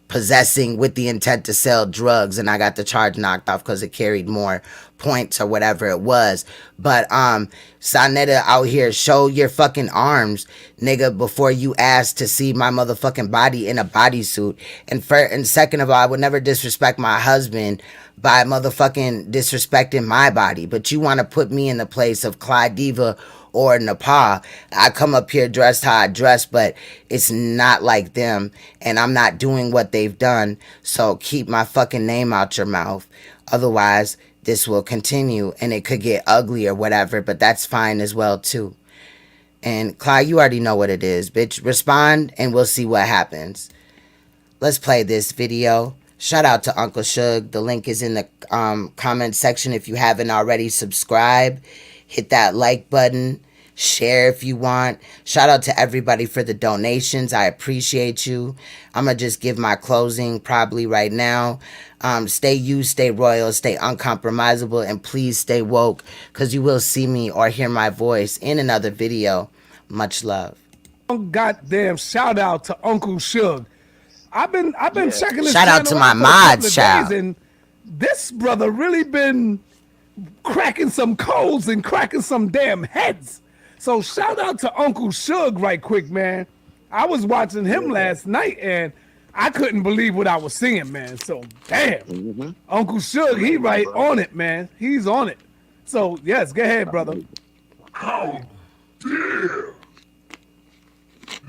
possessing with the intent to sell drugs, and I got the charge knocked off because it carried more points or whatever it was. But Saneter out here, show your fucking arms, nigga, before you ask to see my motherfucking body in a bodysuit. And second of all, I would never disrespect my husband by motherfucking disrespecting my body. But you want to put me in the place of Clydiva or NAPAH. I come up here dressed how I dress, but it's not like them, and I'm not doing what they've done. So keep my fucking name out your mouth. Otherwise, this will continue, and it could get ugly or whatever, but that's fine as well, too. And Clyde, you already know what it is, bitch. Respond, and we'll see what happens. Let's play this video. Shout out to Uncle Suge. The link is in the comment section. If you haven't already, subscribe. Hit that like button. Share if you want. Shout out to everybody for the donations. I appreciate you. I'm going to just give my closing probably right now. Stay you, stay royal, stay uncompromisable, and please stay woke, because you will see me or hear my voice in another video. Much love.
Goddamn shout out to Uncle Suge. I've been checking this
shout out to my mods, child.
And this brother really been cracking some codes and cracking some damn heads. So shout out to Uncle Suge right quick, man. I was watching him last night and I couldn't believe what I was seeing, man. So damn, Uncle Suge, he right on it, man. He's on it. So yes, go ahead, brother.
How dare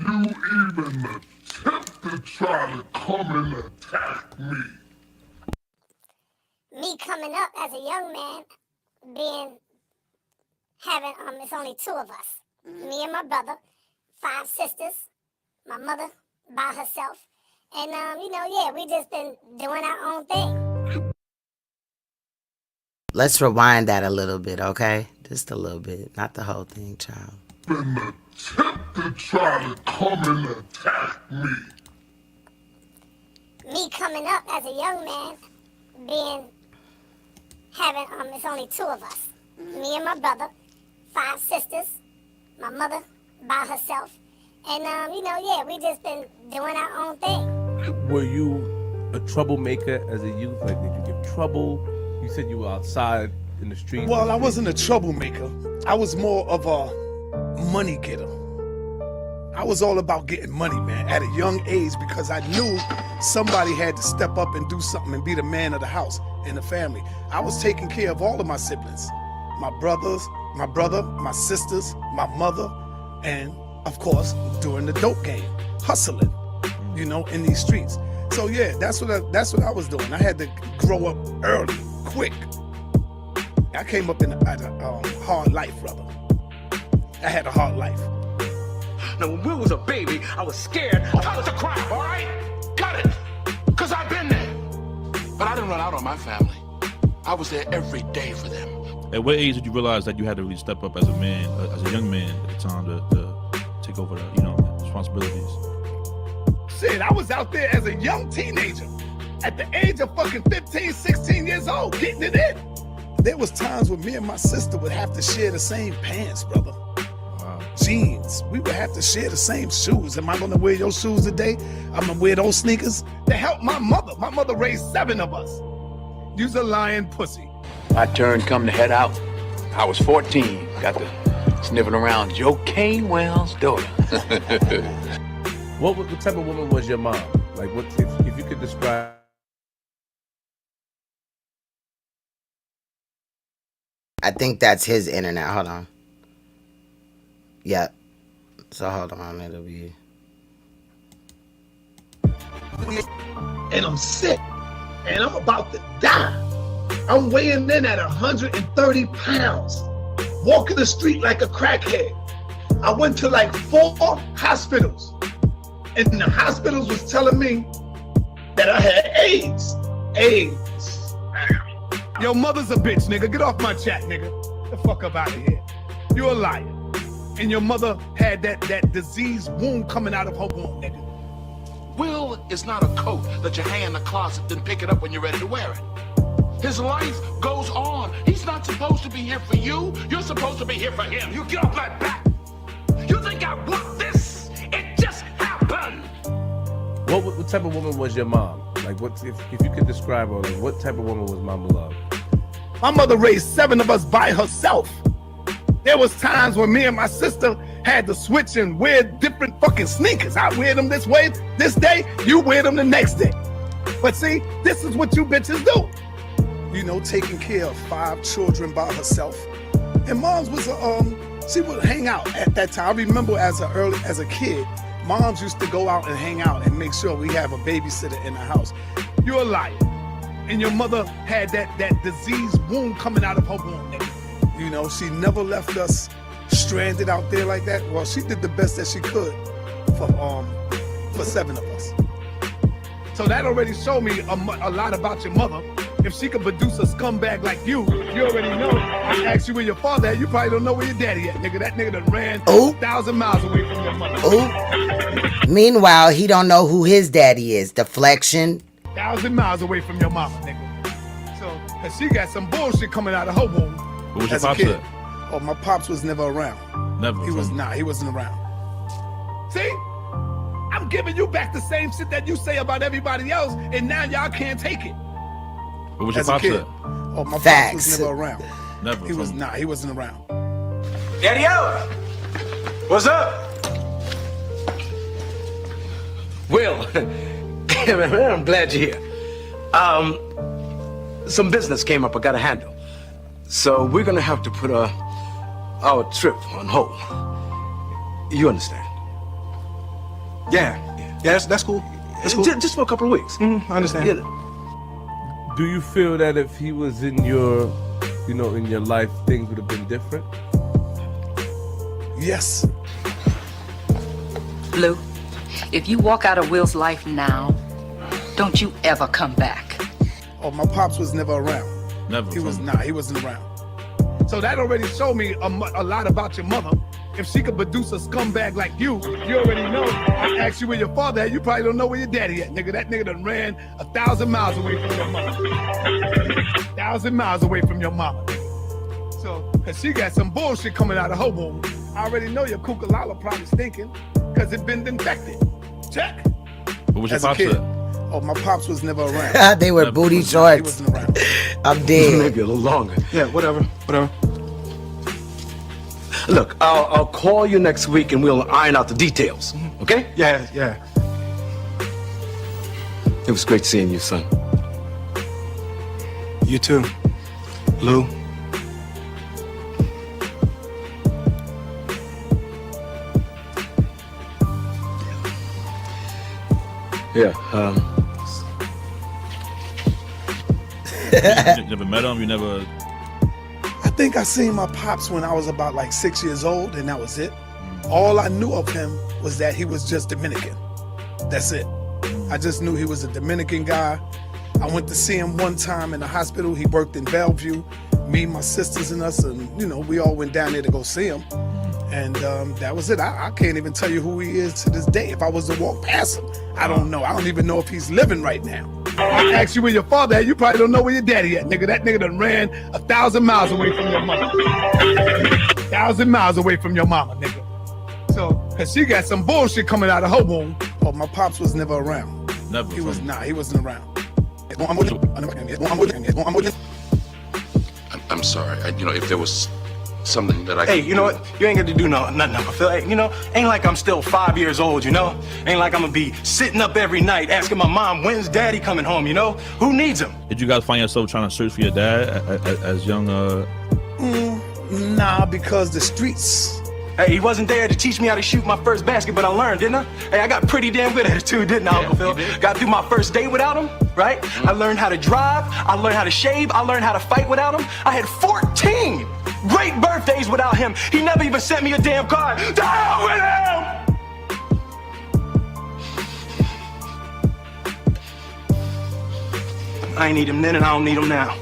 you even attempt to try to come and attack me?
Me coming up as a young man, it's only two of us. Me and my brother, 5 sisters, my mother by herself. And, we just been doing our own thing.
Let's rewind that a little bit, okay? Just a little bit, not the whole thing, child.
Been attempt to try to come and attack me.
Me coming up as a young man, it's only two of us. Me and my brother, 5 sisters, my mother by herself. And, we just been doing our own thing.
Were you a troublemaker as a youth? Like, did you give trouble? You said you were outside in the street.
Well, I wasn't a troublemaker. I was more of a money getter. I was all about getting money, man, at a young age, because I knew somebody had to step up and do something and be the man of the house in the family. I was taking care of all of my siblings, my brother, my sisters, my mother, and of course, during the dope game, hustling, in these streets. So yeah, that's what I was doing. I had to grow up early, quick. I came up in a hard life, brother. I had a hard life.
Now, when Will was a baby, I was scared. I was a crap, all right? Got it? Because I've been there. But I didn't run out on my family. I was there every day for them.
At what age did you realize that you had to really step up as a man, as a young man at the time to take over the, responsibilities?
Shit, I was out there as a young teenager. at the age of fucking 15, 16 years old, getting it in. There was times when me and my sister would have to share the same pants, brother. Jeans. We would have to share the same shoes. Am I gonna wear your shoes today? I'm gonna wear those sneakers. To help my mother. My mother raised 7 of us. You's a lying pussy.
My turn come to head out. I was 14. Got to sniffing around Joe Canewell's daughter.
What type of woman was your mom? Like, what if you could describe?
I think that's his internet. Hold on. Yep. So hold on, it'll be.
And I'm sick. And I'm about to die. I'm weighing in at 130 pounds. Walking the street like a crackhead. I went to like 4 hospitals. And the hospitals was telling me that I had AIDS. AIDS. Your mother's a bitch, nigga. Get off my chat, nigga. Get the fuck up out of here. You're a liar. And your mother had that diseased wound coming out of her womb, nigga.
Will is not a coat that you hang in the closet, then pick it up when you're ready to wear it. His life goes on. He's not supposed to be here for you. You're supposed to be here for him. You get off my back. You think I want this? It just happened.
What type of woman was your mom? Like, what if you could describe her? Like, what type of woman was Mama Love?
My mother raised 7 of us by herself. There was times when me and my sister had to switch and wear different fucking sneakers. I wear them this way this day, you wear them the next day. But see, this is what you bitches do. You know, taking care of 5 children by herself. And mom's was she would hang out at that time. I remember as a kid, moms used to go out and hang out and make sure we have a babysitter in the house. You're a liar. And your mother had that diseased wound coming out of her womb, nigga. You know, she never left us stranded out there like that. Well, she did the best that she could for 7 of us. So that already showed me a lot about your mother. If she could produce a scumbag like you already know. I asked you where your father at, you probably don't know where your daddy at, nigga. That nigga done ran 1,000 miles away from your mother.
Meanwhile, he don't know who his daddy is. Deflection.
1,000 miles away from your mama, nigga. So, cause she got some bullshit coming out of her womb.
What was your
as a
pops
kid.
at?
Oh, my pops was never around.
Never.
He was not. He wasn't around. See? I'm giving you back the same shit that you say about everybody else, and now y'all can't take it.
What was your
As a
pops
kid.
at?
Oh, my
Facts.
pops was never around.
Never.
He was not. He wasn't around.
Daddy-o! What's up? Will, man, I'm glad you're here. Some business came up I gotta handle. So we're gonna have to put our trip on hold. You understand? Yeah, that's cool. That's cool. Just for a couple of weeks. I understand. Yeah.
Do you feel that if he was in your, in your life, things would have been different?
Yes.
Blue, if you walk out of Will's life now, don't you ever come back.
Oh, my pops was never around.
Never.
He was not. He wasn't around. So that already showed me a lot about your mother. If she could produce a scumbag like you already know. I asked you where your father at, you probably don't know where your daddy at, nigga. That nigga done ran 1,000 miles away from your mama. 1,000 miles away from your mama, nigga. So, cause she got some bullshit coming out of her womb. I already know your kukalala probably stinking, cause it been infected. Check.
What was your pops at?
Oh, my pops was never around.
They were booty shorts.
He wasn't around.
I'm dead.
Maybe a little longer. Yeah, whatever. Look, I'll call you next week and we'll iron out the details. Okay? Yeah. It was great seeing you, son. You too, Lou. Yeah.
You never met him? You never...
I think I seen my pops when I was about like 6 years old, and that was it. All I knew of him was that he was just Dominican. That's it. I just knew he was a Dominican guy. I went to see him one time in the hospital. He worked in Bellevue. Me, my sisters, and us, and we all went down there to go see him. And that was it. I can't even tell you who he is to this day. If I was to walk past him, I don't know. I don't even know if he's living right now. I asked you where your father at, you probably don't know where your daddy at, nigga. That nigga done ran 1,000 miles away from your mother. 1,000 miles away from your mama, nigga. So, cause she got some bullshit coming out of her womb. Oh, my pops was never around.
Never.
He wasn't around.
I'm sorry. If there was something that I
Hey, you know what? You ain't got to do nothing, Uncle Phil. Hey, ain't like I'm still 5 years old, Ain't like I'm gonna be sitting up every night asking my mom, when's daddy coming home, Who needs him?
Did you guys find yourself trying to search for your dad as young?
Nah, because the streets.
Hey, he wasn't there to teach me how to shoot my first basket, but I learned, didn't I? Hey, I got pretty damn good at it too, didn't I, Uncle Phil? Got through my first day without him, right? I learned how to drive, I learned how to shave, I learned how to fight without him. I had 14 great birthdays without him. He never even sent me a damn card. To hell with him! I ain't need him then and I don't need him now.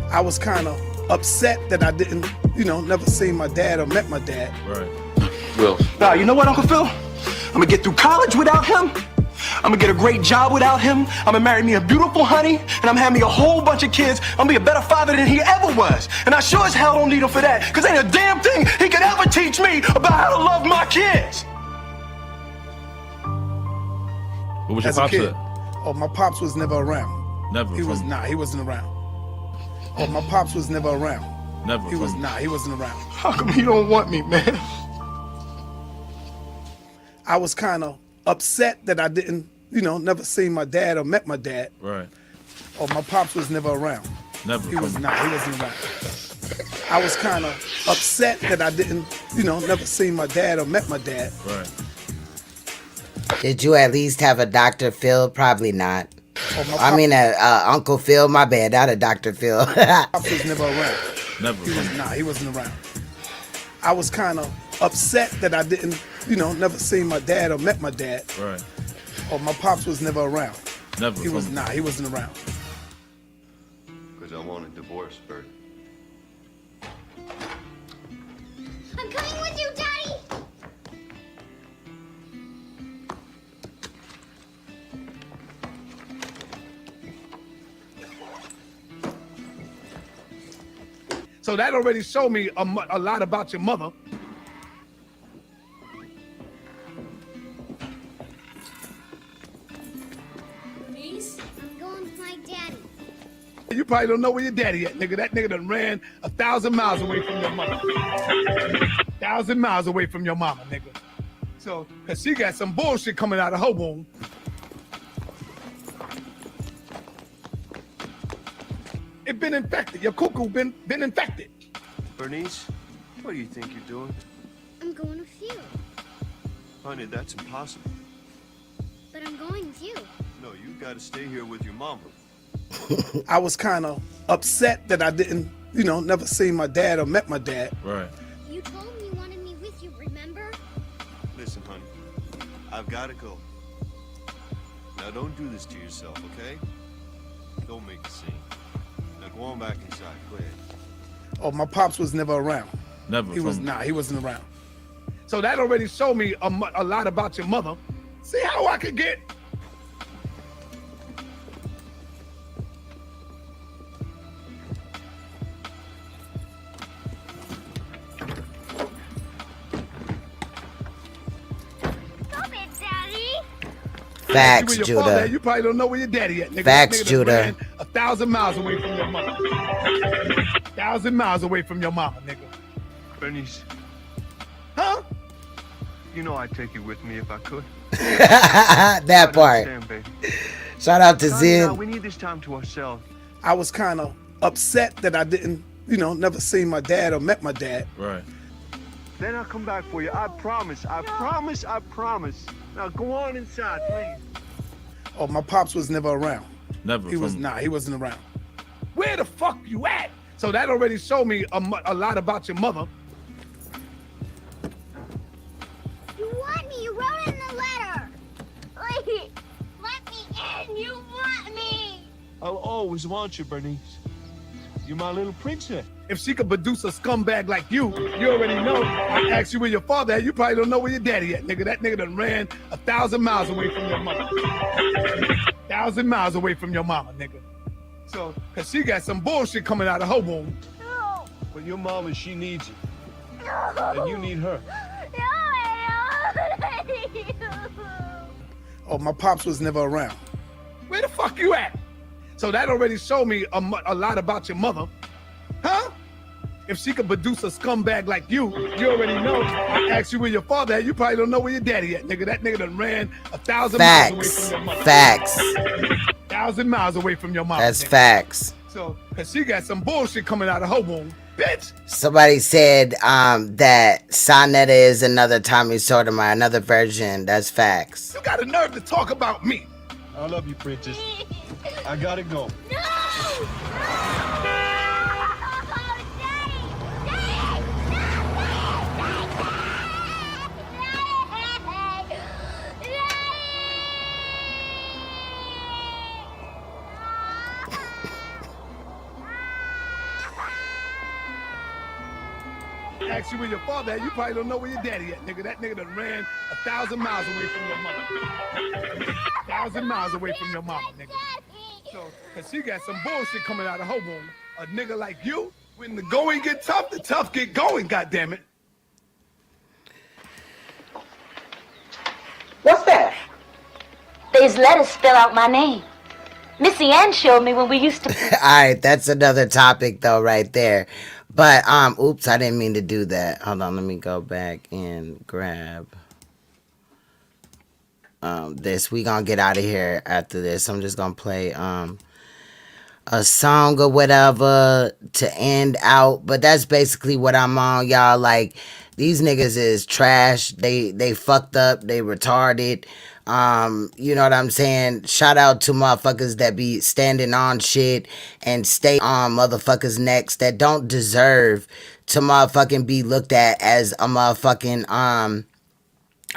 I was kind of upset that I didn't, never seen my dad or met my dad.
Right.
Well, nah, you know what, Uncle Phil? I'm gonna get through college without him. I'm gonna get a great job without him. I'm gonna marry me a beautiful honey, and I'm gonna have me a whole bunch of kids. I'm gonna be a better father than he ever was. And I sure as hell don't need him for that, because ain't a damn thing he could ever teach me about how to love my kids.
What was your
As a
pops
kid,
at?
oh, my pops was never around.
Never.
He wasn't around. Oh, my pops was never around.
Never.
He wasn't around.
How come he don't want me, man?
I was kind of upset that I didn't, never seen my dad or met my dad.
Right.
Oh, my pops was never around.
Never.
He wasn't around. I was kind of upset that I didn't, never seen my dad or met my dad.
Right.
Did you at least have a Dr. Phil? Probably not.
Oh,
Uncle Phil, my bad, not a Dr. Phil.
Pops was never around.
Never.
He wasn't around. I was kind of upset that I didn't, never seen my dad or met my dad.
Right.
Oh, my pops was never around.
Never.
He wasn't around.
Because I want a divorce, Bert.
I'm coming with you, Daddy.
So that already showed me a lot about your mother.
Please? I'm going with my daddy.
You probably don't know where your daddy at, nigga. That nigga done ran 1,000 miles away from your mother. 1,000 miles away from your mama, nigga. So, cause she got some bullshit coming out of her womb. It been infected. Your cuckoo been infected.
Bernice, what do you think you're doing?
I'm going with you.
Honey, that's impossible.
But I'm going with you.
No, you gotta stay here with your mama.
I was kind of upset that I didn't, never seen my dad or met my dad.
Right.
You told me you wanted me with you, remember?
Listen, honey, I've gotta go. Now don't do this to yourself, okay? Don't make a scene. Now go on back inside, go ahead.
Oh, my pops was never around.
Never.
He wasn't around. So that already showed me a lot about your mother. See how I could get.
Stop it, Daddy.
Facts,
You
Judah.
You probably don't know where your daddy at, nigga.
Facts,
That nigga done
Judah.
ran 1,000 miles away from your mother. 1,000 miles away from your mama, nigga.
Bernice.
Huh?
You know I'd take you with me if I could.
That part.
Understand, baby.
Shout out to
Now,
Zen.
we need this time to ourselves.
I was kind of upset that I didn't, never seen my dad or met my dad.
Right.
Then I'll come back for you. I promise. I promise. I promise. Now go on inside, please.
Oh, my pops was never around.
Never.
He wasn't around. Where the fuck you at? So that already showed me a lot about your mother.
You want me. You wrote it in the letter. Wait, let me in. You want me.
I'll always want you, Bernice. You're my little princess.
If she could produce a scumbag like you already know. I asked you where your father at, you probably don't know where your daddy at, nigga. That nigga done ran 1,000 miles away from your mother. 1,000 miles away from your mama, nigga. So, cause she got some bullshit coming out of her womb.
But your mama, she needs you. And you need her.
Oh, my pops was never around. Where the fuck you at? So that already showed me a lot about your mother. Huh? If she could produce a scumbag like you already know. I asked you where your father at, you probably don't know where your daddy at, nigga. That nigga done ran 1,000 miles away from your mother.
Facts.
1,000 miles away from your mama.
That's
nigga.
facts.
So, cause she got some bullshit coming out of her womb, bitch.
Somebody said that Saneter is another Tommy Sotomayor, another version. That's facts.
You got the nerve to talk about me.
I love you, princess. I gotta go.
Ask you where your father at, you probably don't know where your daddy at, nigga. That nigga done ran 1,000 miles away from your mother. 1,000 miles away from your mama, nigga. So, cause she got some bullshit coming out of her womb. A nigga like you, when the going get tough, the tough get going, goddammit.
What's that? These letters spell out my name. Missy Ann showed me when we used to.
All right, that's another topic though, right there. But oops, I didn't mean to do that. Hold on, let me go back and grab this. We gonna get out of here after this. I'm just gonna play a song or whatever to end out. But that's basically what I'm on, y'all. Like, these niggas is trash. They fucked up. They retarded. You know what I'm saying? Shout out to motherfuckers that be standing on shit and stay on motherfuckers' necks that don't deserve to motherfucking be looked at as a motherfucking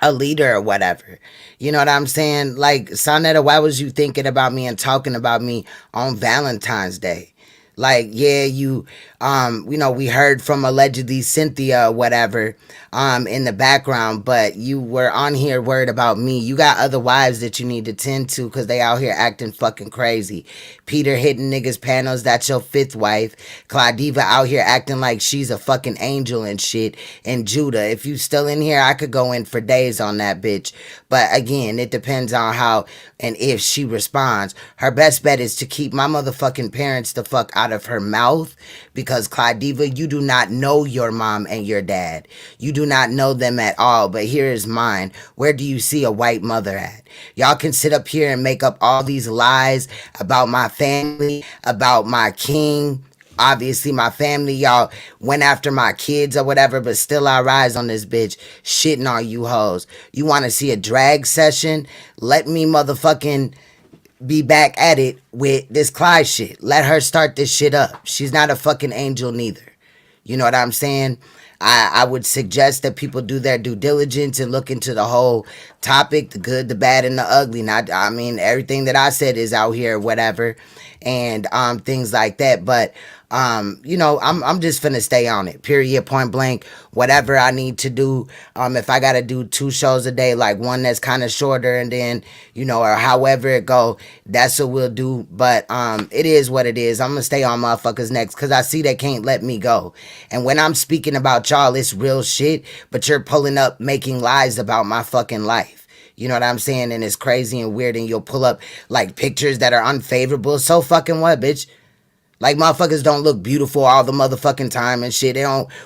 a leader or whatever. You know what I'm saying? Like, Saneter, why was you thinking about me and talking about me on Valentine's Day? Like, yeah, you know, we heard from allegedly Cynthia or whatever in the background, but you were on here worried about me. You got other wives that you need to tend to because they out here acting fucking crazy. Peter hitting niggas panels, that's your fifth wife. Clydiva out here acting like she's a fucking angel and shit. And Judah, if you still in here, I could go in for days on that bitch. But again, it depends on how and if she responds. Her best bet is to keep my motherfucking parents the fuck out of her mouth, because Clydiva, you do not know your mom and your dad. You do not know them at all. But here is mine. Where do you see a white mother at? Y'all can sit up here and make up all these lies about my family, about my king. Obviously, my family, y'all went after my kids or whatever, but still I rise on this bitch shitting on you hoes. You want to see a drag session? Let me motherfucking be back at it with this Clyde shit. Let her start this shit up. She's not a fucking angel neither. You know what I'm saying? I would suggest that people do their due diligence and look into the whole topic, the good, the bad, and the ugly. Not, I mean, everything that I said is out here, whatever, and things like that. But you know, I'm just finna stay on it. Period, point blank. Whatever I need to do. If I gotta do 2 shows a day, like one that's kind of shorter, and then, you know, or however it go, that's what we'll do. But it is what it is. I'm gonna stay on motherfuckers next because I see they can't let me go. And when I'm speaking about y'all, it's real shit. But you're pulling up making lies about my fucking life. You know what I'm saying? And it's crazy and weird. And you'll pull up like pictures that are unfavorable. So fucking what, bitch? Like, motherfuckers don't look beautiful all the motherfucking time and shit.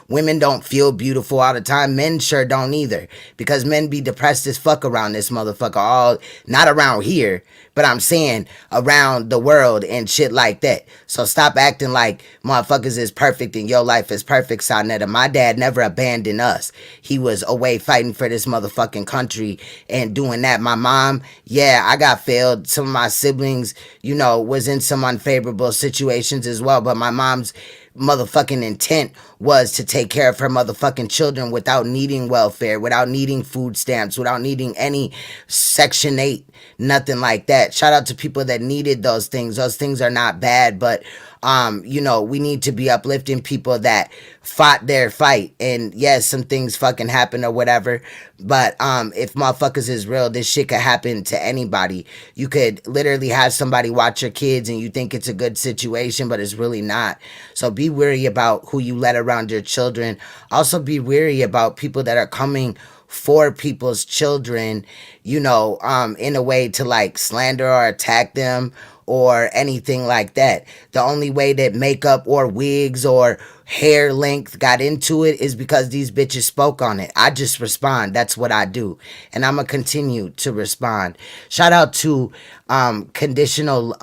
Women don't feel beautiful all the time. Men sure don't either. Because men be depressed as fuck around this motherfucker. Not around here, but I'm saying around the world and shit like that. So stop acting like motherfuckers is perfect and your life is perfect, Saneter. My dad never abandoned us. He was away fighting for this motherfucking country and doing that. My mom, yeah, I got failed. Some of my siblings, you know, was in some unfavorable situations as well, but my mom's motherfucking intent was to take care of her motherfucking children without needing welfare, without needing food stamps, without needing any Section 8, nothing like that. Shout out to people that needed those things. Those things are not bad, but You know, we need to be uplifting people that fought their fight. And yes, some things fucking happen or whatever. But if motherfuckers is real, this shit could happen to anybody. You could literally have somebody watch your kids and you think it's a good situation, but it's really not. So be wary about who you let around your children. Also be wary about people that are coming for people's children, you know, in a way to like slander or attack them or anything like that. The only way that makeup or wigs or hair length got into it is because these bitches spoke on it. I just respond. That's what I do. And I'm going to continue to respond. Shout out to Unconditional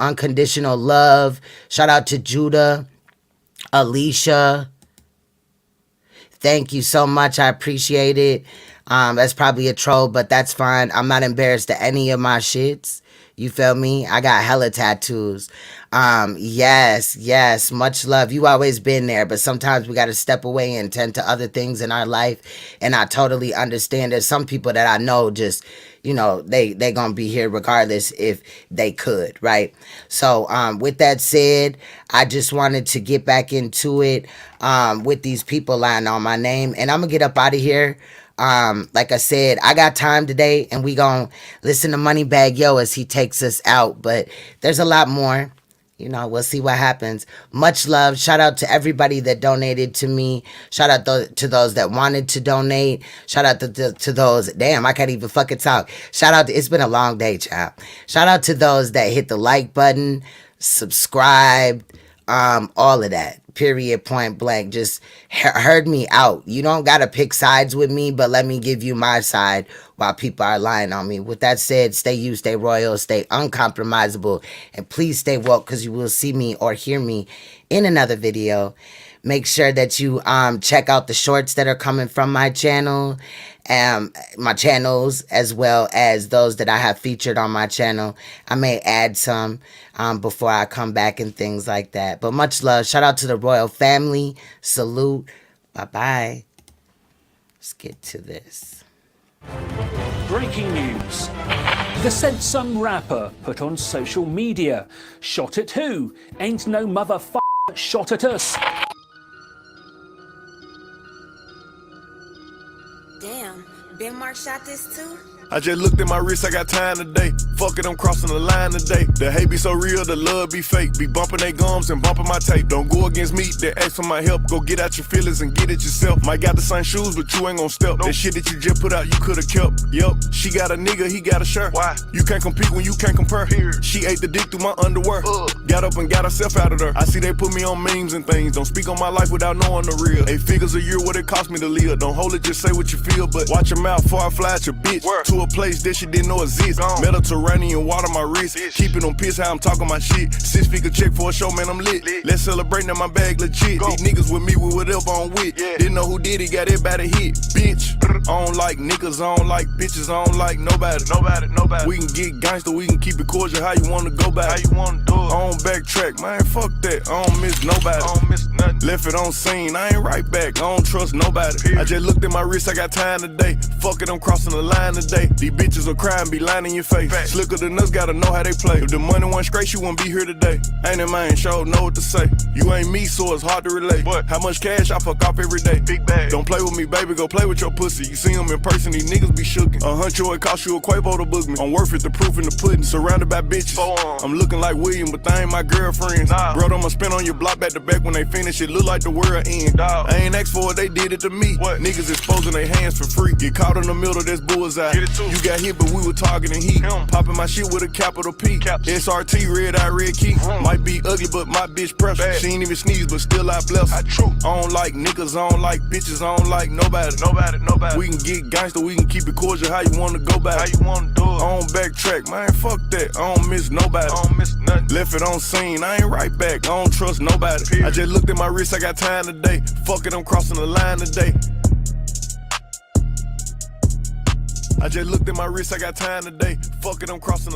Love. Shout out to Judah, Alicia. Thank you so much. I appreciate it. That's probably a troll, but that's fine. I'm not embarrassed to any of my shits. You feel me? I got hella tattoos. Yes, much love. You always been there, but sometimes we got to step away and tend to other things in our life. And I totally understand. There's some people that I know just, you know, they gonna be here regardless if they could, right? So with that said, I just wanted to get back into it with these people lying on my name, and I'm gonna get up out of here. Like I said, I got time today, and we gonna listen to Moneybag Yo as he takes us out, but there's a lot more. You know, we'll see what happens. Much love. Shout out to everybody that donated to me. Shout out to those that wanted to donate. Shout out to those. Damn, I can't even fucking talk. Shout out it's been a long day, child. Shout out to those that hit the like button, subscribed, all of that. Period, point blank. Just heard me out. You don't gotta pick sides with me, but let me give you my side while people are lying on me. With that said, stay you, stay royal, stay uncompromisable, and please stay woke, because you will see me or hear me in another video. Make sure that you check out the shorts that are coming from my channel, my channels, as well as those that I have featured on my channel. I may add some before I come back and things like that. But much love. Shout out to the royal family. Salute. Bye-bye. Let's get to this.
Breaking news. The said some rapper put on social media. Shot at who? Ain't no motherfucker shot at us.
Damn, Ben Mark shot this too?
I just looked at my wrist, I got time today. Fuck it, I'm crossing the line today. The hate be so real, the love be fake. Be bumping they gums and bumping my tape. Don't go against me, they ask for my help. Go get out your feelings and get it yourself. Might got the same shoes, but you ain't gon' step. That shit that you just put out, you could've kept. Yup, she got a nigga, he got a shirt. Why? You can't compete when you can't compare. She ate the dick through my underwear. Got up and got herself out of there. I see they put me on memes and things. Don't speak on my life without knowing the real. 8 figures a year, what it cost me to live. Don't hold it, just say what you feel. But watch your mouth before I fly at your bitch. To a place that she didn't know exist. Mediterranean water my wrist. Keeping on piss how I'm talking my shit. 6-figure check for a show, man, I'm lit. Let's celebrate, now my bag legit. These niggas with me with whatever I'm with. Didn't know who did it, got everybody hit. Bitch, I don't like niggas, I don't like bitches, I don't like nobody. We can get gangster, we can keep it cordial, how you wanna go back? How you wanna do it? I don't backtrack, man, fuck that, I don't miss nobody. I don't miss nothing. Left it on scene, I ain't right back, I don't trust nobody. I just looked at my wrist, I got time today. Fuck it, I'm crossing the line today. These bitches will cry and be lying in your face. Slicker than us, gotta know how they play. If the money wasn't straight, you wouldn't be here today. Ain't it, man, sure know what to say. You ain't me, so it's hard to relate. But how much cash I fuck off every day? Big bag. Don't play with me, baby, go play with your pussy. You see them in person, these niggas be shookin'. $100, it cost you a Quavo to book me. I'm worth it, the proof in the pudding. Surrounded by bitches. I'm looking like William, but they ain't my girlfriends. Bro, I'ma spin on your block back to back when they finish. It look like the world end. I ain't asked for it, they did it to me. What? Niggas exposing their hands for free. Get caught in the middle, that's bullseye. Get it too. You got hit, but we were targeting heat. Popping my shit with a capital P. SRT, red eye, red key. Might be ugly, but my bitch precious. She ain't even sneeze, but still I bless her. I don't like niggas, I don't like bitches, I don't like nobody. We can get gangster, we can keep it cordial, how you wanna go back? How you wanna do it? I don't backtrack, man, fuck that, I don't miss nobody. I don't miss nothing. Left it on scene, I ain't right back, I don't trust nobody. I just looked at my wrist, I got time today. Fuck it, I'm crossing the line today. I just looked at my wrist, I got time today. Fuck it, I'm crossing the